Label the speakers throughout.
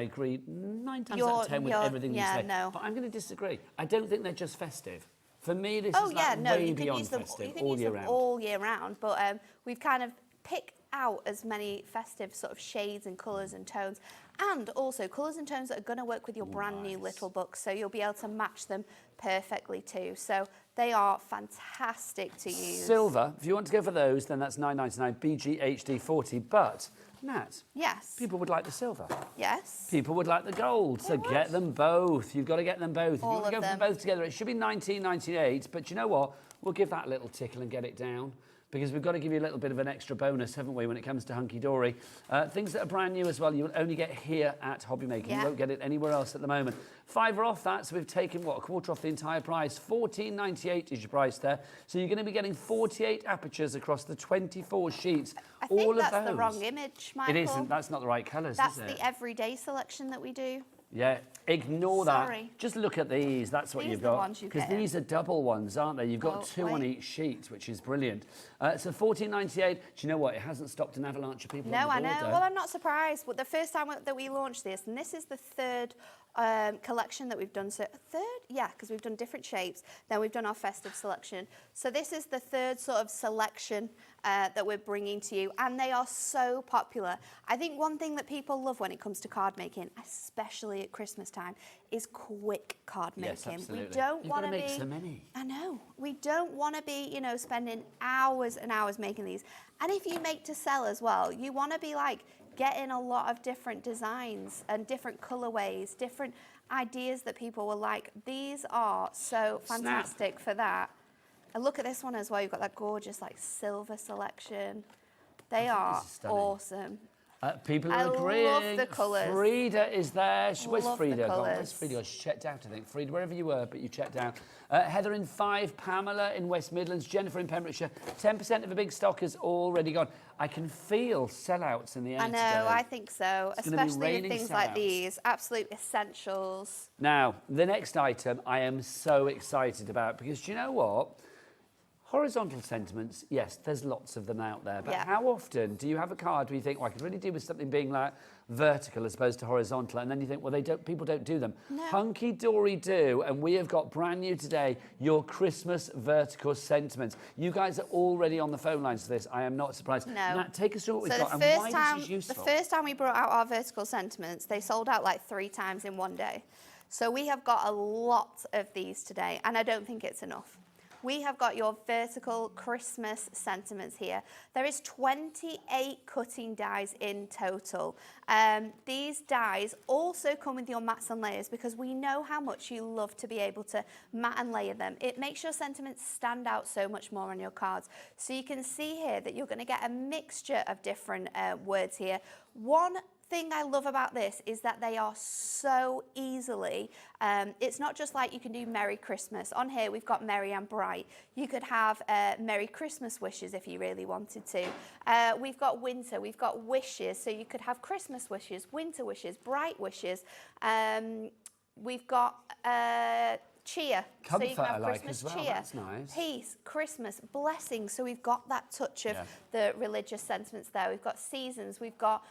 Speaker 1: I agree 9 times out of 10 with everything you say.
Speaker 2: No.
Speaker 1: But I'm going to disagree. I don't think they're just festive. For me, this is way beyond festive, all year round.
Speaker 2: All year round, but we've kind of picked out as many festive sort of shades and colours and tones, and also colours and tones that are going to work with your brand new little books, so you'll be able to match them perfectly too. So they are fantastic to use.
Speaker 1: Silver, if you want to go for those, then that's $9.99, BG HD40, but Nat,
Speaker 2: yes,
Speaker 1: people would like the silver.
Speaker 2: Yes.
Speaker 1: People would like the gold, so get them both. You've got to get them both. If you want to go for them both together, it should be $19.98, but you know what? We'll give that a little tickle and get it down, because we've got to give you a little bit of an extra bonus, haven't we, when it comes to Hunkydory. Things that are brand new as well, you will only get here at Hobby Maker. You won't get it anywhere else at the moment. £5 off that, so we've taken, what, a quarter off the entire price. $14.98 is your price there. So you're going to be getting 48 apertures across the 24 sheets.
Speaker 2: I think that's the wrong image, Michael.
Speaker 1: It isn't. That's not the right colours,
Speaker 2: that's
Speaker 1: is it?
Speaker 2: That's the everyday selection that we do.
Speaker 1: Yeah, ignore that. Just look at these. That's what you've got. Because these are double ones, aren't they? You've got two on each sheet, which is brilliant. So $14.98. Do you know what? It hasn't stopped an avalanche of people.
Speaker 2: No, I know. Well, I'm not surprised. But the first time that we launched this, and this is the third collection that we've done. So third, yeah, because we've done different shapes. Then we've done our festive selection. So this is the third sort of selection that we're bringing to you, and they are so popular. I think one thing that people love when it comes to card making, especially at Christmas time, is quick card making.
Speaker 1: Yes, absolutely.
Speaker 2: We don't want to
Speaker 1: make so many.
Speaker 2: I know. We don't want to be, you know, spending hours and hours making these. And if you make to sell as well, you want to be like getting a lot of different designs and different colorways, different ideas that people will like. These are so fantastic for that. And look at this one as well. You've got that gorgeous like silver selection. They are awesome.
Speaker 1: People are agreeing.
Speaker 2: I love the colours.
Speaker 1: Frida is there. Where's Frida? Where's
Speaker 2: Frida?
Speaker 1: She checked out, I think. Frida, wherever you were, but you checked out. Heather in 5, Pamela in West Midlands, Jennifer in Pembrokeshire. 10% of the big stock is already gone. I can feel sellouts in the air today.
Speaker 2: I know, I think so. Especially with things like these. Absolute essentials.
Speaker 1: Now, the next item I am so excited about, because do you know what? Horizontal sentiments, yes, there's lots of them out there, but how often do you have a card where you think, well, I could really do with something being like vertical as opposed to horizontal, and then you think, well, people don't do them.
Speaker 2: No.
Speaker 1: Hunkydory do, and we have got brand new today, your Christmas vertical sentiments. You guys are already on the phone lines for this. I am not surprised.
Speaker 2: No.
Speaker 1: Nat, take us through what we've got and why this is useful.
Speaker 2: The first time we brought out our vertical sentiments, they sold out like 3 times in one day. So we have got a lot of these today, and I don't think it's enough. We have got your vertical Christmas sentiments here. There is 28 cutting dies in total. These dies also come with your mats and layers, because we know how much you love to be able to mat and layer them. It makes your sentiments stand out so much more on your cards. So you can see here that you're going to get a mixture of different words here. One thing I love about this is that they are so easily, it's not just like you can do Merry Christmas. On here we've got Merry and Bright. You could have Merry Christmas wishes if you really wanted to. We've got winter, we've got wishes, so you could have Christmas wishes, winter wishes, bright wishes. We've got cheer,
Speaker 1: comfort,
Speaker 2: so you can have
Speaker 1: like
Speaker 2: Christmas
Speaker 1: as well.
Speaker 2: cheer,
Speaker 1: that's nice.
Speaker 2: Peace, Christmas, blessings. So we've got that touch of the religious sentiments there. We've got seasons, we've got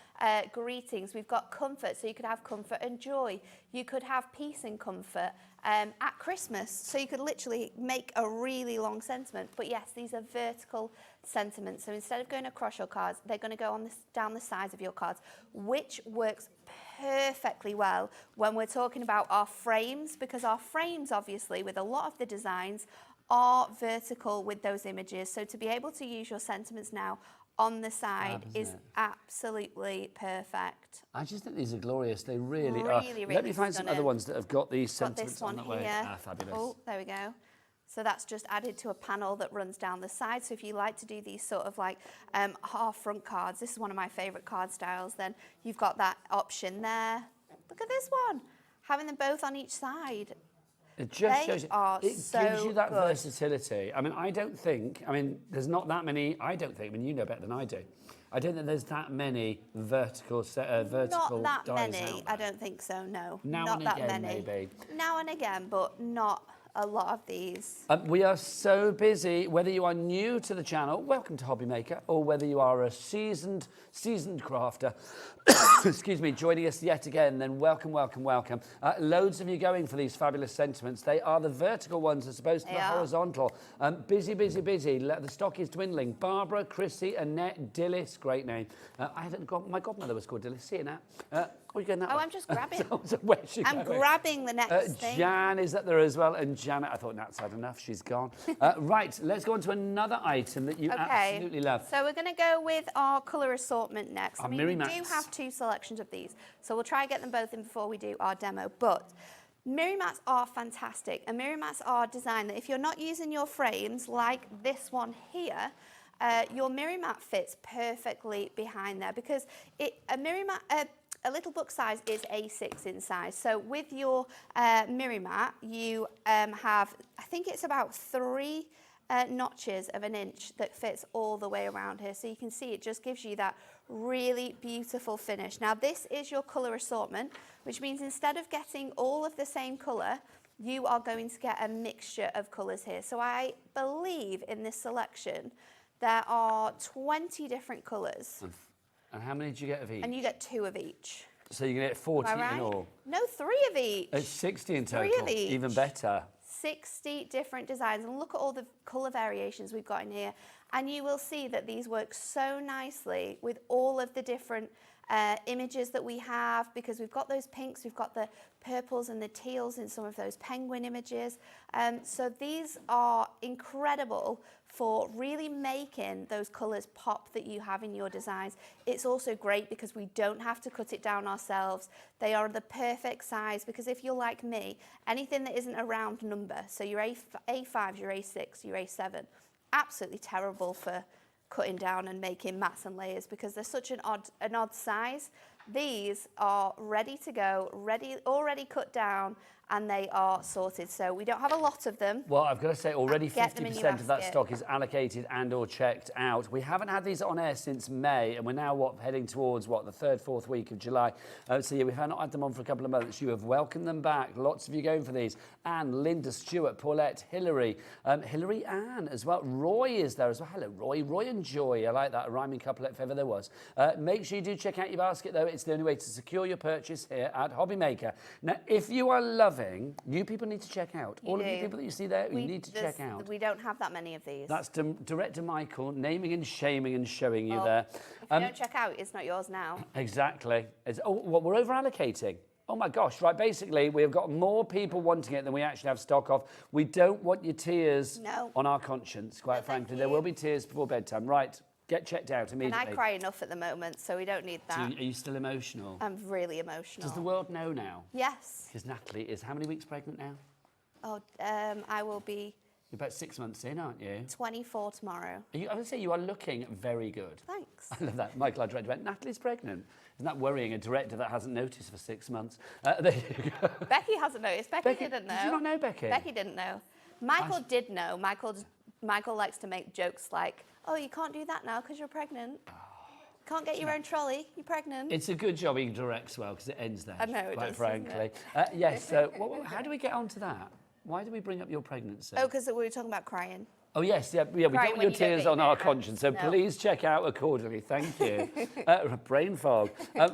Speaker 2: greetings, we've got comfort. So you could have comfort and joy. You could have peace and comfort at Christmas. So you could literally make a really long sentiment. But yes, these are vertical sentiments. So instead of going across your cards, they're going to go on down the sides of your cards, which works perfectly well when we're talking about our frames, because our frames, obviously, with a lot of the designs, are vertical with those images. So to be able to use your sentiments now on the side is absolutely perfect.
Speaker 1: I just think these are glorious. They really are.
Speaker 2: Really
Speaker 1: Let me find some other ones that have got these sentiments
Speaker 2: this one
Speaker 1: on that way.
Speaker 2: here.
Speaker 1: Fabulous.
Speaker 2: Oh, there we go. So that's just added to a panel that runs down the side. So if you like to do these sort of like half front cards, this is one of my favorite card styles, then you've got that option there. Look at this one, having them both on each side.
Speaker 1: It just shows you, it gives you that
Speaker 2: good
Speaker 1: versatility. I mean, there's not that many, you know better than I do. I don't think there's that many vertical dies
Speaker 2: Not that
Speaker 1: out
Speaker 2: many,
Speaker 1: there.
Speaker 2: I don't think so, no.
Speaker 1: Now
Speaker 2: not
Speaker 1: and
Speaker 2: that
Speaker 1: again,
Speaker 2: many.
Speaker 1: maybe.
Speaker 2: Now and again, but not a lot of these.
Speaker 1: We are so busy. Whether you are new to the channel, welcome to Hobby Maker, or whether you are a seasoned crafter, excuse me, joining us yet again, then welcome. Loads of you going for these fabulous sentiments. They are the vertical ones as opposed to the horizontal. Busy. The stock is dwindling. Barbara, Chrissy, Annette, Dillis, great name. My godmother was called Dillis. See it now. Are you going that way?
Speaker 2: I'm just grabbing.
Speaker 1: I'm
Speaker 2: grabbing the next thing.
Speaker 1: Jan is up there as well, and Janet, I thought Nat's had enough, she's gone. Right, let's go on to another item that you absolutely love.
Speaker 2: So we're going to go with our colour assortment next.
Speaker 1: Our
Speaker 2: we do have 2 selections of these, so we'll try and get them both in before we do our demo. But Miri mats are fantastic, and Miri mats are designed that if you're not using your frames like this one here, your Miri mat fits perfectly behind there, because a little book size is A6 in size. So with your Miri mat, you have, I think it's about 3 notches of 1 inch that fits all the way around here. So you can see it just gives you that really beautiful finish. Now this is your colour assortment, which means instead of getting all of the same colour, you are going to get a mixture of colours here. So I believe in this selection, there are 20 different colours.
Speaker 1: And how many did you get of each?
Speaker 2: And you get 2 of each.
Speaker 1: So you get 40 in all?
Speaker 2: No, 3 of each.
Speaker 1: It's 60 in total.
Speaker 2: 3 of each.
Speaker 1: Even better.
Speaker 2: 60 different designs. And look at all the colour variations we've got in here. And you will see that these work so nicely with all of the different images that we have, because we've got those pinks, we've got the purples and the teals in some of those penguin images. So these are incredible for really making those colours pop that you have in your designs. It's also great because we don't have to cut it down ourselves. They are the perfect size, because if you're like me, anything that isn't a round number, so your A5, your A6, your A7, absolutely terrible for cutting down and making mats and layers, because they're such an odd size. These are ready to go, already cut down, and they are sorted. So we don't have a lot of them.
Speaker 1: Well, I've got to say, already 50% of that stock is allocated and or checked out. We haven't had these on air since May, and we're now, heading towards, the 3rd, 4th week of July. So yeah, we've not had them on for a couple of months. You have welcomed them back. Lots of you going for these. Anne, Linda, Stuart, Paulette, Hilary, Hilary Ann as well. Roy is there as well. Hello, Roy. Roy and Joy. I like that, a rhyming couplet if ever there was. Make sure you do check out your basket, though. It's the only way to secure your purchase here at Hobby Maker. Now, if you are loving, you people need to check out. All of you people that you see there, you need to check out.
Speaker 2: We don't have that many of these.
Speaker 1: That's Director Michael, naming and shaming and showing you there.
Speaker 2: If you don't check out, it's not yours now.
Speaker 1: Exactly. We're over allocating. Oh my gosh, right, basically we have got more people wanting it than we actually have stock of. We don't want your tears on our conscience, quite frankly. There will be tears before bedtime. Right, get checked out immediately.
Speaker 2: And I cry enough at the moment, so we don't need that.
Speaker 1: So are you still emotional?
Speaker 2: I'm really emotional.
Speaker 1: Does the world know now?
Speaker 2: Yes.
Speaker 1: Because Natalie is how many weeks pregnant now?
Speaker 2: Oh, I will be...
Speaker 1: You're about 6 months in, aren't you?
Speaker 2: 24 tomorrow.
Speaker 1: I would say you are looking very good.
Speaker 2: Thanks.
Speaker 1: I love that. Michael, our director, went, Natalie's pregnant. Isn't that worrying, a director that hasn't noticed for 6 months? There you go.
Speaker 2: Becky hasn't noticed. Becky didn't know.
Speaker 1: Did you not know Becky?
Speaker 2: Becky didn't know. Michael did know. Michael likes to make jokes like, oh, you can't do that now because you're pregnant. Can't get your own trolley, you're pregnant.
Speaker 1: It's a good job he directs well, because it ends there,
Speaker 2: I know,
Speaker 1: quite
Speaker 2: does,
Speaker 1: frankly. Yes, so how do we get onto that? Why do we bring up your pregnancy?
Speaker 2: Oh, because we were talking about crying.
Speaker 1: Oh, yes, we don't want your tears on our conscience, so please check out accordingly. Thank you. Brain fog.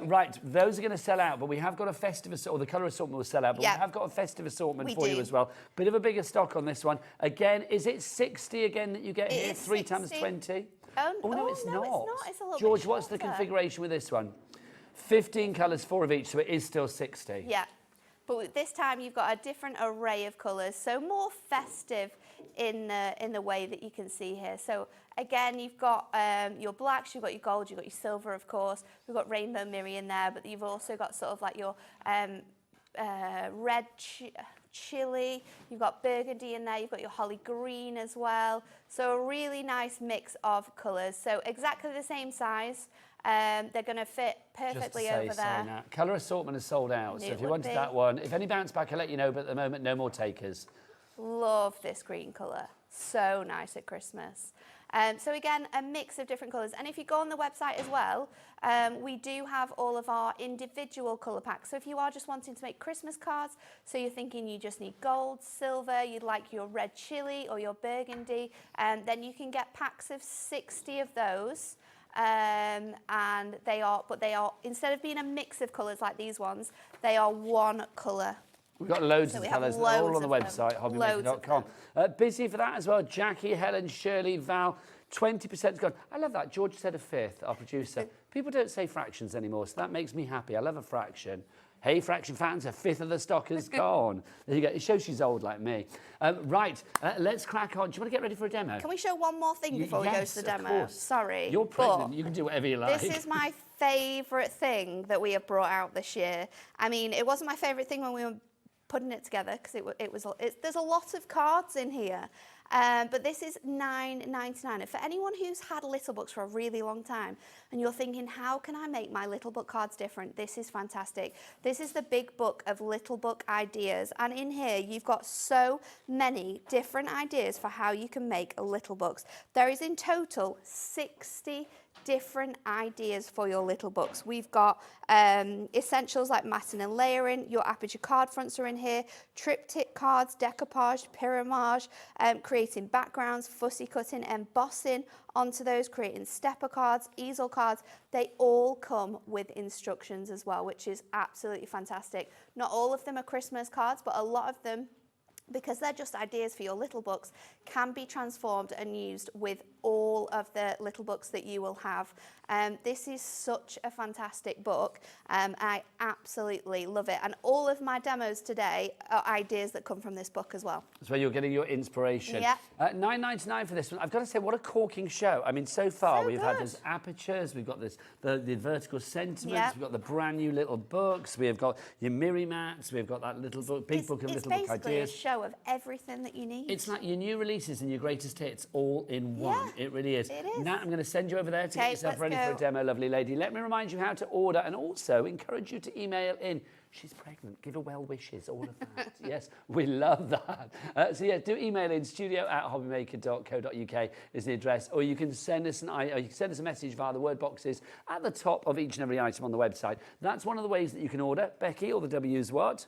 Speaker 1: Right, those are going to sell out, but we have got a festive assortment, or the colour assortment will sell out, but we have got a festive assortment for you as well. Bit of a bigger stock on this one. Again, is it 60 again that you get here? 3 times 20?
Speaker 2: Oh,
Speaker 1: no, it's not.
Speaker 2: It's a little
Speaker 1: George,
Speaker 2: bit
Speaker 1: what's the configuration with this one? 15 colours, 4 of each, so it is still 60.
Speaker 2: Yeah. But this time you've got a different array of colours, so more festive in the way that you can see here. So again, you've got your blacks, you've got your gold, you've got your silver, of course. We've got rainbow Miri in there, but you've also got sort of like your red chili, you've got burgundy in there, you've got your holly green as well. So a really nice mix of colours. So exactly the same size. They're going to fit perfectly over there.
Speaker 1: Colour assortment is sold out, so if you wanted that one, if any bounce back, I'll let you know, but at the moment, no more takers.
Speaker 2: Love this green colour. So nice at Christmas. So again, a mix of different colours. And if you go on the website as well, we do have all of our individual colour packs. So if you are just wanting to make Christmas cards, so you're thinking you just need gold, silver, you'd like your red chili or your burgundy, then you can get packs of 60 of those. And they are, instead of being a mix of colours like these ones, they are one colour.
Speaker 1: We've got loads of colours, all on the website, hobbymaker.com. Busy for that as well. Jackie, Helen, Shirley, Val, 20% gone. I love that. George said a fifth, our producer. People don't say fractions anymore, so that makes me happy. I love a fraction. Hey, fraction fans, a fifth of the stock is gone. There you go. It shows she's old like me. Let's crack on. Do you want to get ready for a demo?
Speaker 2: Can we show one more thing before we go to the demo?
Speaker 1: Of course.
Speaker 2: Sorry.
Speaker 1: You're pregnant. You can do whatever you like.
Speaker 2: This is my favourite thing that we have brought out this year. I mean, it wasn't my favourite thing when we were putting it together because there's a lot of cards in here. But this is $9.99. And for anyone who's had little books for a really long time and you're thinking, how can I make my little book cards different? This is fantastic. This is the big book of little book ideas. And in here, you've got so many different ideas for how you can make little books. There is in total 60 different ideas for your little books. We've got essentials like matting and layering, your aperture card fronts are in here, triptych cards, decoupage, pyramage, creating backgrounds, fussy cutting, embossing onto those, creating stepper cards, easel cards. They all come with instructions as well, which is absolutely fantastic. Not all of them are Christmas cards, but a lot of them, because they're just ideas for your little books, can be transformed and used with all of the little books that you will have. This is such a fantastic book. I absolutely love it. And all of my demos today are ideas that come from this book as well.
Speaker 1: That's where you're getting your inspiration.
Speaker 2: Yeah.
Speaker 1: $9.99 for this one. I've got to say, what a corking show. I mean, so far we've had this apertures, we've got this the vertical sentiments, we've got the brand new little books, we've got your Miri mats, we've got that little book, big book of little book ideas.
Speaker 2: It's basically a show of everything that you need.
Speaker 1: It's like your new releases and your greatest hits all in one.
Speaker 2: Yeah,
Speaker 1: it really is.
Speaker 2: It is.
Speaker 1: Nat, I'm going to send you over there to get yourself ready for a demo, lovely lady. Let me remind you how to order and also encourage you to email in. She's pregnant. Give her well wishes, all of that. Yes, we love that. So yeah, do email in studio@hobbymaker.co.uk is the address, or you can send us a message via the word boxes at the top of each and every item on the website. That's one of the ways that you can order. Becky, all the W's what?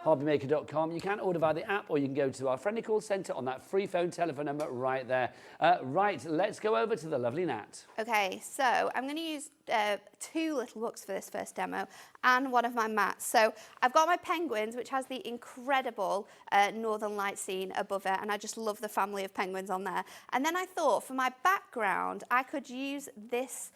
Speaker 1: hobbymaker.com. You can order via the app, or you can go to our friendly call centre on that free phone telephone number right there. Right, let's go over to the lovely Nat.
Speaker 2: Okay, so I'm going to use 2 little books for this first demo and one of my mats. So I've got my penguins, which has the incredible Northern Light scene above it, and I just love the family of penguins on there. And then I thought for my background, I could use this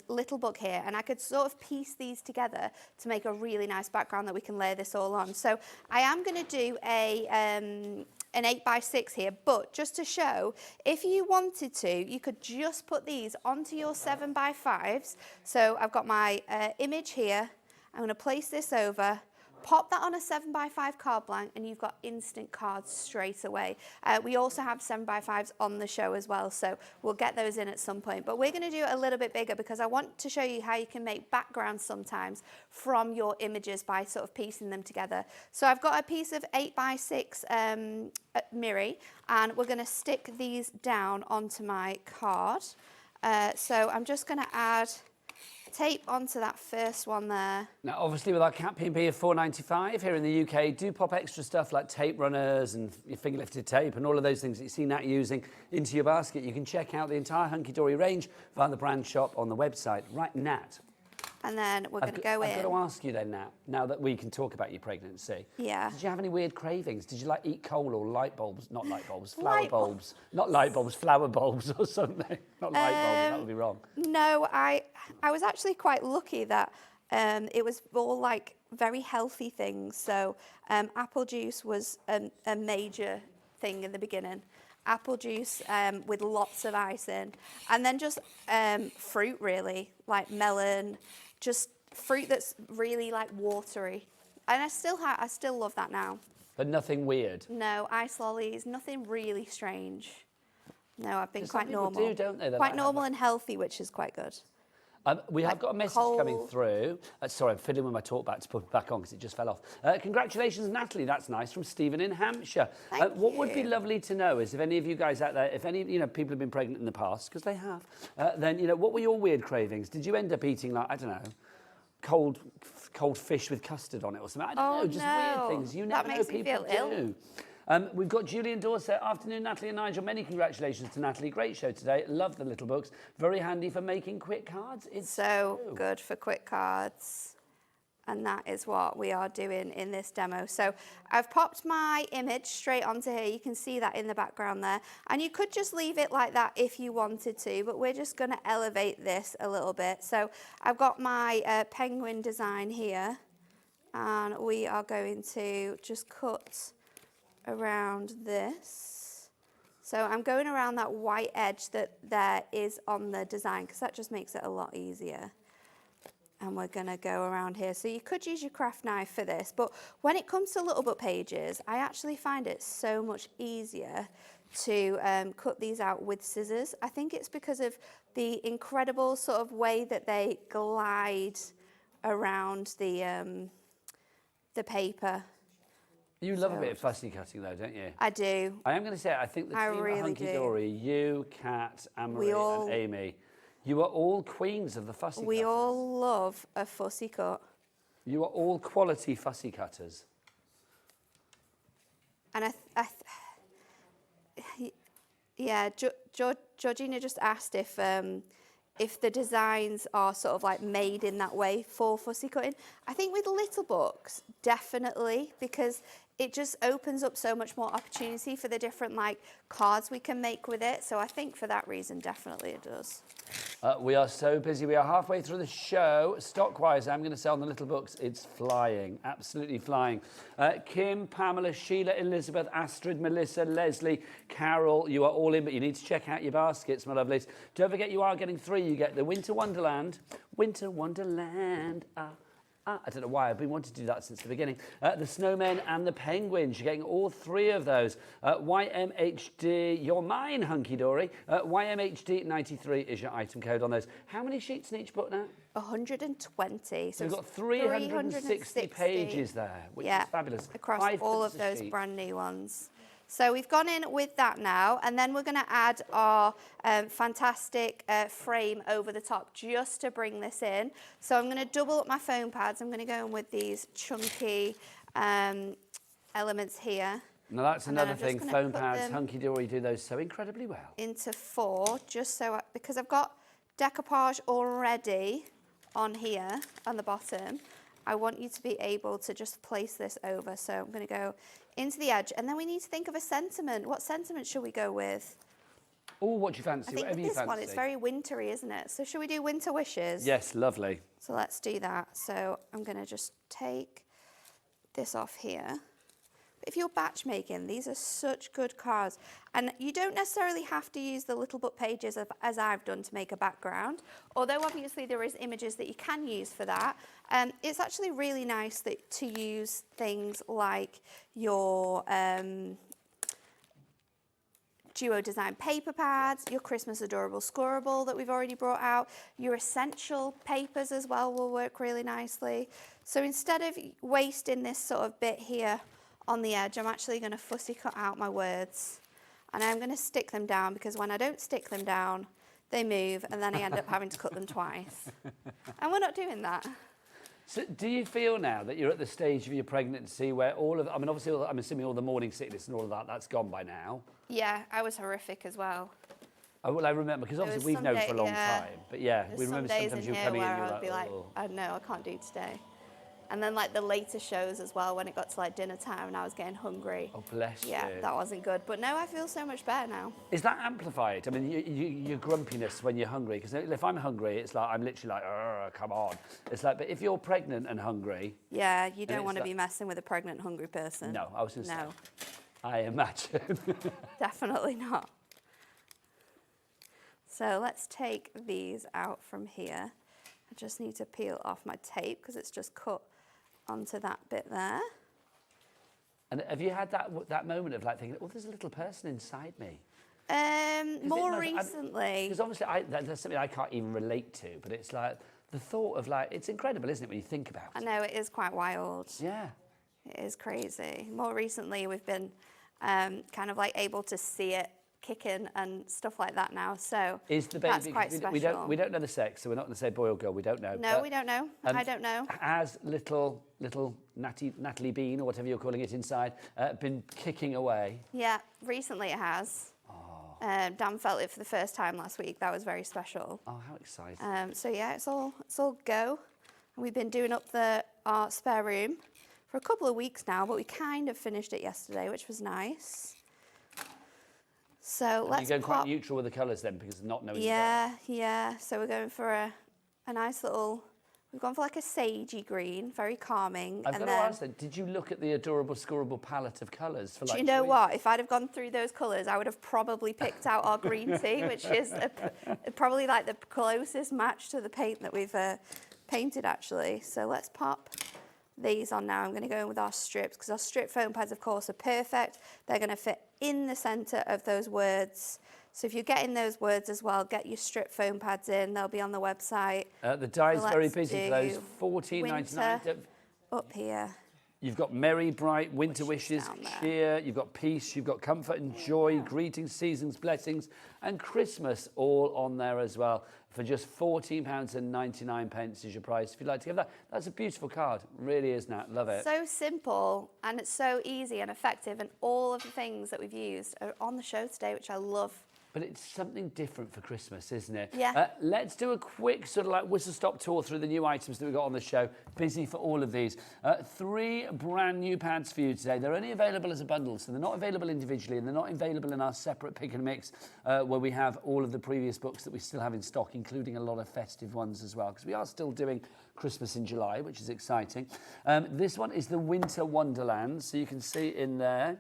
Speaker 2: little book here, and I could sort of piece these together to make a really nice background that we can layer this all on. So I am going to do an 8x6 here, but just to show, if you wanted to, you could just put these onto your 7x5s. So I've got my image here. I'm going to place this over, pop that on a 7x5 card blank, and you've got instant cards straight away. We also have 7x5s on the show as well, so we'll get those in at some point. But we're going to do it a little bit bigger because I want to show you how you can make backgrounds sometimes from your images by sort of piecing them together. So I've got a piece of 8x6 Miri, and we're going to stick these down onto my card. So I'm just going to add tape onto that first one there. Now,
Speaker 1: obviously, with our cap P&P of $4.95 here in the UK, do pop extra stuff like tape runners and your finger-lifted tape and all of those things that you see Nat using into your basket. You can check out the entire Hunkydory range via the brand shop on the website. Right, Nat.
Speaker 2: And then we're going to go in.
Speaker 1: I've got to ask you then, Nat, now that we can talk about your pregnancy.
Speaker 2: Yeah.
Speaker 1: Did you have any weird cravings? Did you like eat coal or light bulbs? Not light bulbs, flower bulbs. Not light bulbs, flower bulbs or something. Not light bulbs, that would be wrong.
Speaker 2: No, I was actually quite lucky that it was all like very healthy things. So apple juice was a major thing in the beginning. Apple juice with lots of ice in. And then just fruit really, like melon, just fruit that's really like watery. And I still love that now.
Speaker 1: But nothing weird?
Speaker 2: No, ice lollies, nothing really strange. No, I've been quite normal.
Speaker 1: Some people do, don't they?
Speaker 2: Quite normal and healthy, which is quite good.
Speaker 1: We have got a message coming through. Sorry, I'm fiddling with my talk back to put it back on because it just fell off. Congratulations, Natalie. That's nice, from Stephen in Hampshire. What would be lovely to know is if any of you guys out there, if any people have been pregnant in the past, because they have, then what were your weird cravings? Did you end up eating, like, I don't know, cold fish with custard on it or something? I don't know, just weird things. You never know, people do. We've got Julian Dorset. Afternoon, Natalie and Nigel. Many congratulations to Natalie. Great show today. Love the little books. Very handy for making quick cards. It's
Speaker 2: so good for quick cards. And that is what we are doing in this demo. So I've popped my image straight onto here. You can see that in the background there. And you could just leave it like that if you wanted to, but we're just going to elevate this a little bit. So I've got my penguin design here, and we are going to just cut around this. So I'm going around that white edge that there is on the design, because that just makes it a lot easier. And we're going to go around here. So you could use your craft knife for this, but when it comes to little book pages, I actually find it so much easier to cut these out with scissors. I think it's because of the incredible sort of way that they glide around the paper.
Speaker 1: You love a bit of fussy cutting, though, don't you?
Speaker 2: I do.
Speaker 1: I am going to say, I think the team
Speaker 2: really
Speaker 1: at Hunkydory, you, Kat, Anne-Marie, and Amy, you are all queens of the fussy cutters.
Speaker 2: We all love a fussy cut.
Speaker 1: You are all quality fussy cutters.
Speaker 2: And Georgina just asked if the designs are sort of like made in that way for fussy cutting. I think with little books, definitely, because it just opens up so much more opportunity for the different like cards we can make with it. So I think for that reason, definitely it does.
Speaker 1: We are so busy. We are halfway through the show. Stock-wise, I'm going to say on the little books, it's flying, absolutely flying. Kim, Pamela, Sheila, Elizabeth, Astrid, Melissa, Leslie, Carol, you are all in, but you need to check out your baskets, my lovelies. Don't forget, you are getting 3. You get the Winter Wonderland. I don't know why, I've been wanting to do that since the beginning. The snowmen and the penguins. You're getting all 3 of those. YMHD, you're mine, Hunkydory. YMHD 93 is your item code on those. How many sheets in each book now?
Speaker 2: 120.
Speaker 1: So we've got 360 pages there, which is fabulous.
Speaker 2: Across all of those brand new ones. So we've gone in with that now, and then we're going to add our fantastic frame over the top just to bring this in. So I'm going to double up my foam pads. I'm going to go in with these chunky elements here.
Speaker 1: Now that's another thing, foam pads, Hunkydory do those so incredibly well. Into
Speaker 2: 4, just so, because I've got decoupage already on here, on the bottom, I want you to be able to just place this over. So I'm going to go into the edge, and then we need to think of a sentiment. What sentiment should we go with?
Speaker 1: Oh, what do you fancy?
Speaker 2: I think
Speaker 1: Whatever
Speaker 2: with this
Speaker 1: you fancy.
Speaker 2: one, it's very wintry, isn't it? So should we do winter wishes?
Speaker 1: Yes, lovely.
Speaker 2: So let's do that. So I'm going to just take this off here. If you're batch making, these are such good cards. And you don't necessarily have to use the little book pages as I've done to make a background. Although obviously there is images that you can use for that. It's actually really nice to use things like your Duo Design paper pads, your Christmas Adorable Scorable that we've already brought out, your essential papers as well will work really nicely. So instead of wasting this sort of bit here on the edge, I'm actually going to fussy cut out my words, and I'm going to stick them down, because when I don't stick them down, they move, and then I end up having to cut them twice. And we're not doing that.
Speaker 1: So do you feel now that you're at the stage of your pregnancy where all of, I mean, obviously, I'm assuming all the morning sickness and all of that, that's gone by now?
Speaker 2: Yeah, I was horrific as well.
Speaker 1: Oh, well, I remember, because obviously we've known for a long time. But yeah, we remember sometimes you were coming in and you were like,
Speaker 2: oh. I know, I can't do today. And then like the later shows as well, when it got to like dinner time and I was getting hungry.
Speaker 1: Oh, bless you.
Speaker 2: Yeah, that wasn't good. But no, I feel so much better now.
Speaker 1: Is that amplified? I mean, your grumpiness when you're hungry, because if I'm hungry, it's like, I'm literally like, come on. It's like, but if you're pregnant and hungry.
Speaker 2: Yeah, you don't want to be messing with a pregnant, hungry person.
Speaker 1: No, I was going to say.
Speaker 2: No.
Speaker 1: I imagine.
Speaker 2: Definitely not. So let's take these out from here. I just need to peel off my tape because it's just cut onto that bit there.
Speaker 1: And have you had that moment of like thinking, oh, there's a little person inside me?
Speaker 2: More recently.
Speaker 1: Because obviously that's something I can't even relate to, but it's like the thought of like, it's incredible, isn't it, when you think about it?
Speaker 2: I know, it is quite wild.
Speaker 1: Yeah.
Speaker 2: It is crazy. More recently, we've been kind of like able to see it kicking and stuff like that now. So
Speaker 1: is the baby,
Speaker 2: that's quite special.
Speaker 1: We don't know the sex, so we're not going to say boy or girl. We don't know.
Speaker 2: No, we don't know. I don't know.
Speaker 1: Has little Natalie Bean, or whatever you're calling it inside, been kicking away?
Speaker 2: Yeah, recently it has. Dan felt it for the first time last week. That was very special.
Speaker 1: Oh, how exciting!
Speaker 2: So yeah, it's all go. And we've been doing up our spare room for a couple of weeks now, but we kind of finished it yesterday, which was nice. So let's.
Speaker 1: You're going quite neutral with the colours then, because not knowing.
Speaker 2: Yeah. So we're going for a nice little. We've gone for like a sagey green, very calming.
Speaker 1: I've got to ask then, did you look at the adorable, scoreable palette of colours for like?
Speaker 2: Do you know what? If I'd have gone through those colours, I would have probably picked out our green tea, which is probably like the closest match to the paint that we've painted actually. So let's pop these on now. I'm going to go in with our strips because our strip foam pads, of course, are perfect. They're going to fit in the centre of those words. So if you're getting those words as well, get your strip foam pads in. They'll be on the website.
Speaker 1: The die's very busy for those. $14.99.
Speaker 2: Up here.
Speaker 1: You've got merry, bright, winter wishes, cheer. You've got peace. You've got comfort and joy, greetings, seasons, blessings, and Christmas all on there as well. For just £14.99 is your price. If you'd like to give that, that's a beautiful card. Really is, Nat. Love it.
Speaker 2: So simple, and it's so easy and effective, and all of the things that we've used are on the show today, which I love.
Speaker 1: But it's something different for Christmas, isn't it?
Speaker 2: Yeah.
Speaker 1: Let's do a quick sort of like whistle-stop tour through the new items that we've got on the show. Busy for all of these. 3 brand new pads for you today. They're only available as a bundle, so they're not available individually, and they're not available in our separate pick and mix, where we have all of the previous books that we still have in stock, including a lot of festive ones as well, because we are still doing Christmas in July, which is exciting. This one is the Winter Wonderland, so you can see in there.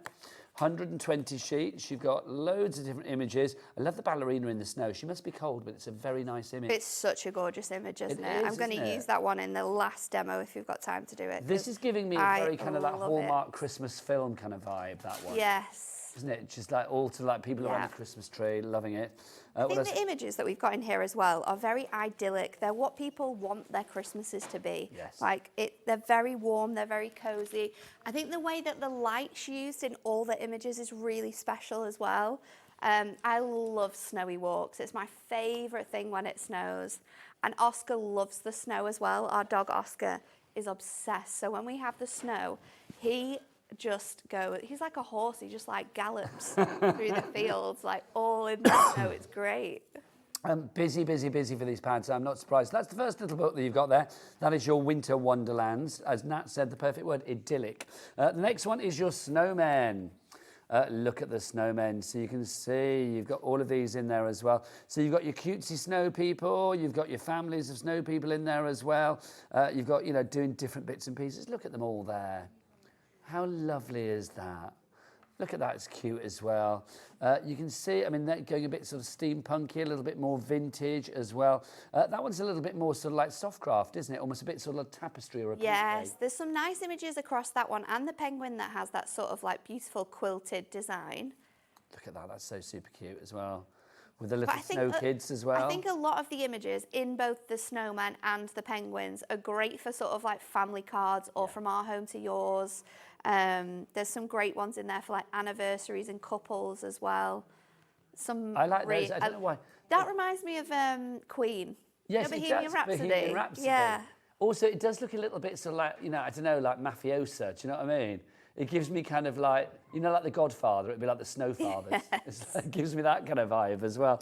Speaker 1: 120 sheets. You've got loads of different images. I love the ballerina in the snow. She must be cold, but it's a very nice image.
Speaker 2: It's such a gorgeous image, isn't it? I'm going to use that one in the last demo if you've got time to do it.
Speaker 1: This is giving me a very kind of like Hallmark Christmas film kind of vibe, that one.
Speaker 2: Yes.
Speaker 1: Isn't it? Just like all to like people around the Christmas tree, loving it.
Speaker 2: I think the images that we've got in here as well are very idyllic. They're what people want their Christmases to be.
Speaker 1: Yes.
Speaker 2: Like they're very warm, they're very cozy. I think the way that the light's used in all the images is really special as well. I love snowy walks. It's my favourite thing when it snows. And Oscar loves the snow as well. Our dog Oscar is obsessed. So when we have the snow, he's like a horse. He just like gallops through the fields, like all in the snow. It's great.
Speaker 1: Busy for these pads. I'm not surprised. That's the first little book that you've got there. That is your Winter Wonderlands. As Nat said, the perfect word, idyllic. The next one is your snowmen. Look at the snowmen. So you can see you've got all of these in there as well. So you've got your cutesy snow people. You've got your families of snow people in there as well. You've got, doing different bits and pieces. Look at them all there. How lovely is that? Look at that, it's cute as well. You can see, I mean, they're going a bit sort of steampunky, a little bit more vintage as well. That one's a little bit more sort of like soft craft, isn't it? Almost a bit sort of tapestry or a
Speaker 2: Yes, there's some nice images across that one, and the penguin that has that sort of like beautiful quilted design.
Speaker 1: Look at that, that's so super cute as well. With the little snow kids as well.
Speaker 2: I think a lot of the images in both the snowman and the penguins are great for sort of like family cards or from our home to yours. There's some great ones in there for like anniversaries and couples as well.
Speaker 1: I like those. I don't know why.
Speaker 2: That reminds me of Queen.
Speaker 1: Yes,
Speaker 2: Bohemian Rhapsody.
Speaker 1: Bohemian Rhapsody.
Speaker 2: Yeah.
Speaker 1: Also, it does look a little bit sort of like, I don't know, like mafiosa. Do you know what I mean? It gives me kind of like, like The Godfather. It'd be like the Snow Fathers. Yes. It gives me that kind of vibe as well.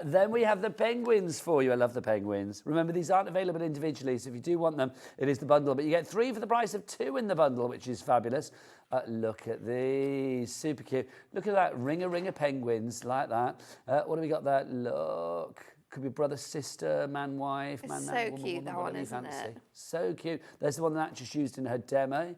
Speaker 1: Then we have the penguins for you. I love the penguins. Remember, these aren't available individually, so if you do want them, it is the bundle. But you get 3 for the price of 2 in the bundle, which is fabulous. Look at these. Super cute. Look at that. Ring a penguins like that. What do we got there? Look. Could be brother, sister, man, wife, man,
Speaker 2: so
Speaker 1: woman,
Speaker 2: cute,
Speaker 1: woman,
Speaker 2: that one, isn't it?
Speaker 1: So cute. There's the one that just used in her demo.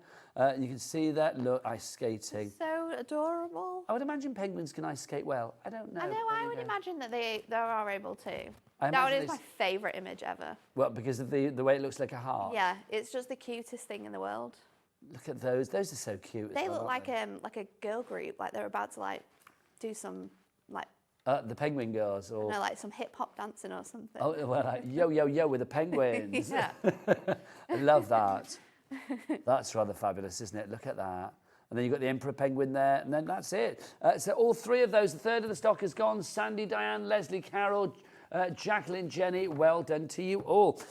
Speaker 1: You can see that. Look, ice skating.
Speaker 2: So adorable.
Speaker 1: I would imagine penguins can ice skate well. I don't know.
Speaker 2: I know. I would imagine that they are able to. That one is my favourite image ever.
Speaker 1: Well, because of the way it looks like a heart.
Speaker 2: Yeah, it's just the cutest thing in the world.
Speaker 1: Look at those. Those are so cute.
Speaker 2: They look like a girl group. Like they're about to like do some like
Speaker 1: The penguin girls, or
Speaker 2: no, like some hip hop dancing or something.
Speaker 1: oh, well, like yo yo yo with the penguins.
Speaker 2: Yeah.
Speaker 1: I love that. That's rather fabulous, isn't it? Look at that. And then you've got the emperor penguin there, and then that's it. So all three of those, a third of the stock is gone. Sandy, Diane, Leslie, Carol, Jacqueline, Jenny, well done to you all.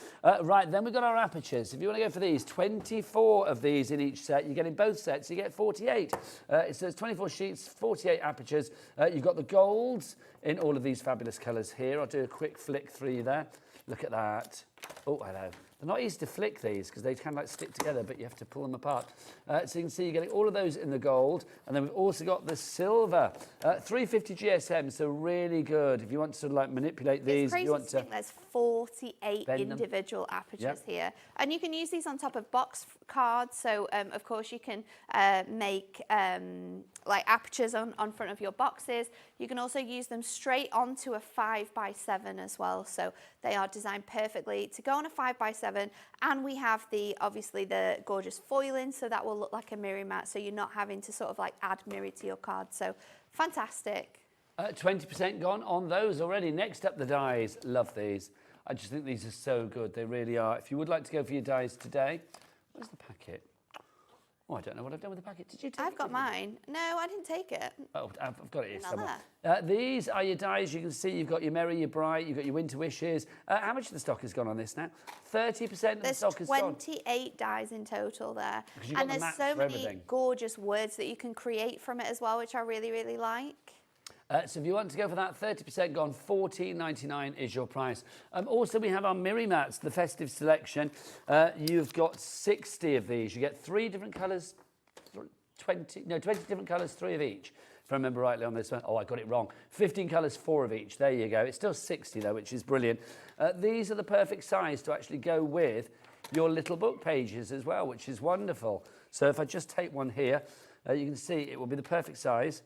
Speaker 1: Right, then we've got our apertures. If you want to go for these, 24 of these in each set. You're getting both sets, you get 48. It says 24 sheets, 48 apertures. You've got the golds in all of these fabulous colours here. I'll do a quick flick through there. Look at that. Oh, hello. They're not easy to flick these because they kind of like stick together, but you have to pull them apart. So you can see you're getting all of those in the gold. And then we've also got the silver. 350 GSM, so really good. If you want to sort of like manipulate these.
Speaker 2: It's crazy
Speaker 1: you want
Speaker 2: to think there's 48 individual apertures
Speaker 1: Yep.
Speaker 2: here. And you can use these on top of box cards. So, of course, you can make like apertures on front of your boxes. You can also use them straight onto a 5x7 as well. So they are designed perfectly to go on a 5x7. And we have obviously the gorgeous foiling, so that will look like a mirror mat. So you're not having to sort of like add mirror to your card. So fantastic.
Speaker 1: 20% gone on those already. Next up, the dies. Love these. I just think these are so good. They really are. If you would like to go for your dies today, where's the packet? Oh, I don't know what I've done with the packet. Did you take it?
Speaker 2: I've got mine. No, I didn't take it.
Speaker 1: Oh, I've got it here
Speaker 2: Not
Speaker 1: somewhere. These are your dies. You can see you've got your Merry, your Bright, you've got your Winter Wishes. How much of the stock has gone on this now? 30% of the stock has gone.
Speaker 2: There's 28 dies in total there.
Speaker 1: You've got
Speaker 2: And
Speaker 1: the
Speaker 2: there's
Speaker 1: mats
Speaker 2: so
Speaker 1: for
Speaker 2: many
Speaker 1: everything.
Speaker 2: gorgeous words that you can create from it as well, which I really, really like.
Speaker 1: So if you want to go for that, 30% gone, $14.99 is your price. Also, we have our Mirror Mats, the festive selection. You've got 60 of these. You get 3 different colours, 20 different colours, 3 of each. If I remember rightly on this one. Oh, I got it wrong. 15 colours, 4 of each. There you go. It's still 60 though, which is brilliant. These are the perfect size to actually go with your little book pages as well, which is wonderful. So if I just take one here, you can see it will be the perfect size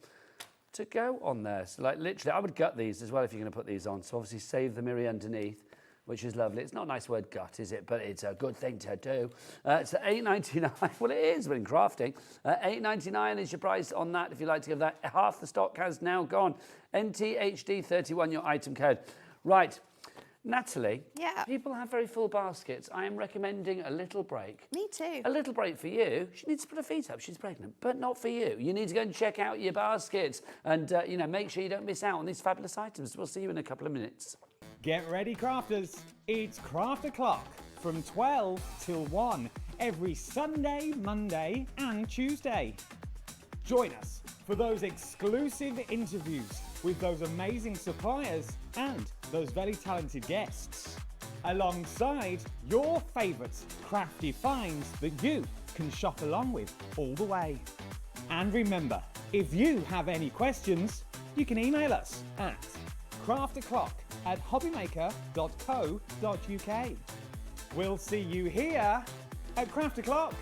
Speaker 1: to go on there. So like literally, I would gut these as well if you're going to put these on. So obviously save the mirror underneath, which is lovely. It's not a nice word, gut, is it? But it's a good thing to do. So $8.99. Well, it is, but in crafting. $8.99 is your price on that if you like to give that. Half the stock has now gone. NTHD31, your item code. Right. Natalie,
Speaker 2: Yeah.
Speaker 1: people have very full baskets. I am recommending a little break.
Speaker 2: Me too.
Speaker 1: A little break for you. She needs to put her feet up. She's pregnant, but not for you. You need to go and check out your baskets and, you know, make sure you don't miss out on these fabulous items. We'll see you in a couple of minutes.
Speaker 3: Get ready, crafters. It's Craft O'Clock from 12 till 1 every Sunday, Monday and Tuesday. Join us for those exclusive interviews with those amazing suppliers and those very talented guests, alongside your favourite crafty finds that you can shop along with all the way. And remember, if you have any questions, you can email us at craftoclock@hobbymaker.co.uk. We'll see you here at Craft O'Clock.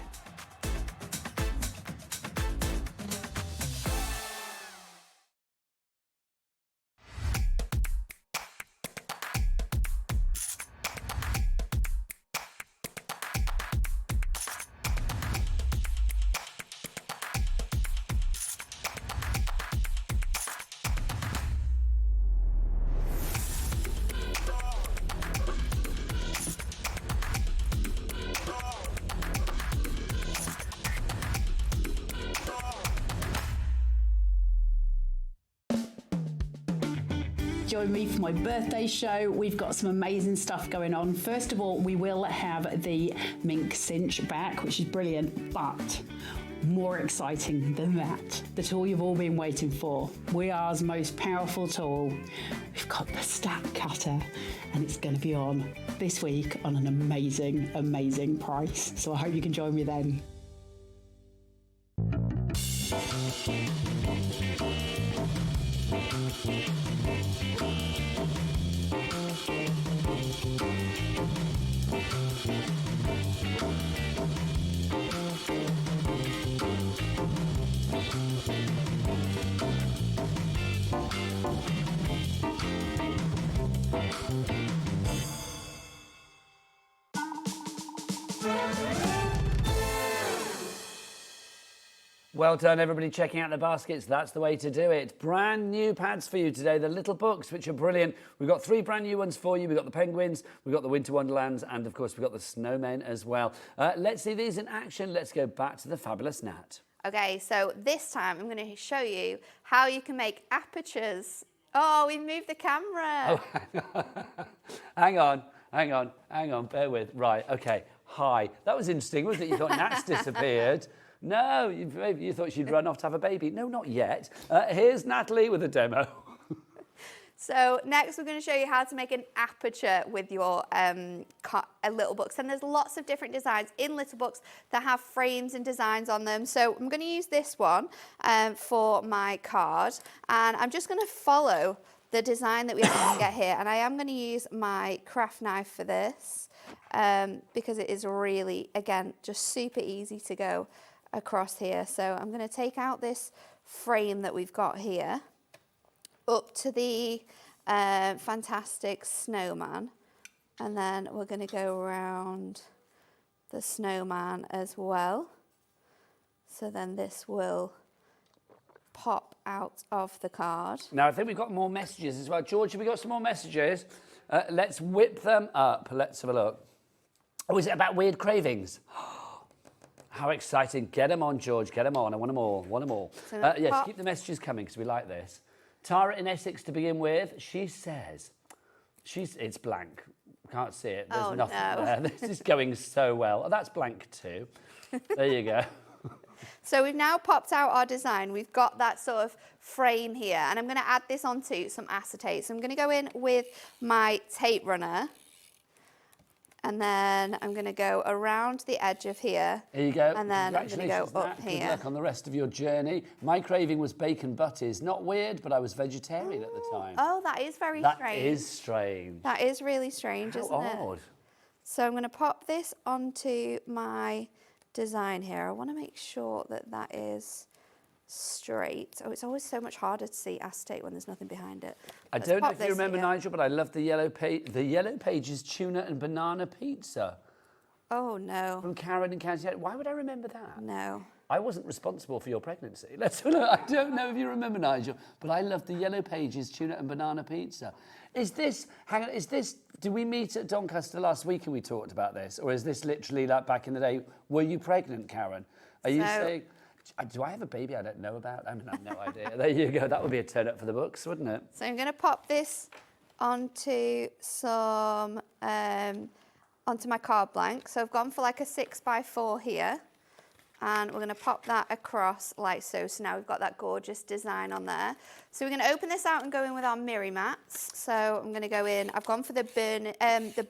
Speaker 4: Join me for my birthday show. We've got some amazing stuff going on. First of all, we will have the mink cinch back, which is brilliant, but more exciting than that, the tool you've all been waiting for. WeAre's most powerful tool. We've got the stack cutter, and it's going to be on this week on an amazing, amazing price. So I hope you can join me then.
Speaker 1: Well done, everybody checking out the baskets. That's the way to do it. Brand new pads for you today, the little books, which are brilliant. We've got 3 brand new ones for you. We've got the penguins, we've got the winter wonderlands, and of course, we've got the snowmen as well. Let's see these in action. Let's go back to the fabulous Nat.
Speaker 2: Okay, so this time I'm going to show you how you can make apertures. Oh, we moved the camera.
Speaker 1: Oh, hang on, bear with. Right, okay, hi. That was interesting, wasn't it? You thought Nat's disappeared. No, you thought she'd run off to have a baby. No, not yet. Here's Natalie with a demo.
Speaker 2: So next we're going to show you how to make an aperture with your little books. And there's lots of different designs in little books that have frames and designs on them. So I'm going to use this one for my card. And I'm just going to follow the design that we have to get here. And I am going to use my craft knife for this because it is really, again, just super easy to go across here. So I'm going to take out this frame that we've got here up to the fantastic snowman, and then we're going to go around the snowman as well. So then this will pop out of the card.
Speaker 1: Now I think we've got more messages as well. George, have we got some more messages? Let's whip them up. Let's have a look. Oh, is it about weird cravings? How exciting. Get them on, George. Get them on. I want them all. Want them all.
Speaker 2: So
Speaker 1: yes, keep the messages coming because we like this. Tara in Essex to begin with. She says, it's blank. Can't see it. There's nothing there. This is going so well. Oh, that's blank too. There you go.
Speaker 2: So we've now popped out our design. We've got that sort of frame here. And I'm going to add this onto some acetate. So I'm going to go in with my tape runner. And then I'm going to go around the edge of here.
Speaker 1: Here you go.
Speaker 2: And then I'm going to go up here.
Speaker 1: Good luck on the rest of your journey. My craving was bacon butties. Not weird, but I was vegetarian at the time.
Speaker 2: Oh, that is very strange.
Speaker 1: That is strange.
Speaker 2: That is really strange, isn't it?
Speaker 1: How odd.
Speaker 2: So I'm going to pop this onto my design here. I want to make sure that that is straight. Oh, it's always so much harder to see acetate when there's nothing behind it.
Speaker 1: I don't know if you remember, Nigel, but I love the Yellow Pages tuna and banana pizza.
Speaker 2: Oh, no.
Speaker 1: From Karen and County. Why would I remember that?
Speaker 2: No.
Speaker 1: I wasn't responsible for your pregnancy. I don't know if you remember, Nigel, but I love the Yellow Pages tuna and banana pizza. Did we meet at Doncaster last week and we talked about this? Or is this literally like back in the day? Were you pregnant, Karen? Are you saying... Do I have a baby I don't know about? I mean, I have no idea. There you go. That would be a turn up for the books, wouldn't it?
Speaker 2: So I'm going to pop this onto some, onto my card blank. So I've gone for like a 6x4 here. And we're going to pop that across like so. So now we've got that gorgeous design on there. So we're going to open this out and go in with our mirror mats. So I'm going to go in. I've gone for the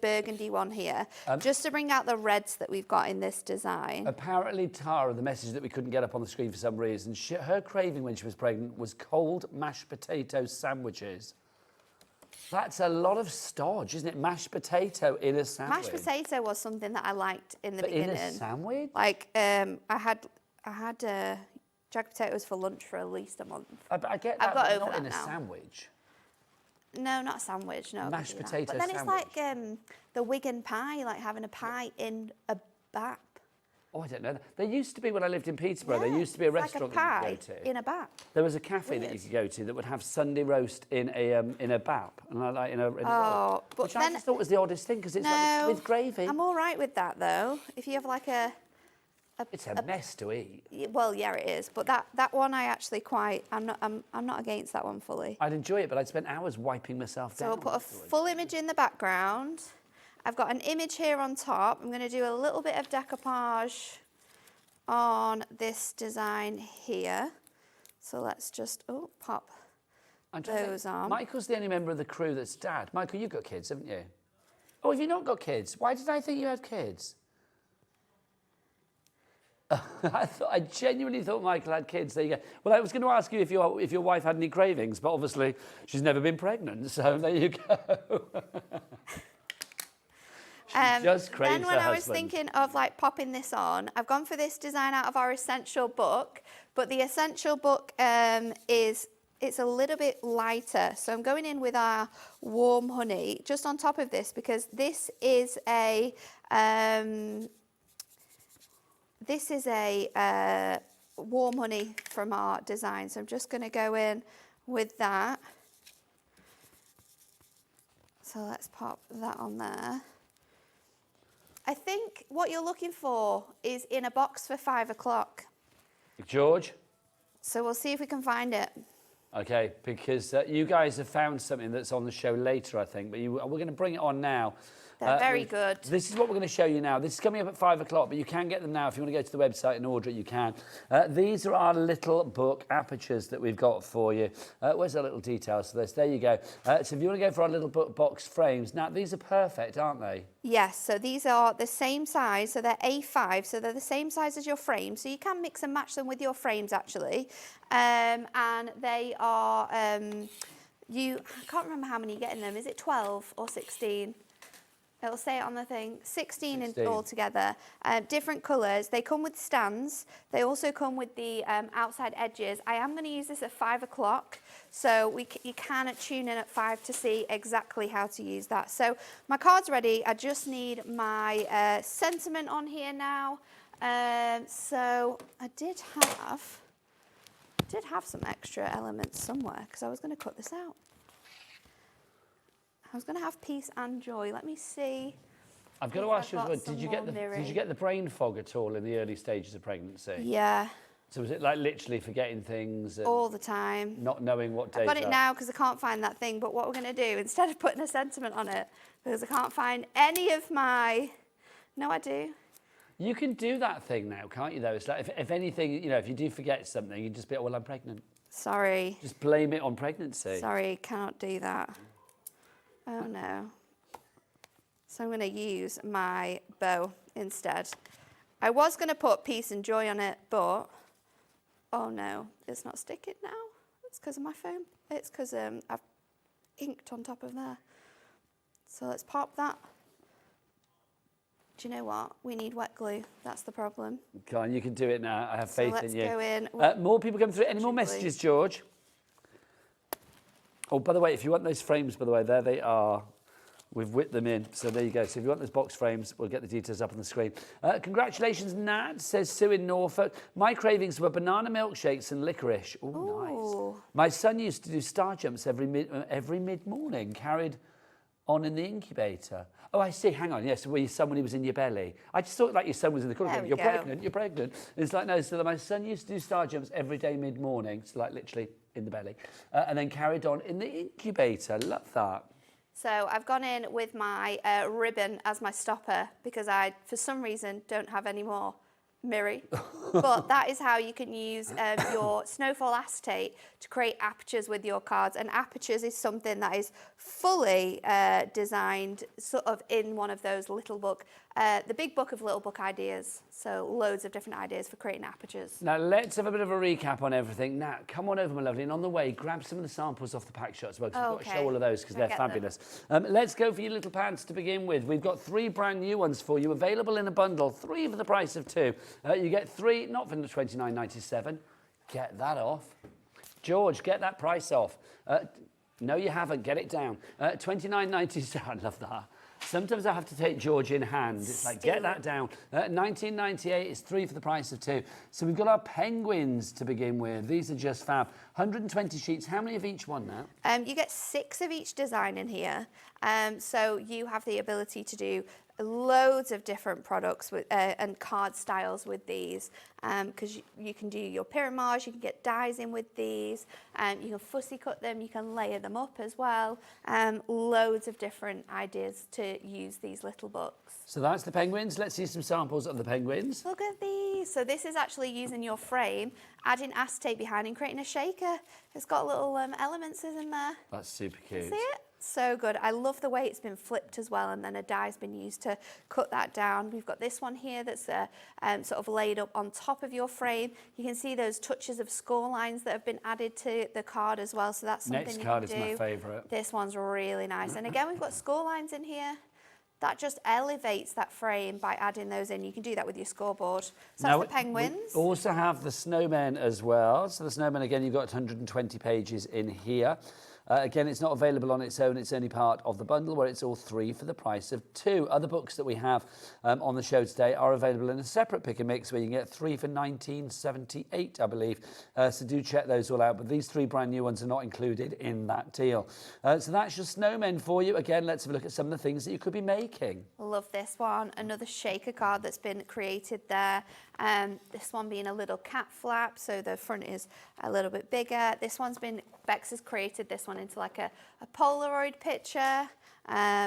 Speaker 2: burgundy one here, just to bring out the reds that we've got in this design.
Speaker 1: Apparently, Tara, the message that we couldn't get up on the screen for some reason, her craving when she was pregnant was cold mashed potato sandwiches. That's a lot of stodge, isn't it? Mashed potato in a sandwich.
Speaker 2: Mashed potato was something that I liked in the beginning.
Speaker 1: In a sandwich?
Speaker 2: Like, I had jagged potatoes for lunch for at least a month.
Speaker 1: I get that, but not in a sandwich.
Speaker 2: No, not a sandwich, no.
Speaker 1: Mashed potato
Speaker 2: But then
Speaker 1: sandwich.
Speaker 2: it's like the Wigan pie, like having a pie in a bap.
Speaker 1: Oh, I don't know. There used to be, when I lived in Peterborough, there used to be a restaurant that you could go to.
Speaker 2: In a bap.
Speaker 1: There was a cafe that you could go to that would have Sunday roast in a bap, and in a roll,
Speaker 2: but
Speaker 1: which I just thought was the oddest thing because it's like with gravy.
Speaker 2: I'm all right with that though. If you have like
Speaker 1: it's a mess to eat.
Speaker 2: Well, yeah, it is. But that one I actually quite. I'm not against that one fully.
Speaker 1: I'd enjoy it, but I'd spend hours wiping myself down.
Speaker 2: So I'll put a full image in the background. I've got an image here on top. I'm going to do a little bit of decoupage on this design here. So let's just pop those on.
Speaker 1: Michael's the only member of the crew that's dad. Michael, you've got kids, haven't you? Oh, have you not got kids? Why did I think you had kids? I genuinely thought Michael had kids. There you go. Well, I was going to ask you if your wife had any cravings, but obviously she's never been pregnant, so there you go. Just craves
Speaker 2: then when
Speaker 1: her
Speaker 2: I was
Speaker 1: husband.
Speaker 2: thinking of like popping this on, I've gone for this design out of our essential book, but the essential book it's a little bit lighter. So I'm going in with our warm honey just on top of this because this is a warm honey from our design. So I'm just going to go in with that. So let's pop that on there. I think what you're looking for is in a box for 5 o'clock.
Speaker 1: George?
Speaker 2: So we'll see if we can find it.
Speaker 1: Okay, because you guys have found something that's on the show later, I think, but we're going to bring it on now.
Speaker 2: They're very good.
Speaker 1: This is what we're going to show you now. This is coming up at 5 o'clock, but you can get them now. If you want to go to the website and order it, you can. These are our little book apertures that we've got for you. Where's our little details for this? There you go. So if you want to go for our little book box frames, now these are perfect, aren't they?
Speaker 2: Yes, so these are the same size, so they're A5, so they're the same size as your frame, so you can mix and match them with your frames actually. And they are, I can't remember how many you get in them. Is it 12 or 16? It'll say it on the thing. 16 in altogether. Different colours. They come with stands. They also come with the outside edges. I am going to use this at 5 o'clock, so you can tune in at 5 to see exactly how to use that. So my card's ready. I just need my sentiment on here now. So I did have some extra elements somewhere because I was going to cut this out. I was going to have peace and joy. Let me see.
Speaker 1: I've got to ask you, did you get the brain fog at all in the early stages of pregnancy?
Speaker 2: Yeah.
Speaker 1: So was it like literally forgetting things? And
Speaker 2: all the time.
Speaker 1: Not knowing what days
Speaker 2: I've got it now because I can't find that thing. But what we're going to do, instead of putting a sentiment on it, because I can't find any of my... No, I do.
Speaker 1: You can do that thing now, can't you, though? It's like, if anything, you know, if you do forget something, you just be, oh, well, I'm pregnant.
Speaker 2: Sorry.
Speaker 1: Just blame it on pregnancy.
Speaker 2: Sorry, cannot do that. Oh, no. So I'm going to use my bow instead. I was going to put peace and joy on it, but... Oh, no. It's not sticking now. It's because of my phone. It's because I've inked on top of there. So let's pop that. Do you know what? We need wet glue. That's the problem.
Speaker 1: Come on, you can do it now. I have faith in you.
Speaker 2: Let's go in.
Speaker 1: More people come through. Any more messages, George? Oh, by the way, if you want those frames, by the way, there they are. We've whipped them in. So there you go. So if you want those box frames, we'll get the details up on the screen. Congratulations, Nat, says Sue in Norfolk. My cravings were banana milkshakes and licorice. Oh, nice. My son used to do star jumps every mid-morning, carried on in the incubator. Oh, I see. Hang on. Yes, well, your son when he was in your belly. I just thought like your son was in the corner. You're pregnant. You're pregnant. It's like, no, so my son used to do star jumps every day mid-morning. So like literally in the belly. And then carried on in the incubator. Love that.
Speaker 2: So I've gone in with my ribbon as my stopper because I, for some reason, don't have any more mirror. But that is how you can use your snowfall acetate to create apertures with your cards. And apertures is something that is fully designed sort of in one of those little book, the big book of little book ideas. So loads of different ideas for creating apertures.
Speaker 1: Now let's have a bit of a recap on everything. Now come on over, my lovely, and on the way grab some of the samples off the pack shot as well, because we've got to show all of those because they're fabulous. Let's go for your little pants to begin with. We've got 3 brand new ones for you, available in a bundle, 3 for the price of 2. You get 3, not for the $29.97. Get that off. George, get that price off. No, you haven't. Get it down. $29.97. I love that. Sometimes I have to take George in hand. It's like, get that down. $19.98 is 3 for the price of 2. So we've got our penguins to begin with. These are just fab. 120 sheets. How many of each one now?
Speaker 2: You get 6 of each design in here. So you have the ability to do loads of different products with, and card styles with these, because you can do your pyramage, you can get dies in with these, you can fussy cut them, you can layer them up as well. Loads of different ideas to use these little books.
Speaker 1: So that's the penguins. Let's see some samples of the penguins.
Speaker 2: Look at these. So this is actually using your frame, adding acetate behind and creating a shaker. It's got little elements in there.
Speaker 1: That's super cute.
Speaker 2: See it? So good. I love the way it's been flipped as well, and then a die's been used to cut that down. We've got this one here that's sort of laid up on top of your frame. You can see those touches of score lines that have been added to the card as well, so that's something you can do.
Speaker 1: Next card is my favourite.
Speaker 2: This one's really nice. And again, we've got score lines in here. That just elevates that frame by adding those in. You can do that with your scoreboard. So that's the penguins.
Speaker 1: We also have the snowmen as well. So the snowmen, again, you've got 120 pages in here. Again, it's not available on its own. It's only part of the bundle where it's all 3 for the price of 2. Other books that we have on the show today are available in a separate pick and mix where you can get 3 for $19.78, I believe. So do check those all out. But these 3 brand new ones are not included in that deal. So that's your snowmen for you. Again, let's have a look at some of the things that you could be making.
Speaker 2: Love this one. Another shaker card that's been created there. This one being a little cat flap, so the front is a little bit bigger. This one's been, Bex has created this one into like a Polaroid picture,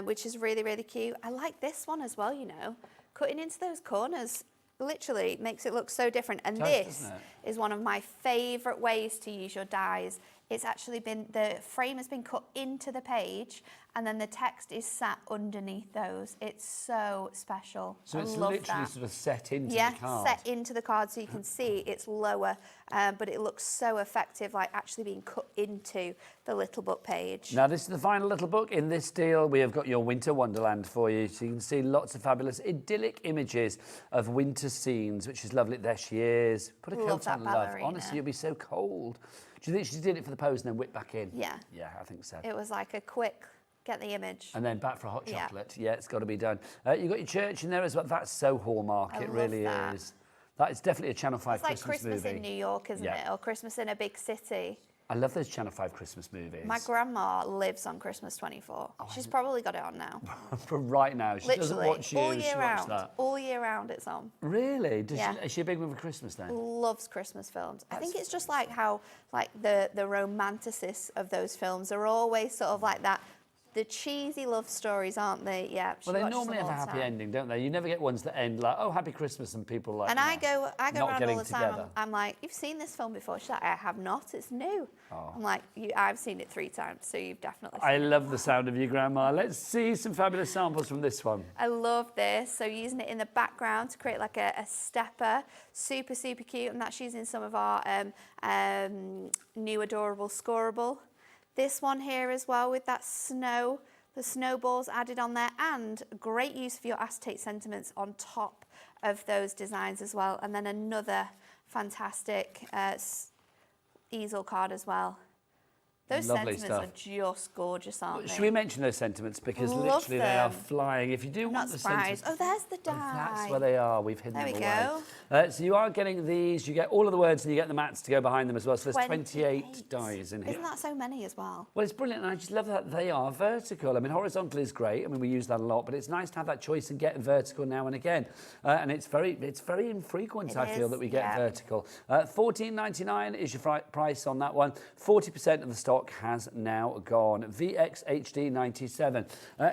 Speaker 2: which is really, really cute. I like this one as well, you know. Cutting into those corners literally makes it look so different. And this is one of my favourite ways to use your dies. It's actually been, the frame has been cut into the page and then the text is sat underneath those. It's so special.
Speaker 1: So it's
Speaker 2: love
Speaker 1: literally
Speaker 2: that.
Speaker 1: sort of set into the card.
Speaker 2: Yeah, set into the card so you can see it's lower, but it looks so effective, like actually being cut into the little book page.
Speaker 1: Now, this is the final little book. In this deal, we have got your winter wonderland for you. So you can see lots of fabulous idyllic images of winter scenes, which is lovely. There she is. Put a
Speaker 2: Love
Speaker 1: coat on,
Speaker 2: that
Speaker 1: love.
Speaker 2: ballerina.
Speaker 1: Honestly, you'll be so cold. Do you think she did it for the pose and then whipped back in?
Speaker 2: Yeah.
Speaker 1: Yeah, I think so.
Speaker 2: It was like a quick, get the image.
Speaker 1: And then back for a hot
Speaker 2: Yeah.
Speaker 1: chocolate. Yeah, it's got to be done. You've got your church in there as well. That's so Hallmark.
Speaker 2: I
Speaker 1: It
Speaker 2: love
Speaker 1: really
Speaker 2: that.
Speaker 1: is. That is definitely a Channel 5
Speaker 2: It's like Christmas
Speaker 1: movie.
Speaker 2: in New York, isn't
Speaker 1: Yeah.
Speaker 2: it? Or Christmas in a big city.
Speaker 1: I love those Channel 5 Christmas movies.
Speaker 2: My grandma lives on Christmas 24. She's probably got it on now.
Speaker 1: For right now. She doesn't
Speaker 2: Literally,
Speaker 1: watch you.
Speaker 2: all
Speaker 1: She
Speaker 2: year
Speaker 1: watches
Speaker 2: round.
Speaker 1: that.
Speaker 2: All year round it's on.
Speaker 1: Really?
Speaker 2: Yeah.
Speaker 1: Is she a big one for Christmas then?
Speaker 2: Loves Christmas films. I think it's just like how like the romanticists of those films are always sort of like that. The cheesy love stories, aren't they? Yeah.
Speaker 1: Well, they normally have a happy ending, don't they? You never get ones that end like, oh, happy Christmas, and people like.
Speaker 2: And I go
Speaker 1: not
Speaker 2: around all
Speaker 1: getting
Speaker 2: the time.
Speaker 1: together.
Speaker 2: I'm like, you've seen this film before? She's like, I have not. It's new.
Speaker 1: Oh.
Speaker 2: I'm like, I've seen it 3 times, so you've definitely seen
Speaker 1: I
Speaker 2: it.
Speaker 1: love the sound of you, Grandma. Let's see some fabulous samples from this one.
Speaker 2: I love this. So using it in the background to create like a stepper, super, super cute. And that's using some of our new adorable scoreable. This one here as well with that snow, the snowballs added on there, and great use for your acetate sentiments on top of those designs as well. And then another fantastic easel card as well. Those
Speaker 1: Lovely
Speaker 2: sentiments
Speaker 1: stuff.
Speaker 2: are just gorgeous, aren't they?
Speaker 1: Should we mention those sentiments? Because
Speaker 2: Love
Speaker 1: literally they are
Speaker 2: them.
Speaker 1: flying. If you do
Speaker 2: I'm
Speaker 1: want
Speaker 2: not
Speaker 1: the
Speaker 2: surprised.
Speaker 1: sentiments...
Speaker 2: Oh, there's the die.
Speaker 1: That's where they are. We've hidden
Speaker 2: There
Speaker 1: them
Speaker 2: we
Speaker 1: away.
Speaker 2: go.
Speaker 1: So you are getting these. You get all of the words and you get the mats to go behind them as well. So there's 28 dies in here.
Speaker 2: Isn't that so many as well?
Speaker 1: Well, it's brilliant, and I just love that they are vertical. I mean, horizontal is great. I mean, we use that a lot, but it's nice to have that choice and get vertical now and again. And it's very infrequent, I feel, that we get vertical. $14.99 is your price on that one. 40% of the stock has now gone. VXHD 97.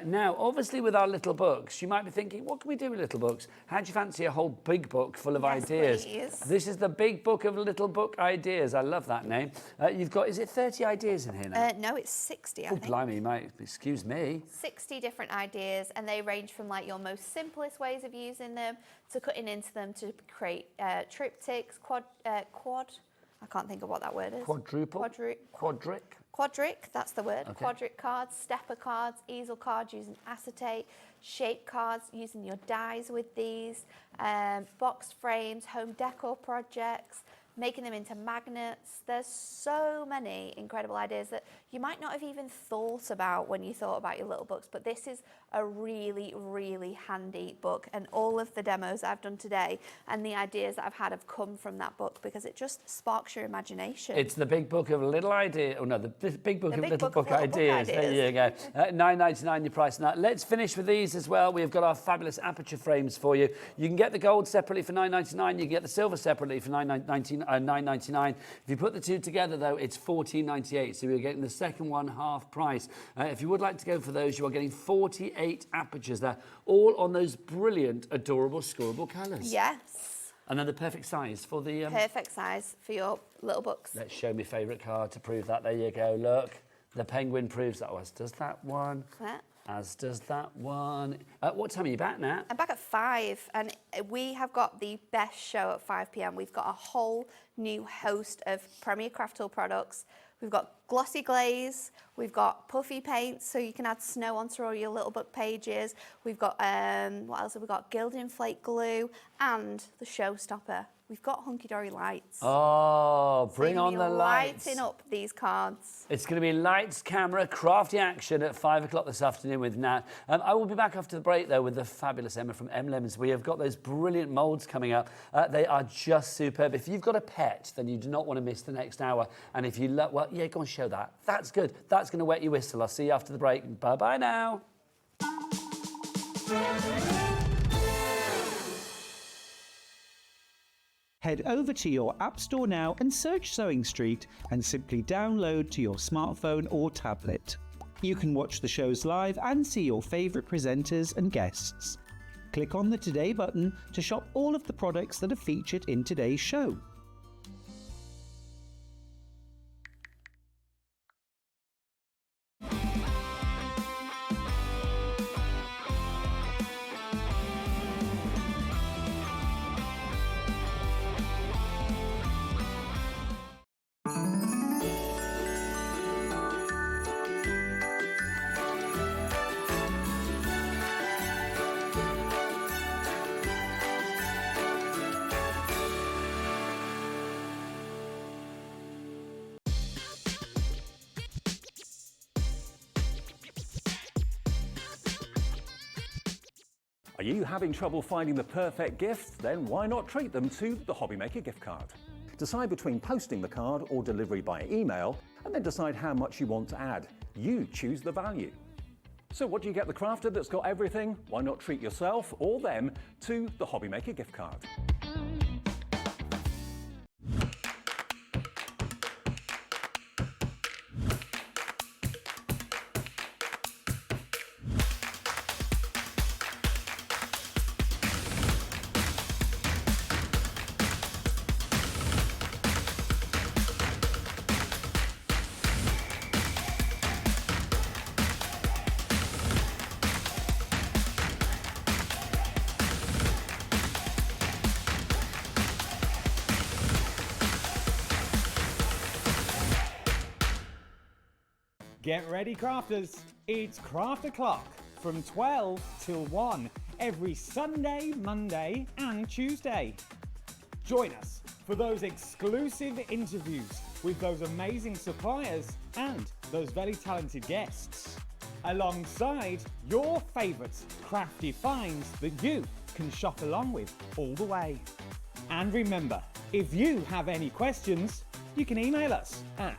Speaker 1: Now, obviously, with our little books, you might be thinking, what can we do with little books? How do you fancy a whole big book full of ideas?
Speaker 2: Please.
Speaker 1: This is the Big Book of Little Book Ideas. I love that name. You've got, is it 30 ideas in here now?
Speaker 2: No, it's 60, I
Speaker 1: Oh,
Speaker 2: think.
Speaker 1: blimey, mate. Excuse me.
Speaker 2: 60 different ideas, and they range from like your most simplest ways of using them to cutting into them to create triptychs, quad. I can't think of what that word is.
Speaker 1: Quadruple? Quadric?
Speaker 2: Quadric, that's the word.
Speaker 1: Okay.
Speaker 2: Quadric cards, stepper cards, easel cards using acetate, shape cards using your dies with these, box frames, home decor projects, making them into magnets. There's so many incredible ideas that you might not have even thought about when you thought about your little books, but this is a really, really handy book, and all of the demos I've done today and the ideas that I've had have come from that book because it just sparks your imagination.
Speaker 1: It's the Big Book of Little Ideas. Oh, no, the Big Book
Speaker 2: The
Speaker 1: of
Speaker 2: Big
Speaker 1: Little
Speaker 2: Book
Speaker 1: Book
Speaker 2: of Little Book
Speaker 1: Ideas. There
Speaker 2: Ideas.
Speaker 1: you go. $9.99 your price on that. Let's finish with these as well. We've got our fabulous aperture frames for you. You can get the gold separately for $9.99. You can get the silver separately for $9.99. If you put the two together, though, it's $14.98. So you're getting the second one half price. If you would like to go for those, you are getting 48 apertures there, all on those brilliant, adorable, scoreable colours.
Speaker 2: Yes.
Speaker 1: And then the perfect size for the...
Speaker 2: Perfect size for your little books.
Speaker 1: Let's show me favourite card to prove that. There you go. Look, the penguin proves that. As does that one.
Speaker 2: Yeah.
Speaker 1: As does that one. What time are you back, Nat?
Speaker 2: I'm back at 5, and we have got the best show at 5 p.m. We've got a whole new host of Premier Craft Tool products. We've got glossy glaze, we've got puffy paints, so you can add snow onto all your little book pages. We've got, what else have we got? Gilding flake glue, and the showstopper, we've got Hunkydory lights.
Speaker 1: Oh,
Speaker 2: So
Speaker 1: bring
Speaker 2: you're
Speaker 1: on
Speaker 2: gonna
Speaker 1: the
Speaker 2: be
Speaker 1: lights.
Speaker 2: lighting up these cards.
Speaker 1: It's going to be lights, camera, crafty action at 5 o'clock this afternoon with Nat. I will be back after the break, though, with the fabulous Emma from Emlems. We have got those brilliant moulds coming up. They are just superb. If you've got a pet, then you do not want to miss the next hour. And if you love, well, yeah, go and show that. That's good. That's going to wet your whistle. I'll see you after the break. Bye-bye now.
Speaker 3: Head over to your App Store now and search Sewing Street and simply download to your smartphone or tablet. You can watch the shows live and see your favourite presenters and guests. Click on the Today button to shop all of the products that are featured in today's show.
Speaker 5: Are you having trouble finding the perfect gift? Then why not treat them to the Hobbymaker gift card? Decide between posting the card or delivery by email, and then decide how much you want to add. You choose the value. So what do you get the crafter that's got everything? Why not treat yourself or them to the Hobbymaker gift card?
Speaker 3: Get ready, crafters. It's Craft O'Clock from 12 till 1 every Sunday, Monday and Tuesday. Join us for those exclusive interviews with those amazing suppliers and those very talented guests, alongside your favourite crafty finds that you can shop along with all the way. And remember, if you have any questions, you can email us at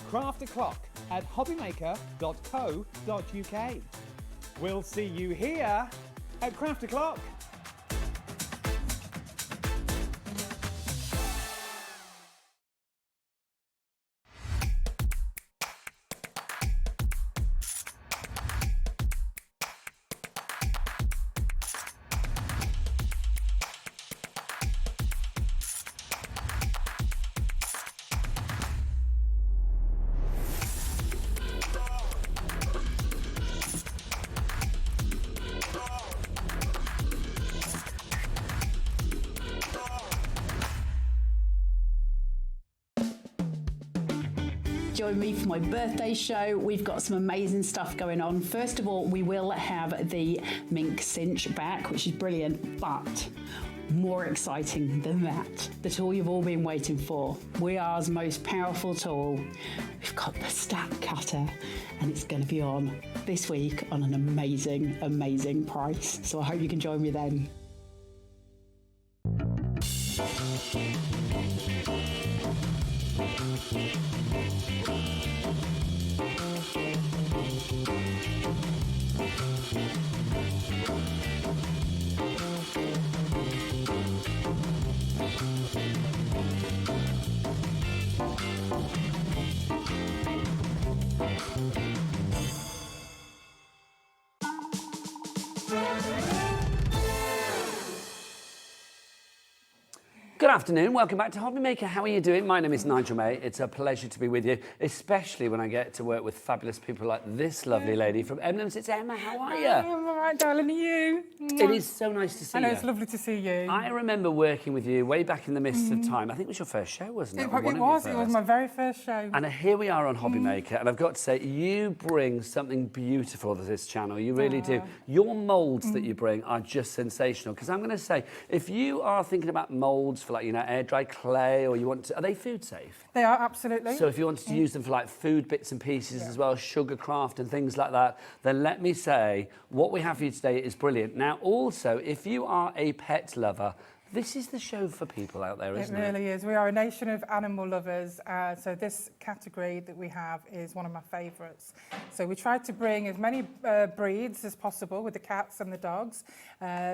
Speaker 3: crafto'clock@hobbymaker.co.uk. We'll see you here at Craft O'Clock.
Speaker 4: Join me for my birthday show. We've got some amazing stuff going on. First of all, we will have the mink cinch back, which is brilliant, but more exciting than that, the tool you've all been waiting for, WeAre's most powerful tool. We've got the stack cutter, and it's going to be on this week on an amazing, amazing price. So I hope you can join me then.
Speaker 1: Good afternoon, welcome back to Hobbymaker. How are you doing? My name is Nigel May. It's a pleasure to be with you, especially when I get to work with fabulous people like this lovely lady from Emlems. It's Emma, how are you?
Speaker 6: I'm all right, darling, are you?
Speaker 1: It is so nice to see you.
Speaker 6: I know, it's lovely to see you.
Speaker 1: I remember working with you way back in the mists of time. I think it was your first show, wasn't it?
Speaker 6: It was my very first show.
Speaker 1: And here we are on Hobbymaker, and I've got to say, you bring something beautiful to this channel. You really do. Your moulds that you bring are just sensational. Because I'm going to say, if you are thinking about moulds for like like, you know, air dry clay, or you want to, are they food safe?
Speaker 6: They are, absolutely.
Speaker 1: So if you wanted to use them for like food bits and pieces as well, sugar craft and things like that, then let me say, what we have for you today is brilliant. Now, also, if you are a pet lover, this is the show for people out there, isn't it?
Speaker 6: It really is. We are a nation of animal lovers. So this category that we have is one of my favourites. So we tried to bring as many breeds as possible with the cats and the dogs.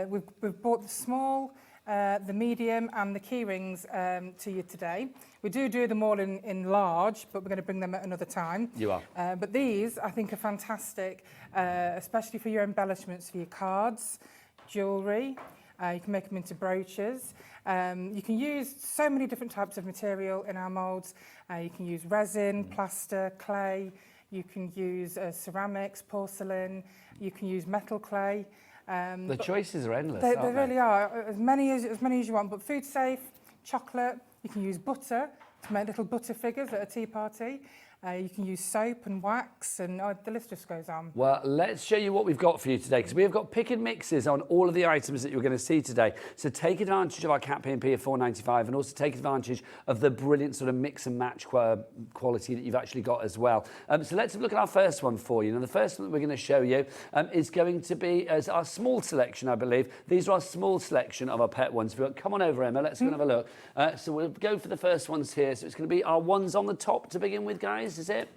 Speaker 6: We've brought the small, the medium and the key rings to you today. We do them all in large, but we're going to bring them at another time.
Speaker 1: You are.
Speaker 6: But these, I think, are fantastic, especially for your embellishments, for your cards, jewellery. You can make them into brooches. You can use so many different types of material in our moulds. You can use resin, plaster, clay. You can use ceramics, porcelain. You can use metal clay.
Speaker 1: The choices are endless,
Speaker 6: They
Speaker 1: aren't
Speaker 6: really are. As many as you want, but food safe, chocolate. You can use butter to make little butter figures at a tea party. You can use soap and wax, and the list just goes on.
Speaker 1: Well, let's show you what we've got for you today, because we have got pick and mixes on all of the items that you're going to see today. So take advantage of our Cat P&P of £4.95, and also take advantage of the brilliant sort of mix and match quality that you've actually got as well. So let's have a look at our first one for you. Now, the first one that we're going to show you is going to be as our small selection, I believe. These are our small selection of our pet ones. Come on over, Emma. Let's go and have a look. So we'll go for the first ones here. So it's going to be our ones on the top to begin with, guys. Is it?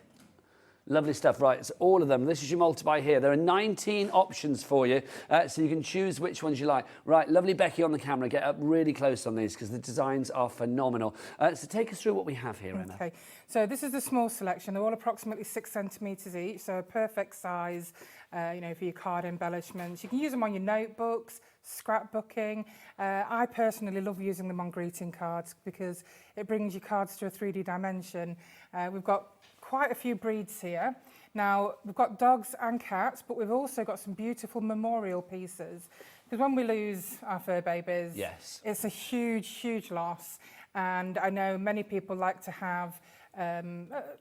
Speaker 1: Lovely stuff. Right, so all of them. This is your multi-buy here. There are 19 options for you, so you can choose which ones you like. Right, lovely Becky on the camera. Get up really close on these because the designs are phenomenal. So take us through what we have here, Emma.
Speaker 6: Okay, so this is the small selection. They're all approximately 6 centimetres each, so a perfect size, you know, for your card embellishments. You can use them on your notebooks, scrapbooking. I personally love using them on greeting cards because it brings your cards to a 3D dimension. We've got quite a few breeds here. Now, we've got dogs and cats, but we've also got some beautiful memorial pieces. Because when we lose our fur babies,
Speaker 1: yes,
Speaker 6: it's a huge, huge loss. And I know many people like to have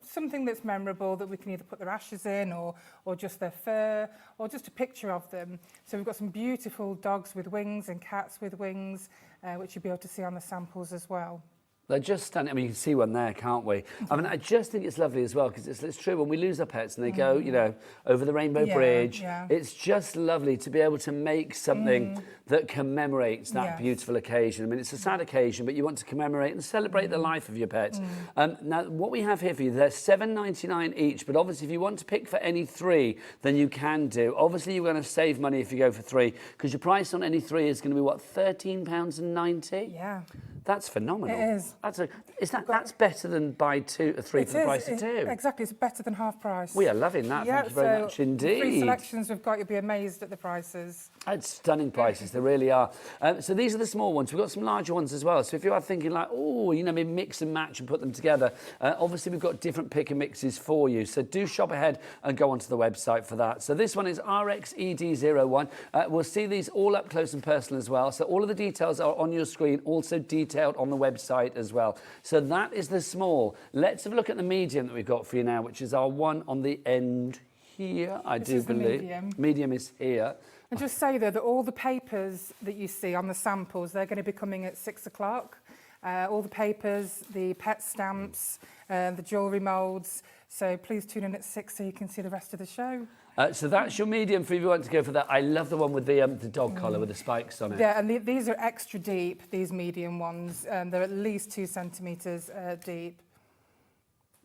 Speaker 6: something that's memorable that we can either put their ashes in or just their fur or just a picture of them. So we've got some beautiful dogs with wings and cats with wings, which you'll be able to see on the samples as well.
Speaker 1: They're just stunning. I mean, you can see one there, can't we? I mean, I just think it's lovely as well, because it's true, when we lose our pets and they go, you know, over the Rainbow Bridge, it's just lovely to be able to make something that commemorates that beautiful occasion. I mean, it's a sad occasion, but you want to commemorate and celebrate the life of your pet. Now, what we have here for you, they're £7.99 each, but obviously if you want to pick for any three, then you can do. Obviously, you're going to save money if you go for three, because your price on any three is going to be, what, £13.90?
Speaker 6: Yeah.
Speaker 1: That's phenomenal.
Speaker 6: It is.
Speaker 1: That's better than buy three for the price of two.
Speaker 6: Exactly, it's better than half price.
Speaker 1: We are loving that. Thank you very much indeed.
Speaker 6: The 3 selections we've got, you'll be amazed at the prices.
Speaker 1: It's stunning prices, they really are. So these are the small ones. We've got some larger ones as well. So if you are thinking like, oh, you know, maybe mix and match and put them together, obviously we've got different pick and mixes for you. So do shop ahead and go onto the website for that. So this one is RXED01. We'll see these all up close and personal as well. So all of the details are on your screen, also detailed on the website as well. So that is the small. Let's have a look at the medium that we've got for you now, which is our one on the end here, I do believe. Medium is here.
Speaker 6: And just say though that all the papers that you see on the samples, they're going to be coming at 6 o'clock. All the papers, the pet stamps, the jewellery moulds. So please tune in at 6 so you can see the rest of the show.
Speaker 1: So that's your medium for if you want to go for that. I love the one with the dog collar with the spikes on it.
Speaker 6: Yeah, and these are extra deep, these medium ones. They're at least 2 centimetres deep.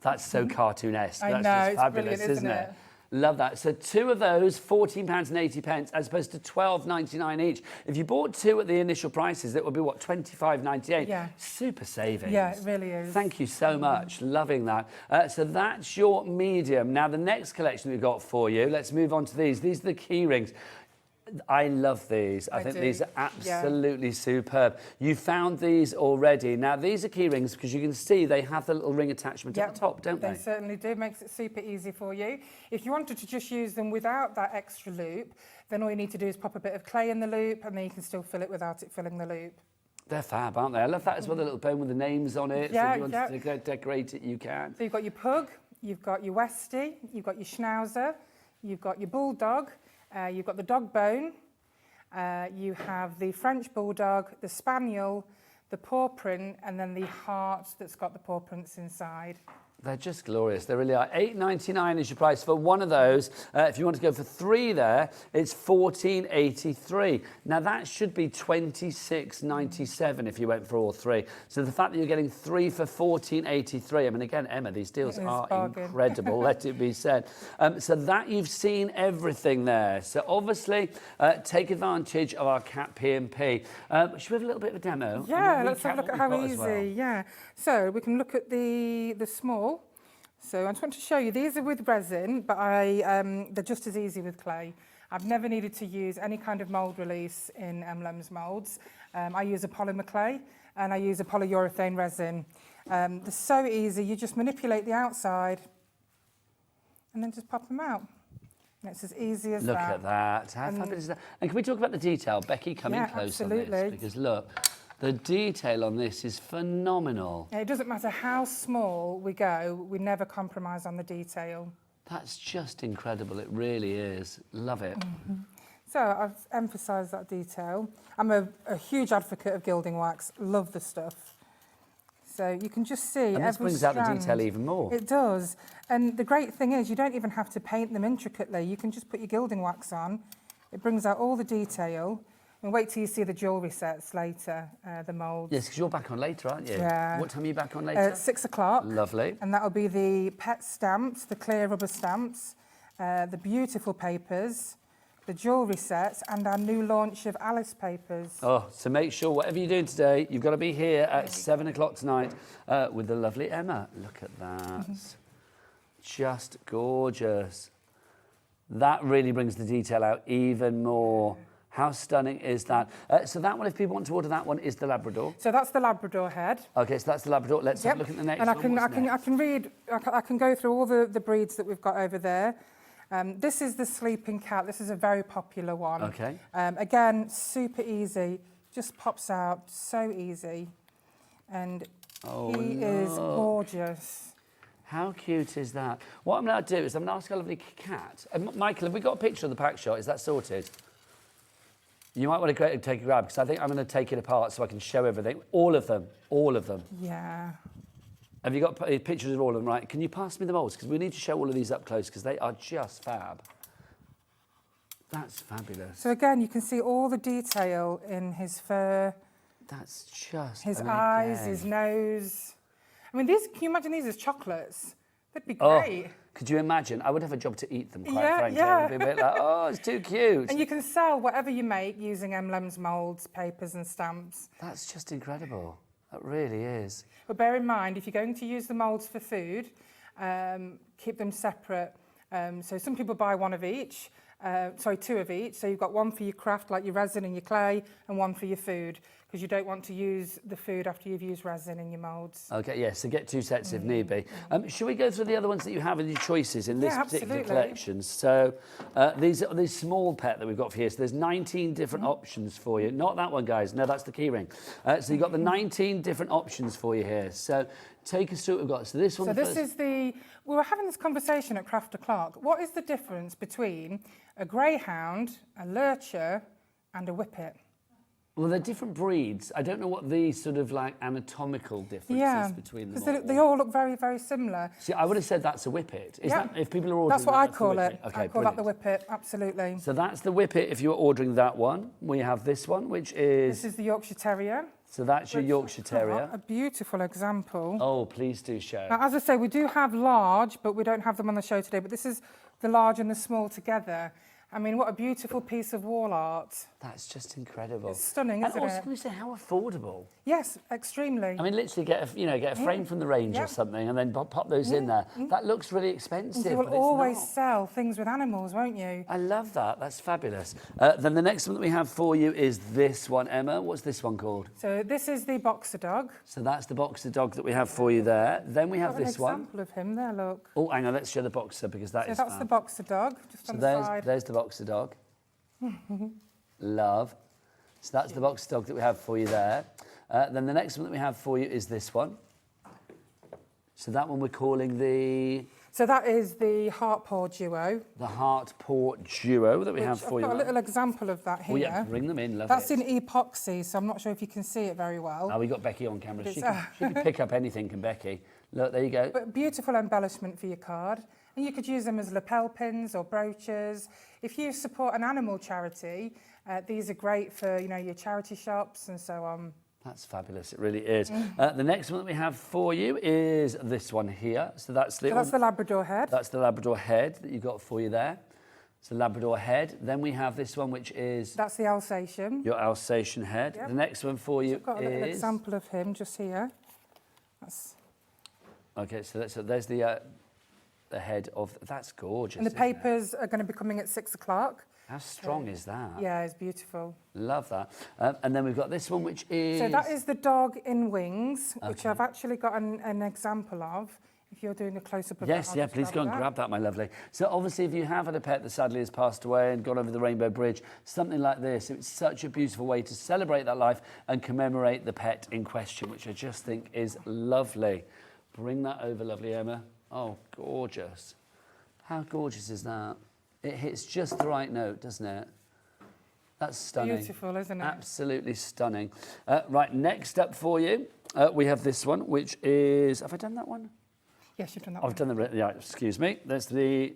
Speaker 1: That's so cartoonesque.
Speaker 6: I
Speaker 1: That's
Speaker 6: know,
Speaker 1: just
Speaker 6: it's
Speaker 1: fabulous,
Speaker 6: brilliant, isn't it?
Speaker 1: Love that. So two of those, £14.80, as opposed to £12.99 each. If you bought two at the initial prices, that would be, what, £25.98?
Speaker 6: Yeah.
Speaker 1: Super savings.
Speaker 6: Yeah, it really is.
Speaker 1: Thank you so much. Loving that. So that's your medium. Now, the next collection we've got for you, let's move on to these. These are the key rings. I love these. I think these are absolutely superb. You found these already. Now, these are key rings because you can see they have the little ring attachment at the top, don't they?
Speaker 6: They certainly do. Makes it super easy for you. If you wanted to just use them without that extra loop, then all you need to do is pop a bit of clay in the loop and then you can still fill it without it filling the loop.
Speaker 1: They're fab, aren't they? I love that as well, the little bone with the names on it.
Speaker 6: Yeah,
Speaker 1: so if you want to decorate it, you can.
Speaker 6: So you've got your pug, you've got your Westie, you've got your Schnauzer, you've got your Bulldog, you've got the dog bone, you have the French Bulldog, the Spaniel, the paw print, and then the heart that's got the paw prints inside.
Speaker 1: They're just glorious. They really are. $8.99 is your price for one of those. If you want to go for 3 there, it's $14.83. Now that should be $26.97 if you went for all 3. So the fact that you're getting 3 for $14.83. I mean, again, Emma, these deals are incredible. Let it be said. So that you've seen everything there. So obviously, take advantage of our Cat P&P. Should we have a little bit of a demo?
Speaker 6: Yeah, let's have a look at how easy. Yeah. So we can look at the small. So I just want to show you, these are with resin, but they're just as easy with clay. I've never needed to use any kind of mould release in Emlems moulds. I use a polymer clay and I use a polyurethane resin. They're so easy, you just manipulate the outside and then just pop them out. And it's as easy as that.
Speaker 1: Look at that, how fabulous is that? And can we talk about the detail? Becky, come in close on this, because look, the detail on this is phenomenal.
Speaker 6: It doesn't matter how small we go, we never compromise on the detail.
Speaker 1: That's just incredible, it really is. Love it.
Speaker 6: So I've emphasised that detail. I'm a huge advocate of gilding wax, love the stuff. So you can just see
Speaker 1: and this brings out the detail even more.
Speaker 6: It does. And the great thing is you don't even have to paint them intricately. You can just put your gilding wax on. It brings out all the detail. And wait till you see the jewellery sets later, the moulds.
Speaker 1: Yes, because you're back on later, aren't you?
Speaker 6: Yeah.
Speaker 1: What time are you back on later?
Speaker 6: 6 o'clock.
Speaker 1: Lovely.
Speaker 6: And that'll be the pet stamps, the clear rubber stamps, the beautiful papers, the jewellery sets, and our new launch of Alice papers.
Speaker 1: Oh, so make sure, whatever you're doing today, you've got to be here at 7 o'clock tonight with the lovely Emma. Look at that. Just gorgeous. That really brings the detail out even more. How stunning is that? So that one, if people want to order that one, is the Labrador.
Speaker 6: So that's the Labrador head.
Speaker 1: Okay, so that's the Labrador. Let's have a look at the next
Speaker 6: and
Speaker 1: one.
Speaker 6: I can go through all the breeds that we've got over there. This is the sleeping cat. This is a very popular one.
Speaker 1: Okay.
Speaker 6: Again, super easy. Just pops out, so easy. And he is gorgeous.
Speaker 1: How cute is that? What I'm going to do is I'm going to ask a lovely cat. Michael, have we got a picture of the pack shot? Is that sorted? You might want to take a grab, because I think I'm going to take it apart so I can show everything. All of them. All of them.
Speaker 6: Yeah.
Speaker 1: Have you got pictures of all of them, right? Can you pass me the moulds? Because we need to show all of these up close, because they are just fab. That's fabulous.
Speaker 6: So again, you can see all the detail in his fur.
Speaker 1: That's just...
Speaker 6: His eyes, his nose. I mean, these, can you imagine these as chocolates? They'd be great.
Speaker 1: Could you imagine? I would have a job to eat them, quite frankly.
Speaker 6: Yeah.
Speaker 1: It would be a bit like, oh, it's too cute.
Speaker 6: And you can sell whatever you make using Emlems moulds, papers and stamps.
Speaker 1: That's just incredible. That really is.
Speaker 6: But bear in mind, if you're going to use the moulds for food, keep them separate. So some people buy one of each, 2 of each. So you've got one for your craft, like your resin and your clay, and one for your food, because you don't want to use the food after you've used resin in your moulds.
Speaker 1: Okay, yes, so get 2 sets if need be. Should we go through the other ones that you have in your choices in this particular collection? So these are this small pet that we've got for here. So there's 19 different options for you. Not that one, guys. No, that's the keyring. So you've got the 19 different options for you here. So take us through what we've got. So this one.
Speaker 6: So this is the... We were having this conversation at Craft O'Clock. What is the difference between a greyhound, a lurcher, and a whippet?
Speaker 1: Well, they're different breeds. I don't know what the sort of like anatomical difference is between them.
Speaker 6: Because they all look very, very similar.
Speaker 1: See, I would have said that's a whippet. Is that, if people are ordering
Speaker 6: that's what I
Speaker 1: that's
Speaker 6: call it.
Speaker 1: Okay,
Speaker 6: I call that the whippet, absolutely.
Speaker 1: So that's the whippet if you're ordering that one. We have this one, which is...
Speaker 6: This is the Yorkshire Terrier.
Speaker 1: So that's your Yorkshire Terrier.
Speaker 6: A beautiful example.
Speaker 1: Oh, please do show.
Speaker 6: Now, as I say, we do have large, but we don't have them on the show today. But this is the large and the small together. I mean, what a beautiful piece of wall art.
Speaker 1: That's just incredible.
Speaker 6: It's stunning, isn't it?
Speaker 1: And also, can we say how affordable?
Speaker 6: Yes, extremely.
Speaker 1: I mean, literally get a frame from the range or something, and then pop those in there. That looks really expensive.
Speaker 6: You will always sell things with animals, won't you?
Speaker 1: I love that. That's fabulous. Then the next one that we have for you is this one, Emma. What's this one called?
Speaker 6: So this is the boxer dog.
Speaker 1: So that's the boxer dog that we have for you there. Then we have this one.
Speaker 6: An example of him there. Look.
Speaker 1: Oh, hang on. Let's show the boxer because that is.
Speaker 6: So that's the boxer dog. Just on the side.
Speaker 1: There's the boxer dog. Love. So that's the boxer dog that we have for you there. Then the next one that we have for you is this one. So that one we're calling the
Speaker 6: So that is the Heart Pour Duo.
Speaker 1: the Heart Pour Duo that we have
Speaker 6: Which
Speaker 1: for
Speaker 6: I've
Speaker 1: you.
Speaker 6: got a little example of that here.
Speaker 1: Oh yeah, bring them in, love
Speaker 6: That's
Speaker 1: it.
Speaker 6: in epoxy, so I'm not sure if you can see it very well.
Speaker 1: Oh, we got Becky on camera. She
Speaker 6: It's,
Speaker 1: can pick up anything, can Becky? Look, there you go.
Speaker 6: But beautiful embellishment for your card. And you could use them as lapel pins or brooches. If you support an animal charity, these are great for, you know, your charity shops and so on.
Speaker 1: That's fabulous, it really is. The next one that we have for you is this one here. So that's the
Speaker 6: Labrador head.
Speaker 1: That's the Labrador head that you've got for you there. It's a Labrador head. Then we have this one, which is...
Speaker 6: That's the Alsatian.
Speaker 1: Your Alsatian head.
Speaker 6: Yep.
Speaker 1: The next one for you
Speaker 6: I've got a little example of him just here. That's...
Speaker 1: Okay, so there's the head of... That's gorgeous,
Speaker 6: And the
Speaker 1: isn't it?
Speaker 6: papers are going to be coming at 6 o'clock.
Speaker 1: How strong is that?
Speaker 6: Yeah, it's beautiful.
Speaker 1: Love that. And then we've got this one, which is...
Speaker 6: So that is the dog in wings, which
Speaker 1: Okay.
Speaker 6: I've actually got an example of. If you're doing a close-up of
Speaker 1: Yes,
Speaker 6: that, I'll
Speaker 1: yeah,
Speaker 6: just
Speaker 1: please go and
Speaker 6: that.
Speaker 1: grab that, my lovely. So obviously, if you have had a pet that sadly has passed away and gone over the Rainbow Bridge, something like this, it's such a beautiful way to celebrate that life and commemorate the pet in question, which I just think is lovely. Bring that over, lovely Emma. Oh, gorgeous. How gorgeous is that? It hits just the right note, doesn't it? That's stunning.
Speaker 6: Beautiful, isn't it?
Speaker 1: Absolutely stunning. Right, next up for you, we have this one, which is... Have I done that one?
Speaker 6: Yes, you've done that
Speaker 1: I've done the... Yeah, excuse me. There's the...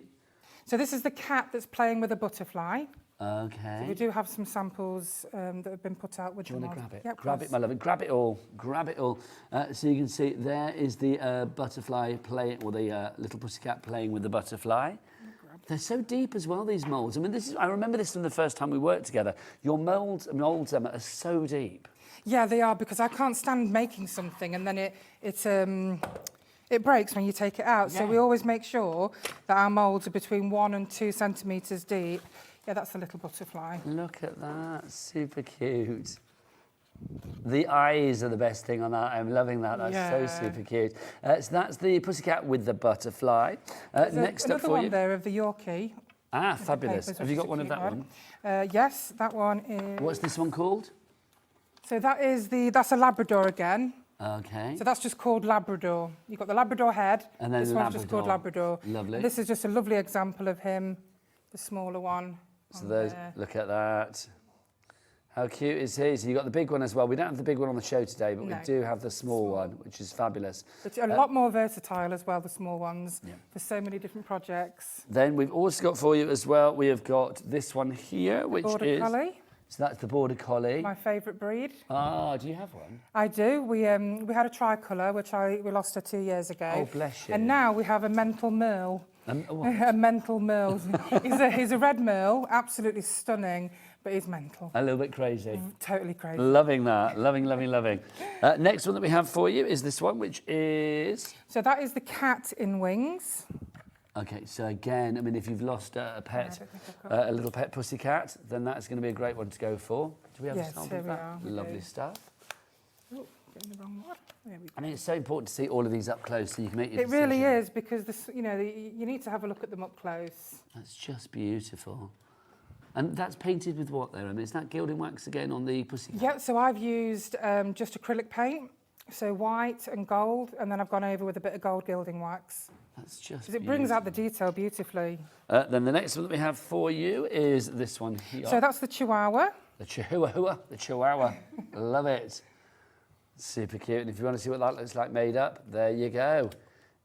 Speaker 6: So this is the cat that's playing with a butterfly.
Speaker 1: Okay.
Speaker 6: We do have some samples that have been put out with
Speaker 1: Do you
Speaker 6: them
Speaker 1: want to
Speaker 6: on.
Speaker 1: grab it?
Speaker 6: Yep,
Speaker 1: Grab it, my love. Grab it all. Grab it all. So you can see there is the butterfly playing, or the little pussycat playing with the butterfly. They're so deep as well, these moulds. I mean, I remember this from the first time we worked together. Your moulds, Emma, are so deep.
Speaker 6: Yeah, they are, because I can't stand making something and then it breaks when you take it out. So
Speaker 1: Yeah.
Speaker 6: we always make sure that our moulds are between 1 and 2 centimetres deep. Yeah, that's a little butterfly.
Speaker 1: Look at that. Super cute. The eyes are the best thing on that. I'm loving that. That's so
Speaker 6: Yeah.
Speaker 1: super cute. So that's the pussycat with the butterfly. Next up
Speaker 6: Another
Speaker 1: for
Speaker 6: one
Speaker 1: you.
Speaker 6: there of the Yorkie.
Speaker 1: Ah, fabulous.
Speaker 6: papers,
Speaker 1: Have
Speaker 6: which
Speaker 1: you
Speaker 6: is
Speaker 1: got
Speaker 6: a
Speaker 1: one of
Speaker 6: cute
Speaker 1: that one?
Speaker 6: Yes, that one is...
Speaker 1: What's this one called?
Speaker 6: So that's a Labrador again.
Speaker 1: Okay.
Speaker 6: So that's just called Labrador. You've got the Labrador head.
Speaker 1: And then
Speaker 6: this one's just called
Speaker 1: Labrador.
Speaker 6: Labrador.
Speaker 1: Lovely.
Speaker 6: And this is just a lovely example of him, the smaller one.
Speaker 1: So
Speaker 6: on
Speaker 1: those,
Speaker 6: there.
Speaker 1: look at that. How cute is he? So you've got the big one as well. We don't have the big one on the show today, but
Speaker 6: No.
Speaker 1: we do have the small one, which is fabulous.
Speaker 6: It's a lot more versatile as well, the small ones,
Speaker 1: Yeah.
Speaker 6: for so many different projects.
Speaker 1: Then we've also got for you as well, we have got this one here, which
Speaker 6: Border
Speaker 1: is...
Speaker 6: Collie,
Speaker 1: So that's the Border Collie.
Speaker 6: my favourite breed.
Speaker 1: Ah, do you have one?
Speaker 6: I do. We had a tricolour, which we lost her 2 years ago.
Speaker 1: Oh, bless you.
Speaker 6: And now we have a mental merle.
Speaker 1: What?
Speaker 6: A mental merle. he's a red merle, absolutely stunning, but he's mental.
Speaker 1: A little bit crazy.
Speaker 6: Totally crazy.
Speaker 1: Loving that. Loving, loving, loving. Next one that we have for you is this one, which is...
Speaker 6: So that is the cat in wings.
Speaker 1: Okay, so again, I mean, if you've lost a pet,
Speaker 6: I don't think I've got
Speaker 1: a little pet pussycat, then that's going to be a great one to go for. Do we have
Speaker 6: Yes,
Speaker 1: a sample
Speaker 6: here
Speaker 1: of
Speaker 6: we
Speaker 1: that?
Speaker 6: are, we
Speaker 1: Lovely
Speaker 6: do.
Speaker 1: stuff.
Speaker 6: Oh, getting the wrong one. There we go.
Speaker 1: I mean, it's so important to see all of these up close so you can make your
Speaker 6: It really
Speaker 1: decision.
Speaker 6: is, because you need to have a look at them up close.
Speaker 1: That's just beautiful. And that's painted with what there? I mean, is that gilding wax again on the pussycat?
Speaker 6: Yeah, so I've used just acrylic paint, so white and gold, and then I've gone over with a bit of gold gilding wax.
Speaker 1: That's just
Speaker 6: Because it brings out the detail beautifully.
Speaker 1: Then the next one that we have for you is this one here.
Speaker 6: So that's the Chihuahua.
Speaker 1: The Chihuahua. Love it. Super cute. And if you want to see what that looks like made up, there you go.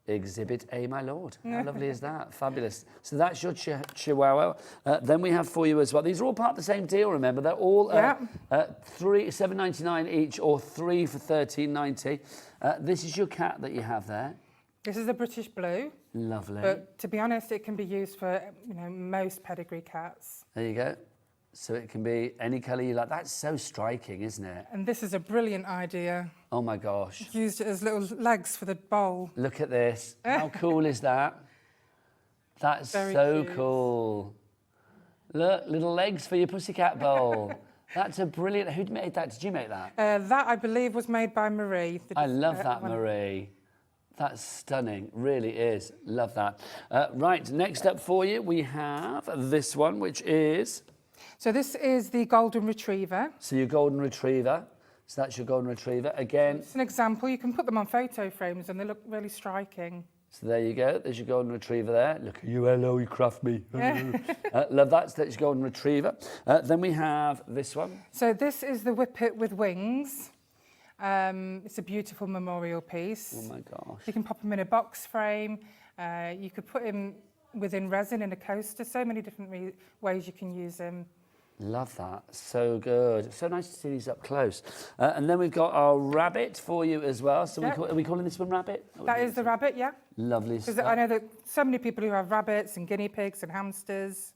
Speaker 1: Exhibit A, my lord. How lovely is that? Fabulous. So that's your Chihuahua. Then we have for you as well. These are all part of the same deal, remember. They're all $7.99 each, or 3 for $13.90. This is your cat that you have there.
Speaker 6: This is a British Blue,
Speaker 1: Lovely.
Speaker 6: but to be honest, it can be used for most pedigree cats.
Speaker 1: There you go. So it can be any colour you like. That's so striking, isn't it?
Speaker 6: And this is a brilliant idea.
Speaker 1: Oh my gosh.
Speaker 6: Used it as little legs for the bowl.
Speaker 1: Look at this. How cool is that? That's
Speaker 6: Very
Speaker 1: so
Speaker 6: cute.
Speaker 1: cool. Look, little legs for your pussycat bowl. That's a brilliant... Who made that? Did you make that?
Speaker 6: That, I believe, was made by Marie.
Speaker 1: I love that, Marie. That's stunning. Really is. Love that. Right, next up for you, we have this one, which is...
Speaker 6: So this is the Golden Retriever.
Speaker 1: So your golden retriever. So that's your golden retriever. Again,
Speaker 6: It's an example. You can put them on photo frames and they look really striking.
Speaker 1: so there you go. There's your golden retriever there. Look at you, hello, you craft me. Love that. So that's your golden retriever. Then we have this one.
Speaker 6: So this is the Whippet with wings. It's a beautiful memorial piece.
Speaker 1: Oh my gosh.
Speaker 6: You can pop them in a box frame. You could put him within resin in a coaster. So many different ways you can use him.
Speaker 1: Love that. So good. So nice to see these up close. And then we've got our rabbit for you as well. So
Speaker 6: Yep.
Speaker 1: are we calling this one rabbit?
Speaker 6: That is the rabbit, yeah.
Speaker 1: Lovely
Speaker 6: Because
Speaker 1: stuff.
Speaker 6: I know that so many people who have rabbits and guinea pigs and hamsters.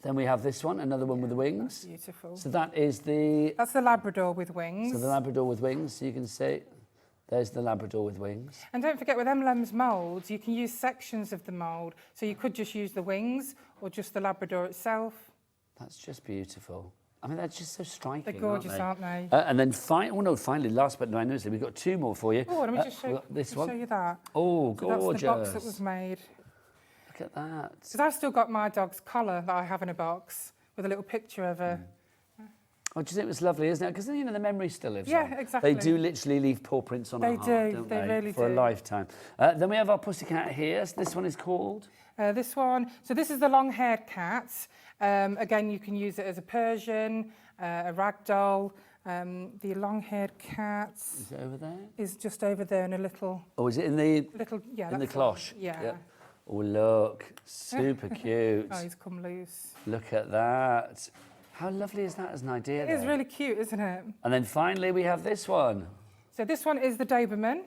Speaker 1: Then we have this one, another one with the wings.
Speaker 6: Beautiful.
Speaker 1: So that is the...
Speaker 6: That's the Labrador with wings.
Speaker 1: So the Labrador with wings. So you can see, there's the Labrador with wings.
Speaker 6: And don't forget, with Emlems moulds, you can use sections of the mould. So you could just use the wings or just the Labrador itself.
Speaker 1: That's just beautiful. I mean, they're just so striking.
Speaker 6: They're gorgeous, aren't they?
Speaker 1: And then finally, last but not least, we've got two more for you.
Speaker 6: Oh, let me just show,
Speaker 1: we've got this
Speaker 6: just
Speaker 1: one.
Speaker 6: show you that.
Speaker 1: Oh,
Speaker 6: So
Speaker 1: gorgeous.
Speaker 6: that's the box that was made.
Speaker 1: Look at that.
Speaker 6: Because I've still got my dog's collar that I have in a box with a little picture of her.
Speaker 1: Oh, do you think it was lovely, isn't it? Because, you know, the memory still lives on.
Speaker 6: Yeah, exactly.
Speaker 1: They do literally leave paw prints on our
Speaker 6: They
Speaker 1: heart,
Speaker 6: do,
Speaker 1: don't
Speaker 6: they
Speaker 1: they?
Speaker 6: really
Speaker 1: For
Speaker 6: do.
Speaker 1: a lifetime. Then we have our pussycat here. So this one is called...
Speaker 6: This one, so this is the long-haired cat. Again, you can use it as a Persian, a ragdoll. The long-haired cat
Speaker 1: Is it over there?
Speaker 6: is just over there in a little,
Speaker 1: Oh, is it in the
Speaker 6: yeah,
Speaker 1: in the
Speaker 6: that's the one.
Speaker 1: cloche?
Speaker 6: Yeah.
Speaker 1: Oh, look. Super cute.
Speaker 6: Oh, he's come loose.
Speaker 1: Look at that. How lovely is that as an idea?
Speaker 6: It is
Speaker 1: though?
Speaker 6: really cute, isn't it?
Speaker 1: And then finally we have this one.
Speaker 6: So this one is the Doberman.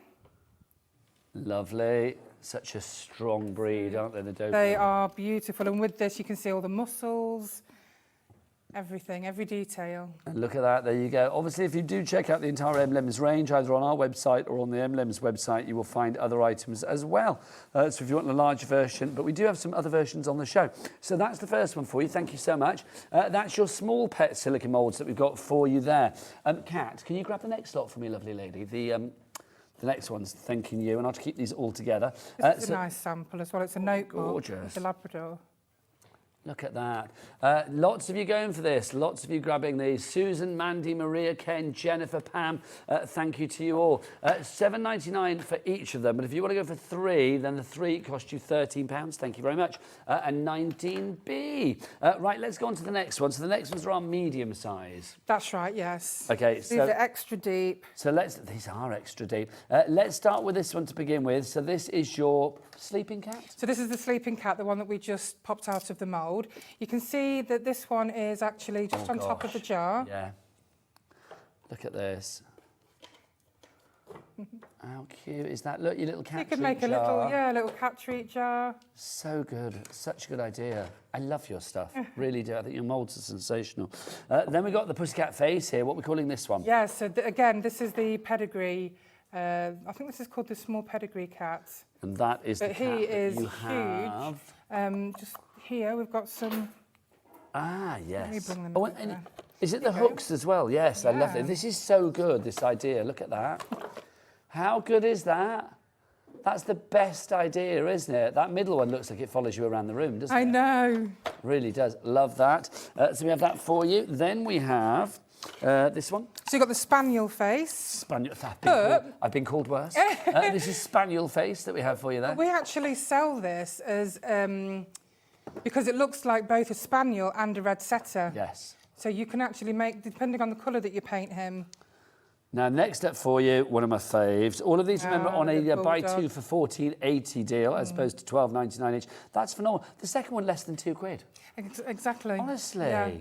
Speaker 1: Lovely. Such a strong breed, aren't they, the Doberman?
Speaker 6: They are beautiful, and with this you can see all the muscles, everything, every detail.
Speaker 1: And look at that, there you go. Obviously, if you do check out the entire Emlems range, either on our website or on the Emlems website, you will find other items as well. So if you want a large version, but we do have some other versions on the show. So that's the first one for you. Thank you so much. That's your small pet silicone moulds that we've got for you there. Kat, can you grab the next lot for me, lovely lady? The next one's thanking you, and I'll keep these all together.
Speaker 6: This is a nice sample as well. It's a notebook.
Speaker 1: Gorgeous.
Speaker 6: With the Labrador.
Speaker 1: Look at that. Lots of you going for this. Lots of you grabbing these. Susan, Mandy, Maria, Ken, Jennifer, Pam, thank you to you all. $7.99 for each of them. But if you want to go for three, then the three cost you £13. Thank you very much. And 19B. Right, let's go on to the next one. So the next ones are our medium size.
Speaker 6: That's right, yes.
Speaker 1: Okay,
Speaker 6: These
Speaker 1: so...
Speaker 6: are extra deep.
Speaker 1: So these are extra deep. Let's start with this one to begin with. So this is your sleeping cat?
Speaker 6: So this is the sleeping cat, the one that we just popped out of the mould. You can see that this one is actually just on top of the jar.
Speaker 1: Yeah. Look at this. How cute is that? Look, your little cat treat
Speaker 6: You can make a little cat treat jar.
Speaker 1: So good. Such a good idea. I love your stuff. Really do. I think your moulds are sensational. Then we've got the pussycat face here. What are we calling this one?
Speaker 6: Yeah, so again, this is the pedigree. I think this is called the small pedigree cat.
Speaker 1: And that is the
Speaker 6: But
Speaker 1: cat
Speaker 6: he
Speaker 1: that
Speaker 6: is
Speaker 1: you have.
Speaker 6: huge. Just here, we've got some...
Speaker 1: Ah, yes.
Speaker 6: Let me bring them
Speaker 1: Oh,
Speaker 6: over
Speaker 1: and
Speaker 6: there.
Speaker 1: is it the hooks as well? Yes, I love
Speaker 6: Yeah.
Speaker 1: it. This is so good, this idea. Look at that. How good is that? That's the best idea, isn't it? That middle one looks like it follows you around the room, doesn't it?
Speaker 6: I know.
Speaker 1: Really does. Love that. So we have that for you. Then we have this one.
Speaker 6: So you've got the spaniel face.
Speaker 1: Spaniel.
Speaker 6: But-
Speaker 1: I've been called worse. This is spaniel face that we have for you there.
Speaker 6: We actually sell this as... because it looks like both a spaniel and a red setter.
Speaker 1: Yes.
Speaker 6: So you can actually make, depending on the colour that you paint him.
Speaker 1: Now, next up for you, one of my faves. All of these, remember, on
Speaker 6: the
Speaker 1: a buy
Speaker 6: bulldog.
Speaker 1: two for $14.80 deal, as opposed to $12.99 each. That's phenomenal. The second one, less than £2.
Speaker 6: Exactly.
Speaker 1: Honestly.
Speaker 6: Yeah.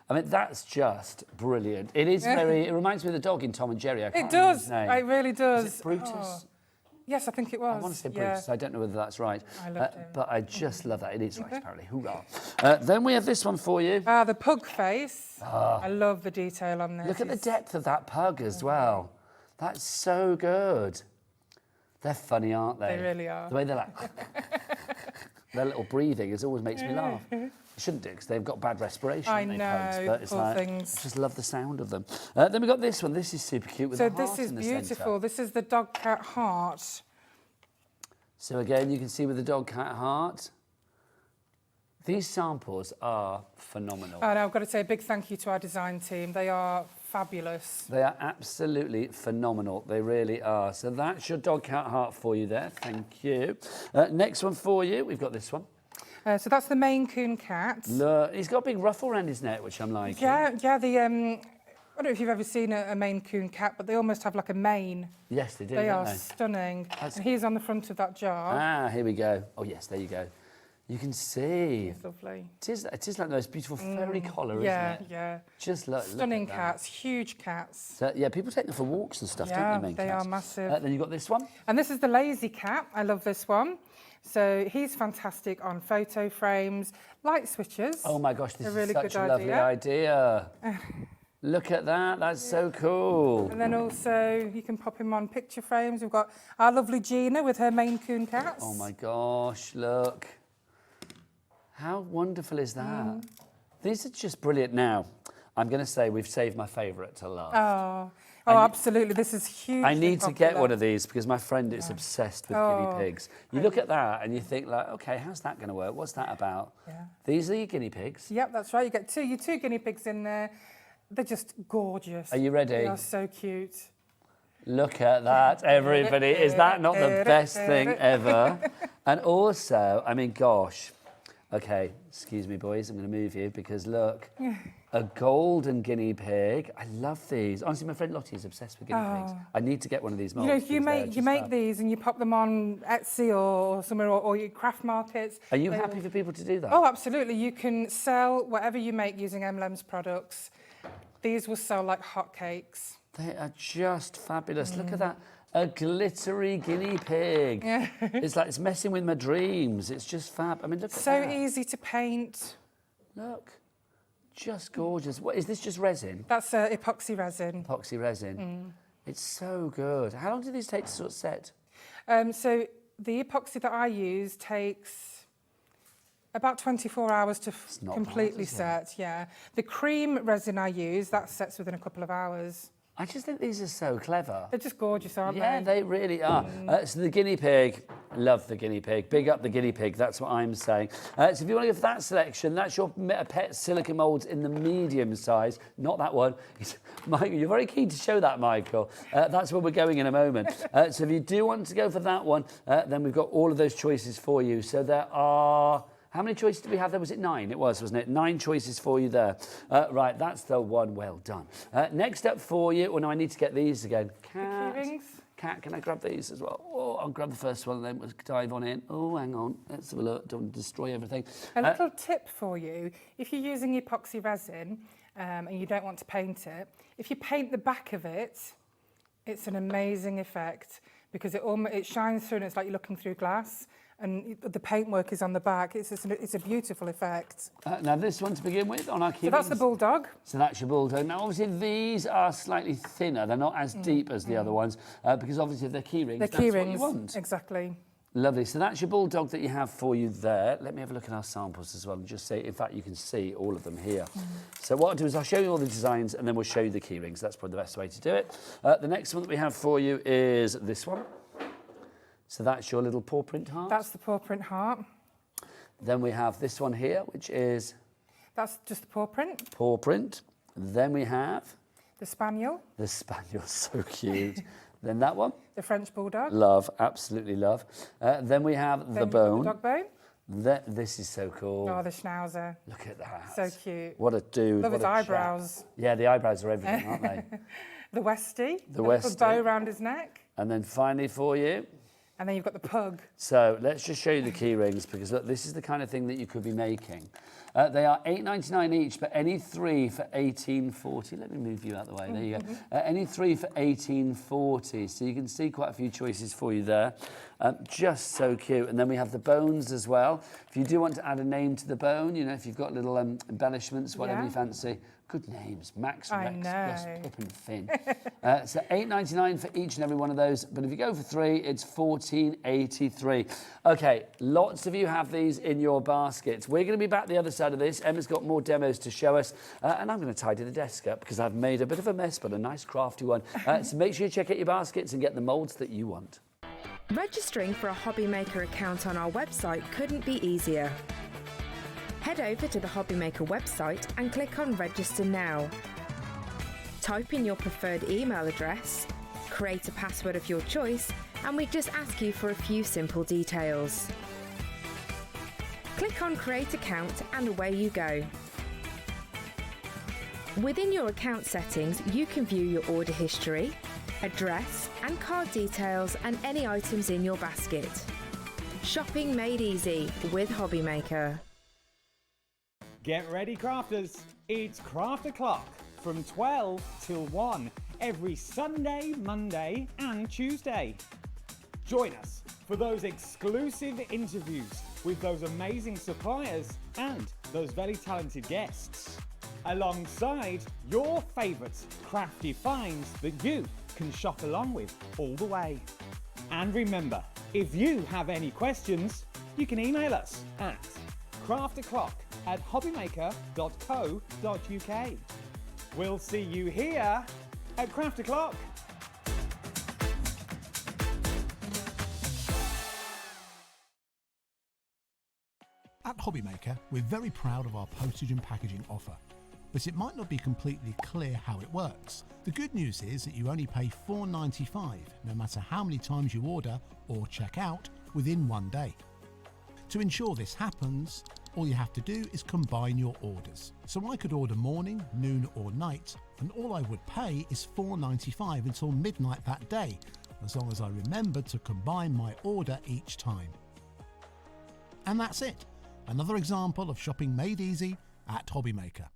Speaker 1: I mean, that's just brilliant. It is very... It reminds me of the dog in Tom and Jerry. I can't
Speaker 6: It
Speaker 1: remember
Speaker 6: does.
Speaker 1: his name.
Speaker 6: It really does.
Speaker 1: Is it Brutus?
Speaker 6: Oh. Yes, I think it was.
Speaker 1: I want to say
Speaker 6: yeah.
Speaker 1: Brutus. I don't know whether that's right.
Speaker 6: I loved him.
Speaker 1: But I just love that. It is right, apparently. Hoorah. Then we have this one for you.
Speaker 6: The pug face. I love the detail on this.
Speaker 1: Look at the depth of that pug as well. That's so good. They're funny, aren't they?
Speaker 6: They really are.
Speaker 1: The way they're like... their little breathing always makes me laugh. I shouldn't do because they've got bad respiration.
Speaker 6: I
Speaker 1: they,
Speaker 6: know,
Speaker 1: pugs, but it's
Speaker 6: poor
Speaker 1: like,
Speaker 6: things.
Speaker 1: I just love the sound of them. Then we got this one. This is super cute with
Speaker 6: So
Speaker 1: the
Speaker 6: this
Speaker 1: heart
Speaker 6: is
Speaker 1: in the
Speaker 6: beautiful.
Speaker 1: centre.
Speaker 6: This is the dog cat heart.
Speaker 1: So again, you can see with the dog cat heart. These samples are phenomenal.
Speaker 6: And I've got to say a big thank you to our design team. They are fabulous.
Speaker 1: They are absolutely phenomenal. They really are. So that's your dog cat heart for you there. Thank you. Next one for you. We've got this one.
Speaker 6: So that's the Maine Coon cat.
Speaker 1: Look, he's got a big ruffle around his neck, which I'm liking.
Speaker 6: Yeah, the I don't know if you've ever seen a Maine Coon cat, but they almost have like a mane.
Speaker 1: Yes, they do.
Speaker 6: They
Speaker 1: don't
Speaker 6: are
Speaker 1: they?
Speaker 6: stunning. And he's on the front of that jar.
Speaker 1: Ah, here we go. Oh yes, there you go. You can see.
Speaker 6: It's lovely.
Speaker 1: It is like the most beautiful fairy collar,
Speaker 6: Yeah,
Speaker 1: isn't it?
Speaker 6: yeah.
Speaker 1: Just look.
Speaker 6: Stunning
Speaker 1: look at that.
Speaker 6: cats, huge cats.
Speaker 1: So, yeah, people take them for walks and stuff,
Speaker 6: Yeah,
Speaker 1: don't they, Maine
Speaker 6: they
Speaker 1: cats?
Speaker 6: are massive.
Speaker 1: Then you've got this one.
Speaker 6: And this is the lazy cat. I love this one. So he's fantastic on photo frames, light switches.
Speaker 1: Oh my gosh, this
Speaker 6: A really
Speaker 1: is such
Speaker 6: good
Speaker 1: a lovely idea.
Speaker 6: idea.
Speaker 1: Look at that, that's so cool.
Speaker 6: And then also you can pop him on picture frames. We've got our lovely Gina with her Maine Coon cats.
Speaker 1: Oh my gosh, look. How wonderful is that? These are just brilliant. Now, I'm going to say we've saved my favourite to last.
Speaker 6: Oh, absolutely. This is huge.
Speaker 1: I need to get one of these because my friend is obsessed with guinea pigs. You look at that and you think like, okay, how's that going to work? What's that about?
Speaker 6: Yeah.
Speaker 1: These are your guinea pigs.
Speaker 6: Yep, that's right. You get your two guinea pigs in there. They're just gorgeous.
Speaker 1: Are you ready?
Speaker 6: They are so cute.
Speaker 1: Look at that, everybody. Is that not the best thing ever? And also, I mean, gosh. Okay, excuse me, boys. I'm going to move you because look, a golden guinea pig. I love these. Honestly, my friend Lottie is obsessed with guinea pigs. I need to get one of these molds.
Speaker 6: You know, if you make these and you pop them on Etsy or somewhere or your craft markets.
Speaker 1: Are you happy for people to do that?
Speaker 6: Oh, absolutely. You can sell whatever you make using Emlems products. These will sell like hotcakes.
Speaker 1: They are just fabulous. Look at that. A glittery guinea pig. Yeah. It's messing with my dreams. It's just fab. I mean, look at that.
Speaker 6: So easy to paint.
Speaker 1: Look. Just gorgeous. What is this, just resin?
Speaker 6: That's epoxy resin.
Speaker 1: Epoxy resin. It's so good. How long do these take to sort of set?
Speaker 6: So the epoxy that I use takes about 24 hours to completely set, yeah. The cream resin I use, that sets within a couple of hours.
Speaker 1: I just think these are so clever.
Speaker 6: They're just gorgeous, aren't
Speaker 1: Yeah, they really are. So the guinea pig, love the guinea pig. Big up the guinea pig, that's what I'm saying. So if you want to go for that selection, that's your pet silicone moulds in the medium size. Not that one. Michael, you're very keen to show that, Michael. That's where we're going in a moment. So if you do want to go for that one, then we've got all of those choices for you. So there are... How many choices did we have there? Was it 9? It was, wasn't it? 9 choices for you there. Right, that's the one. Well done. Next up for you... Oh, no, I need to get these again. Cat. Cat, can I grab these as well? Oh, I'll grab the first one and then we'll dive on in. Oh, hang on. Let's have a look. Don't want to destroy everything.
Speaker 6: A little tip for you. If you're using epoxy resin and you don't want to paint it, if you paint the back of it, it's an amazing effect because it shines through and it's like you're looking through glass. And the paintwork is on the back. It's a beautiful effect.
Speaker 1: Now, this one to begin with on our key
Speaker 6: So that's the bulldog.
Speaker 1: So that's your bulldog. Now, obviously, these are slightly thinner. They're not as deep as the other ones because, obviously, they're key rings.
Speaker 6: They're
Speaker 1: that's
Speaker 6: key
Speaker 1: what
Speaker 6: rings,
Speaker 1: you want.
Speaker 6: exactly.
Speaker 1: Lovely. So that's your bulldog that you have for you there. Let me have a look at our samples as well and just say, in fact, you can see all of them here. So what I'll do is I'll show you all the designs and then we'll show you the key rings. That's probably the best way to do it. The next one that we have for you is this one. So that's your little paw print heart.
Speaker 6: That's the paw print heart.
Speaker 1: Then we have this one here, which is...
Speaker 6: That's just the paw print.
Speaker 1: Paw print. Then we have...
Speaker 6: The spaniel.
Speaker 1: The spaniel, so cute. Then that one.
Speaker 6: The French bulldog.
Speaker 1: Love, absolutely love. Then we have the bone.
Speaker 6: The dog bone.
Speaker 1: This is so cool.
Speaker 6: Oh, the schnauzer.
Speaker 1: Look at that.
Speaker 6: So cute.
Speaker 1: What a dude.
Speaker 6: Love
Speaker 1: what
Speaker 6: his
Speaker 1: a
Speaker 6: eyebrows.
Speaker 1: chap. Yeah, the eyebrows are everything, aren't they?
Speaker 6: The Westie.
Speaker 1: The
Speaker 6: Westie.
Speaker 1: Westie.
Speaker 6: Bow around his neck.
Speaker 1: And then finally for you...
Speaker 6: And then you've got the pug.
Speaker 1: So let's just show you the key rings because look, this is the kind of thing that you could be making. They are $8.99 each, but any 3 for $18.40. Let me move you out of the way. There you go. Any 3 for $18.40. So you can see quite a few choices for you there. Just so cute. And then we have the bones as well. If you do want to add a name to the bone, you know, if you've got little embellishments, whatever you fancy. Good names, Max, Rex, plus Pip and Finn. So $8.99 for each and every one of those. But if you go for 3, it's $14.83. Okay, lots of you have these in your baskets. We're going to be back the other side of this. Emma's got more demos to show us. And I'm going to tidy the desk up because I've made a bit of a mess, but a nice crafty one. So make sure you check out your baskets and get the moulds that you want.
Speaker 7: Registering for a Hobby Maker account on our website couldn't be easier. Head over to the Hobby Maker website and click on Register Now. Type in your preferred email address, create a password of your choice, and we just ask you for a few simple details. Click on Create Account and away you go. Within your account settings, you can view your order history, address and card details and any items in your basket. Shopping made easy with Hobbymaker.
Speaker 3: Get ready, crafters. It's Craft O'Clock from 12 till 1 every Sunday, Monday and Tuesday. Join us for those exclusive interviews with those amazing suppliers and those very talented guests, alongside your favourite crafty finds that you can shop along with all the way. And remember, if you have any questions, you can email us at craftoclock@hobbymaker.co.uk. We'll see you here at Craft O'Clock.
Speaker 8: At Hobbymaker, we're very proud of our postage and packaging offer, but it might not be completely clear how it works. The good news is that you only pay $4.95 no matter how many times you order or check out within 1 day. To ensure this happens, all you have to do is combine your orders. So I could order morning, noon or night, and all I would pay is $4.95 until midnight that day, as long as I remembered to combine my order each time. And that's it. Another example of shopping made easy at Hobbymaker.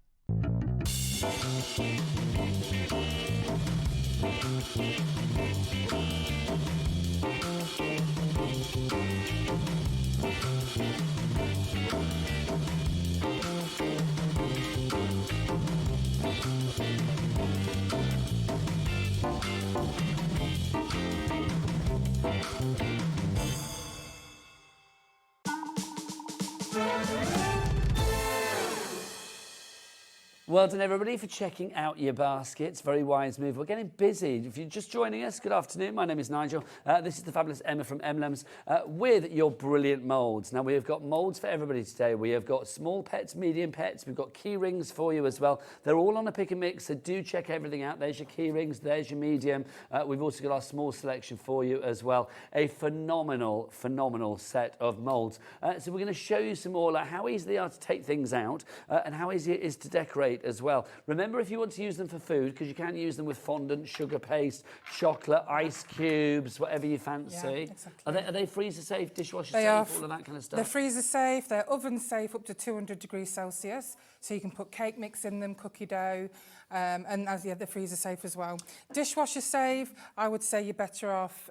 Speaker 1: Well done, everybody, for checking out your baskets. Very wise move. We're getting busy. If you're just joining us, good afternoon. My name is Nigel. This is the fabulous Emma from Emlems with your brilliant moulds. Now, we have got moulds for everybody today. We have got small pets, medium pets. We've got key rings for you as well. They're all on a pick and mix, so do check everything out. There's your key rings. There's your medium. We've also got our small selection for you as well. A phenomenal, phenomenal set of moulds. So we're going to show you some more, like how easy they are to take things out and how easy it is to decorate as well. Remember, if you want to use them for food, because you can use them with fondant, sugar paste, chocolate, ice cubes, whatever you fancy.
Speaker 6: Yeah, exactly.
Speaker 1: Are they freezer safe, dishwasher
Speaker 6: They
Speaker 1: safe,
Speaker 6: are
Speaker 1: all of that kind of stuff?
Speaker 6: They're freezer safe, they're oven safe up to 200 degrees Celsius, so you can put cake mix in them, cookie dough, and as they're freezer safe as well. Dishwasher safe, I would say you're better off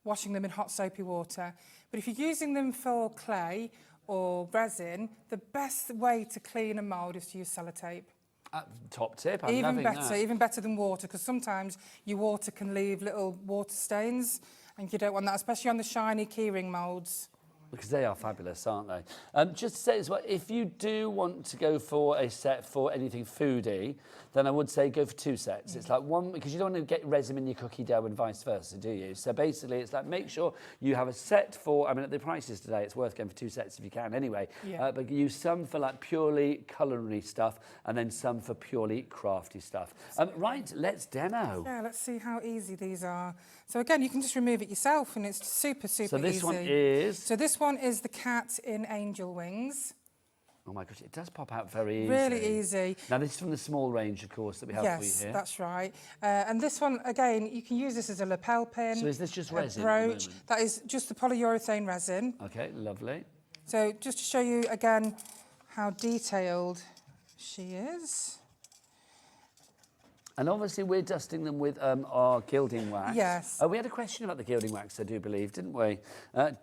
Speaker 6: washing them in hot soapy water. But if you're using them for clay or resin, the best way to clean a mould is to use sellotape.
Speaker 1: Top tip, I'm
Speaker 6: Even
Speaker 1: loving
Speaker 6: better,
Speaker 1: that.
Speaker 6: even better than water, because sometimes your water can leave little water stains, and you don't want that, especially on the shiny keyring moulds.
Speaker 1: Because they are fabulous, aren't they? Just to say as well, if you do want to go for a set for anything foodie, then I would say go for 2 sets. It's like one, because you don't want to get resin in your cookie dough and vice versa, do you? So basically, it's like make sure you have a set for, I mean, at the prices today, it's worth going for 2 sets if you can anyway.
Speaker 6: Yeah.
Speaker 1: But use some for like purely culinary stuff and then some for purely crafty stuff. Right, let's demo.
Speaker 6: Yeah, let's see how easy these are. So again, you can just remove it yourself, and it's super, super easy.
Speaker 1: So this one is?
Speaker 6: So this one is the cat in angel wings.
Speaker 1: Oh my gosh, it does pop out very easy.
Speaker 6: Really easy.
Speaker 1: Now this is from the small range, of course, that we have for you
Speaker 6: Yes,
Speaker 1: here.
Speaker 6: that's right. And this one, again, you can use this as a lapel pin.
Speaker 1: So is this just resin
Speaker 6: a
Speaker 1: at the
Speaker 6: brooch.
Speaker 1: moment?
Speaker 6: That is just the polyurethane resin.
Speaker 1: Okay, lovely.
Speaker 6: So just to show you again how detailed she is.
Speaker 1: And obviously we're dusting them with our gilding wax.
Speaker 6: Yes.
Speaker 1: We had a question about the gilding wax, I do believe, didn't we?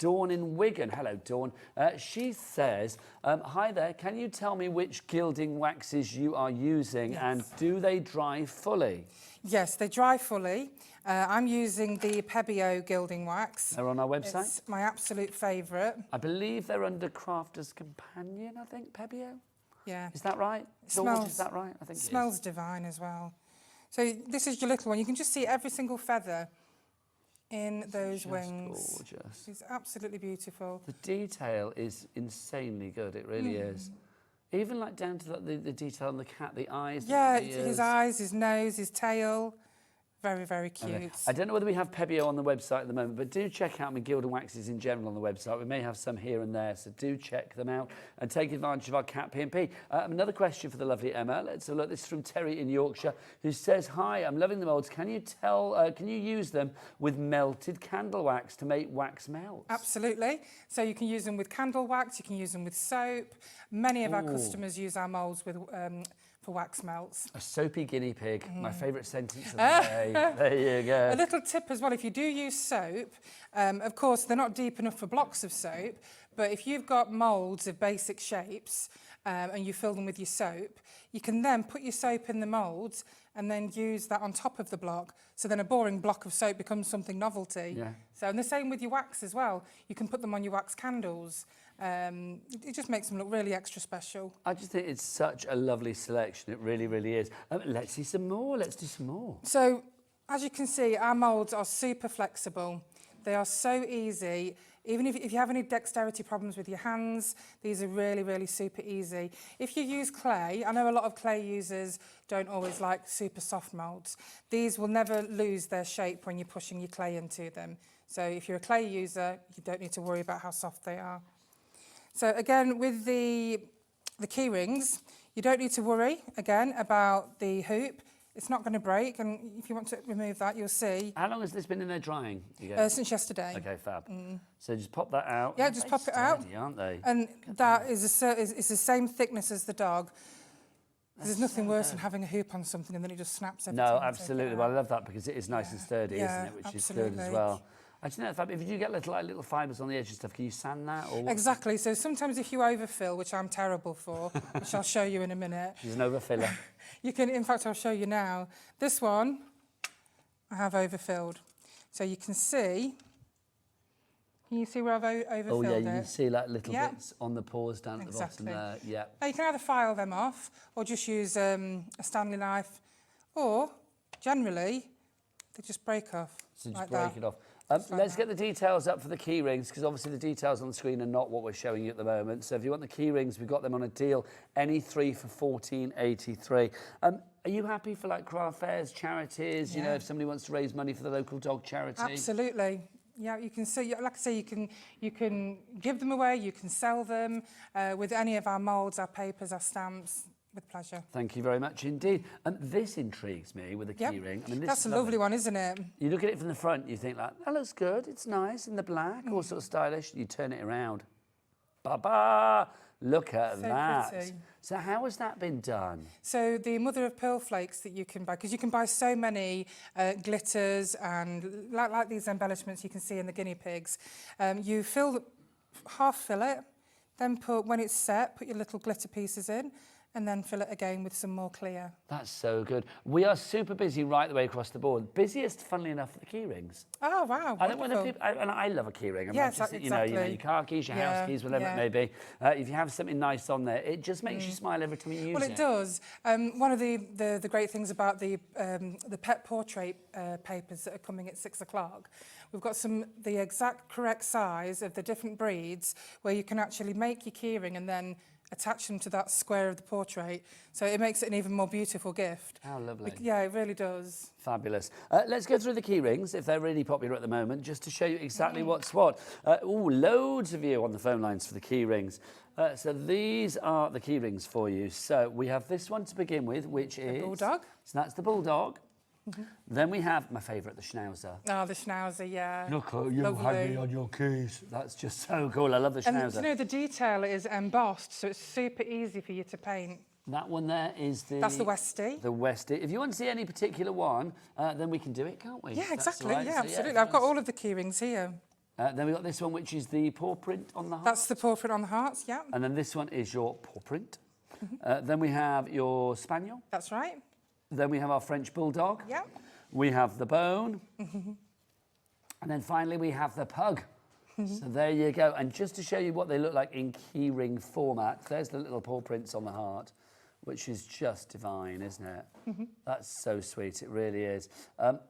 Speaker 1: Dawn in Wigan. Hello, Dawn. She says, hi there, can you tell me which gilding waxes you are using and do they dry fully?
Speaker 6: Yes, they dry fully. I'm using the Pebeo gilding wax.
Speaker 1: They're on our website?
Speaker 6: It's my absolute favourite.
Speaker 1: I believe they're under Crafter's Companion, I think, Pebeo?
Speaker 6: Yeah.
Speaker 1: Is that right? Dawn, is that right? I think it
Speaker 6: smells divine as well. So this is your little one. You can just see every single feather in those wings.
Speaker 1: Gorgeous.
Speaker 6: It's absolutely beautiful.
Speaker 1: The detail is insanely good, it really is. Even like down to the detail on the cat, the eyes.
Speaker 6: Yeah,
Speaker 1: the
Speaker 6: his eyes, his nose, his tail. Very, very cute.
Speaker 1: Okay. I don't know whether we have Pebeo on the website at the moment, but do check out McGill and Waxes in general on the website. We may have some here and there, so do check them out and take advantage of our cat P&P. Another question for the lovely Emma. Let's have a look. This is from Terry in Yorkshire, who says, "Hi, I'm loving the moulds. Can you use them with melted candle wax to make wax melts?"
Speaker 6: Absolutely. So you can use them with candle wax. You can use them with soap. Many of our customers use our moulds with for wax melts.
Speaker 1: A soapy guinea pig, my favourite sentence of the day. There you go.
Speaker 6: A little tip as well, if you do use soap, of course they're not deep enough for blocks of soap, but if you've got moulds of basic shapes and you fill them with your soap, you can then put your soap in the moulds and then use that on top of the block. So then a boring block of soap becomes something novelty.
Speaker 1: Yeah.
Speaker 6: So, and the same with your wax as well. You can put them on your wax candles. It just makes them look really extra special.
Speaker 1: I just think it's such a lovely selection. It really, really is. Let's see some more. Let's do some more.
Speaker 6: So, as you can see, our moulds are super flexible. They are so easy. Even if you have any dexterity problems with your hands, these are really, really super easy. If you use clay, I know a lot of clay users don't always like super soft moulds. These will never lose their shape when you're pushing your clay into them. So if you're a clay user, you don't need to worry about how soft they are. So again, with the key rings, you don't need to worry, again, about the hoop. It's not going to break, and if you want to remove that, you'll see.
Speaker 1: How long has this been in there drying? Again?
Speaker 6: Since yesterday.
Speaker 1: Okay, fab. So just pop that out.
Speaker 6: Yeah, just pop it out.
Speaker 1: Sturdy, aren't they?
Speaker 6: And that is it's the same thickness as the dog. There's nothing worse than having a hoop on something and then it just snaps every time.
Speaker 1: No,
Speaker 6: you take
Speaker 1: absolutely.
Speaker 6: it
Speaker 1: Well,
Speaker 6: out.
Speaker 1: I love that because it is nice and sturdy, isn't it? Which is good as well. Actually, no, Fab, if you do get little fibres on the edge and stuff, can you sand that? Or what?
Speaker 6: Exactly. So sometimes if you overfill, which I'm terrible for, which I'll show you in a minute.
Speaker 1: She's an overfiller.
Speaker 6: You can, in fact, I'll show you now. This one, I have overfilled. So you can see where I've overfilled it?
Speaker 1: Oh, yeah, you can see like little bits on the paws down at the bottom there. Yeah.
Speaker 6: Now you can either file them off or just use a Stanley knife, or generally, they just break off.
Speaker 1: So just
Speaker 6: like
Speaker 1: break
Speaker 6: that.
Speaker 1: it off. Let's get the details up for the key rings, because obviously the details on the screen are not what we're showing you at the moment. So if you want the key rings, we've got them on a deal. Any three for $14.83. Are you happy for like craft fairs, charities? You know, if somebody wants to raise money for the local dog charity.
Speaker 6: Absolutely. Yeah, you can see. Like I say, you can give them away. You can sell them with any of our moulds, our papers, our stamps. With pleasure.
Speaker 1: Thank you very much indeed. And this intrigues me with the key ring. I mean,
Speaker 6: That's a lovely one, isn't it?
Speaker 1: You look at it from the front, you think like, that looks good, it's nice in the black, all sort of stylish. You turn it around. Ba-ba! Look at that.
Speaker 6: Pretty.
Speaker 1: So how has that been done?
Speaker 6: So the mother of pearl flakes that you can buy, because you can buy so many glitters and like these embellishments you can see in the guinea pigs. You half fill it, then when it's set, put your little glitter pieces in, and then fill it again with some more clear.
Speaker 1: That's so good. We are super busy right the way across the board. Busiest, funnily enough, for the key rings.
Speaker 6: Oh, wow,
Speaker 1: I don't want
Speaker 6: wonderful.
Speaker 1: people, and I love a key ring. I'm
Speaker 6: Yes,
Speaker 1: not just,
Speaker 6: exactly.
Speaker 1: you know, your car keys, your house keys, whatever it may be. If you have something nice on there, it just makes you smile every time you use it.
Speaker 6: Well, it does. One of the great things about the pet portrait papers that are coming at 6 o'clock, we've got the exact correct size of the different breeds where you can actually make your keyring and then attach them to that square of the portrait. So it makes it an even more beautiful gift.
Speaker 1: How lovely.
Speaker 6: Yeah, it really does.
Speaker 1: Fabulous. Let's go through the key rings, if they're really popular at the moment, just to show you exactly what's what. Loads of you on the phone lines for the key rings. So these are the key rings for you. So we have this one to begin with, which is...
Speaker 6: Bulldog.
Speaker 1: So that's the bulldog. Then we have my favourite, the schnauzer.
Speaker 6: Oh, the schnauzer, yeah.
Speaker 1: Look at you
Speaker 6: Lovely.
Speaker 1: had me on your keys. That's just so cool. I love the schnauzer.
Speaker 6: And you know, the detail is embossed, so it's super easy for you to paint.
Speaker 1: That one there is the...
Speaker 6: That's the Westie.
Speaker 1: The Westie. If you want to see any particular one, then we can do it, can't we?
Speaker 6: Yeah,
Speaker 1: That's
Speaker 6: exactly.
Speaker 1: right.
Speaker 6: Yeah,
Speaker 1: So,
Speaker 6: absolutely.
Speaker 1: yeah,
Speaker 6: I've got all of the key rings here.
Speaker 1: then we've got this one, which is the paw print on the heart.
Speaker 6: That's the paw print on the hearts, yeah.
Speaker 1: And then this one is your paw print. Then we have your spaniel.
Speaker 6: That's right.
Speaker 1: Then we have our French bulldog.
Speaker 6: Yeah.
Speaker 1: We have the bone. And then finally we have the pug. So there you go. And just to show you what they look like in keyring format, there's the little paw prints on the heart, which is just divine, isn't it? That's so sweet, it really is.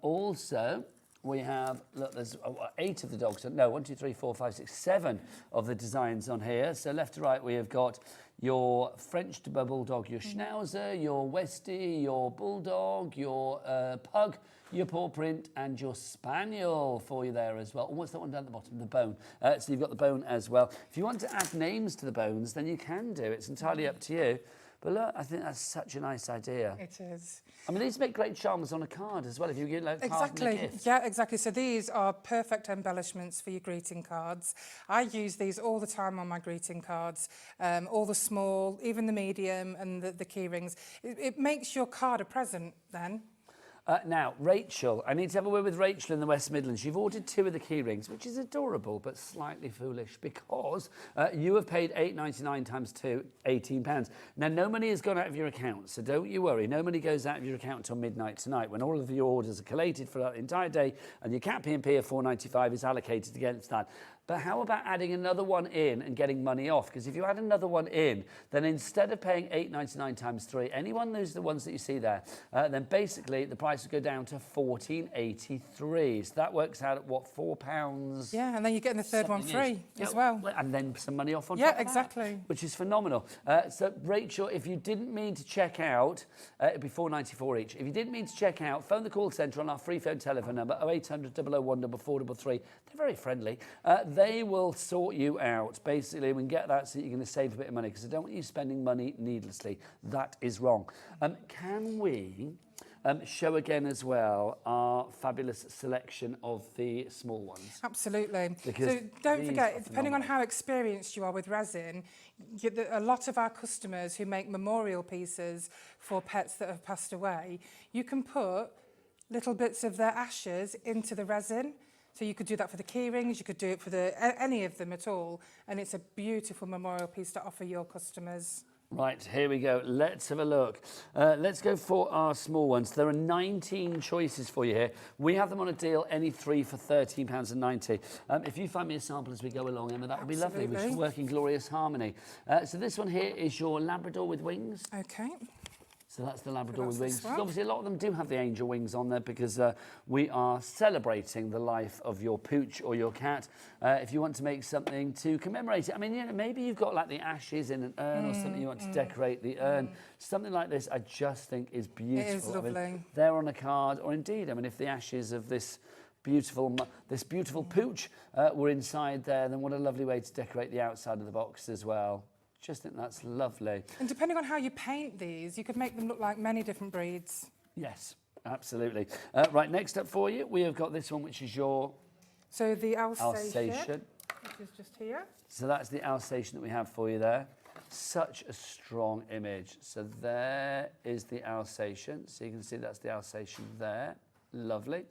Speaker 1: Also, we have, look, there's 8 of the dogs. No, 1, 2, 3, 4, 5, 6, 7 of the designs on here. So left to right, we have got your French Bulldog, your Schnauzer, your Westie, your Bulldog, your Pug, your Paw Print, and your Spaniel for you there as well. Oh, what's that one down at the bottom? The bone. So you've got the bone as well. If you want to add names to the bones, then you can do. It's entirely up to you. But look, I think that's such a nice idea.
Speaker 6: It is.
Speaker 1: I mean, these make great charms on a card as well, if you get like
Speaker 6: Exactly.
Speaker 1: gift.
Speaker 6: Yeah, exactly. So these are perfect embellishments for your greeting cards. I use these all the time on my greeting cards, all the small, even the medium and the key rings. It makes your card a present then.
Speaker 1: Now, Rachel, I need to have a word with Rachel in the West Midlands. You've ordered 2 of the key rings, which is adorable, but slightly foolish because you have paid £8.99 times 2, £18. Now, no money has gone out of your account, so don't you worry. No money goes out of your account until midnight tonight when all of your orders are collated for that entire day and your cat P&P of £4.95 is allocated against that. But how about adding another one in and getting money off? Because if you add another one in, then instead of paying £8.99 times 3, anyone who's the ones that you see there, then basically the price would go down to £14.83. So that works out at what, £4?
Speaker 6: Yeah, and then you're getting the third one free as well.
Speaker 1: And then some money off on top
Speaker 6: Yeah,
Speaker 1: of that,
Speaker 6: exactly.
Speaker 1: which is phenomenal. So Rachel, if you didn't mean to check out, it'd be £4.94 each. If you didn't mean to check out, phone the call centre on our free phone telephone number 0800 001 433. They're very friendly. They will sort you out. Basically, we can get that so you're going to save a bit of money because I don't want you spending money needlessly. That is wrong. Can we show again as well our fabulous selection of the small ones?
Speaker 6: Absolutely.
Speaker 1: Because
Speaker 6: so don't
Speaker 1: these
Speaker 6: forget,
Speaker 1: are
Speaker 6: depending on
Speaker 1: phenomenal.
Speaker 6: how experienced you are with resin, a lot of our customers who make memorial pieces for pets that have passed away, you can put little bits of their ashes into the resin. So you could do that for the key rings, you could do it for any of them at all, and it's a beautiful memorial piece to offer your customers.
Speaker 1: Right, here we go. Let's have a look. Let's go for our small ones. There are 19 choices for you here. We have them on a deal, any 3 for £13.90. If you find me a sample as we go along, Emma, that would be lovely. We should work in glorious harmony. So this one here is your Labrador with wings.
Speaker 6: Okay.
Speaker 1: So that's the Labrador with
Speaker 6: this
Speaker 1: wings.
Speaker 6: one.
Speaker 1: Obviously, a lot of them do have the angel wings on there because we are celebrating the life of your pooch or your cat. If you want to make something to commemorate it, I mean, you know, maybe you've got like the ashes in an urn or something you want to decorate the urn. Something like this, I just think is beautiful.
Speaker 6: It is lovely.
Speaker 1: I mean, they're on a card, or indeed, I mean, if the ashes of this beautiful pooch were inside there, then what a lovely way to decorate the outside of the box as well. Just think that's lovely.
Speaker 6: And depending on how you paint these, you could make them look like many different breeds.
Speaker 1: Yes, absolutely. Right, next up for you, we have got this one, which is your
Speaker 6: So the Alsatian,
Speaker 1: Alsatian.
Speaker 6: which is just here.
Speaker 1: So that's the Alsatian that we have for you there. Such a strong image. So there is the Alsatian. So you can see that's the Alsatian there. Lovely.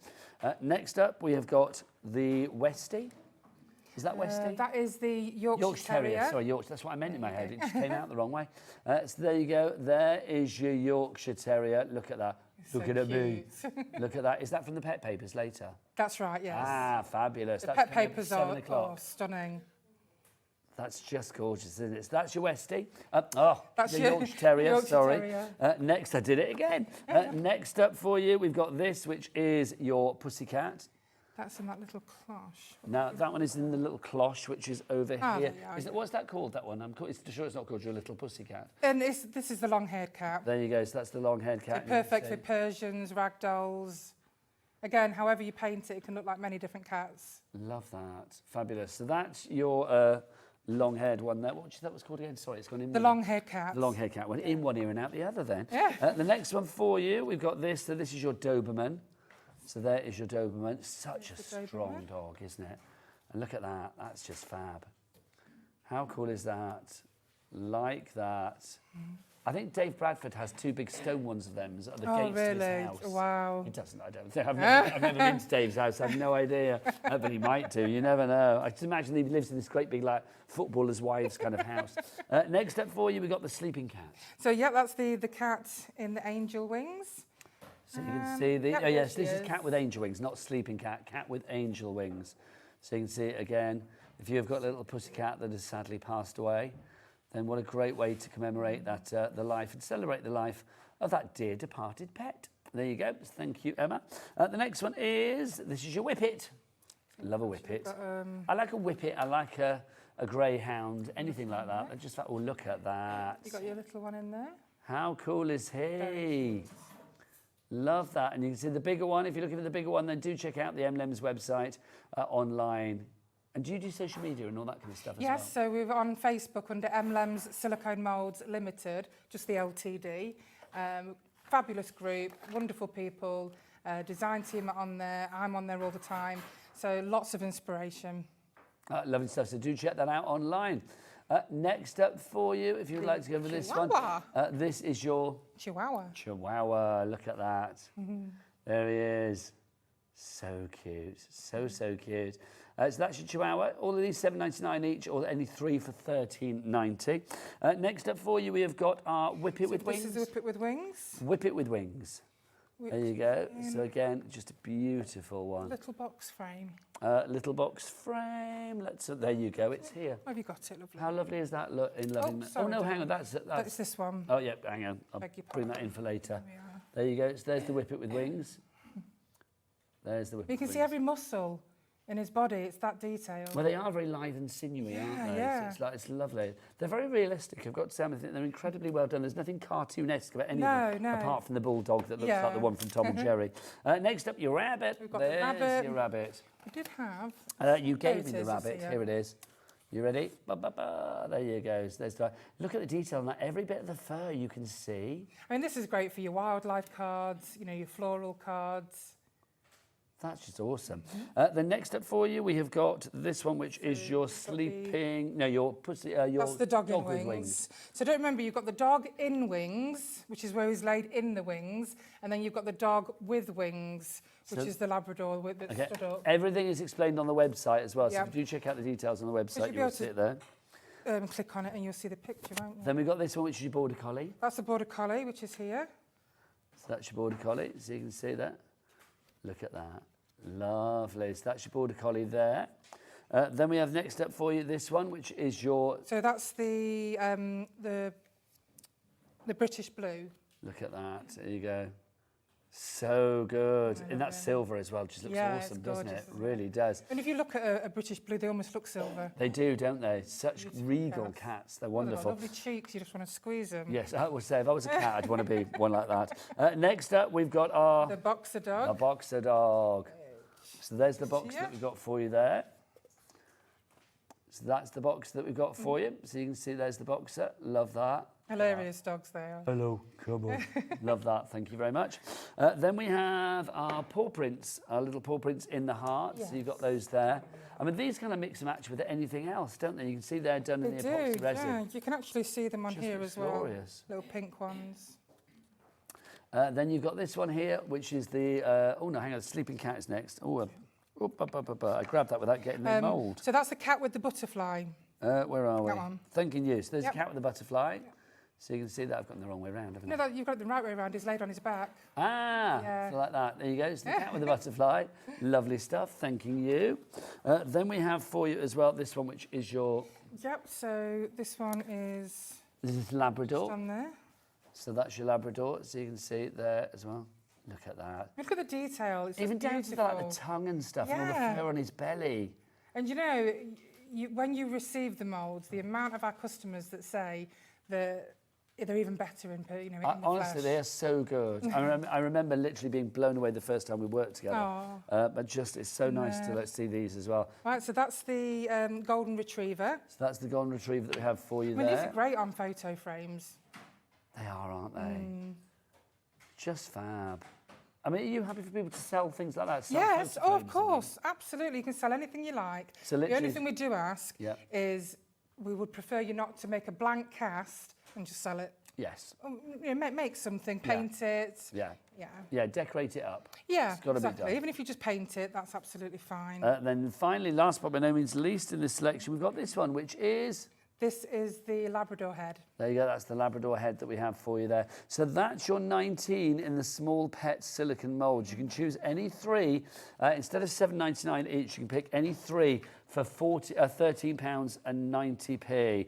Speaker 1: Next up, we have got the Westie. Is that Westie?
Speaker 6: That is the Yorkshire Terrier.
Speaker 1: Sorry, Yorkshire. That's what I meant in my head. It just came out the wrong way. So there you go. There is your Yorkshire Terrier. Look at that. Looking at me. Look at that. Is that from the Pet Papers later?
Speaker 6: That's right, yes.
Speaker 1: Ah, fabulous.
Speaker 6: The
Speaker 1: That's
Speaker 6: Pet
Speaker 1: coming up at
Speaker 6: Papers
Speaker 1: 7
Speaker 6: are
Speaker 1: o'clock.
Speaker 6: stunning.
Speaker 1: That's just gorgeous, isn't it? So that's your Westie.
Speaker 6: That's
Speaker 1: the
Speaker 6: your
Speaker 1: Yorkshire Terrier,
Speaker 6: Yorkshire
Speaker 1: sorry.
Speaker 6: Terrier.
Speaker 1: Next, I did it again. Next up for you, we've got this, which is your Pussycat.
Speaker 6: That's in that little cloche.
Speaker 1: Now, that one is in the little cloche, which is over here.
Speaker 6: there you are.
Speaker 1: What's that called, that one? I'm sure it's not called your little Pussycat.
Speaker 6: And this is the long-haired cat.
Speaker 1: There you go. So that's the long-haired cat.
Speaker 6: They're perfect for Persians, ragdolls. Again, however you paint it, it can look like many different cats.
Speaker 1: Love that. Fabulous. So that's your long-haired one there. What did you that was called again? Sorry, it's gone in.
Speaker 6: The long-haired cat.
Speaker 1: The long-haired cat went in one ear and out the other then.
Speaker 6: Yeah.
Speaker 1: The next one for you, we've got this. So this is your Doberman. So there is your Doberman. Such a strong dog, isn't it? And look at that. That's just fab. How cool is that? Like that. I think Dave Bradford has 2 big stone ones of them at the gates to his house.
Speaker 6: Wow.
Speaker 1: He doesn't, I don't think. I've never been to Dave's house. I have no idea. But he might do. You never know. I just imagine he lives in this great big, like, footballers' wives kind of house. Next up for you, we've got the sleeping cat.
Speaker 6: So, yeah, that's the cat in the angel wings.
Speaker 1: So you can see the,
Speaker 6: yep,
Speaker 1: yes, this is cat with angel wings, not sleeping cat with angel wings. So you can see it again. If you've got a little pussycat that has sadly passed away, then what a great way to commemorate that, the life and celebrate the life of that dear departed pet. There you go. Thank you, Emma. The next one is, this is your Whippet. Love a Whippet. I like a Whippet. I like a greyhound, anything like that. I just like, oh, look at that.
Speaker 6: You got your little one in there.
Speaker 1: How cool is he? Love that. And you can see the bigger one. If you're looking for the bigger one, then do check out the Emlems website online. And do you do social media and all that kind of stuff as well?
Speaker 6: Yes, so we're on Facebook under Emlems Silicone Moulds Limited, just the LTD. Fabulous group, wonderful people, design team are on there, I'm on there all the time, so lots of inspiration.
Speaker 1: Lovely stuff, so do check that out online. Next up for you, if you'd like to go for this one, this is your...
Speaker 6: Chihuahua.
Speaker 1: Chihuahua, look at that. There he is. So cute, so cute. So that's your Chihuahua. All of these $7.99 each, or any 3 for $13.90. Next up for you, we have got our Whip It with Wings.
Speaker 6: This is Whip It with Wings.
Speaker 1: Whip It with Wings. There you go. So again, just a beautiful one.
Speaker 6: Little box frame.
Speaker 1: Little box frame. There you go. It's here.
Speaker 6: Have you got it? Lovely.
Speaker 1: How lovely is that? Look in loving.
Speaker 6: Oh,
Speaker 1: no, hang on. That's
Speaker 6: this one.
Speaker 1: Oh yeah, hang on. I'll bring that in for later. There you go. So there's the Whip It with Wings. There's the Whip It with Wings.
Speaker 6: You can see every muscle in his body, it's that detailed.
Speaker 1: Well, they are very lithe and sinewy, aren't they?
Speaker 6: Yeah.
Speaker 1: So it's lovely. They're very realistic. I've got to say, I think they're incredibly well done. There's nothing cartoonesque about any of them, apart from the bulldog that looks like the one from Tom and Jerry. Next up, your rabbit.
Speaker 6: We've got
Speaker 1: There's
Speaker 6: the rabbit.
Speaker 1: your rabbit.
Speaker 6: We did have.
Speaker 1: You gave me the rabbit. Here it is. You ready? There you go. There's the. Look at the detail on that. Every bit of the fur you can see.
Speaker 6: I mean, this is great for your wildlife cards, you know, your floral cards.
Speaker 1: That's just awesome. Then next up for you, we have got this one, which is your sleeping... No, your pussy... your
Speaker 6: That's the dog in
Speaker 1: with
Speaker 6: wings. So don't remember, you've got the dog in wings, which is where he's laid in the wings, and then you've got the dog with wings, which is the Labrador that's stood up.
Speaker 1: Everything is explained on the website as well, so if you do check out the details on the website, you'll see it there.
Speaker 6: Click on it and you'll see the picture, won't you?
Speaker 1: Then we've got this one, which is your Border Collie.
Speaker 6: That's the Border Collie, which is here.
Speaker 1: So that's your Border Collie, so you can see that. Look at that. Lovely. So that's your Border Collie there. Then we have next up for you this one, which is your...
Speaker 6: So that's the British Blue.
Speaker 1: Look at that. There you go. So good. And that's silver as well. Just looks awesome, doesn't it? Really does.
Speaker 6: And if you look at a British Blue, they almost look silver.
Speaker 1: They do, don't they? Such regal cats. They're wonderful.
Speaker 6: Lovely cheeks. You just want to squeeze them.
Speaker 1: Yes, I would say if I was a cat, I'd want to be one like that. Next up, we've got our...
Speaker 6: The Boxer Dog.
Speaker 1: The Boxer Dog. So there's the box that we've got for you there. So that's the box that we've got for you. So you can see there's the Boxer. Love that.
Speaker 6: Hilarious dogs they are.
Speaker 1: Hello, come on. Love that, thank you very much. Then we have our paw prints, our little paw prints in the heart. Yes. So you've got those there. I mean, these kind of mix and match with anything else, don't they? You can see they're done in the epoxy resin.
Speaker 6: Yeah, you can actually see them on here as well.
Speaker 1: Glorious.
Speaker 6: Little pink ones.
Speaker 1: Then you've got this one here, which is the, oh no, hang on, Sleeping Cat is next. Oh, I grabbed that without getting the mould.
Speaker 6: So that's the cat with the butterfly.
Speaker 1: Where are we?
Speaker 6: That one.
Speaker 1: Thanking you. So there's a cat with the butterfly. So you can see that I've gotten the wrong way around, haven't I?
Speaker 6: No, you've got it the right way around. He's laid on his back.
Speaker 1: So like that. There you go. So the cat with the butterfly. Lovely stuff. Thanking you. Then we have for you as well this one, which is your...
Speaker 6: Yep, so this one is...
Speaker 1: This is Labrador.
Speaker 6: Just on there.
Speaker 1: So that's your Labrador. So you can see it there as well. Look at that.
Speaker 6: Look at the detail. It's
Speaker 1: even down to the tongue and stuff and all the fur on his belly.
Speaker 6: And you know, when you receive the moulds, the amount of our customers that say that they're even better in, you know, in the
Speaker 1: honestly,
Speaker 6: flesh.
Speaker 1: they are so good. I remember literally being blown away the first time we worked together. But just, it's so nice to see these as well.
Speaker 6: Right, so that's the Golden Retriever.
Speaker 1: So that's the Golden Retriever that we have for you there.
Speaker 6: These are great on photo frames.
Speaker 1: They are, aren't they? Just fab. I mean, are you happy for people to sell things like that?
Speaker 6: Yes, of course, absolutely. You can sell anything you like.
Speaker 1: So
Speaker 6: the only thing we do ask
Speaker 1: is
Speaker 6: we would prefer you not to make a blank cast and just sell it.
Speaker 1: Yes.
Speaker 6: You know, make something, paint it.
Speaker 1: Yeah, decorate it up.
Speaker 6: Yeah,
Speaker 1: it's gotta be done.
Speaker 6: Even if you just paint it, that's absolutely fine.
Speaker 1: Then finally, last but by no means least in this selection, we've got this one, which is...
Speaker 6: This is the Labrador head.
Speaker 1: There you go, that's the Labrador head that we have for you there. So that's your 19 in the small pet silicone moulds. You can choose any three. Instead of $7.99 each, you can pick any three for £13.90.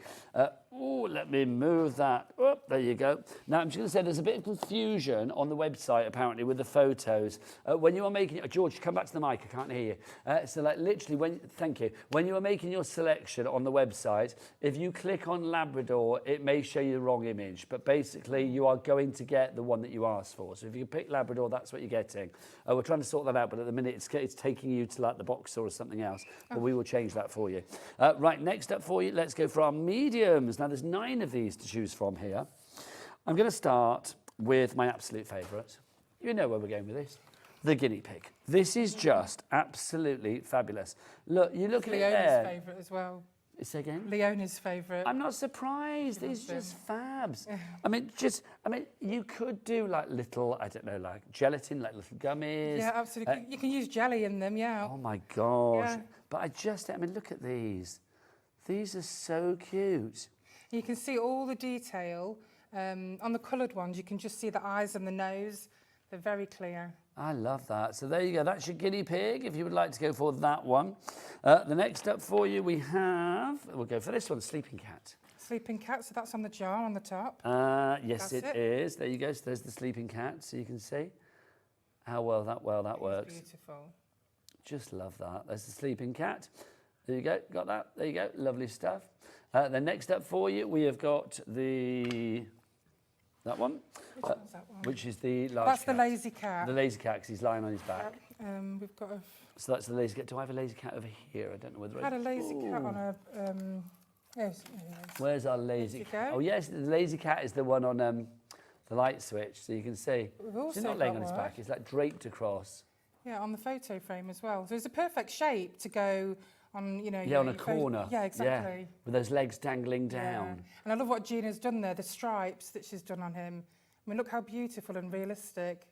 Speaker 1: Oh, let me move that. Oh, there you go. Now, I'm just going to say there's a bit of confusion on the website, apparently, with the photos. When you are making... George, come back to the mic. I can't hear you. So, like, literally, thank you. When you are making your selection on the website, if you click on Labrador, it may show you the wrong image. But basically, you are going to get the one that you asked for. So if you pick Labrador, that's what you're getting. We're trying to sort that out, but at the minute, it's taking you to, like, the Boxer or something else. But we will change that for you. Right, next up for you, let's go for our mediums. Now, there's 9 of these to choose from here. I'm going to start with my absolute favourite. You know where we're going with this. The guinea pig. This is just absolutely fabulous. Look, you look at it there.
Speaker 6: Leona's favourite as well.
Speaker 1: Say again?
Speaker 6: Leona's favourite.
Speaker 1: I'm not surprised. It's just fabs. I mean, you could do like little, I don't know, like gelatin, like little gummies.
Speaker 6: Yeah, absolutely. You can use jelly in them, yeah.
Speaker 1: Oh my gosh.
Speaker 6: Yeah.
Speaker 1: But I mean, look at these. These are so cute.
Speaker 6: You can see all the detail. On the coloured ones, you can just see the eyes and the nose. They're very clear.
Speaker 1: I love that. So there you go. That's your guinea pig, if you would like to go for that one. The next up for you, we'll go for this one, sleeping cat.
Speaker 6: Sleeping cat, so that's on the jar on the top.
Speaker 1: Yes, it is. There you go. So there's the sleeping cat, so you can see how well that works.
Speaker 6: Beautiful.
Speaker 1: Just love that. There's the sleeping cat. There you go. Got that. There you go. Lovely stuff. Then next up for you, we have got that one.
Speaker 6: Which one's that one?
Speaker 1: Which is the large
Speaker 6: That's
Speaker 1: cat.
Speaker 6: the lazy cat.
Speaker 1: The lazy cat, because he's lying on his back.
Speaker 6: We've got
Speaker 1: So that's the lazy cat. Do I have a lazy cat over here? I don't know whether
Speaker 6: I had a lazy cat on a... yes.
Speaker 1: Where's our lazy cat?
Speaker 6: go.
Speaker 1: Oh, yes, the lazy cat is the one on the light switch, so you can see.
Speaker 6: We've also
Speaker 1: He's not laying
Speaker 6: got
Speaker 1: on his
Speaker 6: one.
Speaker 1: back. He's like draped across.
Speaker 6: Yeah, on the photo frame as well. So it's a perfect shape to go on, you know...
Speaker 1: Yeah, on a corner.
Speaker 6: Yeah, exactly.
Speaker 1: Yeah, with those legs dangling down.
Speaker 6: Yeah. And I love what Gina's done there, the stripes that she's done on him. I mean, look how beautiful and realistic.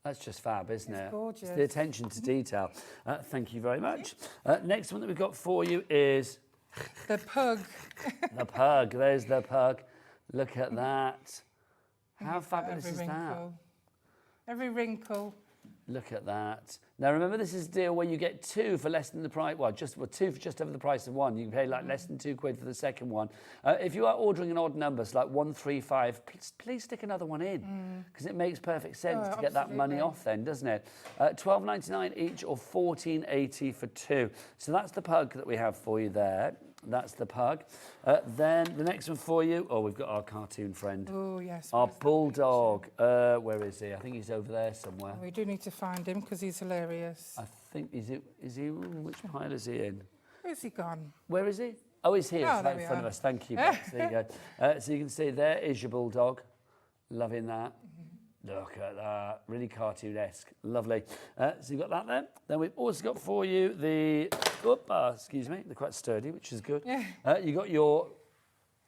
Speaker 1: That's just fab, isn't it?
Speaker 6: It's gorgeous.
Speaker 1: It's the attention to detail. Thank you very much. Next one that we've got for you is...
Speaker 6: The pug.
Speaker 1: The pug. There's the pug. Look at that. How fabulous is that?
Speaker 6: Every wrinkle.
Speaker 1: Look at that. Now remember, this is a deal where you get 2 for less than the price. Well, 2 for just over the price of 1. You can pay like less than £2 for the second one. If you are ordering an odd number, so like 135, please stick another one in, because it makes perfect sense to get that money off then, doesn't it? £12.99 each or £14.80 for 2. So that's the pug that we have for you there. That's the pug. Then the next one for you. Oh, we've got our cartoon friend.
Speaker 6: Oh, yes.
Speaker 1: Our bulldog. Where is he? I think he's over there somewhere.
Speaker 6: We do need to find him because he's hilarious.
Speaker 1: I think, is he, which pile is he in?
Speaker 6: Where's he gone?
Speaker 1: Where is he? Oh, he's here.
Speaker 6: Oh,
Speaker 1: He's right in front of us. Thank you, Bex. There you go. So you can see there is your bulldog. Loving that. Look at that. Really cartoon-esque. Lovely. So you've got that there. Then we've also got for you the... excuse me. They're quite sturdy, which is good.
Speaker 6: Yeah.
Speaker 1: You got your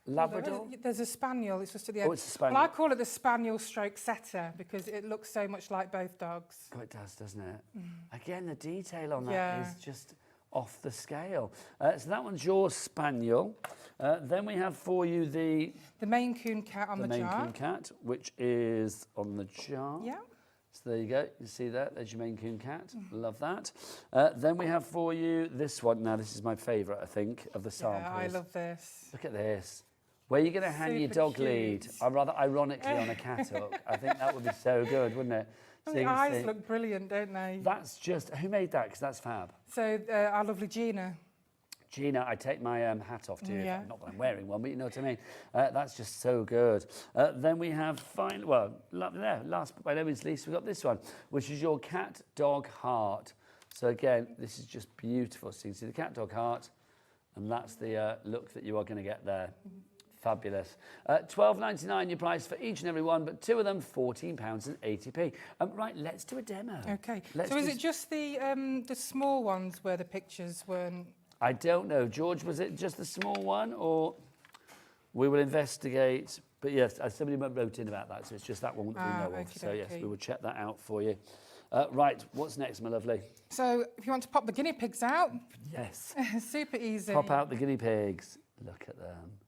Speaker 1: Labrador.
Speaker 6: There's a spaniel. It's just at the end.
Speaker 1: Oh, it's a spaniel.
Speaker 6: Well, I call it the spaniel stroke setter because it looks so much like both dogs.
Speaker 1: Oh, it does, doesn't it? Again, the detail on that is just off the scale. So that one's your spaniel. Then we have for you the
Speaker 6: Maine Coon cat on the jar.
Speaker 1: Maine Coon cat, which is on the jar.
Speaker 6: Yeah.
Speaker 1: So there you go. You see that? There's your Maine Coon cat. Love that. Then we have for you this one. Now, this is my favourite, I think, of the samples.
Speaker 6: Yeah, I love this.
Speaker 1: Look at this. Where are you going to hang your dog
Speaker 6: Super
Speaker 1: lead?
Speaker 6: cute.
Speaker 1: Rather ironically on a cat hook. I think that would be so good, wouldn't it? So
Speaker 6: The
Speaker 1: you can
Speaker 6: eyes
Speaker 1: see-
Speaker 6: look brilliant, don't they?
Speaker 1: That's just... Who made that? Because that's fab.
Speaker 6: So our lovely Gina.
Speaker 1: Gina, I take my hat off to you.
Speaker 6: Yeah.
Speaker 1: Not that I'm wearing one, but you know what I mean. That's just so good. Then we have, last but by no means least, we've got this one, which is your cat dog heart. So again, this is just beautiful. So you can see the cat dog heart, and that's the look that you are going to get there. Fabulous. £12.99 your price for each and every one, but 2 of them £14.80. Right, let's do a demo.
Speaker 6: Okay.
Speaker 1: Let's
Speaker 6: so is it just the small ones where the pictures weren't?
Speaker 1: I don't know. George, was it just the small one, or we will investigate? But yes, somebody wrote in about that, so it's just that one that we know of. So yes, we will check that out for you. Right, what's next, my lovely?
Speaker 6: So if you want to pop the guinea pigs out,
Speaker 1: Yes.
Speaker 6: super easy.
Speaker 1: Pop out the guinea pigs. Look at them.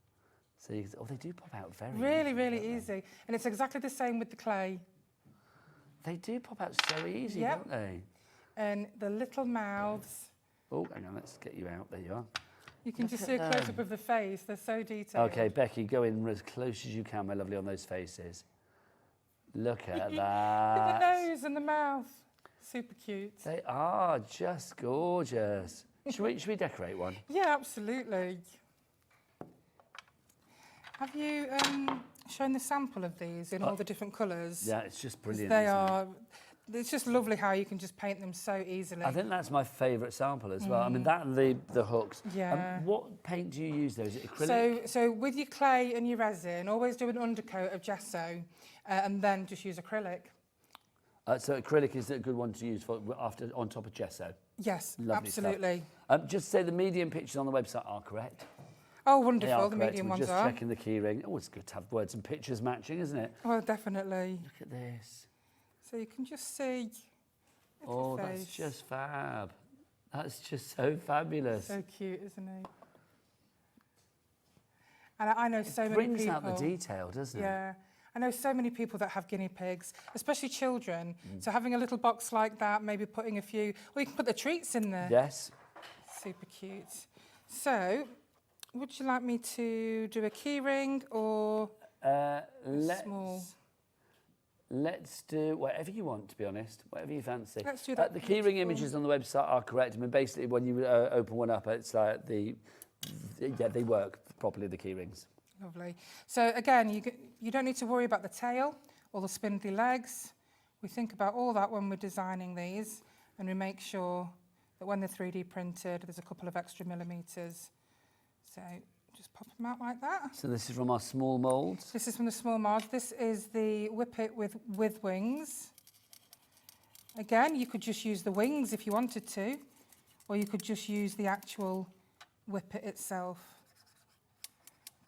Speaker 1: So you can, they do pop out very easily,
Speaker 6: Really
Speaker 1: don't they?
Speaker 6: easy. And it's exactly the same with the clay.
Speaker 1: They do pop out so easy,
Speaker 6: Yep.
Speaker 1: don't they?
Speaker 6: And the little mouths.
Speaker 1: Oh, hang on, let's get you out. There you are.
Speaker 6: You can just see a close-up of the face. They're so detailed.
Speaker 1: Okay, Becky, go in as close as you can, my lovely, on those faces. Look at that.
Speaker 6: Look at the nose and the mouth. Super cute.
Speaker 1: They are just gorgeous. Should we decorate one?
Speaker 6: Yeah, absolutely. Have you shown the sample of these in all the different colours?
Speaker 1: Yeah, it's just brilliant.
Speaker 6: They are. It's just lovely how you can just paint them so easily.
Speaker 1: I think that's my favourite sample as well. I mean, that and the hooks.
Speaker 6: Yeah.
Speaker 1: What paint do you use though? Is it acrylic?
Speaker 6: So with your clay and your resin, always do an undercoat of gesso and then just use acrylic.
Speaker 1: So acrylic is a good one to use on top of gesso.
Speaker 6: Yes,
Speaker 1: Lovely
Speaker 6: absolutely.
Speaker 1: Stuff. Just say the medium pictures on the website are correct.
Speaker 6: Oh,
Speaker 1: They
Speaker 6: wonderful.
Speaker 1: are
Speaker 6: The
Speaker 1: correct.
Speaker 6: medium
Speaker 1: We're
Speaker 6: ones
Speaker 1: just
Speaker 6: are.
Speaker 1: checking the key ring. Oh, it's good to have words and pictures matching, isn't it?
Speaker 6: Oh, definitely.
Speaker 1: Look at this.
Speaker 6: So you can just see.
Speaker 1: Oh,
Speaker 6: face.
Speaker 1: that's just fab. That's just so fabulous.
Speaker 6: So cute, isn't he? And I know so many
Speaker 1: Brings
Speaker 6: people.
Speaker 1: out the detail, doesn't it?
Speaker 6: Yeah. I know so many people that have guinea pigs, especially children. So having a little box like that, maybe putting a few, or you can put the treats in there.
Speaker 1: Yes.
Speaker 6: Super cute. So, would you like me to do a key ring or small?
Speaker 1: Let's do whatever you want, to be honest, whatever you fancy.
Speaker 6: Let's do that.
Speaker 1: The keyring images on the website are correct. I mean, basically, when you open one up, it's like they work properly, the key rings.
Speaker 6: Lovely. So again, you don't need to worry about the tail or the spindly legs. We think about all that when we're designing these, and we make sure that when they're 3D printed, there's a couple of extra millimetres. So just pop them out like that.
Speaker 1: So this is from our small moulds.
Speaker 6: This is from the small moulds. This is the Whip It with wings. Again, you could just use the wings if you wanted to, or you could just use the actual Whip It itself.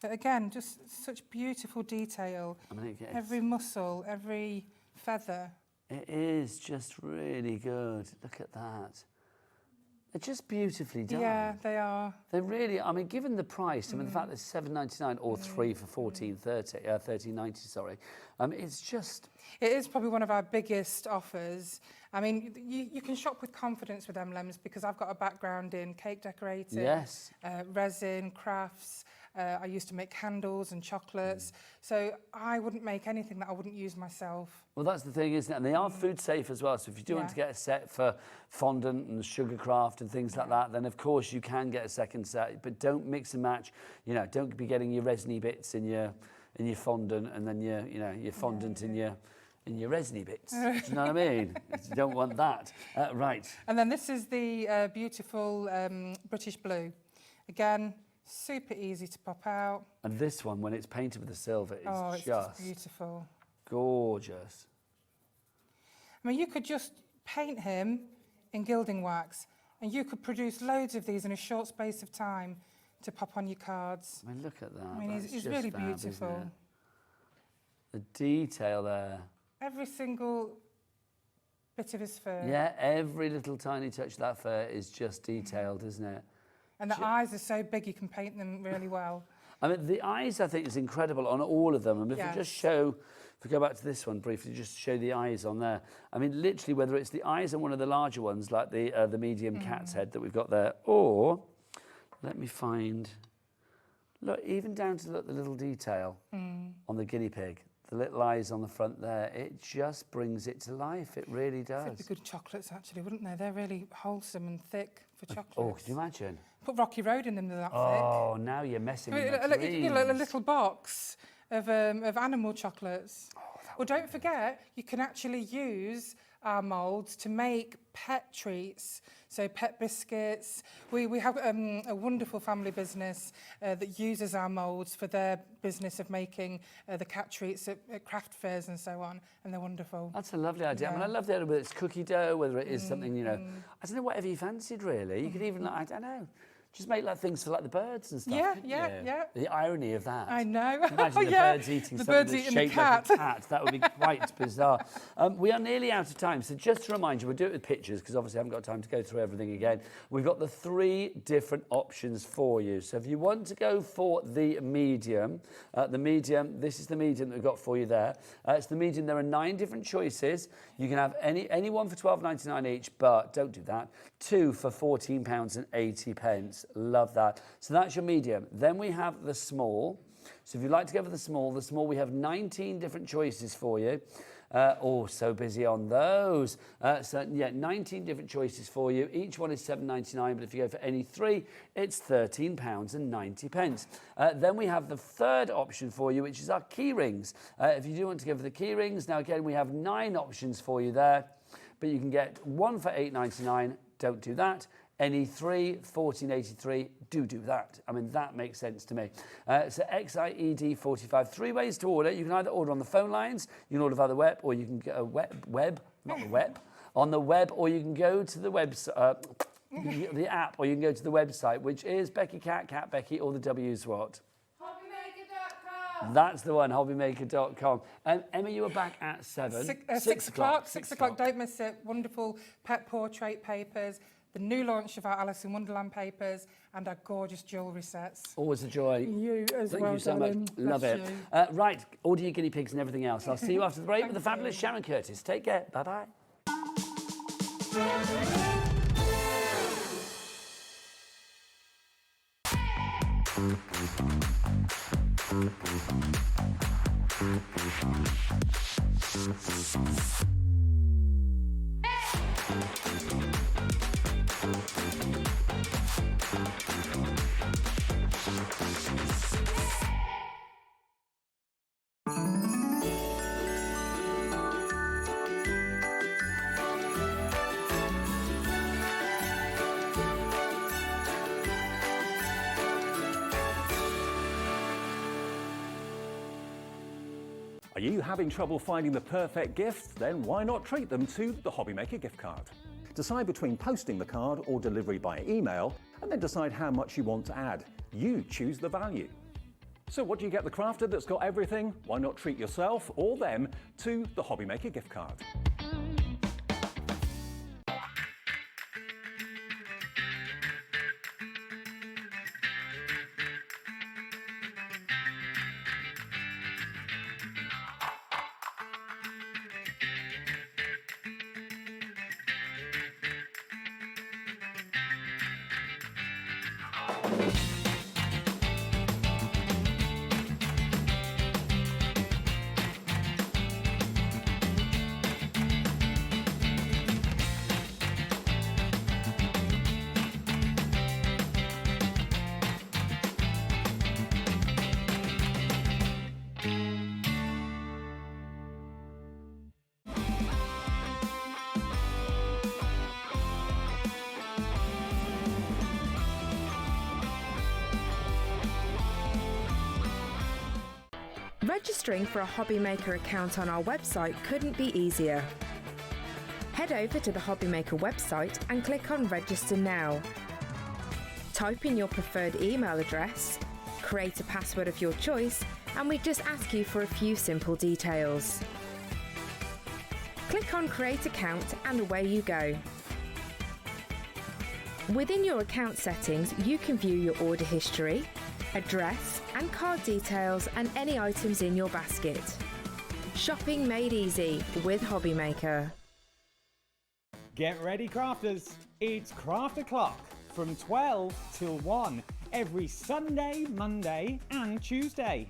Speaker 6: But again, just such beautiful detail.
Speaker 1: I mean,
Speaker 6: Every muscle, every feather.
Speaker 1: It is just really good. Look at that. They're just beautifully done.
Speaker 6: Yeah, they are.
Speaker 1: They really, I mean, given the price, I mean, the fact that it's $7.99 or 3 for $13.90, sorry. It's just...
Speaker 6: It is probably one of our biggest offers. I mean, you can shop with confidence with Emlems because I've got a background in cake decorating,
Speaker 1: Yes.
Speaker 6: Resin, crafts. I used to make candles and chocolates. So I wouldn't make anything that I wouldn't use myself.
Speaker 1: Well, that's the thing, isn't it? And they are food safe as well. So if you do want to get a set for fondant and sugar craft and things like that, then of course you can get a second set. But don't mix and match. You know, don't be getting your resiny bits in your fondant and then your fondant in your resiny bits. Do you know what I mean? You don't want that. Right.
Speaker 6: And then this is the beautiful British blue. Again, super easy to pop out.
Speaker 1: And this one, when it's painted with the silver, is
Speaker 6: it's just beautiful.
Speaker 1: Gorgeous.
Speaker 6: I mean, you could just paint him in gilding wax and you could produce loads of these in a short space of time to pop on your cards.
Speaker 1: I mean, look at that.
Speaker 6: I mean, he's really beautiful.
Speaker 1: The detail there.
Speaker 6: Every single bit of his fur.
Speaker 1: Yeah, every little tiny touch of that fur is just detailed, isn't it?
Speaker 6: And the eyes are so big, you can paint them really well.
Speaker 1: I mean, the eyes, I think, is incredible on all of them. And if we just show, if we go back to this one briefly, just show the eyes on there. I mean, literally, whether it's the eyes on one of the larger ones, like the medium cat's head that we've got there, or, let me find, look, even down to the little detail on the guinea pig. The little eyes on the front there, it just brings it to life. It really does.
Speaker 6: They'd be good chocolates, actually, wouldn't they? They're really wholesome and thick for chocolates.
Speaker 1: Oh, can you imagine?
Speaker 6: Put Rocky Road in them, they're that thick.
Speaker 1: Oh, now you're messing with my
Speaker 6: You can get a little box of animal chocolates. Well, don't forget, you can actually use our moulds to make pet treats, so pet biscuits. We have a wonderful family business that uses our moulds for their business of making the cat treats at craft fairs and so on, and they're wonderful.
Speaker 1: That's a lovely idea. I mean, I love the idea whether it's cookie dough, whether it is something, I don't know, whatever you fancied, really. You could even, like, I don't know, just make like things for like the birds and stuff.
Speaker 6: Yeah.
Speaker 1: The irony of that.
Speaker 6: I know.
Speaker 1: Imagine the birds eating something that's shaped like a cat. That would be quite bizarre. We are nearly out of time, so just to remind you, we'll do it with pictures because obviously I haven't got time to go through everything again. We've got the 3 different options for you. So if you want to go for the medium, this is the medium that we've got for you there. It's the medium. There are 9 different choices. You can have any one for $12.99 each, but don't do that. 2 for £14.80. Love that. So that's your medium. Then we have the small. So if you'd like to go for the small we have 19 different choices for you. So busy on those. So yeah, 19 different choices for you. Each one is £7.99, but if you go for any 3, it's £13.90. Then we have the third option for you, which is our key rings. If you do want to go for the key rings, now again, we have 9 options for you there, but you can get 1 for £8.99. Don't do that. Any 3, £14.83, do that. I mean, that makes sense to me. So XIED 45, 3 ways to order. You can either order on the phone lines, you can order via the web, or you can go on the web, or you can go to the website, the app, or you can go to the website, which is Becky Cat Becky, or the W's what? Hobbymaker.com. That's the one, hobbymaker.com. Emma, you were back at 7.
Speaker 6: 6 o'clock. 6 o'clock, don't miss it. Wonderful pet portrait papers, the new launch of our Alice in Wonderland papers, and our gorgeous jewellery sets.
Speaker 1: Always a joy.
Speaker 6: You as
Speaker 1: Thank
Speaker 6: well,
Speaker 1: you so
Speaker 6: darling.
Speaker 1: much. Love
Speaker 6: Bless
Speaker 1: it.
Speaker 6: you.
Speaker 1: Right, order your guinea pigs and everything else. I'll see you after the break with the fabulous Sharon Curtis. Take care. Bye-bye.
Speaker 5: Are you having trouble finding the perfect gift? Then why not treat them to the Hobbymaker gift card? Decide between posting the card or delivery by email, and then decide how much you want to add. You choose the value. So what do you get the crafter that's got everything? Why not treat yourself or them to the Hobbymaker gift card?
Speaker 7: Registering for a Hobbymaker account on our website couldn't be easier. Head over to the Hobbymaker website and click on Register Now. Type in your preferred email address, create a password of your choice, and we just ask you for a few simple details. Click on Create Account and away you go. Within your account settings, you can view your order history, address and card details and any items in your basket. Shopping made easy with Hobbymaker.
Speaker 3: Get ready, crafters. It's Craft O'Clock from 12 till 1 every Sunday, Monday and Tuesday.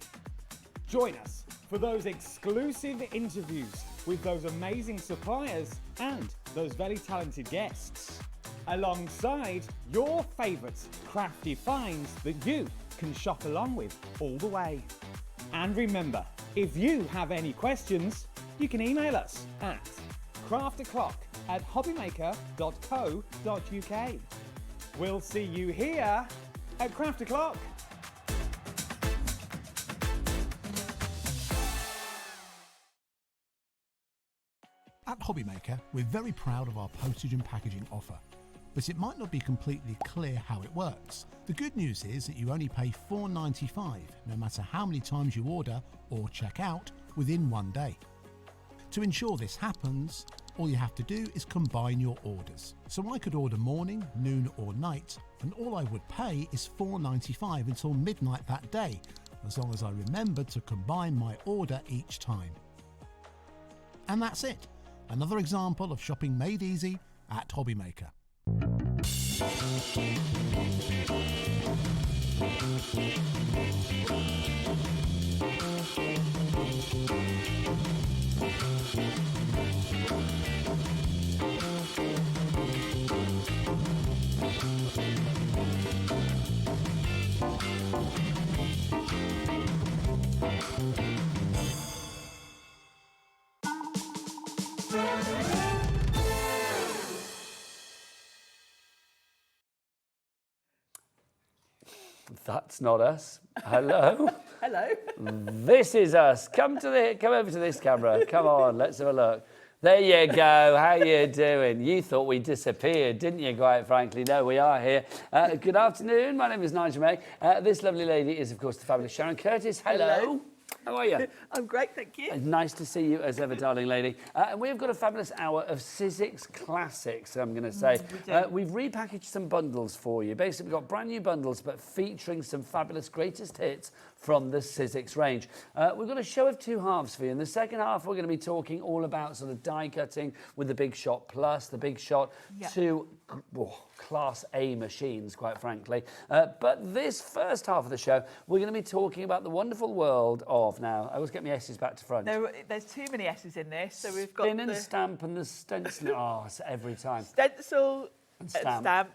Speaker 3: Join us for those exclusive interviews with those amazing suppliers and those very talented guests, alongside your favourite crafty finds that you can shop along with all the way. And remember, if you have any questions, you can email us at craftoclock@hobbymaker.co.uk. We'll see you here at Craft O'Clock.
Speaker 8: At Hobbymaker, we're very proud of our postage and packaging offer, but it might not be completely clear how it works. The good news is that you only pay £4.95 no matter how many times you order or check out within 1 day. To ensure this happens, all you have to do is combine your orders. So I could order morning, noon or night, and all I would pay is £4.95 until midnight that day, as long as I remembered to combine my order each time. And that's it. Another example of shopping made easy at Hobbymaker.
Speaker 1: That's not us. Hello.
Speaker 9: Hello.
Speaker 1: This is us. Come over to this camera. Come on, let's have a look. There you go. How you doing? You thought we disappeared, didn't you, quite frankly? No, we are here. Good afternoon. My name is Nigel May. This lovely lady is, of course, the fabulous Sharon Curtis. Hello. How are you?
Speaker 9: I'm great, thank you.
Speaker 1: Nice to see you as ever, darling lady. And we've got a fabulous hour of Sizzix classics, I'm going to say. We've repackaged some bundles for you. Basically, we've got brand new bundles, but featuring some fabulous greatest hits from the Sizzix range. We've got a show of two halves for you. In the second half, we're going to be talking all about sort of die cutting with the Big Shot Plus, the Big Shot 2 Class A machines, quite frankly. But this first half of the show, we're going to be talking about the wonderful world of, now, I always get my S's back to front.
Speaker 9: There's too many S's in this, so we've got
Speaker 1: Spin and stamp and the stencil. Oh, it's every time.
Speaker 9: Stencil
Speaker 1: And
Speaker 9: and
Speaker 1: stamp.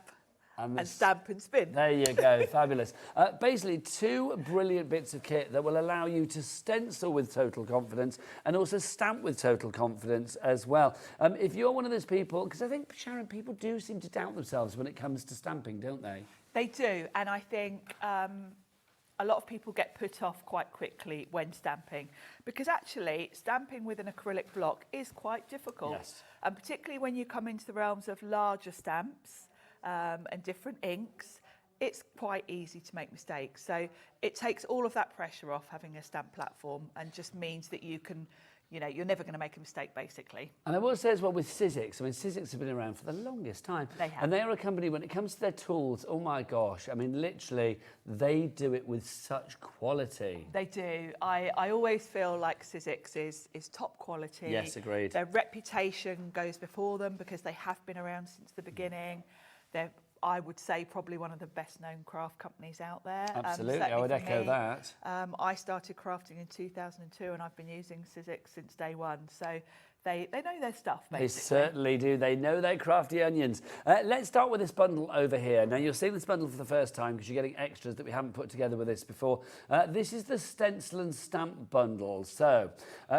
Speaker 9: stamp and spin.
Speaker 1: There you go, fabulous. Basically, two brilliant bits of kit that will allow you to stencil with total confidence and also stamp with total confidence as well. If you're one of those people, because I think, Sharon, people do seem to doubt themselves when it comes to stamping, don't they?
Speaker 9: They do, and I think a lot of people get put off quite quickly when stamping, because actually stamping with an acrylic block is quite difficult.
Speaker 1: Yes.
Speaker 9: And particularly when you come into the realms of larger stamps and different inks, it's quite easy to make mistakes. So it takes all of that pressure off having a stamp platform and just means that you can, you're never going to make a mistake, basically.
Speaker 1: And I will say as well with Sizzix, I mean, Sizzix have been around for the longest time.
Speaker 9: They have.
Speaker 1: And they are a company, when it comes to their tools, oh my gosh, I mean, literally, they do it with such quality.
Speaker 9: They do. I always feel like Sizzix is top quality.
Speaker 1: Yes, agreed.
Speaker 9: Their reputation goes before them because they have been around since the beginning. They're, I would say, probably one of the best known craft companies out there.
Speaker 1: Absolutely, I would echo that.
Speaker 9: I started crafting in 2002 and I've been using Sizzix since day one. So they know their stuff, basically.
Speaker 1: They certainly do. They know their crafty onions. Let's start with this bundle over here. Now, you're seeing this bundle for the first time because you're getting extras that we haven't put together with this before. This is the stencil and stamp bundle. So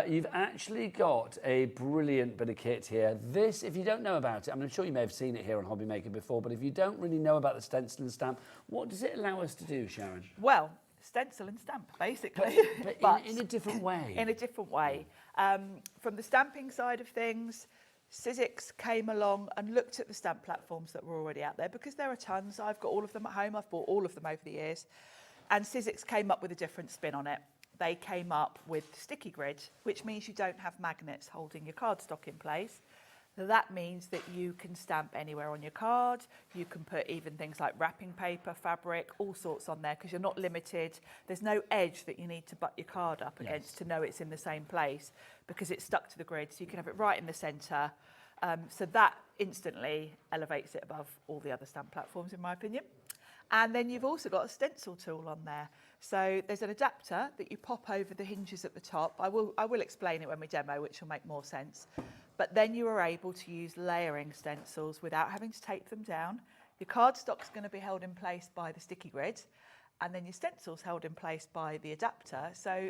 Speaker 1: you've actually got a brilliant bit of kit here. This, if you don't know about it, I'm sure you may have seen it here on Hobby Maker before, but if you don't really know about the stencil and stamp, what does it allow us to do, Sharon?
Speaker 9: Well, stencil and stamp, basically.
Speaker 1: But in a different way.
Speaker 9: In a different way. From the stamping side of things, Sizzix came along and looked at the stamp platforms that were already out there, because there are tons. I've got all of them at home. I've bought all of them over the years. And Sizzix came up with a different spin on it. They came up with sticky grid, which means you don't have magnets holding your cardstock in place. That means that you can stamp anywhere on your card. You can put even things like wrapping paper, fabric, all sorts on there, because you're not limited. There's no edge that you need to butt your card up against to know it's in the same place, because it's stuck to the grid. So you can have it right in the centre. So that instantly elevates it above all the other stamp platforms, in my opinion. And then you've also got a stencil tool on there. So there's an adapter that you pop over the hinges at the top. I will explain it when we demo, which will make more sense. But then you are able to use layering stencils without having to tape them down. Your cardstock's going to be held in place by the sticky grid, and then your stencil's held in place by the adapter. So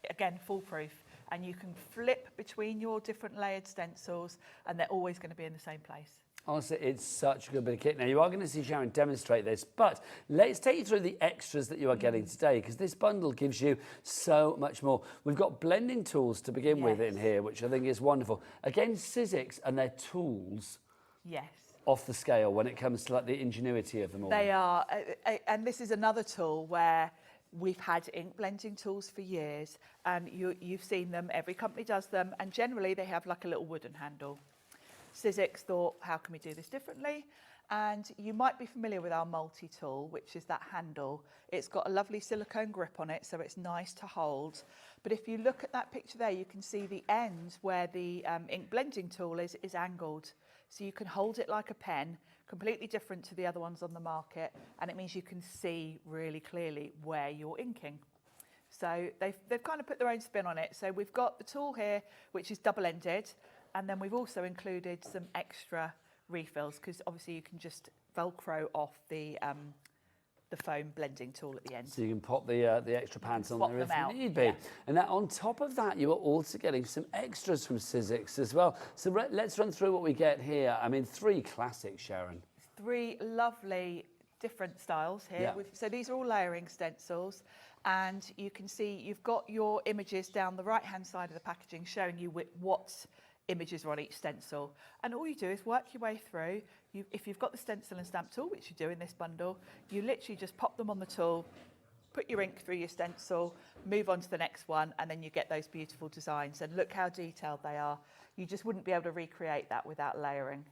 Speaker 9: again, foolproof. And you can flip between your different layered stencils, and they're always going to be in the same place.
Speaker 1: Honestly, it's such a good bit of kit. Now, you are going to see Sharon demonstrate this, but let's take you through the extras that you are getting today, because this bundle gives you so much more. We've got blending tools to begin with in here, which I think is wonderful. Again, Sizzix and their tools off the scale when it comes to like the ingenuity of them all.
Speaker 9: They are, and this is another tool where we've had ink blending tools for years, and you've seen them, every company does them, and generally they have like a little wooden handle. Sizzix thought, how can we do this differently? And you might be familiar with our multi-tool, which is that handle. It's got a lovely silicone grip on it, so it's nice to hold. But if you look at that picture there, you can see the end where the ink blending tool is angled. So you can hold it like a pen, completely different to the other ones on the market, and it means you can see really clearly where you're inking. So they've kind of put their own spin on it. So we've got the tool here, which is double-ended, and then we've also included some extra refills, because obviously you can just Velcro off the foam blending tool at the end.
Speaker 1: So you can pop the extra pants on there if
Speaker 9: out.
Speaker 1: need be.
Speaker 9: Yeah.
Speaker 1: And that, on top of that, you are also getting some extras from Sizzix as well. So let's run through what we get here. I mean, 3 classics, Sharon.
Speaker 9: 3 lovely different styles here.
Speaker 1: Yeah.
Speaker 9: So these are all layering stencils, and you can see you've got your images down the right-hand side of the packaging showing you what images are on each stencil. And all you do is work your way through. If you've got the stencil and stamp tool, which you do in this bundle, you literally just pop them on the tool, put your ink through your stencil, move on to the next one, and then you get those beautiful designs. And look how detailed they are. You just wouldn't be able to recreate that without layering.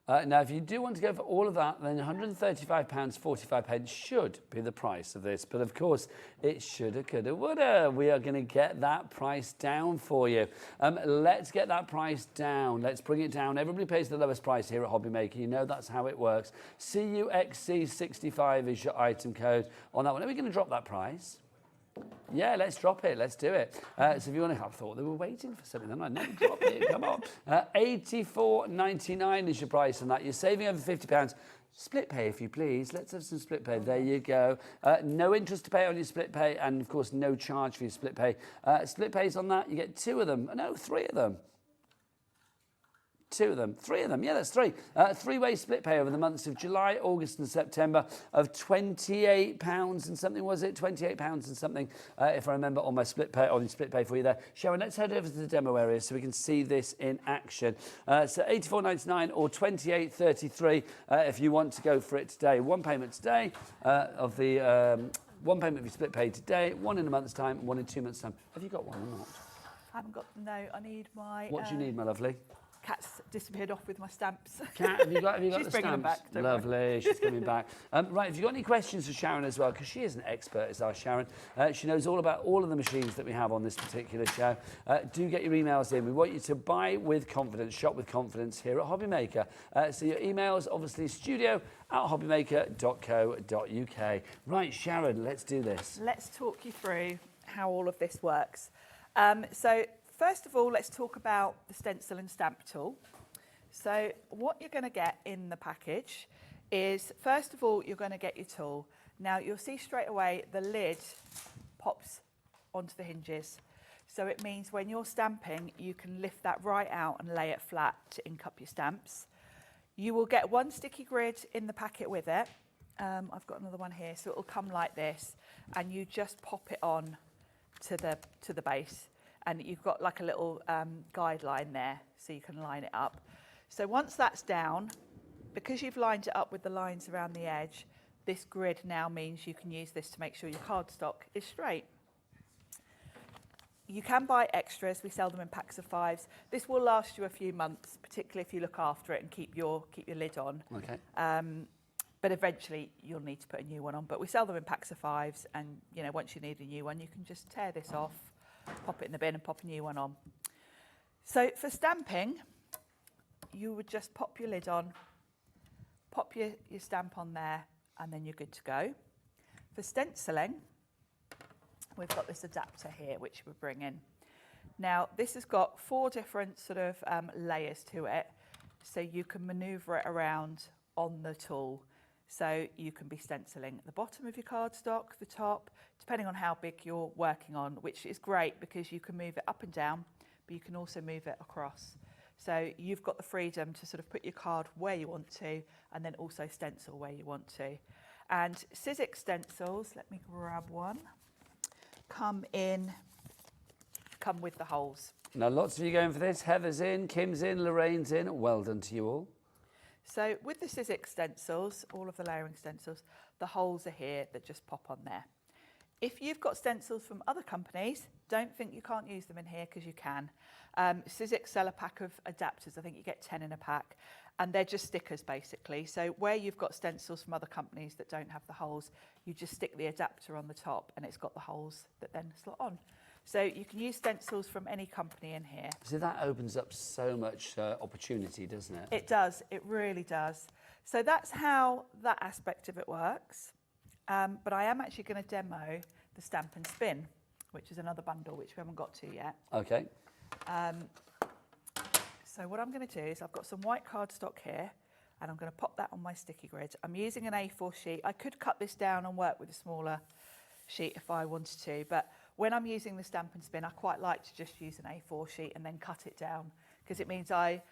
Speaker 1: Now, if you do want to go for all of that, then £135.45 should be the price of this. But of course, it shoulda, coulda, woulda. We are going to get that price down for you. Let's get that price down. Let's bring it down. Everybody pays the lowest price here at Hobby Maker. You know that's how it works. CUXC65 is your item code on that one. Are we going to drop that price? Yeah, let's drop it. Let's do it. So if you want to, I thought they were waiting for something. I'm like, no, drop it. Come on. £84.99 is your price on that. You're saving over £50. Split pay, if you please. Let's have some split pay. There you go. No interest to pay on your split pay, and of course, no charge for your split pay. Split pays on that, you get 2 of them. No, 3 of them. 2 of them, 3 of them, yeah, that's 3. 3-way split pay over the months of July, August and September of £28 and something, was it? £28 and something, if I remember, on my split pay for you there. Sharon, let's head over to the demo area so we can see this in action. So £84.99 or £28.33 if you want to go for it today. 1 payment today of the... 1 payment of your split pay today, 1 in a month's time, 1 in 2 months' time. Have you got one or not?
Speaker 9: I haven't got, no, I need my...
Speaker 1: What do you need, my lovely?
Speaker 9: Cat's disappeared off with my stamps.
Speaker 1: Cat, have you got
Speaker 9: She's
Speaker 1: the
Speaker 9: bringing
Speaker 1: stamps?
Speaker 9: them back.
Speaker 1: Lovely, she's coming back. Right, have you got any questions for Sharon as well? Because she is an expert, is our Sharon. She knows all about all of the machines that we have on this particular show. Do get your emails in. We want you to buy with confidence, shop with confidence here at Hobby Maker. So your emails, obviously, studio@hobbymaker.co.uk. Right, Sharon, let's do this.
Speaker 9: Let's talk you through how all of this works. So first of all, let's talk about the stencil and stamp tool. So what you're going to get in the package is, first of all, you're going to get your tool. Now, you'll see straight away the lid pops onto the hinges. So it means when you're stamping, you can lift that right out and lay it flat to ink up your stamps. You will get 1 sticky grid in the packet with it. I've got another one here, so it will come like this, and you just pop it on to the base. And you've got like a little guideline there, so you can line it up. So once that's down, because you've lined it up with the lines around the edge, this grid now means you can use this to make sure your cardstock is straight. You can buy extras. We sell them in packs of 5s. This will last you a few months, particularly if you look after it and keep your lid on.
Speaker 1: Okay.
Speaker 9: But eventually you'll need to put a new one on. But we sell them in packs of 5s, and once you need a new one, you can just tear this off, pop it in the bin and pop a new one on. So for stamping, you would just pop your lid on, pop your stamp on there, and then you're good to go. For stenciling, we've got this adapter here, which we bring in. Now, this has got 4 different sort of layers to it, so you can manoeuvre it around on the tool. So you can be stenciling at the bottom of your cardstock, the top, depending on how big you're working on, which is great because you can move it up and down, but you can also move it across. So you've got the freedom to sort of put your card where you want to, and then also stencil where you want to. And Sizzix stencils, let me grab one, come with the holes.
Speaker 1: Now, lots of you going for this. Heather's in, Kim's in, Lorraine's in. Well done to you all.
Speaker 9: So with the Sizzix stencils, all of the layering stencils, the holes are here that just pop on there. If you've got stencils from other companies, don't think you can't use them in here, because you can. Sizzix sell a pack of adapters. I think you get 10 in a pack, and they're just stickers basically. So where you've got stencils from other companies that don't have the holes, you just stick the adapter on the top and it's got the holes that then slot on. So you can use stencils from any company in here.
Speaker 1: So that opens up so much opportunity, doesn't it?
Speaker 9: It does, it really does. So that's how that aspect of it works. But I am actually going to demo the stamp and spin, which is another bundle which we haven't got to yet.
Speaker 1: Okay.
Speaker 9: So what I'm going to do is I've got some white cardstock here, and I'm going to pop that on my sticky grid. I'm using an A4 sheet. I could cut this down and work with a smaller sheet if I wanted to, but when I'm using the stamp and spin, I quite like to just use an A4 sheet and then cut it down, because it means I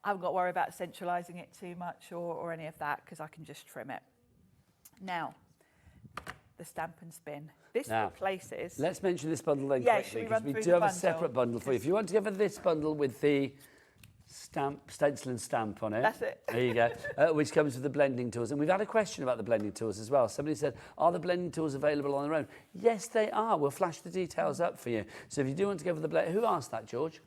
Speaker 9: haven't got to worry about centralising it too much or any of that, because I can just trim it. Now, the stamp and spin. This replaces...
Speaker 1: Let's mention this bundle then
Speaker 9: Yeah,
Speaker 1: quickly, because we do have a separate bundle for you. If you want to go for this bundle with the stencil and stamp on it.
Speaker 9: That's it.
Speaker 1: There you go. Which comes with the blending tools. And we've had a question about the blending tools as well. Somebody said, are the blending tools available on their own? Yes, they are. We'll flash the details up for you. So if you do want to go for the blend... Who asked that, George?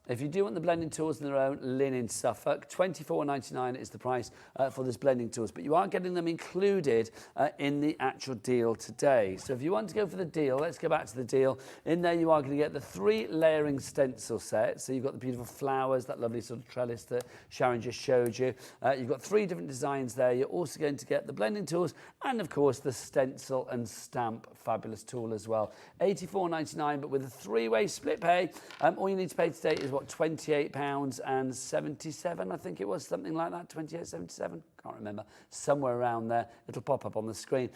Speaker 1: If you do want the blending tools in their own, linen Suffolk, £24.99 is the price for this blending tools, but you are getting them included in the actual deal today. So if you want to go for the deal, let's go back to the deal. In there you are going to get the 3 layering stencil set. So you've got the beautiful flowers, that lovely sort of trellis that Sharon just showed you. You've got 3 different designs there. You're also going to get the blending tools and of course the stencil and stamp fabulous tool as well. £84.99, but with a 3-way split pay. All you need to pay today is what, £28.77, I think it was, something like that, 28.77, can't remember, somewhere around there. It'll pop up on the screen.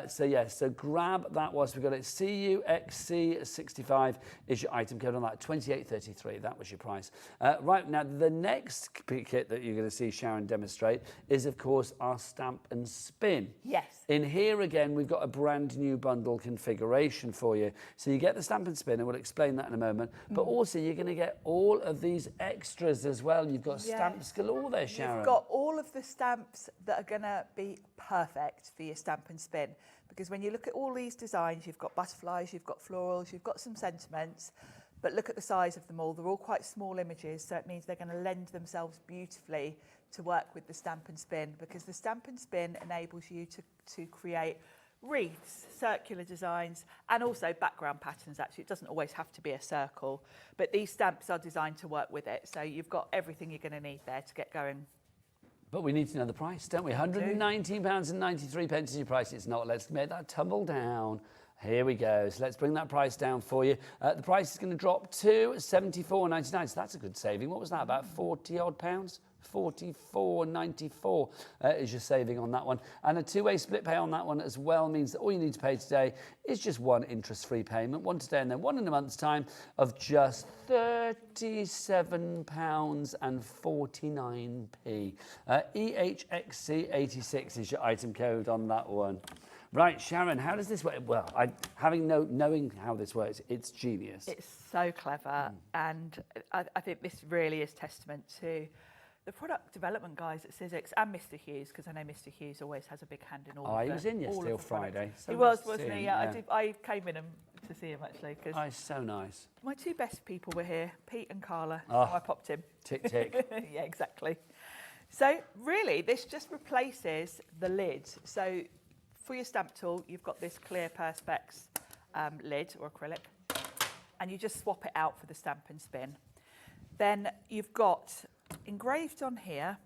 Speaker 1: So grab that whilst we've got it. CUXC65 is your item code on that, 28.33, that was your price. Right, now the next kit that you're going to see Sharon demonstrate is, of course, our stamp and spin.
Speaker 9: Yes.
Speaker 1: In here again, we've got a brand new bundle configuration for you. So you get the stamp and spin, and we'll explain that in a moment, but also you're going to get all of these extras as well. You've got stamps galore there, Sharon.
Speaker 9: You've got all of the stamps that are going to be perfect for your stamp and spin, because when you look at all these designs, you've got butterflies, you've got florals, you've got some sentiments, but look at the size of them all. They're all quite small images, so it means they're going to lend themselves beautifully to work with the stamp and spin, because the stamp and spin enables you to create wreaths, circular designs, and also background patterns. Actually, it doesn't always have to be a circle, but these stamps are designed to work with it, so you've got everything you're going to need there to get going.
Speaker 1: But we need to know the price, don't we? £119.93 is your price. It's not. Let's make that tumble down. Here we go. So let's bring that price down for you. The price is going to drop to £74.99. So that's a good saving. What was that? About 40 odd pounds? £44.94 is your saving on that one. And a 2-way split pay on that one as well means that all you need to pay today is just one interest-free payment, one today and then one in a month's time, of just £37.49. EHXC86 is your item code on that one. Right, Sharon, how does this work? Well, knowing how this works, it's genius.
Speaker 9: It's so clever, and I think this really is testament to the product development guys at Sizzix and Mr. Hughes, because I know Mr. Hughes always has a big hand in all of
Speaker 1: he was in yesterday or Friday.
Speaker 9: He was, wasn't he? Yeah, I came in to see him actually. Cause
Speaker 1: he's so nice.
Speaker 9: My 2 best people were here, Pete and Carla.
Speaker 1: Oh,
Speaker 9: so I popped him.
Speaker 1: Tick, tick.
Speaker 9: Yeah, exactly. So really, this just replaces the lid. So for your stamp tool, you've got this clear Perspex lid or acrylic, and you just swap it out for the stamp and spin. Then you've got, engraved on here,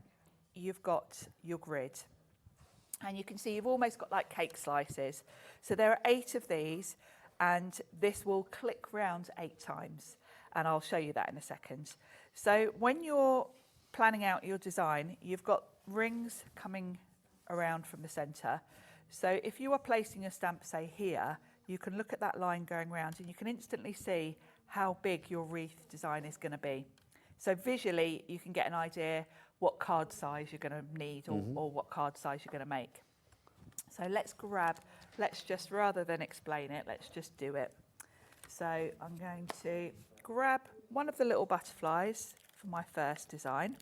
Speaker 9: you've got your grid. And you can see you've almost got like cake slices. So there are 8 of these, and this will click round 8 times. And I'll show you that in a second. So when you're planning out your design, you've got rings coming around from the centre. So if you are placing your stamp, say here, you can look at that line going round and you can instantly see how big your wreath design is going to be. So visually, you can get an idea what card size you're going to need or what card size you're going to make. So let's just, rather than explain it, let's just do it. So I'm going to grab one of the little butterflies for my first design.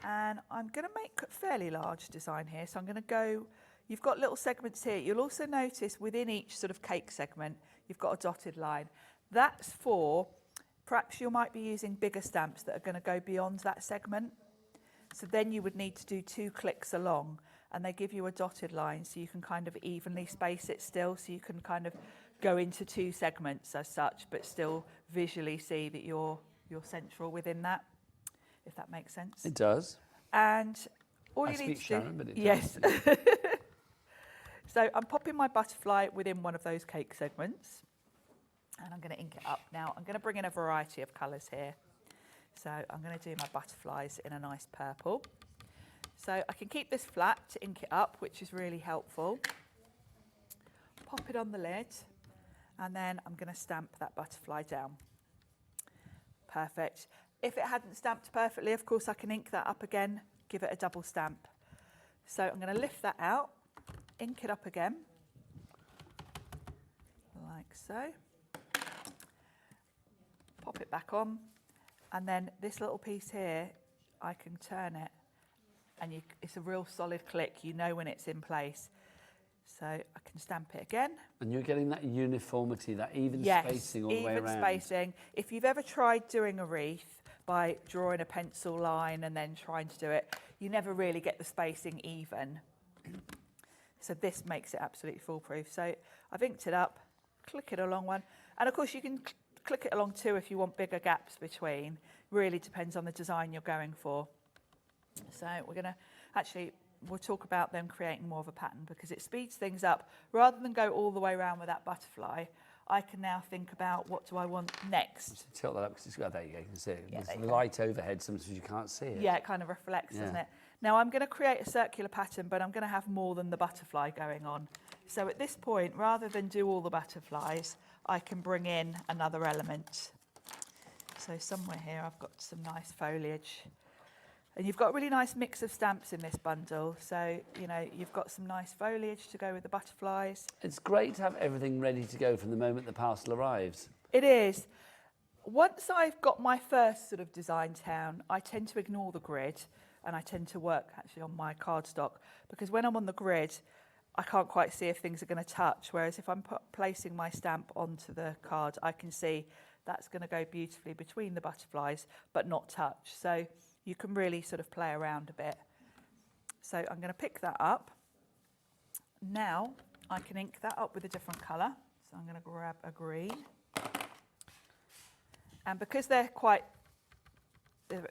Speaker 9: And I'm going to make a fairly large design here. So I'm going to go, you've got little segments here. You'll also notice within each sort of cake segment, you've got a dotted line. That's for, perhaps you might be using bigger stamps that are going to go beyond that segment. So then you would need to do 2 clicks along, and they give you a dotted line so you can kind of evenly space it still, so you can kind of go into two segments as such, but still visually see that you're central within that, if that makes sense.
Speaker 1: It does.
Speaker 9: And all
Speaker 1: I
Speaker 9: you
Speaker 1: speak
Speaker 9: need to
Speaker 1: Sharon,
Speaker 9: do,
Speaker 1: but it
Speaker 9: yes.
Speaker 1: does.
Speaker 9: So I'm popping my butterfly within one of those cake segments, and I'm going to ink it up. Now I'm going to bring in a variety of colours here. So I'm going to do my butterflies in a nice purple. So I can keep this flat to ink it up, which is really helpful. Pop it on the lid, and then I'm going to stamp that butterfly down. Perfect. If it hadn't stamped perfectly, of course, I can ink that up again, give it a double stamp. So I'm going to lift that out, ink it up again, like so. Pop it back on, and then this little piece here, I can turn it, and it's a real solid click. You know when it's in place. So I can stamp it again.
Speaker 1: And you're getting that uniformity, that even spacing all the way around.
Speaker 9: Even spacing. If you've ever tried doing a wreath by drawing a pencil line and then trying to do it, you never really get the spacing even. So this makes it absolutely foolproof. So I've inked it up, click it along one. And of course you can click it along two if you want bigger gaps between. Really depends on the design you're going for. So we're going to actually, we'll talk about them creating more of a pattern because it speeds things up. Rather than go all the way around with that butterfly, I can now think about what do I want next.
Speaker 1: Tilt that up because it's got, there you go, you can see it.
Speaker 9: Yeah,
Speaker 1: There's the light overhead, sometimes you can't see it.
Speaker 9: Yeah, it kind of reflects, doesn't it? Now I'm going to create a circular pattern, but I'm going to have more than the butterfly going on. So at this point, rather than do all the butterflies, I can bring in another element. So somewhere here I've got some nice foliage. And you've got a really nice mix of stamps in this bundle. So, you know, you've got some nice foliage to go with the butterflies.
Speaker 1: It's great to have everything ready to go from the moment the parcel arrives.
Speaker 9: It is. Once I've got my first sort of design down, I tend to ignore the grid and I tend to work actually on my cardstock because when I'm on the grid, I can't quite see if things are going to touch. Whereas if I'm placing my stamp onto the card, I can see that's going to go beautifully between the butterflies, but not touch. So you can really sort of play around a bit. So I'm going to pick that up. Now I can ink that up with a different colour. So I'm going to grab a green. And because they're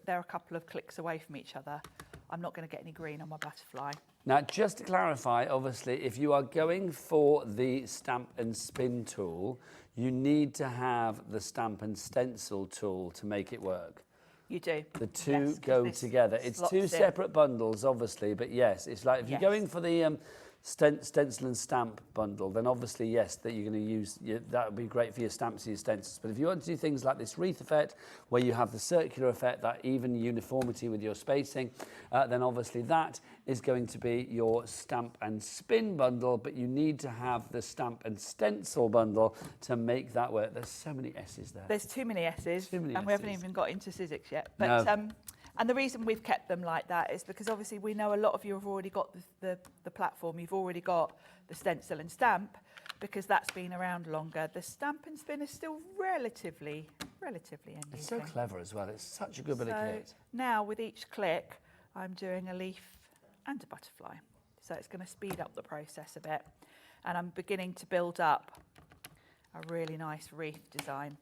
Speaker 9: a couple of clicks away from each other, I'm not going to get any green on my butterfly.
Speaker 1: Now, just to clarify, obviously, if you are going for the stamp and spin tool, you need to have the stamp and stencil tool to make it work.
Speaker 9: You do.
Speaker 1: The two go together. It's two separate bundles, obviously, but yes, it's like if you're going for the stencil and stamp bundle, then obviously, yes, that you're going to use, that would be great for your stamps and your stencils. But if you want to do things like this wreath effect, where you have the circular effect, that even uniformity with your spacing, then obviously that is going to be your stamp and spin bundle, but you need to have the stamp and stencil bundle to make that work. There's so many S's there.
Speaker 9: There's too many S's,
Speaker 1: we
Speaker 9: haven't even got into Sizzix yet. But,
Speaker 1: no.
Speaker 9: And the reason we've kept them like that is because obviously we know a lot of you have already got the platform, you've already got the stencil and stamp, because that's been around longer. The stamp and spin is still relatively new.
Speaker 1: It's so clever as well. It's such a good bit of kit.
Speaker 9: Now with each click, I'm doing a leaf and a butterfly. So it's going to speed up the process a bit. And I'm beginning to build up a really nice wreath design.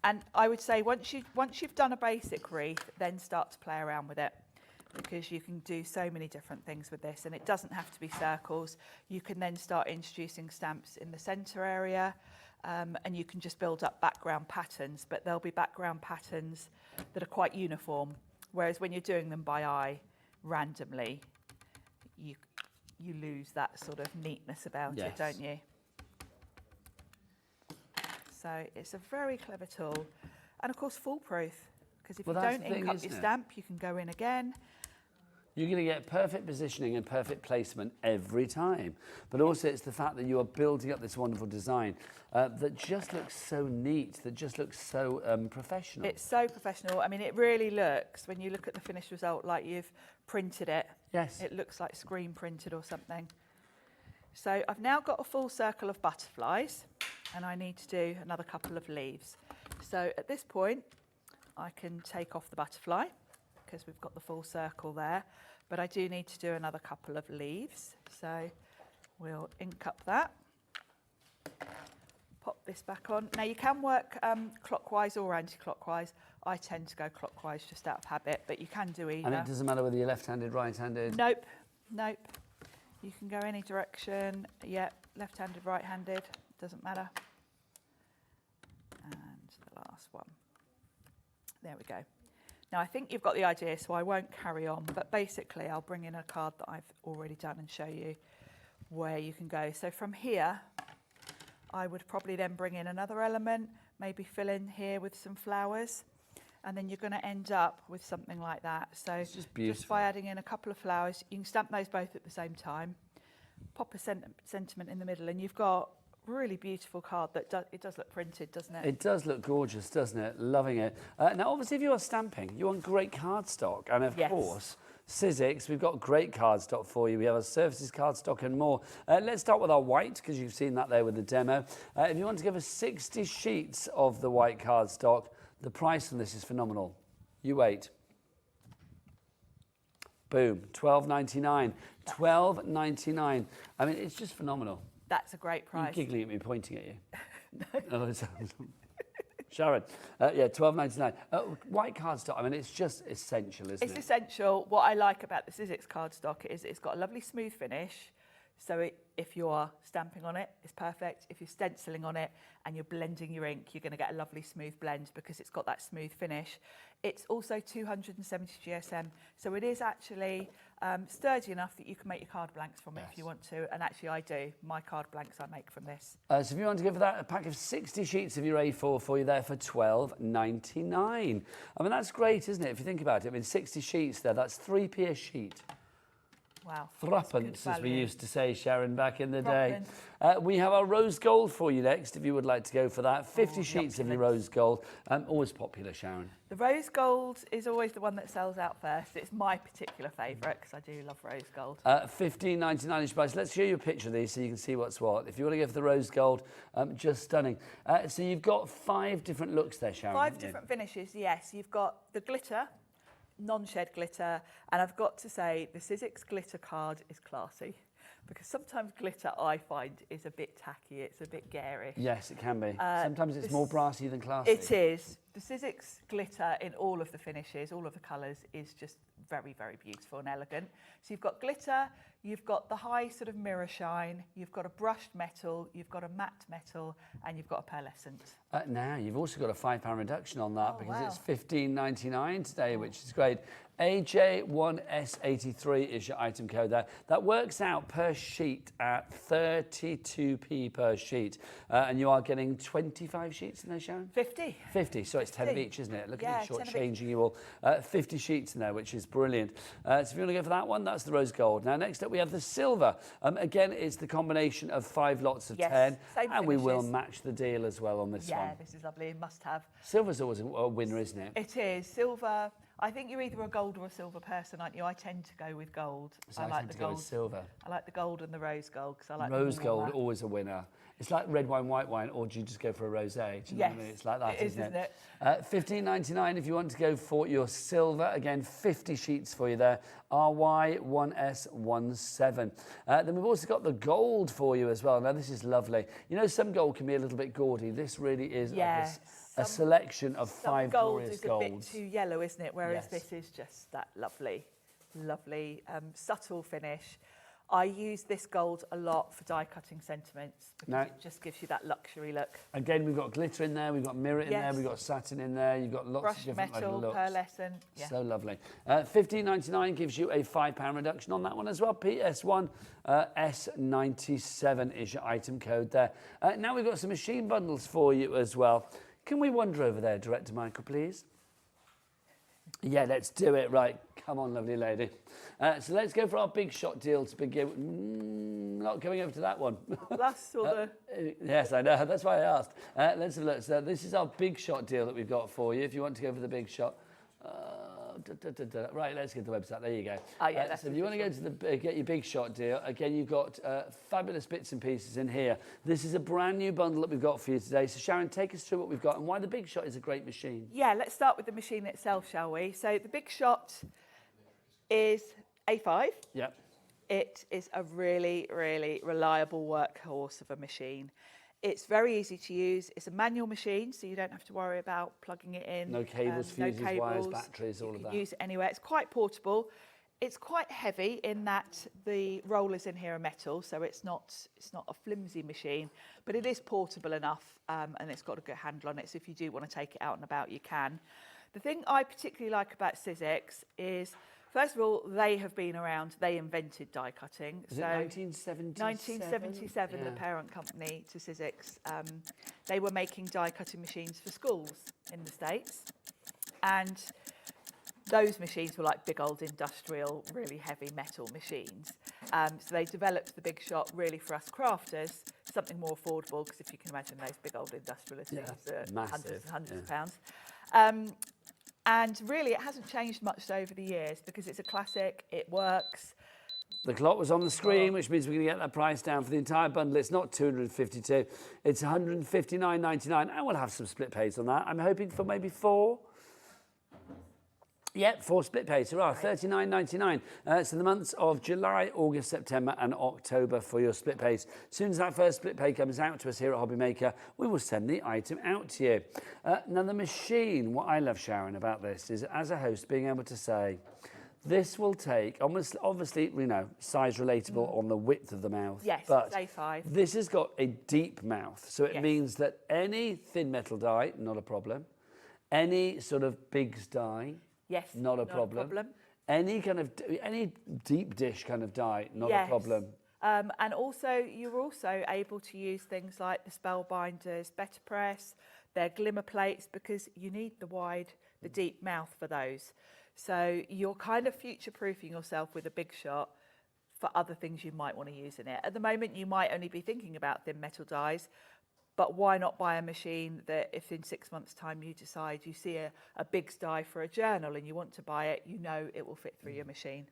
Speaker 9: And I would say once you've done a basic wreath, then start to play around with it, because you can do so many different things with this, and it doesn't have to be circles. You can then start introducing stamps in the centre area, and you can just build up background patterns, but there'll be background patterns that are quite uniform, whereas when you're doing them by eye randomly, you lose that sort of neatness about it, don't you? So it's a very clever tool, and of course foolproof, because if you don't ink up your stamp, you can go in again.
Speaker 1: You're going to get perfect positioning and perfect placement every time. But also it's the fact that you are building up this wonderful design that just looks so neat, that just looks so professional.
Speaker 9: It's so professional. I mean, it really looks, when you look at the finished result, like you've printed it.
Speaker 1: Yes.
Speaker 9: It looks like screen printed or something. So I've now got a full circle of butterflies, and I need to do another couple of leaves. So at this point, I can take off the butterfly because we've got the full circle there, but I do need to do another couple of leaves. So we'll ink up that. this back on. Now you can work clockwise or anti-clockwise. I tend to go clockwise just out of habit, but you can do either.
Speaker 1: And it doesn't matter whether you're left-handed, right-handed?
Speaker 9: Nope, nope. You can go any direction. Yep, left-handed, right-handed, doesn't matter. And the last one. There we go. Now I think you've got the idea, so I won't carry on, but basically I'll bring in a card that I've already done and show you where you can go. So from here, I would probably then bring in another element, maybe fill in here with some flowers, and then you're going to end up with something like that. So
Speaker 1: It's just beautiful.
Speaker 9: just by adding in a couple of flowers, you can stamp those both at the same time, pop a sentiment in the middle, and you've got a really beautiful card that it does look printed, doesn't it?
Speaker 1: It does look gorgeous, doesn't it? Loving it. Now, obviously, if you are stamping, you want great cardstock. And of
Speaker 9: Yes.
Speaker 1: course, Sizzix, we've got great cardstock for you. We have a surfaces cardstock and more. Let's start with our white, because you've seen that there with the demo. If you want to give us 60 sheets of the white cardstock, the price on this is phenomenal. You wait. Boom, $12.99. $12.99. I mean, it's just phenomenal.
Speaker 9: That's a great
Speaker 1: You're
Speaker 9: price.
Speaker 1: giggling at me, pointing at you. Oh, it's- Sharon, yeah, $12.99. White cardstock, I mean, it's just essential, isn't
Speaker 9: It's
Speaker 1: it?
Speaker 9: essential. What I like about the Sizzix cardstock is it's got a lovely smooth finish. So if you are stamping on it, it's perfect. If you're stenciling on it and you're blending your ink, you're going to get a lovely smooth blend because it's got that smooth finish. It's also 270 GSM, so it is actually sturdy enough that you can make your card blanks from it if you want to. And actually I do. My card blanks I make from this.
Speaker 1: So if you want to give that a pack of 60 sheets of your A4 for you there for $12.99. I mean, that's great, isn't it? If you think about it, I mean, 60 sheets there, that's 3p a sheet.
Speaker 9: Wow.
Speaker 1: Threepence, as we used to say, Sharon, back in the day.
Speaker 9: Threepence.
Speaker 1: We have our rose gold for you next, if you would like to go for that. 50 sheets of your rose gold. Always popular, Sharon.
Speaker 9: The rose gold is always the one that sells out first. It's my particular favourite because I do love rose gold.
Speaker 1: $15.99 each price. Let's show you a picture of these so you can see what's what. If you want to go for the rose gold, just stunning. So you've got 5 different looks there, Sharon.
Speaker 9: 5 different finishes, yes. You've got the glitter, non-shed glitter, and I've got to say the Sizzix glitter card is classy because sometimes glitter I find is a bit tacky, it's a bit garish.
Speaker 1: Yes, it can be. Sometimes it's more brassy than classy.
Speaker 9: It is. The Sizzix glitter in all of the finishes, all of the colours, is just very, very beautiful and elegant. So you've got glitter, you've got the high sort of mirror shine, you've got a brushed metal, you've got a matte metal, and you've got a pearlescent.
Speaker 1: Now, you've also got a £5 reduction on that because
Speaker 9: wow.
Speaker 1: it's $15.99 today, which is great. AJ1S83 is your item code there. That works out per sheet at 32p per sheet. And you are getting 25 sheets in there, Sharon?
Speaker 9: 50.
Speaker 1: 50, so it's 10 of each, isn't it? Look at it,
Speaker 9: 10 of each.
Speaker 1: shortchanging you all. 50 sheets in there, which is brilliant. So if you want to go for that one, that's the rose gold. Now, next up, we have the silver. Again, it's the combination of 5 lots of 10.
Speaker 9: Same
Speaker 1: And we will
Speaker 9: finishes.
Speaker 1: match the deal as well on this one.
Speaker 9: Yeah, this is lovely, must have.
Speaker 1: Silver's always a winner, isn't it?
Speaker 9: It is. Silver, I think you're either a gold or a silver person, aren't you? I tend to go with gold.
Speaker 1: So
Speaker 9: I like
Speaker 1: tend
Speaker 9: the
Speaker 1: to go
Speaker 9: gold.
Speaker 1: with silver.
Speaker 9: I like the gold and the rose gold because I like the
Speaker 1: Rose gold,
Speaker 9: warmer.
Speaker 1: always a winner. It's like red wine, white wine, or do you just go for a rosé? Do you know what I mean? It's like that,
Speaker 9: it is,
Speaker 1: isn't
Speaker 9: it?
Speaker 1: $15.99 if you want to go for your silver. Again, 50 sheets for you there. RY1S17. Then we've also got the gold for you as well. Now, this is lovely. You know, some gold can be a little bit gaudy. This really is a selection of 5
Speaker 9: gold
Speaker 1: glorious
Speaker 9: is a
Speaker 1: golds.
Speaker 9: bit too yellow, isn't it? Whereas
Speaker 1: Yes.
Speaker 9: this is just that lovely, lovely, subtle finish. I use this gold a lot for die cutting sentiments because
Speaker 1: Now-
Speaker 9: it just gives you that luxury look.
Speaker 1: Again, we've got glitter in there, we've got mirror in there,
Speaker 9: Yes.
Speaker 1: we've got satin in there, you've got lots
Speaker 9: Brushed
Speaker 1: of different
Speaker 9: metal,
Speaker 1: looks.
Speaker 9: pearlescent. Yeah.
Speaker 1: So lovely. $15.99 gives you a £5 reduction on that one as well. PS1 S97 is your item code there. Now we've got some machine bundles for you as well. Can we wander over there, Director Michael, please? Yeah, let's do it. Right, come on, lovely lady. So let's go for our big shot deal to begin. Not going over to that one.
Speaker 9: Plus all the...
Speaker 1: Yes, I know. That's why I asked. Let's have a look. So this is our big shot deal that we've got for you. If you want to go for the big shot. Right, let's get the website. There you go.
Speaker 9: Oh, yeah, that's
Speaker 1: so if you want to go to the get your big shot deal, again, you've got fabulous bits and pieces in here. This is a brand new bundle that we've got for you today. So Sharon, take us through what we've got and why the big shot is a great machine.
Speaker 9: Yeah, let's start with the machine itself, shall we? So the big shot is A5.
Speaker 1: Yep.
Speaker 9: It is a really, really reliable workhorse of a machine. It's very easy to use. It's a manual machine, so you don't have to worry about plugging it in.
Speaker 1: No cables, fuses, wires, batteries, all of
Speaker 9: You
Speaker 1: that.
Speaker 9: can use it anywhere. It's quite portable. It's quite heavy in that the rollers in here are metal, so it's not a flimsy machine, but it is portable enough, and it's got a good handle on it, so if you do want to take it out and about, you can. The thing I particularly like about Sizzix is, first of all, they have been around. They invented die cutting.
Speaker 1: Is it 1977?
Speaker 9: 1977,
Speaker 1: Yeah.
Speaker 9: the parent company to Sizzix. They were making die cutting machines for schools in the States, and those machines were like big old industrial, really heavy metal machines. So they developed the Big Shot really for us crafters, something more affordable, because if you can imagine those big old industrial things are
Speaker 1: massive,
Speaker 9: hundreds and hundreds of
Speaker 1: yeah.
Speaker 9: pounds. And really, it hasn't changed much over the years because it's a classic, it works.
Speaker 1: The clock was on the screen, which means we're going to get that price down for the entire bundle. It's not 252, it's 159.99, and we'll have some split pays on that. I'm hoping for maybe 4. Yep, 4 split pays. Hurrah, $39.99. So the months of July, August, September and October for your split pays. As soon as that first split pay comes out to us here at Hobby Maker, we will send the item out to you. Now the machine, what I love, Sharon, about this is, as a host, being able to say, this will take, obviously, you know, size relatable on the width of the mouth.
Speaker 9: Yes,
Speaker 1: but
Speaker 9: it's A5.
Speaker 1: this has got a deep mouth. So it
Speaker 9: Yes.
Speaker 1: means that any thin metal die, not a problem. Any sort of Biggs die,
Speaker 9: Yes,
Speaker 1: not a problem. Any deep dish kind of die, not a
Speaker 9: Yes.
Speaker 1: problem.
Speaker 9: And also, you're also able to use things like the Spellbinders, Better Press, their glimmer plates, because you need the deep mouth for those. So you're kind of future-proofing yourself with a Big Shot for other things you might want to use in it. At the moment, you might only be thinking about thin metal dies, but why not buy a machine that if in 6 months' time you decide you see a Biggs die for a journal and you want to buy it, you know it will fit through your machine.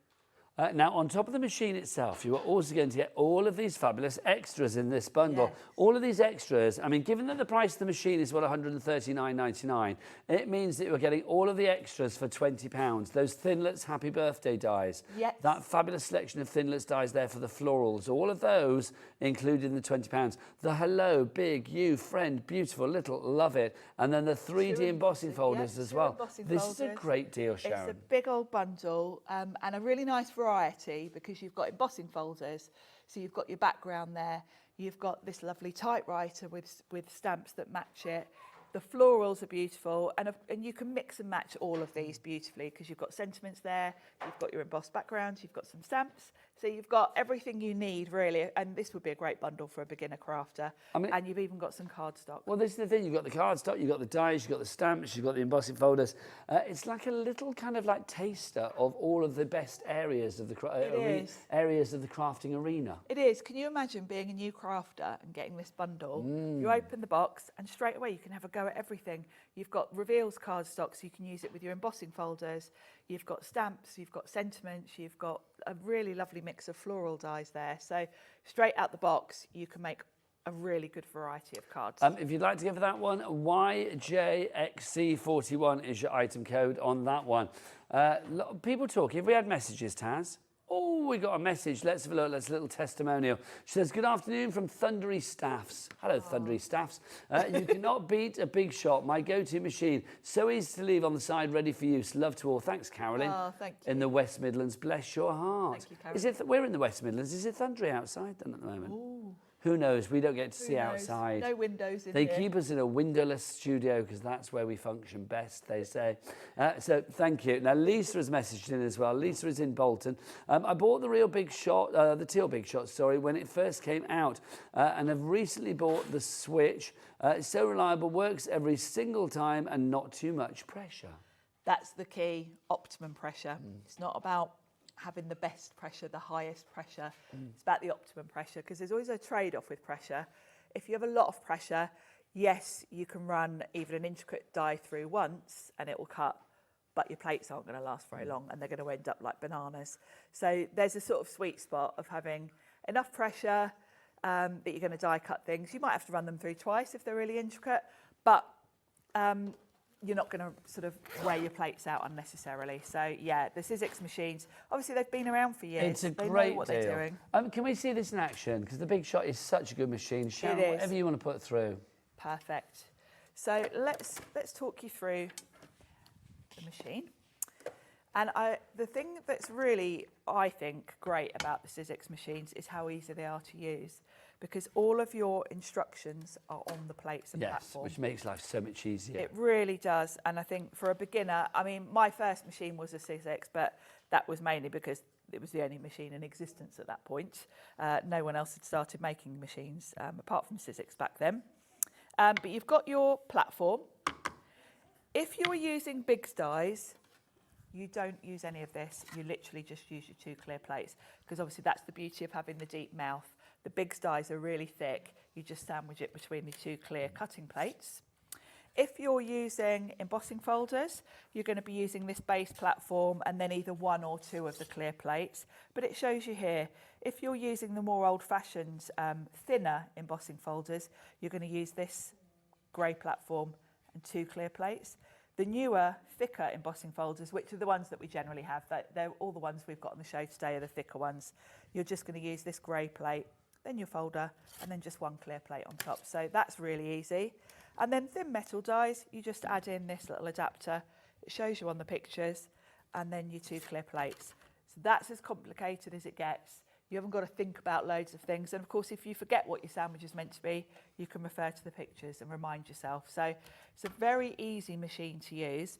Speaker 1: Now, on top of the machine itself, you are also going to get all of these fabulous extras in this bundle.
Speaker 9: Yes.
Speaker 1: All of these extras, I mean, given that the price of the machine is, what, $139.99, it means that you're getting all of the extras for £20. Those Thinlets Happy Birthday dies.
Speaker 9: Yes.
Speaker 1: That fabulous selection of Thinlets dies there for the florals. All of those included in the £20. The Hello, Big, You, Friend, Beautiful, Little, Love It. And then the 3D embossing folders as well. This is a great deal, Sharon.
Speaker 9: It's a big old bundle and a really nice variety, because you've got embossing folders, so you've got your background there, you've got this lovely typewriter with stamps that match it. The florals are beautiful, and you can mix and match all of these beautifully, because you've got sentiments there, you've got your embossed backgrounds, you've got some stamps, so you've got everything you need, really, and this would be a great bundle for a beginner crafter. And you've even got some cardstock.
Speaker 1: Well, this is the thing, you've got the cardstock, you've got the dies, you've got the stamps, you've got the embossing folders. It's like a little kind of like taster of all of the best areas of the areas of the crafting arena.
Speaker 9: It is. Can you imagine being a new crafter and getting this bundle? You open the box and straight away you can have a go at everything. You've got reveals cardstock, so you can use it with your embossing folders. You've got stamps, you've got sentiments, you've got a really lovely mix of floral dies there. So straight out the box, you can make a really good variety of cards.
Speaker 1: If you'd like to go for that one, YJXC41 is your item code on that one. People talking. Have we had messages, Taz? Oh, we got a message. Let's have a look. Let's a little testimonial. She says, good afternoon from Thundery Staffs. Hello, Thundery Staffs. You cannot beat a Big Shot, my go-to machine. So easy to leave on the side, ready for use. Love to all. Thanks, Carolyn.
Speaker 9: Oh, thank you.
Speaker 1: In the West Midlands. Bless your heart.
Speaker 9: Thank you, Carolyn.
Speaker 1: Is it we're in the West Midlands. Is it thundery outside then at the moment?
Speaker 9: Ooh.
Speaker 1: Who knows? We don't get to
Speaker 9: Who
Speaker 1: see
Speaker 9: knows?
Speaker 1: outside.
Speaker 9: No windows in
Speaker 1: They
Speaker 9: here.
Speaker 1: keep us in a windowless studio because that's where we function best, they say. So thank you. Now, Lisa has messaged in as well. Lisa is in Bolton. I bought the real Big Shot, the teal Big Shot, sorry, when it first came out, and have recently bought the Switch. It's so reliable, works every single time, and not too much pressure.
Speaker 9: That's the key, optimum pressure. It's not about having the best pressure, the highest pressure. It's about the optimum pressure, because there's always a trade-off with pressure. If you have a lot of pressure, yes, you can run even an intricate die through once and it will cut, but your plates aren't going to last very long and they're going to end up like bananas. So there's a sort of sweet spot of having enough pressure that you're going to die cut things. You might have to run them through twice if they're really intricate, but you're not going to sort of wear your plates out unnecessarily. So yeah, the Sizzix machines, obviously they've been around for years.
Speaker 1: It's a
Speaker 9: they
Speaker 1: great
Speaker 9: know what
Speaker 1: deal.
Speaker 9: they're doing.
Speaker 1: Can we see this in action? Because the Big Shot is such a good machine. Sharon,
Speaker 9: It is.
Speaker 1: whatever you want to put through.
Speaker 9: Perfect. So let's talk you through the machine. And the thing that's really, I think, great about the Sizzix machines is how easy they are to use, because all of your instructions are on the plates and platform.
Speaker 1: Which makes life so much easier.
Speaker 9: It really does. And I think for a beginner, I mean, my first machine was a Sizzix, but that was mainly because it was the only machine in existence at that point. No one else had started making machines apart from Sizzix back then. But you've got your platform. If you're using big dies, you don't use any of this. You literally just use your 2 clear plates, because obviously that's the beauty of having the deep mouth. The big dies are really thick. You just sandwich it between the 2 clear cutting plates. If you're using embossing folders, you're going to be using this base platform and then either 1 or 2 of the clear plates. But it shows you here, if you're using the more old-fashioned, thinner embossing folders, you're going to use this grey platform and 2 clear plates. The newer, thicker embossing folders, which are the ones that we generally have, they're all the ones we've got on the show today are the thicker ones. You're just going to use this grey plate, then your folder, and then just 1 clear plate on top. So that's really easy. And then thin metal dies, you just add in this little adapter. It shows you on the pictures, and then your 2 clear plates. So that's as complicated as it gets. You haven't got to think about loads of things. And of course, if you forget what your sandwich is meant to be, you can refer to the pictures and remind yourself. So it's a very easy machine to use.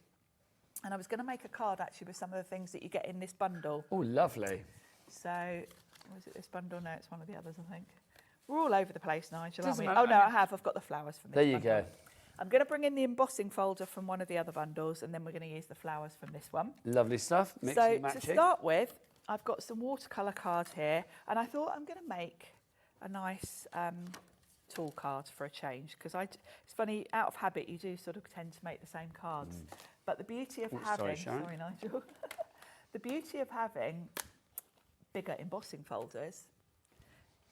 Speaker 9: And I was going to make a card actually with some of the things that you get in this bundle.
Speaker 1: Oh, lovely.
Speaker 9: So, was it this bundle? No, it's one of the others, I think. We're all over the place, Nigel, aren't
Speaker 1: Doesn't
Speaker 9: we?
Speaker 1: matter.
Speaker 9: Oh, no, I have. I've got the flowers from this
Speaker 1: There you
Speaker 9: bundle.
Speaker 1: go.
Speaker 9: I'm going to bring in the embossing folder from one of the other bundles, and then we're going to use the flowers from this one.
Speaker 1: Lovely stuff. Mixing
Speaker 9: So
Speaker 1: and matching.
Speaker 9: to start with, I've got some watercolour card here, and I thought I'm going to make a nice tool card for a change, because it's funny, out of habit, you do sort of tend to make the same cards. But the beauty of having,
Speaker 1: sorry,
Speaker 9: Nigel, the beauty of having bigger embossing folders,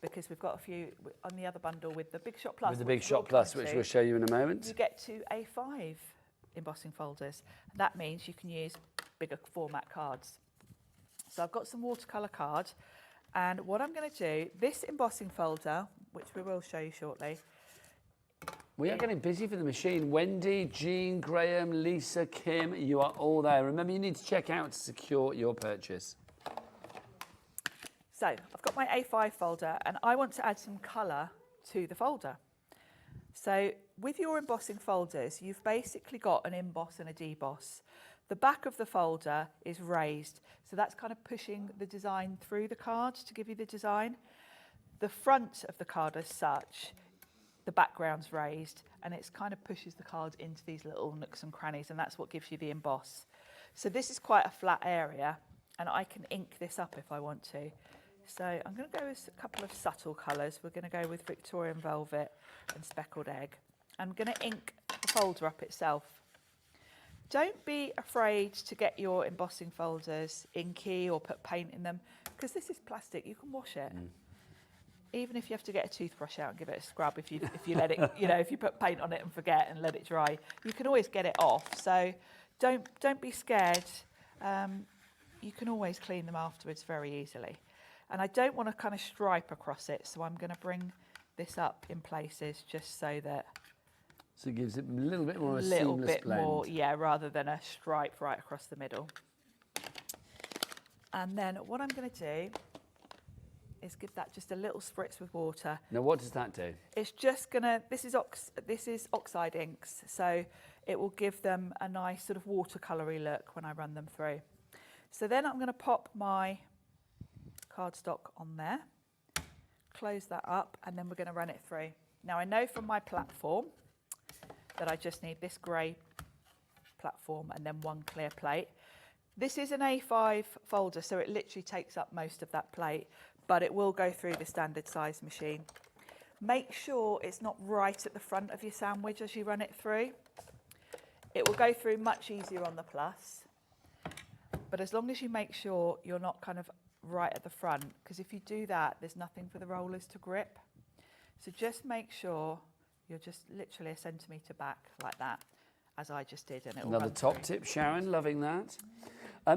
Speaker 9: because we've got a few on the other bundle with the Big Shot Plus.
Speaker 1: With the Big Shot Plus, which we'll show you in a moment.
Speaker 9: You get to A5 embossing folders. That means you can use bigger format cards. So I've got some watercolour card, and what I'm going to do, this embossing folder, which we will show you shortly.
Speaker 1: We are getting busy for the machine. Wendy, Jean, Graham, Lisa, Kim, you are all there. Remember, you need to check out to secure your purchase.
Speaker 9: So I've got my A5 folder, and I want to add some colour to the folder. So with your embossing folders, you've basically got an emboss and a deboss. The back of the folder is raised, so that's kind of pushing the design through the card to give you the design. The front of the card as such, the background's raised, and it kind of pushes the card into these little nooks and crannies, and that's what gives you the emboss. So this is quite a flat area, and I can ink this up if I want to. So I'm going to go with a couple of subtle colours. We're going to go with Victorian Velvet and Speckled Egg. I'm going to ink the folder up itself. Don't be afraid to get your embossing folders inky or put paint in them, because this is plastic, you can wash it. Even if you have to get a toothbrush out and give it a scrub, if you let it, if you put paint on it and forget and let it dry, you can always get it off. So don't be scared. You can always clean them afterwards very easily. And I don't want to kind of stripe across it, so I'm going to bring this up in places just so that
Speaker 1: So it gives it a little bit more of a seamless blend.
Speaker 9: more, yeah, rather than a stripe right across the middle. And then what I'm going to do is give that just a little spritz with water.
Speaker 1: Now, what does that do?
Speaker 9: It's just going to, this is oxide inks, so it will give them a nice sort of watercolory look when I run them through. So then I'm going to pop my cardstock on there, close that up, and then we're going to run it through. Now I know from my platform that I just need this grey platform and then one clear plate. This is an A5 folder, so it literally takes up most of that plate, but it will go through the standard size machine. Make sure it's not right at the front of your sandwich as you run it through. It will go through much easier on the Plus, but as long as you make sure you're not kind of right at the front, because if you do that, there's nothing for the rollers to grip. So just make sure you're just literally a centimetre back like that. as I just did. And it'll
Speaker 1: Another
Speaker 9: run
Speaker 1: top
Speaker 9: through.
Speaker 1: tip, Sharon, loving that.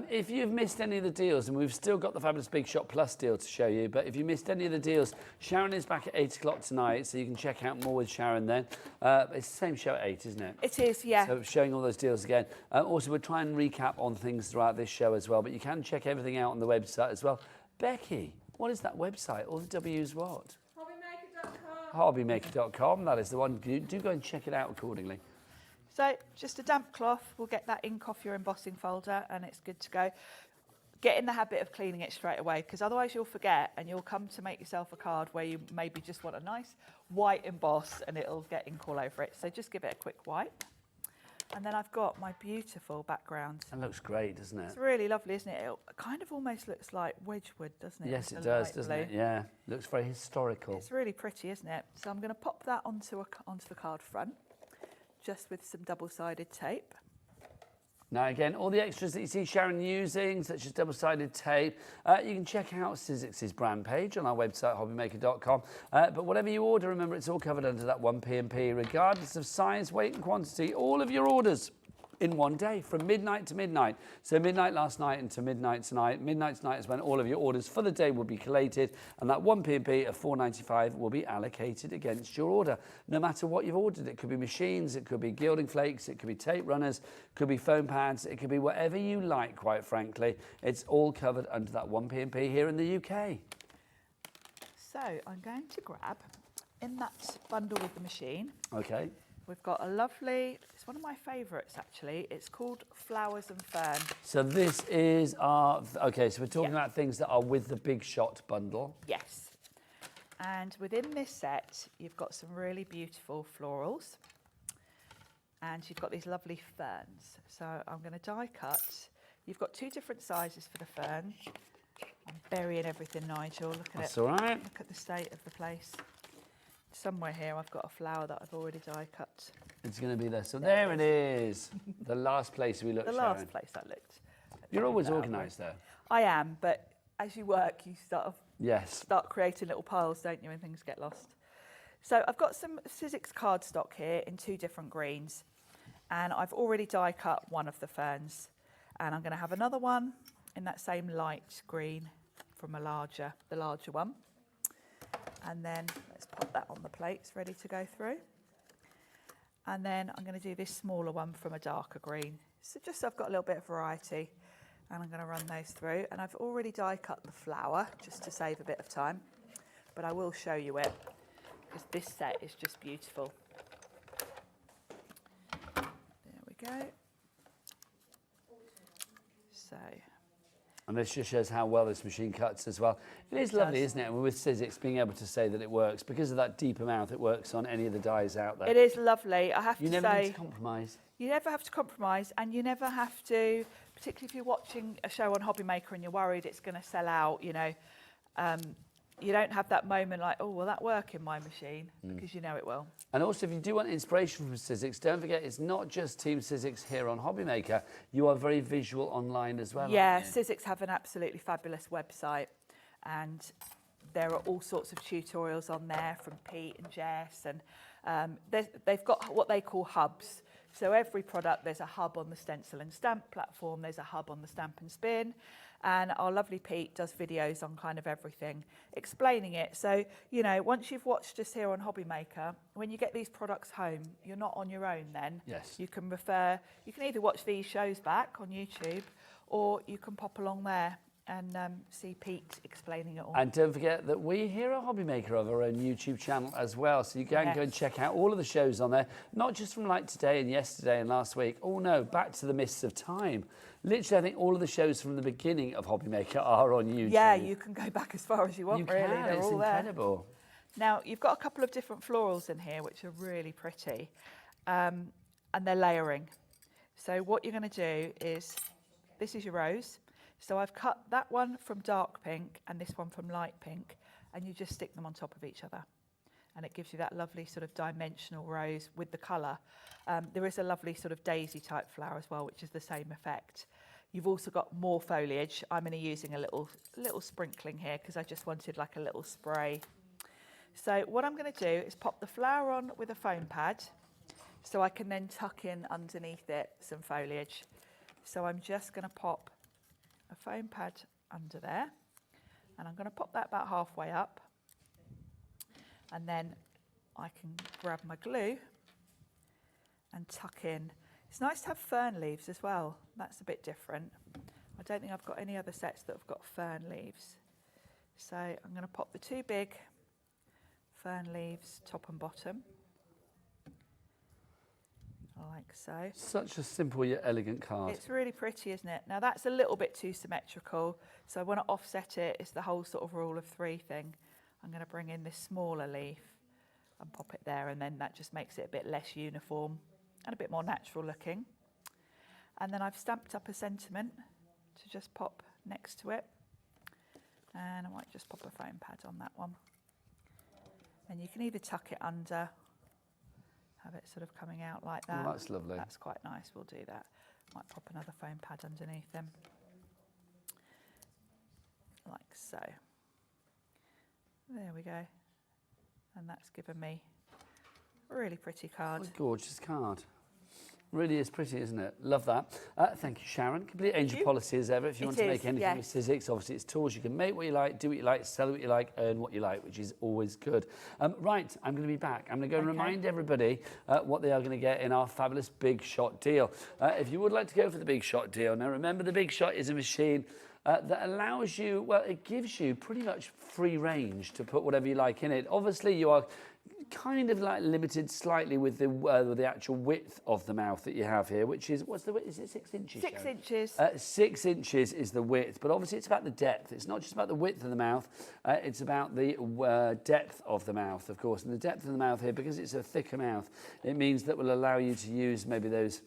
Speaker 1: If you've missed any of the deals, and we've still got the Fabulous Big Shot Plus deal to show you, but if you missed any of the deals, Sharon is back at 8 o'clock tonight, so you can check out more with Sharon then. It's the same show at 8, isn't it?
Speaker 9: It is, yeah.
Speaker 1: So showing all those deals again. Also, we'll try and recap on things throughout this show as well, but you can check everything out on the website as well. Becky, what is that website? All the W's what? Hobbymaker.com, that is the one. Do go and check it out accordingly.
Speaker 9: So just a damp cloth, we'll get that ink off your embossing folder and it's good to go. Get in the habit of cleaning it straight away, because otherwise you'll forget and you'll come to make yourself a card where you maybe just want a nice white emboss and it'll get ink all over it. So just give it a quick wipe. And then I've got my beautiful background.
Speaker 1: That looks great, doesn't it?
Speaker 9: It's really lovely, isn't it? It kind of almost looks like Wedgwood, doesn't it?
Speaker 1: Yes,
Speaker 9: With
Speaker 1: it
Speaker 9: the
Speaker 1: does,
Speaker 9: light
Speaker 1: doesn't
Speaker 9: blue.
Speaker 1: it? Yeah, looks very historical.
Speaker 9: It's really pretty, isn't it? So I'm going to pop that onto the card front, just with some double-sided tape.
Speaker 1: Now again, all the extras that you see Sharon using, such as double-sided tape, you can check out Sizzix's brand page on our website, hobbymaker.com. But whatever you order, remember it's all covered under that 1p&p, regardless of size, weight and quantity. All of your orders in one day, from midnight to midnight. So midnight last night into midnight tonight. Midnight tonight is when all of your orders for the day will be collated, and that 1p&p of $4.95 will be allocated against your order, no matter what you've ordered. It could be machines, it could be gilding flakes, it could be tape runners, it could be foam pads, it could be whatever you like, quite frankly. It's all covered under that 1p&p here in the UK.
Speaker 9: So I'm going to grab, in that bundle with the machine,
Speaker 1: Okay.
Speaker 9: we've got a lovely, it's one of my favourites actually, it's called Flowers and Fern.
Speaker 1: So this is our, okay, so we're talking about things that are with the Big Shot bundle.
Speaker 9: Yes. And within this set, you've got some really beautiful florals. And you've got these lovely ferns. So I'm going to die cut. You've got two different sizes for the fern. I'm burying everything, Nigel. Look at
Speaker 1: That's
Speaker 9: it.
Speaker 1: all right.
Speaker 9: Look at the state of the place. Somewhere here, I've got a flower that I've already die cut.
Speaker 1: It's going to be there. So there it is. The last place we looked,
Speaker 9: The
Speaker 1: Sharon.
Speaker 9: last place I looked.
Speaker 1: You're always
Speaker 9: That way.
Speaker 1: organised, though.
Speaker 9: I am, but as you work, you
Speaker 1: Yes.
Speaker 9: start creating little piles, don't you, when things get lost. So I've got some Sizzix cardstock here in two different greens, and I've already die cut one of the ferns, and I'm going to have another one in that same light green from the larger one. And then let's pop that on the plate, it's ready to go through. And then I'm going to do this smaller one from a darker green. So just so I've got a little bit of variety, and I'm going to run those through. And I've already die cut the flower just to save a bit of time, but I will show you it because this set is just beautiful. There we go. So.
Speaker 1: And this just shows how well this machine cuts as well. It is lovely, isn't it? And with Sizzix, being able to say that it works, because of that deeper mouth, it works on any of the dyes out there.
Speaker 9: It is lovely. I have to say.
Speaker 1: You never need to compromise.
Speaker 9: You never have to compromise, and you never have to, particularly if you're watching a show on Hobby Maker and you're worried it's going to sell out, you know, you don't have that moment like, oh, will that work in my machine? Because you know it will.
Speaker 1: And also, if you do want inspiration from Sizzix, don't forget it's not just Team Sizzix here on Hobby Maker. You are very visual online as well.
Speaker 9: Yeah,
Speaker 1: aren't you?
Speaker 9: Sizzix have an absolutely fabulous website, and there are all sorts of tutorials on there from Pete and Jess, and they've got what they call hubs. So every product, there's a hub on the stencil and stamp platform, there's a hub on the stamp and spin, and our lovely Pete does videos on kind of everything, explaining it. So, you know, once you've watched us here on Hobby Maker, when you get these products home, you're not on your own then.
Speaker 1: Yes.
Speaker 9: You can either watch these shows back on YouTube, or you can pop along there and see Pete explaining it all.
Speaker 1: And don't forget that we here at Hobby Maker have our own YouTube channel as well. So you can go and check out all of the shows on there, not just from like today and yesterday and last week. Oh no, back to the mists of time. Literally, I think all of the shows from the beginning of Hobby Maker are on YouTube.
Speaker 9: Yeah, you can go back as far as you want,
Speaker 1: You
Speaker 9: really.
Speaker 1: can,
Speaker 9: They're
Speaker 1: it's
Speaker 9: all there.
Speaker 1: incredible.
Speaker 9: Now, you've got a couple of different florals in here, which are really pretty, and they're layering. So what you're going to do is, this is your rose. So I've cut that one from dark pink and this one from light pink, and you just stick them on top of each other. And it gives you that lovely sort of dimensional rose with the colour. There is a lovely sort of daisy type flower as well, which is the same effect. You've also got more foliage. I'm only using a little sprinkling here because I just wanted like a little spray. So what I'm going to do is pop the flower on with a foam pad. so I can then tuck in underneath it some foliage. So I'm just going to pop a foam pad under there, and I'm going to pop that about halfway up, and then I can grab my glue and tuck in. It's nice to have fern leaves as well. That's a bit different. I don't think I've got any other sets that have got fern leaves. So I'm going to pop the two big fern leaves top and bottom, like so.
Speaker 1: Such a simple yet elegant card.
Speaker 9: It's really pretty, isn't it? Now that's a little bit too symmetrical, so I want to offset it. It's the whole sort of rule of three thing. I'm going to bring in this smaller leaf and pop it there, and then that just makes it a bit less uniform and a bit more natural looking. And then I've stamped up a sentiment to just pop next to it, and I might just pop a foam pad on that one. And you can either tuck it under, have it sort of coming out like that.
Speaker 1: Oh, that's lovely.
Speaker 9: That's quite nice, we'll do that. Might pop another foam pad underneath them, like so. There we go. And that's given me a really pretty card.
Speaker 1: What a gorgeous card. Really is pretty, isn't it? Love that. Thank you, Sharon. Complete angel policy as ever. If you want to make anything with Sizzix, obviously it's tools. You can make what you like, do what you like, sell what you like, earn what you like, which is always good. Right, I'm going to be back. I'm going to go and remind everybody what they are going to get in our fabulous Big Shot deal. If you would like to go for the Big Shot deal, now remember the Big Shot is a machine that allows you, well, it gives you pretty much free range to put whatever you like in it. Obviously, you are kind of like limited slightly with the actual width of the mouth that you have here, which is, what's the width? Is it 6 inches?
Speaker 9: 6 inches.
Speaker 1: 6 inches is the width, but obviously it's about the depth. It's not just about the width of the mouth, it's about the depth of the mouth, of course. And the depth of the mouth here, because it's a thicker mouth, it means that will allow you to use maybe those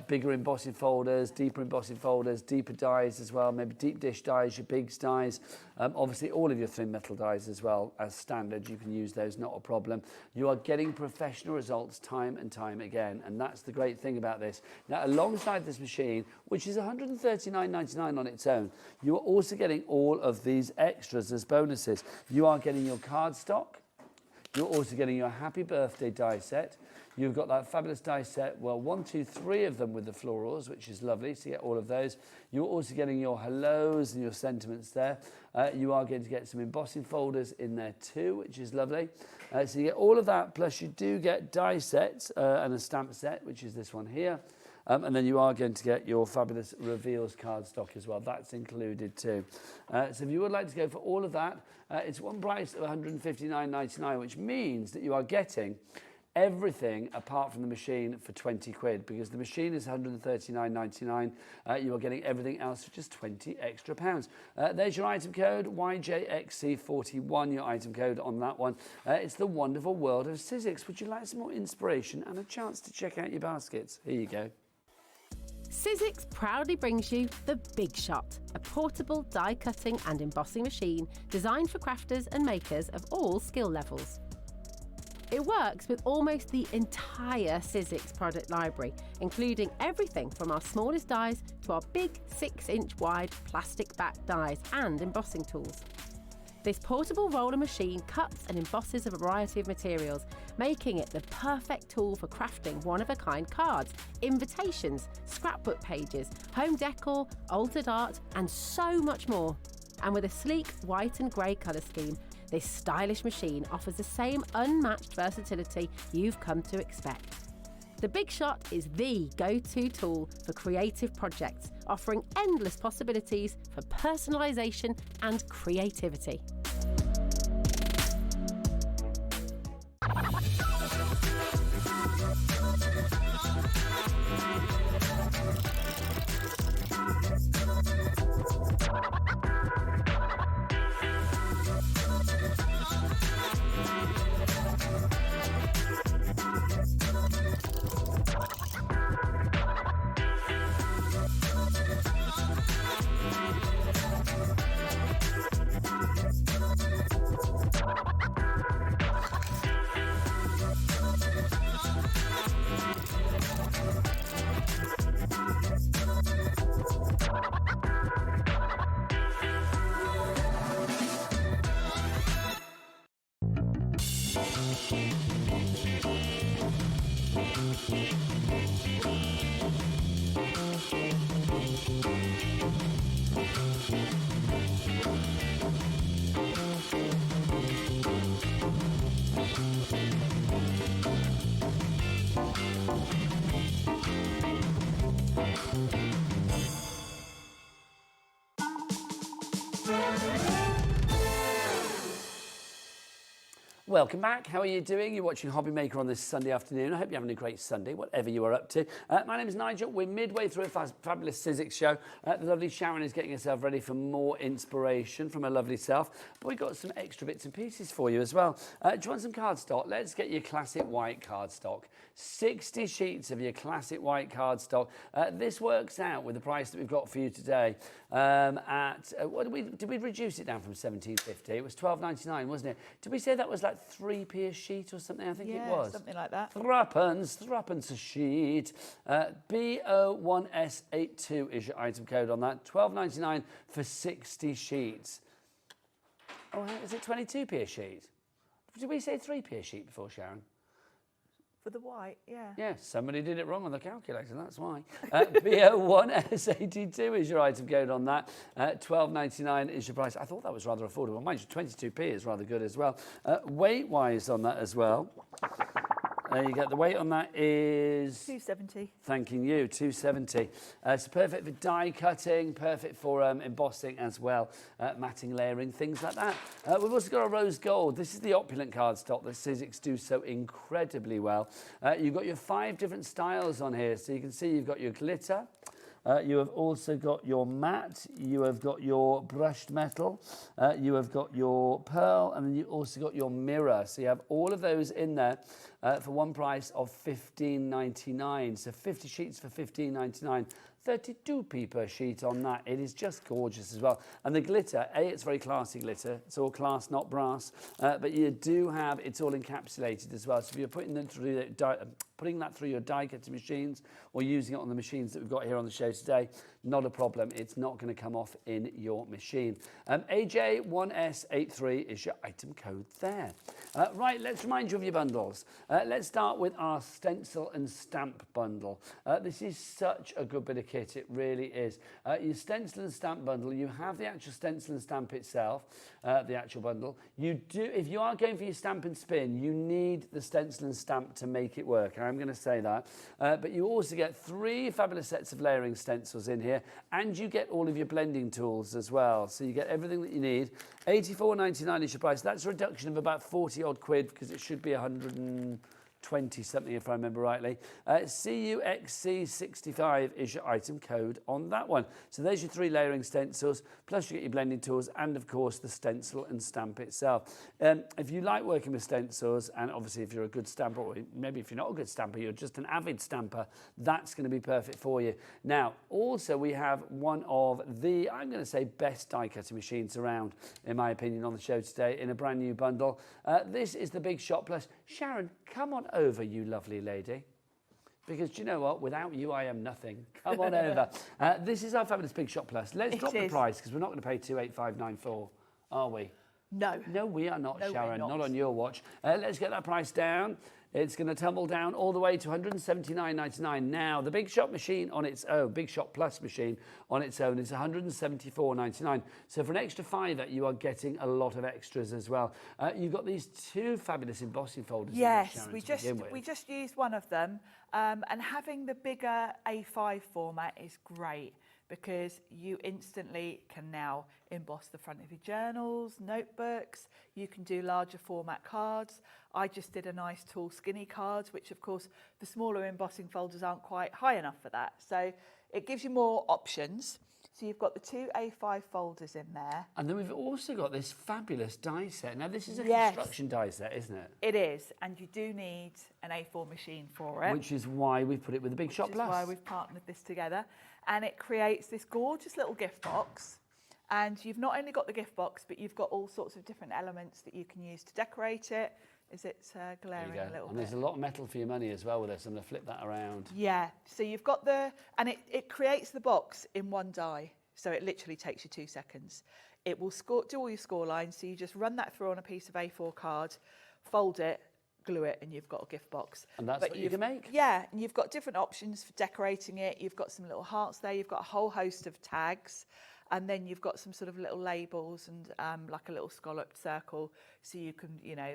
Speaker 1: bigger embossing folders, deeper embossing folders, deeper dies as well, maybe deep dish dies, your bigs dies, obviously all of your thin metal dies as well as standard. You can use those, not a problem. You are getting professional results time and time again, and that's the great thing about this. Now, alongside this machine, which is $139.99 on its own, you are also getting all of these extras as bonuses. You are getting your cardstock. You're also getting your happy birthday die set. You've got that fabulous die set, well, 1, 2, 3 of them with the florals, which is lovely to get all of those. You're also getting your hellos and your sentiments there. You are going to get some embossing folders in there too, which is lovely. So you get all of that, plus you do get die sets and a stamp set, which is this one here. And then you are going to get your fabulous reveals cardstock as well. That's included too. So if you would like to go for all of that, it's one price of $159.99, which means that you are getting everything apart from the machine for 20 quid, because the machine is $139.99. You are getting everything else for just 20 extra pounds. There's your item code, YJXC41, your item code on that one. It's the wonderful world of Sizzix. Would you like some more inspiration and a chance to check out your baskets? Here you go.
Speaker 10: Sizzix proudly brings you the Big Shot, a portable die cutting and embossing machine designed for crafters and makers of all skill levels. It works with almost the entire Sizzix product library, including everything from our smallest dies to our big 6-inch wide plastic back dies and embossing tools. This portable roller machine cuts and embosses a variety of materials, making it the perfect tool for crafting one-of-a-kind cards, invitations, scrapbook pages, home decor, altered art, and so much more. And with a sleek white and grey colour scheme, this stylish machine offers the same unmatched versatility you've come to expect. The Big Shot is the go-to tool for creative projects, offering endless possibilities for personalisation and creativity.
Speaker 1: Welcome back. How are you doing? You're watching Hobby Maker on this Sunday afternoon. I hope you're having a great Sunday, whatever you are up to. My name is Nigel. We're midway through a fabulous Sizzix show. The lovely Sharon is getting herself ready for more inspiration from her lovely self. But we've got some extra bits and pieces for you as well. Do you want some cardstock? Let's get your classic white cardstock. 60 sheets of your classic white cardstock. This works out with the price that we've got for you today what did we reduce it down from $17.50? It was $12.99, wasn't it? Did we say that was like 3p a sheet or something? I think it was.
Speaker 9: Something like that.
Speaker 1: Threepence a sheet. BO1S82 is your item code on that. $12.99 for 60 sheets. Oh, is it 22p a sheet? Did we say 3p a sheet before, Sharon?
Speaker 9: For the white, yeah.
Speaker 1: Yeah, somebody did it wrong on the calculator, that's why. BO1S82 is your item code on that. $12.99 is your price. I thought that was rather affordable. Mind you, 22p is rather good as well. Weight-wise on that as well. You get the weight on that is
Speaker 9: 270.
Speaker 1: Thanking you, 270. It's perfect for die cutting, perfect for embossing as well, matting, layering, things like that. We've also got a rose gold. This is the opulent cardstock that Sizzix do so incredibly well. You've got your 5 different styles on here, so you can see you've got your glitter. You have also got your matte, you have got your brushed metal, you have got your pearl, and then you also got your mirror. So you have all of those in there for one price of $15.99. So 50 sheets for $15.99. 32p per sheet on that. It is just gorgeous as well. And the glitter, it's very classy glitter. It's all class, not brass. But you do have, it's all encapsulated as well. So if you're putting them through putting that through your die cutting machines or using it on the machines that we've got here on the show today, not a problem. It's not going to come off in your machine. AJ1S83 is your item code there. Right, let's remind you of your bundles. Let's start with our stencil and stamp bundle. This is such a good bit of kit, it really is. Your stencil and stamp bundle, you have the actual stencil and stamp itself, the actual bundle. You do, if you are going for your stamp and spin, you need the stencil and stamp to make it work. I'm going to say that. But you also get 3 fabulous sets of layering stencils in here, and you get all of your blending tools as well. So you get everything that you need. $84.99 is your price. That's a reduction of about 40 odd quid because it should be 120 something if I remember rightly. CUXC65 is your item code on that one. So there's your 3 layering stencils, plus you get your blending tools and of course the stencil and stamp itself. If you like working with stencils, and obviously if you're a good stamper, or maybe if you're not a good stamper, you're just an avid stamper, that's going to be perfect for you. Now, also we have one of the, I'm going to say, best die cutting machines around, in my opinion, on the show today in a brand new bundle. This is the Big Shot Plus. Sharon, come on over, you lovely lady. Because do you know what? Without you, I am nothing. Come on over. This is our fabulous Big Shot Plus. Let's drop the price because we're not going to pay $285.94, are we?
Speaker 9: No.
Speaker 1: No, we are not,
Speaker 9: no,
Speaker 1: Sharon.
Speaker 9: Not
Speaker 1: on your watch. Let's get that price down. It's going to tumble down all the way to $179.99. Now, the Big Shot machine on its own, Big Shot Plus machine on its own, is $174.99. So for an extra $5, you are getting a lot of extras as well. You've got these 2 fabulous embossing folders.
Speaker 9: Yes,
Speaker 1: Sharon,
Speaker 9: we just used one of them, and having the bigger A5 format is great because you instantly can now emboss the front of your journals, notebooks. You can do larger format cards. I just did a nice tall skinny cards, which of course the smaller embossing folders aren't quite high enough for that. So it gives you more options. So you've got the 2 A5 folders in there. And
Speaker 1: then we've also got this fabulous die set. Now this is a construction die set, isn't it?
Speaker 9: It is, and you do need an A4 machine for it.
Speaker 1: Which is why we've put it with the Big Shot Plus.
Speaker 9: Which is why we've partnered this together. And it creates this gorgeous little gift box. And you've not only got the gift box, but you've got all sorts of different elements that you can use to decorate it. Is it glaring a little bit?
Speaker 1: And there's a lot of metal for your money as well with this. I'm going to flip that around.
Speaker 9: Yeah, so you've got and it creates the box in one die. So it literally takes you 2 seconds. It will do all your score lines. So you just run that through on a piece of A4 card, fold it, glue it, and you've got a gift box.
Speaker 1: And that's what you can make?
Speaker 9: Yeah, and you've got different options for decorating it. You've got some little hearts there. You've got a whole host of tags. And then you've got some sort of little labels and like a little scalloped circle, so you can, you know,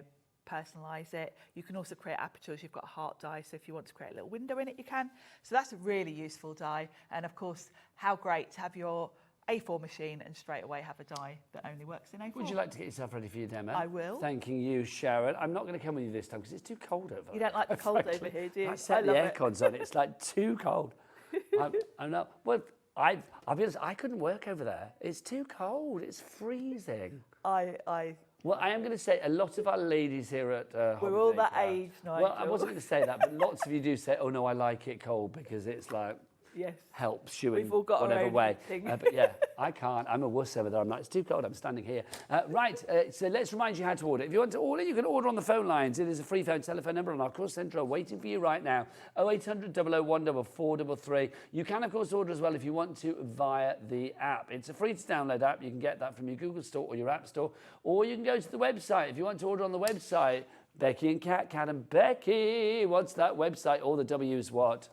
Speaker 9: personalise it. You can also create apertures. You've got a heart die, so if you want to create a little window in it, you can. So that's a really useful die. And of course, how great to have your A4 machine and straight away have a die that only works in A4.
Speaker 1: Would you like to get yourself ready for your demo?
Speaker 9: I will.
Speaker 1: Thanking you, Sharon. I'm not going to come with you this time because it's too cold over there.
Speaker 9: You don't like the cold over here, do you?
Speaker 1: I set the aircons on. It's like too cold. I'm not. Well, I'll be honest, I couldn't work over there. It's too cold. It's freezing. Well, I am going to say a lot of our ladies here at
Speaker 9: we're all that age, Nigel.
Speaker 1: Well, I wasn't going to say that, but lots of you do say, oh, no, I like it cold because it's like...
Speaker 9: Yes.
Speaker 1: Helps you in
Speaker 9: We've all got
Speaker 1: whatever
Speaker 9: our own
Speaker 1: way.
Speaker 9: thing.
Speaker 1: But yeah, I can't. I'm a wuss over there. I'm not. It's too cold. I'm standing here. So let's remind you how to order. If you want to order, you can order on the phone lines. It is a free phone telephone number on our call centre waiting for you right now. 0800 001 4433. You can, of course, order as well if you want to via the app. It's a free to download app. You can get that from your Google Store or your App Store. Or you can go to the website. If you want to order on the website, Becky and Kat, Kat and Becky. What's that website? All the W's what?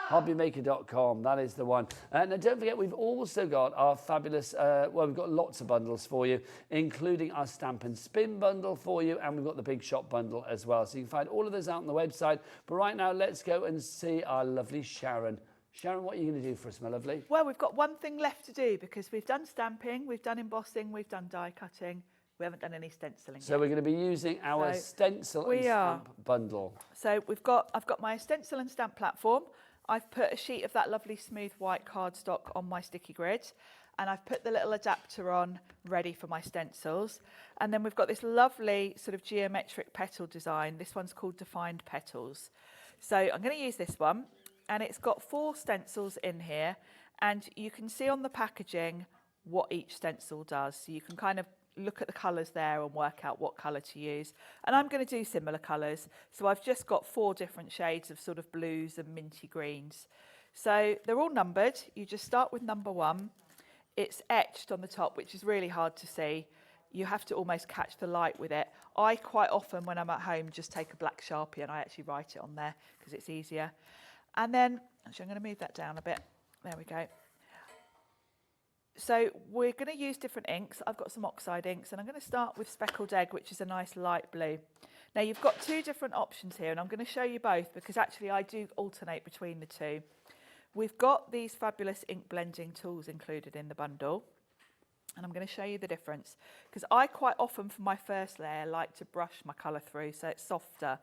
Speaker 1: Hobbymaker.com, that is the one. And don't forget, we've also got our fabulous, we've got lots of bundles for you, including our stamp and spin bundle for you, and we've got the big shop bundle as well. So you can find all of those out on the website. But right now, let's go and see our lovely Sharon. Sharon, what are you going to do for us, my lovely?
Speaker 9: Well, we've got one thing left to do because we've done stamping, we've done embossing, we've done die cutting. We haven't done any stenciling
Speaker 1: So
Speaker 9: yet.
Speaker 1: we're going to be using our stencil and stamp bundle.
Speaker 9: So I've got my stencil and stamp platform. I've put a sheet of that lovely smooth white cardstock on my sticky grid, and I've put the little adapter on ready for my stencils. And then we've got this lovely sort of geometric petal design. This one's called Defined Petals. So I'm going to use this one, and it's got 4 stencils in here, and you can see on the packaging what each stencil does. So you can kind of look at the colours there and work out what colour to use. And I'm going to do similar colours. So I've just got 4 different shades of sort of blues and minty greens. So they're all numbered. You just start with number 1. It's etched on the top, which is really hard to see. You have to almost catch the light with it. I quite often, when I'm at home, just take a black Sharpie and I actually write it on there because it's easier. And then, actually I'm going to move that down a bit. There we go. So we're going to use different inks. I've got some oxide inks, and I'm going to start with Speckled Egg, which is a nice light blue. Now you've got 2 different options here, and I'm going to show you both because actually I do alternate between the 2. We've got these fabulous ink blending tools included in the bundle, and I'm going to show you the difference because I quite often for my first layer like to brush my colour through so it's softer,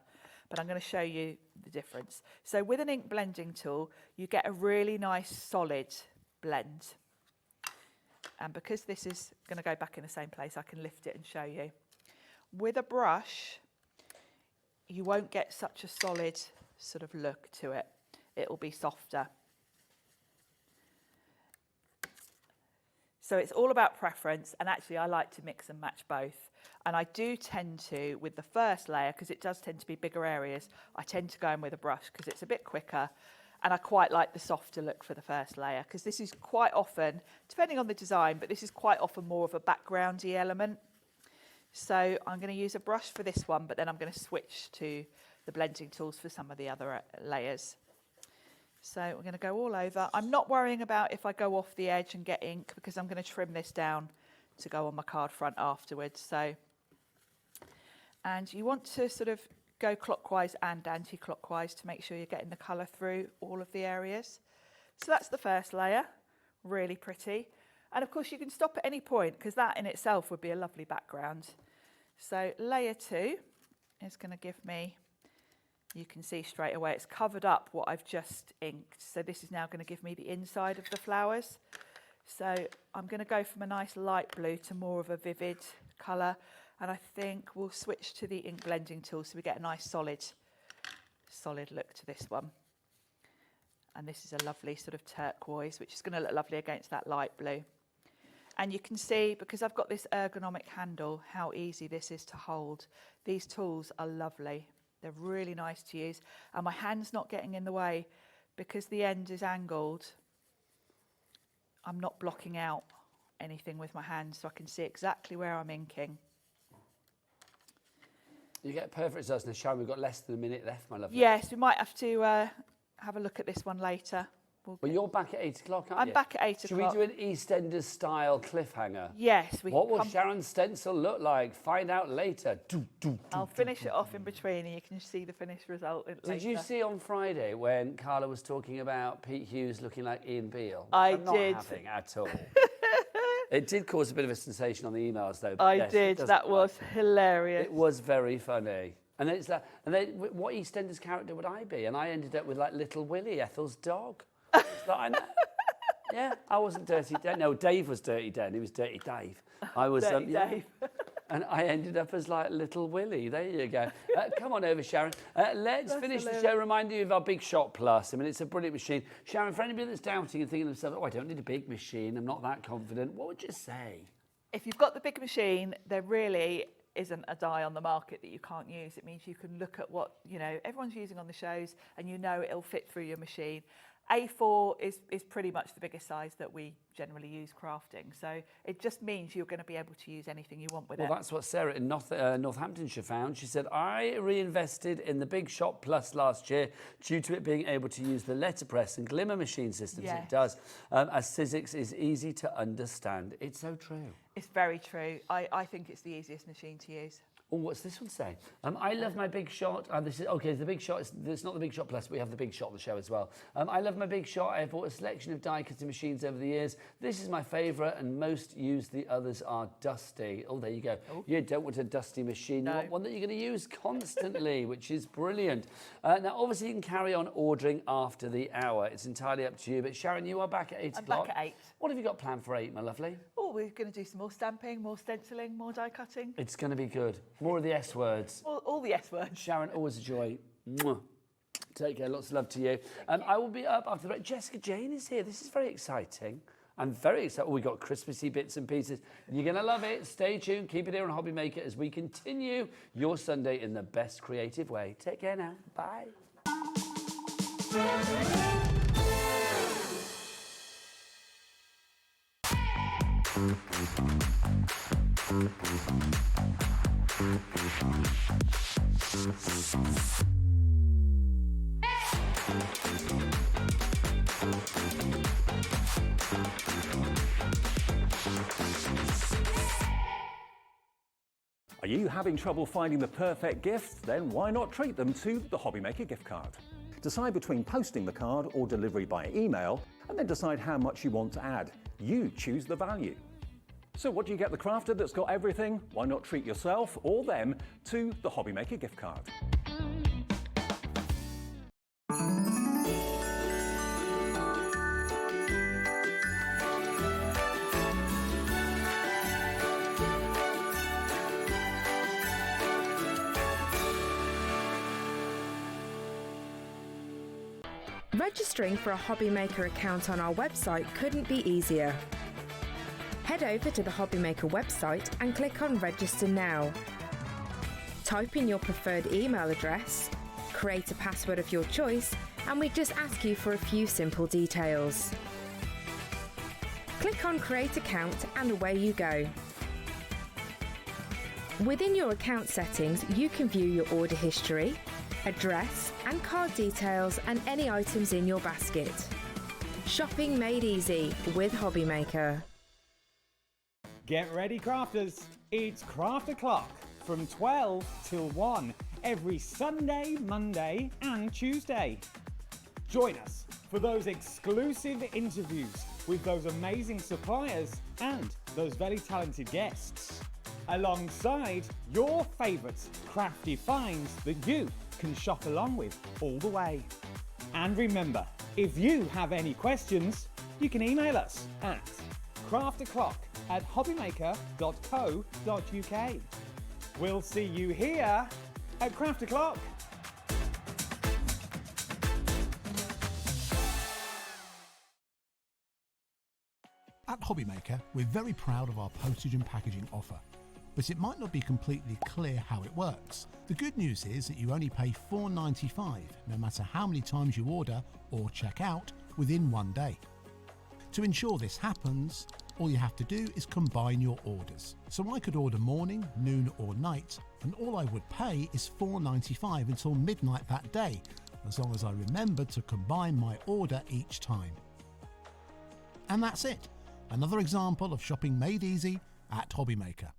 Speaker 9: but I'm going to show you the difference. So with an ink blending tool, you get a really nice solid blend. And because this is going to go back in the same place, I can lift it and show you. With a brush, you won't get such a solid sort of look to it. It will be softer. So it's all about preference, and actually I like to mix and match both. And I do tend to, with the first layer, because it does tend to be bigger areas, I tend to go in with a brush because it's a bit quicker. And I quite like the softer look for the first layer because this is quite often, depending on the design, but this is quite often more of a backgroundy element. So I'm going to use a brush for this one, but then I'm going to switch to the blending tools for some of the other layers. So we're going to go all over. I'm not worrying about if I go off the edge and get ink because I'm going to trim this down to go on my card front afterwards. So, and you want to sort of go clockwise and anti-clockwise to make sure you're getting the colour through all of the areas. So that's the first layer, really pretty. And of course you can stop at any point because that in itself would be a lovely background. So layer 2 is going to give me, you can see straight away it's covered up what I've just inked. So this is now going to give me the inside of the flowers. So I'm going to go from a nice light blue to more of a vivid colour. And I think we'll switch to the ink blending tool so we get a nice solid look to this one. And this is a lovely sort of turquoise, which is going to look lovely against that light blue. And you can see, because I've got this ergonomic handle, how easy this is to hold. These tools are lovely. They're really nice to use. And my hand's not getting in the way because the end is angled. I'm not blocking out anything with my hand, so I can see exactly where I'm inking.
Speaker 1: You get perfect results. Now, Sharon, we've got less than a minute left, my lovely.
Speaker 9: Yes, we might have to have a look at this one later.
Speaker 1: Well, you're back at 8 o'clock, aren't you?
Speaker 9: I'm back at 8
Speaker 1: Should
Speaker 9: o'clock.
Speaker 1: we do an EastEnders style cliffhanger?
Speaker 9: Yes.
Speaker 1: What will Sharon's stencil look like? Find out later.
Speaker 9: I'll finish it off in between and you can see the finished result later.
Speaker 1: Did you see on Friday when Carla was talking about Pete Hughes looking like Ian Beale?
Speaker 9: I'm
Speaker 1: not
Speaker 9: did.
Speaker 1: having at all. It did cause a bit of a sensation on the emails, though.
Speaker 9: I
Speaker 1: Yes,
Speaker 9: did. That was hilarious.
Speaker 1: It was very funny. And then it's like, and then what EastEnders character would I be? And I ended up with like Little Willie, Ethel's dog. It's like, I know. Yeah, I wasn't Dirty Dan. No, Dave was Dirty Dan. He was Dirty Dave. I was
Speaker 9: Dirty Dave.
Speaker 1: And I ended up as like Little Willie. There you go. Come on over, Sharon. Let's finish the show. Remind you of our Big Shot Plus. I mean, it's a brilliant machine. Sharon, for anybody that's doubting and thinking to themselves, oh, I don't need a big machine, I'm not that confident, what would you say?
Speaker 9: If you've got the big machine, there really isn't a die on the market that you can't use. It means you can look at what, you know, everyone's using on the shows and you know it'll fit through your machine. A4 is pretty much the biggest size that we generally use crafting. So it just means you're going to be able to use anything you want with it.
Speaker 1: Well, that's what Sarah in Northamptonshire found. She said, I reinvested in the Big Shot Plus last year due to it being able to use the letterpress and glimmer machine systems it does, as Sizzix is easy to understand. It's so true.
Speaker 9: It's very true. I think it's the easiest machine to use.
Speaker 1: Oh, what's this one say? I love my Big Shot. This is okay. The Big Shot. It's not the Big Shot Plus. But we have the Big Shot on the show as well. I love my Big Shot. I've bought a selection of die cutting machines over the years. This is my favourite, and most use. The others are dusty. Oh, there you go. Oh. You don't want a dusty machine. You want one that you're going to use constantly, which is brilliant. Now, obviously, you can carry on ordering after the hour. It's entirely up to you. But Sharon, you are back at 8 o'clock.
Speaker 9: I'm back at 8.
Speaker 1: What have you got planned for 8, my lovely?
Speaker 9: Oh, we're going to do some more stamping, more stenciling, more die cutting.
Speaker 1: It's going to be good. More of the S words.
Speaker 9: All the S words.
Speaker 1: Sharon, always a joy. Mwah. Take care. Lots of love to you. I will be up after the break. Jessica Jayne is here. This is very exciting. I'm very excited. Oh, we got Christmassy bits and pieces. You're going to love it. Stay tuned. Keep it here on Hobby Maker as we continue your Sunday in the best creative way. Take care now. Bye.
Speaker 5: Are you having trouble finding the perfect gift? Then why not treat them to the Hobby Maker gift card? Decide between posting the card or delivery by email, and then decide how much you want to add. You choose the value. So what do you get the crafter that's got everything? Why not treat yourself or them to the Hobby Maker gift card?
Speaker 7: Registering for a Hobby Maker account on our website couldn't be easier. Head over to the Hobby Maker website and click on Register Now. Type in your preferred email address, create a password of your choice, and we just ask you for a few simple details. Click on Create Account and away you go. Within your account settings, you can view your order history, address and card details and any items in your basket. Shopping made easy with Hobby Maker.
Speaker 3: Get ready, crafters. It's Craft O'Clock from 12 till 1 every Sunday, Monday and Tuesday. Join us for those exclusive interviews with those amazing suppliers and those very talented guests, alongside your favourite crafty finds that you can shop along with all the way. And remember, if you have any questions, you can email us at crafto'clock@hobbymaker.co.uk. We'll see you here at Craft O'Clock.
Speaker 8: At Hobby Maker, we're very proud of our postage and packaging offer, but it might not be completely clear how it works. The good news is that you only pay $4.95 no matter how many times you order or check out within 1 day. To ensure this happens, all you have to do is combine your orders. So I could order morning, noon or night and all I would pay is $4.95 until midnight that day, as long as I remembered to combine my order each time. And that's it. Another example of shopping made easy at Hobbymaker.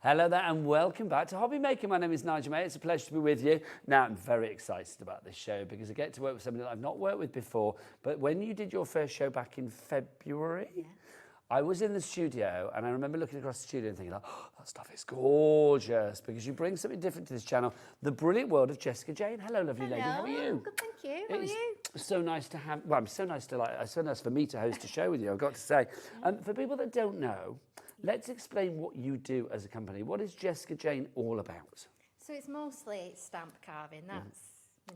Speaker 1: Hello there and welcome back to Hobbymaker. My name is Nigel May. It's a pleasure to be with you. Now, I'm very excited about this show because I get to work with somebody that I've not worked with before. But when you did your first show back in February, yeah, I was in the studio and I remember looking across the studio and thinking, oh, that stuff is gorgeous because you bring something different to this channel. The brilliant world of Jessica Jayne. Hello, lovely lady. How are you?
Speaker 2: Good, thank you. How are you?
Speaker 1: So nice to have, well, it's so nice for me to host a show with you, I've got to say. For people that don't know, let's explain what you do as a company. What is Jessica Jayne all about?
Speaker 11: So it's mostly stamp carving. That's,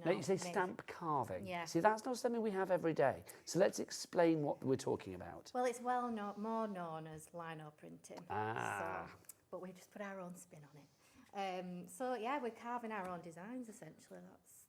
Speaker 1: Now you say stamp carving.
Speaker 11: Yeah.
Speaker 1: See, that's not something we have every day. So let's explain what we're talking about.
Speaker 11: Well, it's more known as lino printing. So, but we just put our own spin on it. So yeah, we're carving our own designs essentially.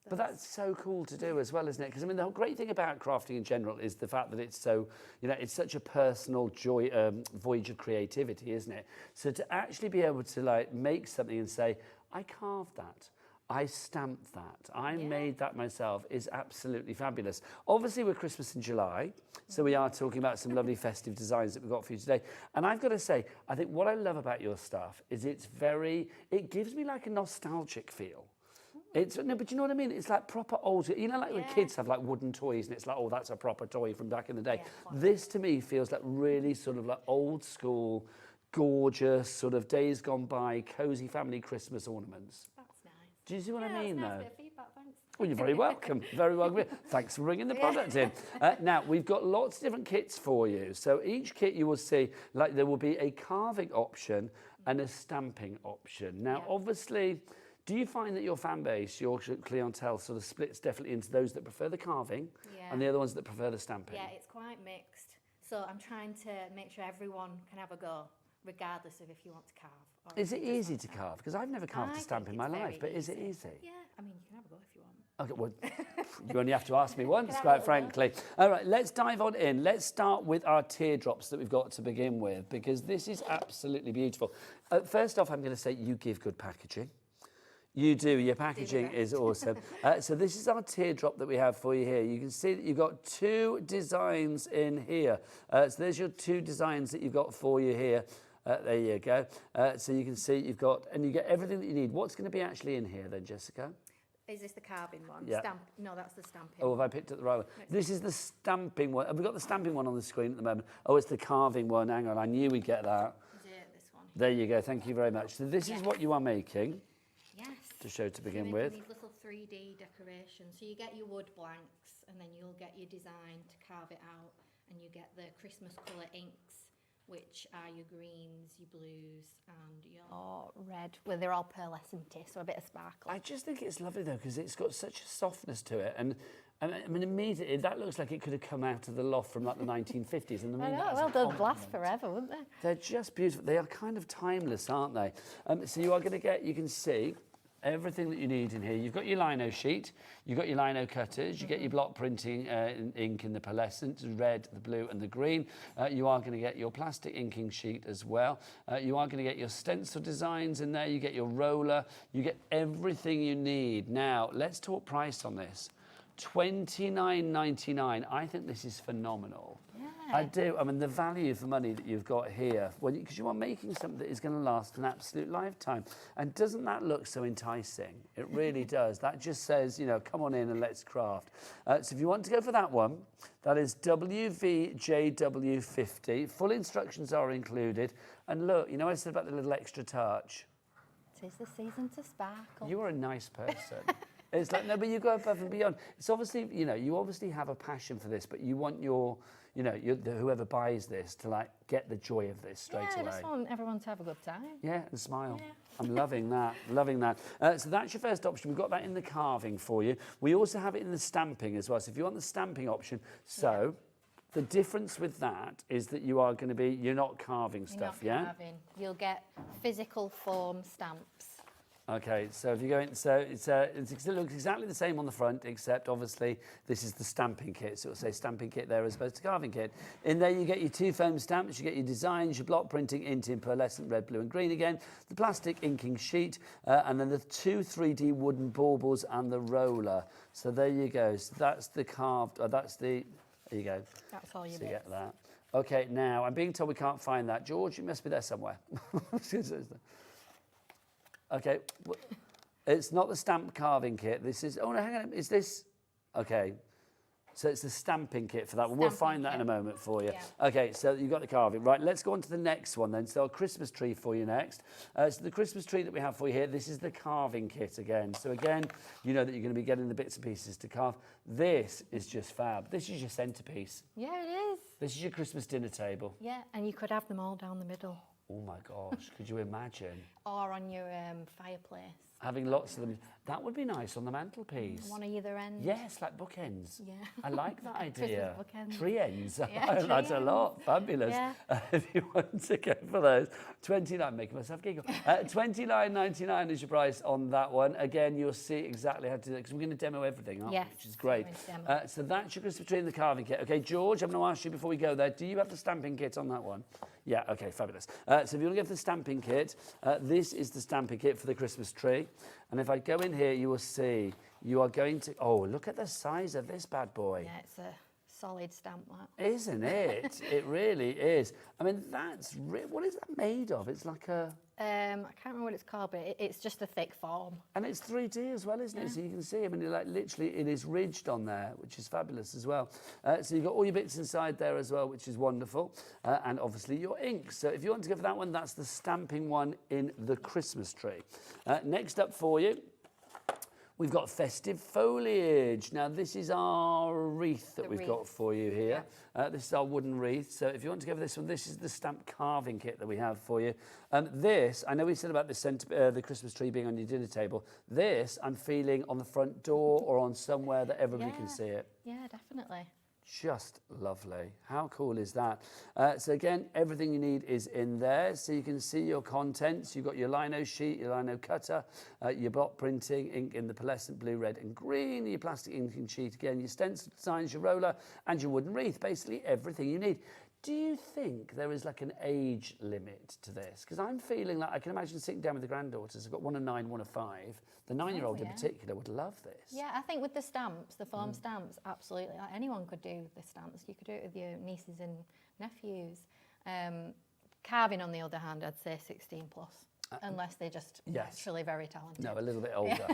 Speaker 1: But that's so cool to do as well, isn't it? Because I mean, the great thing about crafting in general is the fact that it's so, it's such a personal joy, voyage of creativity, isn't it? So to actually be able to like make something and say, I carved that, I stamped that, I made that myself is absolutely fabulous. Obviously, we're Christmas in July, so we are talking about some lovely festive designs that we've got for you today. And I've got to say, I think what I love about your stuff is it gives me like a nostalgic feel. No, but you know what I mean? It's like proper old, like when kids have like wooden toys and it's like, oh, that's a proper toy from back in the day. Yeah, this to me feels like really sort of like old school, gorgeous sort of days gone by, cosy family Christmas ornaments.
Speaker 11: That's nice.
Speaker 1: Do you see what I mean,
Speaker 11: that's
Speaker 1: though?
Speaker 11: nice bit of feedback, thanks.
Speaker 1: Well, you're very welcome. Very welcome. Thanks for bringing the product in. Now, we've got lots of different kits for you. So each kit you will see, like there will be a carving option and a stamping option. Now, obviously, do you find that your fan base, your clientele sort of splits definitely into those that prefer the carving and the other ones that prefer the stamping?
Speaker 11: Yeah, it's quite mixed. So I'm trying to make sure everyone can have a go, regardless of if you want to carve. Or
Speaker 1: Is it easy to carve? Because I've never carved a stamp in my life, but is it easy?
Speaker 11: Yeah, I mean, you can have a go if you want.
Speaker 1: Okay, well, you only have to ask me once, quite frankly. All right, let's dive on in. Let's start with our teardrops that we've got to begin with, because this is absolutely beautiful. First off, I'm going to say you give good packaging. You do. Your packaging is awesome. So this is our teardrop that we have for you here. You can see that you've got 2 designs in here. So there's your 2 designs that you've got for you here. There you go. So you can see you've got, and you get everything that you need. What's going to be actually in here then, Jessica?
Speaker 11: Is this the carving one?
Speaker 1: Yeah.
Speaker 11: No, that's the stamping.
Speaker 1: Oh, have I picked up the right one? This is the stamping one. Have we got the stamping one on the screen at the moment? Oh, it's the carving one. Hang on, I knew we'd get that.
Speaker 11: Is it this one?
Speaker 1: There you go. Thank you very much. So this is what you are making.
Speaker 11: Yes.
Speaker 1: To show to begin
Speaker 11: You're
Speaker 1: with.
Speaker 11: making these little 3D decorations. So you get your wood blanks, and then you'll get your design to carve it out, and you get the Christmas colour inks, which are your greens, your blues, and your red. Well, they're all pearlescent, so a bit of sparkle.
Speaker 1: I just think it's lovely though, because it's got such a softness to it, and I mean immediately that looks like it could have come out of the loft from like the 1950s. And I mean,
Speaker 11: I know, well, they'll last forever, won't they?
Speaker 1: They're just beautiful. They are kind of timeless, aren't they? So you are going to get, you can see everything that you need in here. You've got your lino sheet, you've got your lino cutters, you get your block printing ink in the pearlescent, the red, the blue and the green. You are going to get your plastic inking sheet as well. You are going to get your stencil designs in there, you get your roller, you get everything you need. Now, let's talk price on this. $29.99. I think this is phenomenal. Yeah. I do. I mean, the value for money that you've got here, because you are making something that is going to last an absolute lifetime. And doesn't that look so enticing? It really does. That just says, you know, come on in and let's craft. So if you want to go for that one, that is WVJW50. Full instructions are included. And look, you know what I said about the little extra touch?
Speaker 11: Tis the season to sparkle.
Speaker 1: You are a nice person. It's like, no, but you go above and beyond. It's obviously, you know, you obviously have a passion for this, but you want your, you know, whoever buys this to like get the joy of this straight away.
Speaker 11: I just want everyone to have a good time.
Speaker 1: Yeah, and smile.
Speaker 11: Yeah.
Speaker 1: I'm loving that, loving that. So that's your first option. We've got that in the carving for you. We also have it in the stamping as well. So if you want the stamping option, the difference with that is that you are going to be, you're not carving stuff,
Speaker 11: Carving. You'll get physical foam stamps.
Speaker 1: Okay, so if you go in, so it looks exactly the same on the front, except obviously this is the stamping kit. So it'll say stamping kit there as opposed to carving kit. In there you get your 2 foam stamps, you get your designs, your block printing, ink in pearlescent red, blue and green again, the plastic inking sheet, and then the 2 3D wooden baubles and the roller. So there you go. So that's the carved, that's the, there you go.
Speaker 11: That's all you
Speaker 1: so you get that. Okay, now I'm being told we can't find that. George, you must be there somewhere. Okay, it's not the stamp carving kit. This is, oh no, hang on, is this, okay. So it's the stamping kit for that one. We'll find that in a moment for you. Yeah. Okay, so you've got the carving. Right, let's go on to the next one then. So a Christmas tree for you next. So the Christmas tree that we have for you here, this is the carving kit again. So again, you know that you're going to be getting the bits and pieces to carve. This is just fab. This is your centrepiece.
Speaker 11: Yeah, it is.
Speaker 1: This is your Christmas dinner table.
Speaker 11: Yeah, and you could have them all down the middle.
Speaker 1: Oh my gosh, could you imagine?
Speaker 11: Or on your fireplace.
Speaker 1: Having lots of them. That would be nice on the mantelpiece.
Speaker 11: One either end.
Speaker 1: Yes, like bookends.
Speaker 11: Yeah.
Speaker 1: I like that idea.
Speaker 11: Bookends.
Speaker 1: Tree ends.
Speaker 11: Yeah,
Speaker 1: That's a lot. Fabulous.
Speaker 11: Yeah.
Speaker 1: If you want to go for those, making myself giggle. $29.99 is your price on that one. Again, you'll see exactly how to do that because we're going to demo everything, aren't we? Which is great. So that's your Christmas tree and the carving kit. Okay, George, I'm going to ask you before we go there, do you have the stamping kit on that one? Yeah, okay, fabulous. So if you want to go for the stamping kit, this is the stamping kit for the Christmas tree. And if I go in here, you will see, you are going to, oh, look at the size of this bad boy.
Speaker 11: Yeah, it's a solid stamp, that.
Speaker 1: Isn't it? It really is. I mean, what is that made of? It's like a...
Speaker 11: I can't remember what it's called, but it's just a thick form.
Speaker 1: And it's 3D as well, isn't it? So you can see, I mean, like literally it is ridged on there, which is fabulous as well. So you've got all your bits inside there as well, which is wonderful. And obviously your ink. So if you want to go for that one, that's the stamping one in the Christmas tree. Next up for you, we've got festive foliage. Now, this is our wreath that we've got for you here. This is our wooden wreath. So if you want to go for this one, this is the stamp carving kit that we have for you. This, I know we said about the Christmas tree being on your dinner table. This, I'm feeling on the front door or on somewhere that everybody can see it.
Speaker 11: Yeah, definitely.
Speaker 1: Just lovely. How cool is that? So again, everything you need is in there. So you can see your contents. You've got your lino sheet, your lino cutter, your block printing, ink in the pearlescent blue, red and green, your plastic inking sheet again, your stencil designs, your roller and your wooden wreath. Basically everything you need. Do you think there is like an age limit to this? Because I'm feeling like I can imagine sitting down with the granddaughters. I've got 1 of 9, 1 of 5. The 9-year-old in particular would love this.
Speaker 11: Yeah, I think with the stamps, the foam stamps, absolutely. Like anyone could do the stamps. You could do it with your nieces and nephews. Carving, on the other hand, I'd say 16 plus. Unless they're just naturally very talented.
Speaker 1: No, a little bit older.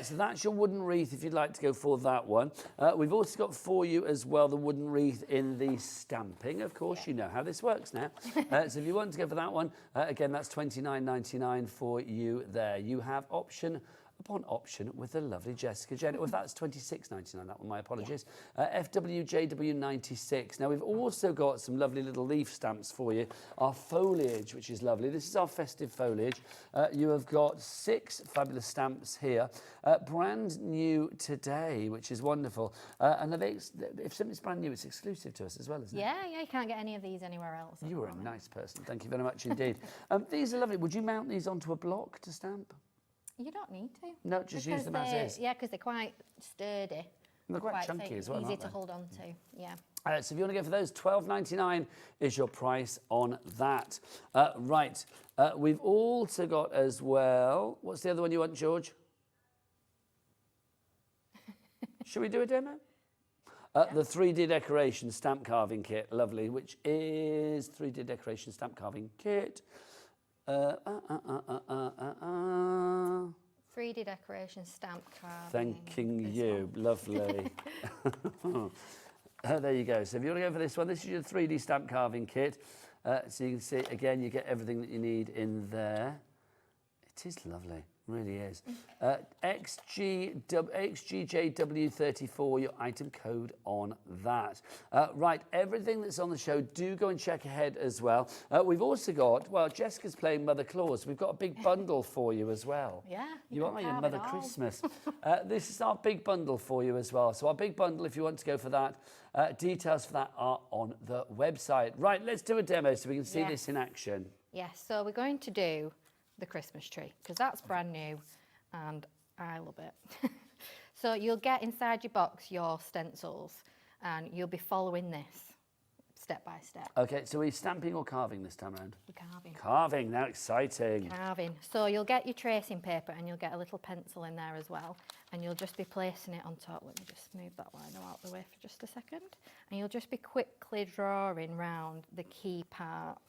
Speaker 1: So that's your wooden wreath if you'd like to go for that one. We've also got for you as well the wooden wreath in the stamping. Of course, you know how this works now. So if you want to go for that one, again, that's $29.99 for you there. You have option upon option with the lovely Jessica Jayne. Well, that's $26.99, that one, my apologies. FWJW96. Now, we've also got some lovely little leaf stamps for you. Our foliage, which is lovely. This is our festive foliage. You have got 6 fabulous stamps here. Brand new today, which is wonderful. And if something's brand new, it's exclusive to us as well, isn't it?
Speaker 11: Yeah, you can't get any of these anywhere else.
Speaker 1: You are a nice person. Thank you very much indeed. These are lovely. Would you mount these onto a block to stamp?
Speaker 11: You don't need to.
Speaker 1: No, just use them as is.
Speaker 11: Yeah, because they're quite sturdy.
Speaker 1: They're quite chunky
Speaker 11: thick,
Speaker 1: as well,
Speaker 11: easy
Speaker 1: aren't
Speaker 11: to
Speaker 1: they?
Speaker 11: hold on to, yeah.
Speaker 1: So if you want to go for those, $12.99 is your price on that. Right, we've also got as well, what's the other one you want, George? Should we do a demo? The 3D decoration stamp carving kit, lovely, which is 3D decoration stamp carving kit.
Speaker 11: 3D decoration stamp carving.
Speaker 1: Thanking you, lovely. There you go. So if you want to go for this one, this is your 3D stamp carving kit. So you can see, again, you get everything that you need in there. It is lovely, really is. XGJW34, your item code on that. Right, everything that's on the show, do go and check ahead as well. We've also got, well, Jessica's playing Mother Claus. We've got a big bundle for you as well.
Speaker 11: Yeah.
Speaker 1: You are your Mother Christmas. This is our big bundle for you as well. So our big bundle, if you want to go for that, details for that are on the website. Right, let's do a demo so we can see this in action.
Speaker 11: Yes, so we're going to do the Christmas tree because that's brand new and I love it. So you'll get inside your box your stencils and you'll be following this step by step.
Speaker 1: Okay, so are we stamping or carving this time around?
Speaker 11: We're carving.
Speaker 1: Carving, now exciting.
Speaker 11: Carving. So you'll get your tracing paper and you'll get a little pencil in there as well and you'll just be placing it on top. Let me just move that liner out the way for just a second. And you'll just be quickly drawing round the key parts.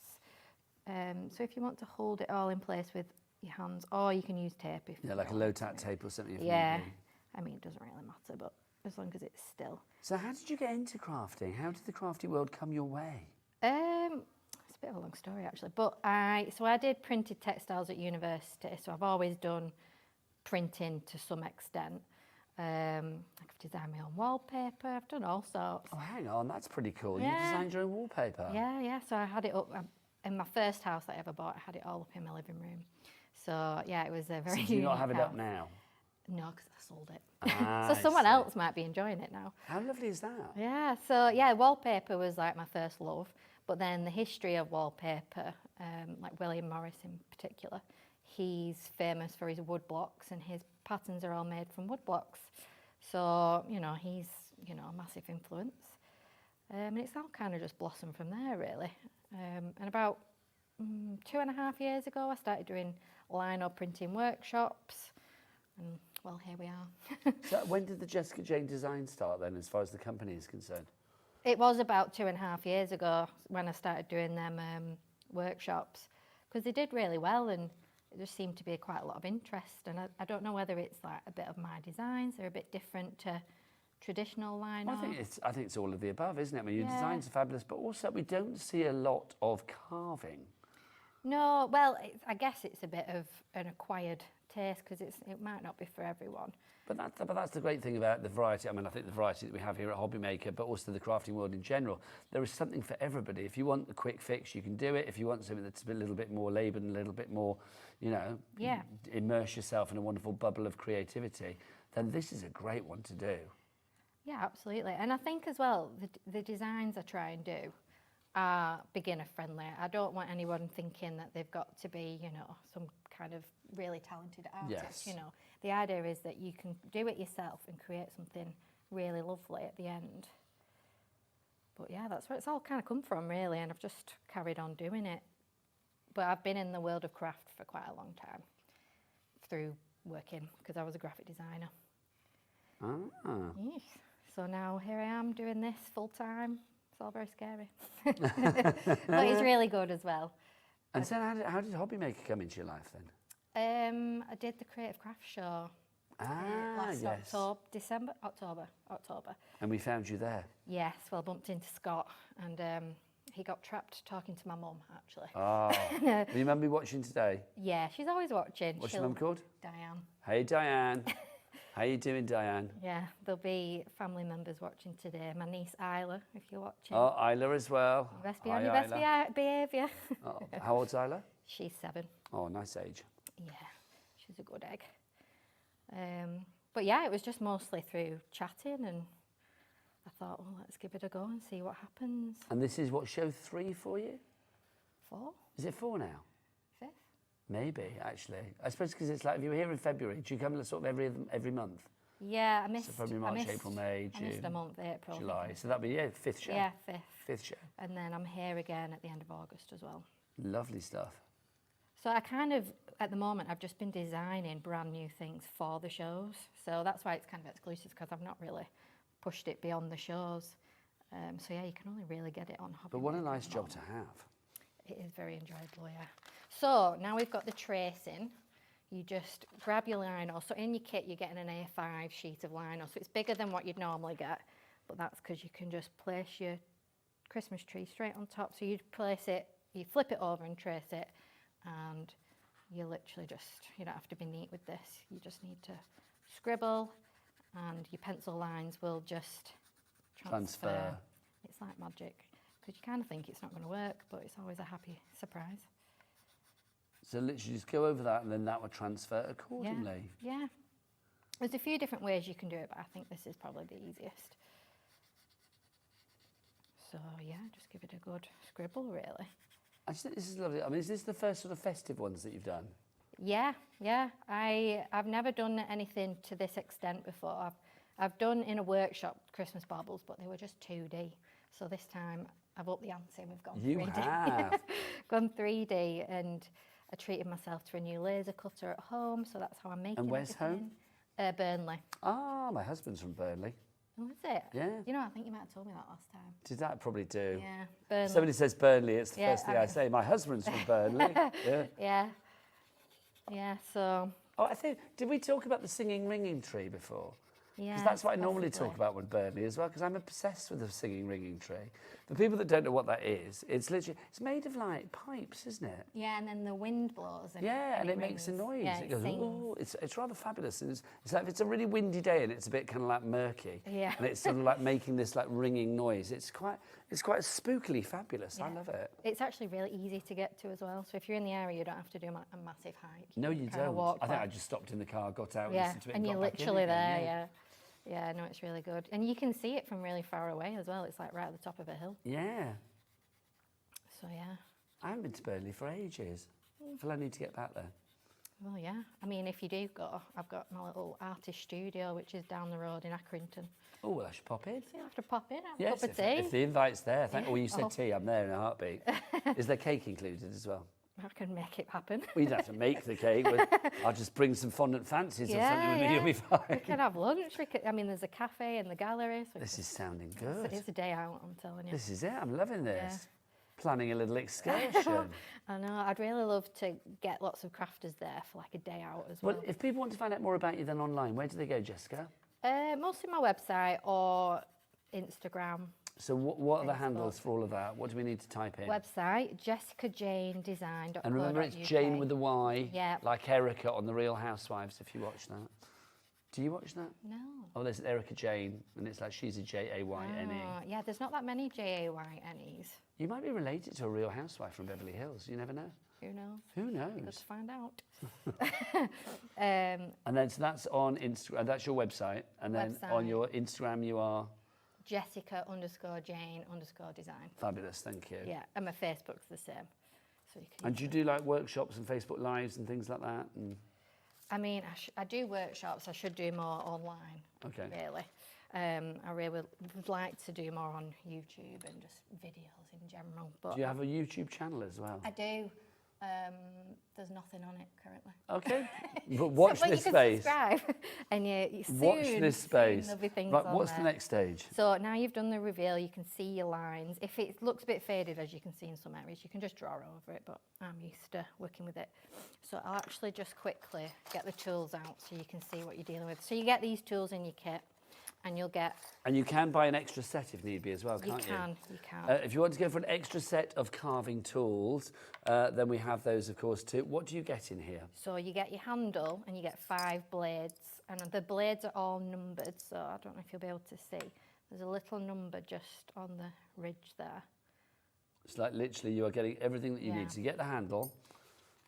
Speaker 11: So if you want to hold it all in place with your hands, or you can use tape if you
Speaker 1: like a low-tack tape or something. If
Speaker 11: yeah, I mean, it doesn't really matter, but as long as it's still.
Speaker 1: So how did you get into crafting? How did the crafty world come your way?
Speaker 11: It's a bit of a long story actually, but I did printed textiles at university, so I've always done printing to some extent. I've designed my own wallpaper, I've done all sorts.
Speaker 1: Oh, hang on, that's pretty cool.
Speaker 11: Yeah.
Speaker 1: You designed your own wallpaper?
Speaker 11: Yeah, so I had it up. In my first house that I ever bought, I had it all up in my living room. So, yeah, it was a very
Speaker 1: So do you not have it
Speaker 11: house.
Speaker 1: up now?
Speaker 11: No, because I sold it.
Speaker 1: Ah,
Speaker 11: So someone else might be enjoying it now.
Speaker 1: How lovely is that?
Speaker 11: Yeah, so, yeah, wallpaper was like my first love. But then the history of wallpaper, like William Morris in particular, he's famous for his wood blocks and his patterns are all made from wood blocks. So, he's, a massive influence. And it's all kind of just blossomed from there, really. And about 2.5 years ago, I started doing lino printing workshops, and well, here we are.
Speaker 1: So when did the Jessica Jayne Designs start then, as far as the company is concerned?
Speaker 11: It was about 2.5 years ago when I started doing them workshops, because they did really well and it just seemed to be quite a lot of interest. And I don't know whether it's like a bit of my designs, they're a bit different to traditional line
Speaker 1: Well,
Speaker 11: art.
Speaker 1: I think it's all of the above, isn't it? I mean, your designs are fabulous, but also we don't see a lot of carving.
Speaker 11: No, well, I guess it's a bit of an acquired taste because it might not be for everyone.
Speaker 1: But that's the great thing about the variety. I mean, I think the variety that we have here at Hobby Maker, but also the crafting world in general, there is something for everybody. If you want a quick fix, you can do it. If you want something that's a little bit more laboured and a little bit more, you know, immerse yourself in a wonderful bubble of creativity, then this is a great one to do.
Speaker 11: Yeah, absolutely. And I think as well, the designs I try and do are beginner friendly. I don't want anyone thinking that they've got to be, you know, some kind of really talented artist, you know. The idea is that you can do it yourself and create something really lovely at the end. But yeah, that's where it's all kind of come from really, and I've just carried on doing it. But I've been in the world of craft for quite a long time through working, because I was a graphic designer.
Speaker 1: Ah.
Speaker 11: Yes. So now here I am doing this full time. It's all very scary. But it's really good as well.
Speaker 1: And so how did Hobby Maker come into your life then?
Speaker 11: I did the Creative Craft Show last
Speaker 1: yes.
Speaker 11: October.
Speaker 1: And we found you there.
Speaker 11: Yes, well, I bumped into Scott and he got trapped talking to my mum, actually.
Speaker 1: Oh, will your mum be watching today?
Speaker 11: Yeah, she's always watching.
Speaker 1: What's your mum called?
Speaker 11: Diane.
Speaker 1: Hey, Diane. How you doing, Diane?
Speaker 11: Yeah, there'll be family members watching today. My niece Isla, if you're watching.
Speaker 1: Oh, Isla as well.
Speaker 11: You best be on your best behaviour.
Speaker 1: Oh, how old's Isla?
Speaker 11: She's 7.
Speaker 1: Oh, nice age.
Speaker 11: Yeah, she's a good egg. But yeah, it was just mostly through chatting, and I thought, well, let's give it a go and see what happens.
Speaker 1: And this is what, show 3 for you?
Speaker 11: 4?
Speaker 1: Is it 4 now?
Speaker 11: 5th?
Speaker 1: Maybe, actually. I suppose because it's like, if you were here in February, do you come sort of every month?
Speaker 11: Yeah, I missed.
Speaker 1: So February, March, April, May, June.
Speaker 11: I missed a month, April.
Speaker 1: July. So that'd be, 5th show.
Speaker 11: Yeah, 5th.
Speaker 1: 5th show.
Speaker 11: And then I'm here again at the end of August as well.
Speaker 1: Lovely stuff.
Speaker 11: So I kind of, at the moment, I've just been designing brand new things for the shows. So that's why it's kind of exclusive, because I've not really pushed it beyond the shows. So yeah, you can only really get it on Hobby.
Speaker 1: But what a nice job to have.
Speaker 11: It is very enjoyable, yeah. So now we've got the tracing. You just grab your lino. So in your kit, you're getting an A5 sheet of lino. So it's bigger than what you'd normally get, but that's because you can just place your Christmas tree straight on top. So you place it, you flip it over and trace it, and you literally just, you don't have to be neat with this. You just need to scribble, and your pencil lines will just transfer. It's like magic, because you kind of think it's not going to work, but it's always a happy surprise.
Speaker 1: So literally just go over that and then that will transfer accordingly.
Speaker 11: Yeah. There's a few different ways you can do it, but I think this is probably the easiest. So yeah, just give it a good scribble, really.
Speaker 1: I just think this is lovely. I mean, is this the first sort of festive ones that you've done?
Speaker 11: Yeah. I've never done anything to this extent before. I've done in a workshop Christmas baubles, but they were just 2D. So this time I've upped the ante and we've gone 3D.
Speaker 1: You have.
Speaker 11: Gone 3D, and I treated myself to a new laser cutter at home, so that's how I'm making it.
Speaker 1: And where's home?
Speaker 11: Burnley.
Speaker 1: Ah, my husband's from Burnley.
Speaker 11: Oh, is it?
Speaker 1: Yeah.
Speaker 11: You know, I think you might have told me that last time.
Speaker 1: Did that probably do?
Speaker 11: Yeah, Burnley.
Speaker 1: Somebody says Burnley, it's the first thing I say. My husband's from Burnley.
Speaker 11: Yeah, so...
Speaker 1: Oh, I think, did we talk about the singing ringing tree before?
Speaker 11: Yeah,
Speaker 1: Because that's what I normally talk about with Burnley as well, because I'm obsessed with the singing ringing tree. For people that don't know what that is, it's literally, it's made of like pipes, isn't it?
Speaker 11: Yeah, and then the wind blows. And
Speaker 1: and it
Speaker 11: rings.
Speaker 1: makes a noise.
Speaker 11: Yeah,
Speaker 1: it goes,
Speaker 11: sings.
Speaker 1: oh, it's rather fabulous. And it's like, if it's a really windy day and it's a bit kind of like murky,
Speaker 11: Yeah.
Speaker 1: and it's sort of like making this like ringing noise, it's quite spookily fabulous.
Speaker 11: Yeah.
Speaker 1: I love it.
Speaker 11: It's actually really easy to get to as well. So if you're in the area, you don't have to do a massive hike.
Speaker 1: No, you
Speaker 11: kinda
Speaker 1: don't.
Speaker 11: walk
Speaker 1: I think
Speaker 11: back.
Speaker 1: I just stopped in the car, got out,
Speaker 11: Yeah,
Speaker 1: listened to it,
Speaker 11: and
Speaker 1: got
Speaker 11: you're
Speaker 1: back in
Speaker 11: literally
Speaker 1: again,
Speaker 11: there, Yeah, no, it's really good. And you can see it from really far away as well. It's like right at the top of a hill.
Speaker 1: Yeah.
Speaker 11: So, yeah.
Speaker 1: I haven't been to Burnley for ages. I feel I need to get back there.
Speaker 11: Well, yeah. I mean, if you do go, I've got my little artist studio, which is down the road in Accrington.
Speaker 1: Oh, well, I should pop in.
Speaker 11: So you'll have to pop in, have
Speaker 1: Yes,
Speaker 11: a cup of tea.
Speaker 1: if the invite's there. Oh, you said
Speaker 11: Oh.
Speaker 1: tea, I'm there in a heartbeat. Is there cake included as well?
Speaker 11: I can make it happen.
Speaker 1: Well, you don't have to make the cake. I'll just bring some fondant fancies or something with me, you'll be fine.
Speaker 11: We can have lunch. I mean, there's a cafe in the gallery. So
Speaker 1: This is sounding good.
Speaker 11: It's a day out, I'm telling you.
Speaker 1: This is it, I'm loving this.
Speaker 11: Yeah.
Speaker 1: Planning a little excursion.
Speaker 11: I know, I'd really love to get lots of crafters there for like a day out as well.
Speaker 1: Well, if people want to find out more about you then online, where do they go, Jessica?
Speaker 11: Mostly my website or Instagram.
Speaker 1: So what are the handles for all of that? What do we need to type in?
Speaker 11: Website, Jessica Jayne Designs.
Speaker 1: And remember, it's Jane with the Y,
Speaker 11: Yeah.
Speaker 1: like Erica on The Real Housewives, if you watch that. Do you watch that?
Speaker 11: No.
Speaker 1: Oh, there's Erica Jane, and it's like she's a Jayne.
Speaker 11: Yeah, there's not that many Jaynes.
Speaker 1: You might be related to a Real Housewife from Beverly Hills. You never know.
Speaker 11: Who knows?
Speaker 1: Who knows?
Speaker 11: Let's find out.
Speaker 1: And then, so that's on Instagram. That's your website. And then on your Instagram, you are?
Speaker 11: Jessica_Jayne_design.
Speaker 1: Fabulous, thank you.
Speaker 11: Yeah, and my Facebook's the same. So you can
Speaker 1: And do you do like workshops and Facebook Lives and things like that? And
Speaker 11: I mean, I do workshops. I should do more online.
Speaker 1: Okay.
Speaker 11: Really. I really would like to do more on YouTube and just videos in general. But
Speaker 1: do you have a YouTube channel as well?
Speaker 11: I do. There's nothing on it currently.
Speaker 1: Okay, but watch
Speaker 11: But
Speaker 1: this
Speaker 11: you can
Speaker 1: space.
Speaker 11: subscribe, and you soon,
Speaker 1: Watch this space.
Speaker 11: There'll be things
Speaker 1: Right,
Speaker 11: on
Speaker 1: what's
Speaker 11: there.
Speaker 1: the next stage?
Speaker 11: So now you've done the reveal, you can see your lines. If it looks a bit faded, as you can see in some areas, you can just draw over it, but I'm used to working with it. So I'll actually just quickly get the tools out so you can see what you're dealing with. So you get these tools in your kit, and you'll get...
Speaker 1: And you can buy an extra set if need be as well, can't you?
Speaker 11: You can.
Speaker 1: If you want to go for an extra set of carving tools, then we have those, of course, too. What do you get in here?
Speaker 11: So you get your handle, and you get 5 blades, and the blades are all numbered, so I don't know if you'll be able to see. There's a little number just on the ridge there.
Speaker 1: It's like literally you are getting everything that you need. So you get the handle,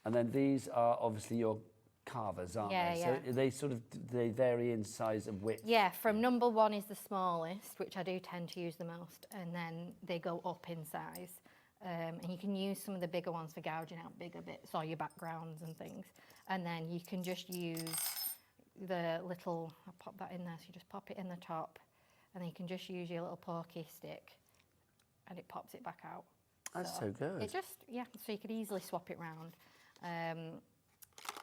Speaker 1: and then these are obviously your carvers, aren't they? So they vary in size and width.
Speaker 11: Yeah, from number 1 is the smallest, which I do tend to use the most, and then they go up in size. And you can use some of the bigger ones for gouging out bigger bits or your backgrounds and things. And then you can just use the little, I'll pop that in there, so you just pop it in the top, and then you can just use your little pokey stick, and it pops it back out.
Speaker 1: That's so good.
Speaker 11: It just, so you could easily swap it round.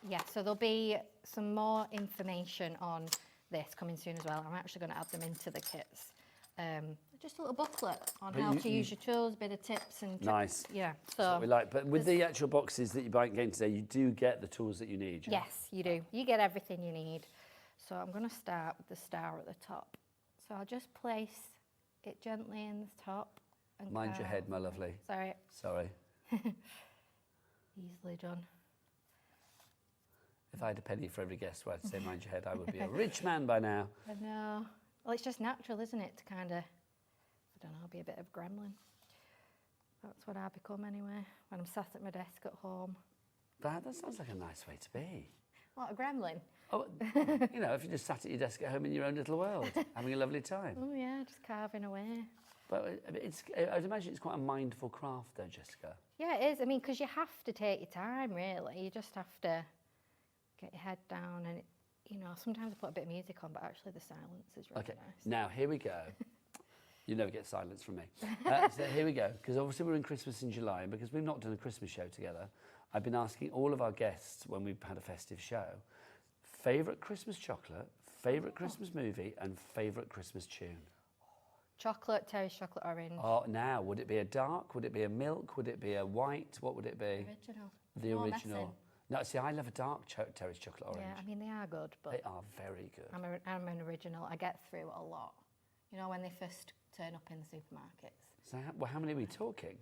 Speaker 11: Yeah, so there'll be some more information on this coming soon as well. I'm actually going to add them into the kits. Just a little booklet on how to use your tools, a bit of tips and tricks.
Speaker 1: Nice.
Speaker 11: Yeah,
Speaker 1: That's what we like. But with the actual boxes that you buy again today, you do get the tools that you need. Yeah?
Speaker 11: Yes, you do. You get everything you need. So I'm going to start with the star at the top. So I'll just place it gently in the top. And
Speaker 1: Mind your head, my lovely.
Speaker 11: Sorry.
Speaker 1: Sorry.
Speaker 11: Easily done.
Speaker 1: If I had a penny for every guest where I'd say mind your head, I would be a rich man by now.
Speaker 11: I know. Well, it's just natural, isn't it, to kind of, I don't know, be a bit of gremlin. That's what I become anyway, when I'm sat at my desk at home.
Speaker 1: That sounds like a nice way to be.
Speaker 11: What, a gremlin?
Speaker 1: Oh, you know, if you just sat at your desk at home in your own little world, having a lovely time.
Speaker 11: Oh, yeah, just carving away.
Speaker 1: But I'd imagine it's quite a mindful craft though, Jessica.
Speaker 11: Yeah, it is. I mean, because you have to take your time, really. You just have to get your head down and, you know, sometimes I put a bit of music on, but actually the silence is really nice.
Speaker 1: Now, here we go. You never get silence from me. So here we go, because obviously we're in Christmas in July, and because we've not done a Christmas show together, I've been asking all of our guests when we've had a festive show, favourite Christmas chocolate, favourite Christmas movie, and favourite Christmas tune.
Speaker 11: Chocolate, Terry's chocolate orange.
Speaker 1: Oh, now, would it be a dark? Would it be a milk? Would it be a white? What would it be?
Speaker 11: Original.
Speaker 1: The
Speaker 11: More
Speaker 1: original.
Speaker 11: messing.
Speaker 1: No, see, I love a dark Terry's chocolate orange.
Speaker 11: Yeah, I mean, they are good, but...
Speaker 1: They are very good.
Speaker 11: I'm an original. I get through a lot. You know, when they first turn up in the supermarkets.
Speaker 1: So, how many are we talking?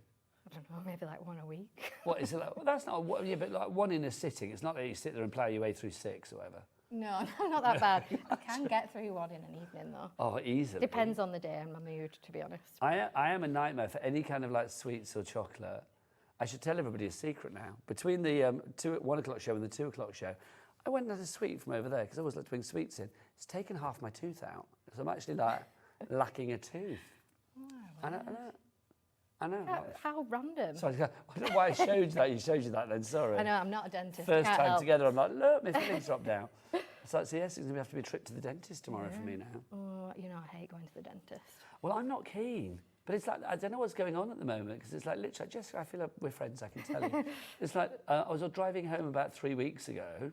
Speaker 11: I don't know, maybe like 1 a week.
Speaker 1: What is it like? Well, that's not, yeah, but like 1 in a sitting. It's not that you sit there and plough your way through 6 or whatever.
Speaker 11: No, not that bad. I can get through 1 in an evening, though.
Speaker 1: Oh, easily.
Speaker 11: Depends on the day and my mood, to be honest.
Speaker 1: I am a nightmare for any kind of like sweets or chocolate. I should tell everybody a secret now. Between the 1 o'clock show and the 2 o'clock show, I went and had a sweet from over there because I always like to bring sweets in. It's taken half my tooth out. So I'm actually like lacking a tooth. Oh, I know.
Speaker 11: How random.
Speaker 1: Sorry, I don't know why I showed you that. You showed you that then, sorry.
Speaker 11: I know, I'm not a dentist.
Speaker 1: First
Speaker 11: Can't
Speaker 1: time
Speaker 11: help.
Speaker 1: together, I'm like, look, my fillings dropped down. So yes, it's going to have to be a trip to the dentist tomorrow for me now.
Speaker 11: Oh, you know, I hate going to the dentist.
Speaker 1: Well, I'm not keen. But it's like, I don't know what's going on at the moment, because it's like, literally, Jessica, I feel like we're friends, I can tell you. It's like, I was driving home about 3 weeks ago,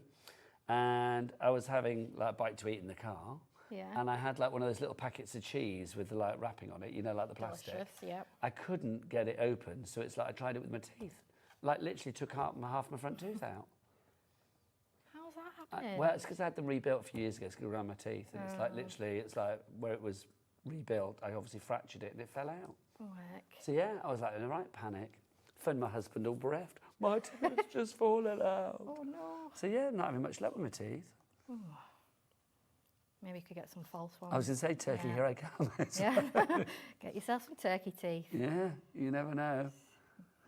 Speaker 1: and I was having like a bite to eat in the car.
Speaker 10: Yeah.
Speaker 1: And I had like one of those little packets of cheese with the like wrapping on it, you know, like the plastic.
Speaker 10: Delicious, yep.
Speaker 1: I couldn't get it open, so it's like I tried it with my teeth. Like literally took half my front tooth out.
Speaker 10: How's that happening?
Speaker 1: Well, it's because I had them rebuilt a few years ago, it's around my teeth, and it's like literally, it's like where it was rebuilt, I obviously fractured it and it fell out.
Speaker 10: Oh, heck.
Speaker 1: So yeah, I was like in a right panic. Phoned my husband all bereft. My teeth's just fallen out.
Speaker 10: Oh no.
Speaker 1: So yeah, not having much luck with my teeth.
Speaker 10: Oh. Maybe you could get some false ones.
Speaker 1: I was going to say, turkey,
Speaker 10: Yeah.
Speaker 1: here I come.
Speaker 10: Yeah. Get yourself some turkey teeth.
Speaker 1: Yeah, you never know.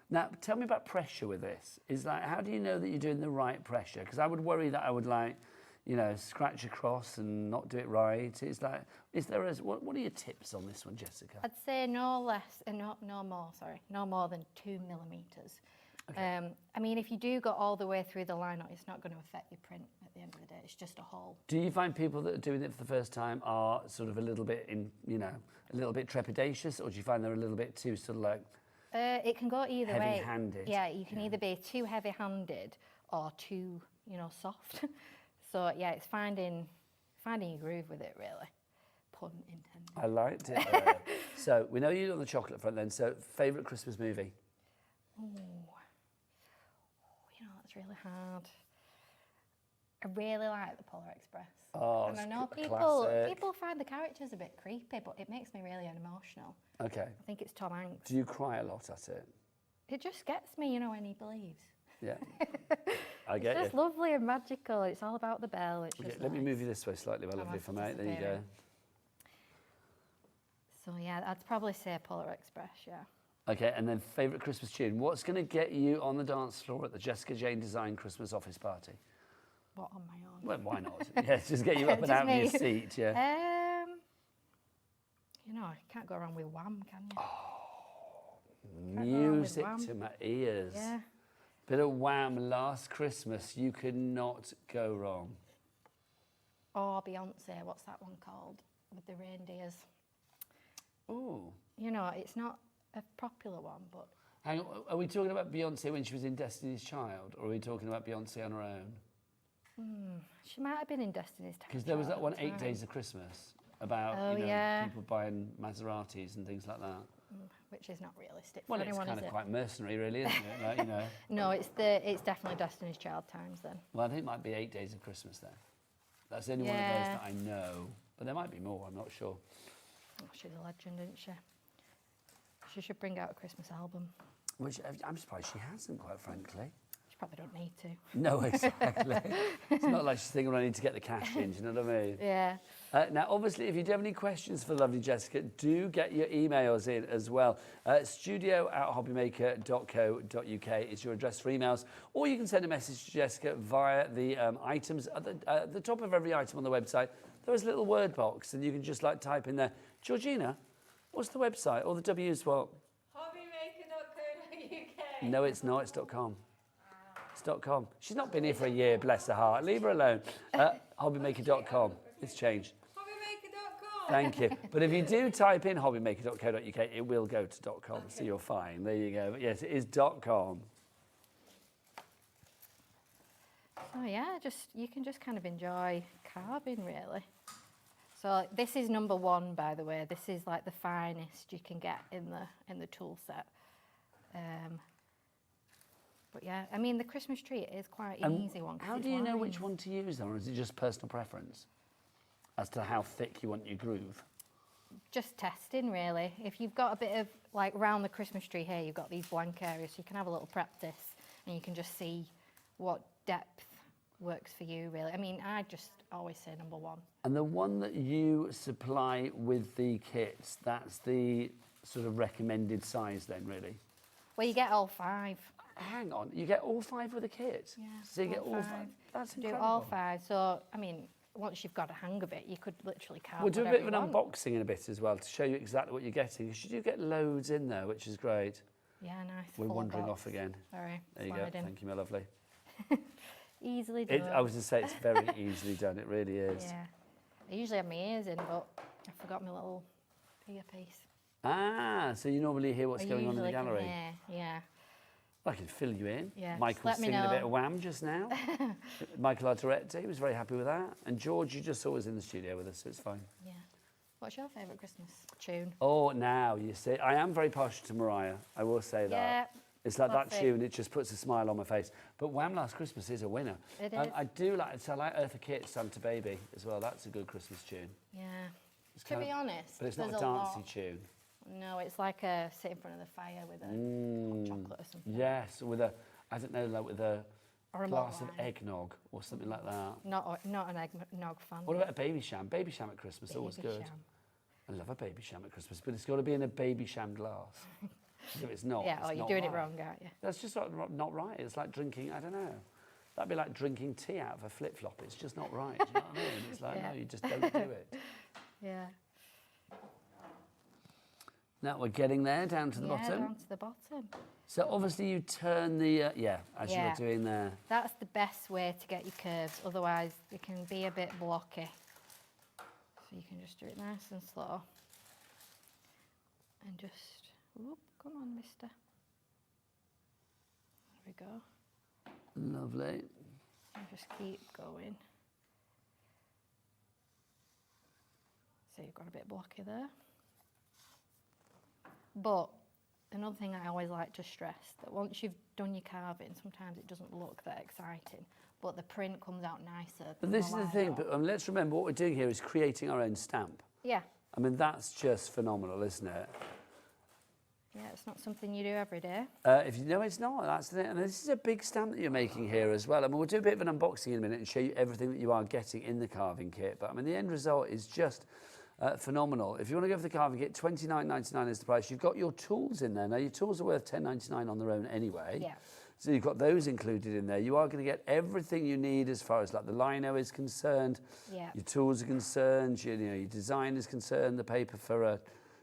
Speaker 1: Now, tell me about pressure with this. Is like, how do you know that you're doing the right pressure? Because I would worry that I would like, you know, scratch across and not do it right. It's like, is there a, what are your tips on this one, Jessica?
Speaker 10: I'd say no more than 2 millimetres.
Speaker 1: Okay.
Speaker 10: I mean, if you do go all the way through the line, it's not going to affect your print at the end of the day. It's just a hole.
Speaker 1: Do you find people that are doing it for the first time are sort of a little bit a little bit trepidatious, or do you find they're a little bit too sort of like
Speaker 10: it can go either way.
Speaker 1: heavy-handed?
Speaker 10: Yeah, you can either be too heavy-handed or too, soft. So yeah, it's finding your groove with it, really. Pun intended.
Speaker 1: I liked it there. So we know you're on the chocolate front then. So favourite Christmas movie?
Speaker 10: Oh, that's really hard. I really like the Polar Express.
Speaker 1: Oh,
Speaker 10: and I know
Speaker 1: it's classic.
Speaker 10: people find the characters a bit creepy, but it makes me really emotional.
Speaker 1: Okay.
Speaker 10: I think it's Tom Hanks.
Speaker 1: Do you cry a lot at it?
Speaker 10: It just gets me, when he believes.
Speaker 1: Yeah. I get
Speaker 10: It's just
Speaker 1: you.
Speaker 10: lovely and magical. It's all about the bell. It's
Speaker 1: Okay,
Speaker 10: just
Speaker 1: let me
Speaker 10: nice.
Speaker 1: move you this way slightly, my
Speaker 10: I'm
Speaker 1: lovely, if I may. There you go.
Speaker 10: anticipating. So yeah, I'd probably say Polar Express, yeah.
Speaker 1: Okay, and then favourite Christmas tune. What's going to get you on the dance floor at the Jessica Jayne Designs Christmas office party?
Speaker 10: What, on my own?
Speaker 1: Well, why not? Yeah, just get you up and
Speaker 10: Just
Speaker 1: out of your
Speaker 10: me.
Speaker 1: seat, yeah.
Speaker 10: You can't go wrong with Wham, can you?
Speaker 1: Music
Speaker 10: Wham.
Speaker 1: to my ears.
Speaker 10: Yeah.
Speaker 1: Bit of Wham, Last Christmas. You could not go wrong.
Speaker 10: Or Beyonce, what's that one called? With the reindeers.
Speaker 1: Oh.
Speaker 10: It's not a popular one, but...
Speaker 1: Hang on, are we talking about Beyonce when she was in Destiny's Child, or are we talking about Beyonce on her own?
Speaker 10: She might have been in Destiny's Child.
Speaker 1: Because there was that one,
Speaker 10: at the
Speaker 1: 8
Speaker 10: time.
Speaker 1: Days of Christmas, about
Speaker 10: yeah.
Speaker 1: people buying Maseratis and things like that.
Speaker 10: Which is not realistic
Speaker 1: Well,
Speaker 10: for
Speaker 1: it's
Speaker 10: anyone,
Speaker 1: kind
Speaker 10: is
Speaker 1: of
Speaker 10: it?
Speaker 1: quite mercenary, really, isn't it? Like,
Speaker 10: No, it's definitely Destiny's Child times then.
Speaker 1: Well, I think it might be 8 Days of Christmas then. That's the only one of those that I know. But there might be more, I'm not sure.
Speaker 10: Oh, she's a legend, isn't she? She should bring out a Christmas album.
Speaker 1: Which I'm surprised she hasn't, quite frankly.
Speaker 10: She probably don't need to.
Speaker 1: No, exactly. It's not like she's thinking, I need to get the cash in, do you know what I mean?
Speaker 10: Yeah.
Speaker 1: Now, obviously, if you do have any questions for the lovely Jessica, do get your emails in as well. studio@hobbymaker.co.uk is your address for emails, or you can send a message to Jessica via the items. At the top of every item on the website, there is a little word box, and you can just type in there, Georgina, what's the website? Or the W is what?
Speaker 11: Hobbymaker.co.uk.
Speaker 1: No, it's not. It's .com. It's .com. She's not been here for a year, bless her heart. Leave her alone. Hobbymaker.com. It's changed.
Speaker 11: Hobbymaker.com.
Speaker 1: Thank you. But if you do type in hobbymaker.co.uk, it will go to .com, so you're fine. There you go. But yes, it is .com.
Speaker 10: So yeah, you can just kind of enjoy carving, really. So this is number 1, by the way. This is like the finest you can get in the tool set. But yeah, I mean, the Christmas tree is quite an easy one.
Speaker 1: How do you know which one to use, then, or is it just personal preference as to how thick you want your groove?
Speaker 10: Just testing, really. If you've got a bit of, around the Christmas tree here, you've got these blank areas, so you can have a little practice and you can just see what depth works for you, really. I mean, I just always say number 1.
Speaker 1: And the one that you supply with the kits, that's the sort of recommended size then, really?
Speaker 10: Well, you get all 5.
Speaker 1: Hang on, you get all 5 with a kit?
Speaker 10: Yeah,
Speaker 1: So you get all 5? That's
Speaker 10: Do
Speaker 1: incredible.
Speaker 10: all 5. So, I mean, once you've got a hang of it, you could literally carve
Speaker 1: We'll do a
Speaker 10: whatever
Speaker 1: bit of an
Speaker 10: you want.
Speaker 1: unboxing in a bit as well to show you exactly what you're getting. Because you do get loads in there, which is great.
Speaker 10: Yeah, nice.
Speaker 1: We're
Speaker 10: full
Speaker 1: wandering
Speaker 10: box.
Speaker 1: off again.
Speaker 10: Sorry,
Speaker 1: There you go.
Speaker 10: sliding.
Speaker 1: Thank you, my lovely.
Speaker 10: Easily done.
Speaker 1: I was going to say it's very easily done. It really is.
Speaker 10: Yeah. I usually have my ears in, but I forgot my little earpiece.
Speaker 1: Ah, so you normally hear what's going on in the gallery.
Speaker 2: Yeah.
Speaker 1: I can fill you in.
Speaker 2: Yeah,
Speaker 1: Michael
Speaker 2: let me
Speaker 1: singing a bit
Speaker 2: know.
Speaker 1: of Wham just now. Michael Arturetti was very happy with that. And George, you just saw us in the studio with us, so it's fine.
Speaker 2: Yeah. What's your favourite Christmas tune?
Speaker 1: Oh, now, you see, I am very partial to Mariah, I will say that.
Speaker 2: Yeah.
Speaker 1: It's like that
Speaker 2: classic.
Speaker 1: tune, it just puts a smile on my face. But Wham! Last Christmas is a winner.
Speaker 2: It is.
Speaker 1: I do like, so I like Eartha Kitt's Santa Baby as well. That's a good Christmas tune.
Speaker 2: Yeah.
Speaker 1: It's
Speaker 2: To
Speaker 1: kind
Speaker 2: be
Speaker 1: of-
Speaker 2: honest,
Speaker 1: But it's not a
Speaker 2: there's
Speaker 1: dancey
Speaker 2: lot.
Speaker 1: tune.
Speaker 2: No, it's like a sit in front of the fire with a hot chocolate or something.
Speaker 1: Yes, with a, I don't know, like with a
Speaker 2: Or a
Speaker 1: glass
Speaker 2: malt
Speaker 1: of
Speaker 2: wine.
Speaker 1: eggnog or something like that.
Speaker 2: Not an eggnog fan.
Speaker 1: What about a baby sham? Baby sham at Christmas, always
Speaker 2: Baby
Speaker 1: good.
Speaker 2: sham.
Speaker 1: I love a baby sham at Christmas, but it's got to be in a baby sham glass. If it's not,
Speaker 2: Yeah,
Speaker 1: it's
Speaker 2: you're
Speaker 1: not
Speaker 2: doing it
Speaker 1: right.
Speaker 2: wrong, aren't you?
Speaker 1: That's just not right. It's like drinking, I don't know. That'd be like drinking tea out of a flip-flop. It's just not right. Do you know what I mean? It's like,
Speaker 2: Yeah.
Speaker 1: no, you just don't do it.
Speaker 2: Yeah.
Speaker 1: Now we're getting there, down to the
Speaker 2: Yeah,
Speaker 1: bottom.
Speaker 2: down to the bottom.
Speaker 1: So obviously you turn the, as
Speaker 2: Yeah.
Speaker 1: you're doing there.
Speaker 2: That's the best way to get your curves, otherwise they can be a bit blocky. So you can just do it nice and slow. And just, whoop, come on, mister. There we go.
Speaker 1: Lovely.
Speaker 2: And just keep going. So you've got a bit blocky there. But another thing I always like to stress, that once you've done your carving, sometimes it doesn't look that exciting, but the print comes out nicer.
Speaker 1: But this is the thing, but let's remember what we're doing here is creating our own stamp.
Speaker 2: Yeah.
Speaker 1: I mean, that's just phenomenal, isn't it?
Speaker 2: Yeah, it's not something you do every day.
Speaker 1: If you know, it's not. That's the thing. And this is a big stamp that you're making here as well. I mean, we'll do a bit of an unboxing in a minute and show you everything that you are getting in the carving kit. But I mean, the end result is just phenomenal. If you want to go for the carving kit, $29.99 is the price. You've got your tools in there. Now, your tools are worth $10.99 on their own anyway.
Speaker 2: Yeah.
Speaker 1: So you've got those included in there. You are going to get everything you need as far as like the lino is concerned.
Speaker 2: Yeah.
Speaker 1: Your tools are concerned. Your design is concerned. The paper for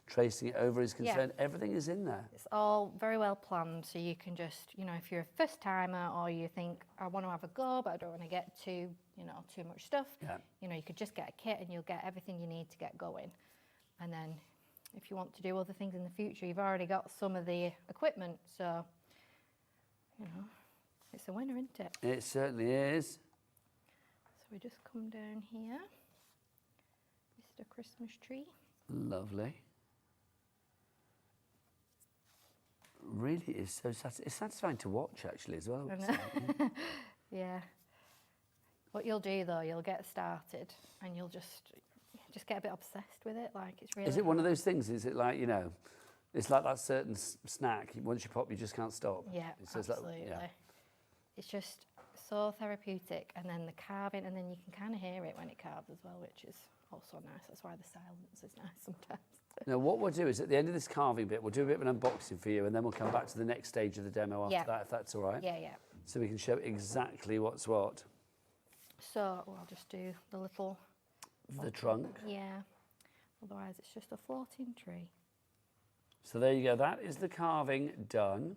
Speaker 1: tracing it over is concerned.
Speaker 2: Yeah.
Speaker 1: Everything is in there.
Speaker 2: It's all very well planned, so you can just, if you're a first timer or you think, I want to have a go, but I don't want to get too much stuff, you could just get a kit and you'll get everything you need to get going. And then if you want to do other things in the future, you've already got some of the equipment, so, it's a winner, isn't it?
Speaker 1: It certainly is.
Speaker 2: So we just come down here, Mr. Christmas tree.
Speaker 1: Lovely. Really is so it's satisfying to watch actually as well.
Speaker 2: I know. Yeah. What you'll do though, you'll get started and you'll just get a bit obsessed with it. Like it's really.
Speaker 1: Is it one of those things? Is it like it's like that certain snack. Once you pop, you just can't stop.
Speaker 2: Yeah, absolutely. It's just so therapeutic, and then the carving, and then you can kind of hear it when it carves as well, which is also nice. That's why the silence is nice sometimes.
Speaker 1: Now, what we'll do is at the end of this carving bit, we'll do a bit of an unboxing for you, and then we'll come back to the next stage of the demo after that, if that's all right.
Speaker 2: Yeah, yeah.
Speaker 1: So we can show exactly what's what.
Speaker 2: So I'll just do the little.
Speaker 1: The trunk.
Speaker 2: Yeah. Otherwise, it's just a floating tree.
Speaker 1: So there you go. That is the carving done.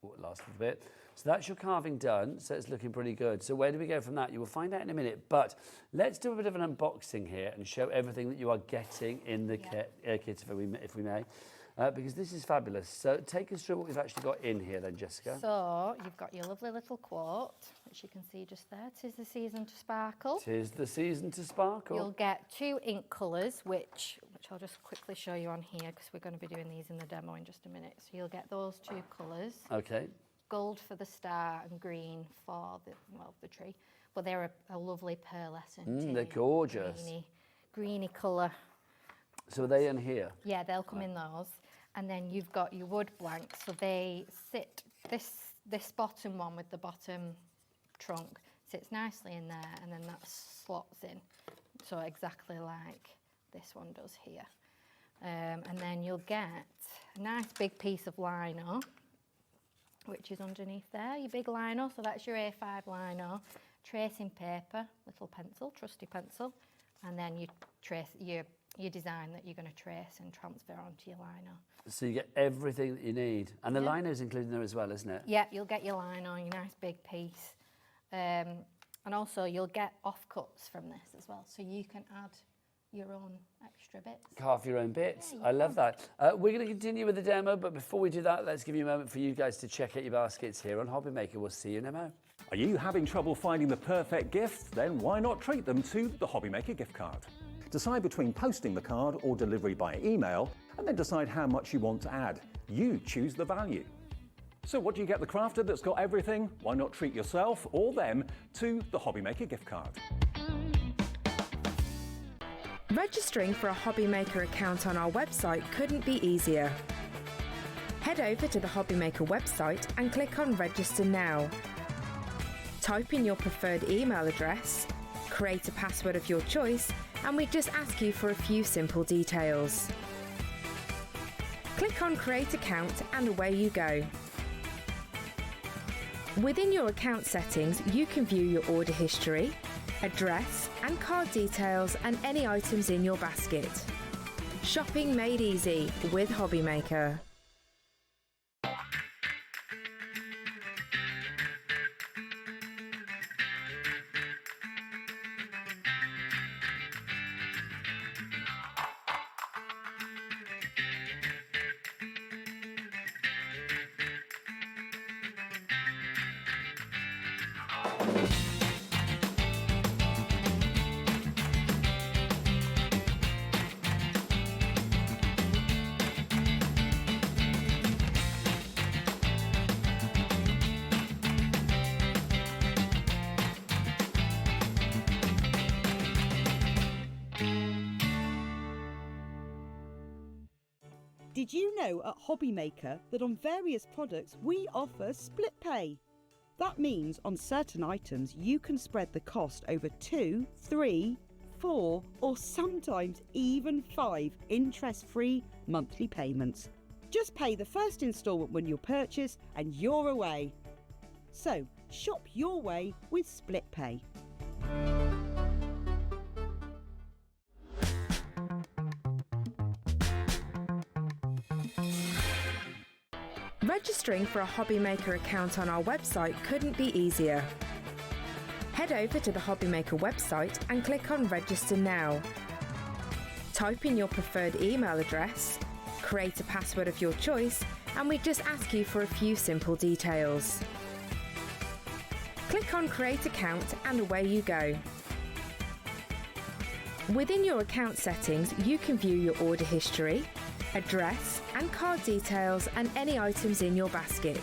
Speaker 1: Oh, it lasts a little bit. So that's your carving done. So it's looking pretty good. So where do we go from that? You will find out in a minute. But let's do a bit of an unboxing here and show everything that you are getting in the kit, if we may. Because this is fabulous. So take us through what we've actually got in here then, Jessica.
Speaker 2: So you've got your lovely little quote, which you can see just there. 'Tis the season to sparkle.
Speaker 1: 'Tis the season to sparkle.
Speaker 2: You'll get 2 ink colours, which I'll just quickly show you on here because we're going to be doing these in the demo in just a minute. So you'll get those 2 colours.
Speaker 1: Okay.
Speaker 2: Gold for the star and green for the tree. But they're a lovely pearlescent.
Speaker 1: They're gorgeous.
Speaker 2: Greeny colour.
Speaker 1: So are they in here?
Speaker 2: Yeah, they'll come in those. And then you've got your wood blanks. So they sit, this bottom one with the bottom trunk sits nicely in there, and then that slots in. So exactly like this one does here. And then you'll get a nice big piece of lino, which is underneath there, your big lino. So that's your A5 lino. Tracing paper, little pencil, trusty pencil, and then you trace your design that you're going to trace and transfer onto your lino.
Speaker 1: So you get everything that you need. And the lino's included in there as well, isn't it?
Speaker 2: Yeah, you'll get your lino, your nice big piece. And also you'll get offcuts from this as well. So you can add
Speaker 11: your own extra bits.
Speaker 1: Carve your own bits.
Speaker 11: Yeah,
Speaker 1: I love that. We're going to continue with the demo, but before we do that, let's give you a moment for you guys to check out your baskets here on Hobby Maker. We'll see you in a moment.
Speaker 5: Are you having trouble finding the perfect gift? Then why not treat them to the Hobby Maker gift card? Decide between posting the card or delivery by email, and then decide how much you want to add. You choose the value. So what do you get the crafter that's got everything? Why not treat yourself or them to the Hobby Maker gift card?
Speaker 7: Registering for a Hobby Maker account on our website couldn't be easier. Head over to the Hobby Maker website and click on Register Now. Type in your preferred email address, create a password of your choice, and we just ask you for a few simple details. Click on Create Account and away you go. Within your account settings, you can view your order history, address and card details and any items in your basket. Shopping made easy with Hobby Maker.
Speaker 12: Did you know at Hobby Maker that on various products we offer split pay? That means on certain items you can spread the cost over 2, 3, 4 or sometimes even 5 interest-free monthly payments. Just pay the first instalment when you purchase and you're away. So shop your way with split pay.
Speaker 7: Registering for a Hobby Maker account on our website couldn't be easier. Head over to the Hobby Maker website and click on Register Now. Type in your preferred email address, create a password of your choice, and we just ask you for a few simple details. Click on Create Account and away you go. Within your account settings, you can view your order history, address and card details and any items in your basket.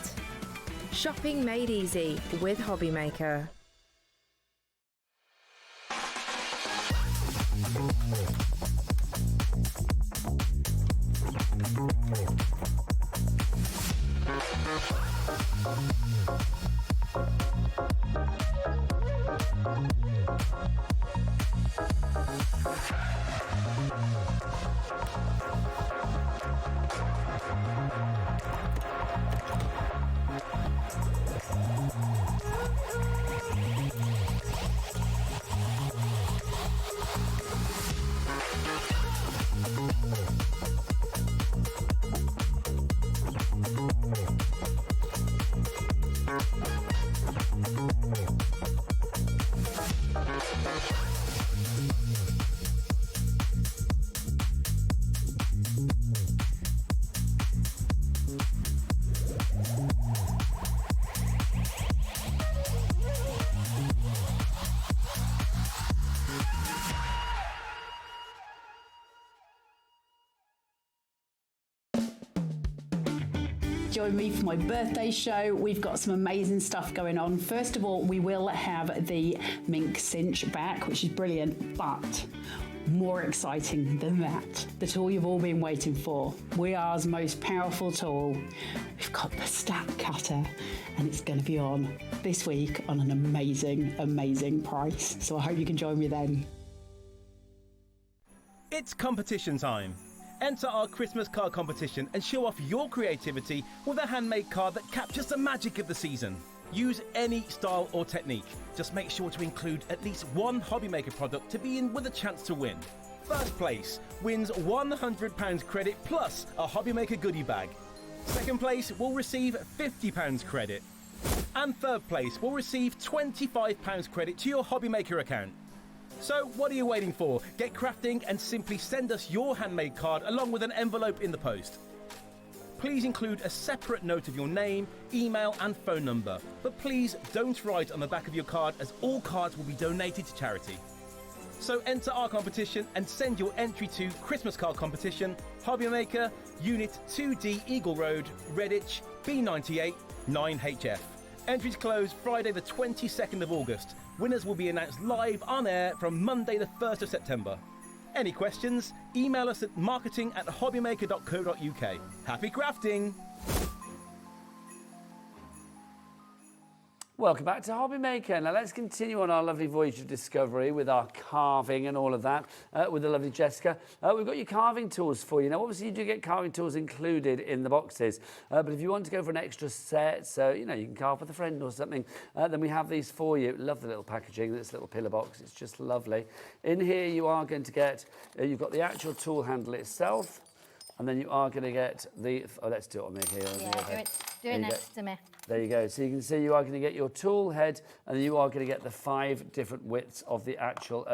Speaker 7: Shopping made easy with Hobby Maker.
Speaker 4: Join me for my birthday show. We've got some amazing stuff going on. First of all, we will have the mink cinch back, which is brilliant, but more exciting than that, the tool you've all been waiting for, WeAre's most powerful tool. We've got the stack cutter, and it's going to be on this week on an amazing, amazing price. So I hope you can join me then.
Speaker 13: It's competition time. Enter our Christmas card competition and show off your creativity with a handmade card that captures the magic of the season. Use any style or technique. Just make sure to include at least one Hobby Maker product to be in with a chance to win. First place wins £100 credit plus a Hobby Maker goodie bag. Second place will receive £50 credit. And third place will receive £25 credit to your Hobby Maker account. So what are you waiting for? Get crafting and simply send us your handmade card along with an envelope in the post. Please include a separate note of your name, email and phone number. But please don't write on the back of your card, as all cards will be donated to charity. So enter our competition and send your entry to Christmas Card Competition, Hobby Maker, Unit 2D Eagle Road, Redditch, B98 9HF. Entries close Friday the 22nd of August. Winners will be announced live on air from Monday the 1st of September. Any questions? Email us at marketing@hobbymaker.co.uk. Happy crafting!
Speaker 1: Welcome back to Hobby Maker. Now let's continue on our lovely voyage of discovery with our carving and all of that with the lovely Jessica. We've got your carving tools for you. Now obviously you do get carving tools included in the boxes, but if you want to go for an extra set, so you know you can carve with a friend or something, then we have these for you. Love the little packaging, this little pillar box, it's just lovely. In here you are going to get, you've got the actual tool handle itself, and then you are going to get the, let's do it on me here.
Speaker 11: Yeah, do it next to me.
Speaker 1: There you go. So you can see you are going to get your tool head, and then you are going to get the 5 different widths of the actual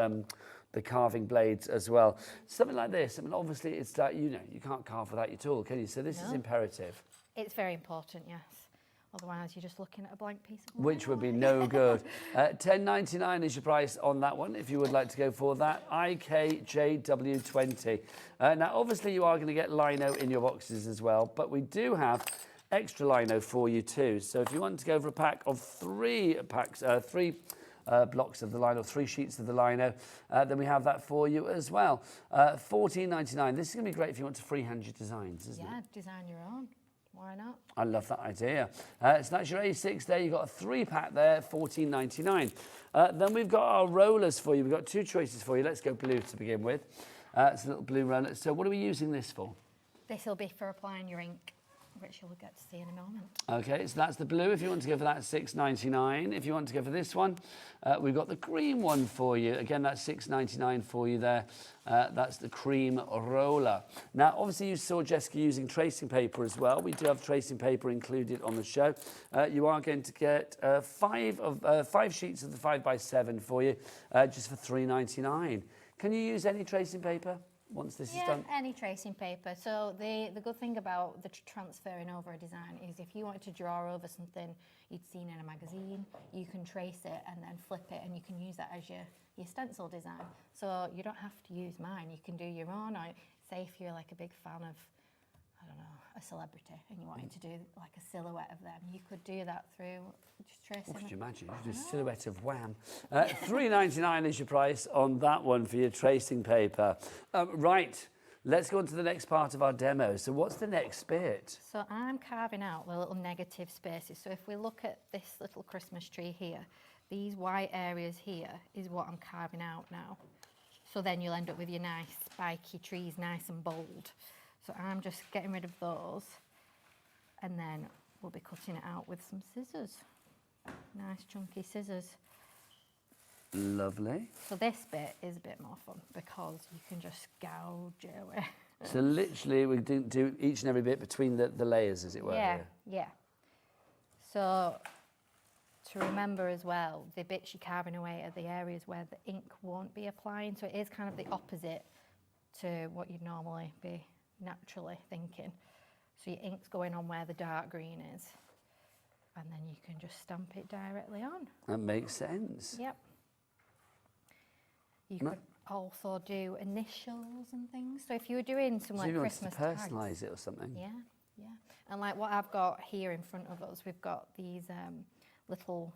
Speaker 1: the carving blades as well. Something like this. I mean, obviously, it's that you can't carve without your tool, can you? So this is imperative.
Speaker 11: It's very important, yes. Otherwise, you're just looking at a blank piece of wood.
Speaker 1: Which would be no good. $10.99 is your price on that one, if you would like to go for that. IKJW20. Now, obviously, you are going to get lino in your boxes as well, but we do have extra lino for you too. So if you want to go for a pack of 3 packs, 3 blocks of the lino, 3 sheets of the lino, then we have that for you as well. $14.99. This is going to be great if you want to freehand your designs, isn't it?
Speaker 11: Yeah, design your own. Why not?
Speaker 1: I love that idea. So that's your A6 there. You've got a 3-pack there, $14.99. Then we've got our rollers for you. We've got 2 choices for you. Let's go blue to begin with. It's a little blue roller. So what are we using this for?
Speaker 11: This will be for applying your ink, which you'll get to see in a moment.
Speaker 1: Okay, so that's the blue. If you want to go for that, $6.99. If you want to go for this one, we've got the cream one for you. Again, that's $6.99 for you there. That's the cream roller. Now, obviously, you saw Jessica using tracing paper as well. We do have tracing paper included on the show. You are going to get 5 sheets of the 5x7 for you, just for $3.99. Can you use any tracing paper once this is done?
Speaker 11: Yeah, any tracing paper. So the good thing about the transferring over a design is if you wanted to draw over something you'd seen in a magazine, you can trace it and then flip it, and you can use that as your stencil design. So you don't have to use mine. You can do your own. Or say if you're like a big fan of, I don't know, a celebrity, and you wanted to do like a silhouette of them, you could do that through just tracing.
Speaker 1: What could you imagine? You do a silhouette of Wham. $3.99 is your price on that one for your tracing paper. Right, let's go on to the next part of our demo. So what's the next bit?
Speaker 11: So I'm carving out the little negative spaces. So if we look at this little Christmas tree here, these white areas here is what I'm carving out now. So then you'll end up with your nice spiky trees, nice and bold. So I'm just getting rid of those, and then we'll be cutting it out with some scissors. Nice chunky scissors.
Speaker 1: Lovely.
Speaker 11: So this bit is a bit more fun because you can just gouge away.
Speaker 1: So literally we do each and every bit between the layers, as it were.
Speaker 11: Yeah,
Speaker 1: here.
Speaker 11: yeah. So to remember as well, the bits you're carving away are the areas where the ink won't be applying. So it is kind of the opposite to what you'd normally be naturally thinking. So your ink's going on where the dark green is, and then you can just stamp it directly on.
Speaker 1: That makes sense.
Speaker 11: Yep. You could also do initials and things. So if you were doing some like Christmas tags.
Speaker 1: So you want to personalise it or something?
Speaker 11: Yeah, yeah. And like what I've got here in front of us, we've got these little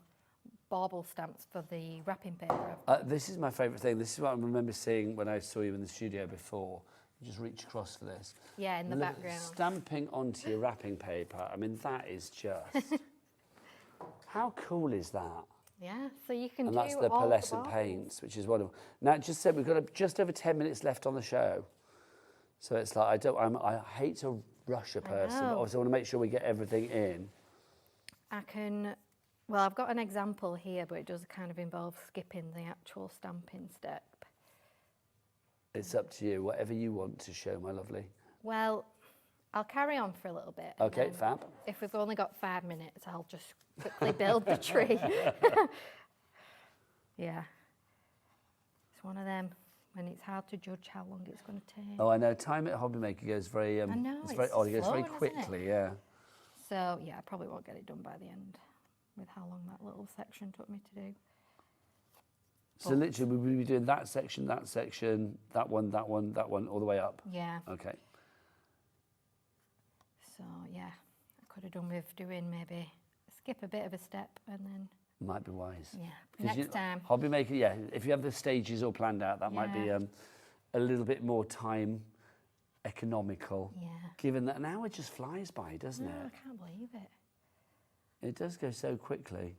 Speaker 11: bauble stamps for the wrapping paper.
Speaker 1: This is my favourite thing. This is what I remember seeing when I saw you in the studio before. You just reach across for this.
Speaker 11: Yeah, in the background.
Speaker 1: Stamping onto your wrapping paper. I mean, that is just... How cool is that?
Speaker 11: Yeah, so you can
Speaker 1: and
Speaker 11: do
Speaker 1: that's the
Speaker 11: all
Speaker 1: pearlescent
Speaker 11: the
Speaker 1: paints, which is wonderful. Now, just said we've got just over 10 minutes left on the show. So it's like, I hate to rush a person, but obviously I want to make sure we get everything in.
Speaker 11: Well, I've got an example here, but it does kind of involve skipping the actual stamping step.
Speaker 1: It's up to you, whatever you want to show, my lovely.
Speaker 11: Well, I'll carry on for a little bit.
Speaker 1: Okay, fab.
Speaker 11: If we've only got 5 minutes, I'll just quickly build the tree. Yeah. It's one of them when it's hard to judge how long it's going to take.
Speaker 1: Oh, I know. Time at Hobby Maker goes very.
Speaker 11: I know,
Speaker 1: it's very
Speaker 11: it's
Speaker 1: odd. It goes very
Speaker 11: flowing, isn't it?
Speaker 1: quickly. Yeah.
Speaker 11: So yeah, I probably won't get it done by the end with how long that little section took me to do.
Speaker 1: So literally, we'll be doing that section, that one, all the way up.
Speaker 11: Yeah.
Speaker 1: Okay.
Speaker 11: So yeah, I could have done with doing maybe skip a bit of a step and then.
Speaker 1: Might be wise.
Speaker 11: Yeah.
Speaker 1: 'Cause
Speaker 11: Next time.
Speaker 1: Hobby Maker, yeah. If you have the stages all planned out, that might be
Speaker 11: Yeah.
Speaker 1: a little bit more time economical.
Speaker 11: Yeah.
Speaker 1: Given that an hour just flies by, doesn't
Speaker 11: No,
Speaker 1: it?
Speaker 11: I can't believe it.
Speaker 1: It does go so quickly.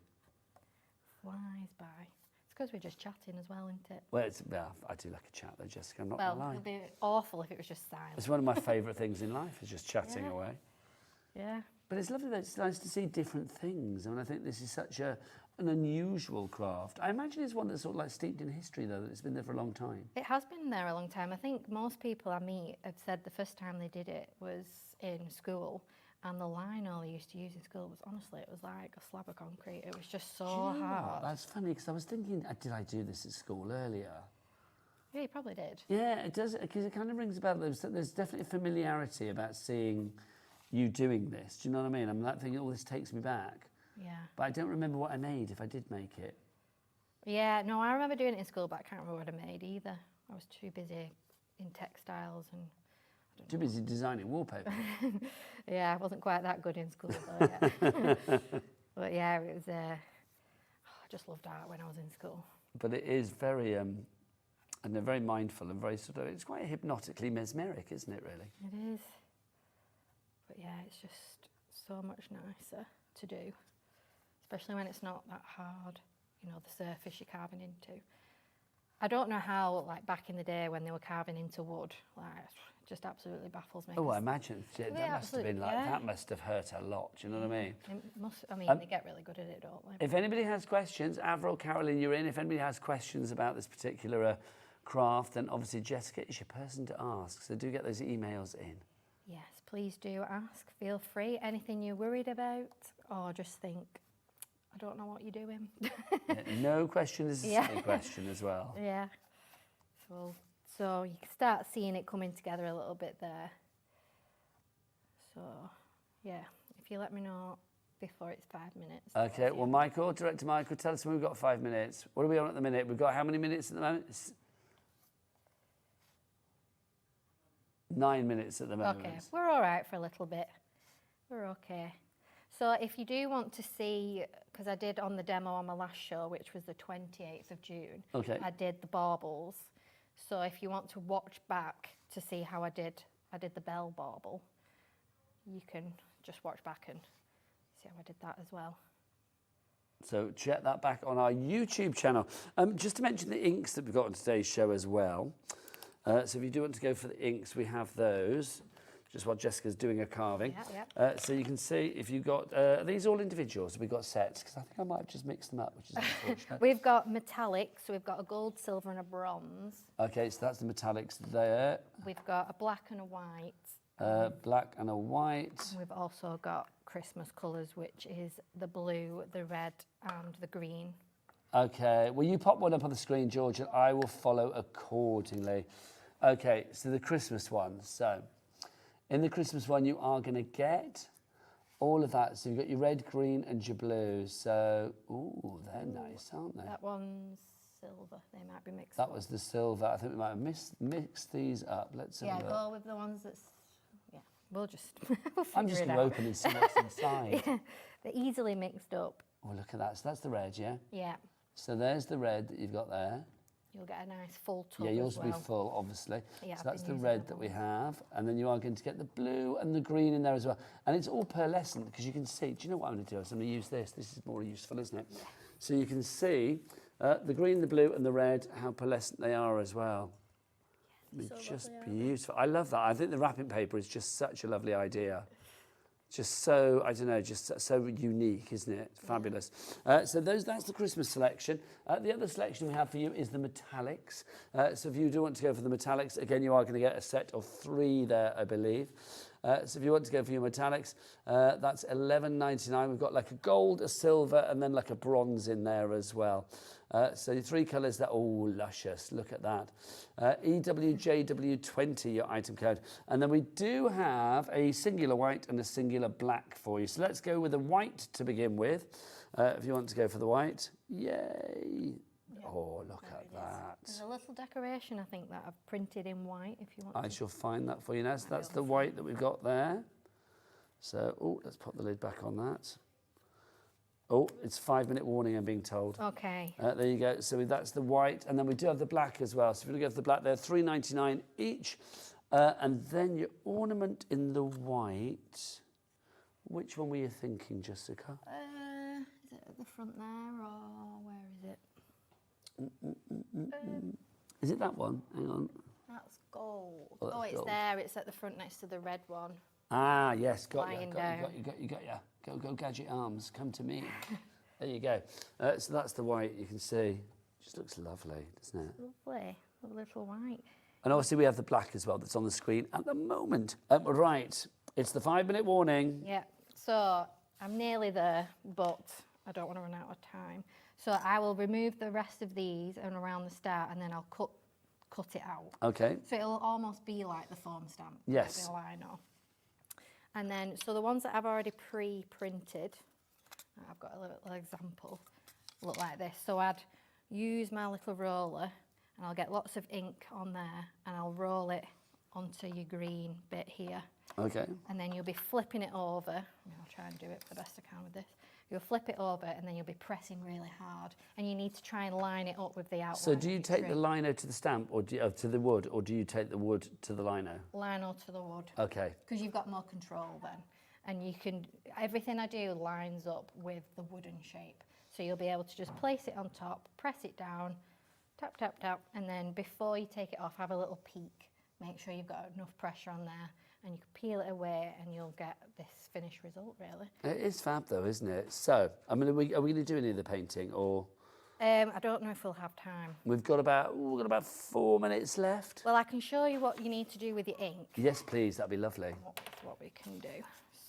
Speaker 11: Flies by. It's because we're just chatting as well, isn't it?
Speaker 1: Well, I do like a chat though, Jessica. I'm not
Speaker 11: Well,
Speaker 1: gonna lie.
Speaker 11: it'd be awful if it was just silent.
Speaker 1: It's one of my favourite things in life, is just chatting
Speaker 11: Yeah.
Speaker 1: away.
Speaker 11: Yeah.
Speaker 1: But it's lovely that it's nice to see different things. I mean, I think this is such an unusual craft. I imagine it's one that's sort of like steeped in history, though, that it's been there for a long time.
Speaker 11: It has been there a long time. I think most people I meet have said the first time they did it was in school, and the lino they used to use in school was, honestly, it was like a slab of concrete. It was just so
Speaker 1: Do you know what?
Speaker 11: hard.
Speaker 1: That's funny, because I was thinking, did I do this at school earlier?
Speaker 11: Yeah, you probably did.
Speaker 1: Yeah, it does, because it kind of rings a bell. There's definitely familiarity about seeing you doing this. Do you know what I mean? I'm like thinking, oh, this takes me back.
Speaker 11: Yeah.
Speaker 1: But I don't remember what I made if I did make it.
Speaker 11: Yeah, no, I remember doing it in school, but I can't remember what I made either. I was too busy in textiles and...
Speaker 1: Too busy designing wallpaper.
Speaker 11: Yeah, I wasn't quite that good in school, though, yeah. But yeah, it was... I just loved art when I was in school.
Speaker 1: But it is very... and they're very mindful and very sort of... It's quite hypnotically mesmeric, isn't it, really?
Speaker 11: It is. But yeah, it's just so much nicer to do. Especially when it's not that hard, you know, the surface you're carving into. I don't know how, like, back in the day when they were carving into wood, like, it just absolutely baffles me.
Speaker 1: Oh, I imagine. That must have been like,
Speaker 11: yeah.
Speaker 1: that must have hurt a lot, do you know what I mean?
Speaker 11: It must, I mean, they get really good at it, don't they?
Speaker 1: If anybody has questions, Avril, Caroline, you're in. If anybody has questions about this particular craft, then obviously Jessica is your person to ask. So do get those emails in.
Speaker 11: Yes, please do ask. Feel free. Anything you're worried about, or just think, I don't know what you're doing.
Speaker 1: No question is a silly question as well.
Speaker 11: Yeah. So you can start seeing it coming together a little bit there. So, yeah, if you let me know before it's 5 minutes.
Speaker 1: Okay, well, Michael, Director Michael, tell us when we've got 5 minutes. What are we on at the minute? We've got how many minutes at the moment? 9 minutes at the moment.
Speaker 11: Okay, we're all right for a little bit. We're okay. So if you do want to see, because I did on the demo on my last show, which was the 28th of June, I did the baubles. So if you want to watch back to see how I did the bell bauble, you can just watch back and see how I did that as well.
Speaker 1: So check that back on our YouTube channel. Just to mention the inks that we've got on today's show as well. So if you do want to go for the inks, we have those. Just while Jessica's doing her carving. So you can see if you've got, are these all individuals? We've got sets, because I think I might have just mixed them up, which is unfortunate.
Speaker 11: We've got metallics, so we've got a gold, silver and a bronze.
Speaker 1: Okay, so that's the metallics there.
Speaker 11: We've got a black and a white.
Speaker 1: Black and a white.
Speaker 11: We've also got Christmas colours, which is the blue, the red and the green.
Speaker 1: Okay, well, you pop one up on the screen, George, and I will follow accordingly. Okay, so the Christmas one. So in the Christmas one, you are going to get all of that. So you've got your red, green and your blue. So, ooh, they're nice, aren't they?
Speaker 11: That one's silver. They might be mixed
Speaker 1: That
Speaker 11: up.
Speaker 1: was the silver. I think we might have mixed these up. Let's have a look.
Speaker 11: Go with the ones that's... Yeah, we'll just
Speaker 1: I'm just going to open and see what's inside.
Speaker 11: Yeah, they're easily mixed up.
Speaker 1: Oh, look at that. So that's the red, yeah?
Speaker 11: Yeah.
Speaker 1: So there's the red that you've got there.
Speaker 11: You'll get a nice full tub.
Speaker 1: Yeah, yours
Speaker 11: as
Speaker 1: will
Speaker 11: well.
Speaker 1: be full, obviously.
Speaker 11: Yeah,
Speaker 1: so
Speaker 11: I've
Speaker 1: that's
Speaker 11: been
Speaker 1: the
Speaker 11: using
Speaker 1: red
Speaker 11: that
Speaker 1: that we have. And then you are going to get the blue and the green in there as well. And it's all pearlescent, because you can see, do you know what I'm going to do? So I'm going to use this. This is more useful, isn't it? Yeah. So you can see the green, the blue and the red, how pearlescent they are as well. Yeah, so just beautiful. I love that. I think the wrapping paper is just such a lovely idea. Just so, I don't know, just so unique, isn't it? Fabulous. So that's the Christmas selection. The other selection we have for you is the metallics. So if you do want to go for the metallics, again, you are going to get a set of 3 there, I believe. So if you want to go for your metallics, that's $11.99. We've got like a gold, a silver, and then like a bronze in there as well. So your 3 colours that, oh, luscious, look at that. EWJW20, your item code. And then we do have a singular white and a singular black for you. So let's go with the white to begin with. If you want to go for the white, yay. Oh, look at that.
Speaker 11: There's a little decoration, I think, that I've printed in white, if you want
Speaker 1: I shall find that for you now. So that's the white that we've got there. So, oh, let's pop the lid back on that. Oh, it's 5-minute warning, I'm being told.
Speaker 11: Okay.
Speaker 1: There you go. So that's the white. And then we do have the black as well. So if you look at the black, they're $3.99 each. And then your ornament in the white. Which one were you thinking, Jessica?
Speaker 11: Is it at the front there, or where is it?
Speaker 1: Is it that one? Hang on.
Speaker 11: That's gold.
Speaker 1: Oh, that's
Speaker 11: It's
Speaker 1: gold.
Speaker 11: there. It's at the front next to the red one.
Speaker 1: Ah, yes, got you,
Speaker 11: Lying
Speaker 1: got you. Go, Gadget Arms, come to me. There you go. So that's the white, you can see. Just looks lovely, doesn't it?
Speaker 11: Lovely. A little white.
Speaker 1: And obviously we have the black as well that's on the screen at the moment. Right, it's the 5-minute warning.
Speaker 11: Yeah. So I'm nearly there, but I don't want to run out of time. So I will remove the rest of these and around the start, and then I'll cut it out.
Speaker 1: Okay.
Speaker 11: So it'll almost be like the foam stamp.
Speaker 1: Yes.
Speaker 11: The lino. And then, so the ones that I've already pre-printed, I've got a little example, look like this. So I'd use my little roller, and I'll get lots of ink on there, and I'll roll it onto your green bit here.
Speaker 1: Okay.
Speaker 11: And then you'll be flipping it over. I'll try and do it the best I can with this. You'll flip it over, and then you'll be pressing really hard, and you need to try and line it up with the outline.
Speaker 1: So do you take the lino to the stamp, or to the wood, or do you take the wood to the lino?
Speaker 11: Lino to the wood.
Speaker 1: Okay.
Speaker 11: Because you've got more control then. And you can, everything I do lines up with the wooden shape. So you'll be able to just place it on top, press it down, tap, tap, tap, and then before you take it off, have a little peek. Make sure you've got enough pressure on there, and you can peel it away, and you'll get this finished result, really.
Speaker 1: It is fab, though, isn't it? So, I mean, are we going to do any of the painting, or?
Speaker 11: I don't know if we'll have time.
Speaker 1: We've got about 4 minutes left.
Speaker 11: Well, I can show you what you need to do with your ink.
Speaker 1: Yes, please. That'd be lovely.
Speaker 11: What we can do.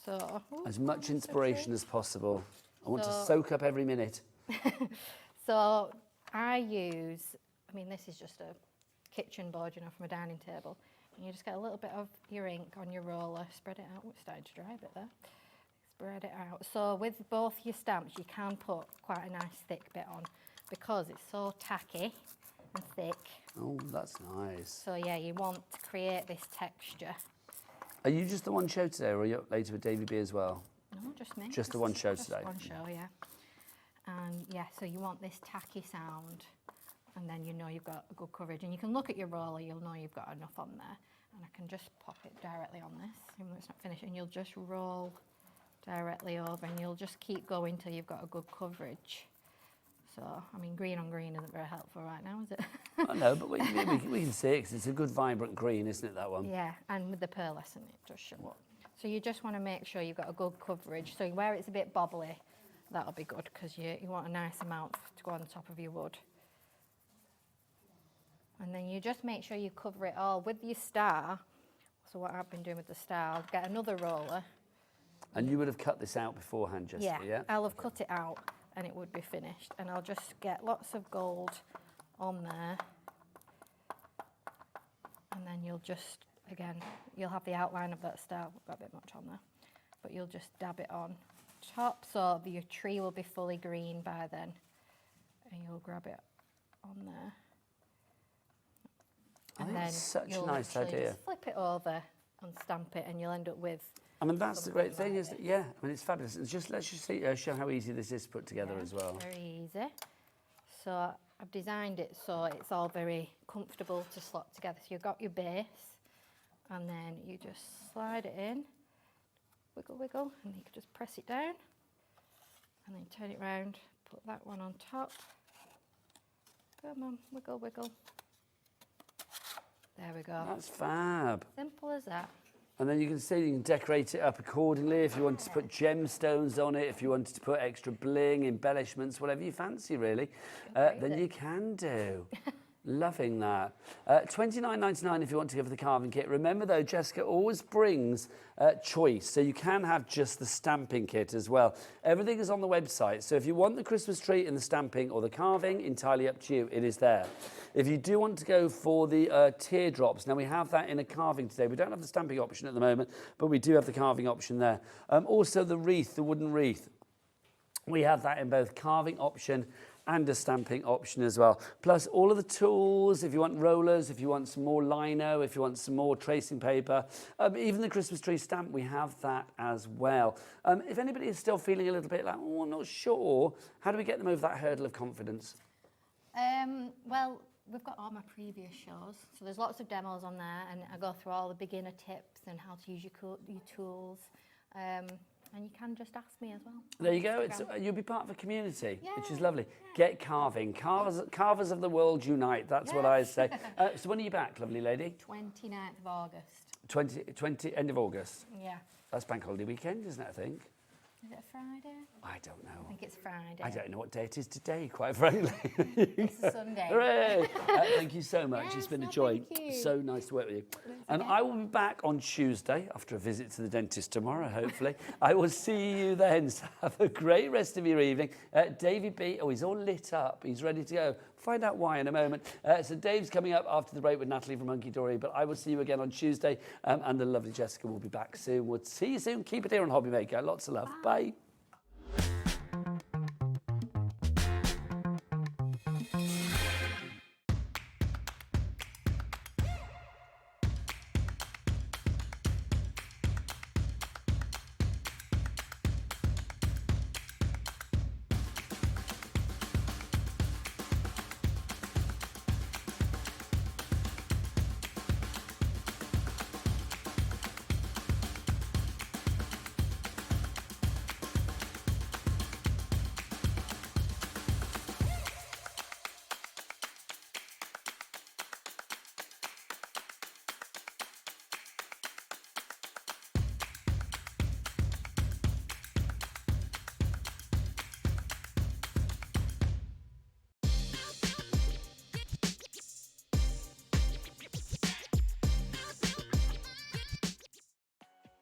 Speaker 11: So
Speaker 1: As much inspiration as possible. I want to soak up every minute.
Speaker 11: So I use, I mean, this is just a kitchen board, you know, from a dining table. And you just get a little bit of your ink on your roller, spread it out. We're starting to dry a bit there. Spread it out. So with both your stamps, you can put quite a nice thick bit on because it's so tacky and thick.
Speaker 1: Oh, that's nice.
Speaker 11: So yeah, you want to create this texture.
Speaker 1: Are you just the one show today, or are you up later with Davy B as well?
Speaker 11: No, just me.
Speaker 1: Just the one show
Speaker 11: Just
Speaker 1: today?
Speaker 11: one show, yeah. And yeah, so you want this tacky sound, and then you know you've got a good coverage. And you can look at your roller, you'll know you've got enough on there. And I can just pop it directly on this, even though it's not finished. And you'll just roll directly over, and you'll just keep going till you've got a good coverage. So, I mean, green on green isn't very helpful right now, is it?
Speaker 1: I know, but we can see it 'cause it's a good vibrant green, isn't it, that one?
Speaker 11: Yeah, and with the pearlescent, it does show up. So you just want to make sure you've got a good coverage. So where it's a bit bobbly, that'll be good, because you want a nice amount to go on top of your wood. And then you just make sure you cover it all with your star. So what I've been doing with the star, I'll get another roller.
Speaker 1: And you would have cut this out beforehand, Jessica, yeah?
Speaker 11: I'll have cut it out and it would be finished. And I'll just get lots of gold on there. And then you'll just, again, you'll have the outline of that star. I've got a bit much on there. But you'll just dab it on top, so your tree will be fully green by then. And you'll grab it on there.
Speaker 1: I think it's such a nice idea.
Speaker 11: Just flip it over and stamp it, and you'll end up with.
Speaker 1: I mean, that's the great thing, isn't it? Yeah, I mean, it's fabulous. It's just, let's just see, show how easy this is to put together as well.
Speaker 11: Very easy. So I've designed it so it's all very comfortable to slot together. So you've got your base, and then you just slide it in, wiggle, wiggle, and you can just press it down, and then turn it round, put that one on top. Come on, wiggle, wiggle. There we go.
Speaker 1: That's fab.
Speaker 11: Simple as that.
Speaker 1: And then you can see you can decorate it up accordingly if you wanted to put gemstones on it, if you wanted to put extra bling, embellishments, whatever you fancy really, then you can do. Loving that. $29.99 if you want to go for the carving kit. Remember though, Jessica always brings choice, so you can have just the stamping kit as well. Everything is on the website, so if you want the Christmas tree in the stamping or the carving, entirely up to you, it is there. If you do want to go for the teardrops, now we have that in a carving today. We don't have the stamping option at the moment, but we do have the carving option there. Also the wreath, the wooden wreath. We have that in both carving option and a stamping option as well. Plus all of the tools, if you want rollers, if you want some more lino, if you want some more tracing paper, even the Christmas tree stamp, we have that as well. If anybody is still feeling a little bit like, oh, I'm not sure, how do we get them over that hurdle of confidence?
Speaker 11: Well, we've got all my previous shows, so there's lots of demos on there, and I go through all the beginner tips and how to use your tools. And you can just ask me as well.
Speaker 1: There you go. You'll be part of a community, which is lovely. Yeah. Get carving. Carvers of the world unite. That's what I say. So when are you back, lovely lady?
Speaker 11: 29th of August.
Speaker 1: End of August?
Speaker 11: Yeah.
Speaker 1: That's bank holiday weekend, isn't it, I think?
Speaker 11: Is it a Friday?
Speaker 1: I don't know.
Speaker 11: I think it's Friday.
Speaker 1: I don't know what day it is today, quite frankly.
Speaker 11: It's Sunday.
Speaker 1: Hooray! Thank you so much. It's been a joy.
Speaker 11: Thank you.
Speaker 1: So nice to work with you. And I will be back on Tuesday after a visit to the dentist tomorrow, hopefully. I will see you then. So have a great rest of your evening. Davey B, he's all lit up. He's ready to go. Find out why in a moment. So Dave's coming up after the break with Natalie from Hunkydory, but I will see you again on Tuesday, and the lovely Jessica will be back soon. We'll see you soon. Keep it here on Hobby Maker. Lots of love. Bye.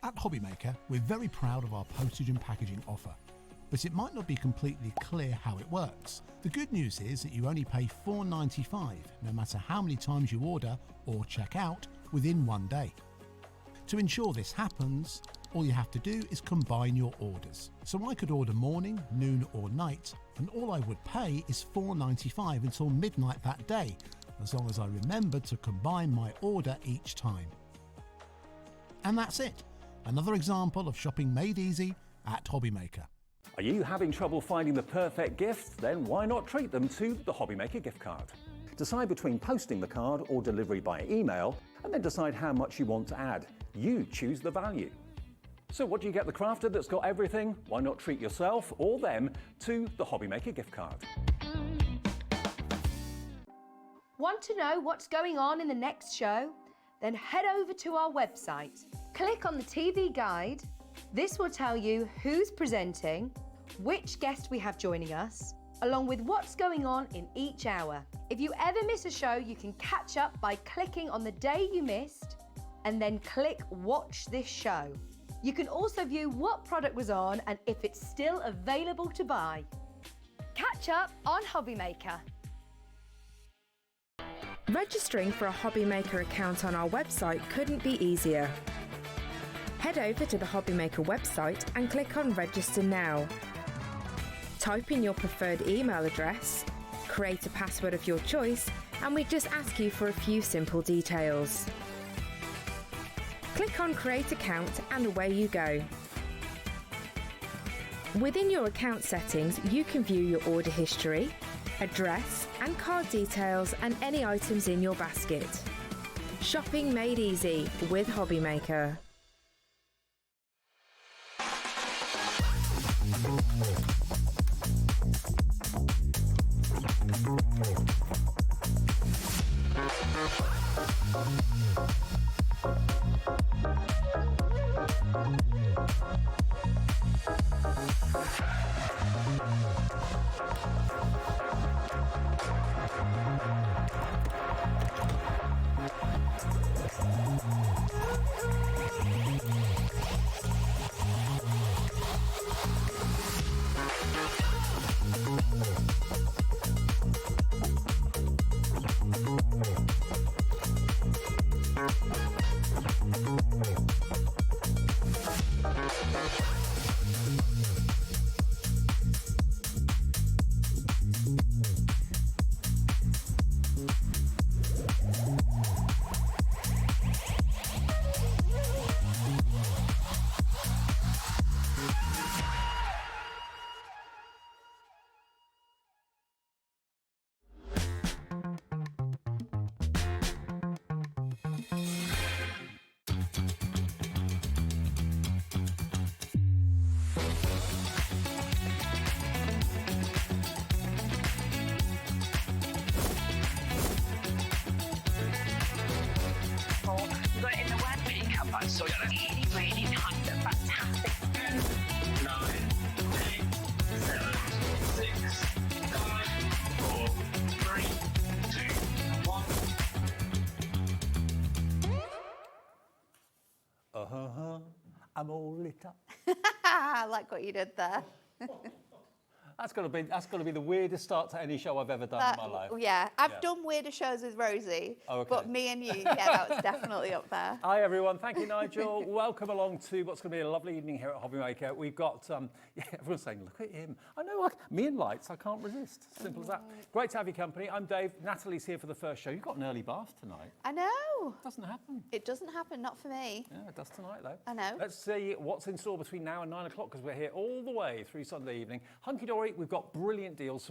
Speaker 8: At Hobby Maker, we're very proud of our postage and packaging offer, but it might not be completely clear how it works. The good news is that you only pay $4.95 no matter how many times you order or check out within one day. To ensure this happens, all you have to do is combine your orders. So I could order morning, noon or night, and all I would pay is $4.95 until midnight that day, as long as I remembered to combine my order each time. And that's it. Another example of shopping made easy at Hobby Maker.
Speaker 5: Are you having trouble finding the perfect gift? Then why not treat them to the Hobby Maker gift card? Decide between posting the card or delivery by email, and then decide how much you want to add. You choose the value. So what do you get the crafter that's got everything? Why not treat yourself or them to the Hobby Maker gift card?
Speaker 14: Want to know what's going on in the next show? Then head over to our website. Click on the TV guide. This will tell you who's presenting, which guest we have joining us, along with what's going on in each hour. If you ever miss a show, you can catch up by clicking on the day you missed and then click Watch This Show. You can also view what product was on and if it's still available to buy. Catch up on Hobby Maker.
Speaker 7: Registering for a Hobby Maker account on our website couldn't be easier. Head over to the Hobby Maker website and click on Register Now. Type in your preferred email address, create a password of your choice, and we just ask you for a few simple details. Click on Create Account and away you go. Within your account settings, you can view your order history, address and card details and any items in your basket. Shopping made easy with Hobby Maker.
Speaker 15: You got it in the word makeup, I saw it. Really, really nice and fantastic. 10, 9, 8, 7, 6, 5, 4, 3, 2, 1.
Speaker 5: I'm all lit up.
Speaker 2: I like what you did there.
Speaker 5: That's got to be the weirdest start to any show I've ever done in my life.
Speaker 2: Yeah, I've done weirder shows with Rosie, but me and you, yeah, that was definitely up there.
Speaker 5: Hi everyone, thank you Nigel. Welcome along to what's going to be a lovely evening here at Hobbymaker. We've got, everyone's saying, look at him. I know, me and lights, I can't resist. Simple as that. Great to have your company. I'm Dave. Natalie's here for the first show. You've got an early bath tonight.
Speaker 2: I know.
Speaker 5: Doesn't happen.
Speaker 2: It doesn't happen, not for me.
Speaker 5: Yeah, it does tonight though.
Speaker 2: I know.
Speaker 5: Let's see what's in store between now and 9 o'clock because we're here all the way through Sunday evening. Hunkydory, we've got brilliant deals,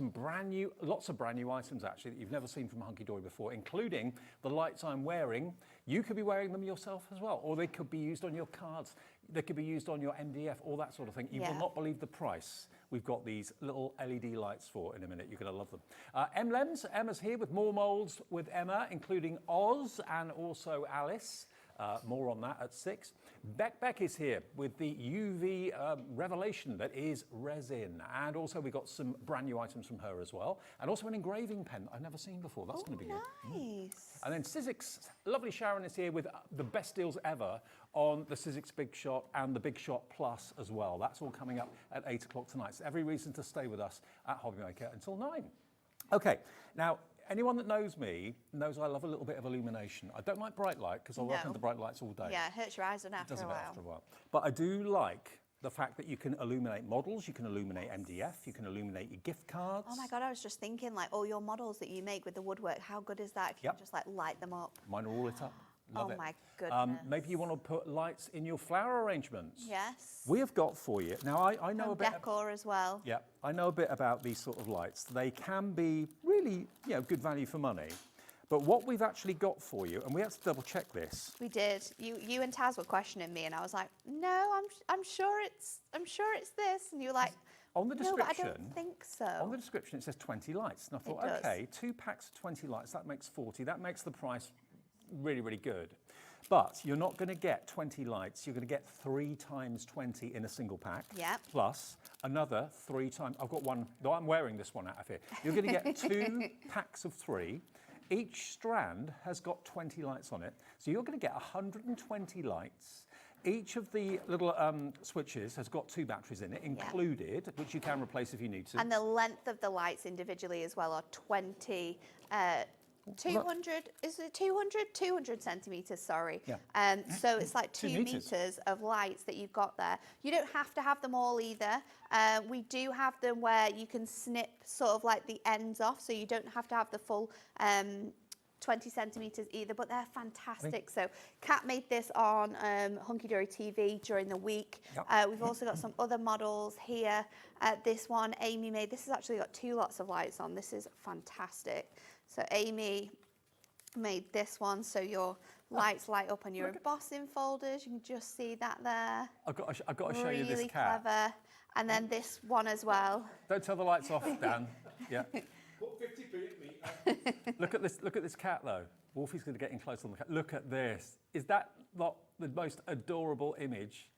Speaker 5: lots of brand new items actually that you've never seen from Hunkydory before, including the lights I'm wearing. You could be wearing them yourself as well, or they could be used on your cards. They could be used on your MDF, all that sort of thing. You will not believe the price we've got these little LED lights for in a minute. You're going to love them. Emlems, Emma's here with more moulds with Emma, including Oz and also Alice. More on that at 6. BekBek is here with the UV revelation that is resin. And also we got some brand new items from her as well. And also an engraving pen I've never seen before. That's going to be good.
Speaker 2: Nice.
Speaker 5: And then Sizzix, lovely Sharon is here with the best deals ever on the Sizzix Big Shot and the Big Shot Plus as well. That's all coming up at 8 o'clock tonight. So every reason to stay with us at Hobbymaker until 9. Okay, now, anyone that knows me knows I love a little bit of illumination. I don't like bright light because I'll work under bright lights all day.
Speaker 2: Yeah, it hurts your eyes after
Speaker 5: It does
Speaker 2: a
Speaker 5: a
Speaker 2: while.
Speaker 5: bit after a while. But I do like the fact that you can illuminate models, you can illuminate MDF, you can illuminate your gift cards.
Speaker 2: Oh my God, I was just thinking, like, all your models that you make with the woodwork, how good is that if you can just, like, light them up?
Speaker 5: Mine are all lit up. Love
Speaker 2: Oh
Speaker 5: it.
Speaker 2: my goodness.
Speaker 5: Maybe you want to put lights in your flower arrangements.
Speaker 2: Yes.
Speaker 5: We have got for you. Now, I know a bit...
Speaker 2: decor as well.
Speaker 5: Yeah, I know a bit about these sort of lights. They can be really, good value for money. But what we've actually got for you, and we have to double check this.
Speaker 2: We did. You and Taz were questioning me, and I was like, "No, I'm sure it's this," and you were like,
Speaker 5: On the description,
Speaker 2: "No, but I don't think so."
Speaker 5: On the description, it says 20 lights. And I thought, okay, 2 packs of 20 lights, that makes 40. That makes the price really, really good. But you're not going to get 20 lights. You're going to get 3 times 20 in a single pack.
Speaker 2: Yeah.
Speaker 5: Plus another 3 times. I've got one, though I'm wearing this one out of here. You're going to get 2 packs of 3. Each strand has got 20 lights on it. So you're going to get 120 lights. Each of the little switches has got 2 batteries in it, included, which you can replace if you need to.
Speaker 2: And the length of the lights individually as well are 200, is it 200? 200 centimetres, sorry.
Speaker 5: Yeah.
Speaker 2: So it's like 2
Speaker 5: meters.
Speaker 2: meters of lights that you've got there. You don't have to have them all either. We do have them where you can snip sort of like the ends off, so you don't have to have the full 20 centimetres either, but they're fantastic. So Kat made this on Hunkydory TV during the week. Yep. We've also got some other models here. This one, Amy made. This has actually got 2 lots of lights on. This is fantastic. So Amy made this one, so your lights light up on your embossing folders. You can just see that there.
Speaker 5: I've got to show you this
Speaker 2: Really
Speaker 5: cat.
Speaker 2: clever. And then this one as well.
Speaker 5: Don't turn the lights off, Dan. Yeah.
Speaker 3: Put 50p at me.
Speaker 5: Look at this cat though. Wolfie's going to get in close on the cat. Look at this. Is that not the most adorable image?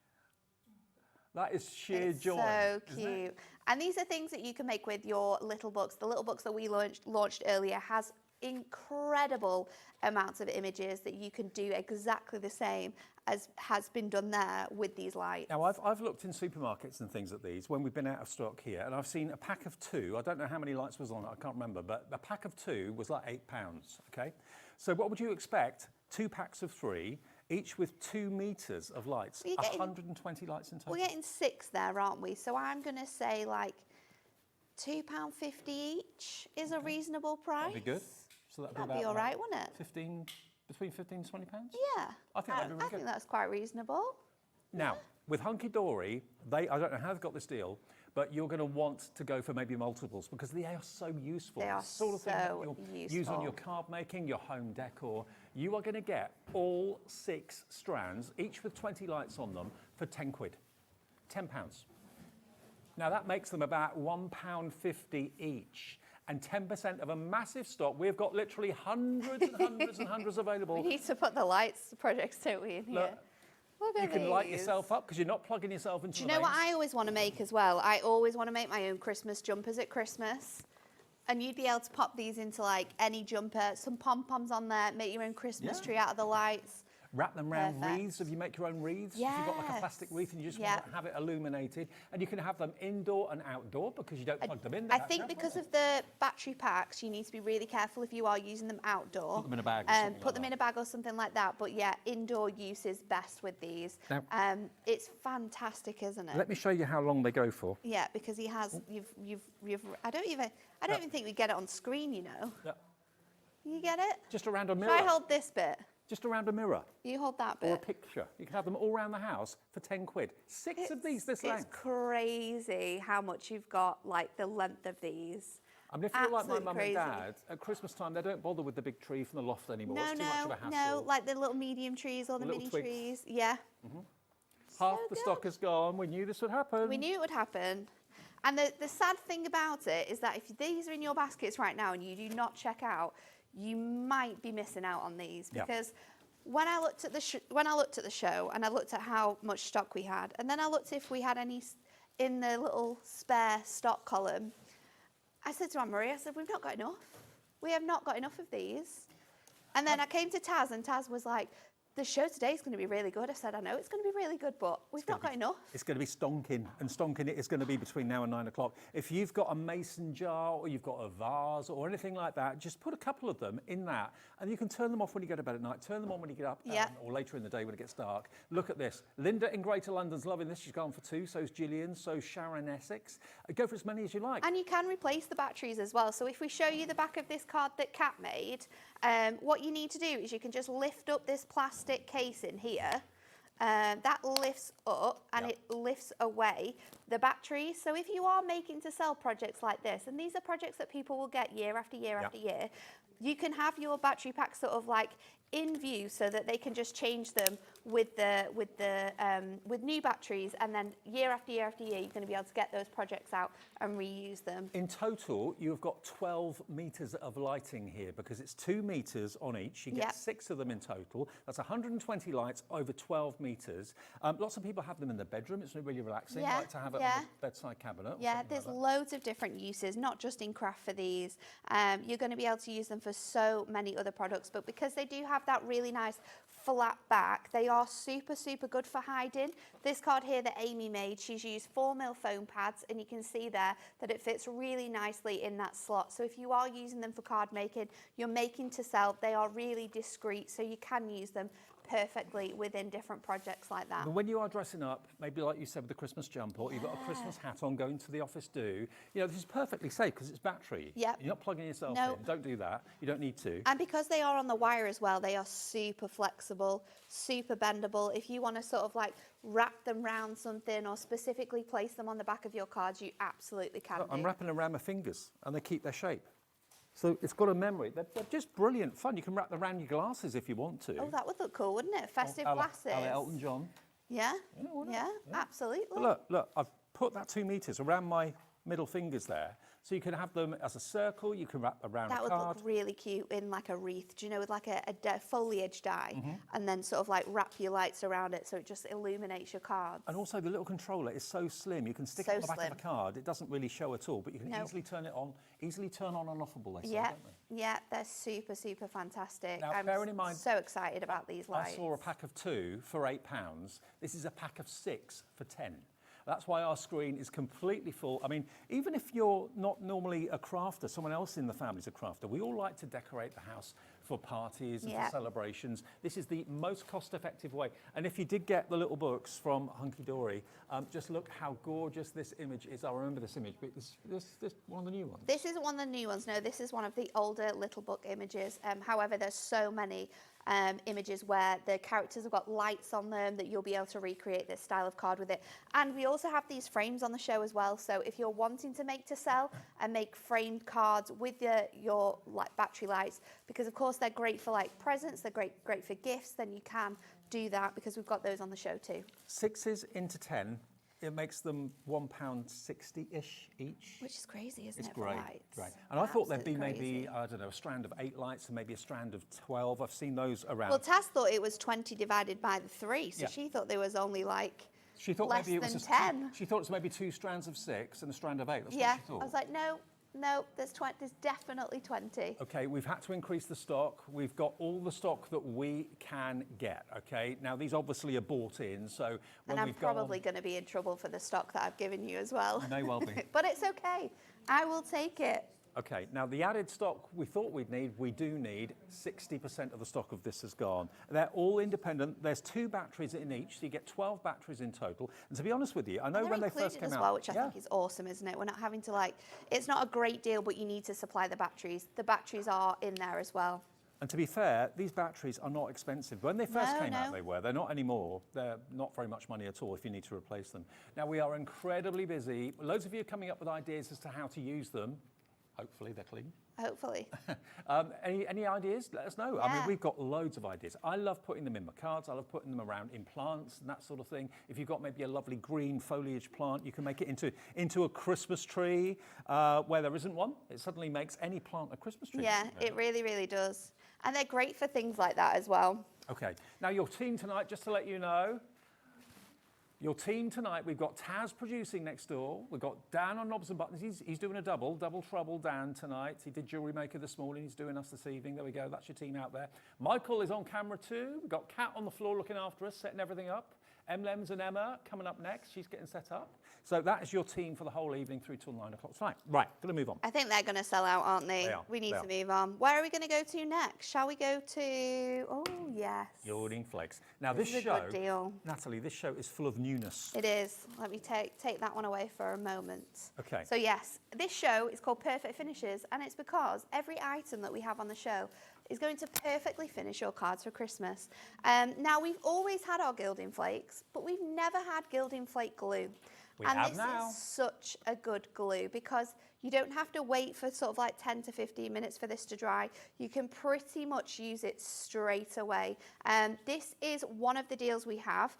Speaker 5: That is sheer joy.
Speaker 2: So cute. And these are things that you can make with your little books. The little books that we launched earlier has incredible amounts of images that you can do exactly the same as has been done there with these lights.
Speaker 5: Now, I've looked in supermarkets and things at these when we've been out of stock here, and I've seen a pack of 2. I don't know how many lights was on it, I can't remember, but a pack of 2 was like £8, okay? So what would you expect 2 packs of 3, each with 2 meters of lights.
Speaker 2: Well, you're getting-
Speaker 5: 120 lights in total.
Speaker 2: We're getting 6 there, aren't we? So I'm going to say like £2.50 each is a reasonable price.
Speaker 5: That'd be good. So that'd
Speaker 2: be all right, wouldn't it?
Speaker 5: 15, between 15 and 20 pounds?
Speaker 2: Yeah.
Speaker 5: I think that'd be really
Speaker 2: I
Speaker 5: good.
Speaker 2: think that's quite reasonable.
Speaker 5: Now, with Hunkydory, I don't know how they've got this deal, but you're going to want to go for maybe multiples because they are so useful.
Speaker 2: They are
Speaker 5: The sort of thing that
Speaker 2: so
Speaker 5: you'll use
Speaker 2: useful.
Speaker 5: on your card making, your home decor. You are going to get all 6 strands, each with 20 lights on them, for 10 quid. £10. Now that makes them about £1.50 each. And 10% of a massive stock. We've got literally hundreds and hundreds and hundreds available.
Speaker 2: We need to put the lights projects, don't we, in here? Look at
Speaker 5: You can light
Speaker 2: these.
Speaker 5: yourself up because you're not plugging yourself into
Speaker 2: Do you
Speaker 5: the
Speaker 2: know what
Speaker 5: mains.
Speaker 2: I always want to make as well? I always want to make my own Christmas jumpers at Christmas. And you'd be able to pop these into like any jumper, some pom-poms on there, make your own Christmas
Speaker 5: Yeah.
Speaker 2: tree out of the lights.
Speaker 5: Wrap them around
Speaker 2: Perfect.
Speaker 5: wreaths if you make your own wreaths. If you've got like a plastic wreath and you just want to have it illuminated. And you can have them indoor and outdoor because you don't plug them in.
Speaker 2: I think because of the battery packs, you need to be really careful if you are using them outdoor.
Speaker 5: Put them in a bag or something
Speaker 2: Put
Speaker 5: like
Speaker 2: them
Speaker 5: that.
Speaker 2: in a bag or something like that. But yeah, indoor use is best with these.
Speaker 5: Now-
Speaker 2: It's fantastic, isn't it?
Speaker 5: Let me show you how long they go for.
Speaker 2: Yeah, because he has. You've. I don't even think we get it on screen. You know.
Speaker 5: Yeah.
Speaker 2: You get it?
Speaker 5: Just around a
Speaker 2: Should
Speaker 5: mirror.
Speaker 2: I hold this bit?
Speaker 5: Just around a mirror.
Speaker 2: You hold that
Speaker 5: Or a
Speaker 2: bit.
Speaker 5: picture. You can have them all around the house for 10 quid. 6 of these this
Speaker 2: It's
Speaker 5: length.
Speaker 2: crazy how much you've got, like the length of these.
Speaker 5: I mean, if you're like my
Speaker 2: Absolute
Speaker 5: mum
Speaker 2: crazy.
Speaker 5: and dad, at Christmas time, they don't bother with the big tree from the loft anymore.
Speaker 2: No,
Speaker 5: it's too much of a hassle.
Speaker 2: no, like the little medium trees or the
Speaker 5: Little
Speaker 2: mini
Speaker 5: twigs.
Speaker 2: trees. Yeah.
Speaker 5: Half the stock is gone. We knew this would happen.
Speaker 2: We knew it would happen. And the sad thing about it is that if these are in your baskets right now and you do not check out, you might be missing out on these
Speaker 5: Yeah.
Speaker 2: because when I looked at the show and I looked at how much stock we had, and then I looked if we had any in the little spare stock column, I said to Anne-Marie, I said, we've not got enough. We have not got enough of these. And then I came to Taz and Taz was like, the show today is going to be really good. I said, I know it's going to be really good, but we've not got enough.
Speaker 5: It's going to be stonking, and stonking it is going to be between now and 9 o'clock. If you've got a mason jar or you've got a vase or anything like that, just put a couple of them in that, and you can turn them off when you go to bed at night, turn them on when you get up,
Speaker 2: Yeah.
Speaker 5: or later in the day when it gets dark. Look at this. Linda in Greater London's loving this. She's gone for 2, so's Gillian, so's Sharon Essex. Go for as many as you like.
Speaker 2: And you can replace the batteries as well. So if we show you the back of this card that Kat made, what you need to do is you can just lift up this plastic casing here. That lifts up and it lifts away the batteries. So if you are making to sell projects like this, and these are projects that people will get year after year after year, you can have your battery pack sort of like in view so that they can just change them with new batteries, and then year after year after year you're going to be able to get those projects out and reuse them.
Speaker 5: In total, you've got 12 metres of lighting here because it's 2 metres on each. You get
Speaker 2: Yep.
Speaker 5: 6 of them in total. That's 120 lights over 12 metres. Lots of people have them in their bedroom. It's really relaxing.
Speaker 2: Yeah,
Speaker 5: Like to have it
Speaker 2: yeah.
Speaker 5: on the bedside cabinet. or
Speaker 2: Yeah,
Speaker 5: something
Speaker 2: there's
Speaker 5: like that.
Speaker 2: loads of different uses, not just in craft for these. You're going to be able to use them for so many other products, but because they do have that really nice flat back, they are super, super good for hiding. This card here that Amy made, she's used 4mm foam pads, and you can see there that it fits really nicely in that slot. So if you are using them for card making, you're making to sell, they are really discreet, so you can use them perfectly within different projects like that.
Speaker 5: But when you are dressing up, maybe like you said with the Christmas jumper, or you've got a Christmas hat on going to the office do, you know, this is perfectly safe because it's battery.
Speaker 2: Yep.
Speaker 5: You're not plugging yourself
Speaker 2: No.
Speaker 5: in. Don't do that. You don't need to.
Speaker 2: And because they are on the wire as well, they are super flexible, super bendable. If you want to sort of like wrap them round something or specifically place them on the back of your cards, you absolutely can
Speaker 5: Look, I'm
Speaker 2: do.
Speaker 5: wrapping them around my fingers and they keep their shape. So it's got a memory. They're just brilliant fun. You can wrap them around your glasses if you want to.
Speaker 2: Oh, that would look cool, wouldn't it? Festive
Speaker 5: a la
Speaker 2: glasses.
Speaker 5: Elton John.
Speaker 2: Yeah,
Speaker 5: You know, wouldn't
Speaker 2: yeah,
Speaker 5: it?
Speaker 2: absolutely.
Speaker 5: But look, I've put that 2 metres around my middle fingers there. So you can have them as a circle, you can wrap around
Speaker 2: That
Speaker 5: a
Speaker 2: would
Speaker 5: card.
Speaker 2: look really cute in like a wreath, do you know, with like a foliage die,
Speaker 5: Mm-hmm.
Speaker 2: and then sort of like wrap your lights around it so it just illuminates your cards.
Speaker 5: And also the little controller is so slim, you can stick
Speaker 2: So
Speaker 5: it on the back
Speaker 2: slim.
Speaker 5: of a card. It doesn't really show at all, but you can
Speaker 2: No.
Speaker 5: easily turn it on, easily turn on and offable, they say,
Speaker 2: Yeah,
Speaker 5: don't they?
Speaker 2: yeah, they're super, super fantastic.
Speaker 5: Now,
Speaker 2: I'm
Speaker 5: bearing in mind,
Speaker 2: so excited about these lights.
Speaker 5: I saw a pack of 2 for £8. This is a pack of 6 for 10. That's why our screen is completely full. I mean, even if you're not normally a crafter, someone else in the family is a crafter, we all like to decorate the house for parties and
Speaker 2: Yeah.
Speaker 5: for celebrations. This is the most cost-effective way. And if you did get the little books from Hunkydory, just look how gorgeous this image is. I remember this image, but this one of the new ones.
Speaker 2: This isn't one of the new ones, no, this is one of the older little book images. However, there's so many images where the characters have got lights on them that you'll be able to recreate this style of card with it. And we also have these frames on the show as well. So if you're wanting to make to sell and make framed cards with your like battery lights, because of course they're great for like presents, they're great for gifts, then you can do that because we've got those on the show too.
Speaker 5: 6s into 10. It makes them £1.60-ish each.
Speaker 2: Which is crazy, isn't
Speaker 5: It's
Speaker 2: it? For
Speaker 5: great,
Speaker 2: lights?
Speaker 5: great. And I thought there'd be
Speaker 2: Absolutely
Speaker 5: maybe, I don't know, a strand of 8 lights and maybe a strand of 12. I've seen those around.
Speaker 2: Well, Taz thought it was 20 divided by the 3, so
Speaker 5: Yeah.
Speaker 2: she thought there was only like
Speaker 5: She thought
Speaker 2: less
Speaker 5: maybe it
Speaker 2: than
Speaker 5: was
Speaker 2: 10.
Speaker 5: She thought it was maybe 2 strands of 6 and a strand of 8. That's
Speaker 2: Yeah,
Speaker 5: what she thought.
Speaker 2: I was like, no, there's definitely 20.
Speaker 5: Okay, we've had to increase the stock. We've got all the stock that we can get, okay? Now, these obviously are bought in, so when
Speaker 2: And I'm
Speaker 5: we've gone...
Speaker 2: probably going to be in trouble for the stock that I've given you as well.
Speaker 5: May well be.
Speaker 2: But it's okay. I will take it.
Speaker 5: Okay, now the added stock we thought we'd need, we do need. 60% of the stock of this has gone. They're all independent. There's 2 batteries in each, so you get 12 batteries in total. And to be honest with you, I know
Speaker 2: They're
Speaker 5: when they first
Speaker 2: included
Speaker 5: came
Speaker 2: as
Speaker 5: out...
Speaker 2: well, which I think is awesome, isn't it? We're not having to like, it's not a great deal, but you need to supply the batteries. The batteries are in there as well.
Speaker 5: And to be fair, these batteries are not expensive. When they first came out, they were. They're not anymore. They're not very much money at all if you need to replace them. Now, we are incredibly busy. Loads of you are coming up with ideas as to how to use them. Hopefully they're clean.
Speaker 2: Hopefully.
Speaker 5: Any ideas? Let us know. I mean,
Speaker 2: Yeah.
Speaker 5: we've got loads of ideas. I love putting them in my cards. I love putting them around in plants and that sort of thing. If you've got maybe a lovely green foliage plant, you can make it into a Christmas tree where there isn't one. It suddenly makes any plant a Christmas tree.
Speaker 2: Yeah, it really, really does. And they're great for things like that as well.
Speaker 5: Okay. Now, your team tonight, just to let you know, your team tonight, we've got Taz producing next door. We've got Dan on knobs and buttons. He's doing a double trouble Dan tonight. He did Jewellery Maker this morning. He's doing us this evening. There we go. That's your team out there. Michael is on camera too. We've got Kat on the floor looking after us, setting everything up. Emlems and Emma coming up next. She's getting set up. So that is your team for the whole evening through till 9 o'clock tonight. Right, going to move on.
Speaker 2: I think they're going to sell out, aren't they?
Speaker 5: They are,
Speaker 2: We need
Speaker 5: they
Speaker 2: to
Speaker 5: are.
Speaker 2: move on. Where are we going to go to next? Shall we go to... Oh, yes.
Speaker 5: Gilding Flakes. Now
Speaker 2: This
Speaker 5: this
Speaker 2: is a
Speaker 5: show,
Speaker 2: good deal.
Speaker 5: Natalie, this show is full of newness.
Speaker 2: It is. Let me take that one away for a moment.
Speaker 5: Okay.
Speaker 2: So yes, this show is called Perfect Finishes, and it's because every item that we have on the show is going to perfectly finish your cards for Christmas. Now, we've always had our gilding flakes, but we've never had gilding flake glue.
Speaker 5: We
Speaker 2: and
Speaker 5: have
Speaker 2: this
Speaker 5: now.
Speaker 2: is such a good glue because you don't have to wait for sort of like 10 to 15 minutes for this to dry. You can pretty much use it straight away. This is one of the deals we have.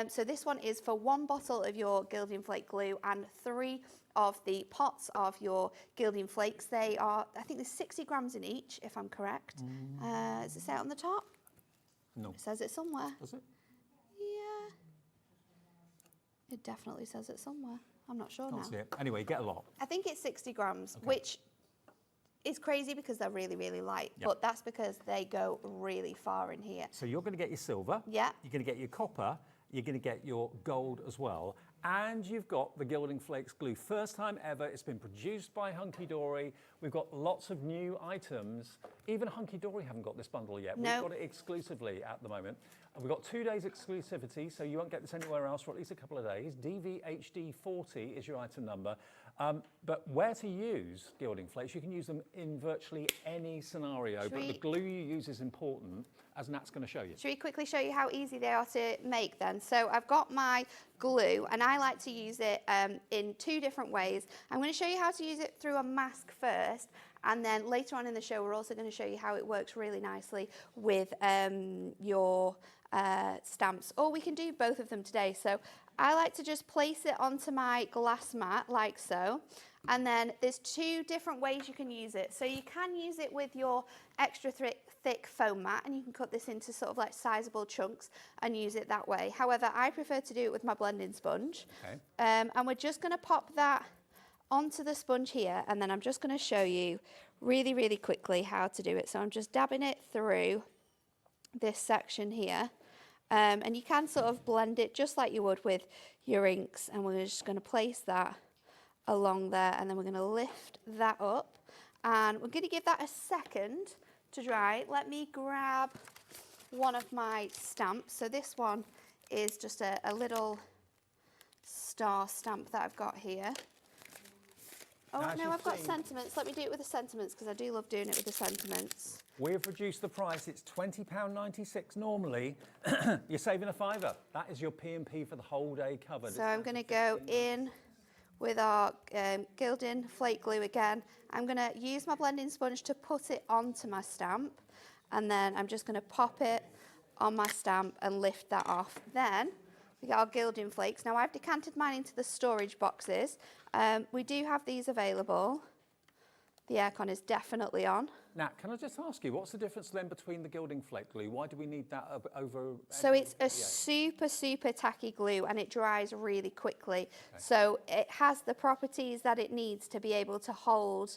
Speaker 2: So this one is for 1 bottle of your gilding flake glue and 3 of the pots of your gilding flakes. They are, I think there's 60 grams in each, if I'm correct. Does it say it on the top?
Speaker 5: No.
Speaker 2: It says it somewhere.
Speaker 5: Does it?
Speaker 2: Yeah. It definitely says it somewhere. I'm not sure
Speaker 5: Can't
Speaker 2: now.
Speaker 5: see it. Anyway, you get a lot.
Speaker 2: I think it's 60 grams, which is crazy because they're really, really light.
Speaker 5: Yep.
Speaker 2: But that's because they go really far in here.
Speaker 5: So you're going to get your silver.
Speaker 2: Yeah.
Speaker 5: You're going to get your copper. You're going to get your gold as well. And you've got the Gilding Flakes glue. First time ever. It's been produced by Hunkydory. We've got lots of new items. Even Hunkydory haven't got this bundle yet.
Speaker 2: No.
Speaker 5: We've got it exclusively at the moment. And we've got 2 days exclusivity, so you won't get this anywhere else for at least a couple of days. DVHD40 is your item number. But where to use Gilding Flakes, you can use them in virtually any scenario. But the glue you use is important, as Nat's going to show you.
Speaker 2: Should we quickly show you how easy they are to make then? So I've got my glue and I like to use it in 2 different ways. I'm going to show you how to use it through a mask first, and then later on in the show we're also going to show you how it works really nicely with your stamps. Or we can do both of them today. So I like to just place it onto my glass mat like so. And then there's 2 different ways you can use it. So you can use it with your extra thick foam mat, and you can cut this into sort of like sizable chunks and use it that way. However, I prefer to do it with my blending sponge.
Speaker 5: Okay.
Speaker 2: And we're just going to pop that onto the sponge here, and then I'm just going to show you really, really quickly how to do it. So I'm just dabbing it through this section here. And you can sort of blend it just like you would with your inks, and we're just going to place that along there, and then we're going to lift that up, and we're going to give that a second to dry. Let me grab one of my stamps. So this one is just a little star stamp that I've got here. Oh, no, I've got sentiments. Let me do it with the sentiments because I do love doing it with the sentiments.
Speaker 5: We have reduced the price. It's £20.96 normally. You're saving a £5. That is your P&P for the whole day covered.
Speaker 2: So I'm going to go in with our gilding flake glue again. I'm going to use my blending sponge to put it onto my stamp, and then I'm just going to pop it on my stamp and lift that off. Then we got our gilding flakes. Now I've decanted mine into the storage boxes. We do have these available. The aircon is definitely on.
Speaker 5: Now, can I just ask you, what's the difference then between the gilding flake glue? Why do we need that over?
Speaker 2: So it's a super, super tacky glue and it dries really quickly. Okay. So it has the properties that it needs to be able to hold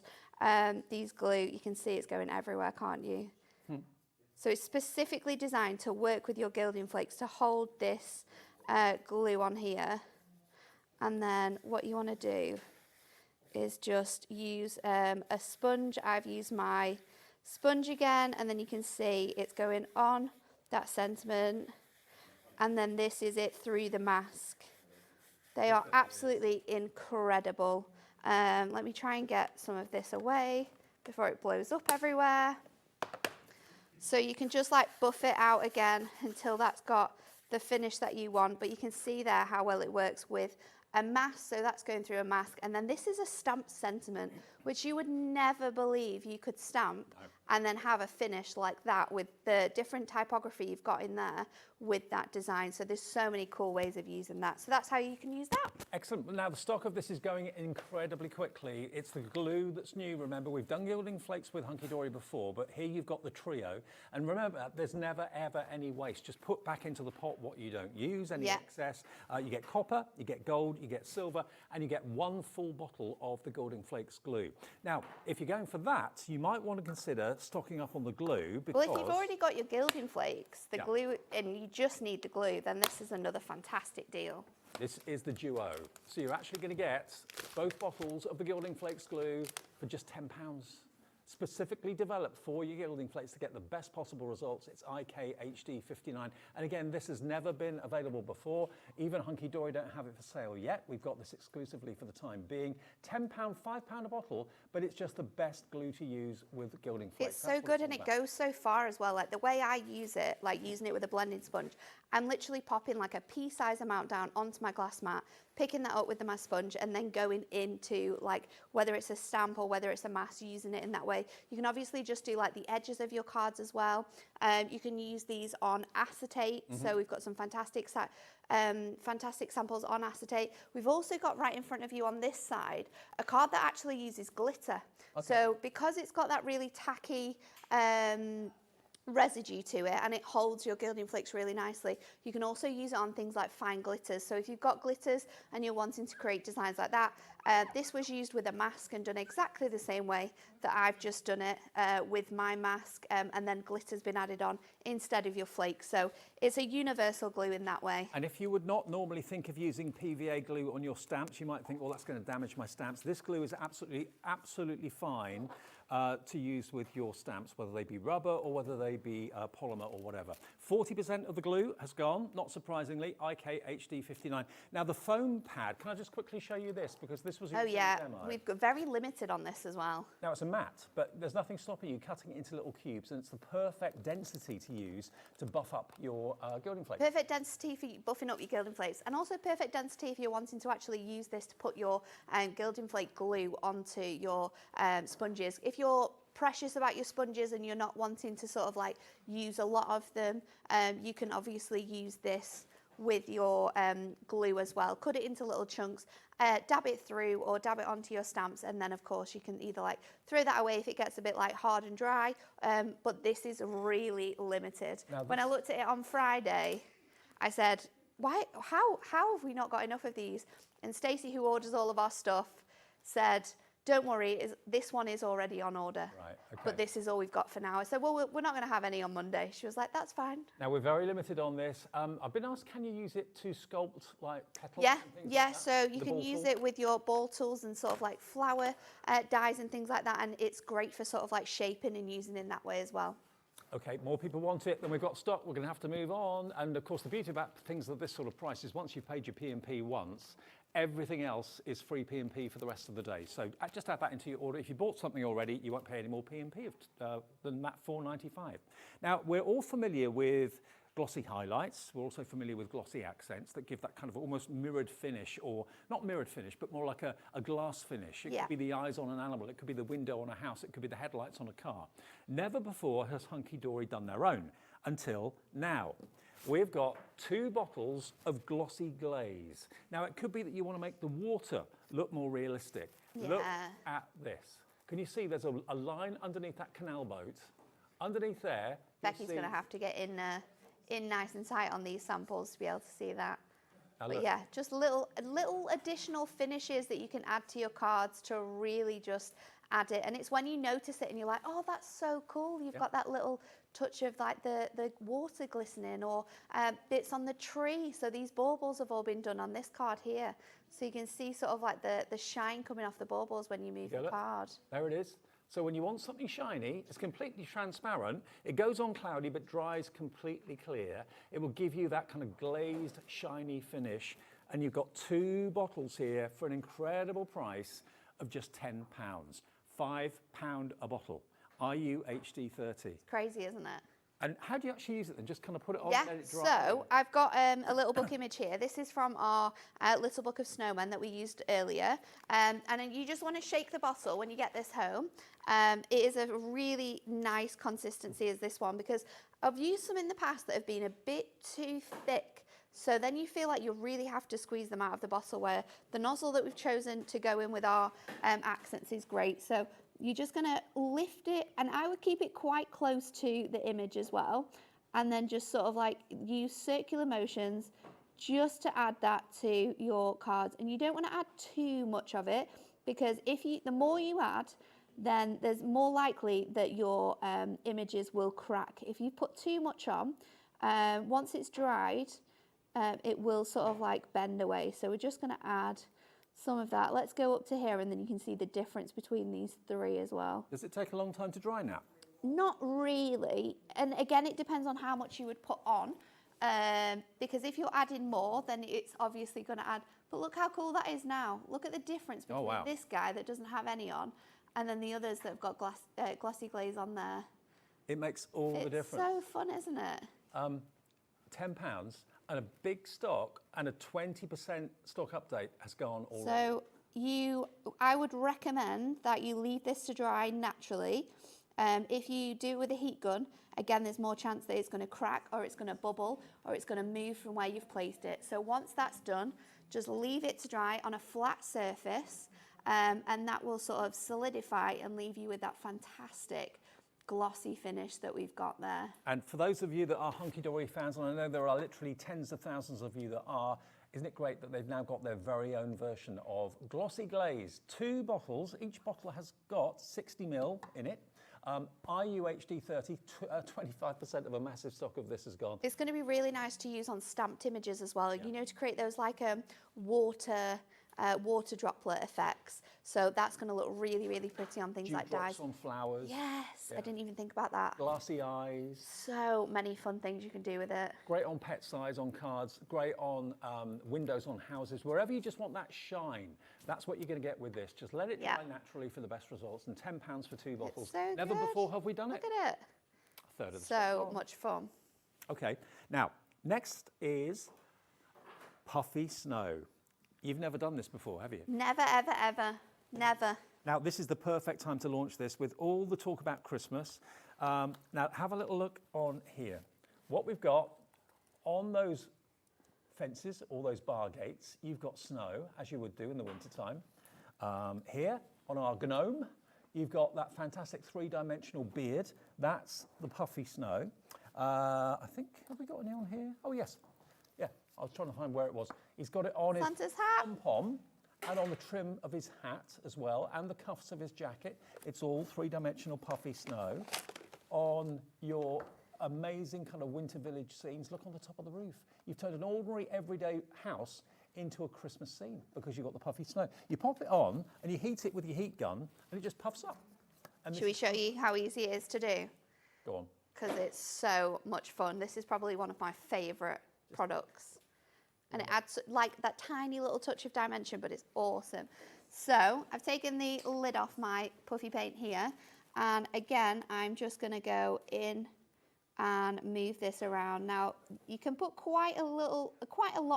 Speaker 2: these glue. You can see it's going everywhere, can't you? So it's specifically designed to work with your gilding flakes to hold this glue on here. And then what you want to do is just use a sponge. I've used my sponge again, and then you can see it's going on that sentiment, and then this is it through the mask. They are absolutely incredible. Let me try and get some of this away before it blows up everywhere. So you can just like buff it out again until that's got the finish that you want, but you can see there how well it works with a mask, so that's going through a mask. And then this is a stamped sentiment, which you would never believe you could stamp and then have a finish like that with the different typography you've got in there with that design. So there's so many cool ways of using that. So that's how you can use that.
Speaker 5: Excellent. Now the stock of this is going incredibly quickly. It's the glue that's new. Remember, we've done gilding flakes with Hunkydory before, but here you've got the trio. And remember, there's never ever any waste. Just put back into the pot what you don't use, any excess. You get copper, you get gold, you get silver, and you get one full bottle of the gilding flakes glue. Now, if you're going for that, you might want to consider stocking up on the glue, because
Speaker 2: well, if you've already got your gilding flakes, the glue, and you just need the glue, then this is another fantastic deal.
Speaker 5: This is the duo. So you're actually going to get both bottles of the gilding flakes glue for just £10. Specifically developed for your gilding flakes to get the best possible results. It's IKHD59. And again, this has never been available before. Even Hunkydory don't have it for sale yet. We've got this exclusively for the time being. £10, £5 a bottle, but it's just the best glue to use with gilding flakes.
Speaker 2: It's so good, and it goes so far as well. Like the way I use it, like using it with a blending sponge, I'm literally popping like a pea-size amount down onto my glass mat, picking that up with my sponge, and then going into like whether it's a stamp or whether it's a mask, using it in that way. You can obviously just do like the edges of your cards as well. You can use these on acetate. So we've got some fantastic samples on acetate. We've also got right in front of you on this side a card that actually uses glitter. So because it's got that really tacky residue to it, and it holds your gilding flakes really nicely, you can also use it on things like fine glitters. So if you've got glitters and you're wanting to create designs like that, this was used with a mask and done exactly the same way that I've just done it with my mask, and then glitter's been added on instead of your flakes. So it's a universal glue in that way.
Speaker 5: And if you would not normally think of using PVA glue on your stamps, you might think, well, that's going to damage my stamps. This glue is absolutely fine to use with your stamps, whether they be rubber or whether they be polymer or whatever. 40% of the glue has gone, not surprisingly, IKHD59. Now the foam pad, can I just quickly show you this? Because this was a demo.
Speaker 2: We've got very limited on this as well.
Speaker 5: Now it's a matte, but there's nothing stopping you cutting it into little cubes, and it's the perfect density to use to buff up your gilding flakes.
Speaker 2: Perfect density for buffing up your gilding flakes, and also perfect density if you're wanting to actually use this to put your gilding flake glue onto your sponges. If you're precious about your sponges and you're not wanting to sort of like use a lot of them, you can obviously use this with your glue as well. Cut it into little chunks, dab it through or dab it onto your stamps, and then of course you can either like throw that away if it gets a bit like hard and dry, but this is really limited. When I looked at it on Friday, I said, how have we not got enough of these? And Stacey, who orders all of our stuff, said, don't worry, this one is already on order.
Speaker 5: Right, okay.
Speaker 2: But this is all we've got for now. I said, well, we're not going to have any on Monday. She was like, that's fine.
Speaker 5: Now, we're very limited on this. I've been asked, can you use it to sculpt like petals?
Speaker 2: Yeah,
Speaker 5: and things
Speaker 2: yeah.
Speaker 5: like that?
Speaker 2: So you
Speaker 5: The
Speaker 2: can
Speaker 5: ball
Speaker 2: use
Speaker 5: tool?
Speaker 2: it with your ball tools and sort of like flower dyes and things like that. And it's great for sort of like shaping and using in that way as well.
Speaker 5: Okay, more people want it than we've got stock. We're going to have to move on. And of course, the beauty about things of this sort of price is once you've paid your P&P once, everything else is free P&P for the rest of the day. So just add that into your order. If you bought something already, you won't pay any more P&P than that $4.95. Now, we're all familiar with glossy highlights. We're also familiar with glossy accents that give that kind of almost mirrored finish, or not mirrored finish, but more like a glass finish. It could be the eyes on an animal. It could be the window on a house. It could be the headlights on a car. Never before has Hunkydory done their own, until now. We've got 2 bottles of glossy glaze. Now, it could be that you want to make the water look more realistic.
Speaker 2: Yeah.
Speaker 5: Look at this. Can you see there's a line underneath that canal boat? Underneath there,
Speaker 2: Becky's going to have to get in nice and tight on these samples to be able to see that.
Speaker 5: Now
Speaker 2: But
Speaker 5: look.
Speaker 2: yeah, just little additional finishes that you can add to your cards to really just add it. And it's when you notice it and you're like, oh, that's so cool. You've got that little touch of like the water glistening, or bits on the tree. So these baubles have all been done on this card here. So you can see sort of like the shine coming off the baubles when you move the card.
Speaker 5: There it is. So when you want something shiny, it's completely transparent. It goes on cloudy but dries completely clear. It will give you that kind of glazed, shiny finish. And you've got 2 bottles here for an incredible price of just £10. £5 a bottle. RUHD30.
Speaker 2: Crazy, isn't it?
Speaker 5: And how do you actually use it then? Just kind of put it on
Speaker 2: Yeah,
Speaker 5: and let it dry?
Speaker 2: so I've got a little book image here. This is from our little book of snowmen that we used earlier. And then you just want to shake the bottle when you get this home. It is a really nice consistency as this one, because I've used some in the past that have been a bit too thick. So then you feel like you really have to squeeze them out of the bottle, where the nozzle that we've chosen to go in with our accents is great. So you're just going to lift it, and I would keep it quite close to the image as well, and then just sort of like use circular motions just to add that to your cards. And you don't want to add too much of it, because the more you add, then there's more likely that your images will crack. If you put too much on, once it's dried, it will sort of like bend away. So we're just going to add some of that. Let's go up to here, and then you can see the difference between these 3 as well.
Speaker 5: Does it take a long time to dry now?
Speaker 2: Not really. And again, it depends on how much you would put on. Because if you're adding more, then it's obviously going to add. But look how cool that is now. Look at the difference between this guy that doesn't have any on, and then the others that have got glossy glaze on there.
Speaker 5: It makes all the difference.
Speaker 2: It's so fun, isn't it?
Speaker 5: £10 and a big stock and a 20% stock update has gone already.
Speaker 2: So I would recommend that you leave this to dry naturally. If you do it with a heat gun, again, there's more chance that it's going to crack, or it's going to bubble, or it's going to move from where you've placed it. So once that's done, just leave it to dry on a flat surface, and that will sort of solidify and leave you with that fantastic glossy finish that we've got there.
Speaker 5: And for those of you that are Hunkydory fans, and I know there are literally tens of thousands of you that are, isn't it great that they've now got their very own version of glossy glaze? 2 bottles, each bottle has got 60ml in it. RUHD30, 25% of a massive stock of this has gone.
Speaker 2: It's going to be really nice to use on stamped images as well, you know, to create those like water droplet effects. So that's going to look really, really pretty on things like dyes.
Speaker 5: On flowers.
Speaker 2: Yes, I didn't even think about that.
Speaker 5: Glassy eyes.
Speaker 2: So many fun things you can do with it.
Speaker 5: Great on pet size, on cards, great on windows, on houses, wherever you just want that shine. That's what you're going to get with this. Just let it dry naturally for the best results, and £10 for 2 bottles.
Speaker 2: So
Speaker 5: Never
Speaker 2: good.
Speaker 5: before have we done
Speaker 2: Look
Speaker 5: it.
Speaker 2: at it.
Speaker 5: A third of the
Speaker 2: So much fun.
Speaker 5: Okay, now, next is Puffy Snow. You've never done this before, have you?
Speaker 2: Never, ever, ever. Never.
Speaker 5: Now, this is the perfect time to launch this with all the talk about Christmas. Now, have a little look on here. What we've got on those fences, all those bar gates, you've got snow, as you would do in the wintertime. Here, on our gnome, you've got that fantastic 3-dimensional beard. That's the Puffy Snow. I think, have we got any on here? Oh, yes. Yeah, I was trying to find where it was. He's got it on
Speaker 2: Santa's
Speaker 5: his
Speaker 2: hat.
Speaker 5: pom-pom, and on the trim of his hat as well, and the cuffs of his jacket. It's all three-dimensional puffy snow. On your amazing kind of winter village scenes, look on the top of the roof. You've turned an ordinary everyday house into a Christmas scene because you've got the puffy snow. You pop it on and you heat it with your heat gun and it just puffs up. And
Speaker 2: Should we show you how easy it is to do?
Speaker 5: Go on.
Speaker 2: Because it's so much fun. This is probably one of my favourite products. And it adds like that tiny little touch of dimension, but it's awesome. So I've taken the lid off my puffy paint here. And again, I'm just going to go in and move this around. Now, you can put quite a lot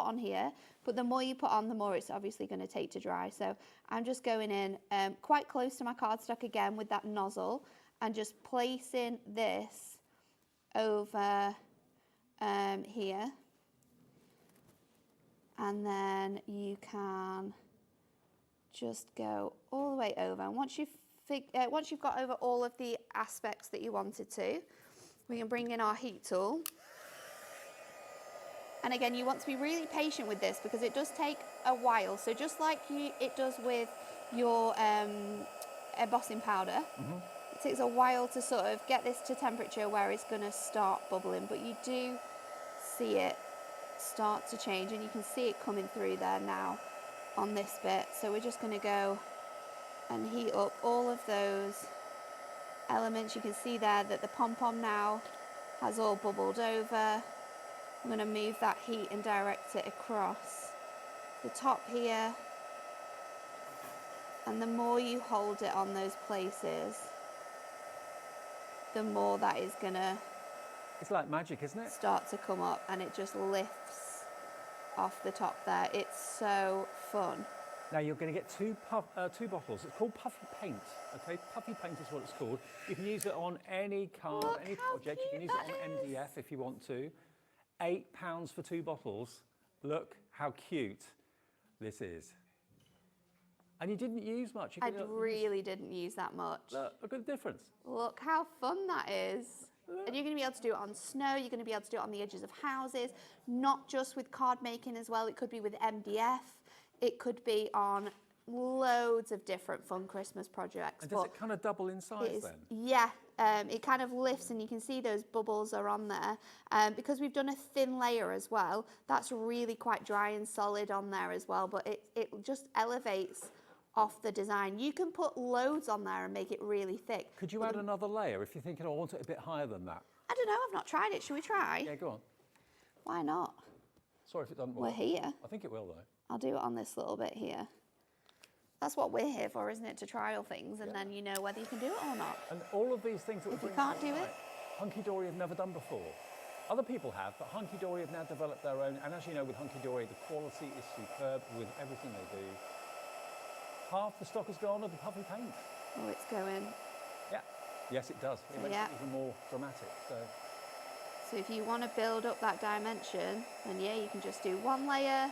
Speaker 2: on here, but the more you put on, the more it's obviously going to take to dry. So I'm just going in quite close to my cardstock again with that nozzle and just placing this over here. And then you can just go all the way over. And once you've got over all of the aspects that you wanted to, we can bring in our heat tool. And again, you want to be really patient with this because it does take a while. So just like it does with your embossing powder, it takes a while to sort of get this to temperature where it's going to start bubbling, but you do see it start to change and you can see it coming through there now on this bit. So we're just going to go and heat up all of those elements. You can see there that the pom-pom now has all bubbled over. I'm going to move that heat and direct it across the top here. And the more you hold it on those places, the more that is going to...
Speaker 5: It's like magic, isn't it?
Speaker 2: ...start to come up and it just lifts off the top there. It's so fun.
Speaker 5: Now you're going to get two bottles. It's called Puffy Paint. Okay, Puffy Paint is what it's called. You can use it on any card, any project. You can use it on MDF if you want to. £8 for 2 bottles. Look how cute this is. And you didn't use much.
Speaker 2: I really didn't use that much.
Speaker 5: Look at the difference.
Speaker 2: Look how fun that is. And you're going to be able to do it on snow. You're going to be able to do it on the edges of houses, not just with card making as well. It could be with MDF. It could be on loads of different fun Christmas projects.
Speaker 5: And does it kind of double in size then?
Speaker 2: Yeah, it kind of lifts and you can see those bubbles are on there. Because we've done a thin layer as well, that's really quite dry and solid on there as well, but it just elevates off the design. You can put loads on there and make it really thick.
Speaker 5: Could you add another layer if you're thinking, oh, I want it a bit higher than that?
Speaker 2: I don't know, I've not tried it. Should we try?
Speaker 5: Yeah, go on.
Speaker 2: Why not?
Speaker 5: Sorry if it doesn't work.
Speaker 2: We're here.
Speaker 5: I think it will though.
Speaker 2: I'll do it on this little bit here. That's what we're here for, isn't it? To trial things and then you know whether you can do it or not.
Speaker 5: And all of these things that
Speaker 2: if you can't do it,
Speaker 5: Hunkydory have never done before. Other people have, but Hunkydory have now developed their own. And as you know, with Hunkydory, the quality is superb with everything they do. Half the stock has gone of the puffy paint.
Speaker 2: Oh, it's going.
Speaker 5: Yeah. Yes, it does. It makes it even more dramatic.
Speaker 2: So if you want to build up that dimension, then yeah, you can just do one layer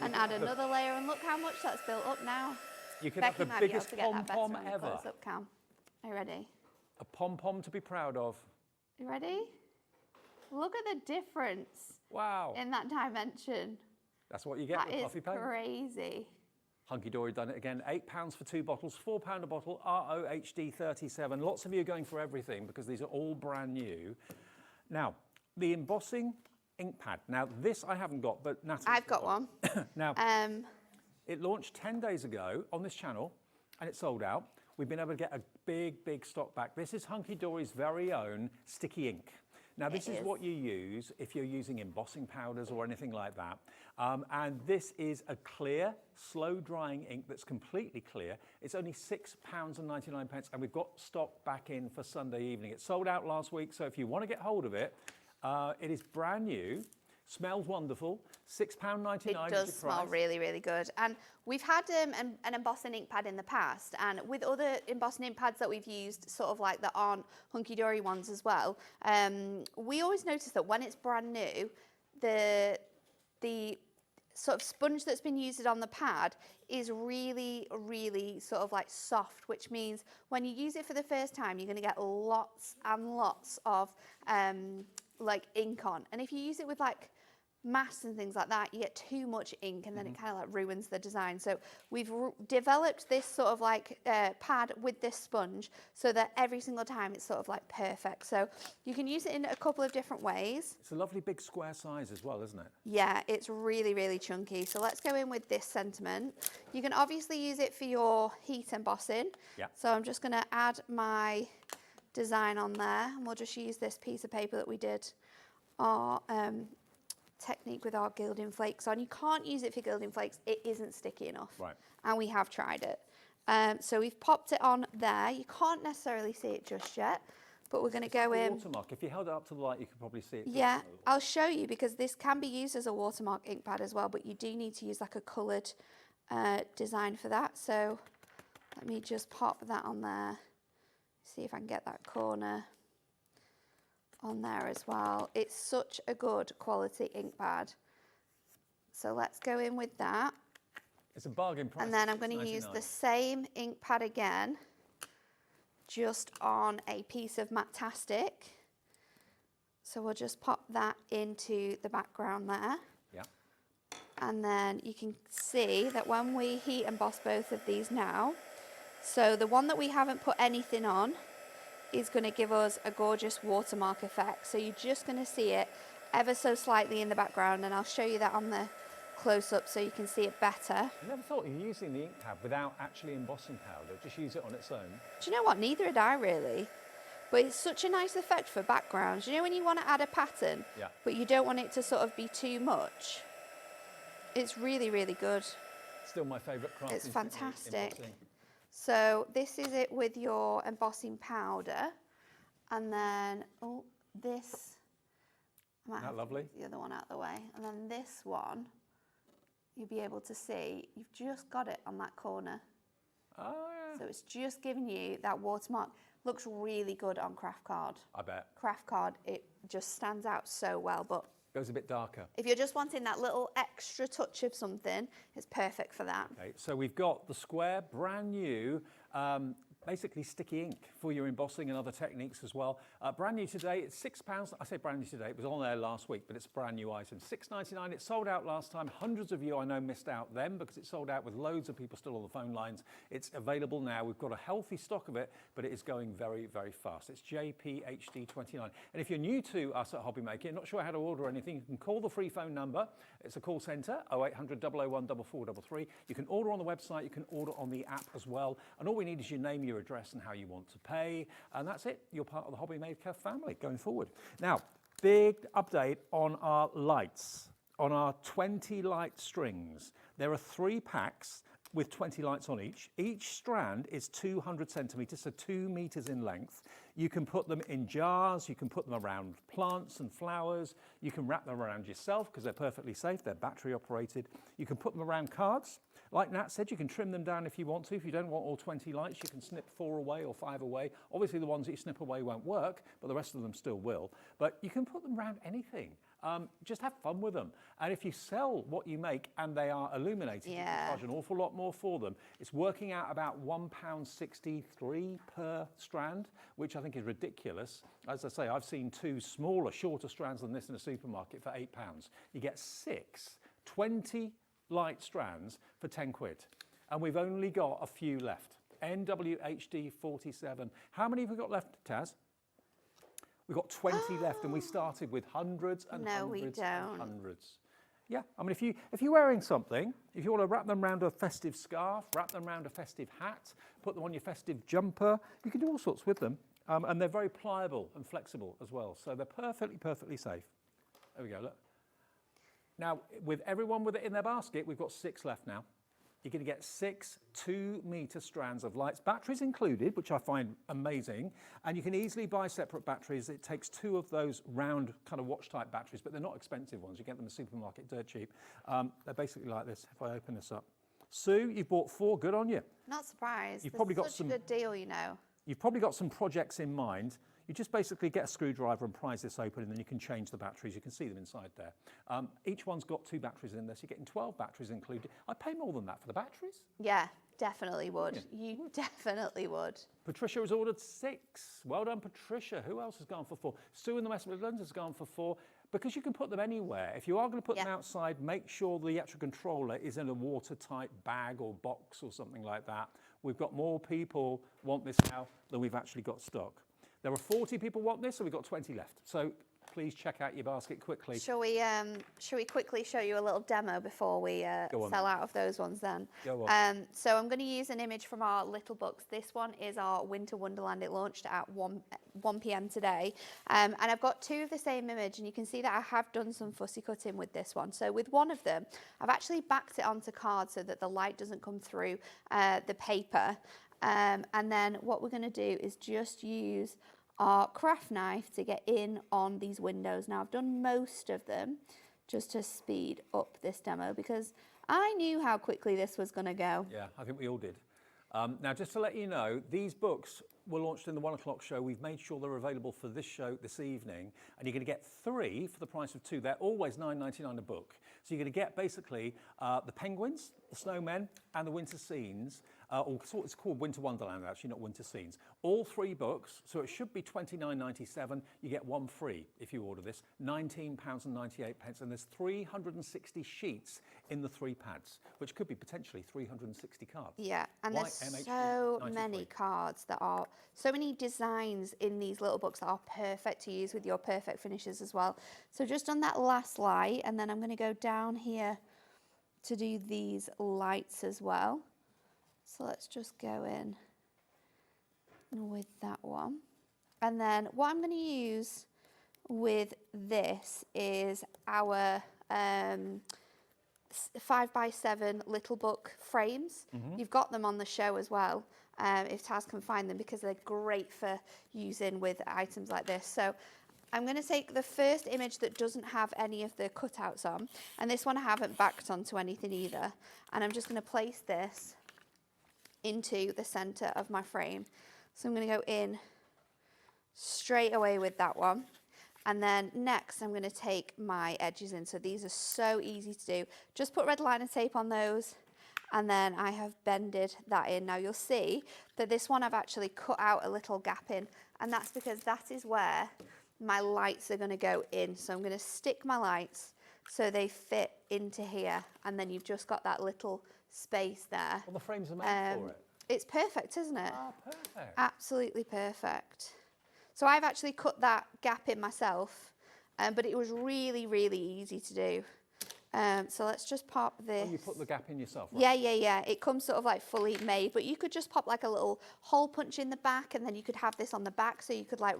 Speaker 2: and add another layer, and look how much that's built up now.
Speaker 5: You can have the biggest pom-pom ever.
Speaker 2: Cam. Are you ready?
Speaker 5: A pom-pom to be proud of.
Speaker 2: You ready? Look at the difference.
Speaker 5: Wow.
Speaker 2: In that dimension.
Speaker 5: That's what you get with puffy paint.
Speaker 2: That is crazy.
Speaker 5: Hunkydory done it again. £8 for 2 bottles, £4 a bottle, ROHD 37. Lots of you are going for everything because these are all brand new. Now, the embossing ink pad. Now, this I haven't got, but Natalie's
Speaker 2: I've got one.
Speaker 5: Now, it launched 10 days ago on this channel, and it sold out. We've been able to get a big stock back. This is Hunkydory's very own sticky ink. Now, this is what you use if you're using embossing powders or anything like that. And this is a clear, slow-drying ink that's completely clear. It's only £6.99, and we've got stock back in for Sunday evening. It sold out last week, so if you want to get hold of it, it is brand new, smells wonderful, £6.99.
Speaker 2: It does smell really, really good. And we've had an embossing ink pad in the past, and with other embossing ink pads that we've used, sort of like that aren't Hunkydory ones as well, we always notice that when it's brand new, the sort of sponge that's been used on the pad is really, really sort of like soft, which means when you use it for the first time, you're going to get lots and lots of like ink on. And if you use it with like masks and things like that, you get too much ink and then it kind of like ruins the design. So we've developed this sort of like pad with this sponge so that every single time it's sort of like perfect. So you can use it in a couple of different ways.
Speaker 5: It's a lovely big square size as well, isn't it?
Speaker 2: Yeah, it's really, really chunky. So let's go in with this sentiment. You can obviously use it for your heat embossing.
Speaker 5: Yeah.
Speaker 2: So I'm just going to add my design on there, and we'll just use this piece of paper that we did our technique with our gilding flakes on. You can't use it for gilding flakes, it isn't sticky enough.
Speaker 5: Right.
Speaker 2: And we have tried it. So we've popped it on there. You can't necessarily see it just yet, but we're going to go in.
Speaker 5: Watermark. If you held it up to the light, you could probably see it.
Speaker 2: Yeah, I'll show you, because this can be used as a watermark ink pad as well, but you do need to use like a coloured design for that. So let me just pop that on there. See if I can get that corner on there as well. It's such a good quality ink pad. So let's go in with that.
Speaker 5: It's a bargain price.
Speaker 2: And then I'm going to use the same ink pad again, just on a piece of Matastic. So we'll just pop that into the background there.
Speaker 5: Yeah.
Speaker 2: And then you can see that when we heat emboss both of these now, so the one that we haven't put anything on is going to give us a gorgeous watermark effect. So you're just going to see it ever so slightly in the background, and I'll show you that on the close-up so you can see it better.
Speaker 5: I never thought of using the ink pad without actually embossing powder, just use it on its own.
Speaker 2: Do you know what? Neither had I really. But it's such a nice effect for backgrounds. You know when you want to add a pattern, but you don't want it to sort of be too much? It's really, really good.
Speaker 5: Still my favourite craft.
Speaker 2: It's fantastic. So this is it with your embossing powder. And then, oh, this, I might have to move the other one out of the way. And then this one, you'll be able to see, you've just got it on that corner.
Speaker 5: Oh, yeah.
Speaker 2: So it's just giving you that watermark. Looks really good on craft card.
Speaker 5: I bet.
Speaker 2: Craft card, it just stands out so well. But
Speaker 5: goes a bit darker.
Speaker 2: if you're just wanting that little extra touch of something, it's perfect for that.
Speaker 5: Okay, so we've got the square, brand new, basically sticky ink for your embossing and other techniques as well. Brand new today, it's £6. I say brand new today, it was on there last week, but it's a brand new item. $6.99, it sold out last time. Hundreds of you I know missed out then because it sold out with loads of people still on the phone lines. It's available now. We've got a healthy stock of it, but it is going very, very fast. It's JPHD29. And if you're new to us at Hobby Maker, not sure how to order anything, you can call the free phone number. It's a call centre, 0800 001 4433. You can order on the website, you can order on the app as well. And all we need is your name, your address and how you want to pay, and that's it. You're part of the Hobby Maker family going forward. Now, big update on our lights, on our 20 light strings. There are 3 packs with 20 lights on each. Each strand is 200 centimetres, so 2 metres in length. You can put them in jars, you can put them around plants and flowers, you can wrap them around yourself because they're perfectly safe, they're battery operated. You can put them around cards. Like Nat said, you can trim them down if you want to. If you don't want all 20 lights, you can snip 4 away or 5 away. Obviously the ones that you snip away won't work, but the rest of them still will. But you can put them around anything. Just have fun with them. And if you sell what you make and they are illuminated, you can charge an awful lot more for them. It's working out about £1.63 per strand, which I think is ridiculous. As I say, I've seen 2 smaller, shorter strands than this in a supermarket for £8. You get 6 20 light strands for 10 quid. And we've only got a few left. NWHD 47. How many have we got left, Taz? We've got 20 left, and we started with hundreds and hundreds and hundreds. Yeah, I mean, if you're wearing something, if you want to wrap them around a festive scarf, wrap them around a festive hat, put them on your festive jumper, you can do all sorts with them. And they're very pliable and flexible as well. So they're perfectly, perfectly safe. There we go, look. Now, with everyone with it in their basket, we've got 6 left now. You're going to get 6 2-metre strands of lights, batteries included, which I find amazing. And you can easily buy separate batteries. It takes 2 of those round kind of watch-type batteries, but they're not expensive ones. You get them in the supermarket dirt cheap. They're basically like this, if I open this up. Sue, you've bought 4, good on you.
Speaker 2: Not surprised.
Speaker 5: You've probably got
Speaker 2: such a good deal, you know.
Speaker 5: You've probably got some projects in mind. You just basically get a screwdriver and prise this open, and then you can change the batteries. You can see them inside there. Each one's got 2 batteries in there, so you're getting 12 batteries included. I'd pay more than that for the batteries.
Speaker 2: Yeah, definitely would. You definitely would.
Speaker 5: Patricia has ordered 6. Well done, Patricia. Who else has gone for 4? Sue in the West Midlands has gone for 4. because you can put them anywhere. If you are going to put them outside, make sure the actual controller is in a watertight bag or box or something like that. We've got more people want this now than we've actually got stock. There are 40 people want this, so we've got 20 left. So please check out your basket quickly.
Speaker 2: Shall we quickly show you a little demo before we sell out of those ones then?
Speaker 5: Go on.
Speaker 2: So I'm going to use an image from our little books. This one is our Winter Wonderland. It launched at 1 p.m. today. And I've got two of the same image, and you can see that I have done some fussy cutting with this one. So with one of them, I've actually backed it onto card so that the light doesn't come through the paper. And then what we're going to do is just use our craft knife to get in on these windows. Now I've done most of them just to speed up this demo because I knew how quickly this was going to go.
Speaker 5: Yeah, I think we all did. Now, just to let you know, these books were launched in the 1 o'clock show. We've made sure they're available for this show this evening, and you're going to get 3 for the price of 2. They're always $9.99 a book. So you're going to get basically the penguins, the snowmen, and the winter scenes, or it's called Winter Wonderland, actually, not Winter Scenes. All 3 books, so it should be $29.97. You get 1 free if you order this, £19.98, and there's 360 sheets in the 3 pads, which could be potentially 360 cards.
Speaker 2: Yeah, and there's so many cards that are, so many designs in these little books that are perfect to use with your perfect finishes as well. So just on that last light, and then I'm going to go down here to do these lights as well. So let's just go in with that one. And then what I'm going to use with this is our 5x7 little book frames. You've got them on the show as well, if Taz can find them, because they're great for using with items like this. So I'm going to take the first image that doesn't have any of the cutouts on, and this one I haven't backed onto anything either, and I'm just going to place this into the center of my frame. So I'm going to go in straight away with that one. And then next I'm going to take my edges in. So these are so easy to do. Just put red liner tape on those, and then I have bended that in. Now you'll see that this one I've actually cut out a little gap in, and that's because that is where my lights are going to go in. So I'm going to stick my lights so they fit into here, and then you've just got that little space there.
Speaker 5: Well, the frames are made for it.
Speaker 2: It's perfect, isn't it?
Speaker 5: Ah, perfect.
Speaker 2: Absolutely perfect. So I've actually cut that gap in myself, but it was really, really easy to do. So let's just pop this.
Speaker 5: Oh, you put the gap in yourself, right?
Speaker 2: Yeah. It comes sort of like fully made, but you could just pop like a little hole punch in the back, and then you could have this on the back, so you could like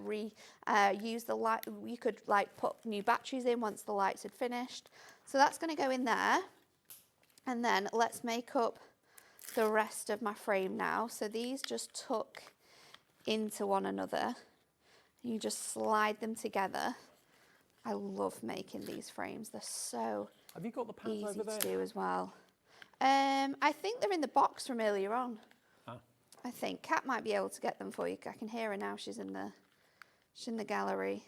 Speaker 2: use the light. You could like put new batteries in once the lights had finished. So that's going to go in there, and then let's make up the rest of my frame now. So these just tuck into one another. You just slide them together. I love making these frames. They're so
Speaker 5: Have you got the pads
Speaker 2: easy
Speaker 5: over there?
Speaker 2: to do as well. I think they're in the box from earlier on.
Speaker 5: Ah.
Speaker 2: I think Kat might be able to get them for you. I can hear her now. She's in the gallery.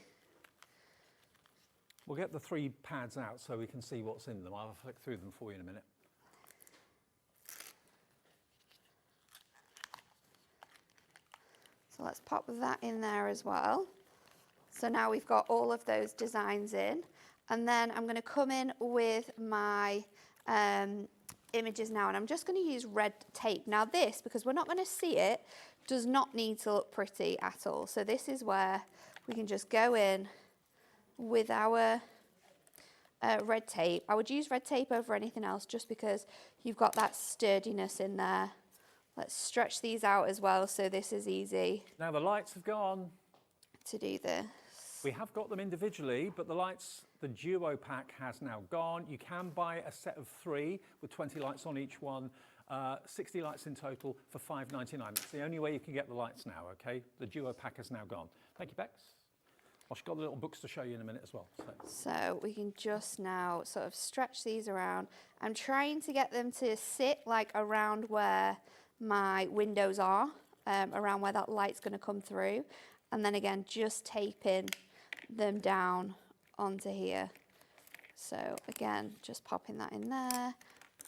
Speaker 5: We'll get the 3 pads out so we can see what's in them. I'll flick through them for you in a minute.
Speaker 2: So let's pop that in there as well. So now we've got all of those designs in. And then I'm going to come in with my images now, and I'm just going to use red tape. Now this, because we're not going to see it, does not need to look pretty at all. So this is where we can just go in with our red tape. I would use red tape over anything else just because you've got that sturdiness in there. Let's stretch these out as well, so this is easy.
Speaker 5: Now the lights have gone.
Speaker 2: To do this.
Speaker 5: We have got them individually, but the lights, the duo pack has now gone. You can buy a set of 3 with 20 lights on each one, 60 lights in total for $5.99. That's the only way you can get the lights now, okay? The duo pack has now gone. Thank you, Bex. I've got the little books to show you in a minute as well.
Speaker 2: So we can just now sort of stretch these around. I'm trying to get them to sit like around where my windows are, around where that light's going to come through, and then again just taping them down onto here. So again, just popping that in there,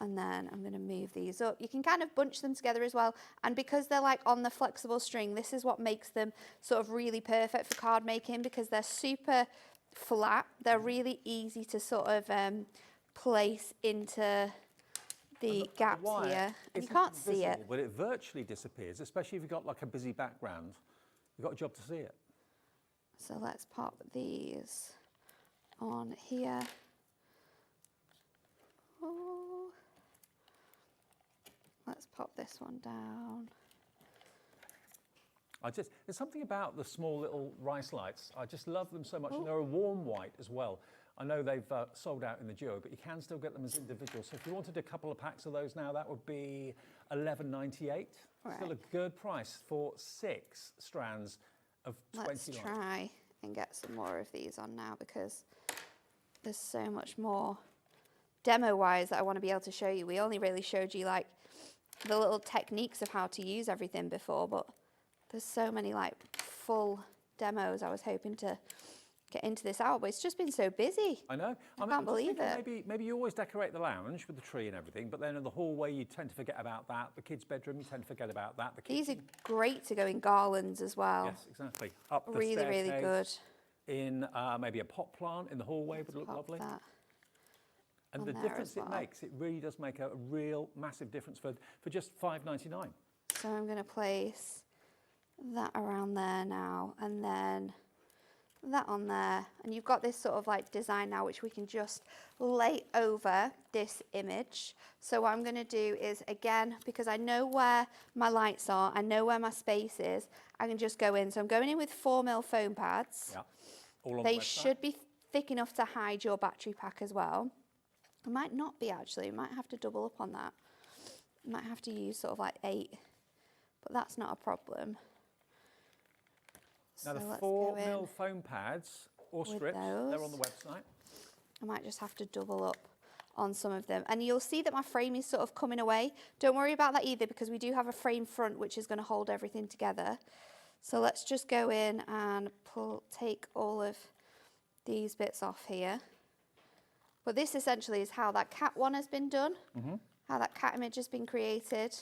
Speaker 2: and then I'm going to move these up. You can kind of bunch them together as well, and because they're like on the flexible string, this is what makes them sort of really perfect for card making, because they're super flat. They're really easy to sort of place into the gaps
Speaker 5: wire
Speaker 2: here. And you
Speaker 5: isn't
Speaker 2: can't see it.
Speaker 5: invisible, but it virtually disappears, especially if you've got like a busy background. You've got a job to see it.
Speaker 2: So let's pop these on here. Oh. Let's pop this one down.
Speaker 5: There's something about the small little rice lights. I just love them so much. And they're a warm white as well. I know they've sold out in the duo, but you can still get them as individuals. So if you wanted a couple of packs of those now, that would be $11.98.
Speaker 2: Right.
Speaker 5: Still a good price for 6 strands of 20
Speaker 2: Let's
Speaker 5: lights.
Speaker 2: try and get some more of these on now because there's so much more demo-wise that I want to be able to show you. We only really showed you like the little techniques of how to use everything before, but there's so many like full demos I was hoping to get into this hour, but it's just been so busy.
Speaker 5: I know.
Speaker 2: I can't believe it.
Speaker 5: Maybe you always decorate the lounge with the tree and everything, but then in the hallway you tend to forget about that. The kids' bedroom you tend to forget about that.
Speaker 2: These are great to go in garlands as well.
Speaker 5: Yes, exactly. Up the
Speaker 2: really, really good.
Speaker 5: In maybe a pot plant in the hallway would look lovely.
Speaker 2: That
Speaker 5: and the difference it makes, it really does make a real massive difference for just $5.99.
Speaker 2: So I'm going to place that around there now, and then that on there, and you've got this sort of like design now which we can just lay over this image. So what I'm going to do is, again, because I know where my lights are, I know where my space is, I can just go in. So I'm going in with 4mm foam pads.
Speaker 5: Yeah. All on
Speaker 2: they
Speaker 5: the website.
Speaker 2: should be thick enough to hide your battery pack as well. It might not be actually, you might have to double up on that. You might have to use sort of like 8, but that's not a problem.
Speaker 5: Now
Speaker 2: So
Speaker 5: the
Speaker 2: let's
Speaker 5: 4mm foam pads or
Speaker 2: with
Speaker 5: strips, they're
Speaker 2: those.
Speaker 5: on the website.
Speaker 2: I might just have to double up on some of them. And you'll see that my frame is sort of coming away. Don't worry about that either, because we do have a frame front which is going to hold everything together. So let's just go in and take all of these bits off here. But this essentially is how that cat one has been done, how that cat image has been created.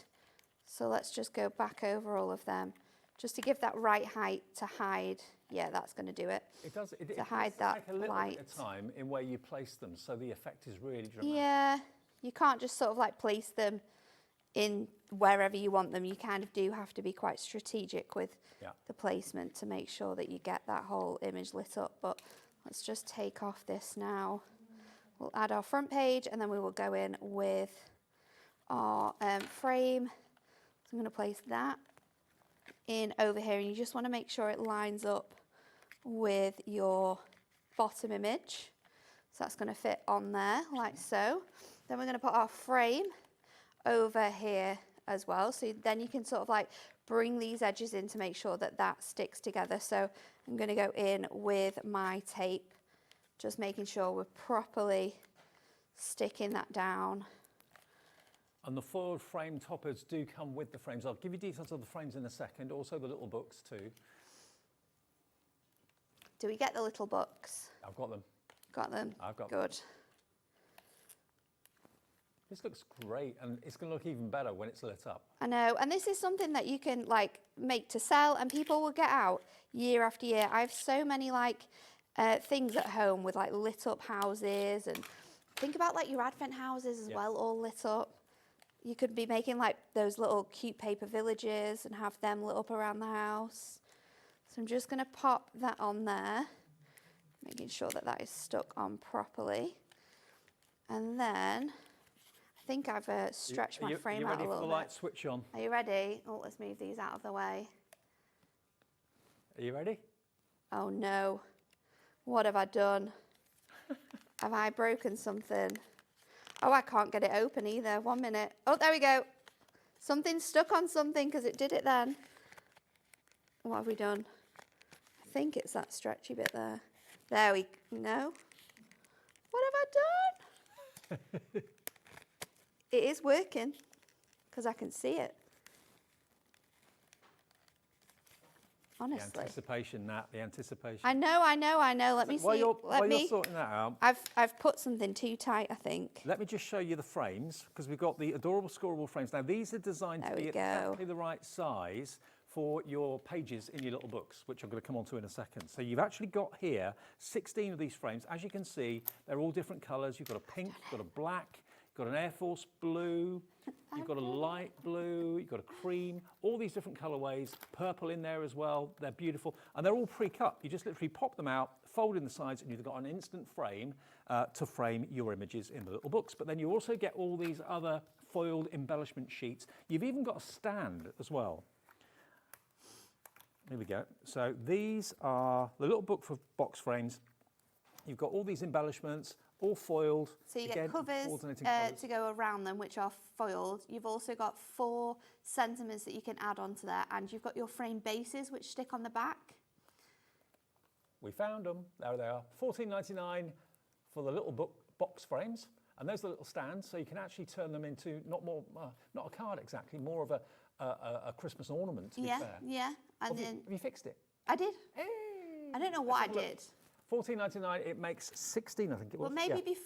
Speaker 2: So let's just go back over all of them, just to give that right height to hide. Yeah, that's going to do it.
Speaker 5: It does. It
Speaker 2: hide that
Speaker 5: take a little
Speaker 2: light.
Speaker 5: bit of time in where you place them, so the effect is really dramatic.
Speaker 2: Yeah, you can't just sort of like place them in wherever you want them. You kind of do have to be quite strategic with the placement to make sure that you get that whole image lit up. But let's just take off this now. We'll add our front page, and then we will go in with our frame. So I'm going to place that in over here, and you just want to make sure it lines up with your bottom image. So that's going to fit on there like so. Then we're going to put our frame over here as well. So then you can sort of like bring these edges in to make sure that that sticks together. So I'm going to go in with my tape, just making sure we're properly sticking that down.
Speaker 5: And the forward frame toppers do come with the frames. I'll give you details of the frames in a second, also the little books too.
Speaker 2: Do we get the little books?
Speaker 5: I've got them.
Speaker 2: Got them?
Speaker 5: I've got them.
Speaker 2: Good.
Speaker 5: This looks great, and it's going to look even better when it's lit up.
Speaker 2: I know, and this is something that you can like make to sell, and people will get out year after year. I have so many like things at home with like lit up houses, and think about like your Advent houses as well, all lit up. You could be making like those little cute paper villages and have them lit up around the house. So I'm just going to pop that on there, making sure that that is stuck on properly. And then I think I've stretched my frame out a little bit.
Speaker 5: Are you ready for the light switch on?
Speaker 2: Are you ready? Oh, let's move these out of the way.
Speaker 5: Are you ready?
Speaker 2: Oh no. What have I done? Have I broken something? Oh, I can't get it open either. 1 minute. Oh, there we go. Something's stuck on something because it did it then. What have we done? I think it's that stretchy bit there. There we go. What have I done? It is working because I can see it. Honestly.
Speaker 5: The anticipation, Nat, the anticipation.
Speaker 2: I know. Let me see.
Speaker 5: While you're sorting that out,
Speaker 2: I've put something too tight, I think.
Speaker 5: let me just show you the frames, because we've got the adorable scorable frames. Now, these are designed to be exactly the right size for your pages in your little books, which I'm going to come on to in a second. So you've actually got here 16 of these frames. As you can see, they're all different colours. You've got a pink, you've got a black, you've got an Air Force blue, you've got a light blue, you've got a cream, all these different colourways, purple in there as well. They're beautiful, and they're all pre-cut. You just literally pop them out, fold in the sides, and you've got an instant frame to frame your images in the little books. But then you also get all these other foiled embellishment sheets. You've even got a stand as well. Here we go. So these are the little book for box frames. You've got all these embellishments, all foiled.
Speaker 2: So you
Speaker 5: Again,
Speaker 2: get covers
Speaker 5: alternating colours.
Speaker 2: to go around them, which are foiled. You've also got 4 sentiments that you can add onto there, and you've got your frame bases, which stick on the back.
Speaker 5: We found them. There they are. $14.99 for the little box frames. And those are the little stands, so you can actually turn them into not a card exactly, more of a Christmas ornament, to be fair.
Speaker 2: Yeah. And
Speaker 5: Have you fixed it?
Speaker 2: I did.
Speaker 5: Hey,
Speaker 2: I don't know what I did.
Speaker 5: $14.99, it makes 16, I think it was.
Speaker 2: Well, maybe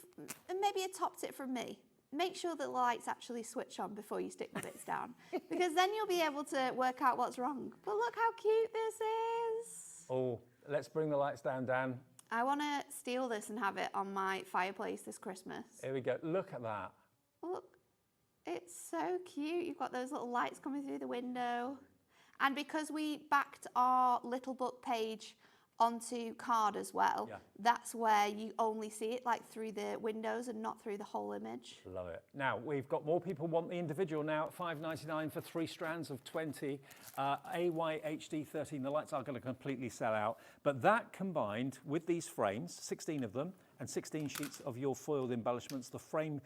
Speaker 2: maybe it topped it from me. Make sure that the lights actually switch on before you stick the bits down, because then you'll be able to work out what's wrong. But look how cute this is.
Speaker 5: Oh, let's bring the lights down, Dan.
Speaker 2: I want to steal this and have it on my fireplace this Christmas.
Speaker 5: Here we go. Look at that.
Speaker 2: Look, it's so cute. You've got those little lights coming through the window. And because we backed our little book page onto card as well, that's where you only see it like through the windows and not through the whole image.
Speaker 5: Love it. Now, we've got more people want the individual now at $5.99 for 3 strands of 20. AYHD 13, the lights are going to completely sell out. But that combined with these frames, 16 of them, and 16 sheets of your foiled embellishments, the frame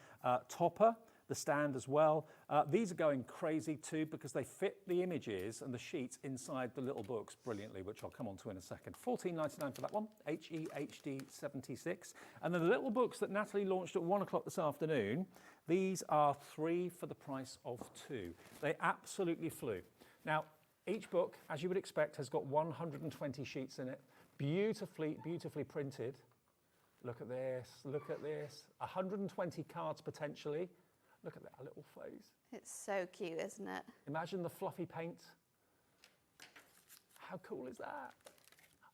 Speaker 5: topper, the stand as well. These are going crazy too because they fit the images and the sheets inside the little books brilliantly, which I'll come on to in a second. $14.99 for that one, HEHD 76. And then the little books that Natalie launched at 1 o'clock this afternoon, these are 3 for the price of 2. They absolutely flew. Now, each book, as you would expect, has got 120 sheets in it, beautifully printed. Look at this, look at this. 120 cards potentially. Look at that little face.
Speaker 2: It's so cute, isn't it?
Speaker 5: Imagine the fluffy paint. How cool is that?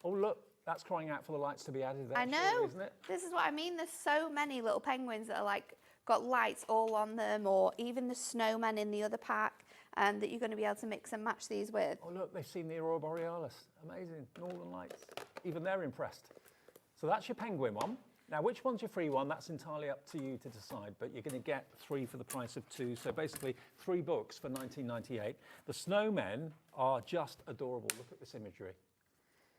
Speaker 5: Oh, look, that's crying out for the lights to be added there.
Speaker 2: I know.
Speaker 5: Surely, isn't it?
Speaker 2: This is what I mean. There's so many little penguins that are like got lights all on them, or even the snowman in the other pack, and that you're going to be able to mix and match these with.
Speaker 5: Oh, look, they've seen the Aurora Borealis. Amazing. Northern Lights. Even they're impressed. So that's your penguin one. Now, which one's your free one? That's entirely up to you to decide, but you're going to get 3 for the price of 2. So basically 3 books for $19.98. The snowmen are just adorable. Look at this imagery.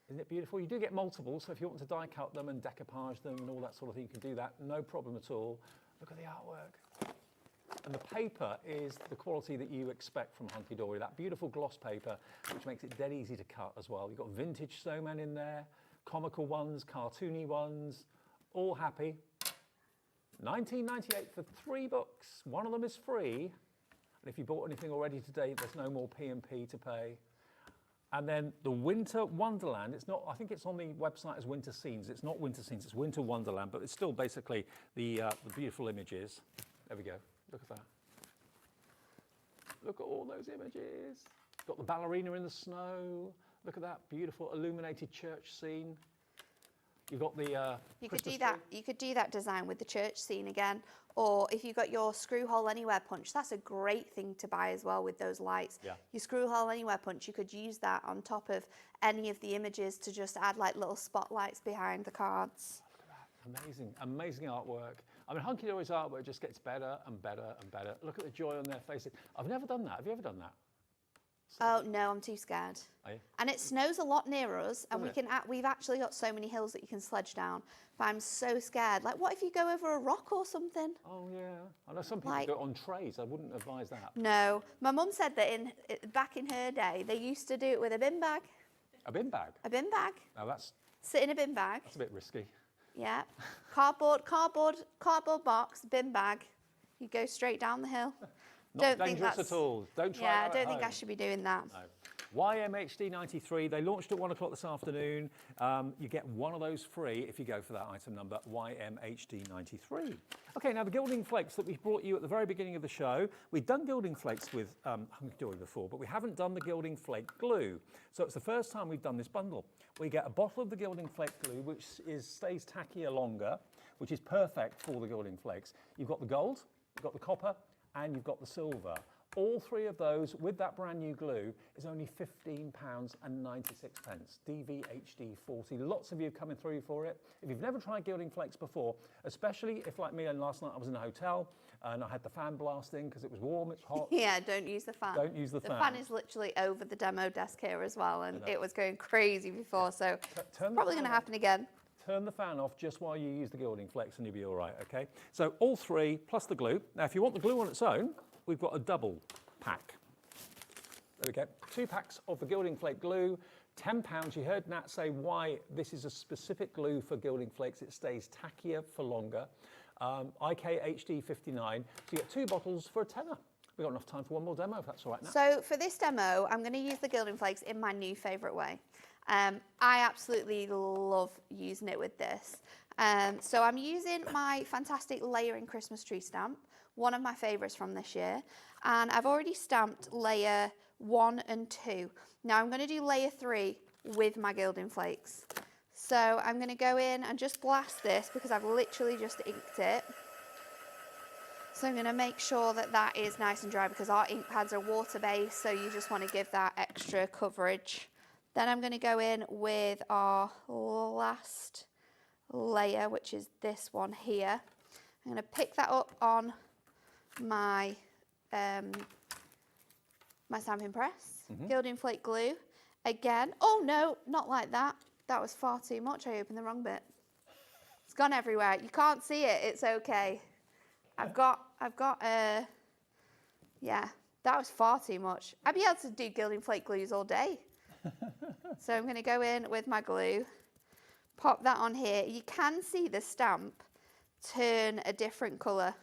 Speaker 5: Isn't it beautiful? You do get multiple, so if you want to die cut them and decoupage them and all that sort of thing, you can do that. No problem at all. Look at the artwork. And the paper is the quality that you expect from Hunkydory, that beautiful gloss paper, which makes it dead easy to cut as well. You've got vintage snowmen in there, comical ones, cartoony ones, all happy. $19.98 for 3 books. One of them is free. And if you bought anything already today, there's no more P&P to pay. And then the Winter Wonderland, it's not, I think it's on the website as Winter Scenes. It's not Winter Scenes, it's Winter Wonderland, but it's still basically the beautiful images. There we go, look at that. Look at all those images. Got the ballerina in the snow. Look at that beautiful illuminated church scene. You've got the
Speaker 2: you could do that. You could do that design with the church scene again, or if you got your Screw Hole Anywhere punch, that's a great thing to buy as well with those lights.
Speaker 5: Yeah.
Speaker 2: Your Screw Hole Anywhere punch, you could use that on top of any of the images to just add like little spotlights behind the cards.
Speaker 5: Look at that. Amazing, amazing artwork. I mean, Hunkydory's artwork just gets better and better and better. Look at the joy on their faces. I've never done that. Have you ever done that?
Speaker 2: Oh no, I'm too scared.
Speaker 5: Are you?
Speaker 2: And it snows a lot near us, and
Speaker 5: Does it?
Speaker 2: we've actually got so many hills that you can sledge down. But I'm so scared. Like, what if you go over a rock or something?
Speaker 5: Oh yeah, I know some people
Speaker 2: Like-
Speaker 5: do it on trays. I wouldn't advise that.
Speaker 2: No, my mum said that back in her day, they used to do it with a bin bag.
Speaker 5: A bin bag?
Speaker 2: A bin bag.
Speaker 5: Now that's
Speaker 2: Sit in a bin bag.
Speaker 5: a bit risky.
Speaker 2: Yeah. Cardboard box, bin bag. You go straight down the hill.
Speaker 5: Not dangerous at all. Don't try
Speaker 2: Yeah,
Speaker 5: that
Speaker 2: I
Speaker 5: at
Speaker 2: don't think I
Speaker 5: home.
Speaker 2: should be doing that.
Speaker 5: No. YMHD93. They launched at 1 o'clock this afternoon. You get one of those free if you go for that item number, YMHD93. Okay, now the gilding flakes that we brought you at the very beginning of the show. We've done gilding flakes with Hunkydory before, but we haven't done the gilding flake glue. So it's the first time we've done this bundle. We get a bottle of the gilding flake glue, which stays tackier longer, which is perfect for the gilding flakes. You've got the gold, you've got the copper, and you've got the silver. All three of those with that brand new glue is only £15.96. DVHD40. Lots of you coming through for it. If you've never tried gilding flakes before, especially if, like me, and last night I was in a hotel and I had the fan blasting because it was warm, it's hot.
Speaker 2: Yeah, don't use the fan.
Speaker 5: Don't use the fan.
Speaker 2: The fan is literally over the demo desk here as well, and it was going crazy before, so it's probably going to happen again.
Speaker 5: Turn the fan off just while you use the gilding flakes and you'll be all right, okay? So all three plus the glue. Now, if you want the glue on its own, we've got a double pack. There we go. 2 packs of the gilding flake glue, £10. You heard Nat say why this is a specific glue for gilding flakes. It stays tackier for longer. IKHD59. So you get 2 bottles for a tenner. We've got enough time for one more demo, if that's all right, Nat.
Speaker 2: So for this demo, I'm going to use the gilding flakes in my new favourite way. I absolutely love using it with this. So I'm using my fantastic layering Christmas tree stamp, one of my favourites from this year. And I've already stamped layer 1 and 2. Now I'm going to do layer 3 with my gilding flakes. So I'm going to go in and just blast this because I've literally just inked it. So I'm going to make sure that that is nice and dry because our ink pads are water-based, so you just want to give that extra coverage. Then I'm going to go in with our last layer, which is this one here. I'm going to pick that up on my my stamping press, gilding flake glue. Again, oh no, not like that. That was far too much. I opened the wrong bit. It's gone everywhere. You can't see it. It's okay. I've got yeah, that was far too much. I'd be able to do gilding flake glues all day. So I'm going to go in with my glue, pop that on here. You can see the stamp turn a different colour.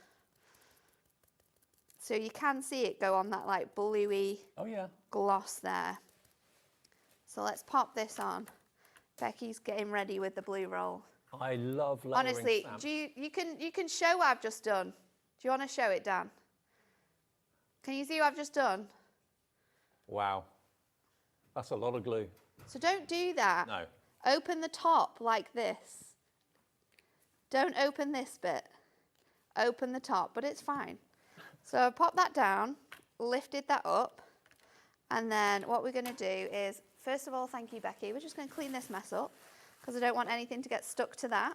Speaker 2: So you can see it go on that like bluey gloss there. So let's pop this on. Becky's getting ready with the blue roll.
Speaker 5: I love layering
Speaker 2: Honestly,
Speaker 5: stamps.
Speaker 2: you can show what I've just done. Do you want to show it, Dan? Can you see what I've just done?
Speaker 5: Wow. That's a lot of glue.
Speaker 2: So don't do that.
Speaker 5: No.
Speaker 2: Open the top like this. Don't open this bit. Open the top, but it's fine. So I pop that down, lifted that up, and then what we're going to do is, first of all, thank you, Becky. We're just going to clean this mess up because I don't want anything to get stuck to that.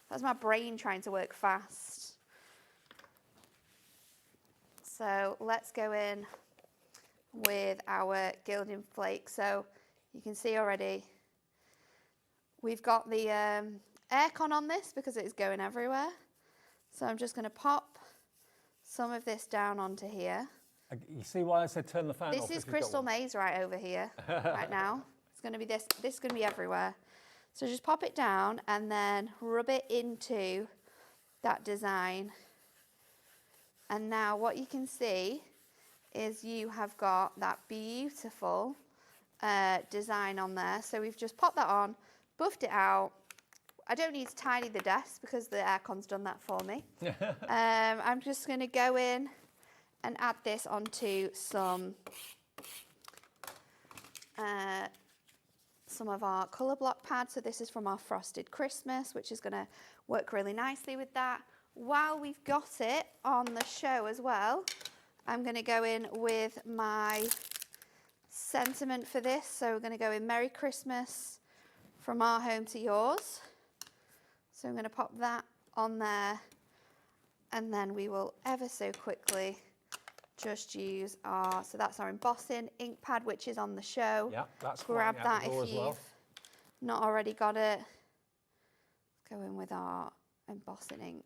Speaker 2: That's my brain trying to work fast. So let's go in with our gilding flake. So you can see already we've got the aircon on this because it's going everywhere. So I'm just going to pop some of this down onto here.
Speaker 5: You see why I said turn the fan off?
Speaker 2: This is crystal maze right over here right now. It's going to be this is going to be everywhere. So just pop it down and then rub it into that design. And now what you can see is you have got that beautiful design on there. So we've just popped that on, buffed it out. I don't need to tidy the desk because the aircon's done that for me. I'm just going to go in and add this onto some of our colour block pads. So this is from our Frosted Christmas, which is going to work really nicely with that. While we've got it on the show as well, I'm going to go in with my sentiment for this. So we're going to go in Merry Christmas from our home to yours. So I'm going to pop that on there, and then we will ever so quickly just use our, so that's our embossing ink pad, which is on the show.
Speaker 5: Yeah, that's
Speaker 2: grab
Speaker 5: flying out
Speaker 2: that
Speaker 5: the door
Speaker 2: if
Speaker 5: as well.
Speaker 2: you've not already got it. Go in with our embossing ink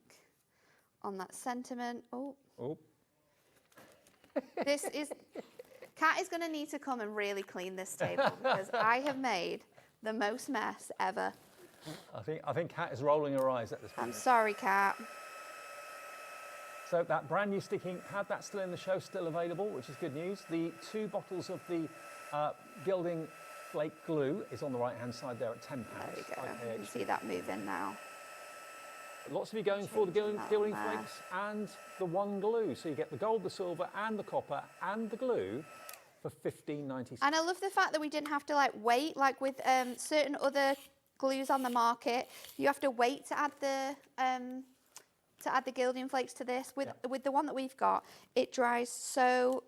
Speaker 2: on that sentiment. Oh. This is, Kat is going to need to come and really clean this table because I have made the most mess ever.
Speaker 5: I think Kat is rolling her eyes at this point.
Speaker 2: I'm sorry, Kat.
Speaker 5: So that brand new sticky pad, that's still in the show, still available, which is good news. The 2 bottles of the gilding flake glue is on the right-hand side there at £10.
Speaker 2: There we go. You can see that moving now.
Speaker 5: Lots of you going for the gilding flakes and the one glue. So you get the gold, the silver, and the copper, and the glue for $15.96.
Speaker 2: And I love the fact that we didn't have to like wait, like with certain other glues on the market. You have to wait to add the gilding flakes to this. With the one that we've got, it dries so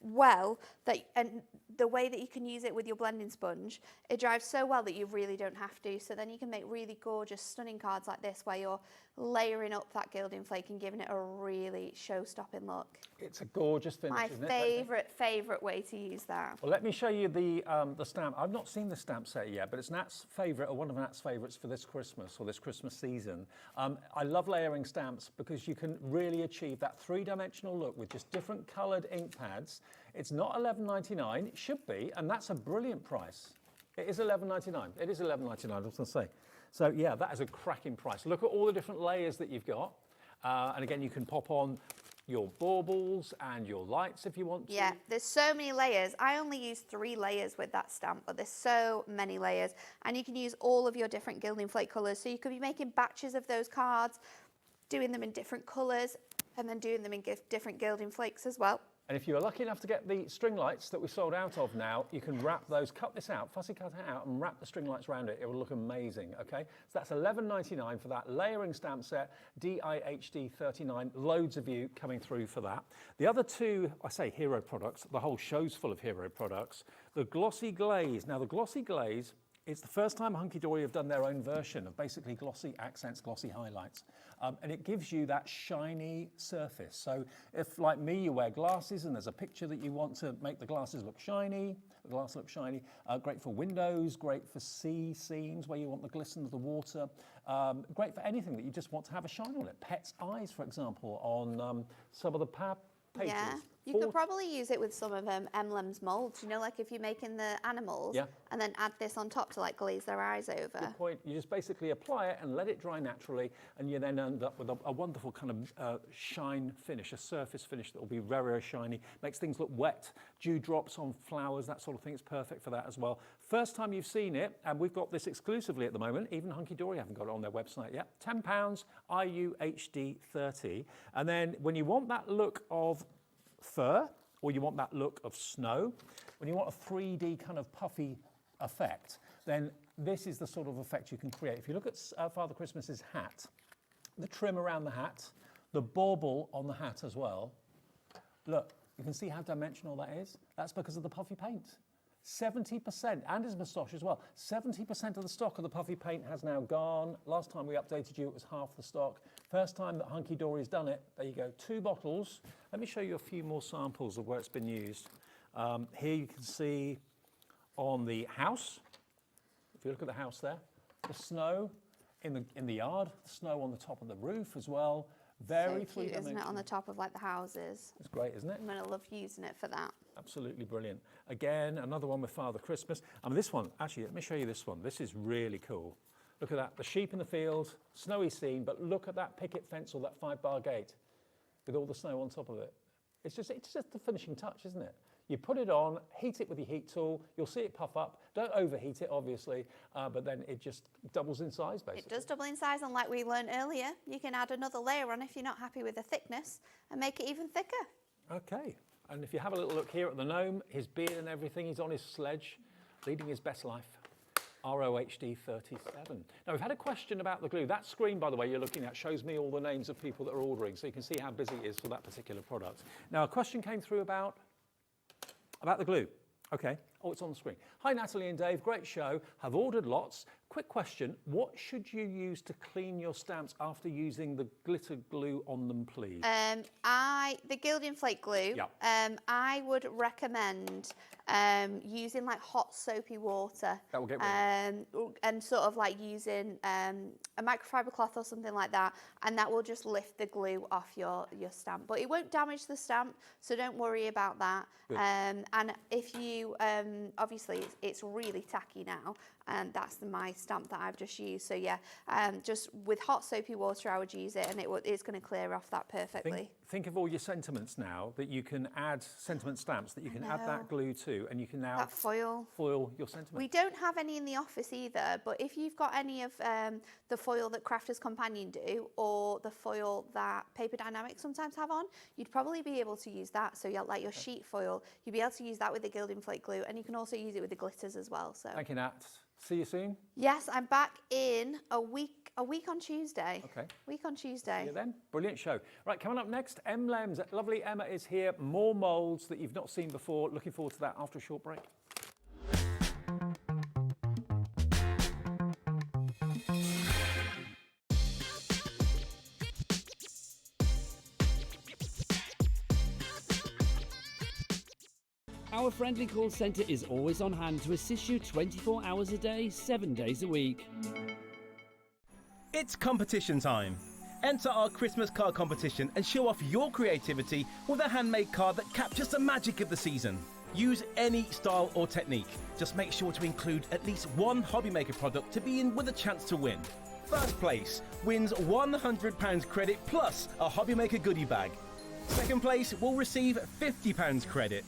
Speaker 2: well that, and the way that you can use it with your blending sponge, it dries so well that you really don't have to. So then you can make really gorgeous, stunning cards like this where you're layering up that gilding flake and giving it a really show-stopping look.
Speaker 5: It's a gorgeous finish, isn't it?
Speaker 2: Favourite way to use that.
Speaker 5: Well, let me show you the stamp. I've not seen the stamp set yet, but it's Nat's favourite, or one of Nat's favourites for this Christmas, or this Christmas season. I love layering stamps because you can really achieve that 3-dimensional look with just different coloured ink pads. It's not $11.99, it should be, and that's a brilliant price. It is $11.99. It is $11.99, I was going to say. So yeah, that is a cracking price. Look at all the different layers that you've got. And again, you can pop on your baubles and your lights if you want to.
Speaker 2: Yeah, there's so many layers. I only use 3 layers with that stamp, but there's so many layers. And you can use all of your different gilding flake colours. So you could be making batches of those cards, doing them in different colours, and then doing them in different gilding flakes as well.
Speaker 5: And if you are lucky enough to get the string lights that we sold out of now, you can wrap those, cut this out, fussy cut it out, and wrap the string lights around it. It will look amazing, okay? So that's $11.99 for that layering stamp set, DIHD 39, loads of you coming through for that. The other 2, I say hero products, the whole show's full of hero products. The glossy glaze. Now the glossy glaze, it's the first time Hunkydory have done their own version of basically glossy accents, glossy highlights. And it gives you that shiny surface. So if, like me, you wear glasses and there's a picture that you want to make the glasses look shiny, the glass look shiny, great for windows, great for sea scenes where you want the glisten of the water, great for anything that you just want to have a shine on it. Pet's eyes, for example, on some of the pages.
Speaker 2: Yeah, you could probably use it with some of Emlems moulds, you know, like if you're making the animals, and then add this on top to like glaze their eyes over.
Speaker 5: Good point. You just basically apply it and let it dry naturally, and you then end up with a wonderful kind of shine finish, a surface finish that will be very, very shiny, makes things look wet, dewdrops on flowers, that sort of thing. It's perfect for that as well. First time you've seen it, and we've got this exclusively at the moment, even Hunkydory haven't got it on their website yet, £10, IUHD 30. And then when you want that look of fur, or you want that look of snow, when you want a 3D kind of puffy effect, then this is the sort of effect you can create. If you look at Father Christmas's hat, the trim around the hat, the bauble on the hat as well, look, you can see how dimensional that is. That's because of the puffy paint. 70%, and his moustache as well, 70% of the stock of the puffy paint has now gone. Last time we updated you, it was half the stock. First time that Hunkydory's done it, there you go, 2 bottles. Let me show you a few more samples of where it's been used. Here you can see on the house, if you look at the house there, the snow in the yard, the snow on the top of the roof as well. Very
Speaker 2: so cute, isn't it, on the top of like the houses?
Speaker 5: It's great, isn't it?
Speaker 2: I'm going to love using it for that.
Speaker 5: Absolutely brilliant. Again, another one with Father Christmas. I mean, this one, actually, let me show you this one. This is really cool. Look at that, the sheep in the field, snowy scene, but look at that picket fence or that 5-bar gate with all the snow on top of it. It's just the finishing touch, isn't it? You put it on, heat it with your heat tool, you'll see it puff up. Don't overheat it, obviously, but then it just doubles in size, basically.
Speaker 2: It does double in size, and like we learned earlier, you can add another layer on if you're not happy with the thickness and make it even thicker.
Speaker 5: Okay, and if you have a little look here at the gnome, his beard and everything, he's on his sledge, leading his best life. ROHD 37. Now, we've had a question about the glue. That screen, by the way, you're looking at shows me all the names of people that are ordering, so you can see how busy it is for that particular product. Now, a question came through about the glue. Okay. Oh, it's on the screen. Hi, Natalie and Dave. Great show. Have ordered lots. Quick question. What should you use to clean your stamps after using the glitter glue on them, please?
Speaker 2: The gilding flake glue, I would recommend using like hot soapy water.
Speaker 5: That will get rid of it.
Speaker 2: And sort of like using a microfiber cloth or something like that, and that will just lift the glue off your stamp. But it won't damage the stamp, so don't worry about that. And if you, obviously it's really tacky now, and that's my stamp that I've just used. So yeah, just with hot soapy water I would use it, and it's going to clear off that perfectly.
Speaker 5: Think of all your sentiments now that you can add sentiment stamps that you can add that glue to, and you can now
Speaker 2: foil
Speaker 5: your sentiment.
Speaker 2: We don't have any in the office either, but if you've got any of the foil that Crafters Companion do, or the foil that Paper Dynamics sometimes have on, you'd probably be able to use that. So like your sheet foil, you'd be able to use that with the gilding flake glue, and you can also use it with the glitters as well. So
Speaker 5: thank you, Nat. See you soon.
Speaker 2: Yes, I'm back in a week on Tuesday.
Speaker 5: Okay.
Speaker 2: Week on Tuesday.
Speaker 5: See you then. Brilliant show. Right, coming up next, Emlems. Lovely Emma is here. More moulds that you've not seen before. Looking forward to that after a short break.
Speaker 1: Our friendly call centre is always on hand to assist you 24 hours a day, 7 days a week.
Speaker 13: It's competition time. Enter our Christmas card competition and show off your creativity with a handmade card that captures the magic of the season. Use any style or technique. Just make sure to include at least one Hobby Maker product to be in with a chance to win. First place wins £100 credit plus a Hobby Maker goodie bag. Second place will receive £50 credit.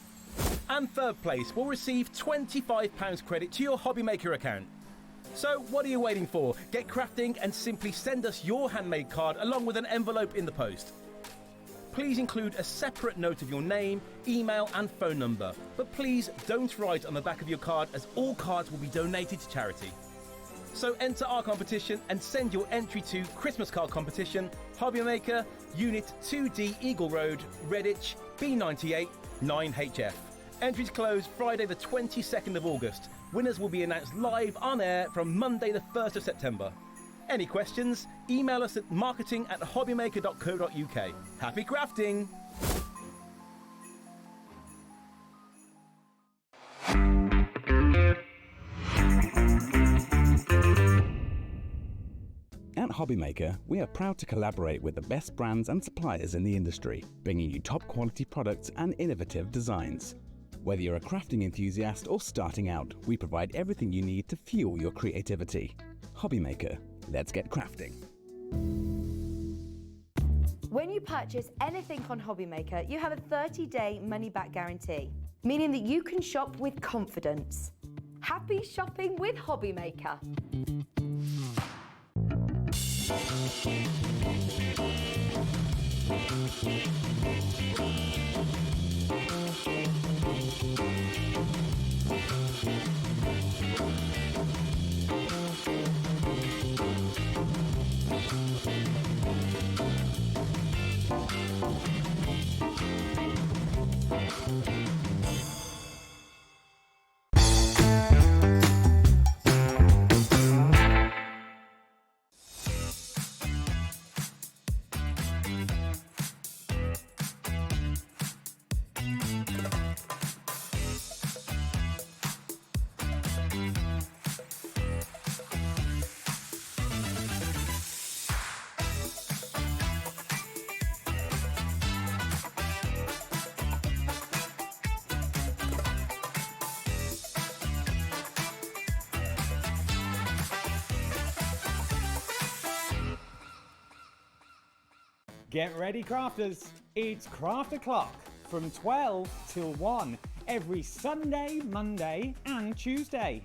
Speaker 13: And third place will receive £25 credit to your Hobby Maker account. So what are you waiting for? Get crafting and simply send us your handmade card along with an envelope in the post. Please include a separate note of your name, email and phone number. But please don't write on the back of your card, as all cards will be donated to charity. So enter our competition and send your entry to Christmas Card Competition, Hobby Maker, Unit 2D Eagle Road, Redditch, B98 9HF. Entries close Friday the 22nd of August. Winners will be announced live on air from Monday the 1st of September. Any questions? Email us at marketing@hobbymaker.co.uk. Happy crafting!
Speaker 16: At Hobby Maker, we are proud to collaborate with the best brands and suppliers in the industry, bringing you top quality products and innovative designs. Whether you're a crafting enthusiast or starting out, we provide everything you need to fuel your creativity. Hobby Maker, let's get crafting.
Speaker 14: When you purchase anything on Hobby Maker, you have a 30-day money-back guarantee, meaning that you can shop with confidence. Happy shopping with Hobby Maker.
Speaker 3: Get ready, crafters. It's Craft O'Clock from 12 till 1 every Sunday, Monday and Tuesday.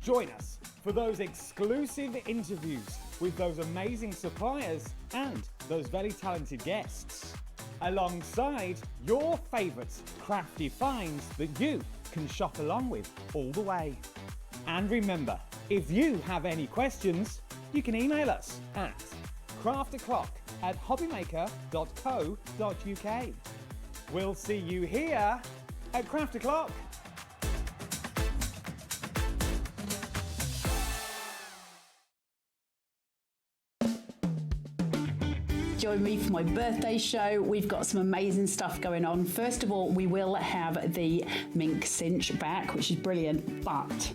Speaker 3: Join us for those exclusive interviews with those amazing suppliers and those very talented guests, alongside your favourite crafty finds that you can shop along with all the way. And remember, if you have any questions, you can email us at crafto'clock@hobbymaker.co.uk. We'll see you here at Craft O'Clock.
Speaker 4: Join me for my birthday show. We've got some amazing stuff going on. First of all, we will have the mink cinch back, which is brilliant, but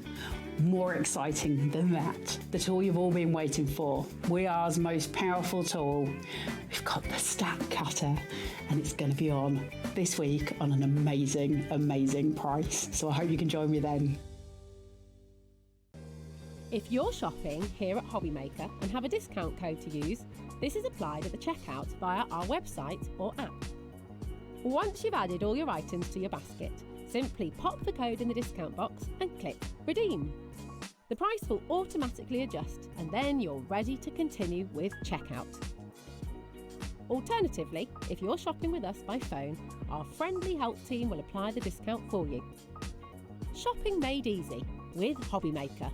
Speaker 4: more exciting than that, the tool you've all been waiting for. WeAre's most powerful tool. We've got the stack cutter, and it's going to be on this week on an amazing, amazing price. So I hope you can join me then.
Speaker 10: If you're shopping here at Hobbymaker and have a discount code to use, this is applied at the checkout via our website or app. Once you've added all your items to your basket, simply pop the code in the discount box and click Redeem. The price will automatically adjust and then you're ready to continue with checkout. Alternatively, if you're shopping with us by phone, our friendly help team will apply the discount for you. Shopping made easy with Hobbymaker.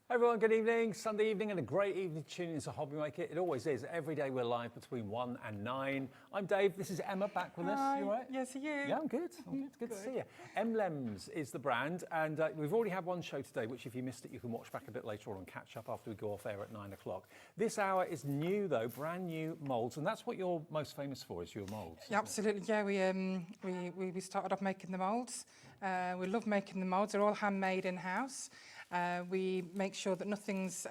Speaker 5: Hey everyone, good evening. Sunday evening and a great evening tuning into Hobbymaker. It always is. Every day we're live between 1 and 9. I'm Dave. This is Emma back with us. You all right?
Speaker 6: Yes, are you?
Speaker 5: Yeah, I'm good. Good to see you. Emlems is the brand, and we've already had one show today, which if you missed it, you can watch back a bit later on and catch up after we go off air at 9 o'clock. This hour is new though, brand new moulds, and that's what you're most famous for, is your moulds.
Speaker 6: Yeah, absolutely. Yeah, we started off making the moulds. We love making the moulds. They're all handmade in-house. We make sure that nothing's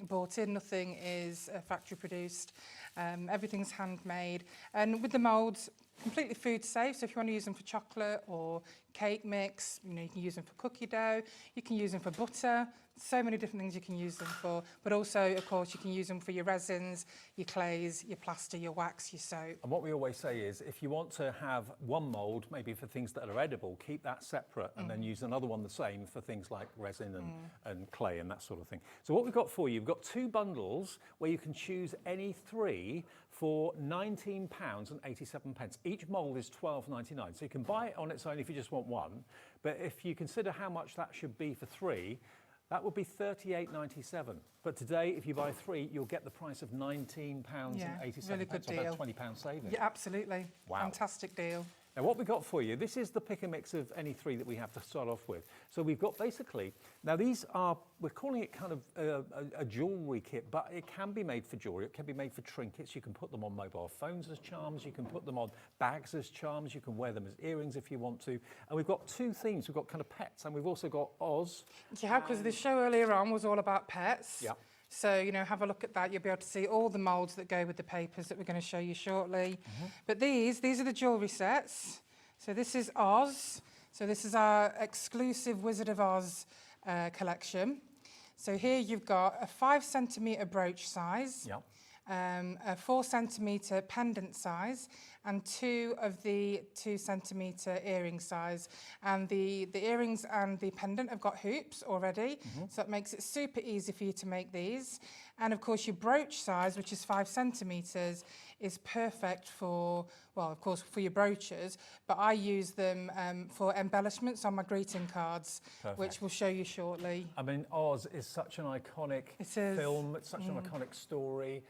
Speaker 6: bought in, nothing is factory produced. Everything's handmade. And with the moulds, completely food safe. So if you want to use them for chocolate or cake mix, you can use them for cookie dough. You can use them for butter. So many different things you can use them for. But also, of course, you can use them for your resins, your clays, your plaster, your wax, your soap.
Speaker 5: And what we always say is, if you want to have one mould, maybe for things that are edible, keep that separate and then use another one the same for things like resin and clay and that sort of thing. So what we've got for you, we've got 2 bundles where you can choose any 3 for £19.87. Each mould is £12.99. So you can buy it on its own if you just want one. But if you consider how much that should be for 3, that would be £38.97. But today, if you buy 3, you'll get the price of £19.87.
Speaker 6: Yeah, really good
Speaker 5: so
Speaker 6: deal.
Speaker 5: about £20 saving.
Speaker 6: Yeah, absolutely.
Speaker 5: Wow.
Speaker 6: Fantastic deal.
Speaker 5: Now what we've got for you, this is the pick and mix of any 3 that we have to start off with. So we've got basically, now these are, we're calling it kind of a jewellery kit, but it can be made for jewellery, it can be made for trinkets, you can put them on mobile phones as charms, you can put them on bags as charms, you can wear them as earrings if you want to. And we've got 2 themes, we've got kind of pets, and we've also got Oz.
Speaker 6: Yeah, because the show earlier on was all about pets.
Speaker 5: Yeah.
Speaker 6: So, have a look at that. You'll be able to see all the moulds that go with the papers that we're going to show you shortly. But these are the jewellery sets. So this is Oz. So this is our exclusive Wizard of Oz collection. So here you've got a 5 centimetre brooch size, a 4 centimetre pendant size, and 2 of the 2 centimetre earring size. And the earrings and the pendant have got hoops already, so it makes it super easy for you to make these. And of course your brooch size, which is 5 centimetres, is perfect for, well, of course, for your brooches, but I use them for embellishments on my greeting cards, which we'll show you shortly.
Speaker 5: I mean, Oz is such an iconic film, it's such an iconic story.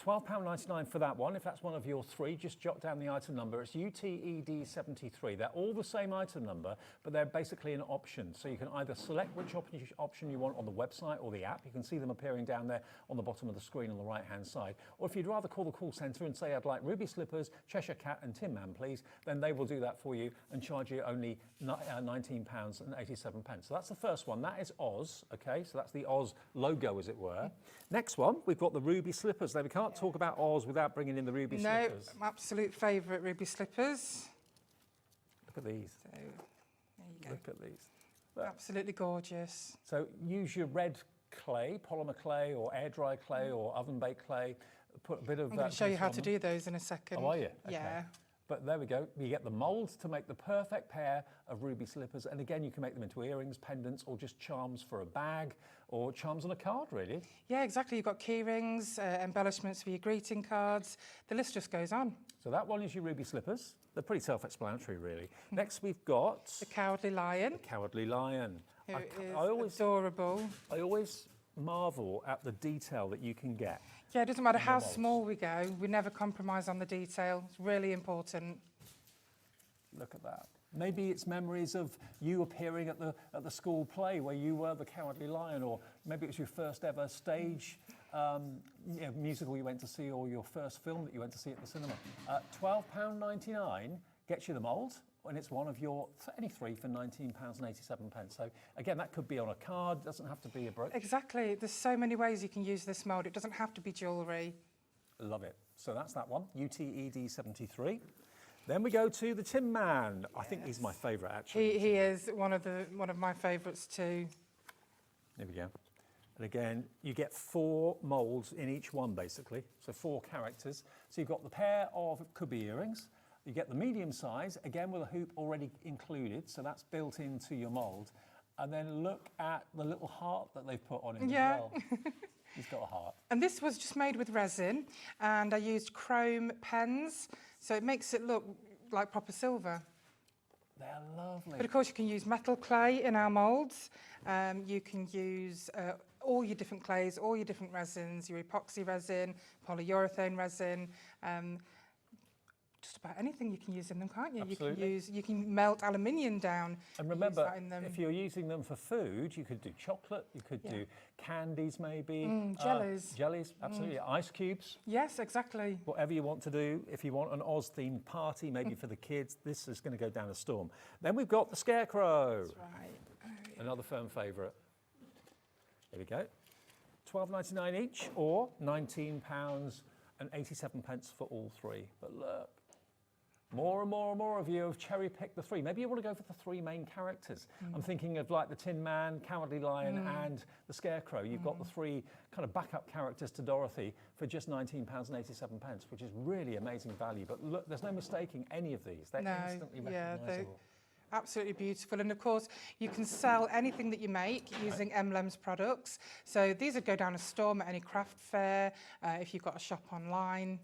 Speaker 5: £12.99 for that one. If that's one of your 3, just jot down the item number. It's UTED73. They're all the same item number, but they're basically an option. So you can either select which option you want on the website or the app. You can see them appearing down there on the bottom of the screen on the right-hand side. Or if you'd rather call the call centre and say, I'd like ruby slippers, Cheshire Cat and Tin Man, please, then they will do that for you and charge you only £19.87. So that's the first one. That is Oz, okay? So that's the Oz logo, as it were. Next one, we've got the ruby slippers. Now, we can't talk about Oz without bringing in the ruby slippers.
Speaker 6: No, absolute favourite ruby slippers.
Speaker 5: Look at these.
Speaker 6: So, there you go.
Speaker 5: Look at these.
Speaker 6: Absolutely gorgeous.
Speaker 5: So use your red clay, polymer clay or air dry clay or oven baked clay. Put a bit of
Speaker 6: I'm going to show you how to do those in a second.
Speaker 5: Oh, are you? Okay.
Speaker 6: Yeah.
Speaker 5: But there we go. You get the moulds to make the perfect pair of ruby slippers. And again, you can make them into earrings, pendants, or just charms for a bag, or charms on a card, really.
Speaker 6: Yeah, exactly. You've got key rings, embellishments for your greeting cards. The list just goes on.
Speaker 5: So that one is your ruby slippers. They're pretty self-explanatory, really. Next, we've got...
Speaker 6: the Cowardly Lion.
Speaker 5: The Cowardly Lion.
Speaker 6: I always adorable.
Speaker 5: I always marvel at the detail that you can get.
Speaker 6: Yeah, it doesn't matter how small we go, we never compromise on the detail. It's really important.
Speaker 5: Look at that. Maybe it's memories of you appearing at the school play where you were the Cowardly Lion, or maybe it was your first ever stage musical you went to see, or your first film that you went to see at the cinema. £12.99 gets you the mould, and it's one of your any 3 for £19.87. So again, that could be on a card, doesn't have to be a brooch.
Speaker 6: Exactly. There's so many ways you can use this mould. It doesn't have to be jewellery.
Speaker 5: Love it. So that's that one, UTED73. Then we go to the Tin Man. I think he's my favourite, actually.
Speaker 6: He is one of my favourites too.
Speaker 5: There we go. And again, you get 4 moulds in each one, basically. So 4 characters. So you've got the pair of, could be earrings. You get the medium size, again with a hoop already included. So that's built into your mould. And then look at the little heart that they've put on it as well. He's got a heart.
Speaker 6: And this was just made with resin, and I used chrome pens, so it makes it look like proper silver.
Speaker 5: They're lovely.
Speaker 6: But of course you can use metal clay in our moulds. You can use all your different clays, all your different resins, your epoxy resin, polyurethane resin, just about anything you can use in them, can't you?
Speaker 5: Absolutely.
Speaker 6: You can melt aluminium down.
Speaker 5: And remember,
Speaker 6: use that in them.
Speaker 5: if you're using them for food, you could do chocolate, you could do candies maybe.
Speaker 6: Jellies.
Speaker 5: Jellies, absolutely. Ice cubes.
Speaker 6: Yes, exactly.
Speaker 5: Whatever you want to do. If you want an Oz-themed party, maybe for the kids, this is going to go down a storm. Then we've got the Scarecrow.
Speaker 6: That's right.
Speaker 5: Another firm favourite. There we go. £12.99 each, or £19.87 for all 3. But look. More and more and more of you have cherry-picked the 3. Maybe you want to go for the 3 main characters. I'm thinking of like the Tin Man, Cowardly Lion and the Scarecrow. You've got the 3 kind of backup characters to Dorothy for just £19.87, which is really amazing value. But look, there's no mistaking any of these. They're instantly recognisable.
Speaker 6: Absolutely beautiful. And of course, you can sell anything that you make using Emlems products. So these would go down a storm at any craft fair, if you've got a shop online.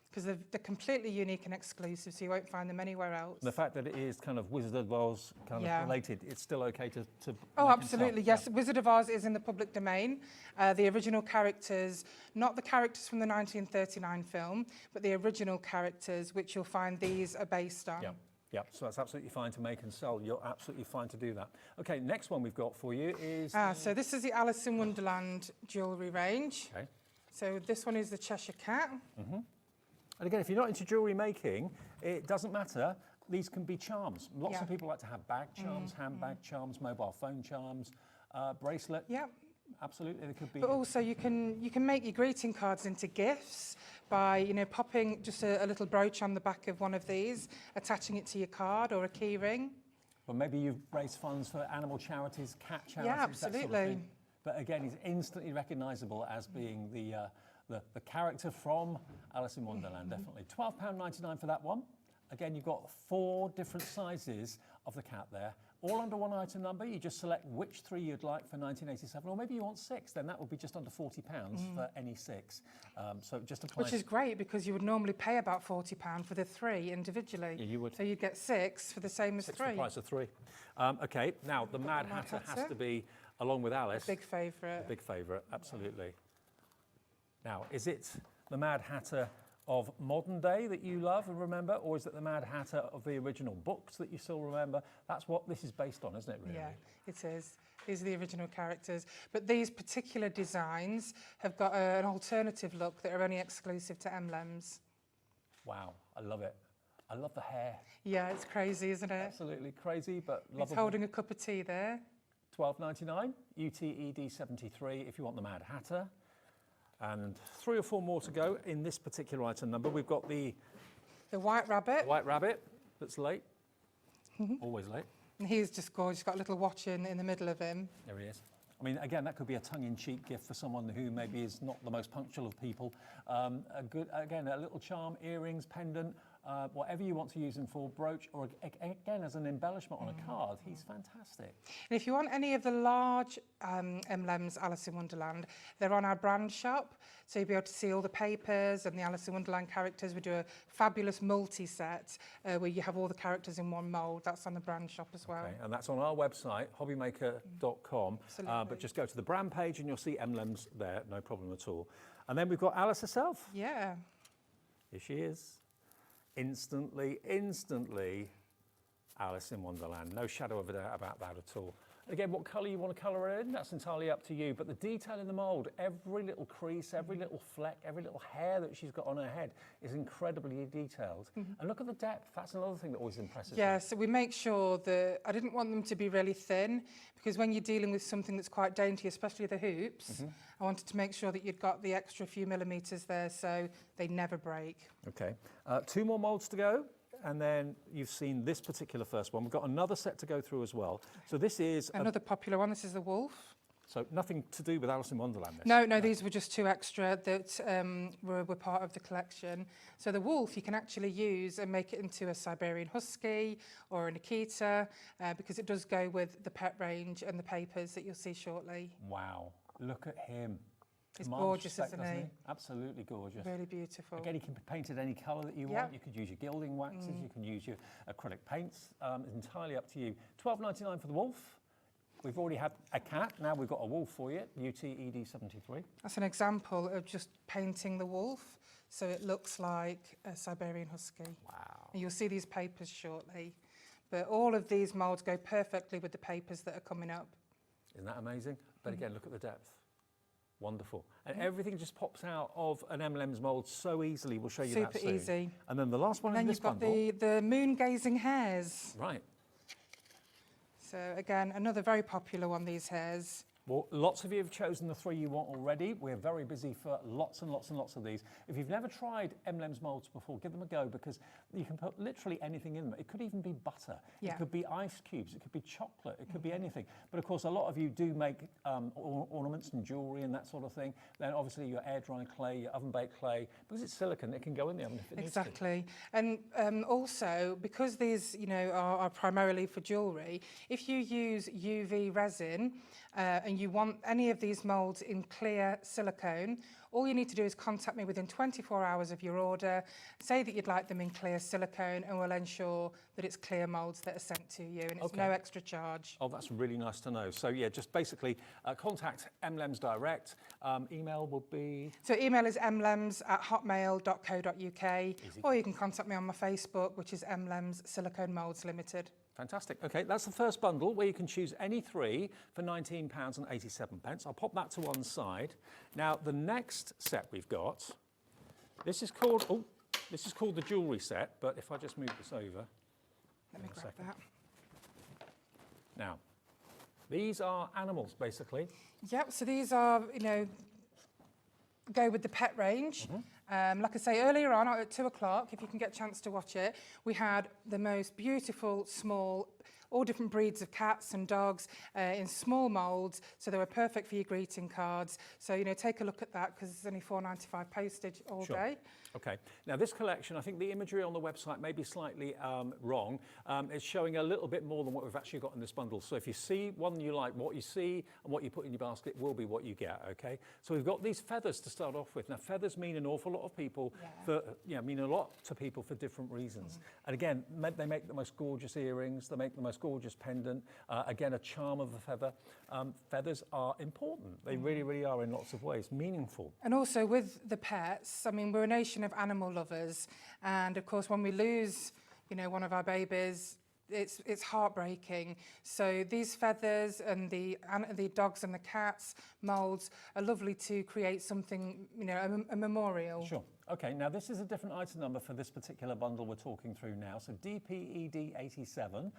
Speaker 6: Because they're completely unique and exclusive, so you won't find them anywhere else.
Speaker 5: The fact that it is kind of Wizard of Oz kind of related, it's still okay to
Speaker 6: Oh, absolutely, yes. Wizard of Oz is in the public domain. The original characters, not the characters from the 1939 film, but the original characters, which you'll find these are based on.
Speaker 5: Yeah, so that's absolutely fine to make and sell. You're absolutely fine to do that. Okay, next one we've got for you is...
Speaker 6: So this is the Alice in Wonderland jewellery range.
Speaker 5: Okay.
Speaker 6: So this one is the Cheshire Cat.
Speaker 5: And again, if you're not into jewellery making, it doesn't matter. These can be charms. Lots of people like to have bag charms, handbag charms, mobile phone charms, bracelet.
Speaker 6: Yeah.
Speaker 5: Absolutely, they could be.
Speaker 6: But also you can make your greeting cards into gifts by popping just a little brooch on the back of one of these, attaching it to your card or a key ring.
Speaker 5: Well, maybe you've raised funds for animal charities, cat charities,
Speaker 6: Yeah, absolutely.
Speaker 5: that sort of thing. But again, he's instantly recognisable as being the character from Alice in Wonderland, definitely. £12.99 for that one. Again, you've got 4 different sizes of the cat there, all under one item number. You just select which 3 you'd like for 1987, or maybe you want 6, then that would be just under £40 for any 6. So it just applies.
Speaker 6: Which is great, because you would normally pay about £40 for the 3 individually.
Speaker 5: Yeah, you would.
Speaker 6: So you'd get 6 for the same as 3.
Speaker 5: 6 for the price of 3. Okay, now the Mad Hatter has to be, along with Alice.
Speaker 6: Big favourite.
Speaker 5: A big favourite, absolutely. Now, is it the Mad Hatter of modern day that you love and remember, or is it the Mad Hatter of the original books that you still remember? That's what this is based on, isn't it, really?
Speaker 6: Yeah, it is. These are the original characters. But these particular designs have got an alternative look that are only exclusive to Emlems.
Speaker 5: Wow, I love it. I love the hair.
Speaker 6: Yeah, it's crazy, isn't it?
Speaker 5: Absolutely crazy, but lovable.
Speaker 6: It's holding a cup of tea there.
Speaker 5: £12.99, UTED 73 if you want the Mad Hatter. And 3 or 4 more to go in this particular item number. We've got the
Speaker 6: White Rabbit.
Speaker 5: White Rabbit that's late. Always late.
Speaker 6: And he's just gorgeous. He's got a little watch in the middle of him.
Speaker 5: There he is. I mean, again, that could be a tongue-in-cheek gift for someone who maybe is not the most punctual of people. A little charm, earrings, pendant, whatever you want to use him for, brooch, or again, as an embellishment on a card. He's fantastic.
Speaker 6: And if you want any of the large Emlems Alice in Wonderland, they're on our brand shop. So you'll be able to see all the papers and the Alice in Wonderland characters. We do a fabulous multi-set where you have all the characters in one mould. That's on the brand shop as well.
Speaker 5: Okay, and that's on our website, hobbymaker.com. But just go to the brand page and you'll see Emlems there, no problem at all. And then we've got Alice herself.
Speaker 6: Yeah.
Speaker 5: Here she is. Instantly Alice in Wonderland. No shadow of a doubt about that at all. Again, what colour you want to colour it in, that's entirely up to you. But the detail in the mould, every little crease, every little fleck, every little hair that she's got on her head is incredibly detailed. And look at the depth. That's another thing that always impresses me.
Speaker 6: Yeah, so we make sure that I didn't want them to be really thin, because when you're dealing with something that's quite dainty, especially the hoops, I wanted to make sure that you'd got the extra few millimetres there so they never break.
Speaker 5: Okay, 2 more moulds to go. And then you've seen this particular first one. We've got another set to go through as well. So this is...
Speaker 6: Another popular one. This is the wolf.
Speaker 5: So nothing to do with Alice in Wonderland, this?
Speaker 6: No, these were just 2 extra that were part of the collection. So the wolf you can actually use and make it into a Siberian Husky or an Akita because it does go with the pet range and the papers that you'll see shortly.
Speaker 5: Wow, look at him.
Speaker 6: He's
Speaker 5: Marvellous
Speaker 6: gorgeous,
Speaker 5: spec,
Speaker 6: isn't
Speaker 5: doesn't
Speaker 6: he?
Speaker 5: Absolutely gorgeous.
Speaker 6: Really beautiful.
Speaker 5: Again, he can be painted any colour that you want. You could use your gilding waxes, you can use your acrylic paints. It's entirely up to you. $12.99 for the wolf. We've already had a cat, now we've got a wolf for you, UTED73.
Speaker 6: That's an example of just painting the wolf so it looks like a Siberian Husky.
Speaker 5: Wow.
Speaker 6: And you'll see these papers shortly. But all of these moulds go perfectly with the papers that are coming up.
Speaker 5: Isn't that amazing? But again, look at the depth. Wonderful. And everything just pops out of an Emlems mould so easily. We'll show you that soon.
Speaker 6: Super easy.
Speaker 5: And then the last one in this bundle.
Speaker 6: Then you've got the moon-gazing hares.
Speaker 5: Right.
Speaker 6: So again, another very popular one, these hares.
Speaker 5: Well, lots of you have chosen the 3 you want already. We're very busy for lots and lots and lots of these. If you've never tried Emlems moulds before, give them a go because you can put literally anything in them. It could even be butter.
Speaker 6: Yeah.
Speaker 5: It could be ice cubes. It could be chocolate. It could be anything. But of course, a lot of you do make ornaments and jewellery and that sort of thing. Then obviously your air dry clay, your oven baked clay, because it's silicone, it can go in the oven if it needs to.
Speaker 6: Exactly. And also, because these, are primarily for jewellery, if you use UV resin and you want any of these moulds in clear silicone, all you need to do is contact me within 24 hours of your order, say that you'd like them in clear silicone, and we'll ensure that it's clear moulds that are sent to you, and it's no extra charge.
Speaker 5: Oh, that's really nice to know. So yeah, just basically contact Emlems direct. Email will be...
Speaker 6: So email is emlems@hotmail.co.uk, or you can contact me on my Facebook, which is Emlems Silicone Moulds Limited.
Speaker 5: Fantastic. Okay, that's the first bundle where you can choose any 3 for £19.87. I'll pop that to one side. Now, the next set we've got, this is called the jewellery set, but if I just move this over.
Speaker 6: Let me grab that.
Speaker 5: Now, these are animals, basically.
Speaker 6: Yep, so these are, go with the pet range. Like I say, earlier on at 2 o'clock, if you can get a chance to watch it, we had the most beautiful, small, all different breeds of cats and dogs in small moulds, so they were perfect for your greeting cards. So, take a look at that because it's only $4.95 postage all day.
Speaker 5: Okay. Now, this collection, I think the imagery on the website may be slightly wrong. It's showing a little bit more than what we've actually got in this bundle. So if you see one you like, what you see and what you put in your basket will be what you get, okay? So we've got these feathers to start off with. Now, feathers mean an awful lot of people mean a lot to people for different reasons. And again, they make the most gorgeous earrings. They make the most gorgeous pendant. Again, a charm of a feather. Feathers are important. They really, really are in lots of ways, meaningful.
Speaker 6: And also with the pets, we're a nation of animal lovers, and of course when we lose one of our babies, it's heartbreaking. So these feathers and the dogs and the cats moulds are lovely to create something, a memorial.
Speaker 5: Sure. Okay, now this is a different item number for this particular bundle we're talking through now. So DPED87.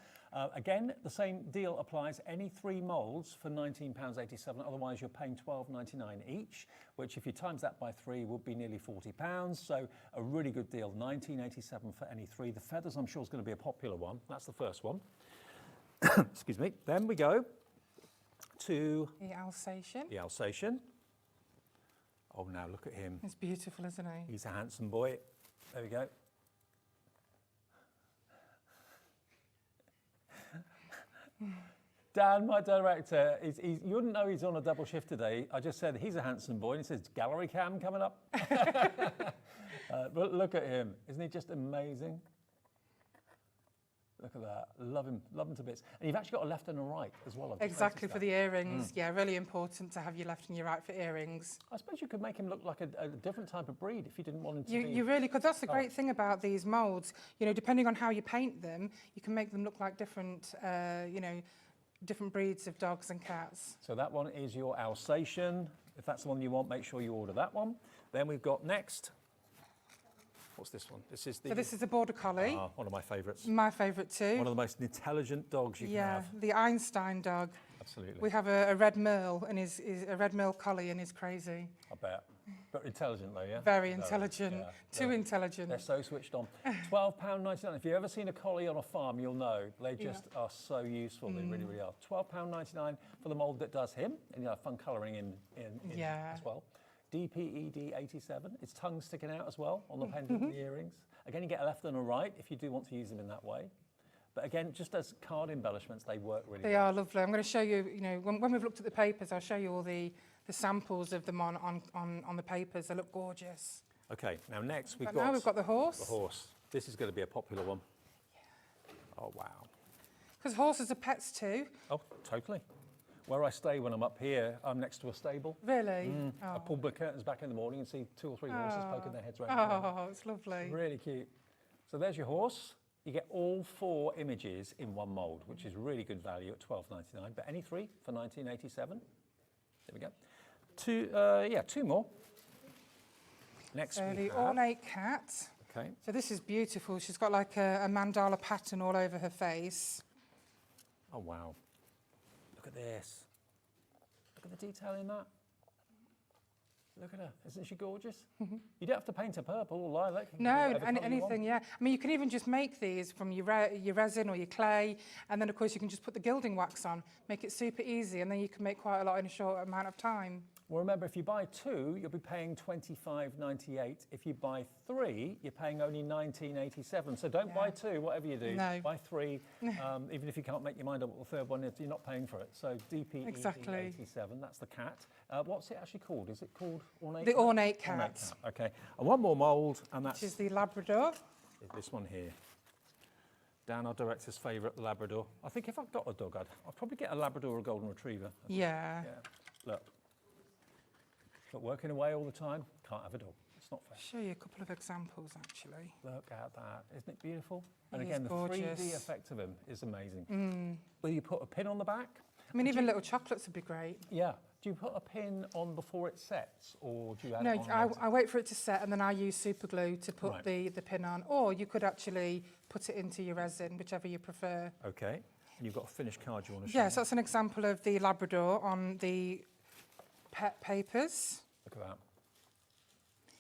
Speaker 5: Again, the same deal applies. Any 3 moulds for £19.87. Otherwise, you're paying £12.99 each, which if you times that by 3 would be nearly £40. So a really good deal. £19.87 for any 3. The feathers, I'm sure, is going to be a popular one. That's the first one. Excuse me. Then we go to
Speaker 6: the Alsatian.
Speaker 5: The Alsatian. Oh, now look at him.
Speaker 6: He's beautiful, isn't he?
Speaker 5: He's a handsome boy. There we go. Dan, my director, you wouldn't know he's on a double shift today. I just said he's a handsome boy, and he says, gallery cam coming up. But look at him. Isn't he just amazing? Look at that. Love him to bits. And you've actually got a left and a right as well.
Speaker 6: Exactly, for the earrings. Yeah, really important to have your left and your right for earrings.
Speaker 5: I suppose you could make him look like a different type of breed if you didn't want him to be...
Speaker 6: You really could. That's the great thing about these moulds. Depending on how you paint them, you can make them look like different, different breeds of dogs and cats.
Speaker 5: So that one is your Alsatian. If that's the one you want, make sure you order that one. Then we've got next... What's this one? This is
Speaker 6: a Border Collie.
Speaker 5: One of my favourites.
Speaker 6: My favourite too.
Speaker 5: One of the most intelligent dogs you can have.
Speaker 6: Yeah, the Einstein dog.
Speaker 5: Absolutely.
Speaker 6: We have a red merle, and a red merle collie, and he's crazy.
Speaker 5: I bet. But intelligent though, yeah?
Speaker 6: Very intelligent, too intelligent.
Speaker 5: They're so switched on. £12.99. If you've ever seen a collie on a farm, you'll know they just are so useful. They really, really are. £12.99 for the mould that does him, and you have fun colouring in as well. DPED 87. It's tongue sticking out as well on the pendant and the earrings. Again, you get a left and a right if you do want to use them in that way. But again, just as card embellishments, they work really well.
Speaker 6: They are lovely. I'm going to show you, when we've looked at the papers, I'll show you all the samples of them on the papers. They look gorgeous.
Speaker 5: Okay, now next
Speaker 6: we've got the horse.
Speaker 5: The horse. This is going to be a popular one. Yeah. Oh, wow.
Speaker 6: Because horses are pets too.
Speaker 5: Oh, totally. Where I stay when I'm up here, I'm next to a stable.
Speaker 6: Really?
Speaker 5: I pull the curtains back in the morning and see 2 or 3 horses poking their heads around.
Speaker 6: Oh, it's lovely.
Speaker 5: Really cute. So there's your horse. You get all 4 images in one mould, which is really good value at $12.99. But any 3 for $19.87. There we go. 2 more. Next we
Speaker 6: the
Speaker 5: have
Speaker 6: ornate cat.
Speaker 5: Okay.
Speaker 6: So this is beautiful. She's got like a mandala pattern all over her face.
Speaker 5: Oh wow. Look at this. Look at the detail in that. Look at her. Isn't she gorgeous? You don't have to paint her purple or lilac.
Speaker 6: No, anything, yeah. I mean, you can even just make these from your resin or your clay, and then, of course, you can just put the gilding wax on, make it super easy, and then you can make quite a lot in a short amount of time.
Speaker 5: Well, remember, if you buy 2, you'll be paying $25.98. If you buy 3, you're paying only $19.87. So don't buy 2, whatever you do.
Speaker 6: No.
Speaker 5: Buy 3, even if you can't make your mind up what the third one is, you're not paying for it. So DPED 87, that's the cat. What's it actually called? Is it called ornate?
Speaker 6: The ornate cat.
Speaker 5: Ornate cat. Okay, and one more mould, and that's...
Speaker 6: Which is the Labrador.
Speaker 5: This one here. Dan, our director's favourite, the Labrador. I think if I've got a dog, I'd probably get a Labrador or a Golden Retriever.
Speaker 6: Yeah.
Speaker 5: Look. But working away all the time, can't have a dog. It's not fair.
Speaker 6: I'll show you a couple of examples, actually.
Speaker 5: Look at that. Isn't it beautiful? And
Speaker 6: It
Speaker 5: again,
Speaker 6: is
Speaker 5: the
Speaker 6: gorgeous.
Speaker 5: 3D effect of him is amazing. Will you put a pin on the back?
Speaker 6: I mean, even little chocolates would be great.
Speaker 5: Yeah. Do you put a pin on before it sets, or do you add
Speaker 6: No,
Speaker 5: it on?
Speaker 6: I wait for it to set, and then I use super glue to put the pin on. Or you could actually put it into your resin, whichever you prefer.
Speaker 5: Okay. And you've got a finished card you want to show?
Speaker 6: Yes, that's an example of the Labrador on the pet papers.
Speaker 5: Look at that.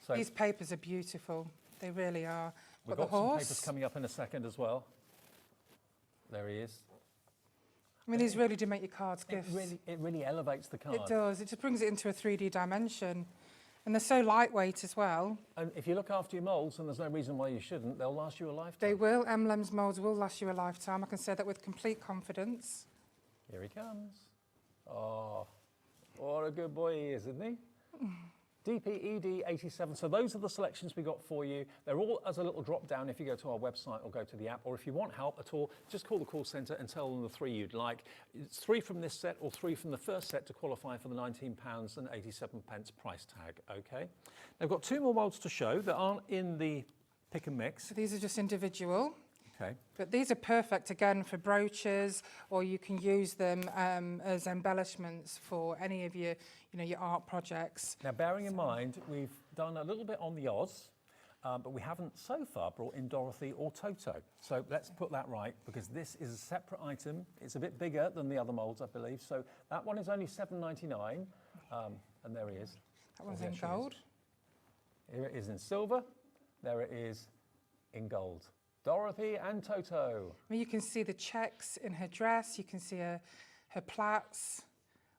Speaker 5: So
Speaker 6: these papers are beautiful. They really are.
Speaker 5: We've
Speaker 6: got
Speaker 5: got
Speaker 6: the
Speaker 5: some
Speaker 6: horse.
Speaker 5: papers coming up in a second as well. There he is.
Speaker 6: I mean, these really do make your cards gifts.
Speaker 5: It really elevates the card.
Speaker 6: It does. It just brings it into a 3D dimension. And they're so lightweight as well.
Speaker 5: And if you look after your moulds, and there's no reason why you shouldn't, they'll last you a lifetime.
Speaker 6: They will. Emlems moulds will last you a lifetime. I can say that with complete confidence.
Speaker 5: Here he comes. Oh, what a good boy he is, isn't he? DPED 87. So those are the selections we got for you. They're all as a little drop down if you go to our website or go to the app, or if you want help at all, just call the call centre and tell them the 3 you'd like. It's 3 from this set or 3 from the first set to qualify for the £19.87 price tag. Okay. They've got 2 more moulds to show that aren't in the pick and mix.
Speaker 6: So these are just individual.
Speaker 5: Okay.
Speaker 6: But these are perfect again for brooches, or you can use them as embellishments for any of your, your art projects.
Speaker 5: Now, bearing in mind, we've done a little bit on the Oz, but we haven't so far brought in Dorothy or Toto. So let's put that right, because this is a separate item. It's a bit bigger than the other moulds, I believe. So that one is only $7.99, and there he is.
Speaker 6: That one's in gold.
Speaker 5: Here it is in silver. There it is in gold. Dorothy and Toto.
Speaker 6: I mean, you can see the checks in her dress. You can see her plaits,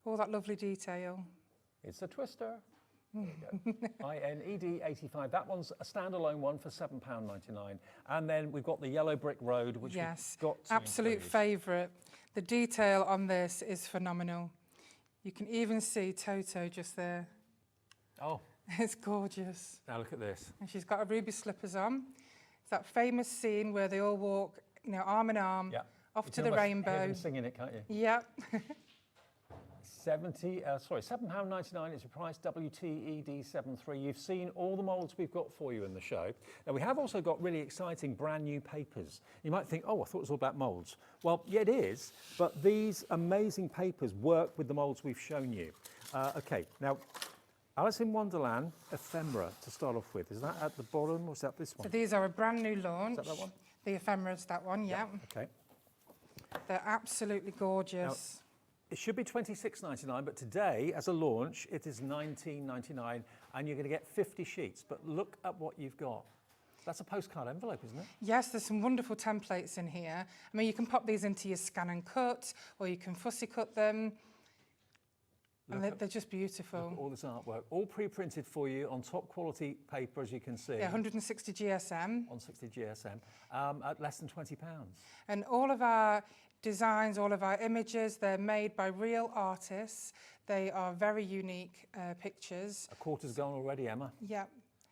Speaker 6: all that lovely detail.
Speaker 5: It's a twister. There you go. INED 85. That one's a standalone one for £7.99. And then we've got the Yellow Brick Road, which we've got to
Speaker 6: absolute favourite. The detail on this is phenomenal. You can even see Toto just there.
Speaker 5: Oh.
Speaker 6: It's gorgeous.
Speaker 5: Now look at this.
Speaker 6: And she's got her ruby slippers on. It's that famous scene where they all walk, arm in arm, off to the rainbow.
Speaker 5: Hear them singing it, can't you?
Speaker 6: Yep.
Speaker 5: £7.99 is your price, WTED 73. You've seen all the moulds we've got for you in the show. Now, we have also got really exciting brand new papers. You might think, oh, I thought it was all about moulds. Well, yeah, it is, but these amazing papers work with the moulds we've shown you. Okay, now, Alice in Wonderland ephemera to start off with. Is that at the bottom, or is that this one?
Speaker 6: So these are a brand new launch.
Speaker 5: Is that one?
Speaker 6: The ephemera's that one, yeah.
Speaker 5: Okay.
Speaker 6: They're absolutely gorgeous.
Speaker 5: Now, it should be $26.99, but today, as a launch, it is $19.99. and you're going to get 50 sheets. But look at what you've got. That's a postcard envelope, isn't it?
Speaker 6: Yes, there's some wonderful templates in here. I mean, you can pop these into your scan and cut, or you can fussy cut them. And they're just beautiful.
Speaker 5: Look at all this artwork, all pre-printed for you on top quality paper, as you can see.
Speaker 6: Yeah, 160 GSM.
Speaker 5: 160 GSM, at less than £20.
Speaker 6: And all of our designs, all of our images, they're made by real artists. They are very unique pictures.
Speaker 5: A quarter's gone already, Emma.
Speaker 6: Yeah.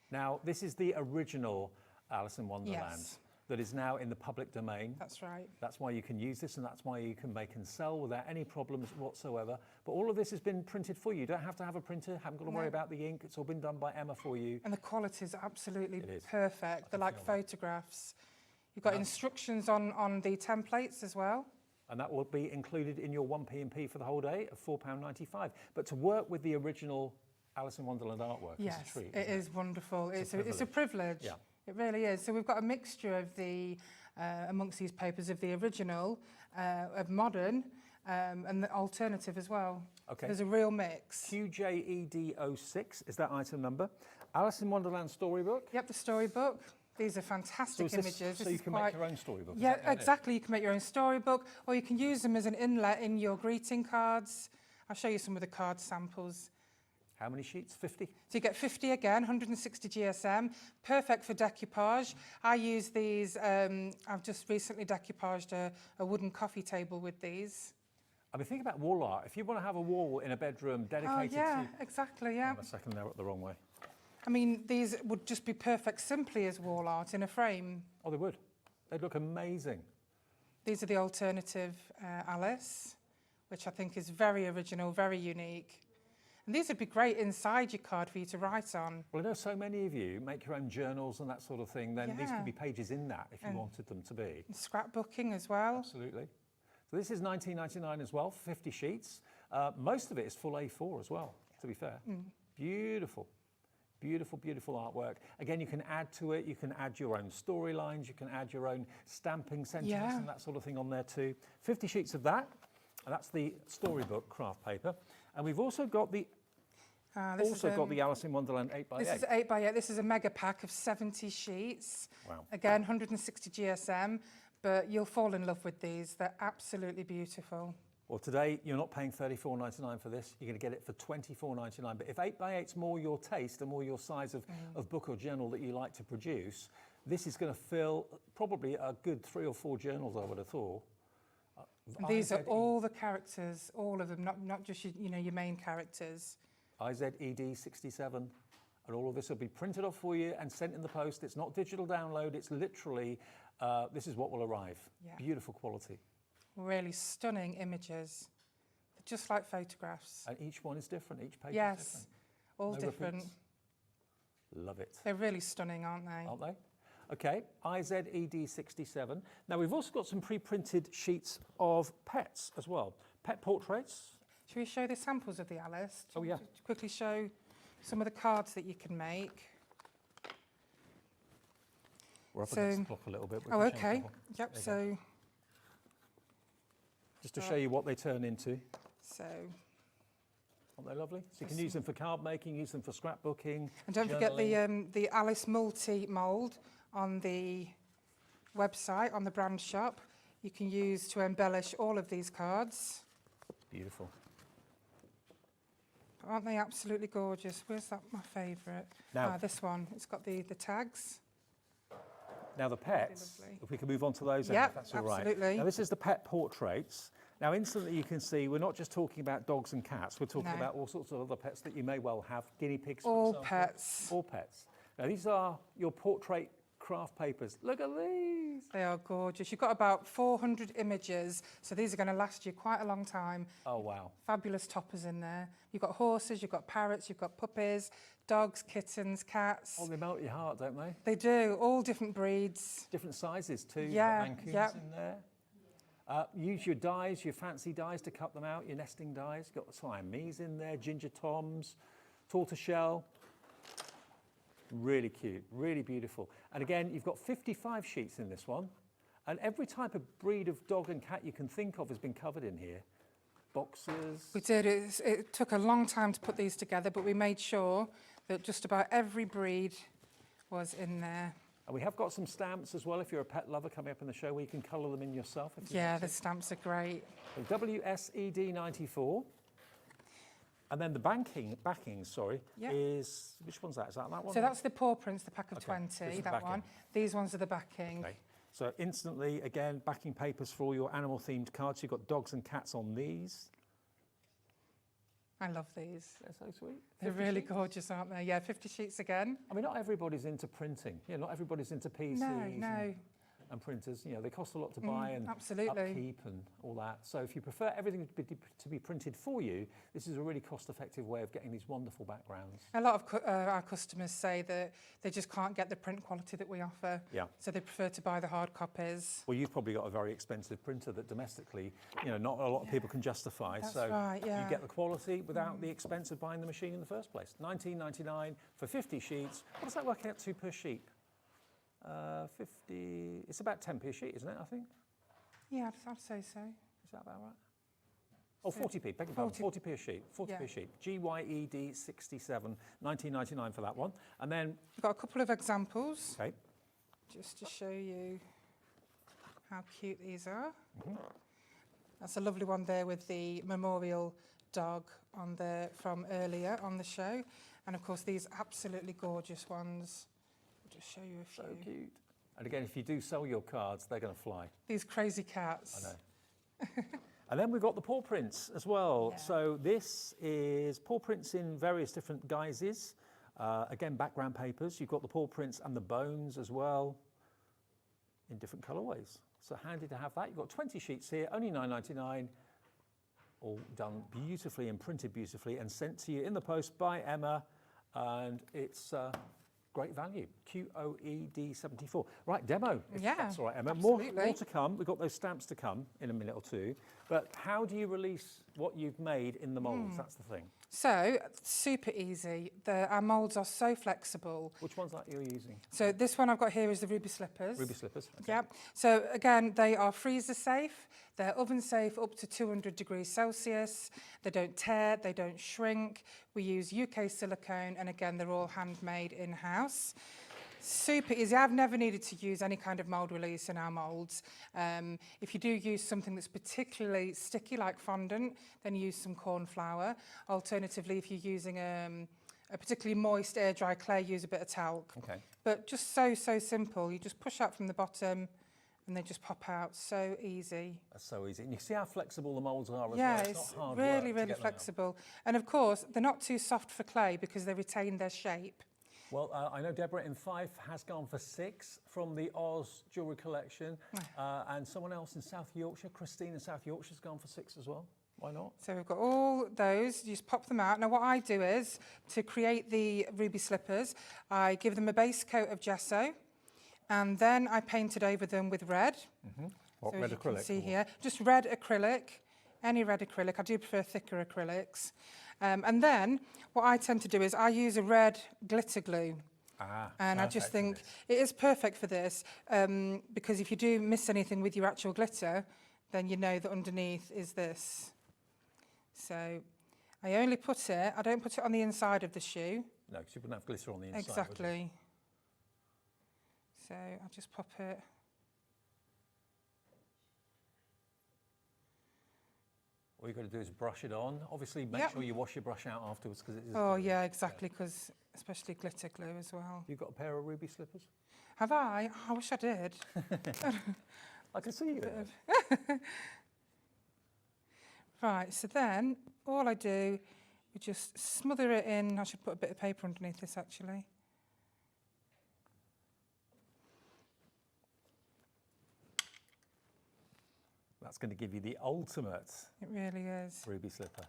Speaker 5: Now, this is the original Alice in Wonderland.
Speaker 6: Yes.
Speaker 5: That is now in the public domain.
Speaker 6: That's right.
Speaker 5: That's why you can use this, and that's why you can make and sell without any problems whatsoever. But all of this has been printed for you. You don't have to have a printer, haven't got to worry about the ink. It's all been done by Emma for you.
Speaker 6: And the quality is absolutely perfect. They're like photographs. You've got instructions on the templates as well.
Speaker 5: And that will be included in your 1P&P for the whole day of £4.95. But to work with the original Alice in Wonderland artwork is a treat.
Speaker 6: It is wonderful. It's a privilege.
Speaker 5: Yeah.
Speaker 6: It really is. So we've got a mixture of the, amongst these papers, of the original, of modern, and the alternative as well.
Speaker 5: Okay.
Speaker 6: There's a real mix.
Speaker 5: QJED06 is that item number. Alice in Wonderland storybook.
Speaker 6: Yep, the storybook. These are fantastic images.
Speaker 5: So you can make your own storybook?
Speaker 6: Yeah, exactly. You can make your own storybook, or you can use them as an inlet in your greeting cards. I'll show you some of the card samples.
Speaker 5: How many sheets? 50?
Speaker 6: So you get 50 again, 160 GSM, perfect for decoupage. I use these, I've just recently decoupaged a wooden coffee table with these.
Speaker 5: I mean, think about wall art. If you want to have a wall in a bedroom dedicated to...
Speaker 6: exactly, yeah.
Speaker 5: Hang on a second, they're up the wrong way.
Speaker 6: I mean, these would just be perfect simply as wall art in a frame.
Speaker 5: Oh, they would. They'd look amazing.
Speaker 6: These are the alternative Alice, which I think is very original, very unique. And these would be great inside your card for you to write on.
Speaker 5: Well, I know so many of you make your own journals and that sort of thing, then these could be pages in that if you wanted them to be.
Speaker 6: And scrapbooking as well.
Speaker 5: Absolutely. So this is £19.99 as well, for 50 sheets. Most of it is full A4 as well, to be fair. Beautiful. Beautiful, beautiful artwork. Again, you can add to it. You can add your own storylines. You can add your own stamping sentiments and that sort of thing on there too. 50 sheets of that. And that's the storybook craft paper. And we've also got the got the Alice in Wonderland 8x8.
Speaker 6: This is 8x8. This is a mega pack of 70 sheets.
Speaker 5: Wow.
Speaker 6: Again, 160 GSM, but you'll fall in love with these. They're absolutely beautiful.
Speaker 5: Well, today you're not paying $34.99 for this. You're going to get it for $24.99. But if 8x8's more your taste and more your size of book or journal that you like to produce, this is going to fill probably a good 3 or 4 journals, I would have thought.
Speaker 6: These are all the characters, all of them, not just your main characters.
Speaker 5: IZED67, and all of this will be printed off for you and sent in the post. It's not digital download, it's literally, this is what will arrive. Yeah. Beautiful quality.
Speaker 6: Really stunning images, just like photographs.
Speaker 5: And each one is different, each page is different.
Speaker 6: All different.
Speaker 5: Repeats. Love it.
Speaker 6: They're really stunning, aren't they?
Speaker 5: Aren't they? Okay, IZED67. Now we've also got some pre-printed sheets of pets as well. Pet portraits.
Speaker 6: Should we show the samples of the Alice?
Speaker 5: Oh yeah.
Speaker 6: To quickly show some of the cards that you can make.
Speaker 5: We're up against the clock a little bit.
Speaker 6: Oh, okay. Yep, so...
Speaker 5: Just to show you what they turn into.
Speaker 6: So...
Speaker 5: Aren't they lovely? So you can use them for card making, use them for scrapbooking.
Speaker 6: And don't forget the Alice multi-mould on the website, on the brand shop. You can use to embellish all of these cards.
Speaker 5: Beautiful.
Speaker 6: Aren't they absolutely gorgeous? Where's that, my favourite?
Speaker 5: Now,
Speaker 6: this one. It's got the tags.
Speaker 5: Now the pets, if we can move on to those, if that's all right.
Speaker 6: Absolutely.
Speaker 5: Now this is the pet portraits. Now instantly you can see we're not just talking about dogs and cats, we're talking about all sorts of other pets that you may well have, guinea pigs, for example.
Speaker 6: Pets.
Speaker 5: All pets. Now these are your portrait craft papers. Look at these.
Speaker 6: They are gorgeous. You've got about 400 images, so these are going to last you quite a long time.
Speaker 5: Oh, wow.
Speaker 6: Fabulous toppers in there. You've got horses, you've got parrots, you've got puppies, dogs, kittens, cats.
Speaker 5: Oh, they melt your heart, don't they?
Speaker 6: They do, all different breeds.
Speaker 5: Different sizes too.
Speaker 6: Yeah,
Speaker 5: You've got Mancoons in there. Use your dyes, your fancy dyes to cut them out, your nesting dyes. You've got Siamese in there, ginger toms, tortoiseshell. Really cute, really beautiful. And again, you've got 55 sheets in this one. And every type of breed of dog and cat you can think of has been covered in here. Boxers.
Speaker 6: We did. It took a long time to put these together, but we made sure that just about every breed was in there.
Speaker 5: And we have got some stamps as well, if you're a pet lover, coming up in the show where you can colour them in yourself. If you
Speaker 6: Yeah,
Speaker 5: want
Speaker 6: the
Speaker 5: to.
Speaker 6: stamps are great.
Speaker 5: So WSED 94. And then the backing,
Speaker 6: Yeah.
Speaker 5: is, which one's that? Is that one?
Speaker 6: So that's the paw prints, the pack of
Speaker 5: Okay,
Speaker 6: 20,
Speaker 5: this is
Speaker 6: that
Speaker 5: backing.
Speaker 6: one. These ones are the backing.
Speaker 5: Okay. So instantly, again, backing papers for all your animal-themed cards. You've got dogs and cats on these.
Speaker 6: I love these.
Speaker 5: They're so sweet.
Speaker 6: They're
Speaker 5: 50
Speaker 6: really
Speaker 5: sheets?
Speaker 6: gorgeous, aren't they? Yeah, 50 sheets again.
Speaker 5: I mean, not everybody's into printing. Yeah, not everybody's into PCs.
Speaker 6: No.
Speaker 5: And printers, you know, they cost a lot to buy and
Speaker 6: absolutely.
Speaker 5: upkeep and all that. So if you prefer everything to be printed for you, this is a really cost-effective way of getting these wonderful backgrounds.
Speaker 6: A lot of our customers say that they just can't get the print quality that we offer.
Speaker 5: Yeah.
Speaker 6: So they prefer to buy the hard copies.
Speaker 5: Well, you've probably got a very expensive printer that domestically, you know, not a lot of people can justify.
Speaker 6: That's
Speaker 5: so
Speaker 6: right, yeah.
Speaker 5: you get the quality without the expense of buying the machine in the first place. $19.99 for 50 sheets. What does that work out to per sheet? 50, it's about 10p a sheet, isn't it, I think?
Speaker 6: Yeah, I'd say so.
Speaker 5: Is that about right? Oh, 40p, beg your pardon, 40p a sheet, 40p a sheet. GYED 67, $19.99 for that one. And then...
Speaker 6: We've got a couple of examples.
Speaker 5: Okay.
Speaker 6: Just to show you how cute these are. That's a lovely one there with the memorial dog on there from earlier on the show. And of course, these absolutely gorgeous ones. I'll just show you a few.
Speaker 5: So cute. And again, if you do sell your cards, they're going to fly.
Speaker 6: These crazy cats.
Speaker 5: I know. And then we've got the paw prints as well.
Speaker 6: Yeah.
Speaker 5: So this is paw prints in various different guises. Again, background papers. You've got the paw prints and the bones as well in different colourways. So handy to have that. You've got 20 sheets here, only $9.99, all done beautifully and printed beautifully and sent to you in the post by Emma. And it's great value. QOED 74. Right, demo. If
Speaker 6: Yeah,
Speaker 5: that's all right, Emma.
Speaker 6: absolutely.
Speaker 5: More to come. We've got those stamps to come in a minute or two. But how do you release what you've made in the moulds? That's the thing.
Speaker 6: So, super easy. Our moulds are so flexible.
Speaker 5: Which one's that you're using?
Speaker 6: So this one I've got here is the ruby slippers.
Speaker 5: Ruby slippers. Okay.
Speaker 6: Yeah. So again, they are freezer safe. They're oven safe up to 200 degrees Celsius. They don't tear, they don't shrink. We use UK silicone, and again, they're all handmade in-house. Super easy. I've never needed to use any kind of mould release in our moulds. If you do use something that's particularly sticky, like fondant, then use some corn flour. Alternatively, if you're using a particularly moist air dry clay, use a bit of talc.
Speaker 5: Okay.
Speaker 6: But just so simple. You just push out from the bottom and they just pop out. So easy.
Speaker 5: That's so easy. And you see how flexible the moulds are as
Speaker 6: Yeah,
Speaker 5: well.
Speaker 6: it's
Speaker 5: not hard
Speaker 6: really,
Speaker 5: work to
Speaker 6: really
Speaker 5: get them out.
Speaker 6: flexible. And of course, they're not too soft for clay because they retain their shape.
Speaker 5: Well, I know Deborah in Fife has gone for 6 from the Oz jewellery collection, and someone else in South Yorkshire, Christine in South Yorkshire, has gone for 6 as well. Why not?
Speaker 6: So we've got all those, you just pop them out. Now what I do is, to create the ruby slippers, I give them a base coat of gesso, and then I painted over them with red.
Speaker 5: What,
Speaker 6: So
Speaker 5: red
Speaker 6: as you can
Speaker 5: acrylic?
Speaker 6: see
Speaker 5: or-
Speaker 6: here, just red acrylic, any red acrylic. I do prefer thicker acrylics. And then what I tend to do is I use a red glitter glue. And I just think it is perfect for this because if you do miss anything with your actual glitter, then you know that underneath is this. So I only put it, I don't put it on the inside of the shoe.
Speaker 5: No, because you wouldn't have glitter on the inside. would you?
Speaker 6: Exactly. So I'll just pop it.
Speaker 5: All you've got to do is brush it on. Obviously, make
Speaker 6: Yep.
Speaker 5: sure you wash your brush out afterwards because it is.
Speaker 6: Oh yeah, exactly, because especially glitter glue as well.
Speaker 5: You've got a pair of ruby slippers?
Speaker 6: Have I? I wish I did.
Speaker 5: I can see you.
Speaker 6: Right, so then all I do is just smother it in. I should put a bit of paper underneath this actually.
Speaker 5: That's going to give you the ultimate
Speaker 6: It really is.
Speaker 5: ruby slipper.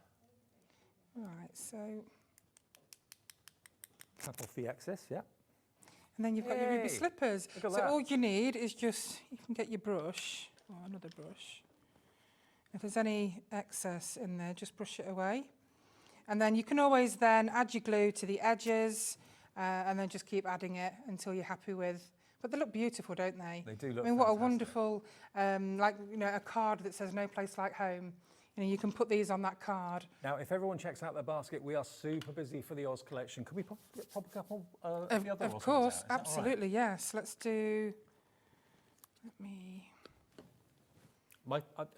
Speaker 6: Right, so,
Speaker 5: Tap off the excess, yeah.
Speaker 6: and then you've got your ruby
Speaker 5: Yay.
Speaker 6: slippers.
Speaker 5: Look at
Speaker 6: So
Speaker 5: that.
Speaker 6: all you need is just, you can get your brush, or another brush. If there's any excess in there, just brush it away. And then you can always then add your glue to the edges and then just keep adding it until you're happy with. But they look beautiful, don't they?
Speaker 5: They do look
Speaker 6: I mean, what a
Speaker 5: fantastic.
Speaker 6: wonderful, like, you know, a card that says no place like home. you can put these on that card.
Speaker 5: Now, if everyone checks out their basket, we are super busy for the Oz collection. Could we pop a couple of the other Oz
Speaker 6: Of course,
Speaker 5: ones out? Is that all right?
Speaker 6: absolutely, yes. Let's do. Let me.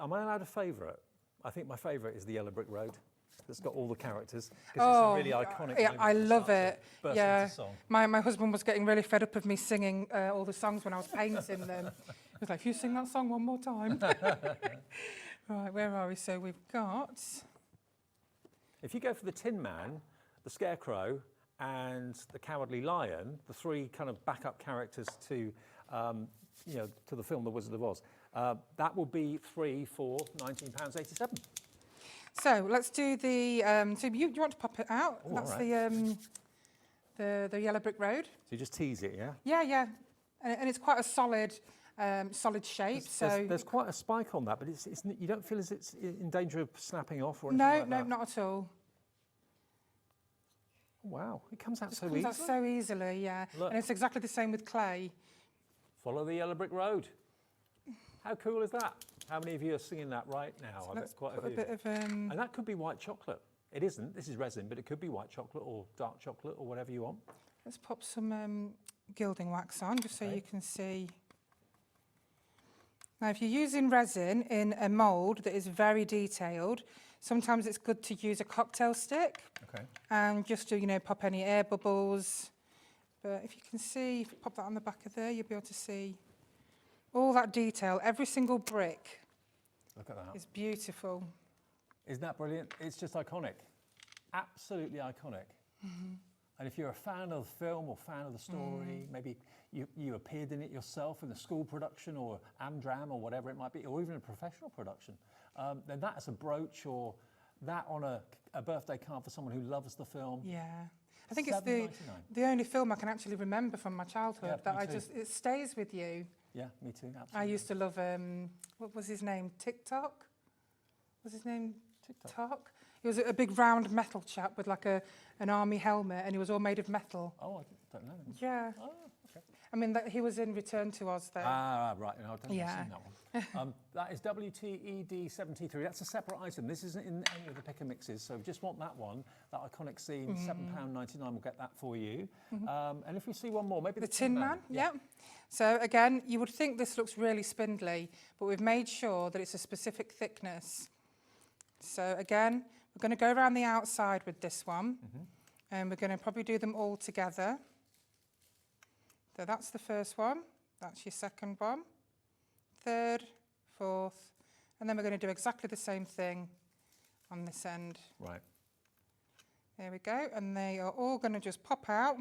Speaker 5: Am I allowed a favourite? I think my favourite is the Yellow Brick Road. That's got all the characters. It's a really iconic.
Speaker 6: Yeah, I love it.
Speaker 5: Burst
Speaker 6: Yeah,
Speaker 5: into song.
Speaker 6: my husband was getting really fed up of me singing all the songs when I was painting them. He was like, "You sing that song one more time." Right, where are we? So we've got.
Speaker 5: If you go for the Tin Man, the Scarecrow, and the Cowardly Lion, the three kind of backup characters to, to the film The Wizard of Oz, that will be 3 for £19.87.
Speaker 6: So let's do the. So you want to pop it out?
Speaker 5: Oh,
Speaker 6: That's
Speaker 5: right.
Speaker 6: the Yellow Brick Road.
Speaker 5: So you just tease it, yeah?
Speaker 6: Yeah, and it's quite a solid shape.
Speaker 5: There's quite a spike on that, but it's you don't feel as it's in danger of snapping off or anything like that?
Speaker 6: No, not at all.
Speaker 5: Wow, it comes out so
Speaker 6: It comes
Speaker 5: easily.
Speaker 6: out so easily, yeah.
Speaker 5: Look.
Speaker 6: And it's exactly the same with clay.
Speaker 5: Follow the Yellow Brick Road. How cool is that? How many of you are singing that right now?
Speaker 6: So
Speaker 5: I
Speaker 6: let's
Speaker 5: bet quite
Speaker 6: put
Speaker 5: a
Speaker 6: a
Speaker 5: few.
Speaker 6: bit of.
Speaker 5: And that could be white chocolate. It isn't. This is resin, but it could be white chocolate or dark chocolate or whatever you want.
Speaker 6: Let's pop some gilding wax on, just so you can see. Now, if you're using resin in a mould that is very detailed, sometimes it's good to use a cocktail stick.
Speaker 5: Okay.
Speaker 6: And just to, pop any air bubbles. But if you can see, if you pop that on the back of there, you'll be able to see all that detail. Every single brick.
Speaker 5: Look at that.
Speaker 6: Is beautiful.
Speaker 5: Isn't that brilliant? It's just iconic. Absolutely iconic.
Speaker 6: Mm-hmm.
Speaker 5: And if you're a fan of the film or fan of the story, maybe you appeared in it yourself in a school production or Amdram or whatever it might be, or even a professional production, then that as a brooch or that on a birthday card for someone who loves the film.
Speaker 6: Yeah. I think it's
Speaker 5: $7.99.
Speaker 6: the only film I can actually remember from my childhood
Speaker 5: Yeah,
Speaker 6: that
Speaker 5: me too.
Speaker 6: it stays with you.
Speaker 5: Yeah, me too, absolutely.
Speaker 6: I used to love, what was his name? TikTok? Was his name TikTok? He was a big round metal chap with like an army helmet, and he was all made of metal.
Speaker 5: Oh, I don't know.
Speaker 6: Yeah.
Speaker 5: Oh, okay.
Speaker 6: I mean, he was in Return to Oz there.
Speaker 5: Ah, right. No, I don't think I've
Speaker 6: Yeah.
Speaker 5: seen that one. That is WTED73. That's a separate item. This isn't in any of the pick and mixes, so just want that one, that iconic scene, £7.99. We'll get that for you. And if we see one more, maybe
Speaker 6: The Tin Man, yeah. So again, you would think this looks really spindly, but we've made sure that it's a specific thickness. So again, we're going to go around the outside with this one, and we're going to probably do them all together. So that's the first one, that's your second one, third, fourth, and then we're going to do exactly the same thing on this end.
Speaker 5: Right.
Speaker 6: There we go, and they are all going to just pop out.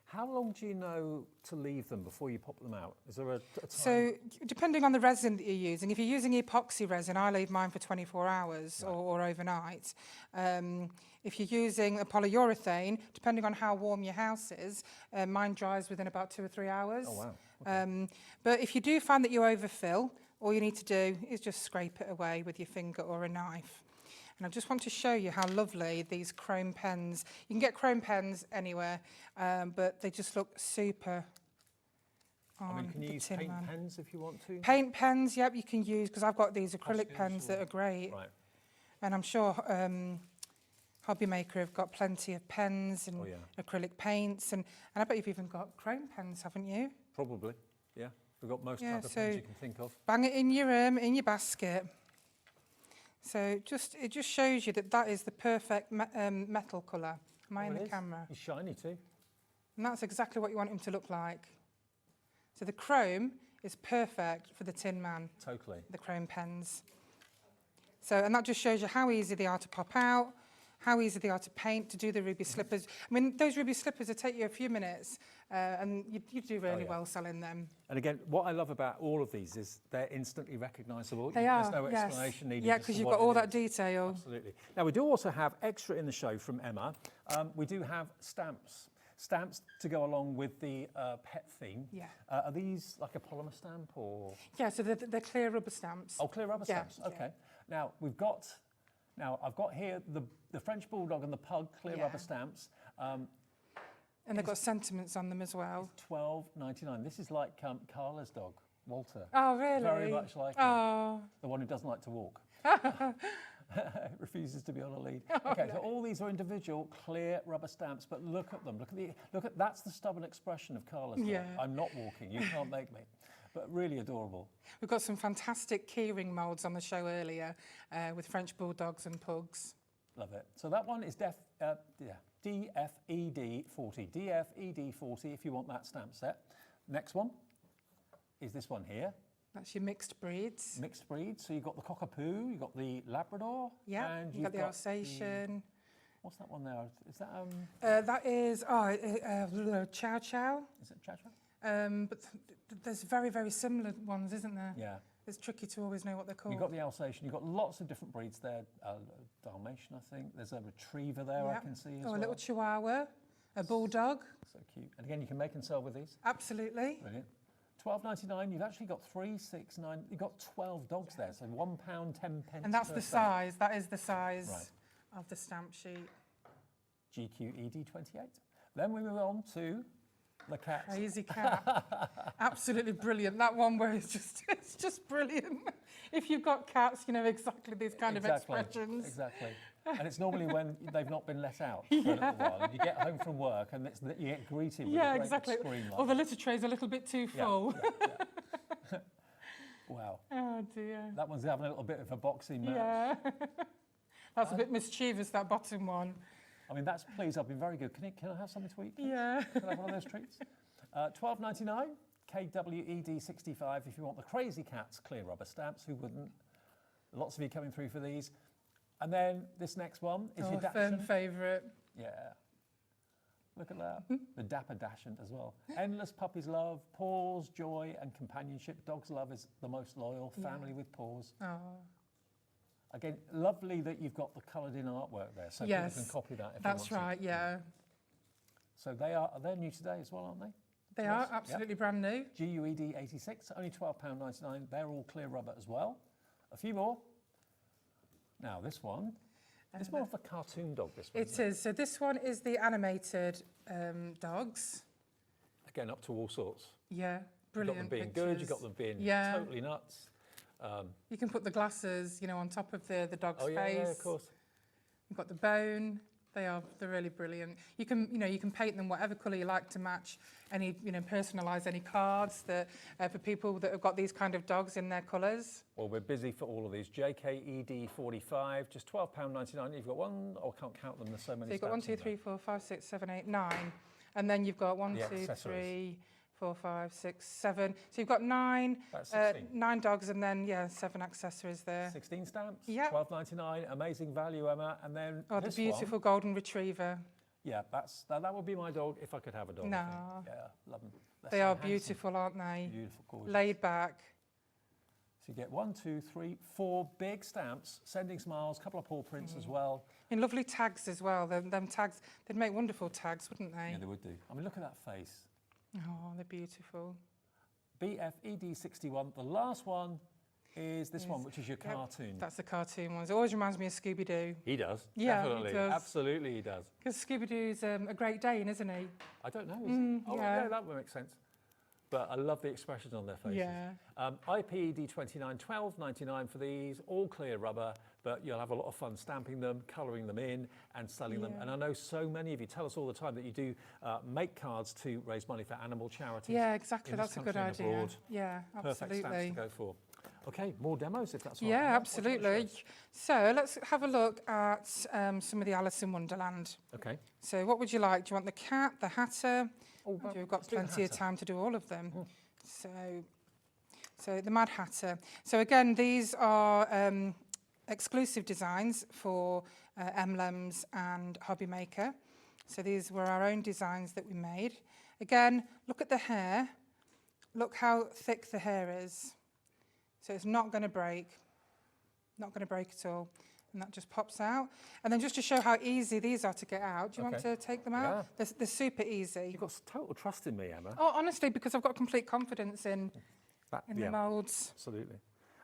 Speaker 5: How long do you know to leave them before you pop them out? Is there a time?
Speaker 6: So, depending on the resin that you're using, if you're using epoxy resin, I leave mine for 24 hours or overnight. If you're using a polyurethane, depending on how warm your house is, mine dries within about 2 or 3 hours.
Speaker 5: Oh, wow. Okay.
Speaker 6: But if you do find that you overfill, all you need to do is just scrape it away with your finger or a knife. And I just want to show you how lovely these chrome pens. You can get chrome pens anywhere, but they just look super on
Speaker 5: I mean, can you
Speaker 6: the
Speaker 5: use
Speaker 6: Tin
Speaker 5: paint
Speaker 6: Man.
Speaker 5: pens if you want to?
Speaker 6: Paint pens, yep, you can use, because I've got these acrylic
Speaker 5: Postage
Speaker 6: pens that
Speaker 5: or-
Speaker 6: are great.
Speaker 5: Right.
Speaker 6: And I'm sure Hobby Maker have got plenty of pens and
Speaker 5: Oh, yeah.
Speaker 6: acrylic paints. And I bet you've even got chrome pens, haven't you?
Speaker 5: Probably, yeah. We've got most
Speaker 6: Yeah,
Speaker 5: type of
Speaker 6: so
Speaker 5: pens you can think of.
Speaker 6: bang it in your basket. So it just shows you that is the perfect metal colour. Am I in
Speaker 5: it
Speaker 6: the
Speaker 5: is.
Speaker 6: camera?
Speaker 5: It's shiny too.
Speaker 6: And that's exactly what you want him to look like. So the chrome is perfect for the Tin Man,
Speaker 5: Totally.
Speaker 6: the chrome pens. So, and that just shows you how easy they are to pop out, how easy they are to paint, to do the ruby slippers. I mean, those ruby slippers will take you a few minutes, and you do really
Speaker 5: yeah.
Speaker 6: well selling them.
Speaker 5: And again, what I love about all of these is they're instantly recognisable.
Speaker 6: They
Speaker 5: There's
Speaker 6: are,
Speaker 5: no
Speaker 6: yes.
Speaker 5: explanation needed.
Speaker 6: Yeah,
Speaker 5: as to
Speaker 6: because you've
Speaker 5: what
Speaker 6: got all
Speaker 5: it
Speaker 6: that
Speaker 5: is.
Speaker 6: detail.
Speaker 5: Absolutely. Now, we do also have extra in the show from Emma. We do have stamps. Stamps to go along with the pet theme.
Speaker 6: Yeah.
Speaker 5: Are these like a polymer stamp or?
Speaker 6: Yeah, so they're clear rubber stamps.
Speaker 5: Oh, clear rubber
Speaker 6: Yeah,
Speaker 5: stamps. Okay. Now I've got here the French Bulldog and the Pug clear rubber stamps.
Speaker 6: And they've got sentiments on them as well.
Speaker 5: $12.99. This is like Carla's dog.
Speaker 13: Walter.
Speaker 6: Oh, really?
Speaker 13: Very much like
Speaker 6: him.
Speaker 13: The one who doesn't like to walk. Refuses to be on a lead. Okay, so all these are individual clear rubber stamps, but look at them. Look at that's the stubborn expression of Carla's.
Speaker 6: Yeah.
Speaker 13: I'm not walking. You can't make me. But really adorable.
Speaker 6: We've got some fantastic keyring moulds on the show earlier with French bulldogs and pugs.
Speaker 13: Love it. So that one is DFED40. DFED40 if you want that stamp set. Next one is this one here.
Speaker 6: That's your mixed breeds.
Speaker 13: Mixed breeds. So you've got the Cockapoo, you've got the Labrador.
Speaker 6: Yeah,
Speaker 13: and
Speaker 6: you've got the Alsatian.
Speaker 13: What's that one there? Is that
Speaker 6: that is Chow Chow.
Speaker 13: Is it Chow Chow?
Speaker 6: But there's very, very similar ones, isn't there?
Speaker 13: Yeah.
Speaker 6: It's tricky to always know what they're called.
Speaker 13: You've got the Alsatian, you've got lots of different breeds there. Dalmatian, I think. There's a Retriever there I can see as well.
Speaker 6: A little Chihuahua, a Bulldog.
Speaker 13: So cute. And again, you can make and sell with these.
Speaker 6: Absolutely.
Speaker 13: Brilliant. $12.99, you've actually got 3, 6, 9, you've got 12 dogs there, so £1, 10 pence.
Speaker 6: And that's
Speaker 13: per
Speaker 6: the
Speaker 13: stamp.
Speaker 6: size, that is the size of the stamp sheet.
Speaker 13: GQED28. Then we move on to the cat.
Speaker 6: Crazy cat. Absolutely brilliant. That one where it's just brilliant. If you've got cats, you know exactly these kind of expressions.
Speaker 13: Exactly. And it's normally when they've not been let out for a little while. And you get home from work and you get greeted with a great
Speaker 6: exactly.
Speaker 13: scream like
Speaker 6: Or the litter tray's a little bit too full.
Speaker 13: Yeah. Wow.
Speaker 6: Oh dear.
Speaker 13: That one's having a little bit of a boxing match.
Speaker 6: Yeah. That's a bit mischievous, that bottom one.
Speaker 13: I mean, please, I've been very good. Can I have something to eat? Please?
Speaker 6: Yeah.
Speaker 13: Can I have one of those treats? $12.99, KWED65 if you want the Crazy Cats clear rubber stamps. Who wouldn't? Lots of you coming through for these. And then this next one is your
Speaker 6: firm favourite.
Speaker 13: Yeah. Look at that. The Dapper Dachshund as well. Endless puppies love, paws, joy and companionship. Dogs love is the most loyal. Family with paws.
Speaker 6: Oh.
Speaker 13: Again, lovely that you've got the coloured in artwork there, so people can copy that if they want to.
Speaker 6: That's right, yeah.
Speaker 13: So they're new today as well, aren't they?
Speaker 6: They are absolutely brand new.
Speaker 13: GUED 86, only £12.99. They're all clear rubber as well. A few more. Now this one, it's more of a cartoon dog, this one.
Speaker 6: It is. So this one is the animated dogs.
Speaker 13: Again, up to all sorts.
Speaker 6: Yeah, brilliant.
Speaker 13: You've got them being good, you've got them being totally nuts.
Speaker 6: You can put the glasses, on top of the dog's face.
Speaker 13: Yeah, of course.
Speaker 6: You've got the bone. They're really brilliant. You can, you can paint them whatever colour you like to match any, personalise any cards that for people that have got these kind of dogs in their colours.
Speaker 13: Well, we're busy for all of these. JKED 45, just £12.99. You've got one, I can't count them. There's so many.
Speaker 6: So you've got 1, 2, 3, 4, 5, 6, 7, 8, 9, and then you've got 1, 2, 3, 4, 5, 6, 7. So you've got 9 dogs and then 7 accessories there.
Speaker 13: 16 stamps.
Speaker 6: Yeah.
Speaker 13: £12.99. Amazing value, Emma. And then
Speaker 6: the beautiful golden retriever.
Speaker 13: Yeah, that would be my dog if I could have a dog.
Speaker 6: No.
Speaker 13: Yeah, love them.
Speaker 6: They are beautiful, aren't they?
Speaker 13: Beautiful, gorgeous.
Speaker 6: Laid back.
Speaker 13: So you get 1, 2, 3, 4 big stamps, sending smiles, a couple of paw prints as well.
Speaker 6: In lovely tags as well. Them tags, they'd make wonderful tags, wouldn't they?
Speaker 13: Yeah, they would do. I mean, look at that face.
Speaker 6: Oh, they're beautiful.
Speaker 13: BFED61. The last one is this one, which is your cartoon.
Speaker 6: That's the cartoon one. It always reminds me of Scooby-Doo.
Speaker 13: He does.
Speaker 6: Yeah,
Speaker 13: definitely.
Speaker 6: he does.
Speaker 13: Absolutely, he does.
Speaker 6: Because Scooby-Doo's a Great Dane, isn't he?
Speaker 13: I don't know. Is he? Oh,
Speaker 6: yeah.
Speaker 13: Yeah, that would make sense. But I love the expressions on their faces.
Speaker 6: Yeah.
Speaker 13: IPED29, £12.99 for these, all clear rubber, but you'll have a lot of fun stamping them, colouring them in and selling them. And I know so many of you tell us all the time that you do make cards to raise money for animal charities.
Speaker 6: Yeah, exactly. That's a good
Speaker 13: and
Speaker 6: idea.
Speaker 13: abroad.
Speaker 6: Yeah, absolutely.
Speaker 13: Perfect stamps to go for. Okay, more demos if that's all
Speaker 6: right.
Speaker 13: Yeah,
Speaker 6: absolutely. So let's have a look at some of the Alice in Wonderland.
Speaker 13: Okay.
Speaker 6: So what would you like? Do you want the cat, the Hatter? Oh, we've got plenty of time to do all of them. So the Mad Hatter. So again, these are exclusive designs for Emlems and Hobby Maker. So these were our own designs that we made. Again, look at the hair. Look how thick the hair is. So it's not going to break. Not going to break at all. And that just pops out. And then just to show how easy these are to get out, do you want to take them out?
Speaker 13: Yeah.
Speaker 6: They're super easy.
Speaker 13: You've got total trust in me, Emma.
Speaker 6: Oh, honestly, because I've got complete confidence in the moulds.
Speaker 13: Absolutely.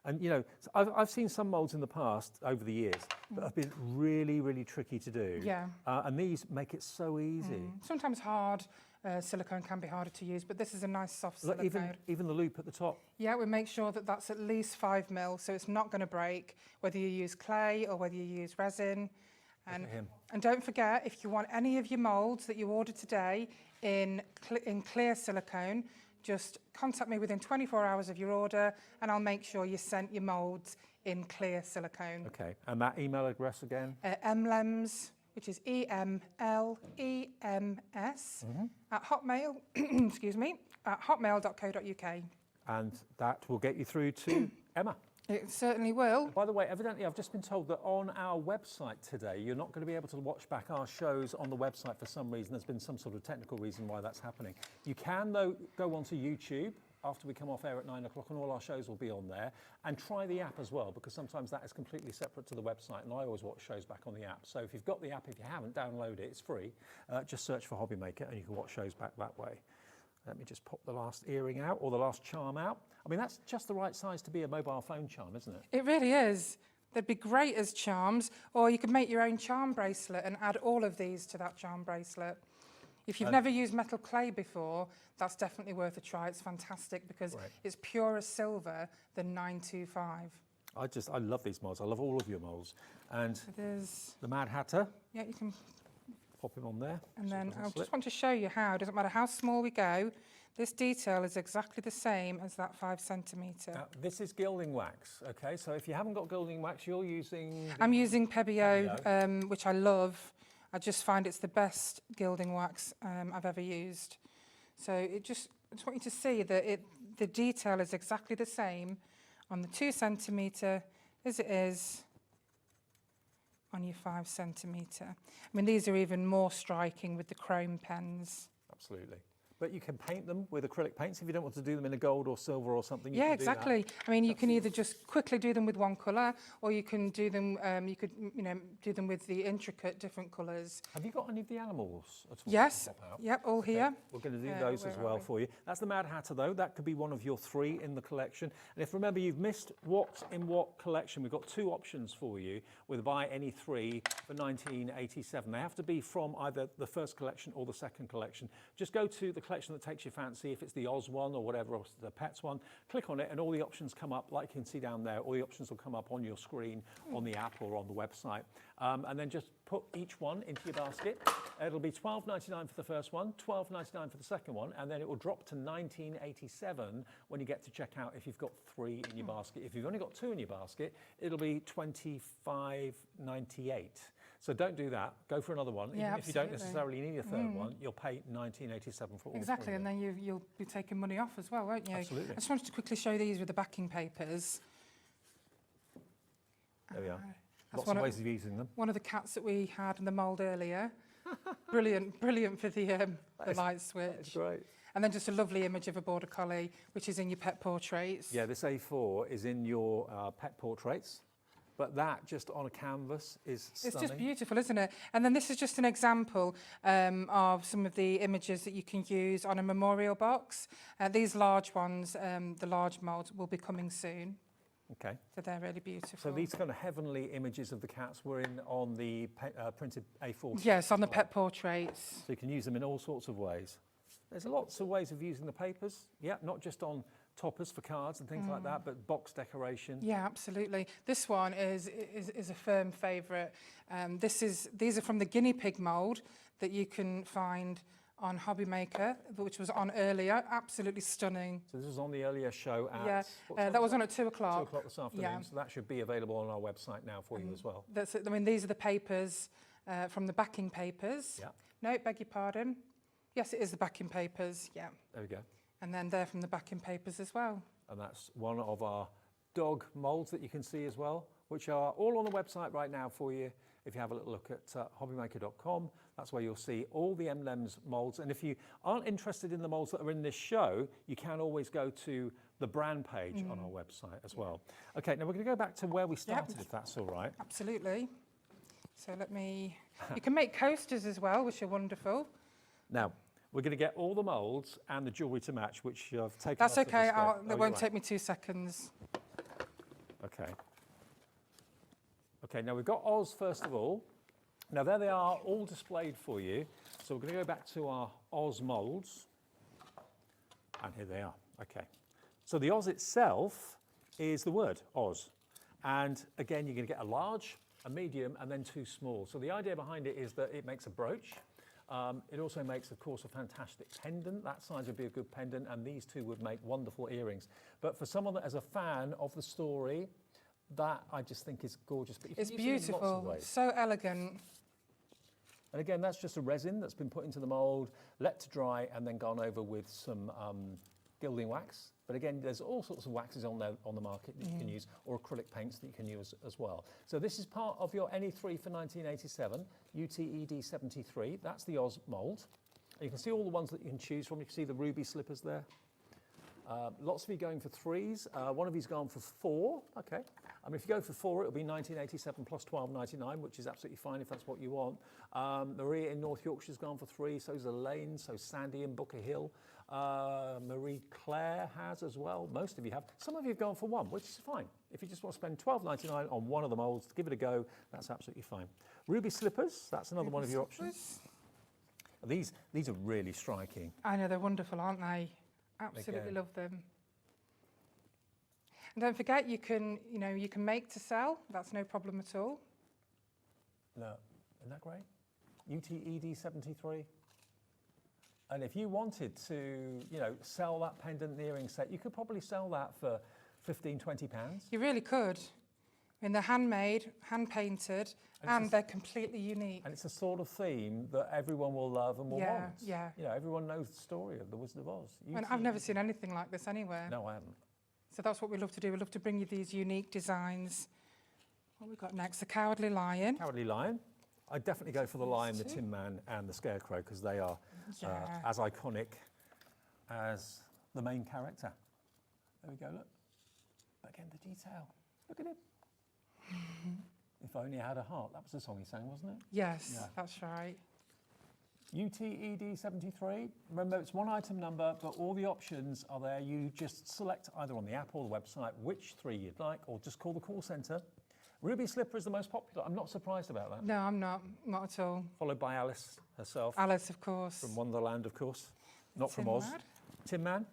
Speaker 13: And, I've seen some moulds in the past, over the years, that have been really, really tricky to do.
Speaker 6: Yeah.
Speaker 13: And these make it so easy.
Speaker 6: Sometimes hard silicone can be harder to use, but this is a nice soft silicone.
Speaker 5: Look, even the loop at the top.
Speaker 6: Yeah, we make sure that that's at least 5 mil, so it's not going to break, whether you use clay or whether you use resin. And don't forget, if you want any of your moulds that you order today in clear silicone, just contact me within 24 hours of your order and I'll make sure you sent your moulds in clear silicone.
Speaker 5: Okay, and that email address again?
Speaker 6: Emlems, which is EMLEMS at hotmail, excuse me, at hotmail.co.uk.
Speaker 5: And that will get you through to Emma.
Speaker 6: It certainly will.
Speaker 5: By the way, evidently I've just been told that on our website today, you're not going to be able to watch back our shows on the website for some reason. There's been some sort of technical reason why that's happening. You can, though, go onto YouTube after we come off air at 9 o'clock, and all our shows will be on there. And try the app as well, because sometimes that is completely separate to the website, and I always watch shows back on the app. So if you've got the app, if you haven't, download it. It's free. Just search for Hobby Maker, and you can watch shows back that way. Let me just pop the last earring out, or the last charm out. I mean, that's just the right size to be a mobile phone charm, isn't it?
Speaker 6: It really is. They'd be great as charms, or you could make your own charm bracelet and add all of these to that charm bracelet. If you've never used metal clay before, that's definitely worth a try. It's fantastic because it's pure as silver, the 925.
Speaker 5: I love these molds. I love all of your molds. And
Speaker 6: there's
Speaker 5: the Mad Hatter.
Speaker 6: Yeah, you can
Speaker 5: pop him on there.
Speaker 6: And then I just want to show you how, it doesn't matter how small we go, this detail is exactly the same as that 5 centimetre.
Speaker 5: This is gilding wax, okay? So if you haven't got gilding wax, you're using...
Speaker 6: I'm using Pebeo, which I love. I just find it's the best gilding wax I've ever used. So I just want you to see that the detail is exactly the same on the 2 centimetre as it is on your 5 centimetre. I mean, these are even more striking with the chrome pens.
Speaker 5: Absolutely. But you can paint them with acrylic paints if you don't want to do them in a gold or silver or something.
Speaker 6: Yeah, exactly. I mean, you can either just quickly do them with one colour, or you can do them. You could, do them with the intricate different colours.
Speaker 5: Have you got any of the animals at all?
Speaker 6: Yes. Yep, all here.
Speaker 5: We're going to do those as well for you. That's the Mad Hatter, though. That could be one of your 3 in the collection. And if remember you've missed what's in what collection, we've got 2 options for you with buy any 3 for 1987. They have to be from either the first collection or the second collection. Just go to the collection that takes your fancy. If it's the Oz one or whatever, or the Pets one, click on it and all the options come up, like you can see down there. All the options will come up on your screen, on the app or on the website. And then just put each one into your basket. It'll be $12.99 for the first one, $12.99 for the second one, and then it will drop to $19.87 when you get to checkout if you've got 3 in your basket. If you've only got 2 in your basket, it'll be $25.98. So don't do that. Go for another one.
Speaker 6: Yeah,
Speaker 5: Even if you don't necessarily need a third one, you'll pay $19.87 for all 3.
Speaker 6: Exactly, and then you'll be taking money off as well, won't you?
Speaker 5: Absolutely.
Speaker 6: I just wanted to quickly show these with the backing papers.
Speaker 5: There we are. Lots of ways of using them.
Speaker 6: One of the cats that we had in the mould earlier. Brilliant for the light switch.
Speaker 5: That's great.
Speaker 6: And then just a lovely image of a border collie, which is in your pet portraits.
Speaker 5: Yeah, this A4 is in your pet portraits. But that, just on a canvas, is stunning.
Speaker 6: It's just beautiful, isn't it? And then this is just an example of some of the images that you can use on a memorial box. These large ones, the large moulds, will be coming soon.
Speaker 5: Okay.
Speaker 6: So they're really beautiful.
Speaker 5: So these kind of heavenly images of the cats were in on the printed A4?
Speaker 6: Yes, on the pet portraits.
Speaker 5: So you can use them in all sorts of ways. There's lots of ways of using the papers. Yeah, not just on toppers for cards and things like that, but box decoration.
Speaker 6: Yeah, absolutely. This one is a firm favourite. These are from the guinea pig mould that you can find on Hobby Maker, which was on earlier. Absolutely stunning.
Speaker 5: So this was on the earlier show at...
Speaker 6: Yeah, that was on at 2 o'clock.
Speaker 5: 2 o'clock this afternoon,
Speaker 6: yeah.
Speaker 5: So that should be available on our website now for you as well.
Speaker 6: That's it. I mean, these are the papers from the backing papers.
Speaker 5: Yeah.
Speaker 6: No, beg your pardon. Yes, it is the backing papers, yeah.
Speaker 5: There we go.
Speaker 6: And then they're from the backing papers as well.
Speaker 5: And that's one of our dog moulds that you can see as well, which are all on the website right now for you. If you have a little look at hobbymaker.com, that's where you'll see all the Emlems moulds. And if you aren't interested in the moulds that are in this show, you can always go to the brand page on our website as well. Okay, now we're going to go back to where we started, if that's all right.
Speaker 6: Absolutely. So you can make coasters as well, which are wonderful.
Speaker 5: Now, we're going to get all the moulds and the jewellery to match, which I've taken
Speaker 6: That's
Speaker 5: off the
Speaker 6: okay,
Speaker 5: display.
Speaker 6: it won't take me 2 seconds.
Speaker 5: Okay. Okay, now we've got Oz first of all. Now there they are, all displayed for you. So we're going to go back to our Oz moulds. And here they are. Okay. So the Oz itself is the word Oz. And again, you're going to get a large, a medium, and then 2 small. So the idea behind it is that it makes a brooch. It also makes, of course, a fantastic pendant. That size would be a good pendant, and these 2 would make wonderful earrings. But for someone that is a fan of the story, that I just think is gorgeous. But
Speaker 6: it's beautiful, so elegant.
Speaker 5: And again, that's just a resin that's been put into the mould, let to dry, and then gone over with some gilding wax. But again, there's all sorts of waxes on the market that you can use, or acrylic paints that you can use as well. So this is part of your NE3 for 1987, UTED 73. That's the Oz mould. You can see all the ones that you can choose from. You can see the ruby slippers there. Lots of you going for 3s. One of you's gone for 4. Okay. I mean, if you go for 4, it'll be 1987 plus 12.99, which is absolutely fine if that's what you want. Maria in North Yorkshire's gone for 3. So's Elaine. So Sandy in Booker Hill. Marie Claire has as well. Most of you have. Some of you have gone for 1, which is fine. If you just want to spend £12.99 on one of the moulds, give it a go. That's absolutely fine. Ruby slippers. That's another one of your options. These are really striking.
Speaker 6: I know, they're wonderful, aren't they? Absolutely love them. And don't forget, you can make to sell. That's no problem at all.
Speaker 5: No, isn't that great? UTED 73. And if you wanted to, sell that pendant and earring set, you could probably sell that for £15–20.
Speaker 6: You really could. I mean, they're handmade, hand-painted, and they're completely unique.
Speaker 5: And it's a sort of theme that everyone will love and will want.
Speaker 6: Yeah.
Speaker 5: Everyone knows the story of the Wizard of Oz.
Speaker 6: And I've never seen anything like this anywhere.
Speaker 5: No, I haven't.
Speaker 6: So that's what we love to do. We love to bring you these unique designs. What have we got next? The Cowardly Lion.
Speaker 5: Cowardly Lion. I'd definitely go for the Lion, the Tin Man, and the Scarecrow, because they are as iconic as the main character. There we go, look. But again, the detail. Look at him. If only I had a heart. That was the song he sang, wasn't it?
Speaker 6: Yes, that's right.
Speaker 5: UTED 73. Remember, it's 1 item number, but all the options are there. You just select either on the app or the website which 3 you'd like, or just call the call centre. Ruby slipper is the most popular. I'm not surprised about that.
Speaker 6: No, I'm not at all.
Speaker 5: Followed by Alice herself.
Speaker 6: Alice, of course.
Speaker 5: From Wonderland, of course. Not from Oz. Tin Man.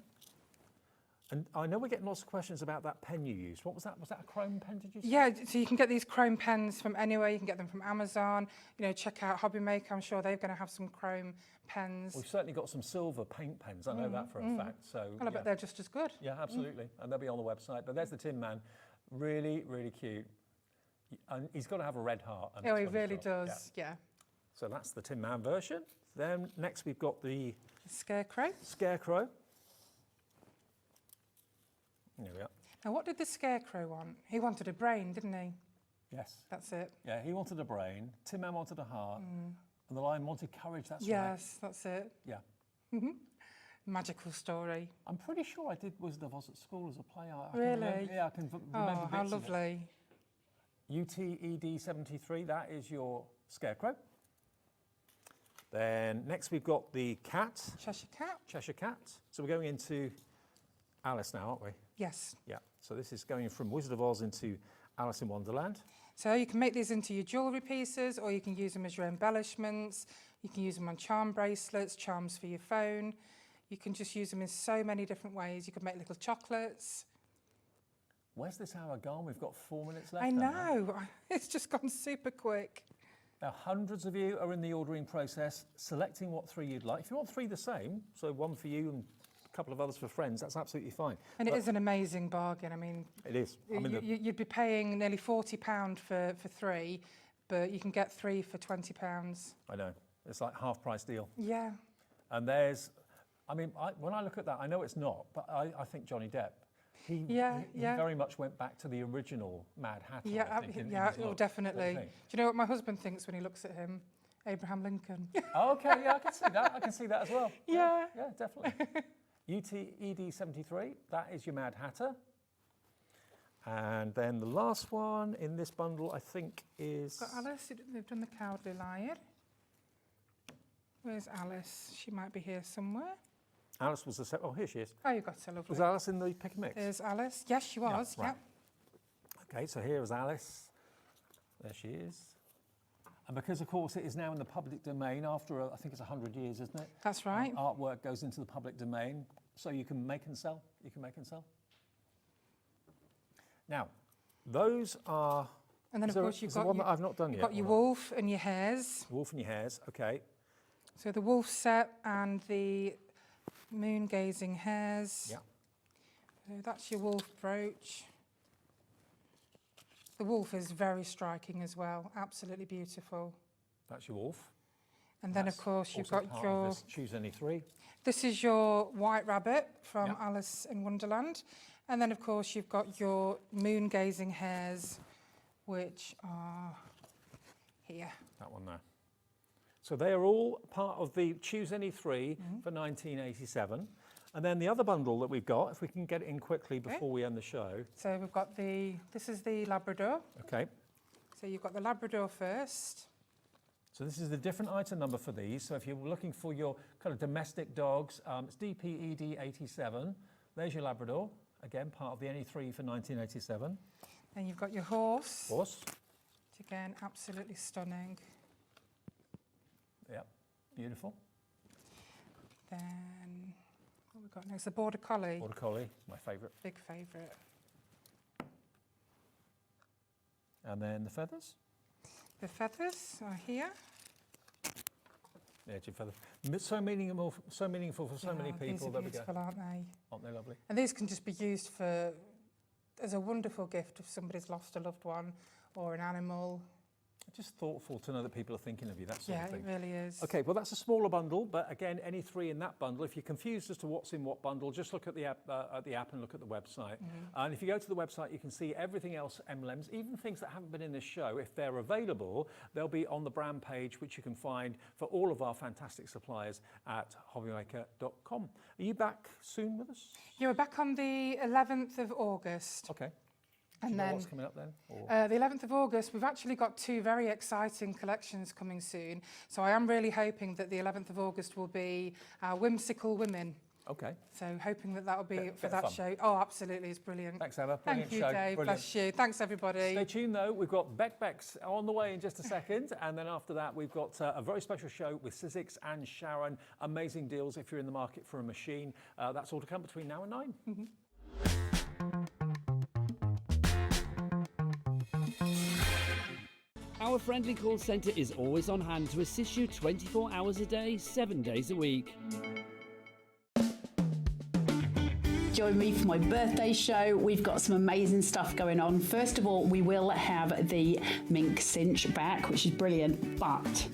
Speaker 5: And I know we're getting lots of questions about that pen you used. What was that? Was that a chrome pen, did you say?
Speaker 6: Yeah, so you can get these chrome pens from anywhere. You can get them from Amazon. Check out Hobby Maker. I'm sure they're going to have some chrome pens.
Speaker 5: We've certainly got some silver paint pens. I know that for a fact. So,
Speaker 6: I bet they're just as good.
Speaker 5: Yeah, absolutely. And they'll be on the website. But there's the Tin Man. Really, really cute. And he's got to have a red heart.
Speaker 6: Oh, he really does, yeah.
Speaker 5: So that's the Tin Man version. Then next we've got the
Speaker 6: Scarecrow.
Speaker 5: Scarecrow. There we are.
Speaker 6: Now, what did the Scarecrow want? He wanted a brain, didn't he?
Speaker 5: Yes.
Speaker 6: That's it.
Speaker 5: Yeah, he wanted a brain. Tin Man wanted a heart. And the Lion wanted courage, that's right.
Speaker 6: Yes, that's it.
Speaker 5: Yeah.
Speaker 6: Magical story.
Speaker 5: I'm pretty sure I did Wizard of Oz at school as a play.
Speaker 6: Really?
Speaker 5: I can remember bits
Speaker 6: how
Speaker 5: of
Speaker 6: lovely.
Speaker 5: it. UTED 73, that is your Scarecrow. Then next we've got the cat.
Speaker 6: Cheshire Cat.
Speaker 5: Cheshire Cat. So we're going into Alice now, aren't we?
Speaker 6: Yes.
Speaker 5: Yeah. So this is going from Wizard of Oz into Alice in Wonderland.
Speaker 6: So you can make these into your jewellery pieces, or you can use them as your embellishments. You can use them on charm bracelets, charms for your phone. You can just use them in so many different ways. You can make little chocolates.
Speaker 5: Where's this hour gone? We've got 4 minutes left.
Speaker 6: I know. It's just gone super quick.
Speaker 5: Now, hundreds of you are in the ordering process, selecting what 3 you'd like. If you want 3 the same, so 1 for you and a couple of others for friends, that's absolutely fine.
Speaker 6: And it is an amazing bargain. I mean,
Speaker 5: it is.
Speaker 6: You'd be paying nearly £40 for 3, but you can get 3 for £20.
Speaker 5: I know. It's like half price deal.
Speaker 6: Yeah.
Speaker 5: And there's, when I look at that, I know it's not, but I think Johnny Depp, he very much went back to the original Mad Hatter.
Speaker 6: Definitely. Do you know what my husband thinks when he looks at him? Abraham Lincoln.
Speaker 5: Oh, okay, yeah, I can see that. I can see that as well.
Speaker 6: Yeah.
Speaker 5: Yeah, definitely. UTED 73, that is your Mad Hatter. And then the last one in this bundle, I think, is...
Speaker 6: Got Alice, they've done the Cowardly Lion. Where's Alice? She might be here somewhere.
Speaker 5: Alice was the... Oh, here she is.
Speaker 6: Oh, you got her, lovely.
Speaker 5: Was Alice in the pick and mix?
Speaker 6: There's Alice. Yes, she was,
Speaker 5: right. Okay, so here is Alice. There she is. And because, of course, it is now in the public domain after, I think it's 100 years, isn't it?
Speaker 6: That's right.
Speaker 5: Artwork goes into the public domain, so you can make and sell. You can make and sell. Now, those are...
Speaker 6: And then, of course, you've got
Speaker 5: one that I've not done yet.
Speaker 6: You've got your wolf and your hares.
Speaker 5: Wolf and your hares, okay.
Speaker 6: So the wolf set and the moon-gazing hares.
Speaker 5: Yeah.
Speaker 6: So that's your wolf brooch. The wolf is very striking as well, absolutely beautiful.
Speaker 5: That's your wolf.
Speaker 6: And then, of course, you've got your...
Speaker 5: Choose any three.
Speaker 6: This is your white rabbit from Alice in Wonderland. And then, of course, you've got your moon-gazing hares, which are here.
Speaker 5: That one there. So they are all part of the Choose Any Three for 1987. And then the other bundle that we've got, if we can get it in quickly before we end the show.
Speaker 6: So we've got this is the Labrador.
Speaker 5: Okay.
Speaker 6: So you've got the Labrador first.
Speaker 5: So this is the different item number for these. So if you're looking for your kind of domestic dogs, it's DPED 87. There's your Labrador, again, part of the Any Three for 1987.
Speaker 6: Then you've got your horse.
Speaker 5: Horse.
Speaker 6: Which again, absolutely stunning.
Speaker 5: Yep, beautiful.
Speaker 6: Then what we've got next, the Border Collie.
Speaker 5: Border Collie, my favourite.
Speaker 6: Big favourite.
Speaker 5: And then the feathers.
Speaker 6: The feathers are here.
Speaker 5: The edge of feathers. So meaningful for so many people.
Speaker 6: These are beautiful, aren't they?
Speaker 5: Aren't they lovely?
Speaker 6: And these can just be used as a wonderful gift if somebody's lost a loved one or an animal.
Speaker 5: Just thoughtful to know that people are thinking of you, that sort of thing.
Speaker 6: Yeah, it really is.
Speaker 5: Okay, well, that's a smaller bundle, but again, any three in that bundle. If you're confused as to what's in what bundle, just look at the app and look at the website. And if you go to the website, you can see everything else Emlems, even things that haven't been in this show. If they're available, they'll be on the brand page, which you can find for all of our fantastic suppliers at hobbymaker.com. Are you back soon with us?
Speaker 6: Yeah, we're back on the 11th of August.
Speaker 5: Okay.
Speaker 6: And
Speaker 5: Do you know
Speaker 6: then
Speaker 5: what's coming up then?
Speaker 6: The 11th of August, we've actually got two very exciting collections coming soon. So I am really hoping that the 11th of August will be Whimsical Women.
Speaker 5: Okay.
Speaker 6: So hoping that will be
Speaker 5: Bit
Speaker 6: for
Speaker 5: of
Speaker 6: that
Speaker 5: fun.
Speaker 6: show. Oh, absolutely, it's brilliant.
Speaker 5: Thanks, Emma. Brilliant
Speaker 6: Thank you,
Speaker 5: show.
Speaker 6: Dave.
Speaker 5: Brilliant.
Speaker 6: Bless you. Thanks, everybody.
Speaker 5: Stay tuned, though. We've got BekBek on the way in just a second. And then after that, we've got a very special show with Sizzix and Sharon. Amazing deals if you're in the market for a machine. That's all to come between now and 9.
Speaker 1: Our friendly call centre is always on hand to assist you 24 hours a day, 7 days a week.
Speaker 4: Join me for my birthday show. We've got some amazing stuff going on. First of all, we will have the mink cinch back, which is brilliant, but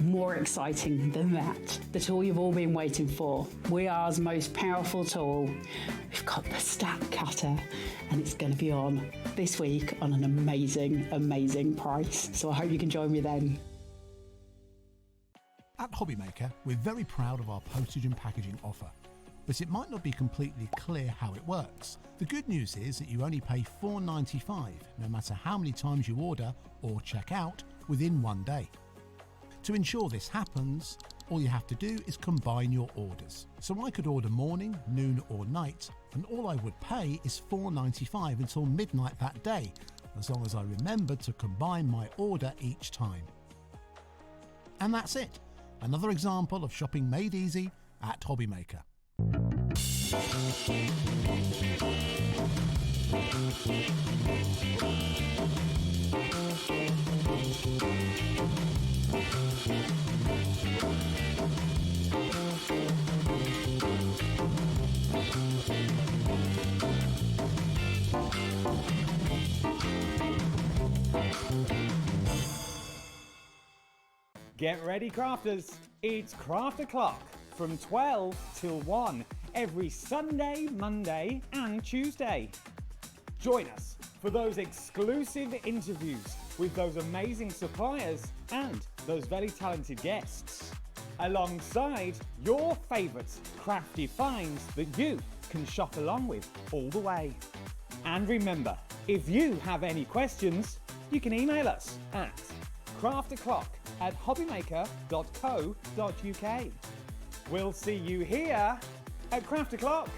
Speaker 4: more exciting than that, the tool you've all been waiting for. WeAre's most powerful tool. We've got the stack cutter, and it's going to be on this week on an amazing, amazing price. So I hope you can join me then.
Speaker 8: At Hobbymaker, we're very proud of our postage and packaging offer, but it might not be completely clear how it works. The good news is that you only pay $4.95 no matter how many times you order or check out within 1 day. To ensure this happens, all you have to do is combine your orders. So I could order morning, noon or night, and all I would pay is $4.95 until midnight that day, as long as I remembered to combine my order each time. And that's it. Another example of shopping made easy at Hobbymaker.
Speaker 3: Get ready, crafters. It's Craft O'Clock from 12 till 1 every Sunday, Monday and Tuesday. Join us for those exclusive interviews with those amazing suppliers and those very talented guests, alongside your favourite crafty finds that you can shop along with all the way. And remember, if you have any questions, you can email us at craftoclock@hobbymaker.co.uk. We'll see you here at Craft O'Clock.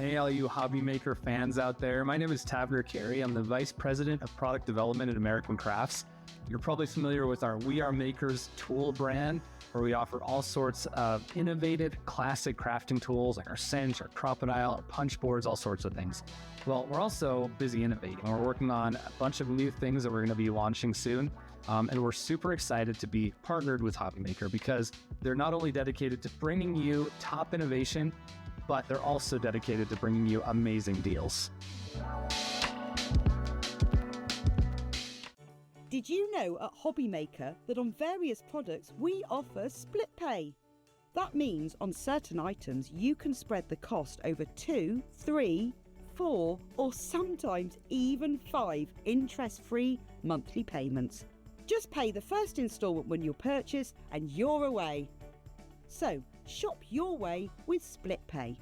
Speaker 17: Hey, all you hobby maker fans out there. My name is Tavner Carey. I'm the Vice President of Product Development at American Crafts. You're probably familiar with our We Are Makers tool brand, where we offer all sorts of innovative, classic crafting tools like our cinch, our crocodile, our punch boards, all sorts of things. Well, we're also busy innovating. We're working on a bunch of new things that we're going to be launching soon. And we're super excited to be partnered with Hobby Maker because they're not only dedicated to bringing you top innovation, but they're also dedicated to bringing you amazing deals.
Speaker 12: Did you know at Hobby Maker that on various products we offer split pay? That means on certain items you can spread the cost over 2, 3, 4 or sometimes even 5 interest-free monthly payments. Just pay the first instalment when you purchase and you're away. So shop your way with split pay.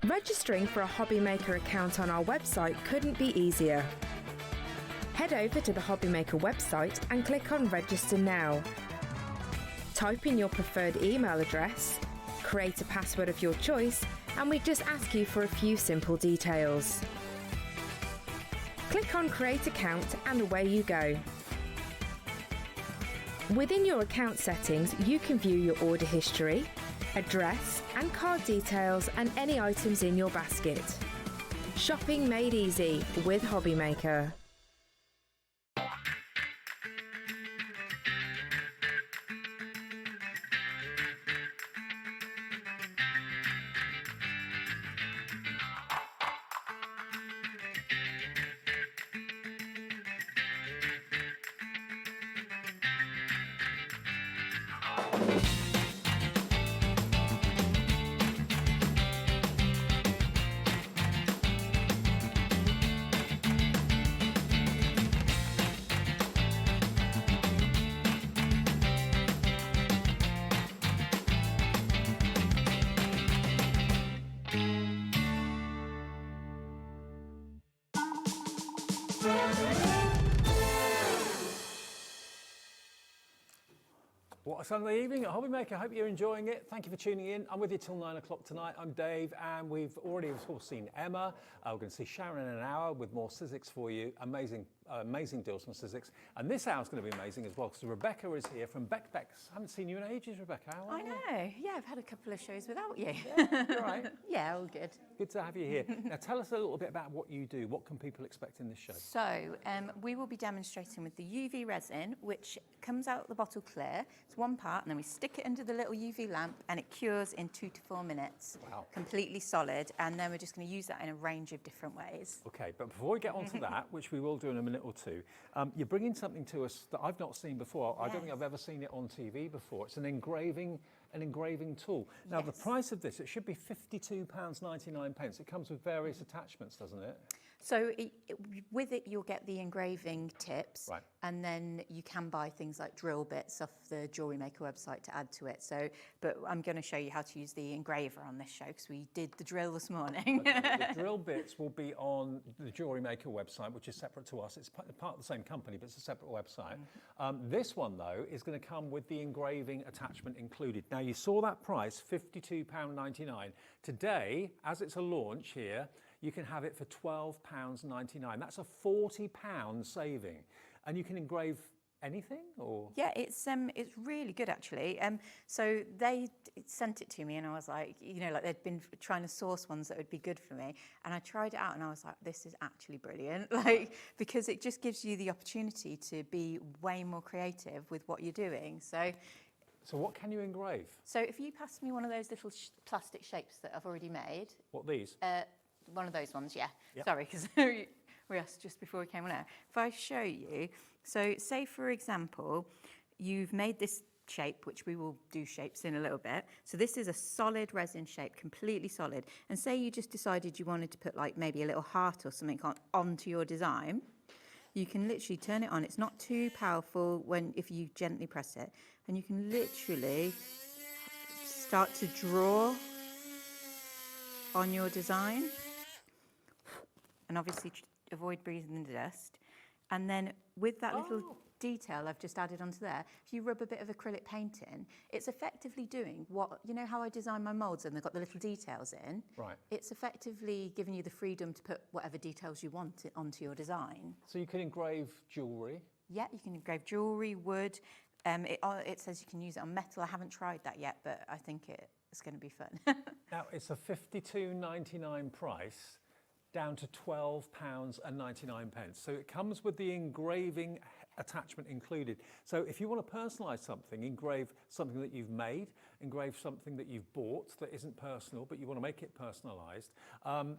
Speaker 7: Registering for a Hobby Maker account on our website couldn't be easier. Head over to the Hobby Maker website and click on Register Now. Type in your preferred email address, create a password of your choice, and we just ask you for a few simple details. Click on Create Account and away you go. Within your account settings, you can view your order history, address and card details and any items in your basket. Shopping made easy with Hobby Maker.
Speaker 5: What a Sunday evening at Hobby Maker. I hope you're enjoying it. Thank you for tuning in. I'm with you till 9 o'clock tonight. I'm Dave, and we've already, of course, seen Emma. We're going to see Sharon in an hour with more Sizzix for you. Amazing deals from Sizzix. And this hour's going to be amazing as well, because Rebecca is here from BekBek. I haven't seen you in ages, Rebecca. How are you?
Speaker 18: I know. Yeah, I've had a couple of shows without you.
Speaker 5: Yeah, you all right?
Speaker 18: Yeah, all good.
Speaker 5: Good to have you here. Now, tell us a little bit about what you do. What can people expect in this show?
Speaker 18: So, we will be demonstrating with the UV resin, which comes out the bottle clear. It's one part, and then we stick it under the little UV lamp, and it cures in 2 to 4 minutes.
Speaker 5: Wow.
Speaker 18: Completely solid. And then we're just going to use that in a range of different ways.
Speaker 5: Okay, but before we get on to that, which we will do in a minute or two, you're bringing something to us that I've not seen before. I don't think I've ever seen it on TV before. It's an engraving tool. Now, the price of this, it should be £52.99. It comes with various attachments, doesn't it?
Speaker 18: So with it, you'll get the engraving tips,
Speaker 5: right,
Speaker 18: and then you can buy things like drill bits off the Jewellery Maker website to add to it. So, but I'm going to show you how to use the engraver on this show because we did the drill this morning.
Speaker 5: Okay, the drill bits will be on the Jewellery Maker website, which is separate to us. It's part of the same company, but it's a separate website. This one, though, is going to come with the engraving attachment included. Now, you saw that price, £52.99. Today, as it's a launch here, you can have it for £12.99. That's a £40 saving. And you can engrave anything, or?
Speaker 18: Yeah, it's really good, actually. So they sent it to me, and I was like, you know, like they'd been trying to source ones that would be good for me. And I tried it out, and I was like, this is actually brilliant. Like, because it just gives you the opportunity to be way more creative with what you're doing.
Speaker 5: So what can you engrave?
Speaker 18: So if you pass me one of those little plastic shapes that I've already made.
Speaker 5: What, these?
Speaker 18: One of those ones, yeah.
Speaker 5: Yep.
Speaker 18: Sorry, because we asked just before we came on air. If I show you, so say for example, you've made this shape, which we will do shapes in a little bit. So this is a solid resin shape, completely solid. And say you just decided you wanted to put like maybe a little heart or something onto your design. You can literally turn it on. It's not too powerful if you gently press it. And you can literally start to draw on your design. And obviously avoid breathing the dust. And then with that little detail I've just added onto there, if you rub a bit of acrylic paint in, it's effectively doing what, you know how I design my moulds and they've got the little details in?
Speaker 5: Right.
Speaker 18: It's effectively giving you the freedom to put whatever details you want onto your design.
Speaker 5: So you can engrave jewellery.
Speaker 18: Yeah, you can engrave jewellery, wood. It says you can use it on metal. I haven't tried that yet, but I think it's going to be fun.
Speaker 5: Now, it's a £52.99 price down to £12.99. So it comes with the engraving attachment included. So if you want to personalise something, engrave something that you've made, engrave something that you've bought that isn't personal, but you want to make it personalised,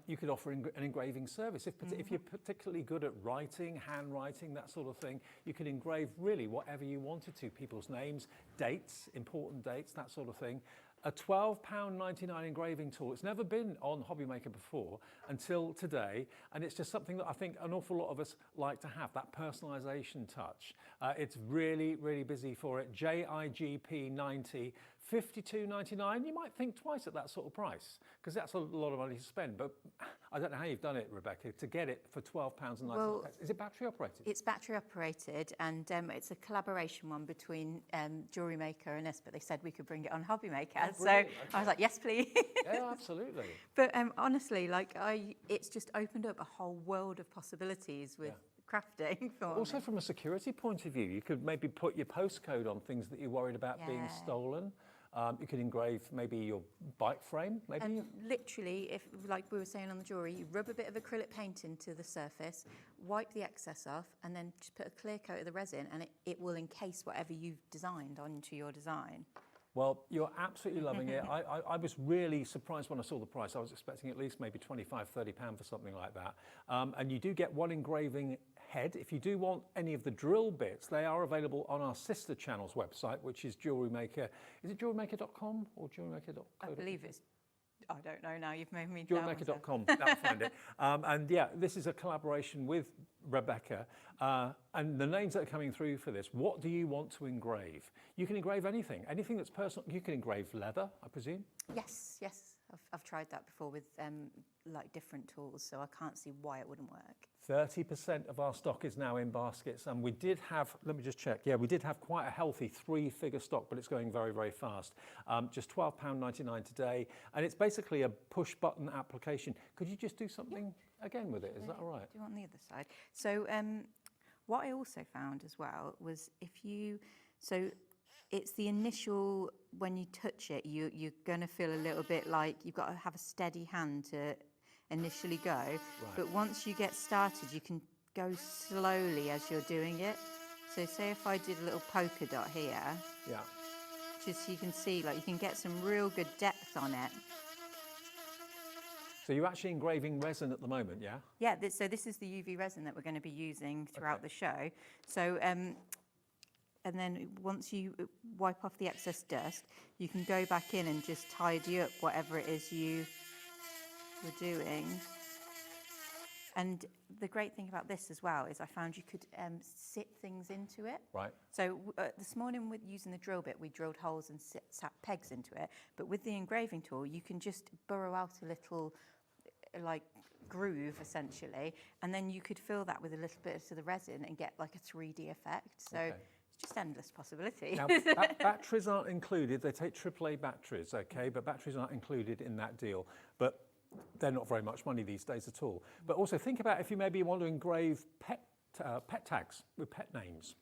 Speaker 5: you could offer an engraving service. If you're particularly good at writing, handwriting, that sort of thing, you could engrave really whatever you wanted to, people's names, dates, important dates, that sort of thing. A £12.99 engraving tool. It's never been on HobbyMaker before until today, and it's just something that I think an awful lot of us like to have, that personalisation touch. It's really, really busy for it. JIGP90, £52.99. You might think twice at that sort of price, because that's a lot of money to spend, but I don't know how you've done it, Rebecca, to get it for £12.99.
Speaker 18: Well,
Speaker 5: is it battery operated?
Speaker 18: It's battery operated, and it's a collaboration one between Jewellery Maker and us, but they said we could bring it on Hobby Maker. So
Speaker 5: Okay.
Speaker 18: I was like, yes, please.
Speaker 5: Yeah, absolutely.
Speaker 18: But honestly, it's just opened up a whole world of possibilities with crafting.
Speaker 5: Also, from a security point of view, you could maybe put your postcode on things that you're worried about being stolen. You could engrave maybe your bike frame, maybe.
Speaker 18: And literally, if like we were saying on the jewellery, you rub a bit of acrylic paint into the surface, wipe the excess off, and then just put a clear coat of the resin, and it will encase whatever you've designed onto your design.
Speaker 5: Well, you're absolutely loving it. I was really surprised when I saw the price. I was expecting at least maybe £25, £30 for something like that. And you do get one engraving head. If you do want any of the drill bits, they are available on our sister channel's website, which is Jewellery Maker. Is it jewellerymaker.com or jewellerymaker.co?
Speaker 18: I believe it's, I don't know now, you've made me
Speaker 5: Jewellerymaker.com, that'll find it. And yeah, this is a collaboration with Rebecca. And the names that are coming through for this, what do you want to engrave? You can engrave anything that's personal. You can engrave leather, I presume?
Speaker 18: Yes. I've tried that before with like different tools, so I can't see why it wouldn't work.
Speaker 5: 30% of our stock is now in baskets, and we did have, let me just check, yeah, we did have quite a healthy 3-figure stock, but it's going very, very fast. Just £12.99 today, and it's basically a push-button application. Could you just do something again with it? Is that all right?
Speaker 18: Do you want the other side? So what I also found as well was it's the initial, when you touch it, you're going to feel a little bit like you've got to have a steady hand to initially go. Right. But once you get started, you can go slowly as you're doing it. So say if I did a little polka dot here, just so you can see, like you can get some real good depth on it.
Speaker 5: So you're actually engraving resin at the moment, yeah?
Speaker 18: Yeah, so this is the UV resin that we're going to be using throughout the show. So, and then once you wipe off the excess dust, you can go back in and just tidy up whatever it is you were doing. And the great thing about this as well is I found you could sit things into it.
Speaker 5: Right.
Speaker 18: So this morning with using the drill bit, we drilled holes and sat pegs into it. But with the engraving tool, you can just burrow out a little like groove essentially, and then you could fill that with a little bit of the resin and get like a 3D effect. So it's just endless possibility.
Speaker 5: Now, batteries aren't included. They take AAA batteries, okay, but batteries aren't included in that deal. But they're not very much money these days at all. But also think about if you maybe want to engrave pet tags with pet names,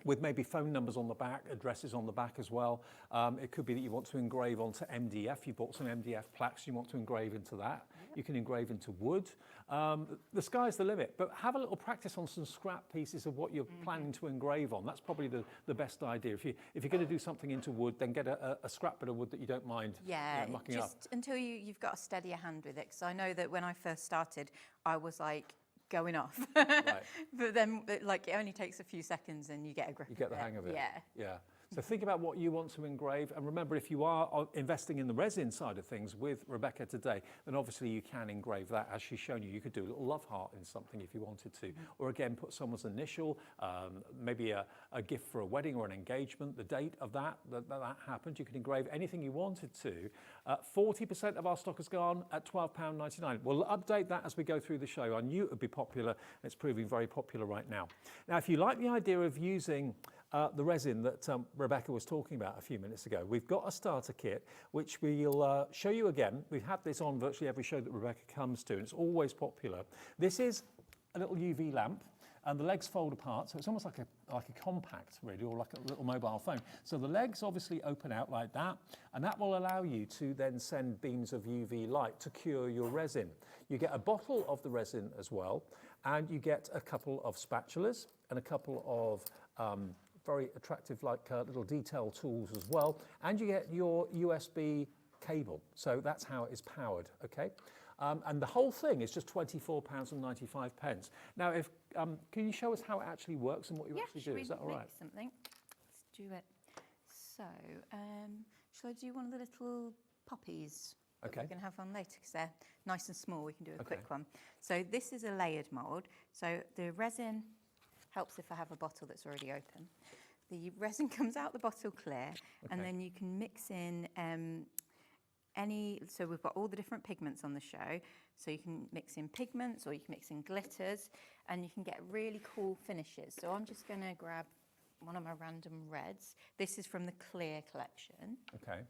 Speaker 5: with maybe phone numbers on the back, addresses on the back as well. It could be that you want to engrave onto MDF. You bought some MDF plaques, you want to engrave into that. You can engrave into wood. The sky's the limit, but have a little practice on some scrap pieces of what you're planning to engrave on. That's probably the best idea. If you're going to do something into wood, then get a scrap bit of wood that you don't mind mucking up.
Speaker 18: Just until you've got a steadier hand with it. Because I know that when I first started, I was like, going off. Right. But then like it only takes a few seconds and you get a grip.
Speaker 5: You get the hang of it.
Speaker 18: Yeah.
Speaker 5: Yeah. So think about what you want to engrave, and remember, if you are investing in the resin side of things with Rebecca today, then obviously you can engrave that as she's shown you. You could do a little love heart in something if you wanted to, or again put someone's initial, maybe a gift for a wedding or an engagement, the date of that happened. You could engrave anything you wanted to. 40% of our stock has gone at £12.99. We'll update that as we go through the show. I knew it would be popular. It's proving very popular right now. Now, if you like the idea of using the resin that Rebecca was talking about a few minutes ago, we've got a starter kit which we'll show you again. We've had this on virtually every show that Rebecca comes to, and it's always popular. This is a little UV lamp, and the legs fold apart, so it's almost like a compact, really, or like a little mobile phone. So the legs obviously open out like that, and that will allow you to then send beams of UV light to cure your resin. You get a bottle of the resin as well, and you get a couple of spatulas and a couple of very attractive little detail tools as well, and you get your USB cable. So that's how it is powered, okay? And the whole thing is just £24.95. Now, can you show us how it actually works and what you actually do? Is that all right?
Speaker 18: Something. Let's do it. So, shall I do one of the little poppies that we're going to have on later? Because they're nice and small. We can do a quick one. So this is a layered mould. So the resin helps if I have a bottle that's already open. The resin comes out the bottle clear, and then you can mix in so we've got all the different pigments on the show. So you can mix in pigments, or you can mix in glitters, and you can get really cool finishes. So I'm just going to grab one of my random reds. This is from the Clear collection.
Speaker 5: Okay.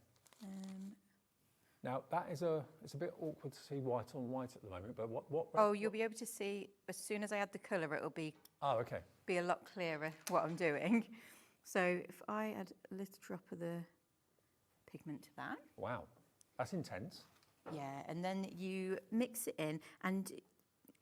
Speaker 5: Now that is it's a bit awkward to see white on white at the moment, but what?
Speaker 18: Oh, you'll be able to see as soon as I add the colour, it'll be be a lot clearer what I'm doing. So if I add a little drop of the pigment to that.
Speaker 5: Wow, that's intense.
Speaker 18: Yeah, and then you mix it in, and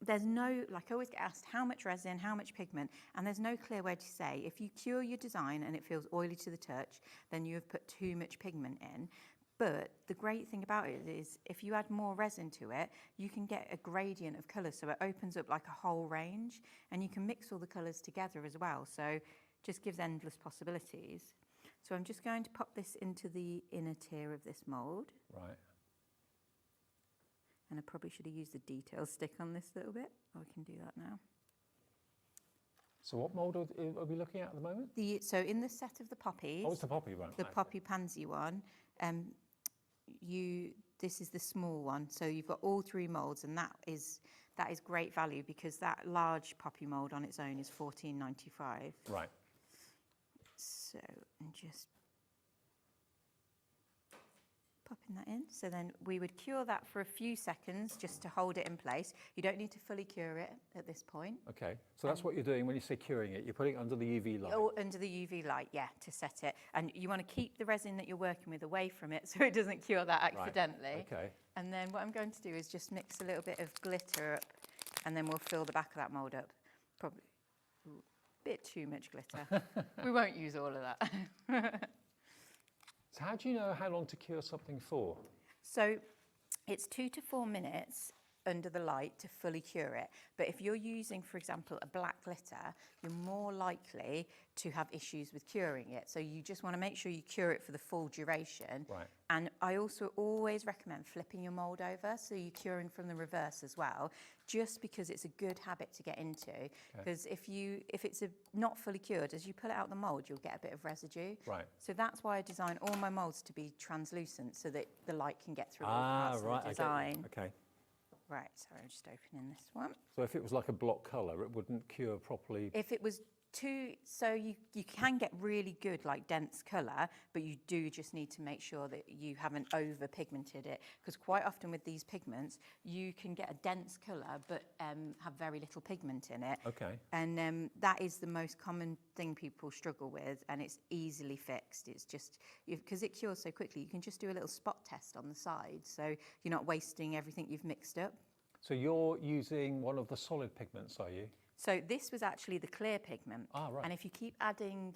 Speaker 18: there's no, like I always get asked, how much resin, how much pigment, and there's no clear way to say. If you cure your design and it feels oily to the touch, then you have put too much pigment in. But the great thing about it is if you add more resin to it, you can get a gradient of colour, so it opens up like a whole range, and you can mix all the colours together as well, so just gives endless possibilities. So I'm just going to pop this into the inner tier of this mould.
Speaker 5: Right.
Speaker 18: And I probably should have used the detail stick on this a little bit. Oh, I can do that now.
Speaker 5: So what mould are we looking at the moment?
Speaker 18: So in the set of the poppies.
Speaker 5: Oh, it's the poppy one.
Speaker 18: The poppy pansy one. This is the small one. So you've got all three moulds, and that is great value because that large poppy mould on its own is £14.95.
Speaker 5: Right.
Speaker 18: So I'm just popping that in. So then we would cure that for a few seconds just to hold it in place. You don't need to fully cure it at this point.
Speaker 5: Okay, so that's what you're doing when you say curing it. You're putting it under the UV light.
Speaker 18: Oh, under the UV light, yeah, to set it. And you want to keep the resin that you're working with away from it so it doesn't cure that accidentally.
Speaker 5: Right. Okay.
Speaker 18: And then what I'm going to do is just mix a little bit of glitter up, and then we'll fill the back of that mould up. Probably a bit too much glitter. We won't use all of that.
Speaker 5: So how do you know how long to cure something for?
Speaker 18: So it's 2 to 4 minutes under the light to fully cure it. But if you're using, for example, a black glitter, you're more likely to have issues with curing it. So you just want to make sure you cure it for the full duration.
Speaker 5: Right.
Speaker 18: And I also always recommend flipping your mould over, so you're curing from the reverse as well, just because it's a good habit to get into. Because if it's not fully cured, as you pull it out the mould, you'll get a bit of residue.
Speaker 5: Right.
Speaker 18: So that's why I design all my moulds to be translucent, so that the light can get through all parts of the design.
Speaker 5: Okay.
Speaker 18: Right, so I'm just opening this one.
Speaker 5: So if it was like a block colour, it wouldn't cure properly?
Speaker 18: If it was so you can get really good, like, dense colour, but you do just need to make sure that you haven't over-pigmented it, because quite often with these pigments, you can get a dense colour, but have very little pigment in it.
Speaker 5: Okay.
Speaker 18: And that is the most common thing people struggle with, and it's easily fixed. It's just, because it cures so quickly, you can just do a little spot test on the side, so you're not wasting everything you've mixed up.
Speaker 5: So you're using one of the solid pigments, are you?
Speaker 18: So this was actually the clear pigment.
Speaker 5: Ah, right.
Speaker 18: And if you keep adding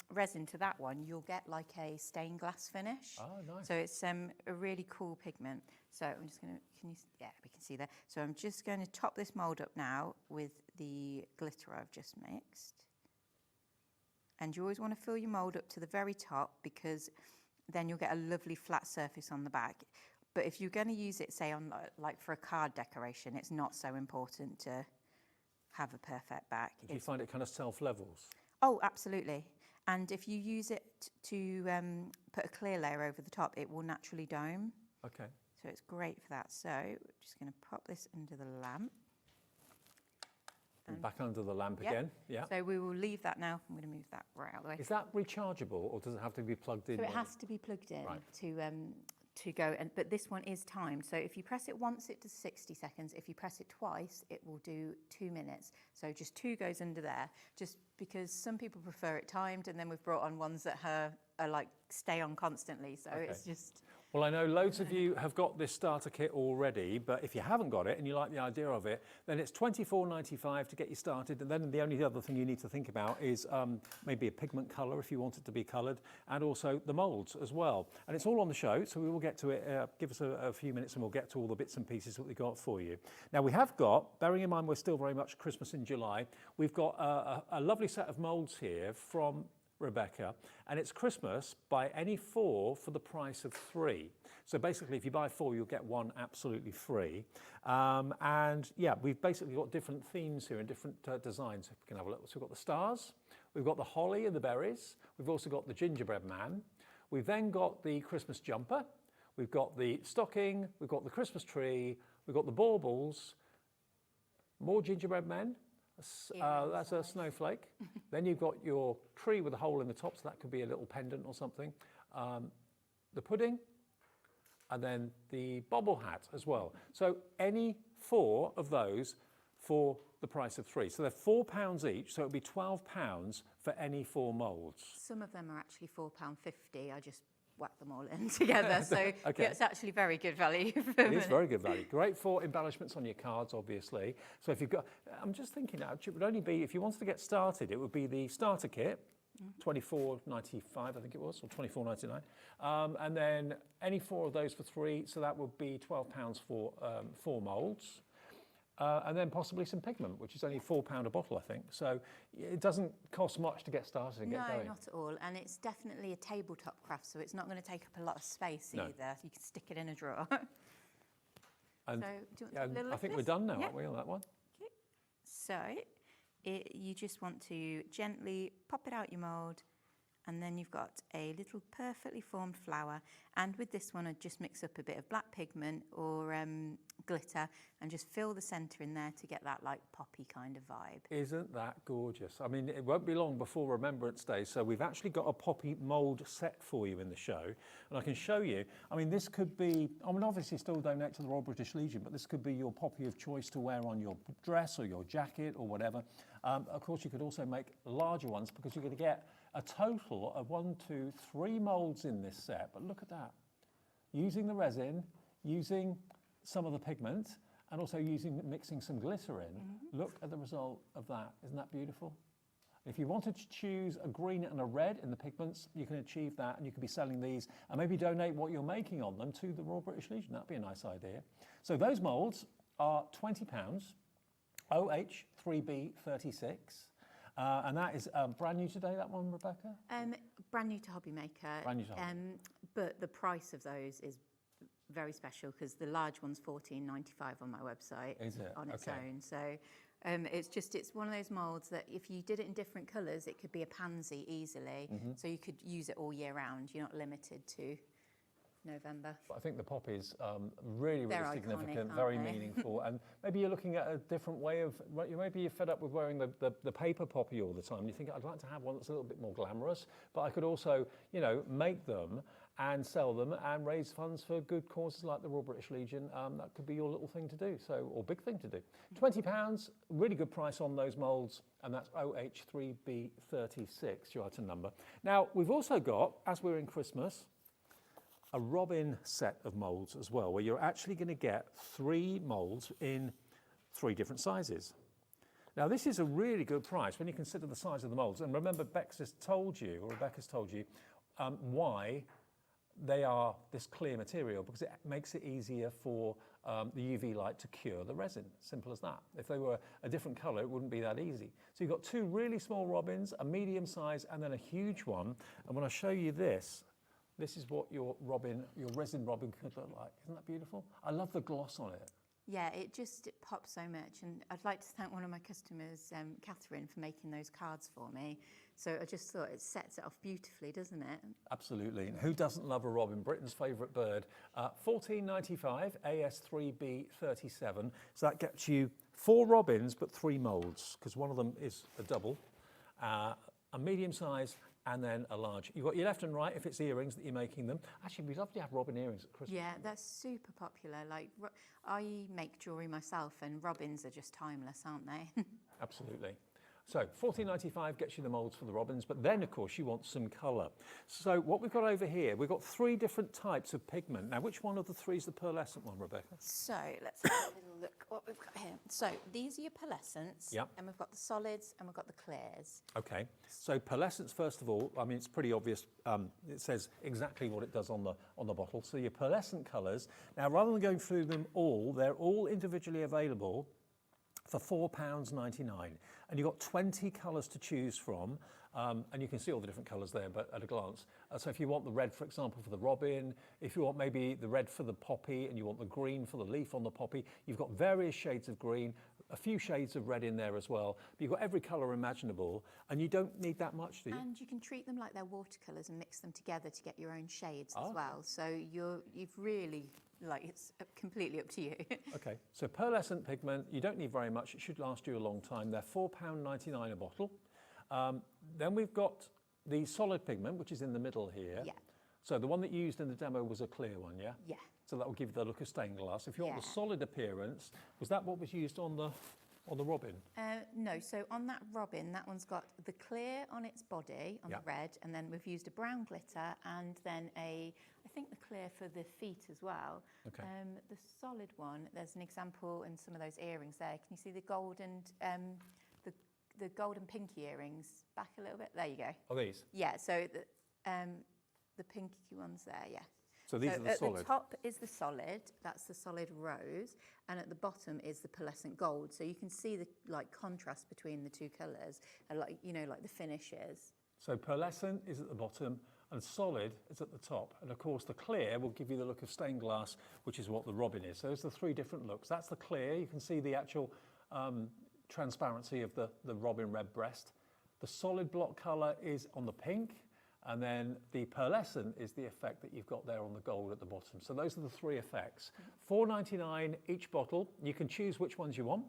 Speaker 18: resin to that one, you'll get like a stained glass finish.
Speaker 5: Oh, nice.
Speaker 18: So it's a really cool pigment. So I'm just going to, yeah, we can see there. So I'm just going to top this mould up now with the glitter I've just mixed. and you always want to fill your mould up to the very top, because then you'll get a lovely flat surface on the back. But if you're going to use it, say, on like for a card decoration, it's not so important to have a perfect back.
Speaker 5: Do you find it kind of self-levels?
Speaker 18: Oh, absolutely. And if you use it to put a clear layer over the top, it will naturally dome.
Speaker 5: Okay.
Speaker 18: So it's great for that. So we're just going to pop this under the lamp.
Speaker 5: And back under the lamp
Speaker 18: Yep.
Speaker 5: again. Yeah.
Speaker 18: So we will leave that now. I'm going to move that right out of the way.
Speaker 5: Is that rechargeable, or does it have to be plugged in?
Speaker 18: So it has to be plugged in
Speaker 5: Right.
Speaker 18: to go. But this one is timed. So if you press it once, it does 60 seconds. If you press it twice, it will do 2 minutes. So just 2 goes under there, just because some people prefer it timed, and then we've brought on ones that are like stay on constantly. So it's just...
Speaker 5: Well, I know loads of you have got this starter kit already, but if you haven't got it and you like the idea of it, then it's $24.95 to get you started. And then the only other thing you need to think about is maybe a pigment colour if you want it to be coloured, and also the moulds as well. And it's all on the show, so we will get to it. Give us a few minutes and we'll get to all the bits and pieces that we got for you. Now, we have got, bearing in mind we're still very much Christmas in July, we've got a lovely set of moulds here from Rebecca, and it's Christmas by any 4 for the price of 3. So basically, if you buy 4, you'll get 1 absolutely free. And yeah, we've basically got different themes here and different designs. If we can have a look. So we've got the stars, we've got the holly and the berries, we've also got the gingerbread man, we've then got the Christmas jumper, we've got the stocking, we've got the Christmas tree, we've got the baubles, more gingerbread men. That's a snowflake. Then you've got your tree with a hole in the top, so that could be a little pendant or something. The pudding, and then the bobble hat as well. So any 4 of those for the price of 3. So they're £4 each, so it would be £12 for any 4 moulds.
Speaker 18: Some of them are actually £4.50. I just whack them all in together. So
Speaker 5: Okay.
Speaker 18: yeah, it's actually very good value for
Speaker 5: It is
Speaker 18: money.
Speaker 5: very good value. Great for embellishments on your cards, obviously. So if you've got, I'm just thinking now, it would only be, if you wanted to get started, it would be the starter kit, $24.95, I think it was, or $24.99. And then any 4 of those for 3, so that would be £12 for 4 moulds. And then possibly some pigment, which is only £4 a bottle, I think. So it doesn't cost much to get started and get going.
Speaker 18: No, not at all. And it's definitely a tabletop craft, so it's not going to take up a lot of space either. You can stick it in a drawer.
Speaker 5: And
Speaker 18: so, do you want
Speaker 5: yeah,
Speaker 18: a little
Speaker 5: I think
Speaker 18: of
Speaker 5: we're
Speaker 18: this?
Speaker 5: done now,
Speaker 18: Yeah.
Speaker 5: aren't we, on that one?
Speaker 18: Okay. So you just want to gently pop it out your mould, and then you've got a little perfectly formed flower. And with this one, I'd just mix up a bit of black pigment or glitter and just fill the centre in there to get that like poppy kind of vibe.
Speaker 5: Isn't that gorgeous? I mean, it won't be long before Remembrance Day, so we've actually got a poppy mould set for you in the show, and I can show you. I mean, this could be, I mean, obviously still donate to the Royal British Legion, but this could be your poppy of choice to wear on your dress or your jacket or whatever. Of course, you could also make larger ones, because you're going to get a total of 1, 2, 3 moulds in this set. But look at that. Using the resin, using some of the pigment, and also mixing some glitter in. Look at the result of that. Isn't that beautiful? If you wanted to choose a green and a red in the pigments, you can achieve that, and you could be selling these and maybe donate what you're making on them to the Royal British Legion. That'd be a nice idea. So those moulds are £20, OH3B36. And that is brand new today, that one, Rebecca?
Speaker 18: Brand new to Hobby Maker.
Speaker 5: Brand new to Hobby.
Speaker 18: But the price of those is very special, because the large one's $14.95 on my website.
Speaker 5: Is it?
Speaker 18: On its
Speaker 5: Okay.
Speaker 18: own. So it's one of those moulds that if you did it in different colours, it could be a pansy easily. So you could use it all year round. You're not limited to November.
Speaker 5: But I think the poppies really, really
Speaker 18: They're
Speaker 5: significant,
Speaker 18: iconic,
Speaker 5: very
Speaker 18: aren't they?
Speaker 5: meaningful, and maybe you're looking at a different way of. Maybe you're fed up with wearing the paper poppy all the time. You think, I'd like to have one that's a little bit more glamorous, but I could also, you know, make them and sell them and raise funds for good causes like the Royal British Legion. That could be your little thing to do, or big thing to do. £20, really good price on those moulds, and that's OH3B36, your item number. Now, we've also got, as we're in Christmas, a robin set of moulds as well, where you're actually going to get 3 moulds in 3 different sizes. Now, this is a really good price when you consider the size of the moulds. And remember, Rebecca's told you why they are this clear material because it makes it easier for the UV light to cure the resin. Simple as that. If they were a different colour, it wouldn't be that easy. So you've got two really small robins, a medium size and then a huge one. And when I show you this, this is what your resin robin could look like. Isn't that beautiful? I love the gloss on it.
Speaker 18: Yeah, it pops so much, and I'd like to thank one of my customers, Catherine, for making those cards for me. So I just thought it sets it off beautifully, doesn't it?
Speaker 5: Absolutely. And who doesn't love a robin? Britain's favourite bird. $14.95, AS3B37. So that gets you 4 robins, but 3 moulds, because one of them is a double, a medium size, and then a large. You've got your left and right if it's earrings that you're making them. Actually, we'd love to have robin earrings at Christmas.
Speaker 18: Yeah, that's super popular. Like, I make jewellery myself, and robins are just timeless, aren't they?
Speaker 5: Absolutely. So $14.95 gets you the moulds for the robins, but then of course you want some colour. So what we've got over here, we've got 3 different types of pigment. Now, which one of the 3 is the pearlescent one, Rebecca?
Speaker 18: So let's have a little look what we've got here. So these are your pearlescents,
Speaker 5: Yep.
Speaker 18: and we've got the solids and we've got the clears.
Speaker 5: Okay, so pearlescents, first of all, I mean, it's pretty obvious. It says exactly what it does on the bottle. So your pearlescent colours. Now, rather than going through them all, they're all individually available for £4.99. And you've got 20 colours to choose from, and you can see all the different colours there, but at a glance. So if you want the red, for example, for the robin, if you want maybe the red for the poppy, and you want the green for the leaf on the poppy, you've got various shades of green, a few shades of red in there as well. But you've got every colour imaginable, and you don't need that much, do you?
Speaker 18: And you can treat them like they're watercolours and mix them together to get your own shades as well. So you've really, like, it's completely up to you.
Speaker 5: Okay, so pearlescent pigment, you don't need very much. It should last you a long time. They're £4.99 a bottle. Then we've got the solid pigment, which is in the middle here.
Speaker 18: Yeah.
Speaker 5: So the one that you used in the demo was a clear one, yeah?
Speaker 18: Yeah.
Speaker 5: So that will give you the look of stained glass. If you want the
Speaker 18: Yeah.
Speaker 5: solid appearance, was that what was used on the robin?
Speaker 18: No, so on that robin, that one's got the clear on its body, on
Speaker 5: Yeah.
Speaker 18: the red, and then we've used a brown glitter and then I think the clear for the feet as well.
Speaker 5: Okay.
Speaker 18: The solid one, there's an example in some of those earrings there. Can you see the gold and the gold and pinky earrings back a little bit? There you go.
Speaker 5: Oh, these?
Speaker 18: Yeah, so the pinky ones there, yeah.
Speaker 5: So these are the
Speaker 18: at
Speaker 5: solid?
Speaker 18: the top is the solid, that's the solid rose, and at the bottom is the pearlescent gold. So you can see the contrast between the 2 colours, and like the finishes.
Speaker 5: So pearlescent is at the bottom and solid is at the top. And of course the clear will give you the look of stained glass, which is what the robin is. So those are the 3 different looks. That's the clear. You can see the actual transparency of the robin red breast. The solid block colour is on the pink. And then the pearlescent is the effect that you've got there on the gold at the bottom. So those are the 3 effects. $4.99 each bottle. You can choose which ones you want.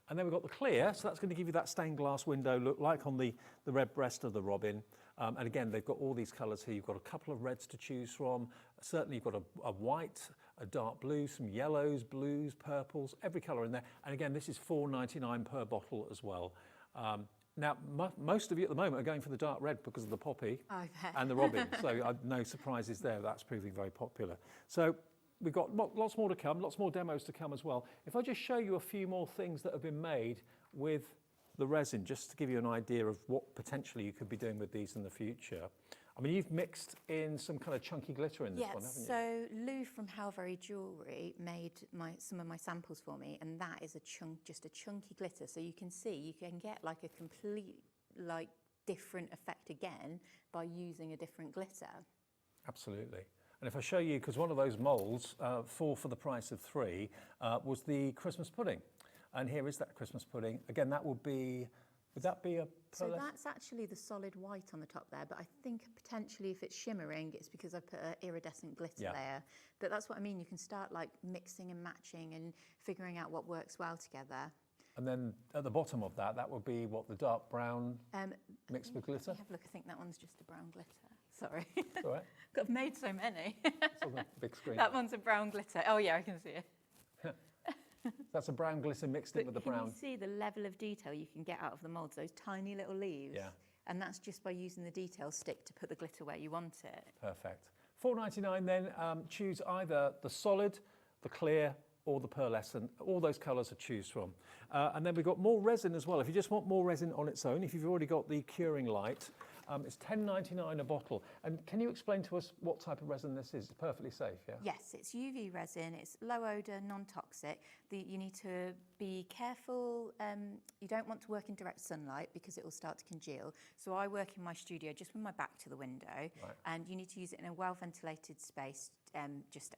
Speaker 5: And then we've got the clear, so that's going to give you that stained glass window look like on the red breast of the robin. And again, they've got all these colours here. You've got a couple of reds to choose from. Certainly you've got a white, a dark blue, some yellows, blues, purples, every colour in there. And again, this is $4.99 per bottle as well. Now, most of you at the moment are going for the dark red because of the poppy and the robin. So no surprises there. That's proving very popular. So we've got lots more to come, lots more demos to come as well. If I just show you a few more things that have been made with the resin, just to give you an idea of what potentially you could be doing with these in the future. I mean, you've mixed in some kind of chunky glitter in this one, haven't you?
Speaker 18: So Lou from Howvery Jewellery made some of my samples for me, and that is just a chunky glitter. So you can see, you can get like a complete, different effect again by using a different glitter.
Speaker 5: Absolutely. And if I show you, because one of those moulds, 4 for the price of 3, was the Christmas pudding. And here is that Christmas pudding. Again, that would that be a
Speaker 18: So that's actually the solid white on the top there, but I think potentially if it's shimmering, it's because I put an iridescent glitter layer. But that's what I mean, you can start mixing and matching and figuring out what works well together.
Speaker 5: And then at the bottom of that would be what, the dark brown mixed with glitter?
Speaker 18: Have a look, I think that one's just a brown glitter. Sorry.
Speaker 5: It's all right.
Speaker 18: I've made so many.
Speaker 5: It's on the big screen.
Speaker 18: That one's a brown glitter. Oh yeah, I can see it.
Speaker 5: That's a brown glitter mixed in with the brown.
Speaker 18: Can you see the level of detail you can get out of the moulds, those tiny little leaves?
Speaker 5: Yeah.
Speaker 18: And that's just by using the detail stick to put the glitter where you want it.
Speaker 5: Perfect. $4.99 then, choose either the solid, the clear, or the pearlescent. All those colours to choose from. And then we've got more resin as well. If you just want more resin on its own, if you've already got the curing light, It's $10.99 a bottle. And can you explain to us what type of resin this is? It's perfectly safe, yeah?
Speaker 18: Yes, it's UV resin. It's low odour, non-toxic. You need to be careful. You don't want to work in direct sunlight because it will start to congeal. So I work in my studio just with my back to the window, and you need to use it in a well-ventilated space, just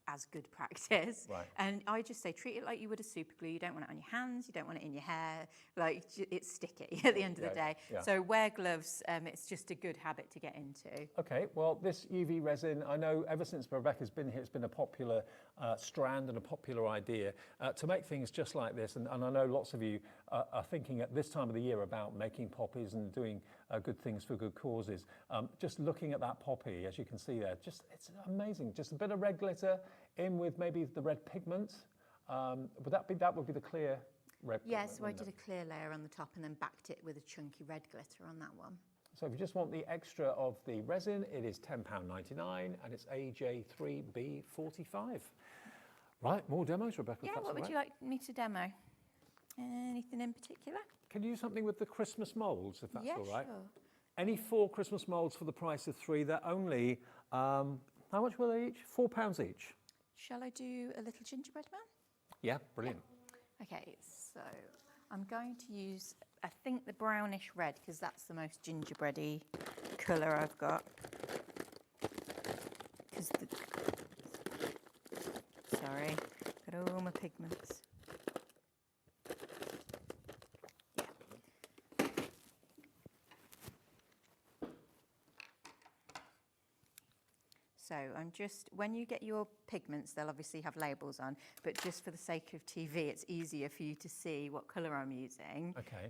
Speaker 18: as good practice.
Speaker 5: Right.
Speaker 18: And I just say, treat it like you would a super glue. You don't want it on your hands, you don't want it in your hair, like it's sticky at the end of the day.
Speaker 5: Yeah.
Speaker 18: So wear gloves, it's just a good habit to get into.
Speaker 5: Okay, well, this UV resin, I know ever since Rebecca's been here, it's been a popular strand and a popular idea to make things just like this. And I know lots of you are thinking at this time of the year about making poppies and doing good things for good causes. Just looking at that poppy, as you can see there, it's amazing. Just a bit of red glitter in with maybe the red pigment. That would be the clear red pigment?
Speaker 18: Yes, so I did a clear layer on the top and then backed it with a chunky red glitter on that one.
Speaker 5: So if you just want the extra of the resin, it is £10.99 and it's AJ3B45. Right, more demos, Rebecca.
Speaker 18: Yeah, what would you like me to demo? Anything in particular?
Speaker 5: Can you do something with the Christmas moulds, if that's all right?
Speaker 18: Sure.
Speaker 5: Any 4 Christmas moulds for the price of 3. They're only, how much were they each? £4 each.
Speaker 18: Shall I do a little gingerbread man?
Speaker 5: Yeah, brilliant.
Speaker 18: Okay, so I'm going to use, I think, the brownish red, because that's the most gingerbready colour I've got. Sorry, got all my pigments. So I'm just, when you get your pigments, they'll obviously have labels on, but just for the sake of TV, it's easier for you to see what colour I'm using.
Speaker 5: Okay.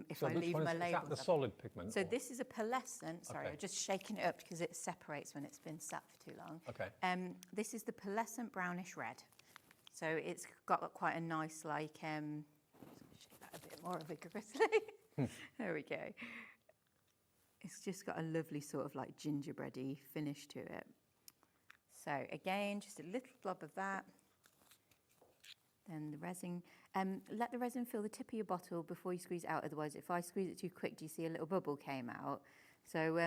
Speaker 18: If
Speaker 5: so
Speaker 18: I leave my labels.
Speaker 5: Is that the solid pigment?
Speaker 18: So this is a pearlescent, sorry,
Speaker 5: Okay.
Speaker 18: I'm just shaking it up because it separates when it's been sat for too long.
Speaker 5: Okay.
Speaker 18: This is the pearlescent brownish red. So it's got quite a nice, like, shake that a bit more vigorously. There we go. It's just got a lovely sort of like gingerbready finish to it. So again, just a little blob of that. Then the resin. Let the resin fill the tip of your bottle before you squeeze it out. Otherwise, if I squeeze it too quick, do you see a little bubble came out? So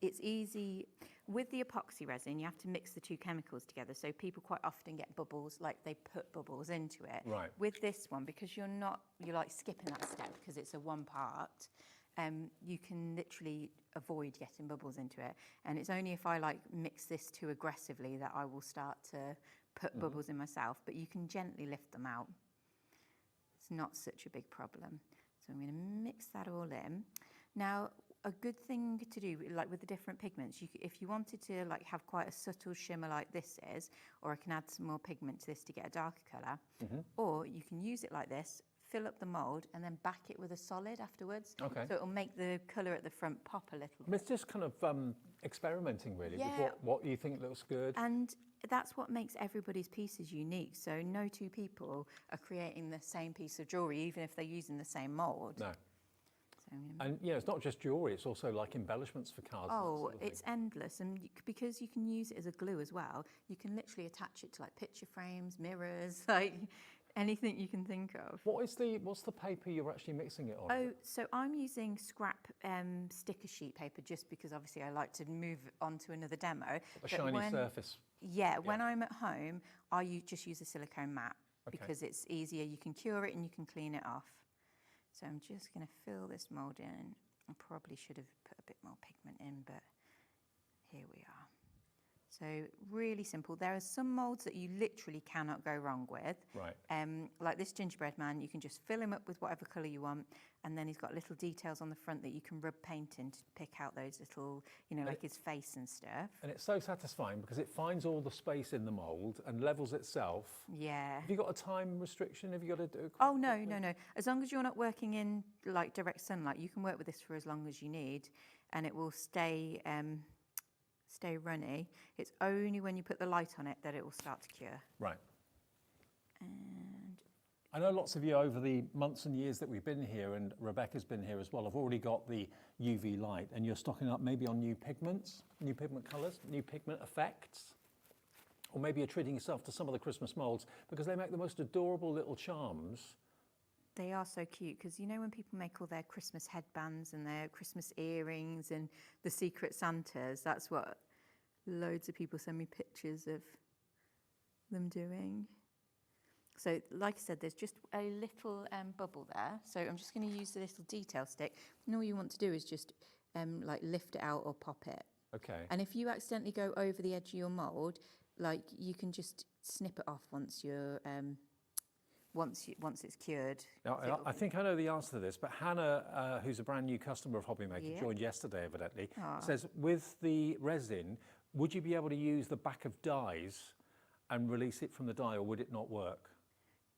Speaker 18: it's easy. With the epoxy resin, you have to mix the 2 chemicals together. So people quite often get bubbles, like they put bubbles into it.
Speaker 5: Right.
Speaker 18: With this one, because you're like skipping that step because it's a one part, you can literally avoid getting bubbles into it. And it's only if I like mix this too aggressively that I will start to put bubbles in myself, but you can gently lift them out. It's not such a big problem. So I'm going to mix that all in. Now, a good thing to do, like with the different pigments, if you wanted to like have quite a subtle shimmer like this is, or I can add some more pigment to this to get a darker colour, or you can use it like this, fill up the mould and then back it with a solid afterwards.
Speaker 5: Okay.
Speaker 18: So it'll make the colour at the front pop a little bit.
Speaker 5: It's just kind of experimenting really
Speaker 18: Yeah.
Speaker 5: with what you think looks good.
Speaker 18: And that's what makes everybody's pieces unique. So no 2 people are creating the same piece of jewellery, even if they're using the same mould.
Speaker 5: No.
Speaker 18: So
Speaker 5: And it's not just jewellery, it's also like embellishments for cards. and that
Speaker 18: Oh,
Speaker 5: sort of thing.
Speaker 18: it's endless. And because you can use it as a glue as well, you can literally attach it to like picture frames, mirrors, like anything you can think of.
Speaker 5: What's the paper you're actually mixing it on?
Speaker 18: Oh, so I'm using scrap sticker sheet paper just because obviously I like to move on to another demo.
Speaker 5: A
Speaker 18: But
Speaker 5: shiny surface.
Speaker 18: Yeah, when I'm at home, just use a silicone mat
Speaker 5: Okay.
Speaker 18: because it's easier. You can cure it and you can clean it off. So I'm just going to fill this mould in. I probably should have put a bit more pigment in, but here we are. So really simple. There are some moulds that you literally cannot go wrong with.
Speaker 5: Right.
Speaker 18: Like this gingerbread man, you can just fill him up with whatever colour you want, and then he's got little details on the front that you can rub paint in to pick out those little, like his face and stuff.
Speaker 5: And it's so satisfying because it finds all the space in the mould and levels itself.
Speaker 18: Yeah.
Speaker 5: Have you got a time restriction? Have you got to do?
Speaker 18: Oh, no. As long as you're not working in like direct sunlight, you can work with this for as long as you need, and it will stay runny. It's only when you put the light on it that it will start to cure.
Speaker 5: Right.
Speaker 18: And
Speaker 5: I know lots of you over the months and years that we've been here, and Rebecca's been here as well, have already got the UV light, and you're stocking up maybe on new pigments, new pigment colours, new pigment effects. Or maybe you're treating yourself to some of the Christmas moulds because they make the most adorable little charms
Speaker 18: They are so cute because you know when people make all their Christmas headbands and their Christmas earrings and the Secret Santas, that's what loads of people send me pictures of them doing. So like I said, there's just a little bubble there. So I'm just going to use the little detail stick. And all you want to do is just like lift it out or pop it.
Speaker 5: Okay.
Speaker 18: And if you accidentally go over the edge of your mould, like you can just snip it off once you're once it's cured.
Speaker 5: Now, I think I know the answer to this, but Hannah, who's a brand new customer of Hobbymaker, joined yesterday evidently, says with the resin, would you be able to use the back of dies and release it from the die, or would it not work?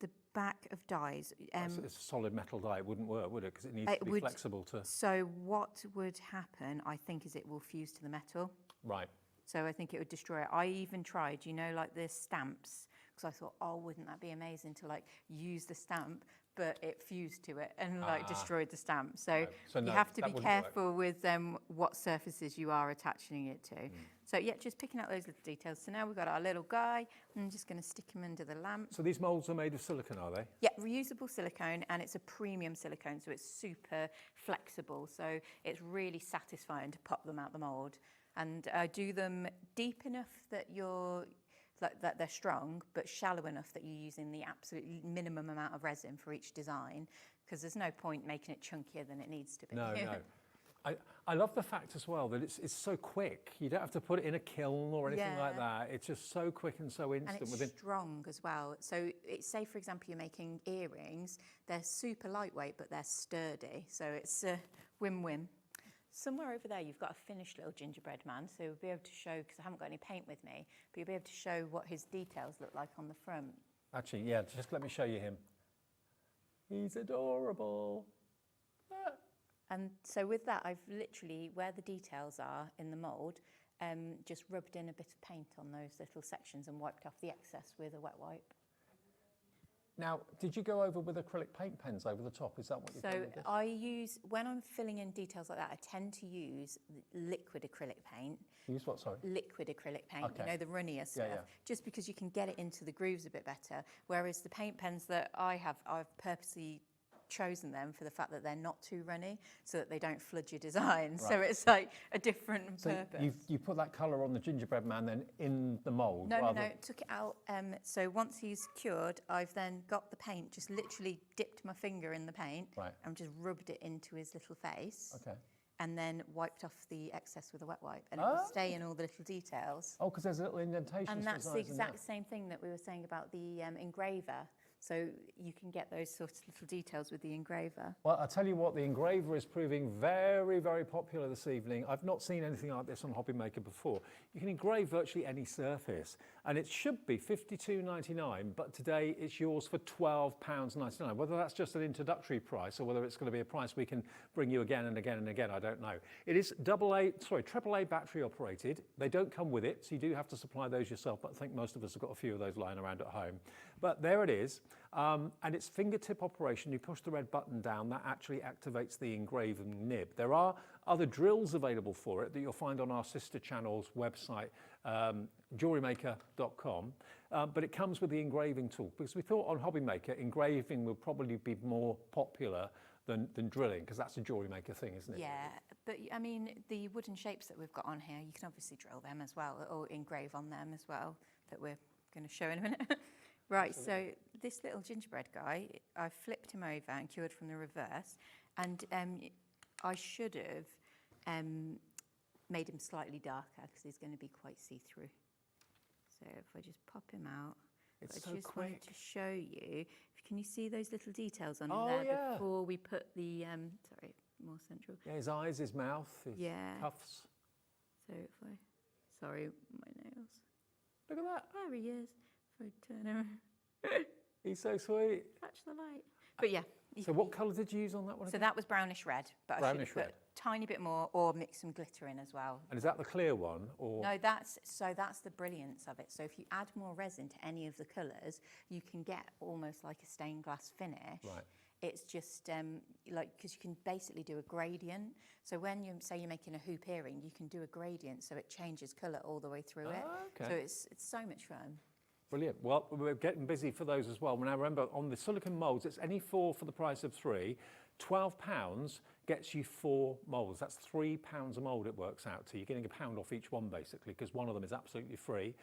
Speaker 18: The back of dies.
Speaker 5: It's a solid metal die, it wouldn't work, would it? Because it needs to be flexible to...
Speaker 18: So what would happen, I think, is it will fuse to the metal.
Speaker 5: Right.
Speaker 18: So I think it would destroy it. I even tried, you know, like the stamps, because I thought, oh, wouldn't that be amazing to like use the stamp, but it fused to it and like destroyed the stamp. So,
Speaker 5: so
Speaker 18: you have to be careful with what surfaces you are attaching it to. So yeah, just picking out those little details. So now we've got our little guy. I'm just going to stick him under the lamp.
Speaker 5: So these moulds are made of silicone, are they?
Speaker 18: Yeah, reusable silicone, and it's a premium silicone, so it's super flexible. So it's really satisfying to pop them out the mould. And I do them deep enough that that they're strong, but shallow enough that you're using the absolute minimum amount of resin for each design, because there's no point making it chunkier than it needs to be.
Speaker 5: No, no. I love the fact as well that it's so quick. You don't have to put it in a kiln or anything like that. It's just so quick and so instant.
Speaker 18: And it's strong as well. So say, for example, you're making earrings. They're super lightweight, but they're sturdy. So it's a win-win. Somewhere over there, you've got a finished little gingerbread man, so you'll be able to show, because I haven't got any paint with me, but you'll be able to show what his details look like on the front.
Speaker 5: Actually, yeah, just let me show you him. He's adorable.
Speaker 18: And so with that, I've literally, where the details are in the mould, just rubbed in a bit of paint on those little sections and wiped off the excess with a wet wipe.
Speaker 5: Now, did you go over with acrylic paint pens over the top? Is that what you've done with this?
Speaker 18: I use, when I'm filling in details like that, I tend to use liquid acrylic paint.
Speaker 5: Use what, sorry?
Speaker 18: Liquid acrylic paint,
Speaker 5: Okay.
Speaker 18: you know, the runnier stuff,
Speaker 5: yeah.
Speaker 18: just because you can get it into the grooves a bit better. Whereas the paint pens that I have, I've purposely chosen them for the fact that they're not too runny, so that they don't flood your design. Right. So it's like a different purpose.
Speaker 5: You put that colour on the gingerbread man then in the mould?
Speaker 18: No, took it out. So once he's cured, I've then got the paint, just literally dipped my finger in the paint and just rubbed it into his little face. Okay. And then wiped off the excess with a wet wipe, and it will stay in all the little details.
Speaker 5: Oh, because there's a little indentation.
Speaker 18: And that's the exact same thing that we were saying about the engraver. So you can get those sorts of little details with the engraver.
Speaker 5: Well, I'll tell you what, the engraver is proving very, very popular this evening. I've not seen anything like this on Hobbymaker before. You can engrave virtually any surface, and it should be $52.99, but today it's yours for £12.99. Whether that's just an introductory price or whether it's going to be a price we can bring you again and again and again, I don't know. It is AAA battery operated. They don't come with it, so you do have to supply those yourself, but I think most of us have got a few of those lying around at home. But there it is. And it's fingertip operation. You push the red button down, that actually activates the engraving nib. There are other drills available for it that you'll find on our sister channel's website, jewelrymaker.com, but it comes with the engraving tool, because we thought on Hobbymaker, engraving would probably be more popular than drilling, because that's a Jewelry Maker thing, isn't it?
Speaker 18: Yeah, but I mean, the wooden shapes that we've got on here, you can obviously drill them as well, or engrave on them as well, that we're going to show in a minute. Right, so this little gingerbread guy, I flipped him over and cured from the reverse, and I should have made him slightly darker because he's going to be quite see-through. So if I just pop him out,
Speaker 5: it's
Speaker 18: I
Speaker 5: so
Speaker 18: just
Speaker 5: quick.
Speaker 18: wanted to show you. Can you see those little details on
Speaker 5: Oh,
Speaker 18: there
Speaker 5: yeah.
Speaker 18: before we put the sorry, more central?
Speaker 5: Yeah, his eyes, his mouth, his cuffs.
Speaker 18: So if I, sorry, my nails.
Speaker 5: Look at that.
Speaker 18: There he is. If I turn him.
Speaker 5: He's so sweet.
Speaker 18: Catch the light. But yeah.
Speaker 5: So what colour did you use on that one?
Speaker 18: So that was brownish red, but I should have put a tiny bit more, or mix some glitter in as well.
Speaker 5: And is that the clear one, or?
Speaker 18: No, that's the brilliance of it. So if you add more resin to any of the colours, you can get almost like a stained glass finish.
Speaker 5: Right.
Speaker 18: It's just like, because you can basically do a gradient. So when you say you're making a hoop earring, you can do a gradient so it changes colour all the way through it.
Speaker 5: Okay.
Speaker 18: So it's so much fun.
Speaker 5: Brilliant. Well, we're getting busy for those as well. Now remember, on the silicone moulds, it's any 4 for the price of 3. £12 gets you 4 moulds. That's £3 a mould it works out to. You're getting £1 off each one basically, because one of them is absolutely free.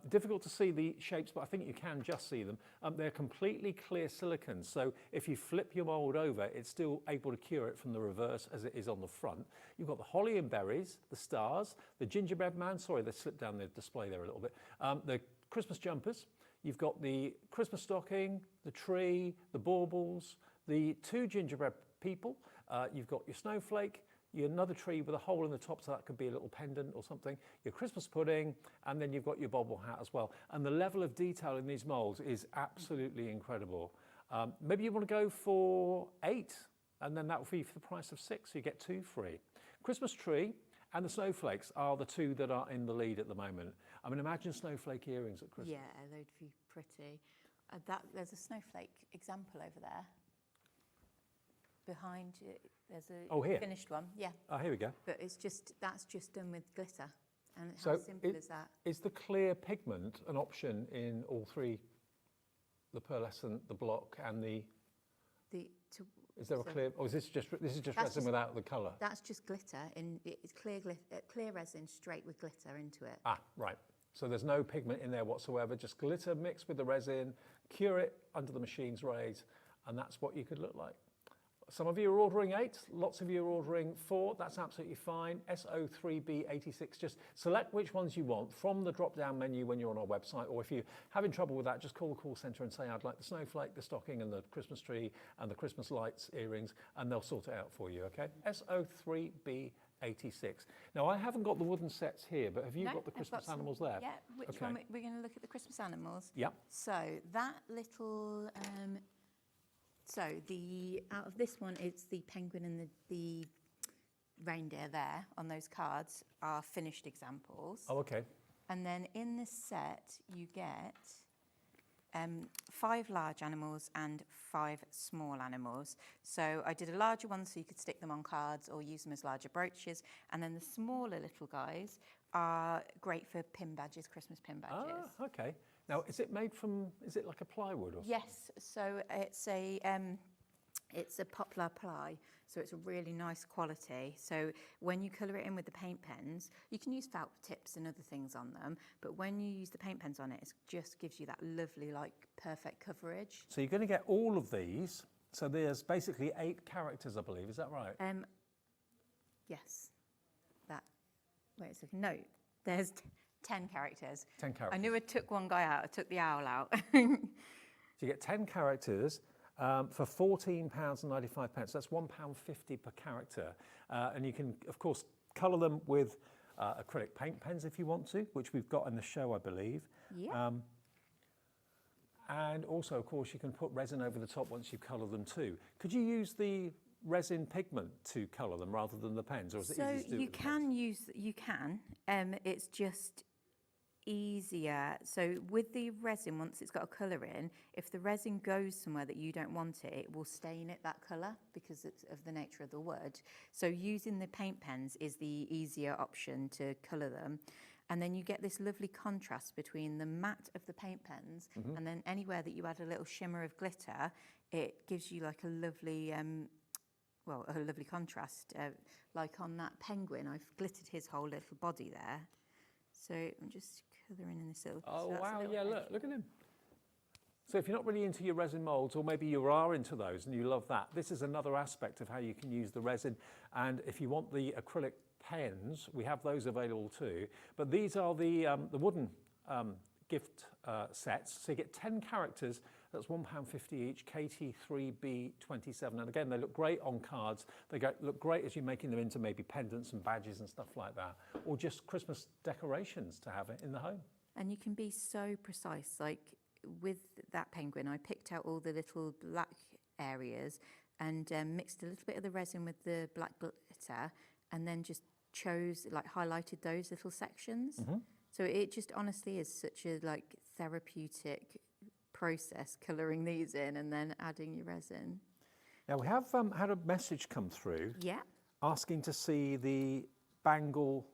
Speaker 5: Difficult to see the shapes, but I think you can just see them. They're completely clear silicone, so if you flip your mould over, it's still able to cure it from the reverse as it is on the front. You've got the holly and berries, the stars, the gingerbread man, sorry, they slipped down the display there a little bit, the Christmas jumpers, you've got the Christmas stocking, the tree, the baubles, the 2 gingerbread people, you've got your snowflake, another tree with a hole in the top, so that could be a little pendant or something, your Christmas pudding, and then you've got your bobble hat as well. And the level of detail in these moulds is absolutely incredible. Maybe you want to go for 8, and then that will be for the price of 6, so you get 2 free. Christmas tree and the snowflakes are the 2 that are in the lead at the moment. I mean, imagine snowflake earrings at Christmas.
Speaker 18: Yeah, they'd be pretty. There's a snowflake example over there. Behind you, there's a finished one. Yeah.
Speaker 5: Oh, here we go.
Speaker 18: But that's just done with glitter, and
Speaker 5: So
Speaker 18: how simple is that?
Speaker 5: Is the clear pigment an option in all 3? The pearlescent, the block, and the. Is there a clear? Or is this just resin without the colour?
Speaker 18: That's just glitter. It's clear resin straight with glitter into it.
Speaker 5: Ah, right. So there's no pigment in there whatsoever. Just glitter mixed with the resin. Cure it under the machine's rays, and that's what you could look like. Some of you are ordering 8, lots of you are ordering 4, that's absolutely fine. SO3B86, just select which ones you want from the drop-down menu when you're on our website, or if you're having trouble with that, just call the call centre and say, I'd like the snowflake, the stocking and the Christmas tree and the Christmas lights, earrings, and they'll sort it out for you, okay? SO3B86. Now, I haven't got the wooden sets here, but have you got the Christmas animals there?
Speaker 18: Yeah, which one? We're going to look at the Christmas animals.
Speaker 5: Yep.
Speaker 18: So that little... So out of this one, it's the penguin and the reindeer there on those cards are finished examples.
Speaker 5: Oh, okay.
Speaker 18: And then in this set, you get 5 large animals and 5 small animals. So I did a larger one so you could stick them on cards or use them as larger brooches. And then the smaller little guys are great for pin badges, Christmas pin badges.
Speaker 5: Ah, okay. Now, is it made from, is it like a plywood or something?
Speaker 18: Yes, so it's a poplar ply, so it's a really nice quality. So when you colour it in with the paint pens, you can use felt tips and other things on them, but when you use the paint pens on it, it just gives you that lovely, like, perfect coverage.
Speaker 5: So you're going to get all of these. So there's basically 8 characters, I believe. Is that right?
Speaker 18: Yes. Wait a second. No, there's 10 characters.
Speaker 5: 10 characters.
Speaker 18: I knew I took one guy out. I took the owl out.
Speaker 5: So you get 10 characters for £14.95. That's £1.50 per character. And you can, of course, colour them with acrylic paint pens if you want to, which we've got in the show, I believe.
Speaker 18: Yeah.
Speaker 5: And also, of course, you can put resin over the top once you colour them too. Could you use the resin pigment to colour them rather than the pens, or is it easy to do?
Speaker 18: You can. It's just easier. So with the resin, once it's got a colour in, if the resin goes somewhere that you don't want it, it will stain it that colour because it's of the nature of the wood. So using the paint pens is the easier option to colour them. And then you get this lovely contrast between the matte of the paint pens and then anywhere that you add a little shimmer of glitter, it gives you like a lovely, a lovely contrast. Like on that penguin, I've glittered his whole little body there. So I'm just colouring in this little...
Speaker 5: Oh,
Speaker 18: so
Speaker 5: wow, yeah, look at him. So if you're not really into your resin moulds, or maybe you are into those and you love that, this is another aspect of how you can use the resin. And if you want the acrylic pens, we have those available too. But these are the wooden gift sets. So you get 10 characters, that's £1.50 each, KT3B27. And again, they look great on cards. They look great as you're making them into maybe pendants and badges and stuff like that, or just Christmas decorations to have it in the home.
Speaker 18: And you can be so precise, like with that penguin, I picked out all the little black areas and mixed a little bit of the resin with the black glitter, and then just highlighted those little sections. So it just honestly is such a therapeutic process, colouring these in and then adding your resin.
Speaker 5: Now we have had a message come through
Speaker 18: Yeah.
Speaker 5: asking to see the bangle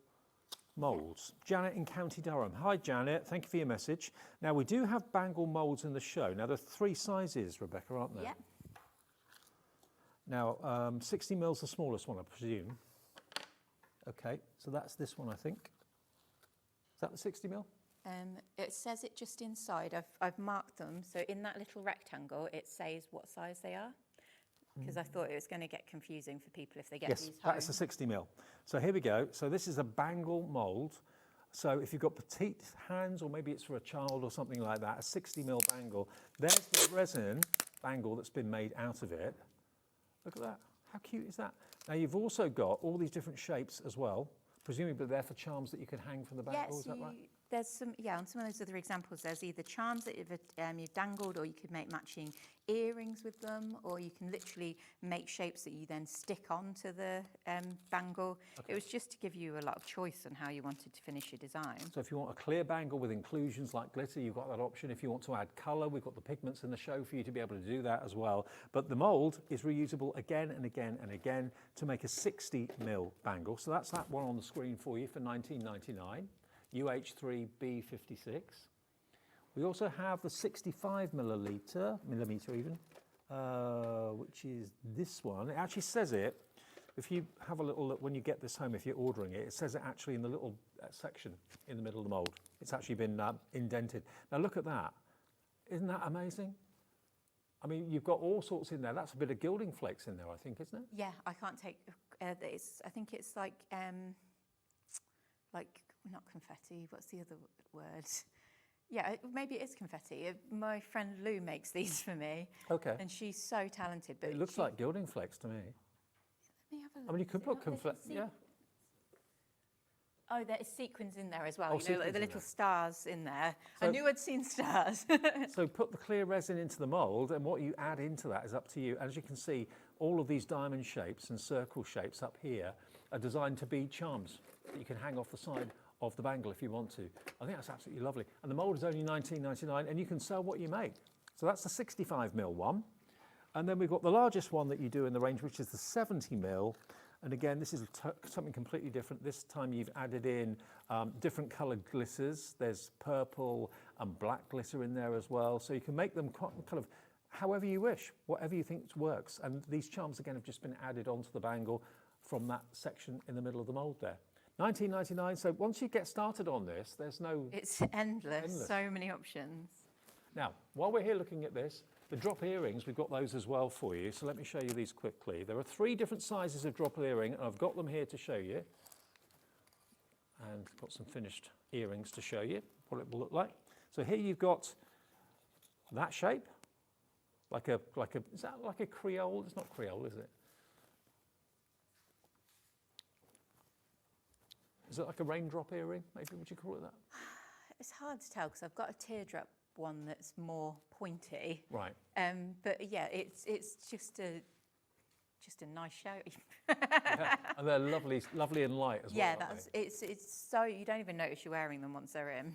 Speaker 5: Moulds. Janet in County Durham. Hi Janet, thank you for your message. Now we do have bangle moulds in the show. Now there are 3 sizes, Rebecca, aren't there?
Speaker 18: Yeah.
Speaker 5: Now 60 mils the smallest one, I presume. Okay, so that's this one, I think. Is that the 60 mil?
Speaker 18: It says it just inside. I've marked them, so in that little rectangle it says what size they are, because I thought it was going to get confusing for people if they get these home.
Speaker 5: Yes, that's a 60 mil. So here we go. So this is a bangle mould. So if you've got petite hands, or maybe it's for a child or something like that, a 60 mil bangle. There's the resin bangle that's been made out of it. Look at that. How cute is that? Now you've also got all these different shapes as well, presumably they're for charms that you can hang from the bangle, is that right?
Speaker 18: There's some, on some of those other examples, there's either charms that you've dangled, or you could make matching earrings with them, or you can literally make shapes that you then stick onto the bangle.
Speaker 5: Okay.
Speaker 18: It was just to give you a lot of choice on how you wanted to finish your design.
Speaker 5: So if you want a clear bangle with inclusions like glitter, you've got that option. If you want to add colour, we've got the pigments in the show for you to be able to do that as well. But the mould is reusable again and again and again to make a 60 mil bangle. So that's that one on the screen for you for $19.99. UH3B56. We also have the 65 millimeter even, which is this one. It actually says it, if you have a little look when you get this home, if you're ordering it, it says it actually in the little section in the middle of the mould. It's actually been indented. Now look at that. Isn't that amazing? I mean, you've got all sorts in there. That's a bit of gilding flakes in there, I think, isn't it?
Speaker 18: Yeah, I can't take, I think it's like not confetti, what's the other word? Yeah, maybe it is confetti. My friend Lou makes these for me.
Speaker 5: Okay.
Speaker 18: And she's so talented. But
Speaker 5: it looks like gilding flakes to me.
Speaker 18: Let me have a look.
Speaker 5: I mean, you could put confetti, yeah.
Speaker 18: Oh, there's sequins in there as well.
Speaker 5: Oh,
Speaker 18: you know, like the little stars in there. I
Speaker 5: So-
Speaker 18: knew I'd seen stars.
Speaker 5: So put the clear resin into the mould, and what you add into that is up to you. As you can see, all of these diamond shapes and circle shapes up here are designed to be charms that you can hang off the side of the bangle if you want to. I think that's absolutely lovely. And the mould is only $19.99, and you can sell what you make. So that's the 65 mil one. And then we've got the largest one that you do in the range, which is the 70 mil. And again, this is something completely different. This time you've added in different coloured glitters. There's purple and black glitter in there as well. So you can make them kind of however you wish, whatever you think works. And these charms, again, have just been added onto the bangle from that section in the middle of the mould there. $19.99. So once you get started on this, there's no...
Speaker 18: It's endless. So many options.
Speaker 5: Now, while we're here looking at this, the drop earrings, we've got those as well for you. So let me show you these quickly. There are 3 different sizes of drop earring, and I've got them here to show you. And got some finished earrings to show you what it will look like. So here you've got that shape, is that like a Creole? It's not Creole, is it? Is it like a raindrop earring, maybe, would you call it that?
Speaker 18: It's hard to tell because I've got a teardrop one that's more pointy.
Speaker 5: Right.
Speaker 18: But yeah, it's just a nice shape.
Speaker 5: Yeah. And they're lovely and light as well.
Speaker 18: Yeah, it's so you don't even notice you're wearing them once they're in.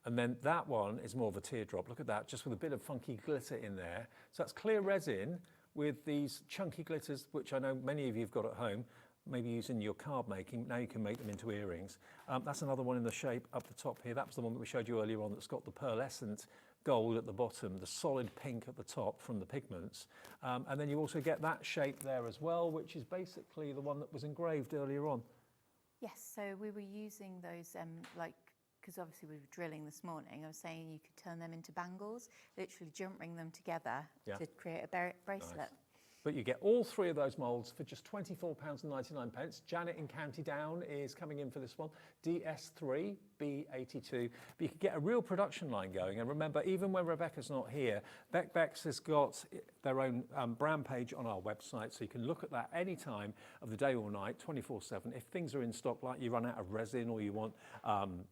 Speaker 5: And then that one is more of a teardrop. Look at that, just with a bit of funky glitter in there. So that's clear resin with these chunky glitters, which I know many of you have got at home. Maybe using your card making, now you can make them into earrings. That's another one in the shape up the top here. That was the one that we showed you earlier on that's got the pearlescent gold at the bottom, the solid pink at the top from the pigments. And then you also get that shape there as well, which is basically the one that was engraved earlier on.
Speaker 18: Yes, so we were using those, because obviously we were drilling this morning, I was saying you could turn them into bangles, literally jumping them together to create a bracelet.
Speaker 5: Nice. But you get all 3 of those moulds for just £24.99. Janet in County Down is coming in for this one, DS3 B82. But you can get a real production line going. And remember, even when Rebecca's not here, BekBek has got their own brand page on our website, so you can look at that any time of the day or night, 24/7. If things are in stock, like you run out of resin or you want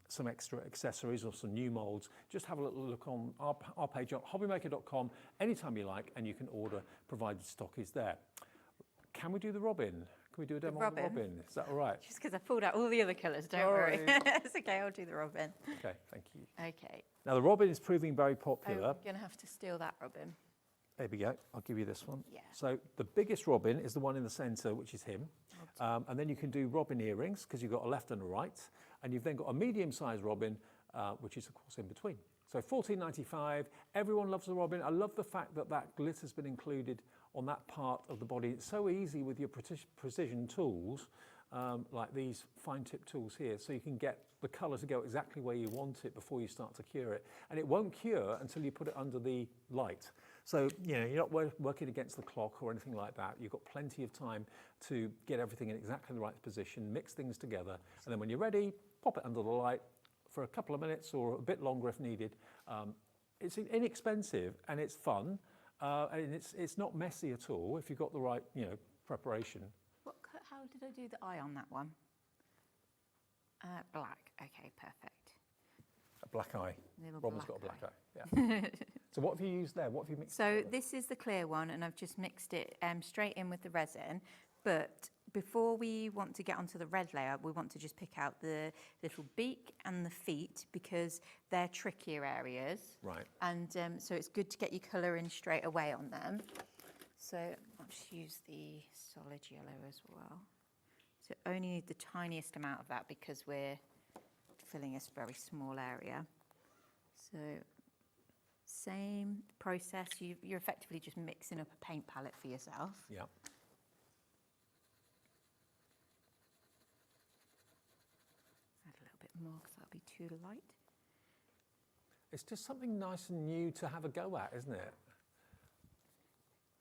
Speaker 5: some extra accessories or some new moulds, just have a little look on our page on hobbymaker.com anytime you like, and you can order, provided stock is there. Can we do the robin? Can we do a demo of the robin? Is that all right?
Speaker 18: Just because I pulled out all the other colours, don't worry. It's okay, I'll do the robin.
Speaker 5: Okay, thank you.
Speaker 18: Okay.
Speaker 5: Now the robin is proving very popular.
Speaker 18: I'm going to have to steal that robin.
Speaker 5: There we go. I'll give you this one.
Speaker 18: Yeah.
Speaker 5: So the biggest robin is the one in the centre, which is him. And then you can do robin earrings because you've got a left and a right. And you've then got a medium-sized robin, which is of course in between. So $14.95. Everyone loves the robin. I love the fact that that glitter's been included on that part of the body. It's so easy with your precision tools, like these fine-tip tools here, so you can get the colour to go exactly where you want it before you start to cure it. And it won't cure until you put it under the light. So, you know, you're not working against the clock or anything like that. You've got plenty of time to get everything in exactly the right position, mix things together, and then when you're ready, pop it under the light for a couple of minutes or a bit longer if needed. It's inexpensive and it's fun, and it's not messy at all if you've got the right, you know, preparation.
Speaker 18: How did I do the eye on that one? Black. Okay, perfect.
Speaker 5: A black eye. Robin's got a black eye. Yeah.
Speaker 18: eye.
Speaker 5: So what have you used there? What have you mixed?
Speaker 18: So this is the clear one, and I've just mixed it straight in with the resin. But before we want to get onto the red layer, we want to just pick out the little beak and the feet because they're trickier areas.
Speaker 5: Right.
Speaker 18: And so it's good to get your colour in straight away on them. So I'll just use the solid yellow as well. So only need the tiniest amount of that because we're filling a very small area. So same process, you're effectively just mixing up a paint palette for yourself.
Speaker 5: Yeah.
Speaker 18: Add a little bit more because that'll be too light.
Speaker 5: It's just something nice and new to have a go at, isn't it?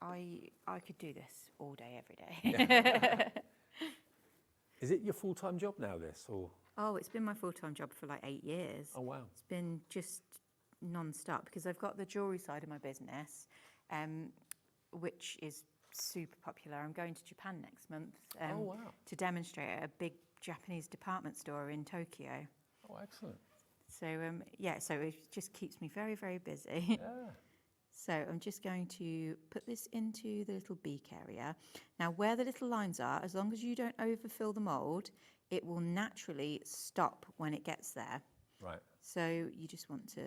Speaker 18: I could do this all day, every day.
Speaker 5: Yeah. Is it your full-time job now, this? Or?
Speaker 18: Oh, it's been my full-time job for like 8 years.
Speaker 5: Oh, wow.
Speaker 18: It's been just non-stop because I've got the jewellery side of my business, which is super popular. I'm going to Japan next month to demonstrate at a big Japanese department store in Tokyo.
Speaker 5: Oh, excellent.
Speaker 18: So, yeah, so it just keeps me very, very busy.
Speaker 5: Yeah.
Speaker 18: So I'm just going to put this into the little beak area. Now, where the little lines are, as long as you don't overfill the mould, it will naturally stop when it gets there.
Speaker 5: Right.
Speaker 18: So you just want to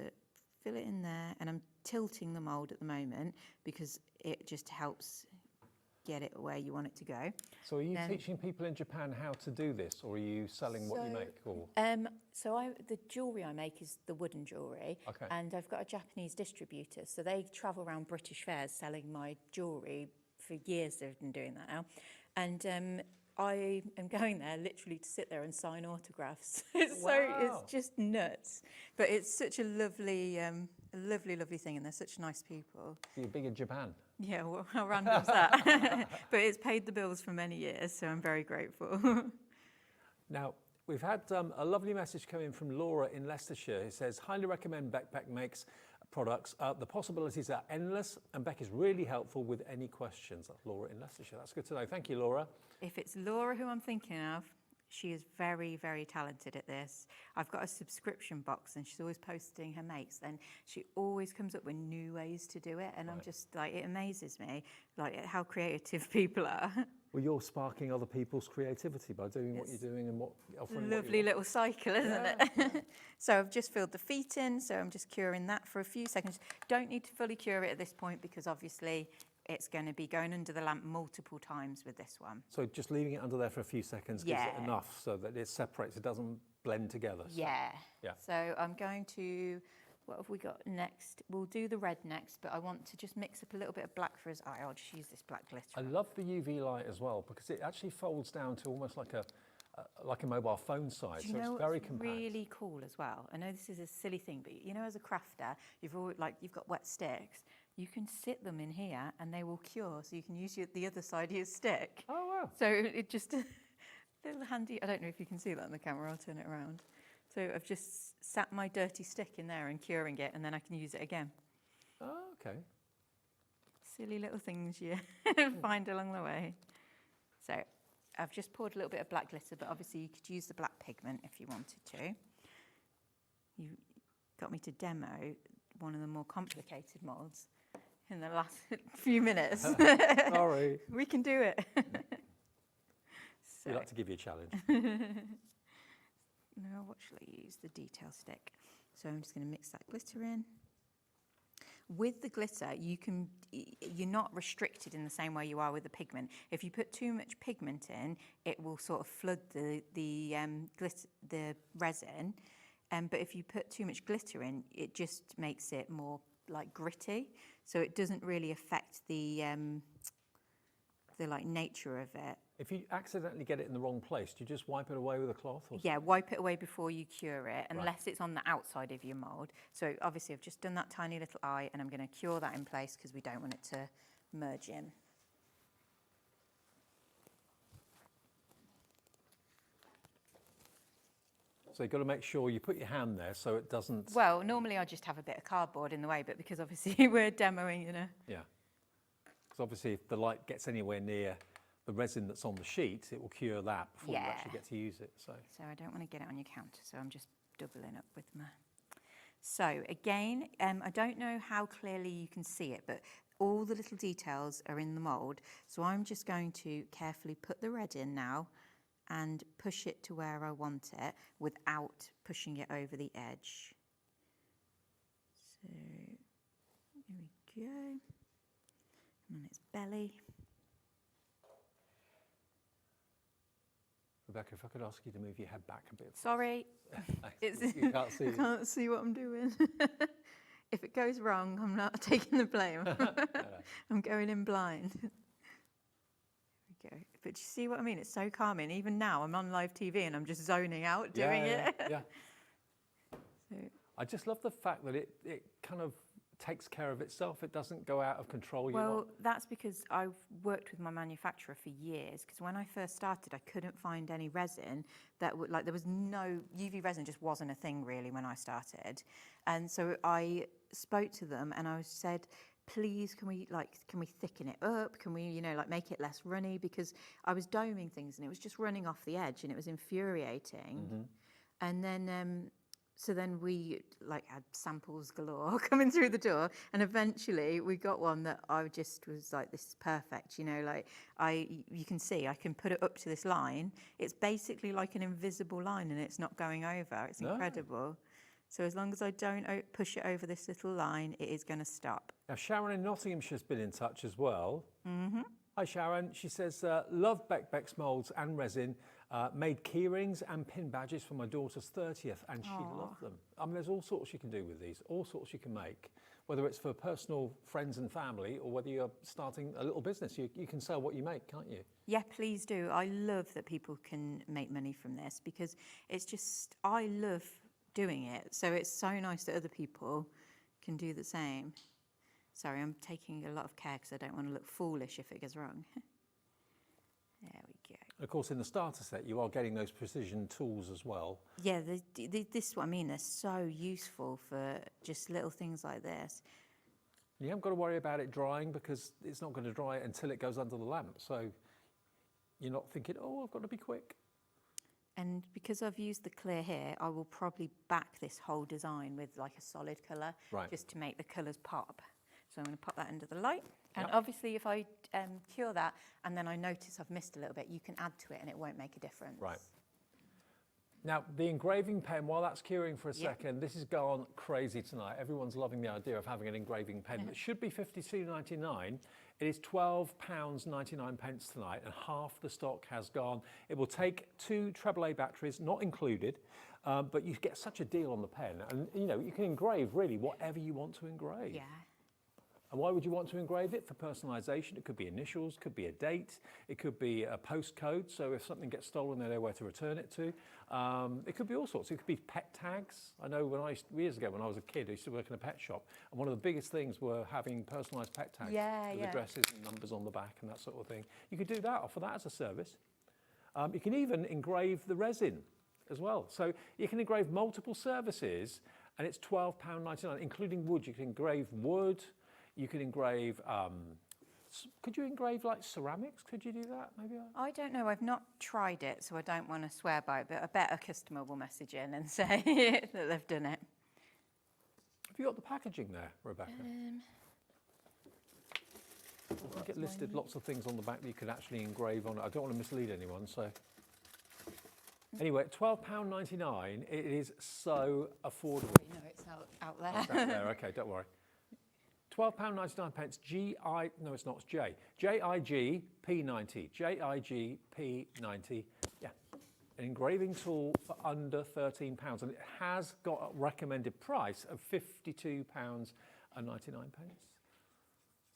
Speaker 18: fill it in there, and I'm tilting the mould at the moment because it just helps get it where you want it to go.
Speaker 5: So are you teaching people in Japan how to do this, or are you selling what you make? Or?
Speaker 18: So the jewellery I make is the wooden jewellery,
Speaker 5: Okay.
Speaker 18: and I've got a Japanese distributor, so they travel around British fairs selling my jewellery. For years they've been doing that now, and I am going there literally to sit there and sign autographs. It's just nuts, but it's such a lovely, lovely thing, and they're such nice people.
Speaker 5: You're big in Japan.
Speaker 18: Yeah, well, how random is that? But it's paid the bills for many years, so I'm very grateful.
Speaker 5: Now, we've had a lovely message come in from Laura in Leicestershire. It says, highly recommend BekBek makes products. The possibilities are endless, and Beck is really helpful with any questions. That's Laura in Leicestershire. That's good to know. Thank you, Laura.
Speaker 18: If it's Laura who I'm thinking of, she is very, very talented at this. I've got a subscription box and she's always posting her makes, and she always comes up with new ways to do it, and I'm just like, it amazes me, like how creative people are.
Speaker 5: Well, you're sparking other people's creativity by doing what you're doing and offering.
Speaker 18: Lovely little cycle, isn't it? So I've just filled the feet in, so I'm just curing that for a few seconds. Don't need to fully cure it at this point because obviously it's going to be going under the lamp multiple times with this one.
Speaker 5: So just leaving it under there for a few seconds gives it enough so that it separates, it doesn't blend together. So.
Speaker 18: Yeah.
Speaker 5: Yeah.
Speaker 18: So I'm going to, what have we got next? We'll do the red next, but I want to just mix up a little bit of black for his eye. I'll just use this black glitter.
Speaker 5: I love the UV light as well because it actually folds down to almost like a mobile phone size. So it's very compact.
Speaker 18: Really cool as well. I know this is a silly thing, but you know, as a crafter, you've got wet sticks. You can sit them in here and they will cure, so you can use the other side of your stick.
Speaker 5: Oh, wow.
Speaker 18: So it just, a little handy, I don't know if you can see that on the camera, I'll turn it around. So I've just sat my dirty stick in there and curing it, and then I can use it again.
Speaker 5: Oh, okay.
Speaker 18: Silly little things you find along the way. So I've just poured a little bit of black glitter, but obviously you could use the black pigment if you wanted to. You got me to demo one of the more complicated moulds in the last few minutes.
Speaker 5: Sorry.
Speaker 18: We can do it.
Speaker 5: We like to give you a challenge.
Speaker 18: No, what shall I use? The detail stick. So I'm just going to mix that glitter in. With the glitter, you're not restricted in the same way you are with the pigment. If you put too much pigment in, it will sort of flood the resin. But if you put too much glitter in, it just makes it more like gritty. So it doesn't really affect the like nature of it.
Speaker 5: If you accidentally get it in the wrong place, do you just wipe it away with a cloth? Or
Speaker 18: Yeah, wipe it away before you cure it, unless it's on the outside of your mould. So obviously I've just done that tiny little eye, and I'm going to cure that in place because we don't want it to merge in.
Speaker 5: So you've got to make sure you put your hand there so it doesn't...
Speaker 18: Well, normally I just have a bit of cardboard in the way, but because obviously we're demoing, you know.
Speaker 5: Yeah. Because obviously if the light gets anywhere near the resin that's on the sheet, it will cure that before you actually get to use it. So
Speaker 18: I don't want to get it on your counter, so I'm just doubling up with my... So again, I don't know how clearly you can see it, but all the little details are in the mould. So I'm just going to carefully put the red in now and push it to where I want it without pushing it over the edge. So here we go. And on its belly.
Speaker 5: Rebecca, if I could ask you to move your head back a bit.
Speaker 18: Sorry.
Speaker 5: You can't see.
Speaker 18: I can't see what I'm doing. If it goes wrong, I'm not taking the blame. I'm going in blind. There we go. But you see what I mean? It's so calming. Even now, I'm on live TV and I'm just zoning out doing it.
Speaker 5: Yeah.
Speaker 18: So.
Speaker 5: I just love the fact that it kind of takes care of itself. It doesn't go out of control.
Speaker 18: Well, that's because I've worked with my manufacturer for years, because when I first started, I couldn't find any resin that would, like, there was no, UV resin just wasn't a thing really when I started. And so I spoke to them and I said, please, can we thicken it up? Can we, like make it less runny? Because I was doming things and it was just running off the edge and it was infuriating.
Speaker 5: Mm-hmm.
Speaker 18: And then, so then we had samples galore coming through the door, and eventually we got one that I just was like, this is perfect. You can see I can put it up to this line. It's basically like an invisible line, and it's not going over. It's incredible. So as long as I don't push it over this little line, it is going to stop.
Speaker 5: Now Sharon in Nottinghamshire's been in touch as well.
Speaker 18: Mm-hmm.
Speaker 5: Hi Sharon. She says, love BekBek's moulds and resin. Made key rings and pin badges for my daughter's 30th, and she loved them. I mean, there's all sorts you can do with these, all sorts you can make, whether it's for personal friends and family or whether you're starting a little business. You can sell what you make, can't you?
Speaker 18: Yeah, please do. I love that people can make money from this, because it's just, I love doing it. So it's so nice that other people can do the same. Sorry, I'm taking a lot of care because I don't want to look foolish if it goes wrong. There we go.
Speaker 5: Of course, in the starter set, you are getting those precision tools as well.
Speaker 18: Yeah, this is what I mean. They're so useful for just little things like this.
Speaker 5: You haven't got to worry about it drying, because it's not going to dry until it goes under the lamp. So you're not thinking, oh, I've got to be quick.
Speaker 18: And because I've used the clear here, I will probably back this whole design with like a solid colour, just to make the colours pop. So I'm going to pop that under the light. And obviously if I cure that and then I notice I've missed a little bit, you can add to it and it won't make a difference.
Speaker 5: Right. Now, the engraving pen, while that's curing for a second, this has gone crazy tonight. Everyone's loving the idea of having an engraving pen that should be £52.99. It is £12.99 tonight, and half the stock has gone. It will take 2 AAA batteries, not included, but you get such a deal on the pen. And, you can engrave really whatever you want to engrave.
Speaker 18: Yeah.
Speaker 5: And why would you want to engrave it? For personalisation. It could be initials, could be a date, it could be a postcode, so if something gets stolen, they know where to return it to. It could be all sorts. It could be pet tags. I know years ago when I was a kid, I used to work in a pet shop, and one of the biggest things were having personalised pet tags with addresses and numbers on the back and that sort of thing. You could do that, offer that as a service. You can even engrave the resin as well. So you can engrave multiple services, and it's £12.99, including wood. You can engrave wood. You can engrave, could you engrave like ceramics? Could you do that maybe?
Speaker 18: I don't know, I've not tried it, so I don't want to swear by it, but I bet a customer will message in and say that they've done it.
Speaker 5: Have you got the packaging there, Rebecca? I think it listed lots of things on the back that you could actually engrave on it. I don't want to mislead anyone, so. Anyway, £12.99, it is so affordable.
Speaker 18: No, it's out there.
Speaker 5: It's out there, okay, don't worry. £12.99 GI, no it's not, it's J. JIG P90, JIG P90, yeah. An engraving tool for under £13, and it has got a recommended price of £52.99.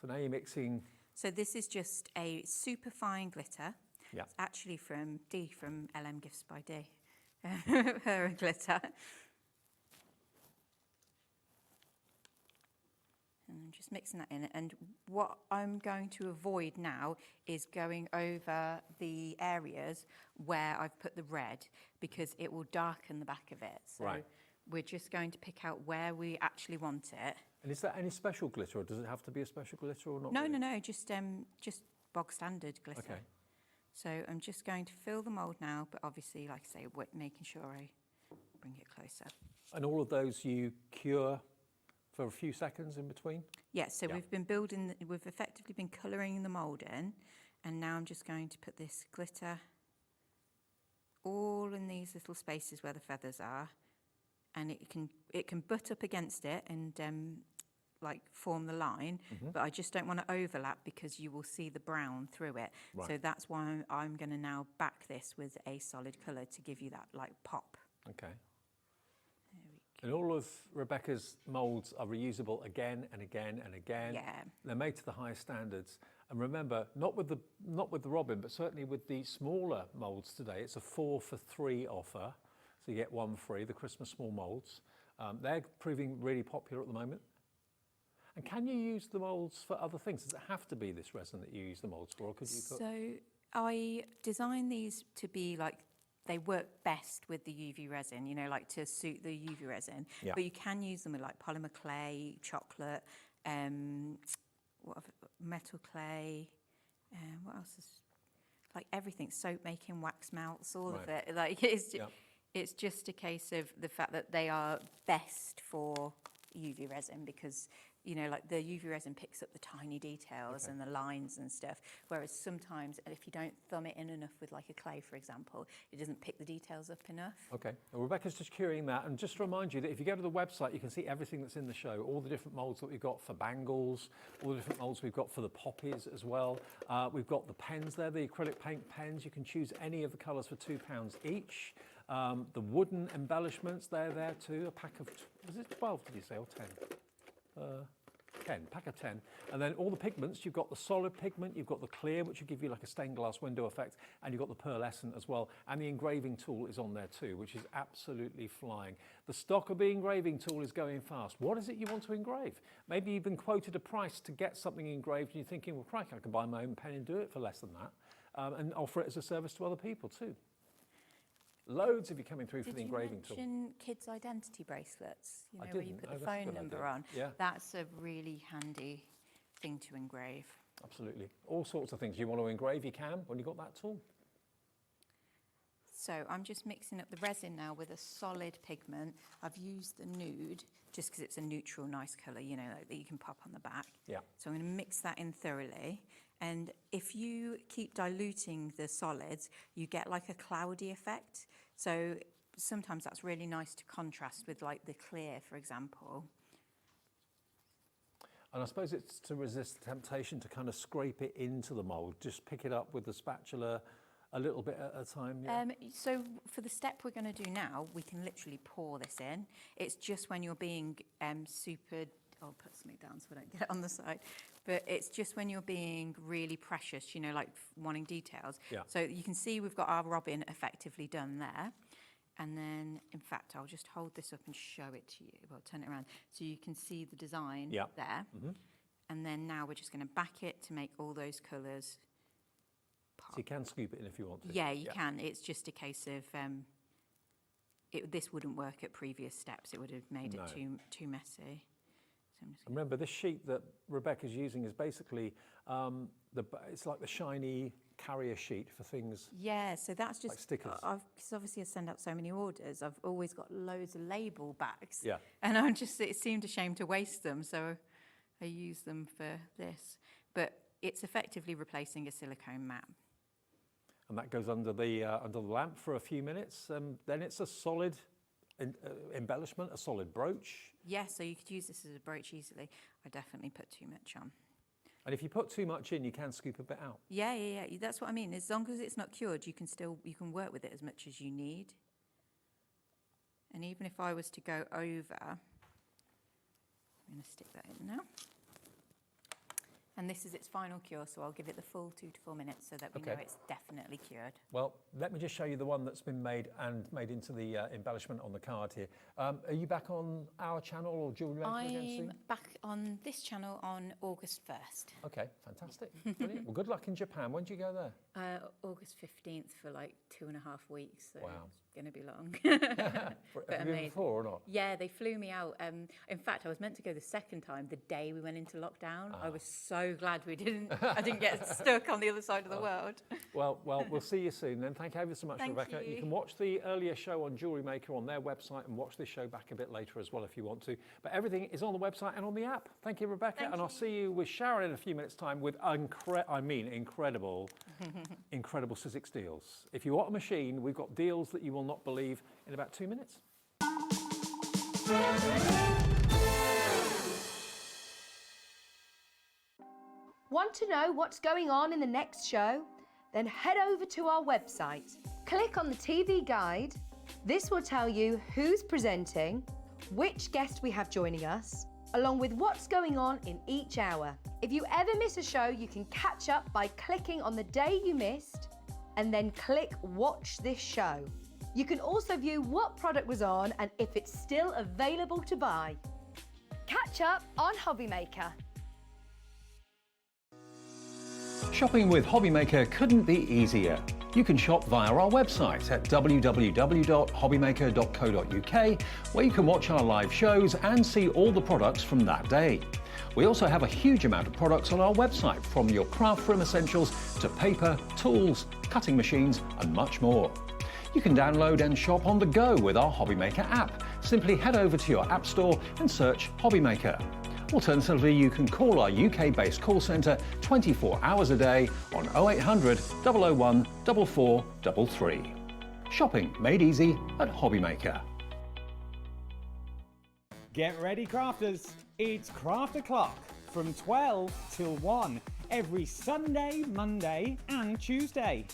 Speaker 5: So now you're mixing.
Speaker 18: So this is just a super fine glitter.
Speaker 5: Yeah.
Speaker 18: It's actually from D from LM Gifts by D. Her glitter. And I'm just mixing that in. And what I'm going to avoid now is going over the areas where I've put the red, because it will darken the back of it. So
Speaker 5: Right.
Speaker 18: we're just going to pick out where we actually want it.
Speaker 5: And is there any special glitter, or does it have to be a special glitter or not?
Speaker 18: No,
Speaker 5: really?
Speaker 18: no, just bog standard glitter.
Speaker 5: Okay.
Speaker 18: So I'm just going to fill the mould now, but obviously, like I say, making sure I bring it closer.
Speaker 5: And all of those you cure for a few seconds in between?
Speaker 18: Yeah, so we've been building, we've effectively been colouring the mould in, and now I'm just going to put this glitter all in these little spaces where the feathers are, and it can butt up against it and like form the line, but I just don't want to overlap because you will see the brown through it.
Speaker 5: Right.
Speaker 18: So that's why I'm going to now back this with a solid colour to give you that like pop.
Speaker 5: Okay. And all of Rebecca's moulds are reusable again and again and again.
Speaker 18: Yeah.
Speaker 5: They're made to the highest standards. And remember, not with the robin, but certainly with the smaller moulds today, it's a 4 for 3 offer. So you get 1 free, the Christmas small moulds. They're proving really popular at the moment. And can you use the moulds for other things? Does it have to be this resin that you use the moulds for, or could you put...
Speaker 18: So I designed these to be like, they work best with the UV resin, you know, like to suit the UV resin.
Speaker 5: Yeah.
Speaker 18: But you can use them with like polymer clay, chocolate, metal clay, what else is, like everything, soap making, wax melts, all of it. Like it's just a case of the fact that they are best for UV resin, because you know, like the UV resin picks up the tiny details and the lines and stuff, whereas sometimes if you don't thumb it in enough with like a clay, for example, it doesn't pick the details up enough.
Speaker 5: Okay, well, Rebecca's just curing that, and just to remind you that if you go to the website, you can see everything that's in the show, all the different moulds that we've got for bangles, all the different moulds we've got for the poppies as well. We've got the pens there, the acrylic paint pens. You can choose any of the colours for £2 each. The wooden embellishments, they're there too, a pack of, was it 12 did you say, or 10? 10, pack of 10. And then all the pigments, you've got the solid pigment, you've got the clear, which will give you like a stained glass window effect, and you've got the pearlescent as well. And the engraving tool is on there too, which is absolutely flying. The stock of the engraving tool is going fast. What is it you want to engrave? Maybe you've been quoted a price to get something engraved and you're thinking, well, crikey, I can buy my own pen and do it for less than that, and offer it as a service to other people too. Loads of you coming through for the engraving tool.
Speaker 18: Did you mention kids' identity bracelets? You know,
Speaker 5: I
Speaker 18: where you
Speaker 5: didn't.
Speaker 18: put
Speaker 5: Oh,
Speaker 18: the
Speaker 5: that's a
Speaker 18: phone
Speaker 5: good
Speaker 18: number
Speaker 5: idea.
Speaker 18: on.
Speaker 5: Yeah.
Speaker 18: That's a really handy thing to engrave.
Speaker 5: Absolutely. All sorts of things you want to engrave, you can when you've got that tool.
Speaker 18: So I'm just mixing up the resin now with a solid pigment. I've used the nude just because it's a neutral, nice colour, you know, like that you can pop on the back.
Speaker 5: Yeah.
Speaker 18: So I'm going to mix that in thoroughly. And if you keep diluting the solids, you get like a cloudy effect. So sometimes that's really nice to contrast with like the clear, for example.
Speaker 5: And I suppose it's to resist the temptation to kind of scrape it into the mould, just pick it up with the spatula a little bit at a time. Yeah.
Speaker 18: So for the step we're going to do now, we can literally pour this in. It's just when you're being super, I'll put something down so I don't get it on the side, but it's just when you're being really precious, you know, like wanting details.
Speaker 5: Yeah.
Speaker 18: So you can see we've got our robin effectively done there. And then, in fact, I'll just hold this up and show it to you. Well, turn it around so you can see the design there. And then now we're just going to back it to make all those colours pop.
Speaker 5: So you can scoop it in if you want to.
Speaker 18: Yeah, you can. It's just a case of this wouldn't work at previous steps. It would have made it too messy. So I'm just
Speaker 5: Remember, this sheet that Rebecca's using is basically it's like the shiny carrier sheet for things.
Speaker 18: Yeah, so that's just
Speaker 5: like stickers.
Speaker 18: Because obviously I send out so many orders, I've always got loads of label backs.
Speaker 5: Yeah.
Speaker 18: And it seemed a shame to waste them, so I use them for this. But it's effectively replacing a silicone mat.
Speaker 5: And that goes under the lamp for a few minutes, and then it's a solid embellishment, a solid brooch.
Speaker 18: Yeah, so you could use this as a brooch easily. I definitely put too much on.
Speaker 5: And if you put too much in, you can scoop a bit out.
Speaker 18: Yeah. That's what I mean. As long as it's not cured, you can work with it as much as you need. And even if I was to go over, I'm going to stick that in now. And this is its final cure, so I'll give it the full 2 to 4 minutes so that we know it's definitely cured.
Speaker 5: Well, let me just show you the one that's been made into the embellishment on the card here. Are you back on our channel or Jewellery Maker again soon?
Speaker 18: I'm back on this channel on August 1st.
Speaker 5: Okay, fantastic. Brilliant. Well, good luck in Japan. When do you go there?
Speaker 18: August 15th for like 2.5 weeks, so
Speaker 5: wow.
Speaker 18: It's going to be long.
Speaker 5: Have you been before or not?
Speaker 18: Yeah, they flew me out. In fact, I was meant to go the second time the day we went into lockdown. I was so glad I didn't get stuck on the other side of the world.
Speaker 5: Well, we'll see you soon then. Thank you ever so much,
Speaker 18: Thank
Speaker 5: Rebecca.
Speaker 18: you.
Speaker 5: You can watch the earlier show on Jewellery Maker on their website and watch this show back a bit later as well if you want to. But everything is on the website and on the app. Thank you, Rebecca. I'll see you with Sharon in a few minutes' time with incredible Sizzix deals. If you want a machine, we've got deals that you will not believe in about 2 minutes.
Speaker 14: Want to know what's going on in the next show? Then head over to our website. Click on the TV guide. This will tell you who's presenting, which guest we have joining us, along with what's going on in each hour. If you ever miss a show, you can catch up by clicking on the day you missed and then click Watch This Show. You can also view what product was on and if it's still available to buy. Catch up on Hobby Maker.
Speaker 5: Shopping with Hobby Maker couldn't be easier. You can shop via our website at www.hobbymaker.co.uk, where you can watch our live shows and see all the products from that day. We also have a huge amount of products on our website, from your craft room essentials to paper, tools, cutting machines and much more. You can download and shop on the go with our Hobby Maker app. Simply head over to your app store and search Hobby Maker. Alternatively, you can call our UK-based call centre 24 hours a day on 0800 001 4433. Shopping made easy at Hobby Maker.
Speaker 3: Get ready, crafters. It's Craft O'Clock from 12 till 1 every Sunday, Monday and Tuesday.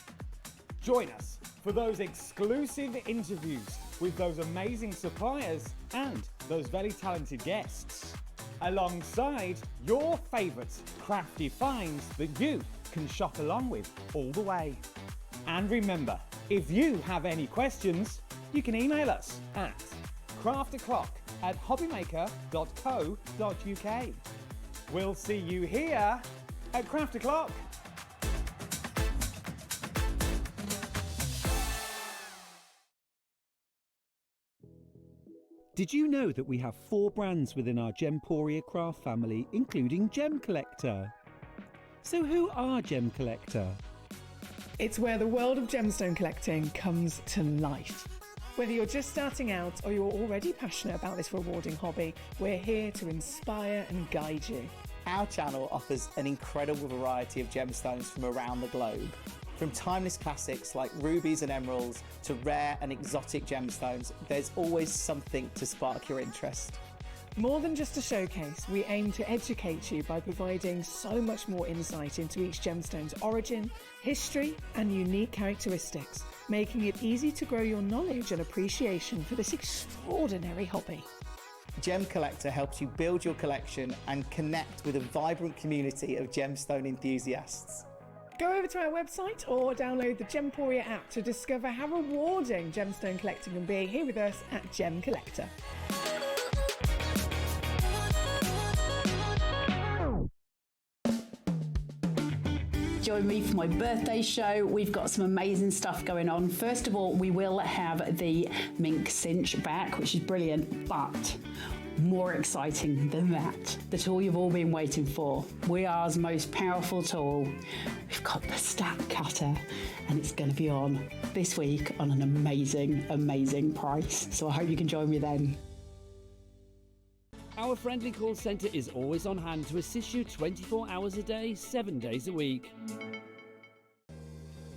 Speaker 3: Join us for those exclusive interviews with those amazing suppliers and those very talented guests, alongside your favourite crafty finds that you can shop along with all the way. And remember, if you have any questions, you can email us at craftoclock@hobbymaker.co.uk. We'll see you here at Craft O'Clock.
Speaker 19: Did you know that we have 4 brands within our Gemporia craft family, including Gem Collector? So who are Gem Collector?
Speaker 20: It's where the world of gemstone collecting comes to life. Whether you're just starting out or you're already passionate about this rewarding hobby, we're here to inspire and guide you.
Speaker 21: Our channel offers an incredible variety of gemstones from around the globe. From timeless classics like rubies and emeralds to rare and exotic gemstones, there's always something to spark your interest.
Speaker 20: More than just a showcase, we aim to educate you by providing so much more insight into each gemstone's origin, history, and unique characteristics, making it easy to grow your knowledge and appreciation for this extraordinary hobby.
Speaker 21: Gem Collector helps you build your collection and connect with a vibrant community of gemstone enthusiasts.
Speaker 20: Go over to our website or download the Gemporia app to discover how rewarding gemstone collecting can be here with us at Gem Collector.
Speaker 4: Join me for my birthday show. We've got some amazing stuff going on. First of all, we will have the mink cinch back, which is brilliant, but more exciting than that, the tool you've all been waiting for. WeAre's most powerful tool. We've got the stack cutter, and it's going to be on this week on an amazing, amazing price. So I hope you can join me then.
Speaker 22: Our friendly call centre is always on hand to assist you 24 hours a day, 7 days a week.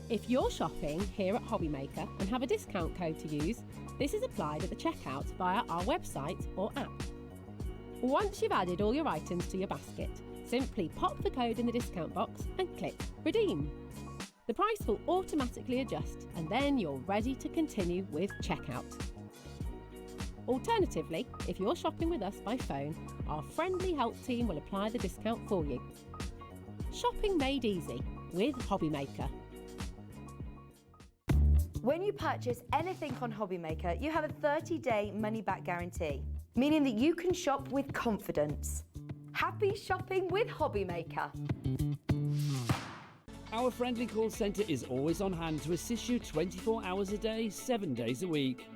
Speaker 10: If you're shopping here at Hobbymaker and have a discount code to use, this is applied at the checkout via our website or app. Once you've added all your items to your basket, simply pop the code in the discount box and click Redeem. The price will automatically adjust and then you're ready to continue with checkout. Alternatively, if you're shopping with us by phone, our friendly help team will apply the discount for you. Shopping made easy with Hobbymaker.
Speaker 14: When you purchase anything on Hobbymaker, you have a 30-day money-back guarantee, meaning that you can shop with confidence. Happy shopping with Hobbymaker.
Speaker 22: Our friendly call centre is always on hand to assist you 24 hours a day, 7 days a week.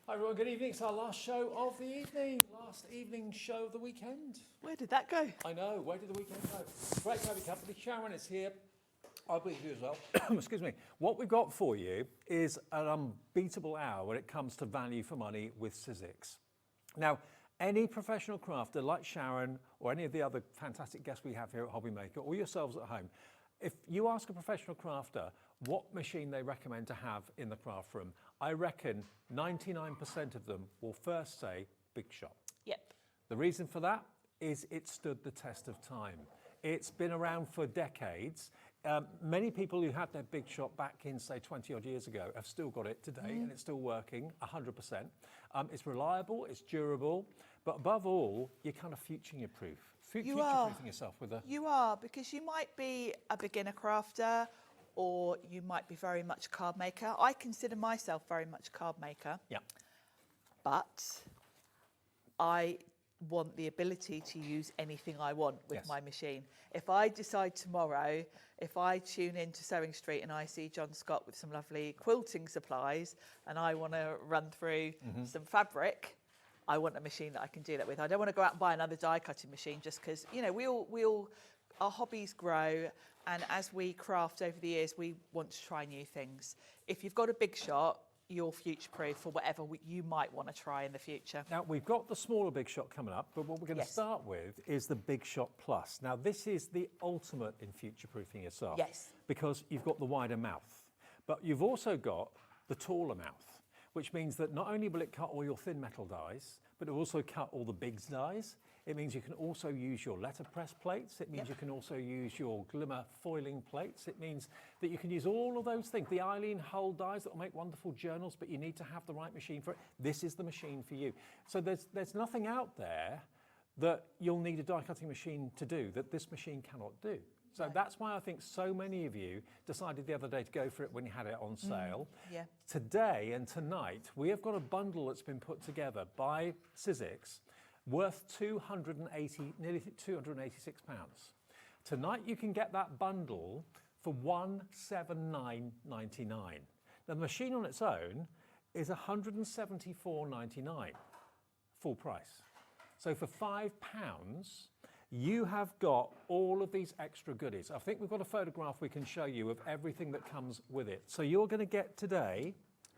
Speaker 5: Hi everyone, good evening. It's our last show of the evening, last evening show of the weekend.
Speaker 9: Where did that go?
Speaker 5: I know, where did the weekend go? Great to have your company. Sharon is here. I'll be here as well. Excuse me. What we've got for you is an unbeatable hour when it comes to value for money with Sizzix. Now, any professional crafter like Sharon or any of the other fantastic guests we have here at Hobbymaker or yourselves at home, if you ask a professional crafter what machine they recommend to have in the craft room, I reckon 99% of them will first say Big Shot.
Speaker 9: Yep.
Speaker 5: The reason for that is it stood the test of time. It's been around for decades. Many people who had their Big Shot back in, say, 20 odd years ago have still got it today and it's still working 100%. It's reliable, it's durable, but above all, you're kind of future-proof. Future-proofing yourself with a...
Speaker 9: You are, because you might be a beginner crafter or you might be very much card maker. I consider myself very much card maker.
Speaker 5: Yeah.
Speaker 9: But I want the ability to use anything I want with my machine. If I decide tomorrow, if I tune into Sewing Street and I see John Scott with some lovely quilting supplies and I want to run through some fabric, I want a machine that I can do that with. I don't want to go out and buy another die cutting machine just because, you know, we all our hobbies grow, and as we craft over the years, we want to try new things. If you've got a Big Shot, you're future-proof for whatever you might want to try in the future.
Speaker 5: Now, we've got the smaller Big Shot coming up, but what we're going to start with is the Big Shot Plus. Now, this is the ultimate in future-proofing yourself.
Speaker 9: Yes.
Speaker 5: Because you've got the wider mouth, but you've also got the taller mouth, which means that not only will it cut all your thin metal dies, but it will also cut all the big dies. It means you can also use your letterpress plates. It means you can also use your glimmer foiling plates. It means that you can use all of those things. The Eileen Hull dies that will make wonderful journals, but you need to have the right machine for it. This is the machine for you. So there's nothing out there that you'll need a die cutting machine to do that this machine cannot do. So that's why I think so many of you decided the other day to go for it when you had it on sale.
Speaker 9: Yeah.
Speaker 5: Today and tonight, we have got a bundle that's been put together by Sizzix worth nearly £286. Tonight you can get that bundle for £179.99. Now the machine on its own is £174.99, full price. So for £5, you have got all of these extra goodies. I think we've got a photograph we can show you of everything that comes with it. So you're going to get today,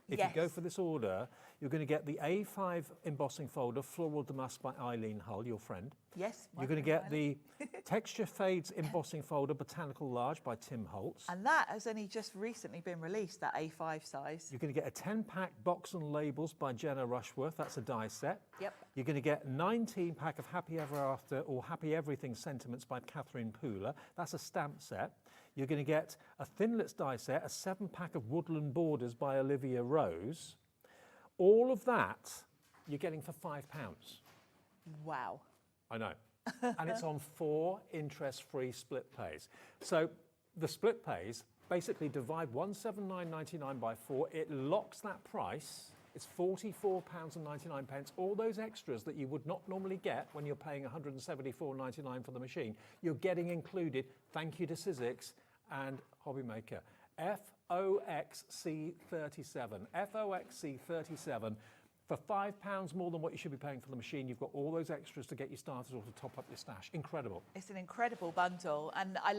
Speaker 5: if you go for this order, you're going to get the A5 embossing folder, Floral Damask by Eileen Hull, your friend.
Speaker 9: Yes.
Speaker 5: You're going to get the Texture Fades embossing folder, Botanical Large by Tim Holtz.
Speaker 9: And that has only just recently been released, that A5 size.
Speaker 5: You're going to get a 10-pack Box and Labels by Jenna Rushworth. That's a die set.
Speaker 9: Yep.
Speaker 5: You're going to get a 19-pack of Happy Ever After or Happy Everything Sentiments by Catherine Pooler. That's a stamp set. You're going to get a Thinlits die set, a 7-pack of Woodland Borders by Olivia Rose. All of that you're getting for £5.
Speaker 9: Wow.
Speaker 5: I know. And it's on 4 interest-free split pays. So the split pays basically divide £179.99 by 4. It locks that price. It's £44.99. All those extras that you would not normally get when you're paying £174.99 for the machine, you're getting included. Thank you to Sizzix and Hobbymaker. FOXC37. FOXC37. For £5 more than what you should be paying for the machine, you've got all those extras to get you started or to top up your stash. Incredible.
Speaker 9: It's an incredible bundle, and I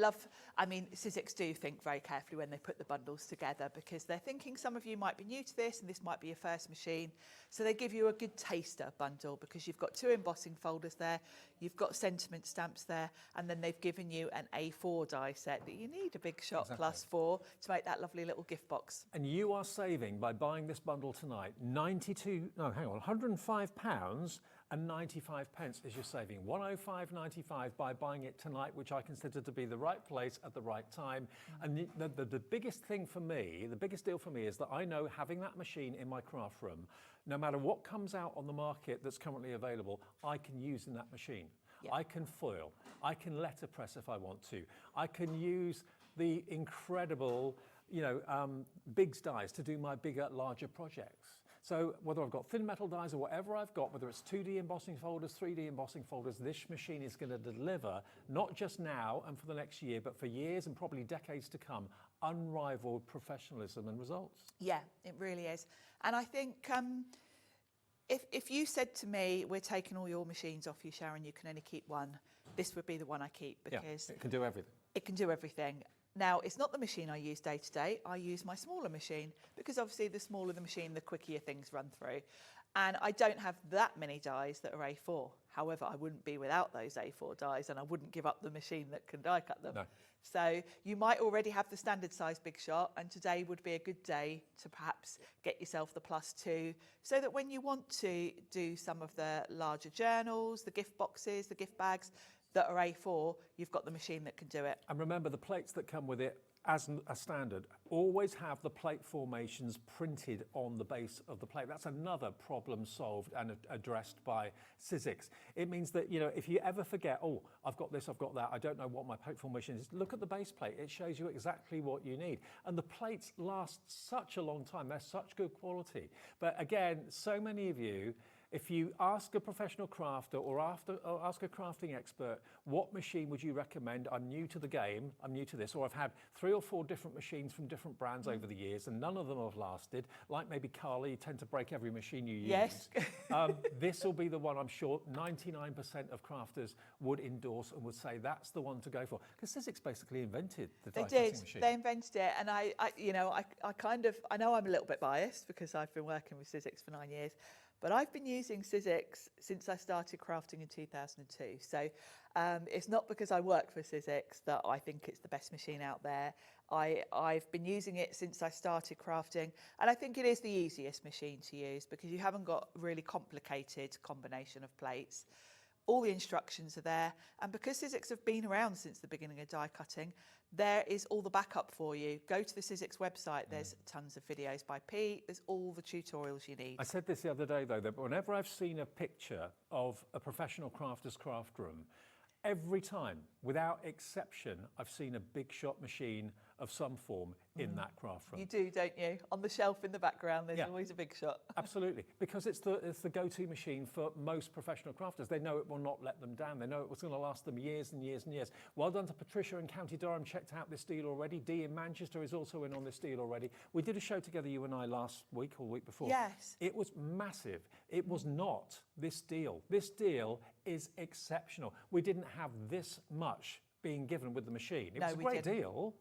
Speaker 9: mean, Sizzix do think very carefully when they put the bundles together, because they're thinking some of you might be new to this and this might be your first machine. So they give you a good taster bundle, because you've got 2 embossing folders there, you've got sentiment stamps there, and then they've given you an A4 die set that you need a Big Shot plus 4 to make that lovely little gift box.
Speaker 5: And you are saving, by buying this bundle tonight, £105 and 95 pence is your saving. 105.95 by buying it tonight, which I consider to be the right place at the right time. And the biggest thing for me, the biggest deal for me, is that I know, having that machine in my craft room, no matter what comes out on the market that's currently available, I can use in that machine. Yeah. I can foil, I can letterpress if I want to, I can use the incredible, Biggs dies to do my bigger, larger projects. So whether I've got thin metal dies or whatever I've got, whether it's 2D embossing folders, 3D embossing folders, this machine is going to deliver, not just now and for the next year, but for years and probably decades to come, unrivaled professionalism and results.
Speaker 9: Yeah, it really is. And I think if you said to me, we're taking all your machines off you, Sharon, you can only keep one, this would be the one I keep, because
Speaker 5: it can do everything.
Speaker 9: It can do everything. Now, it's not the machine I use day to day. I use my smaller machine, because obviously the smaller the machine, the quicker your things run through. And I don't have that many dies that are A4. However, I wouldn't be without those A4 dies, and I wouldn't give up the machine that can die cut them.
Speaker 5: No.
Speaker 9: So you might already have the standard size Big Shot, and today would be a good day to perhaps get yourself the +2, so that when you want to do some of the larger journals, the gift boxes, the gift bags, that are A4, you've got the machine that can do it.
Speaker 5: And remember, the plates that come with it, as a standard, always have the plate formations printed on the base of the plate. That's another problem solved and addressed by Sizzix. It means that, if you ever forget, oh, I've got this, I've got that, I don't know what my plate formation is, look at the base plate. It shows you exactly what you need. And the plates last such a long time. They're such good quality. But again, so many of you, if you ask a professional crafter or ask a crafting expert, what machine would you recommend? I'm new to the game, I'm new to this, or I've had 3 or 4 different machines from different brands over the years and none of them have lasted. Like maybe Carla, you tend to break every machine you use.
Speaker 9: Yes.
Speaker 5: This will be the one I'm sure 99% of crafters would endorse and would say that's the one to go for. Because Sizzix basically invented the die-cutting machine.
Speaker 9: They invented it, and I know I'm a little bit biased because I've been working with Sizzix for 9 years. But I've been using Sizzix since I started crafting in 2002. So it's not because I work for Sizzix that I think it's the best machine out there. I've been using it since I started crafting, and I think it is the easiest machine to use because you haven't got a really complicated combination of plates. All the instructions are there, and because Sizzix have been around since the beginning of die cutting, there is all the backup for you. Go to the Sizzix website, there's tons of videos by Pete, there's all the tutorials you need.
Speaker 5: I said this the other day though, that whenever I've seen a picture of a professional crafter's craft room, every time, without exception, I've seen a Big Shot machine of some form in that craft room.
Speaker 9: You do, don't you? On the shelf in the background, there's always a Big Shot.
Speaker 5: Absolutely, because it's the go-to machine for most professional crafters. They know it will not let them down. They know it was going to last them years and years and years. Well done to Patricia in County Durham, checked out this deal already. Dee in Manchester is also in on this deal already. We did a show together, you and I, last week or the week before.
Speaker 9: Yes.
Speaker 5: It was massive. It was not this deal. This deal is exceptional. We didn't have this much being given with the machine. It was a great deal,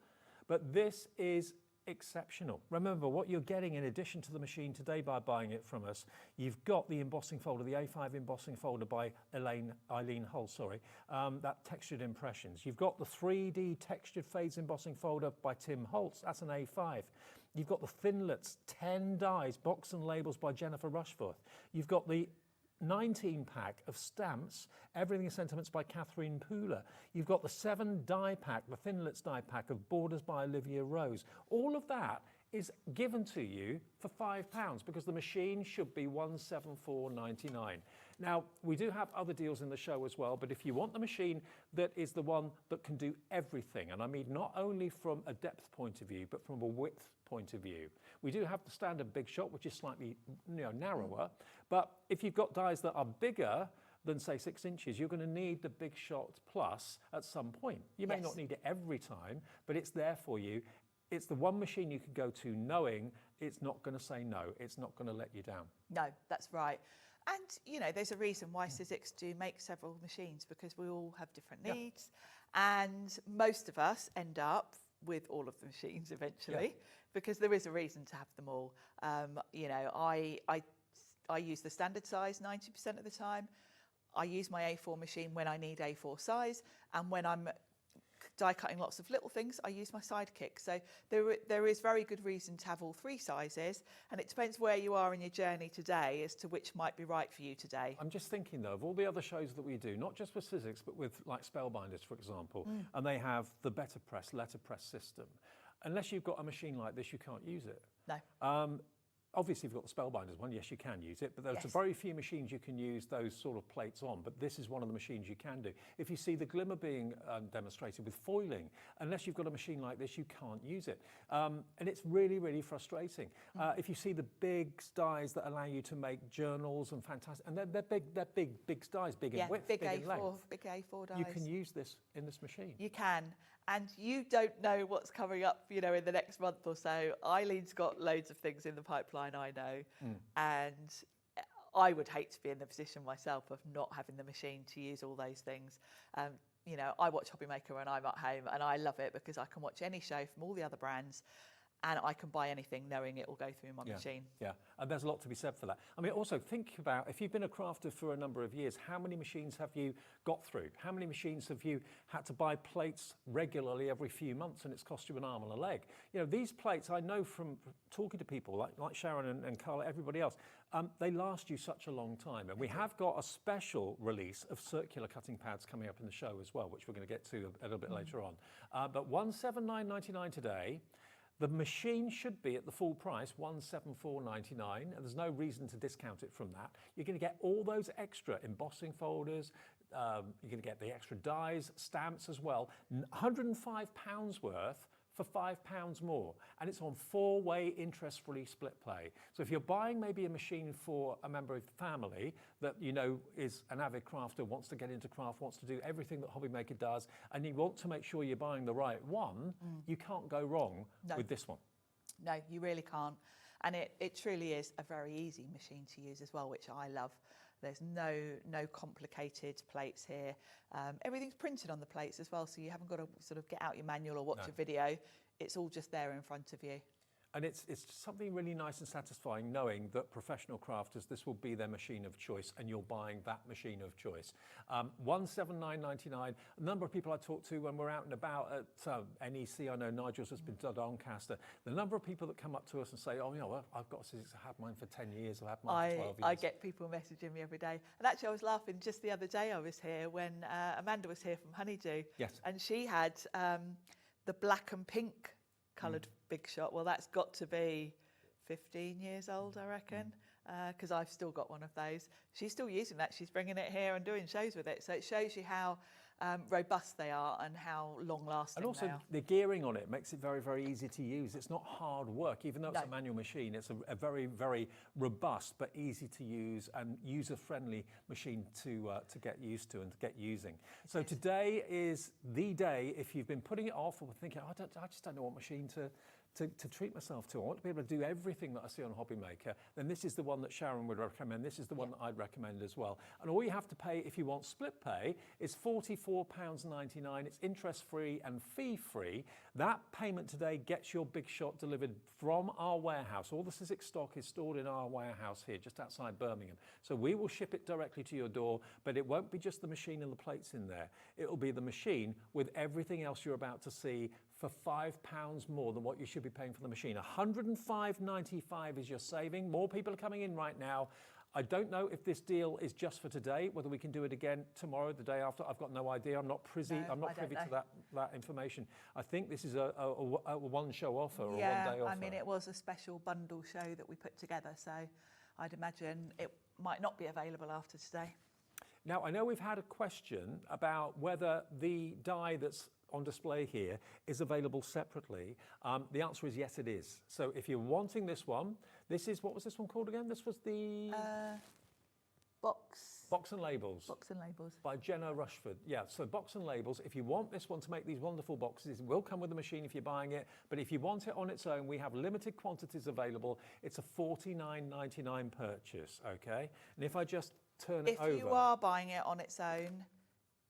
Speaker 5: but this is exceptional. Remember, what you're getting in addition to the machine today by buying it from us, you've got the embossing folder, the A5 embossing folder by Eileen Hull, that textured impressions. You've got the 3D textured fades embossing folder by Tim Holtz, that's an A5. You've got the Thinlets 10 dies, box and labels by Jennifer Rushforth. You've got the 19-pack of stamps, Everything Sentiments by Catherine Pooler. You've got the 7 die pack, the Thinlets die pack of Borders by Olivia Rose. All of that is given to you for £5 because the machine should be $174.99. Now, we do have other deals in the show as well, but if you want the machine that is the one that can do everything, and I mean not only from a depth point of view, but from a width point of view. We do have the standard Big Shot, which is slightly narrower, but if you've got dies that are bigger than say 6 inches, you're going to need the Big Shot Plus at some point. You may not need it every time, but it's there for you. It's the one machine you can go to knowing it's not going to say no. It's not going to let you down.
Speaker 9: No, that's right. And, you know, there's a reason why Sizzix do make several machines, because we all have different needs. And most of us end up with all of the machines eventually, because there is a reason to have them all. You know, I use the standard size 90% of the time. I use my A4 machine when I need A4 size, and when I'm die cutting lots of little things, I use my Sidekick. So there is very good reason to have all 3 sizes, and it depends where you are in your journey today as to which might be right for you today.
Speaker 5: I'm just thinking though of all the other shows that we do, not just with Sizzix, but with like Spellbinders, for example, and they have the better press, letterpress system. Unless you've got a machine like this, you can't use it.
Speaker 9: No.
Speaker 5: Obviously, if you've got the Spellbinders one, yes, you can use it, but there's very few machines you can use those sort of plates on, but this is one of the machines you can do. If you see the glimmer being demonstrated with foiling, unless you've got a machine like this, you can't use it. And it's really, really frustrating. If you see the big dies that allow you to make journals and fantastic, and they're big dies, big in width, big in length.
Speaker 9: Big A4 dies.
Speaker 5: You can use this in this machine.
Speaker 9: You can. And you don't know what's coming up, you know, in the next month or so. Eileen's got loads of things in the pipeline, I know. And I would hate to be in the position myself of not having the machine to use all those things. You know, I watch Hobbymaker when I'm at home, and I love it because I can watch any show from all the other brands, and I can buy anything knowing it will go through my machine.
Speaker 5: Yeah, and there's a lot to be said for that. I mean, also think about, if you've been a crafter for a number of years, how many machines have you got through? How many machines have you had to buy plates regularly every few months, and it's cost you an arm and a leg? You know, these plates, I know from talking to people like Sharon and Carla, everybody else, they last you such a long time. And we have got a special release of circular cutting pads coming up in the show as well, which we're going to get to a little bit later on. But $179.99 today. The machine should be at the full price, $174.99, and there's no reason to discount it from that. You're going to get all those extra embossing folders, you're going to get the extra dies, stamps as well, £105 worth for £5 more, and it's on 4-way interest-free split pay. So if you're buying maybe a machine for a member of the family that you know is an avid crafter, wants to get into craft, wants to do everything that Hobbymaker does, and you want to make sure you're buying the right one, you can't go wrong with this one.
Speaker 9: No, you really can't. And it truly is a very easy machine to use as well, which I love. There's no complicated plates here. Everything's printed on the plates as well, so you haven't got to sort of get out your manual or watch a video. It's all just there in front of you.
Speaker 5: And it's something really nice and satisfying knowing that professional crafters, this will be their machine of choice, and you're buying that machine of choice. $179.99. A number of people I talk to when we're out and about at NEC, I know Nigel's has been to Doncaster, the number of people that come up to us and say, oh, you know, I've got Sizzix, I've had mine for 10 years, I've had mine for 12 years.
Speaker 9: I get people messaging me every day. And actually I was laughing just the other day I was here when Amanda was here from Honeydew.
Speaker 5: Yes.
Speaker 9: And she had the black and pink coloured Big Shot. Well, that's got to be 15 years old, I reckon, because I've still got one of those. She's still using that. She's bringing it here and doing shows with it. So it shows you how robust they are and how long-lasting
Speaker 5: And also
Speaker 9: they are.
Speaker 5: the gearing on it makes it very, very easy to use. It's not hard work, even though it's a manual machine. It's a very, very robust but easy to use and user-friendly machine to get used to and to get using. So today is the day, if you've been putting it off or thinking, I just don't know what machine to treat myself to. I want to be able to do everything that I see on Hobbymaker, then this is the one that Sharon would recommend. This is the one that I'd recommend as well. And all you have to pay if you want split pay is £44.99. It's interest-free and fee-free. That payment today gets your Big Shot delivered from our warehouse. All the Sizzix stock is stored in our warehouse here, just outside Birmingham. So we will ship it directly to your door, but it won't be just the machine and the plates in there. It will be the machine with everything else you're about to see for £5 more than what you should be paying for the machine. $105.95 is your saving. More people are coming in right now. I don't know if this deal is just for today, whether we can do it again tomorrow, the day after. I've got no idea. I'm not privy to that information. I think this is a one-show offer or a one-day offer.
Speaker 9: I mean, it was a special bundle show that we put together, so I'd imagine it might not be available after today.
Speaker 5: Now, I know we've had a question about whether the die that's on display here is available separately. The answer is yes, it is. So if you're wanting this one, this is, what was this one called again? This was the...
Speaker 9: Box
Speaker 5: Box and Labels.
Speaker 9: Box and Labels.
Speaker 5: By Jenna Rushford. Yeah, so Box and Labels, if you want this one to make these wonderful boxes, it will come with the machine if you're buying it, but if you want it on its own, we have limited quantities available. It's a $49.99 purchase, okay? And if I just turn it over...
Speaker 9: If you are buying it on its own,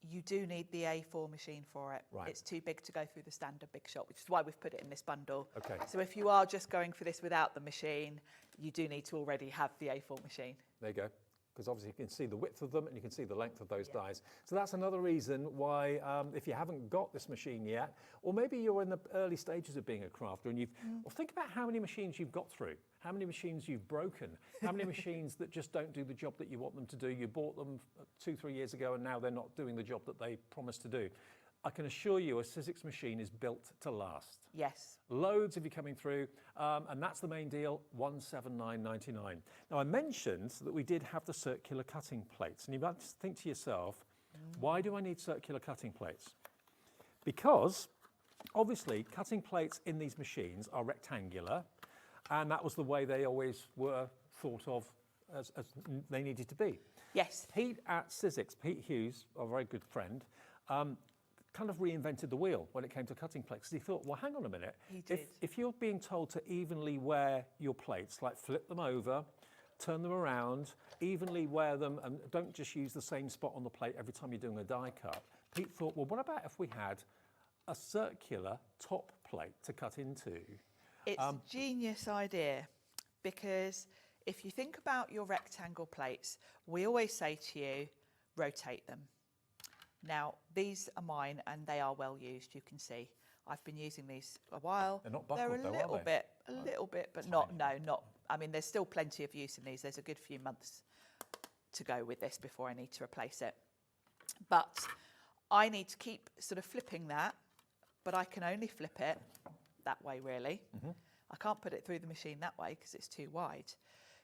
Speaker 9: you do need the A4 machine for it.
Speaker 5: Right.
Speaker 9: It's too big to go through the standard big shot, which is why we've put it in this bundle.
Speaker 5: Okay.
Speaker 9: So if you are just going for this without the machine, you do need to already have the A4 machine.
Speaker 5: There you go. Because obviously you can see the width of them and you can see the length of those dies. So that's another reason why, if you haven't got this machine yet, or maybe you're in the early stages of being a crafter and you've, well, think about how many machines you've got through, how many machines you've broken, how many machines that just don't do the job that you want them to do. You bought them 2-3 years ago and now they're not doing the job that they promised to do. I can assure you a Sizzix machine is built to last.
Speaker 9: Yes.
Speaker 5: Loads of you coming through, and that's the main deal, $179.99. Now I mentioned that we did have the circular cutting plates, and you might think to yourself, why do I need circular cutting plates? Because obviously cutting plates in these machines are rectangular, and that was the way they always were thought of as they needed to be.
Speaker 9: Yes.
Speaker 5: Pete at Sizzix, Pete Hughes, our very good friend, kind of reinvented the wheel when it came to cutting plates. He thought, well, hang on a minute.
Speaker 9: He did.
Speaker 5: If you're being told to evenly wear your plates, like flip them over, turn them around, evenly wear them, and don't just use the same spot on the plate every time you're doing a die cut. Pete thought, well, what about if we had a circular top plate to cut into?
Speaker 9: It's a genius idea, because if you think about your rectangle plates, we always say to you, rotate them. Now, these are mine and they are well used, you can see. I've been using these a while.
Speaker 5: They're not buckled though,
Speaker 9: a little bit, but not. I mean, there's still plenty of use in these. There's a good few months to go with this before I need to replace it. But I need to keep sort of flipping that, but I can only flip it that way, really. I can't put it through the machine that way because it's too wide.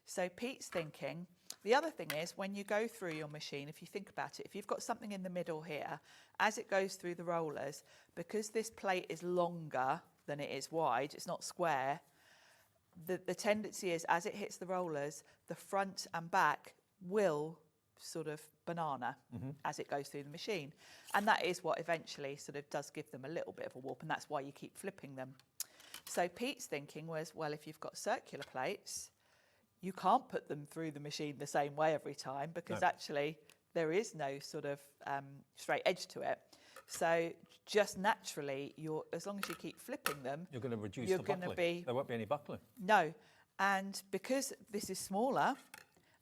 Speaker 9: So Pete's thinking, the other thing is when you go through your machine, if you think about it, if you've got something in the middle here, as it goes through the rollers, because this plate is longer than it is wide, it's not square, the tendency is as it hits the rollers, the front and back will sort of banana as it goes through the machine. And that is what eventually sort of does give them a little bit of a warp, and that's why you keep flipping them. So Pete's thinking was, well, if you've got circular plates, you can't put them through the machine the same way every time, because actually there is no sort of straight edge to it. So just naturally, as long as you keep flipping them,
Speaker 5: you're going to reduce the buckling. There won't be any buckling.
Speaker 9: No. And because this is smaller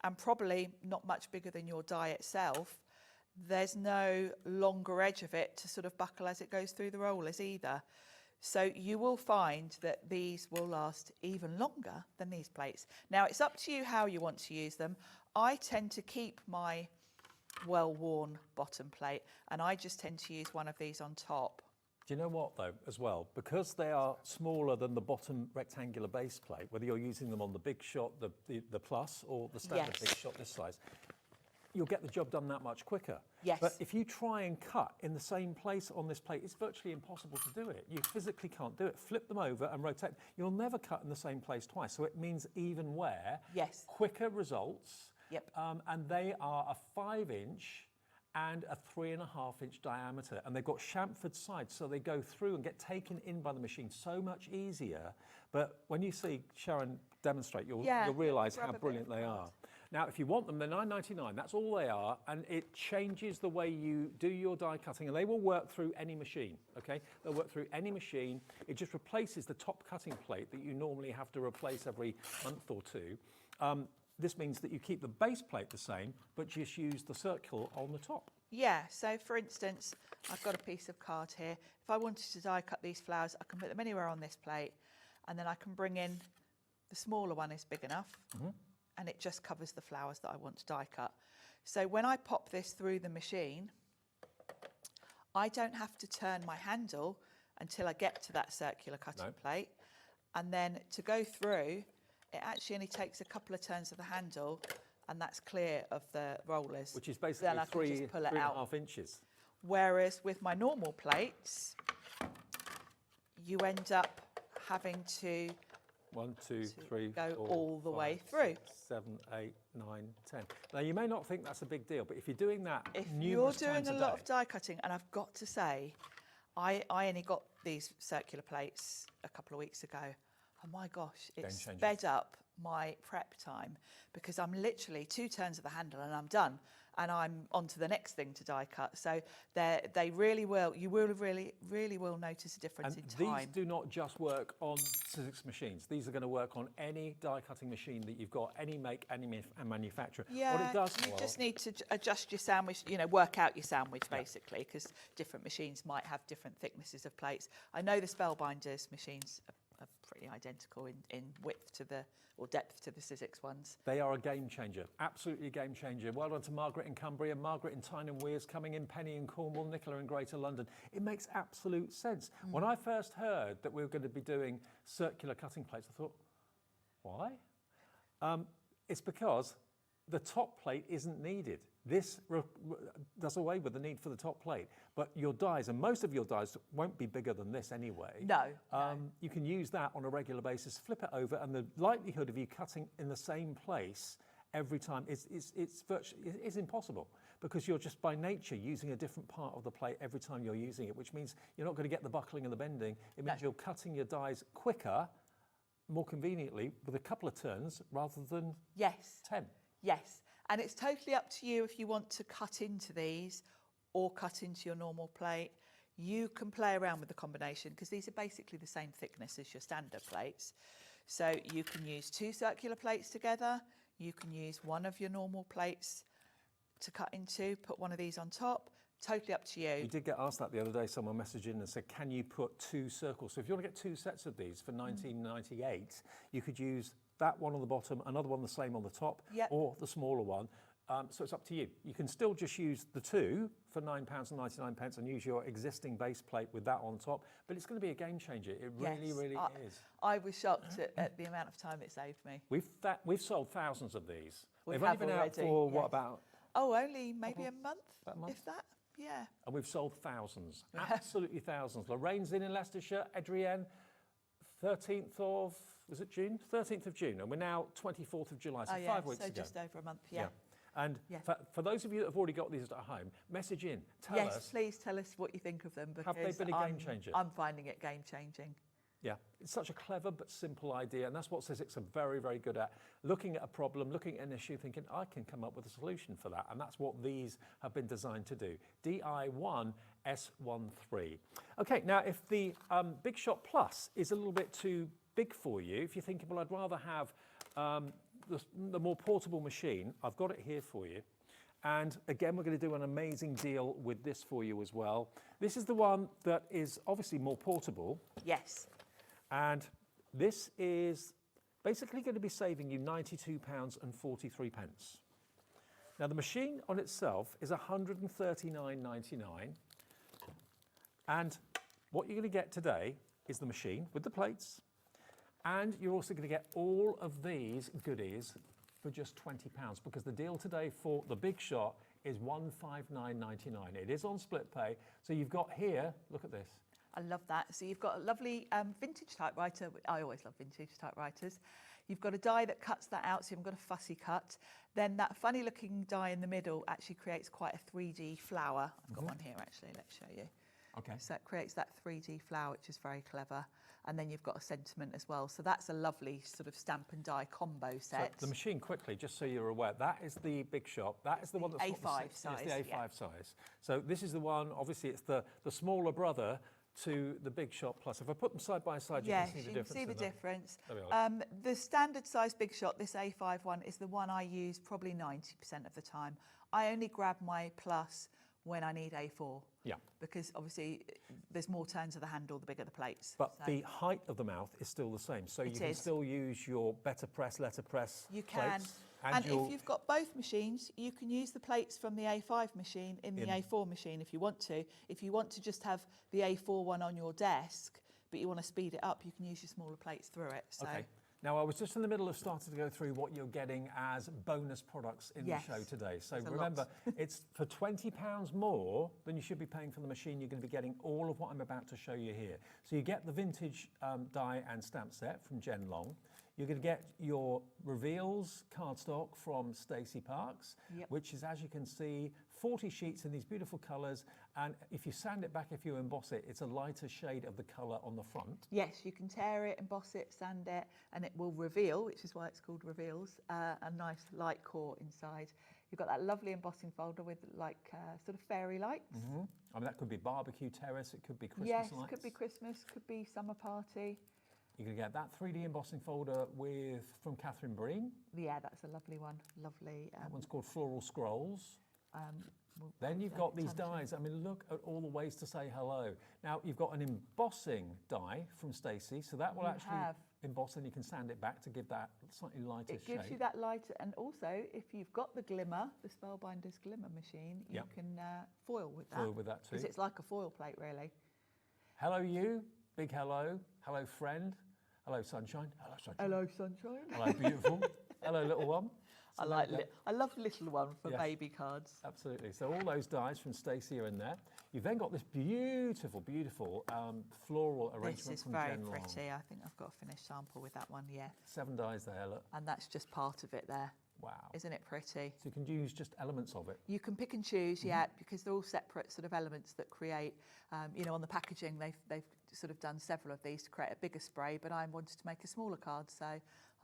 Speaker 9: and probably not much bigger than your die itself, there's no longer edge of it to sort of buckle as it goes through the rollers either. So you will find that these will last even longer than these plates. Now, it's up to you how you want to use them. I tend to keep my well-worn bottom plate, and I just tend to use one of these on top.
Speaker 5: Do you know what, though, as well? Because they are smaller than the bottom rectangular base plate, whether you're using them on the big shot, the plus, or the standard big shot this size, you'll get the job done that much quicker.
Speaker 9: Yes.
Speaker 5: But if you try and cut in the same place on this plate, it's virtually impossible to do it. You physically can't do it. Flip them over and rotate. You'll never cut in the same place twice. So it means even wear, quicker results.
Speaker 9: Yep.
Speaker 5: And they are a 5-inch and a 3.5-inch diameter. And they've got chamfered sides, so they go through and get taken in by the machine so much easier. But when you see Sharon demonstrate, you'll realise how brilliant they are. Now, if you want them, they're $9.99. That's all they are, and it changes the way you do your die cutting, and they will work through any machine, okay? They'll work through any machine. It just replaces the top cutting plate that you normally have to replace every month or two. This means that you keep the base plate the same, but just use the circle on the top.
Speaker 9: Yeah, so for instance, I've got a piece of card here. If I wanted to die cut these flowers, I can put them anywhere on this plate, and then I can bring in, the smaller one is big enough, and it just covers the flowers that I want to die cut. So when I pop this through the machine, I don't have to turn my handle until I get to that circular cutting plate. And then to go through, it actually only takes a couple of turns of the handle, and that's clear of the rollers.
Speaker 5: Which is basically 3.5 inches.
Speaker 9: Whereas with my normal plates, you end up having to
Speaker 5: 1, 2, 3,
Speaker 9: go
Speaker 5: 4,
Speaker 9: all the
Speaker 5: 5,
Speaker 9: way through.
Speaker 5: 6, 7, 8, 9, 10. Now, you may not think that's a big deal, but if you're doing that
Speaker 9: If you're
Speaker 5: numerous
Speaker 9: doing
Speaker 5: times
Speaker 9: a
Speaker 5: a
Speaker 9: lot
Speaker 5: day-
Speaker 9: of die cutting, and I've got to say, I only got these circular plates a couple of weeks ago. And my gosh, it
Speaker 5: Game changer.
Speaker 9: sped up my prep time because I'm literally 2 turns of the handle and I'm done. And I'm on to the next thing to die cut. So they really will, you will really will notice a difference in time.
Speaker 5: These do not just work on Sizzix machines. These are going to work on any die cutting machine that you've got, any make, any manufacturer.
Speaker 9: Yeah,
Speaker 5: what it does,
Speaker 9: you just need to adjust your sandwich, work out your sandwich basically, because different machines might have different thicknesses of plates. I know the Spellbinders machines are pretty identical in width to the, or depth to the Sizzix ones.
Speaker 5: They are a game changer, absolutely a game changer. Well done to Margaret in Cumbria, Margaret in Tyne and Wears, coming in Penny in Cornwall, Nicola in Greater London. It makes absolute sense. When I first heard that we were going to be doing circular cutting plates, I thought, why? It's because the top plate isn't needed. This does away with the need for the top plate, but your dies, and most of your dies won't be bigger than this anyway.
Speaker 9: No.
Speaker 5: You can use that on a regular basis, flip it over, and the likelihood of you cutting in the same place every time is impossible, because you're just by nature using a different part of the plate every time you're using it, which means you're not going to get the buckling and the bending. It means you're cutting your dies quicker, more conveniently, with a couple of turns rather than 10.
Speaker 9: Yes, and it's totally up to you if you want to cut into these or cut into your normal plate. You can play around with the combination because these are basically the same thickness as your standard plates. So you can use 2 circular plates together. You can use one of your normal plates to cut into, put one of these on top. Totally up to you.
Speaker 5: We did get asked that the other day. Someone messaged in and said, can you put 2 circles? So if you want to get 2 sets of these for $19.98, you could use that one on the bottom, another one the same on the top, or the smaller one. So it's up to you. You can still just use the 2 for £9.99 and use your existing base plate with that on top, but it's going to be a game changer. It really, really is.
Speaker 9: I was shocked at the amount of time it saved me.
Speaker 5: We've sold thousands of these.
Speaker 9: They've
Speaker 5: only been out for, what, about?
Speaker 9: Oh, only maybe a month, if that. Yeah.
Speaker 5: And we've sold thousands, absolutely thousands. Lorraine's in Leicestershire, Adrienne, 13th of, was it June? 13th of June, and we're now 24th of July, so 5 weeks ago.
Speaker 9: So just over a month, yeah.
Speaker 5: And for those of you that have already got these at home, message in, tell us.
Speaker 9: Yes, please tell us what you think of them, because
Speaker 5: have they been a game changer?
Speaker 9: I'm finding it game changing.
Speaker 5: Yeah, it's such a clever but simple idea, and that's what Sizzix are very, very good at. Looking at a problem, looking at an issue, thinking, I can come up with a solution for that, and that's what these have been designed to do. DI1S13. Okay, now if the Big Shot Plus is a little bit too big for you, if you're thinking, well, I'd rather have the more portable machine, I've got it here for you. And again, we're going to do an amazing deal with this for you as well. This is the one that is obviously more portable.
Speaker 9: Yes. And
Speaker 5: this is basically going to be saving you £92.43. Now, the machine on itself is £139.99. And what you're going to get today is the machine with the plates, and you're also going to get all of these goodies for just £20, because the deal today for the Big Shot is £159.99. It is on split pay. So you've got here, look at this.
Speaker 9: I love that. So you've got a lovely vintage typewriter. I always love vintage typewriters. You've got a die that cuts that out, so you haven't got a fussy cut. Then that funny looking die in the middle actually creates quite a 3D flower. I've got one here actually, let's show you.
Speaker 5: Okay.
Speaker 9: So it creates that 3D flower, which is very clever. And then you've got a sentiment as well. So that's a lovely sort of stamp and die combo set.
Speaker 5: So the machine, quickly, just so you're aware, that is the Big Shot. That is the one that's
Speaker 9: A5 size.
Speaker 5: It's the A5 size. So this is the one, obviously it's the smaller brother to the Big Shot Plus. If I put them side by side, you can see the difference.
Speaker 9: Yes, you can see the difference.
Speaker 5: There we are.
Speaker 9: The standard size Big Shot, this A5 one, is the one I use probably 90% of the time. I only grab my Plus when I need A4.
Speaker 5: Yeah.
Speaker 9: Because obviously there's more turns of the handle, the bigger the plates.
Speaker 5: But the height of the mouth is still the same. So you can still use your better press, letterpress
Speaker 9: You can.
Speaker 5: plates.
Speaker 9: And if you've got both machines, you can use the plates from the A5 machine in the A4 machine if you want to. If you want to just have the A4 one on your desk, but you want to speed it up, you can use your smaller plates through it. So.
Speaker 5: Okay. Now, I was just in the middle of starting to go through what you're getting as bonus products in the show today. So remember, it's for £20 more than you should be paying for the machine. You're going to be getting all of what I'm about to show you here. So you get the vintage die and stamp set from Jen Long. You're going to get your reveals cardstock from Stacey Parks, which is, as you can see, 40 sheets in these beautiful colours. And if you sand it back, if you emboss it, it's a lighter shade of the colour on the front.
Speaker 9: Yes, you can tear it, emboss it, sand it, and it will reveal, which is why it's called reveals, a nice light core inside. You've got that lovely embossing folder with like sort of fairy lights.
Speaker 5: I mean, that could be barbecue terrace, it could be Christmas
Speaker 9: lights.
Speaker 5: Yes,
Speaker 9: it could be Christmas, could be summer party.
Speaker 5: You can get that 3D embossing folder from Catherine Breen.
Speaker 9: Yeah, that's a lovely one. Lovely.
Speaker 5: That one's called Floral Scrolls. Then you've got these dies. I mean, look at all the ways to say hello. Now, you've got an embossing die from Stacey, so that will emboss and you can sand it back to give that slightly lighter shade.
Speaker 9: It gives you that lighter, and also, if you've got the glimmer, the Spellbinder's glimmer machine, you can foil with that.
Speaker 5: Foil with that too.
Speaker 9: Because it's like a foil plate, really.
Speaker 5: Hello, you. Big hello. Hello, friend. Hello, sunshine. Hello, sunshine.
Speaker 9: Hello, sunshine.
Speaker 5: Hello, beautiful. Hello, little one.
Speaker 9: I love little one for baby cards.
Speaker 5: Absolutely. So all those dies from Stacey are in there. You've then got this beautiful, beautiful floral arrangement from Jen Long.
Speaker 9: This is very pretty. I think I've got a finished sample with that one,
Speaker 5: 7 dies there, look.
Speaker 9: And that's just part of it there.
Speaker 5: Wow.
Speaker 9: Isn't it pretty?
Speaker 5: So you can use just elements of it.
Speaker 9: You can pick and choose, because they're all separate sort of elements that create, on the packaging, they've sort of done several of these to create a bigger spray, but I wanted to make a smaller card, so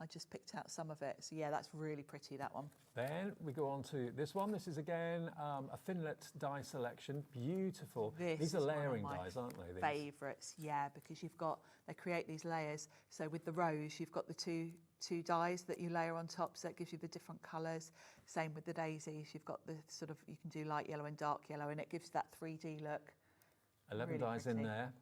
Speaker 9: I just picked out some of it. So yeah, that's really pretty, that one.
Speaker 5: Then we go on to this one. This is again a Thinlet die selection. Beautiful. These are layering dies, aren't they?
Speaker 9: Favourites, because they create these layers. So with the rose, you've got the two dies that you layer on top, so it gives you the different colours. Same with the daisies, you've got the sort of, you can do light yellow and dark yellow, and it gives that 3D look.
Speaker 5: 11
Speaker 9: really
Speaker 5: dies
Speaker 9: pretty.
Speaker 5: in there.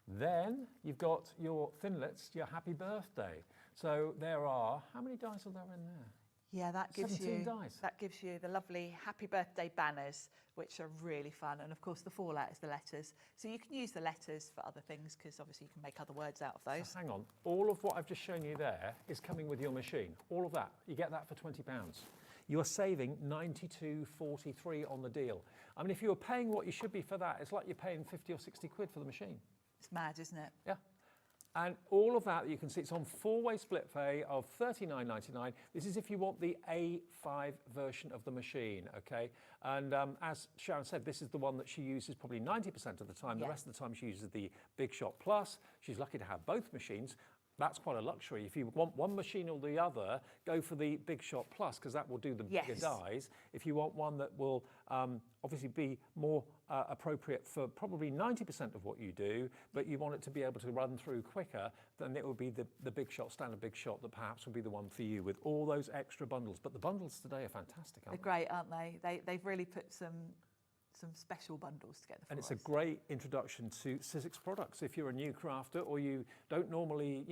Speaker 5: Then you've got your Thinlets, your happy birthday. So there are, how many dies are there in there?
Speaker 9: Yeah, that gives
Speaker 5: 17 dies.
Speaker 9: That gives you the lovely happy birthday banners, which are really fun. And of course, the fallout is the letters. So you can use the letters for other things, because obviously you can make other words out of those.
Speaker 5: So hang on, all of what I've just shown you there is coming with your machine. All of that, you get that for £20. You are saving £92.43 on the deal. I mean, if you were paying what you should be for that, it's like you're paying 50 or 60 quid for the machine.
Speaker 9: It's mad, isn't it?
Speaker 5: Yeah. And all of that, you can see, it's on 4-way split pay of $39.99. This is if you want the A5 version of the machine, okay? And as Sharon said, this is the one that she uses probably 90% of the time. The rest of the time she uses the Big Shot Plus. She's lucky to have both machines. That's quite a luxury. If you want one machine or the other, go for the Big Shot Plus, because that will do the bigger dies. If you want one that will obviously be more appropriate for probably 90% of what you do, but you want it to be able to run through quicker, then it will be the Big Shot, standard Big Shot, that perhaps will be the one for you with all those extra bundles. But the bundles today are fantastic, aren't
Speaker 9: They're great, aren't they? They've really put some special bundles together for us.
Speaker 5: And it's a great introduction to Sizzix products. If you're a new crafter or you don't normally,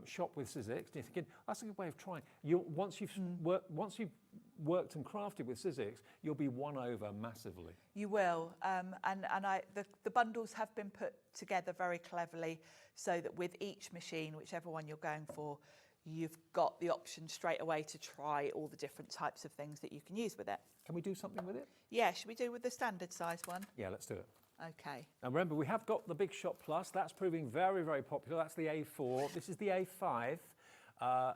Speaker 5: shop with Sizzix, and you're thinking, that's a good way of trying. Once you've worked and crafted with Sizzix, you'll be won over massively.
Speaker 9: You will, the bundles have been put together very cleverly, so that with each machine, whichever one you're going for, you've got the option straight away to try all the different types of things that you can use with it.
Speaker 5: Can we do something with it?
Speaker 9: Yeah, should we do with the standard size one?
Speaker 5: Yeah, let's do it.
Speaker 9: Okay.
Speaker 5: Now remember, we have got the Big Shot Plus. That's proving very, very popular. That's the A4. This is the A5.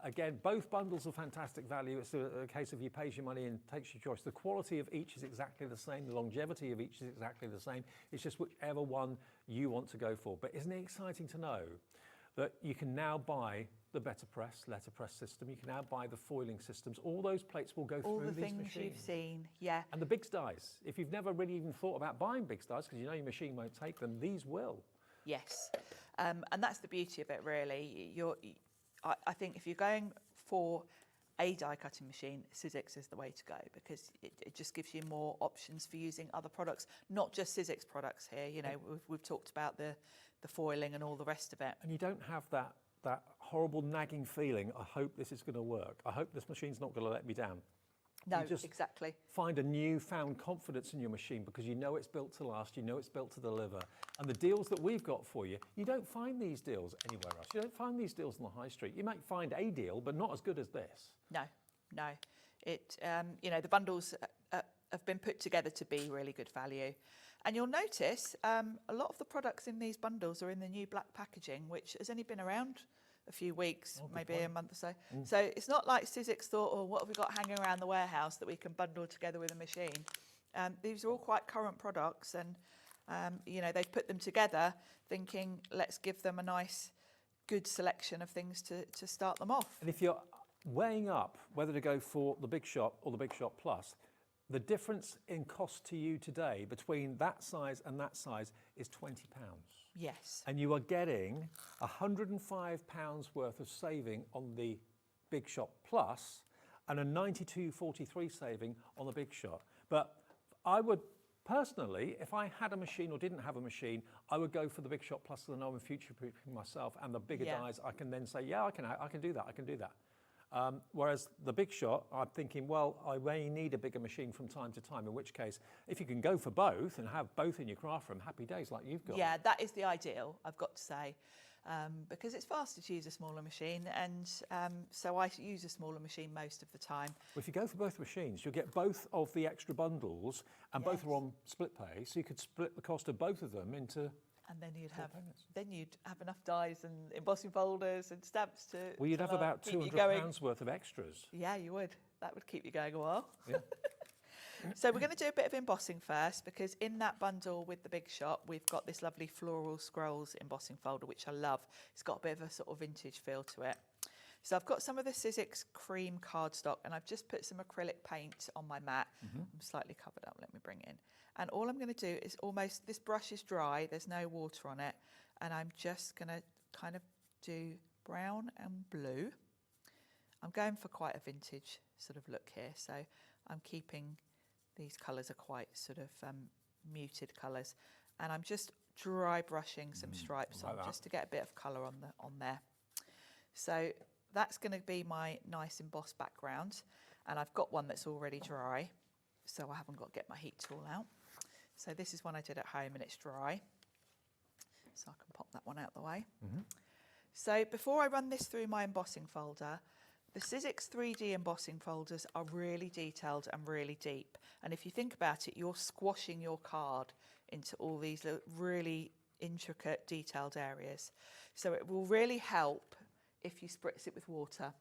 Speaker 5: Again, both bundles are fantastic value. It's a case of you pays your money and takes your choice. The quality of each is exactly the same. The longevity of each is exactly the same. It's just whichever one you want to go for. But isn't it exciting to know that you can now buy the letterpress system. You can now buy the foiling systems. All those plates will go through these machines.
Speaker 9: All the things you've seen, yeah.
Speaker 5: And the big dies. If you've never really even thought about buying big dies, because you know your machine won't take them, these will.
Speaker 9: Yes, and that's the beauty of it, really. I think if you're going for a die cutting machine, Sizzix is the way to go, because it just gives you more options for using other products, not just Sizzix products here. We've talked about the foiling and all the rest of it.
Speaker 5: And you don't have that horrible nagging feeling, I hope this is going to work. I hope this machine's not going to let me down.
Speaker 9: No,
Speaker 5: You just
Speaker 9: exactly.
Speaker 5: find a newfound confidence in your machine because you know it's built to last, you know it's built to deliver. And the deals that we've got for you, you don't find these deals anywhere else. You don't find these deals on the high street. You might find a deal, but not as good as this.
Speaker 9: No, no. It, you know, the bundles have been put together to be really good value. And you'll notice a lot of the products in these bundles are in the new black packaging, which has only been around a few weeks, maybe a month or so. So it's not like Sizzix thought, oh, what have we got hanging around the warehouse that we can bundle together with a machine? These are all quite current products, and you know, they've put them together thinking, let's give them a nice, good selection of things to start them off.
Speaker 5: And if you're weighing up whether to go for the Big Shot or the Big Shot Plus, the difference in cost to you today between that size and that size is £20.
Speaker 9: Yes.
Speaker 5: And you are getting £105 worth of saving on the Big Shot Plus and a £92.43 saving on the Big Shot. But I would personally, if I had a machine or didn't have a machine, I would go for the Big Shot Plus so that I'm future-proofing myself, and the bigger dies, I can then say, yeah, I can do that, I can do that. Whereas the Big Shot, I'm thinking, well, I may need a bigger machine from time to time, in which case, if you can go for both and have both in your craft room, happy days like you've got.
Speaker 9: Yeah, that is the ideal, I've got to say, because it's faster to use a smaller machine, and so I use a smaller machine most of the time.
Speaker 5: Well, if you go for both machines, you'll get both of the extra bundles, and both are on split pay, so you could split the cost of both of them into...
Speaker 9: And then you'd have enough dies and embossing folders and stamps to.
Speaker 5: Well, you'd have about £200 worth of extras.
Speaker 9: Yeah, you would. That would keep you going a while.
Speaker 5: Yeah.
Speaker 9: So we're going to do a bit of embossing first, because in that bundle with the Big Shot, we've got this lovely floral scrolls embossing folder, which I love. It's got a bit of a sort of vintage feel to it. So I've got some of the Sizzix cream cardstock, and I've just put some acrylic paint on my mat. I'm slightly covered up, let me bring it in. And all I'm going to do is this brush is dry, there's no water on it, and I'm just going to kind of do brown and blue. I'm going for quite a vintage sort of look here, so I'm keeping, these colours are quite sort of muted colours, and I'm just dry brushing some stripes on just to get a bit of colour on there. So that's going to be my nice embossed background, and I've got one that's already dry, so I haven't got to get my heat tool out. So this is one I did at home, and it's dry, so I can pop that one out the way. So before I run this through my embossing folder, the Sizzix 3D embossing folders are really detailed and really deep, and if you think about it, you're squashing your card into all these really intricate detailed areas, so it will really help if you spritz it with water,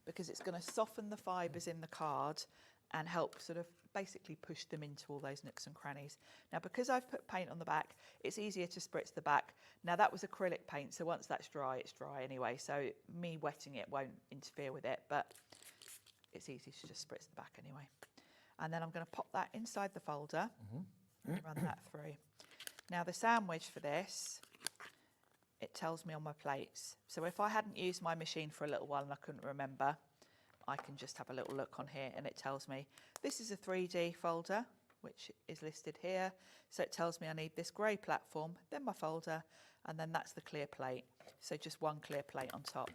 Speaker 9: because it's going to soften the fibres in the card and help sort of basically push them into all those nooks and crannies. Now, because I've put paint on the back, it's easier to spritz the back. Now, that was acrylic paint, so once that's dry, it's dry anyway, so me wetting it won't interfere with it, but it's easy to just spritz the back anyway. And then I'm going to pop that inside the folder and run that through. Now, the sandwich for this, it tells me on my plates. So if I hadn't used my machine for a little while and I couldn't remember, I can just have a little look on here, and it tells me this is a 3D folder, which is listed here. So it tells me I need this grey platform, then my folder, and then that's the clear plate. So just one clear plate on top.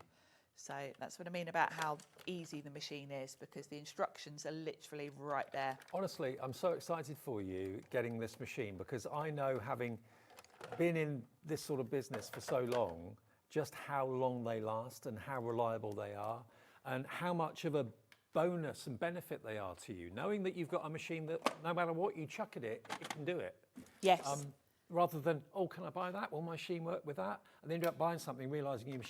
Speaker 9: So that's what I mean about how easy the machine is, because the instructions are literally right there.
Speaker 5: Honestly, I'm so excited for you getting this machine, because I know, having been in this sort of business for so long, just how long they last and how reliable they are, and how much of a bonus and benefit they are to you, knowing that you've got a machine that no matter what you chuck at it, it can do it.
Speaker 9: Yes.
Speaker 5: Rather than, oh, can I buy that? Will my machine work with that? And then you end up buying something, realising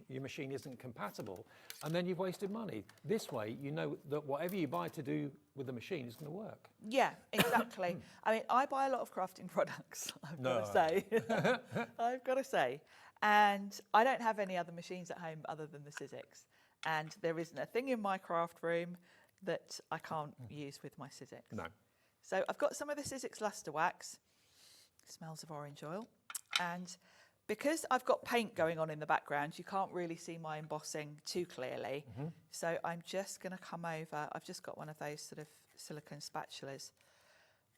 Speaker 5: your machine isn't compatible, and then you've wasted money. This way, you know that whatever you buy to do with the machine is going to work.
Speaker 9: Yeah, exactly. I mean, I buy a lot of crafting products, I've got to say. I've got to say. And I don't have any other machines at home other than the Sizzix. And there isn't a thing in my craft room that I can't use with my Sizzix.
Speaker 5: No.
Speaker 9: So I've got some of the Sizzix Luster Wax. Smells of orange oil. And because I've got paint going on in the background, you can't really see my embossing too clearly. So I'm just going to come over. I've just got one of those sort of silicone spatulas,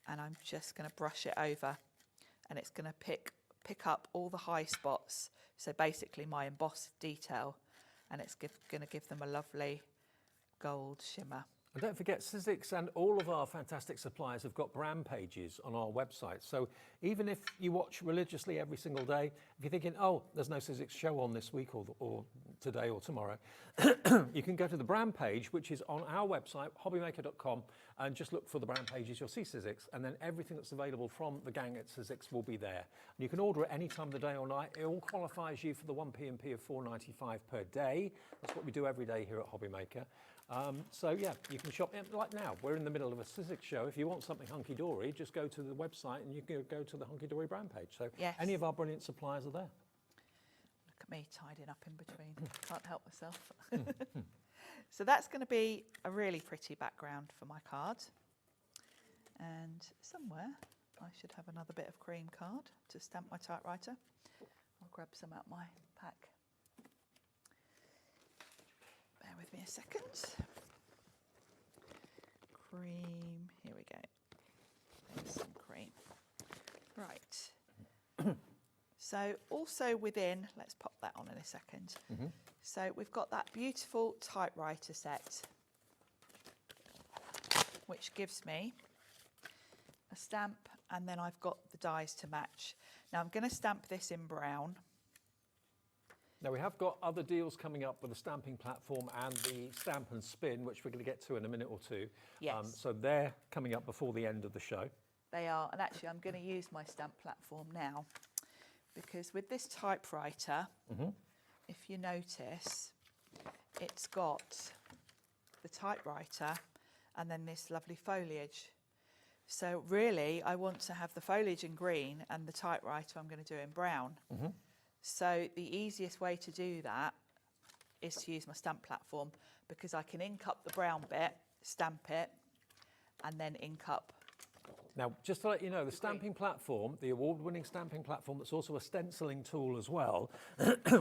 Speaker 9: and I'm just going to brush it over, and it's going to pick up all the high spots. So basically my embossed detail, and it's going to give them a lovely gold shimmer.
Speaker 5: And don't forget, Sizzix and all of our fantastic suppliers have got brand pages on our website. So even if you watch religiously every single day, if you're thinking, oh, there's no Sizzix show on this week or today or tomorrow, you can go to the brand page, which is on our website, hobbymaker.com, and just look for the brand pages. You'll see Sizzix, and then everything that's available from the gang at Sizzix will be there. And you can order it any time of the day or night. It all qualifies you for the 1 P&P of $4.95 per day. That's what we do every day here at Hobbymaker. So yeah, you can shop. Like now, we're in the middle of a Sizzix show. If you want something hunky-dory, just go to the website and you can go to the Hunkydory brand page. So
Speaker 9: yes.
Speaker 5: Any of our brilliant suppliers are there.
Speaker 9: Look at me tidying up in between. Can't help myself. So that's going to be a really pretty background for my card. And somewhere I should have another bit of cream card to stamp my typewriter. I'll grab some out my pack. Bear with me a second. Cream, here we go. There's some cream. Right. So also within, let's pop that on in a second. So we've got that beautiful typewriter set, which gives me a stamp, and then I've got the dies to match. Now I'm going to stamp this in brown.
Speaker 5: Now we have got other deals coming up with the stamping platform and the stamp and spin, which we're going to get to in a minute or two.
Speaker 9: Yes.
Speaker 5: So they're coming up before the end of the show.
Speaker 9: They are, and actually I'm going to use my stamp platform now, because with this typewriter, if you notice, it's got the typewriter and then this lovely foliage. So really, I want to have the foliage in green and the typewriter I'm going to do in brown. So the easiest way to do that is to use my stamp platform, because I can ink up the brown bit, stamp it, and then ink up.
Speaker 5: Now, just to let you know, the stamping platform, the award-winning stamping platform that's also a stenciling tool as well,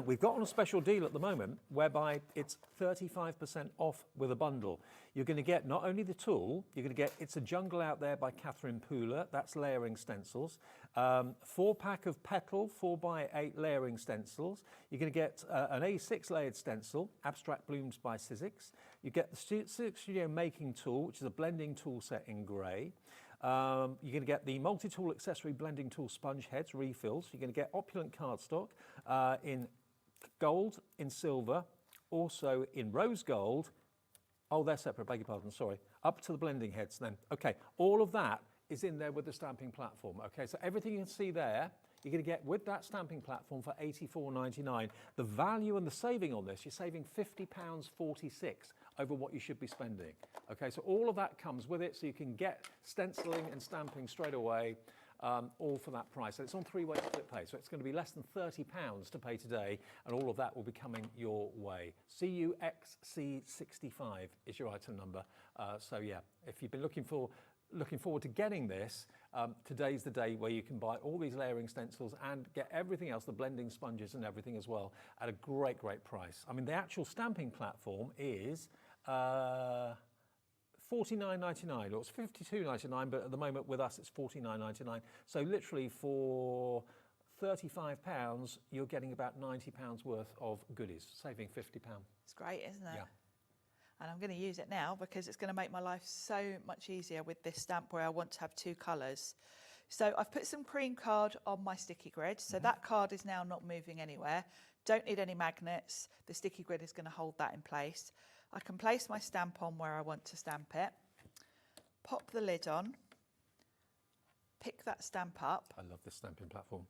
Speaker 5: we've got on a special deal at the moment whereby it's 35% off with a bundle. You're going to get not only the tool, you're going to get It's a Jungle Out There by Catherine Pooler, that's layering stencils, 4-pack of Petal 4x8 layering stencils. You're going to get an A6 layered stencil, Abstract Blooms by Sizzix. You get the Sizzix Studio Making Tool, which is a blending tool set in grey. You're going to get the multi-tool accessory blending tool sponge heads, refills. You're going to get opulent cardstock in gold, in silver, also in rose gold. Oh, they're separate, beg your pardon, sorry. Up to the blending heads then. Okay, all of that is in there with the stamping platform. Okay, so everything you can see there, you're going to get with that stamping platform for $84.99. The value and the saving on this, you're saving £50.46 over what you should be spending. Okay, so all of that comes with it, so you can get stenciling and stamping straight away, all for that price. So it's on 3-way split pay, so it's going to be less than £30 to pay today, and all of that will be coming your way. CUXC65 is your item number. So yeah, if you've been looking forward to getting this, today's the day where you can buy all these layering stencils and get everything else, the blending sponges and everything as well, at a great, great price. I mean, the actual stamping platform is $49.99, or it's $52.99, but at the moment with us it's $49.99. So literally for £35, you're getting about £90 worth of goodies, saving £50.
Speaker 9: It's great, isn't it?
Speaker 5: Yeah.
Speaker 9: And I'm going to use it now because it's going to make my life so much easier with this stamp where I want to have 2 colours. So I've put some cream card on my sticky grid, so that card is now not moving anywhere. Don't need any magnets. The sticky grid is going to hold that in place. I can place my stamp on where I want to stamp it, pop the lid on, pick that stamp up.
Speaker 5: I love this stamping platform.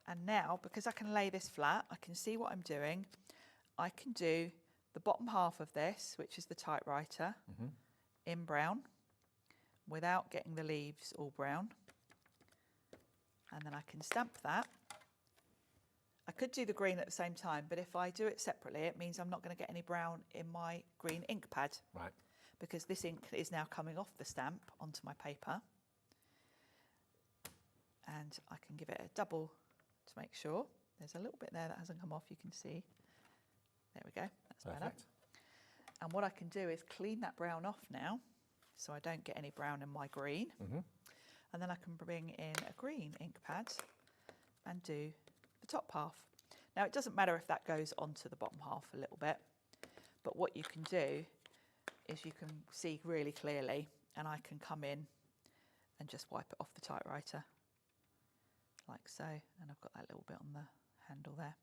Speaker 9: And now, because I can lay this flat, I can see what I'm doing. I can do the bottom half of this, which is the typewriter, in brown, without getting the leaves all brown. And then I can stamp that. I could do the green at the same time, but if I do it separately, it means I'm not going to get any brown in my green ink pad.
Speaker 5: Right.
Speaker 9: Because this ink is now coming off the stamp onto my paper. And I can give it a double to make sure. There's a little bit there that hasn't come off, you can see. There we go, that's better. And what I can do is clean that brown off now, so I don't get any brown in my green. And then I can bring in a green ink pad and do the top half. Now it doesn't matter if that goes onto the bottom half a little bit, but what you can do is you can see really clearly, and I can come in and just wipe it off the typewriter like so, and I've got that little bit on the handle there.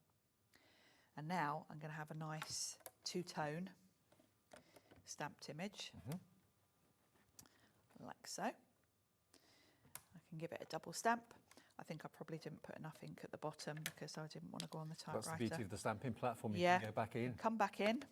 Speaker 9: And now I'm going to have a nice two-tone stamped image, like so. I can give it a double stamp. I think I probably didn't put enough ink at the bottom because I didn't want to go on the typewriter.
Speaker 5: That's the beauty of the stamping platform. You
Speaker 9: Yeah,
Speaker 5: can go back in.
Speaker 9: come back in.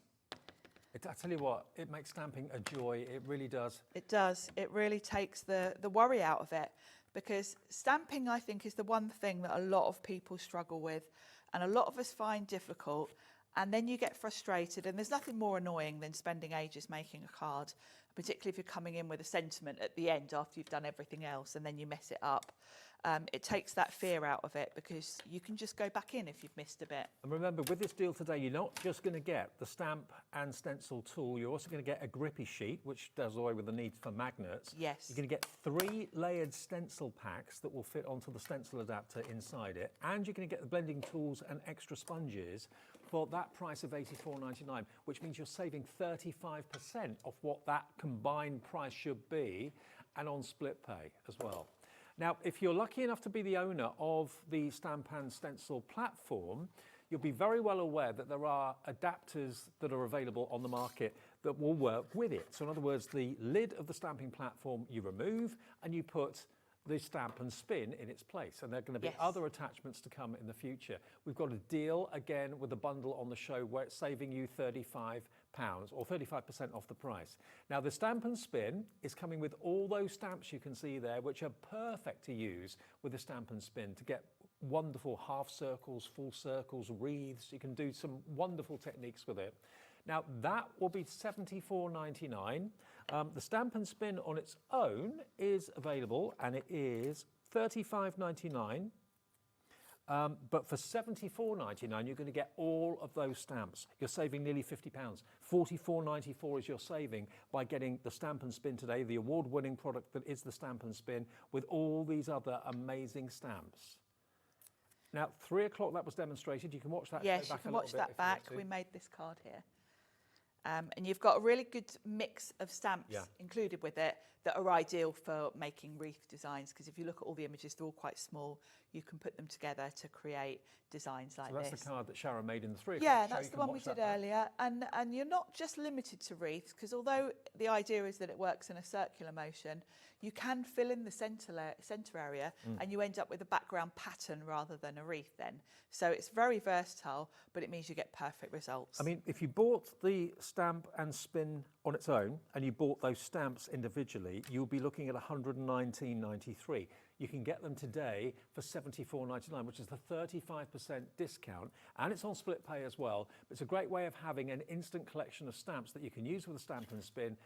Speaker 5: I tell you what, it makes stamping a joy. It really does.
Speaker 9: It does. It really takes the worry out of it, because stamping, I think, is the one thing that a lot of people struggle with and a lot of us find difficult. And then you get frustrated, and there's nothing more annoying than spending ages making a card, particularly if you're coming in with a sentiment at the end after you've done everything else and then you mess it up. It takes that fear out of it, because you can just go back in if you've missed a bit.
Speaker 5: And remember, with this deal today, you're not just going to get the stamp and stencil tool, you're also going to get a grippy sheet, which does away with the need for magnets.
Speaker 9: Yes.
Speaker 5: You're going to get 3 layered stencil packs that will fit onto the stencil adapter inside it, and you're going to get the blending tools and extra sponges for that price of $84.99, which means you're saving 35% of what that combined price should be, and on split pay as well. Now, if you're lucky enough to be the owner of the Stamp and Stencil platform, you'll be very well aware that there are adapters that are available on the market that will work with it. So in other words, the lid of the stamping platform you remove and you put the stamp and spin in its place, and there are going to be other attachments to come in the future. We've got a deal again with a bundle on the show where it's saving you £35 or 35% off the price. Now the stamp and spin is coming with all those stamps you can see there, which are perfect to use with the stamp and spin to get wonderful half circles, full circles, wreaths. You can do some wonderful techniques with it. Now that will be $74.99. The stamp and spin on its own is available, and it is $35.99. But for $74.99, you're going to get all of those stamps. You're saving nearly £50. $44.94 is your saving by getting the Stamp and Spin today, the award-winning product that is the Stamp and Spin, with all these other amazing stamps. Now, 3 o'clock that was demonstrated. You can watch that.
Speaker 9: Yes,
Speaker 5: back
Speaker 9: you can
Speaker 5: a little
Speaker 9: watch
Speaker 5: bit
Speaker 9: that
Speaker 5: if
Speaker 9: back.
Speaker 5: you want
Speaker 9: We
Speaker 5: to.
Speaker 9: made this card here. And you've got a really good mix of stamps included with it that are ideal for making wreath designs, because if you look at all the images, they're all quite small. You can put them together to create designs like
Speaker 5: So that's
Speaker 9: this.
Speaker 5: the card that Sharon made in the 3 o'clock
Speaker 9: Yeah,
Speaker 5: show.
Speaker 9: that's
Speaker 5: You
Speaker 9: the
Speaker 5: can
Speaker 9: one we
Speaker 5: watch that
Speaker 9: did
Speaker 5: back.
Speaker 9: earlier. And you're not just limited to wreaths, because although the idea is that it works in a circular motion, you can fill in the centre area and you end up with a background pattern rather than a wreath then. So it's very versatile, but it means you get perfect results.
Speaker 5: I mean, if you bought the Stamp and Spin on its own and you bought those stamps individually, you'll be looking at $119.93. You can get them today for $74.99, which is the 35% discount, and it's on split pay as well. But it's a great way of having an instant collection of stamps that you can use with a Stamp and Spin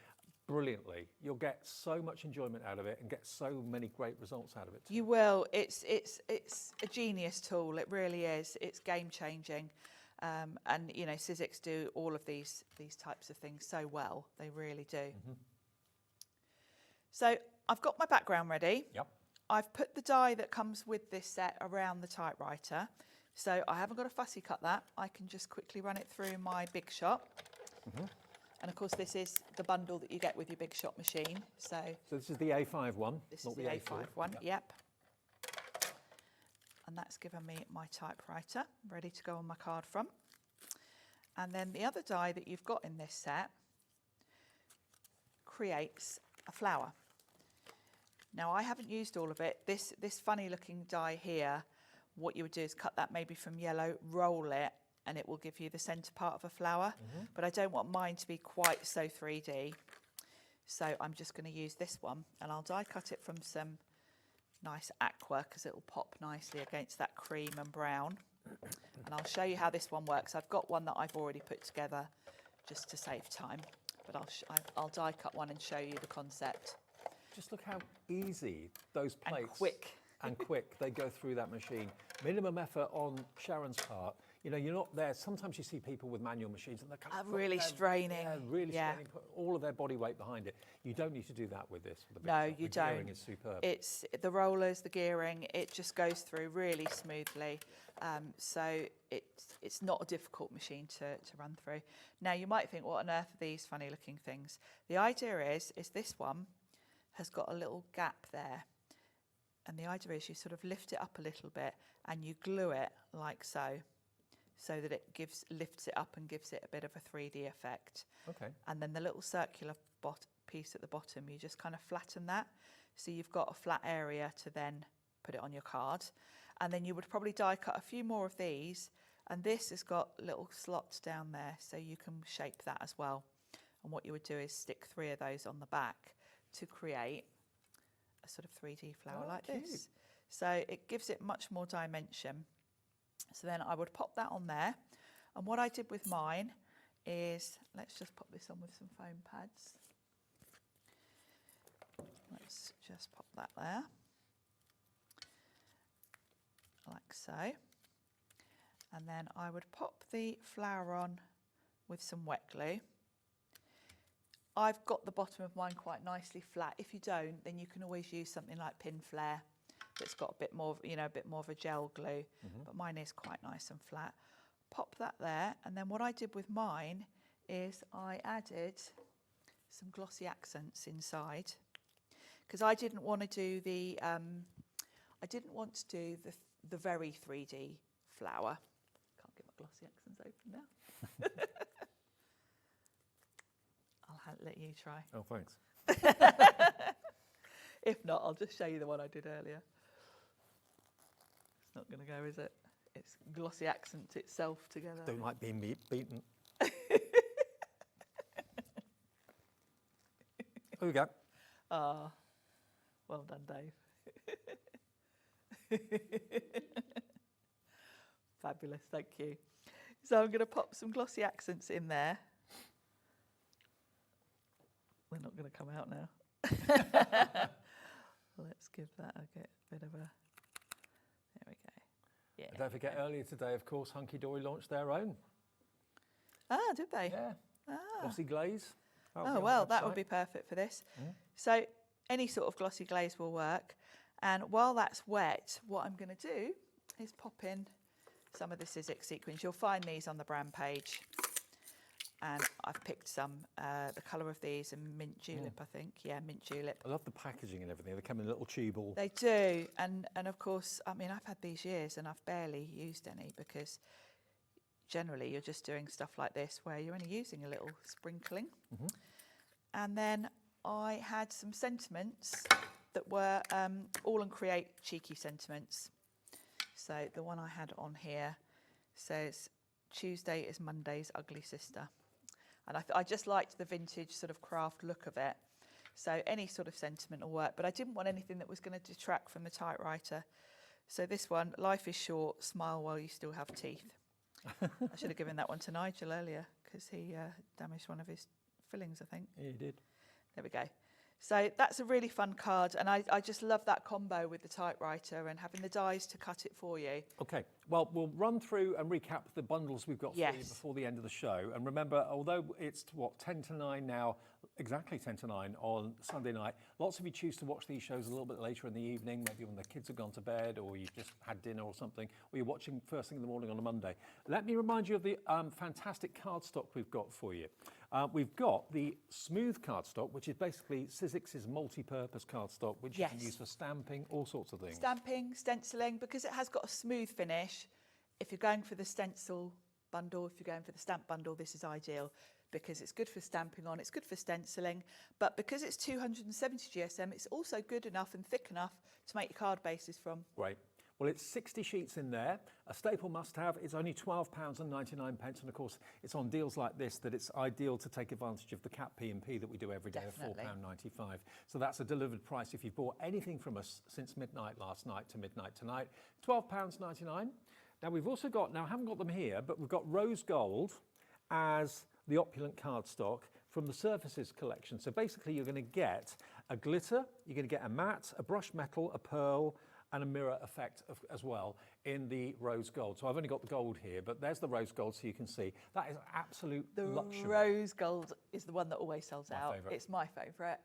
Speaker 5: brilliantly. You'll get so much enjoyment out of it and get so many great results out of it too.
Speaker 9: You will. It's a genius tool. It really is. It's game changing. And you know, Sizzix do all of these types of things so well. They really do. So I've got my background ready.
Speaker 5: Yep.
Speaker 9: I've put the die that comes with this set around the typewriter. So I haven't got to fussy cut that. I can just quickly run it through my Big Shot. And of course, this is the bundle that you get with your Big Shot machine. So
Speaker 5: this is the A5 one,
Speaker 9: this
Speaker 5: not
Speaker 9: is the
Speaker 5: the
Speaker 9: A5 one, yep. And that's given me my typewriter ready to go on my card from. And then the other die that you've got in this set creates a flower. Now I haven't used all of it. This funny looking die here, what you would do is cut that maybe from yellow, roll it, and it will give you the centre part of a flower. But I don't want mine to be quite so 3D. So I'm just going to use this one, and I'll die cut it from some nice aqua because it will pop nicely against that cream and brown. And I'll show you how this one works. I've got one that I've already put together just to save time, but I'll die cut one and show you the concept.
Speaker 5: Just look how easy those plates
Speaker 9: and quick
Speaker 5: they go through that machine. Minimum effort on Sharon's part. You know, you're not there. Sometimes you see people with manual machines and they're kind of
Speaker 9: really straining.
Speaker 5: Yeah, really straining, put all of their body weight behind it. You don't need to do that with this. With the
Speaker 9: No,
Speaker 5: BekBek.
Speaker 9: you
Speaker 5: The gearing is superb.
Speaker 9: It's the rollers, the gearing, it just goes through really smoothly. So it's not a difficult machine to run through. Now you might think, what on earth are these funny looking things? The idea is this one has got a little gap there. And the idea is you sort of lift it up a little bit and you glue it like so that it lifts it up and gives it a bit of a 3D effect.
Speaker 5: Okay.
Speaker 9: And then the little circular piece at the bottom, you just kind of flatten that. So you've got a flat area to then put it on your card. And then you would probably die cut a few more of these. And this has got little slots down there, so you can shape that as well. And what you would do is stick 3 of those on the back to create a sort of 3D flower like
Speaker 5: cute.
Speaker 9: this. So it gives it much more dimension. So then I would pop that on there. And what I did with mine is, let's just pop this on with some foam pads. Let's just pop that there, like so. And then I would pop the flower on with some wet glue. I've got the bottom of mine quite nicely flat. If you don't, then you can always use something like Pin Flare that's got a bit more, a bit more of a gel glue, but mine is quite nice and flat. Pop that there, and then what I did with mine is I added some glossy accents inside, because I didn't want to do the the very 3D flower. Can't get my glossy accents open now. I'll let you try.
Speaker 5: Oh, thanks.
Speaker 9: If not, I'll just show you the one I did earlier. It's not going to go, is it? It's glossy accent itself together.
Speaker 5: Don't like being beaten. There we go.
Speaker 9: Ah, well done, Dave. Fabulous, thank you. So I'm going to pop some glossy accents in there. They're not going to come out now. Let's give that a bit of a... There we go. Yeah.
Speaker 5: Don't forget, earlier today, of course, Hunkydory launched their own.
Speaker 9: Ah, did they?
Speaker 5: Yeah.
Speaker 9: Ah.
Speaker 5: Glossy glaze.
Speaker 9: Oh, well, that would be perfect for this. So any sort of glossy glaze will work. And while that's wet, what I'm going to do is pop in some of the Sizzix sequins. You'll find these on the brand page. And I've picked some, the colour of these, and mint julep, I think. Yeah, mint julep.
Speaker 5: I love the packaging and everything. They come in a little tube ball.
Speaker 9: They do. And of course, I mean, I've had these years and I've barely used any, because generally you're just doing stuff like this where you're only using a little sprinkling. And then I had some sentiments that were all and create cheeky sentiments. So the one I had on here says, Tuesday is Monday's ugly sister. And I just liked the vintage sort of craft look of it. So any sort of sentiment will work, but I didn't want anything that was going to detract from the typewriter. So this one, life is short, smile while you still have teeth. I should have given that one to Nigel earlier, because he damaged one of his fillings, I think.
Speaker 5: Yeah, he did.
Speaker 9: There we go. So that's a really fun card, and I just love that combo with the typewriter and having the dies to cut it for you.
Speaker 5: Okay, well, we'll run through and recap the bundles we've got for you before the end of the show. And remember, although it's, 10 to 9 now, exactly 10 to 9 on Sunday night, lots of you choose to watch these shows a little bit later in the evening, maybe when the kids have gone to bed, or you've just had dinner or something, or you're watching first thing in the morning on a Monday. Let me remind you of the fantastic cardstock we've got for you. We've got the smooth cardstock, which is basically Sizzix's multi-purpose cardstock, which you can use for stamping, all sorts of things.
Speaker 9: Stamping, stenciling, because it has got a smooth finish. If you're going for the stencil bundle, if you're going for the stamp bundle, this is ideal, because it's good for stamping on, it's good for stenciling, but because it's 270 GSM, it's also good enough and thick enough to make your card bases from.
Speaker 5: Great. Well, it's 60 sheets in there. A staple must-have. It's only £12.99, and of course, it's on deals like this that it's ideal to take advantage of the cap P&P that we do every day of £4.95. So that's a delivered price if you've bought anything from us since midnight last night to midnight tonight. £12.99. Now we've also got, now I haven't got them here, but we've got rose gold as the opulent cardstock from the Surfaces collection. So basically, you're going to get a glitter, you're going to get a matte, a brushed metal, a pearl, and a mirror effect as well in the rose gold. So I've only got the gold here, but there's the rose gold, so you can see that is absolute luxury.
Speaker 9: The rose gold is the one that always sells out.
Speaker 5: Favourite.
Speaker 9: It's my favourite.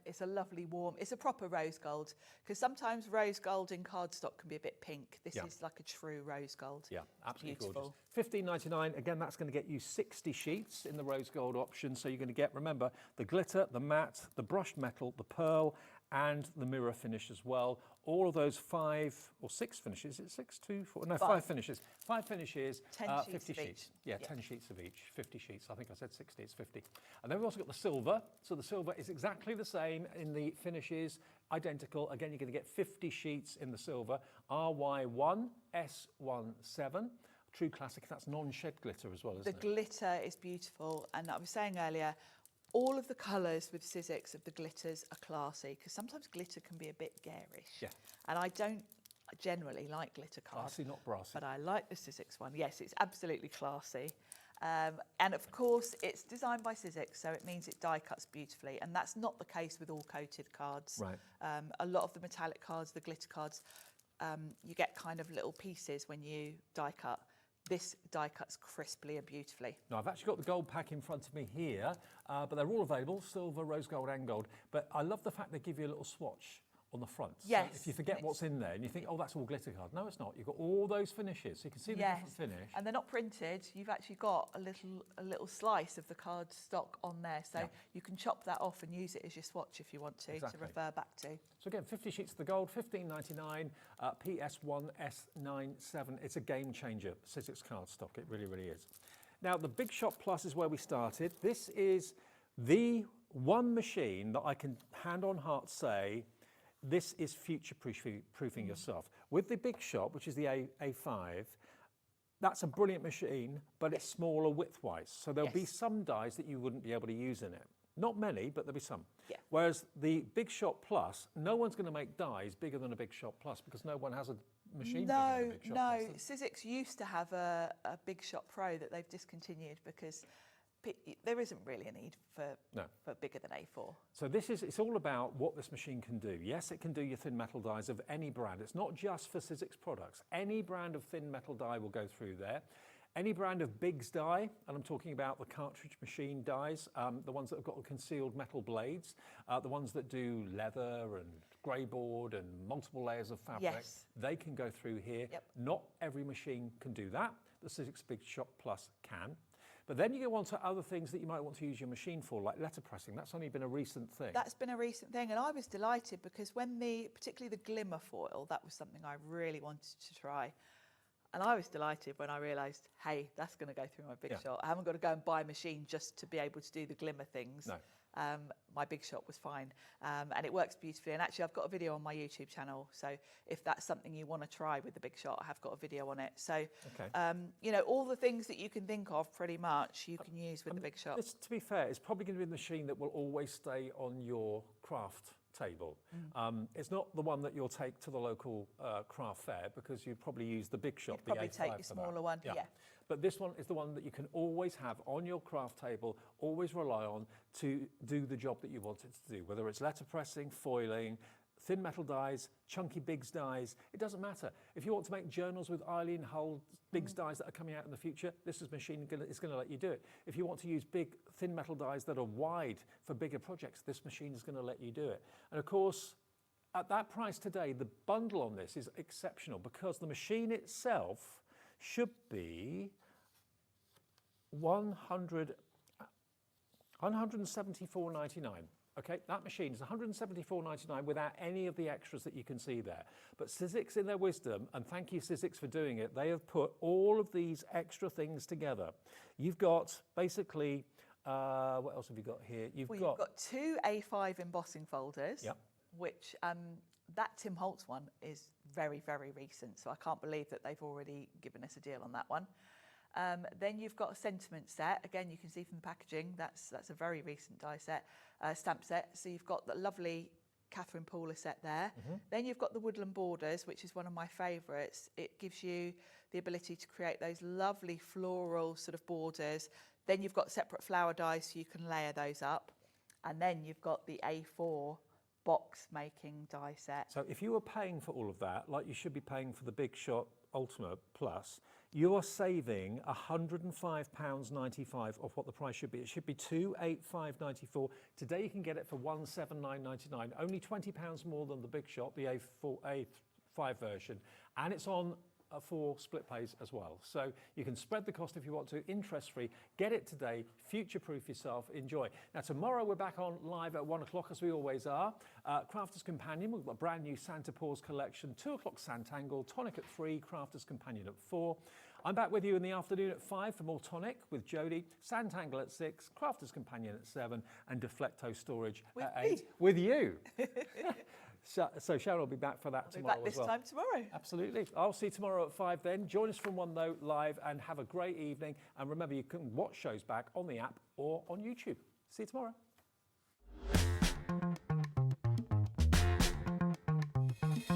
Speaker 9: It's a lovely warm, it's a proper rose gold, because sometimes rose gold in cardstock can be a bit pink. This is like a true rose gold.
Speaker 5: Yeah, absolutely
Speaker 9: beautiful.
Speaker 5: Gorgeous. $15.99, again, that's going to get you 60 sheets in the rose gold option. So you're going to get, remember, the glitter, the matte, the brushed metal, the pearl, and the mirror finish as well. All of those 5 or 6 finishes. Is it 6, 2, 4? No, 5 finishes. 5 finishes,
Speaker 9: 10
Speaker 5: 50
Speaker 9: sheets of
Speaker 5: sheets.
Speaker 9: each.
Speaker 5: Yeah, 10 sheets of each, 50 sheets. I think I said 60, it's 50. And then we've also got the silver. So the silver is exactly the same in the finishes, identical. Again, you're going to get 50 sheets in the silver. RY1S17. True classic, that's non-shed glitter as well, isn't it?
Speaker 9: The glitter is beautiful, and I was saying earlier, all of the colours with Sizzix of the glitters are classy, because sometimes glitter can be a bit garish.
Speaker 5: Yeah.
Speaker 9: And I don't generally like glitter cards.
Speaker 5: Classy, not brassy.
Speaker 9: But I like the Sizzix one. Yes, it's absolutely classy. And of course, it's designed by Sizzix, so it means it die cuts beautifully. And that's not the case with all coated cards.
Speaker 5: Right.
Speaker 9: A lot of the metallic cards, the glitter cards, you get kind of little pieces when you die cut. This die cuts crisply and beautifully.
Speaker 5: Now, I've actually got the gold pack in front of me here, but they're all available, silver, rose gold and gold. But I love the fact they give you a little swatch on the front.
Speaker 9: Yes.
Speaker 5: So if you forget what's in there and you think, oh, that's all glitter card. No, it's not. You've got all those finishes. So you can see the different finish.
Speaker 9: And they're not printed. You've actually got a little slice of the card stock on there. So you can chop that off and use it as your swatch if you want to refer back to.
Speaker 5: So again, 50 sheets of the gold, $15.99, PS1S97. It's a game changer, Sizzix card stock. It really, really is. Now, the Big Shot Plus is where we started. This is the one machine that I can hand on heart say, this is future-proofing yourself. With the Big Shot, which is the A5, that's a brilliant machine, but it's smaller width-wise. So there'll be some dies that you wouldn't be able to use in it. Not many, but there'll be some.
Speaker 9: Yeah.
Speaker 5: Whereas the Big Shot Plus, no one's going to make dies bigger than a Big Shot Plus because no one has a machine bigger than a Big Shot Plus.
Speaker 9: Sizzix used to have a Big Shot Pro that they've discontinued because there isn't really a need for bigger than A4.
Speaker 5: So it's all about what this machine can do. Yes, it can do your thin metal dies of any brand. It's not just for Sizzix products. Any brand of thin metal die will go through there. Any brand of Biggs die, and I'm talking about the cartridge machine dies, the ones that have got the concealed metal blades, the ones that do leather and grey board and multiple layers of fabric, they can go through here.
Speaker 9: Yep.
Speaker 5: Not every machine can do that. The Sizzix Big Shot Plus can. But then you go on to other things that you might want to use your machine for, like letter pressing. That's only been a recent thing.
Speaker 9: That's been a recent thing, and I was delighted because particularly the glimmer foil, that was something I really wanted to try. And I was delighted when I realised, hey, that's going to go through my Big Shot. I haven't got to go and buy a machine just to be able to do the glimmer things.
Speaker 5: No.
Speaker 9: My Big Shot was fine, and it works beautifully. And actually, I've got a video on my YouTube channel, so if that's something you want to try with the Big Shot, I have got a video on it. So, you know, all the things that you can think of, pretty much, you can use with the Big Shot.
Speaker 5: To be fair, it's probably going to be the machine that will always stay on your craft table. It's not the one that you'll take to the local craft fair because you'd probably use the Big Shot.
Speaker 9: You'd probably take your smaller one, yeah.
Speaker 5: But this one is the one that you can always have on your craft table, always rely on to do the job that you want it to do, whether it's letter pressing, foiling, thin metal dies, chunky Biggs dies, it doesn't matter. If you want to make journals with Eileen Hull Biggs dies that are coming out in the future, this machine is going to let you do it. If you want to use big thin metal dies that are wide for bigger projects, this machine is going to let you do it. And of course, at that price today, the bundle on this is exceptional because the machine itself should be $174.99. Okay, that machine is $174.99 without any of the extras that you can see there. But Sizzix, in their wisdom, and thank you Sizzix for doing it, they have put all of these extra things together. You've got basically, what else have you got here? You've
Speaker 9: got 2 A5 embossing folders, which that Tim Holtz one is very, very recent, so I can't believe that they've already given us a deal on that one. Then you've got a sentiment set. Again, you can see from the packaging, that's a very recent die set, stamp set. So you've got the lovely Catherine Pooler set there. Then you've got the woodland borders, which is one of my favourites. It gives you the ability to create those lovely floral sort of borders. Then you've got separate flower dies, so you can layer those up. And then you've got the A4 box making die set.
Speaker 5: So if you were paying for all of that, like you should be paying for the Big Shot Ultimate Plus, you are saving £105.95 off what the price should be. It should be £285.94. Today you can get it for £179.99, only £20 more than the Big Shot, the A5 version, and it's on for split pays as well. So you can spread the cost if you want to, interest-free. Get it today, future-proof yourself, enjoy. Now tomorrow we're back on live at 1 o'clock as we always are. Crafters Companion, we've got a brand new Santa Paws collection, 2 o'clock Santangle, Tonic at 3, Crafters Companion at 4. I'm back with you in the afternoon at 5 for more Tonic with Jodie, Santangle at 6, Crafters Companion at 7, and Deflecto Storage at 8. With you. So Sharon will be back for that tomorrow as well.
Speaker 9: Back this time tomorrow.
Speaker 5: Absolutely. I'll see you tomorrow at 5 then. Join us from 1 though live and have a great evening. And remember, you can watch shows back on the app or on YouTube. See you tomorrow.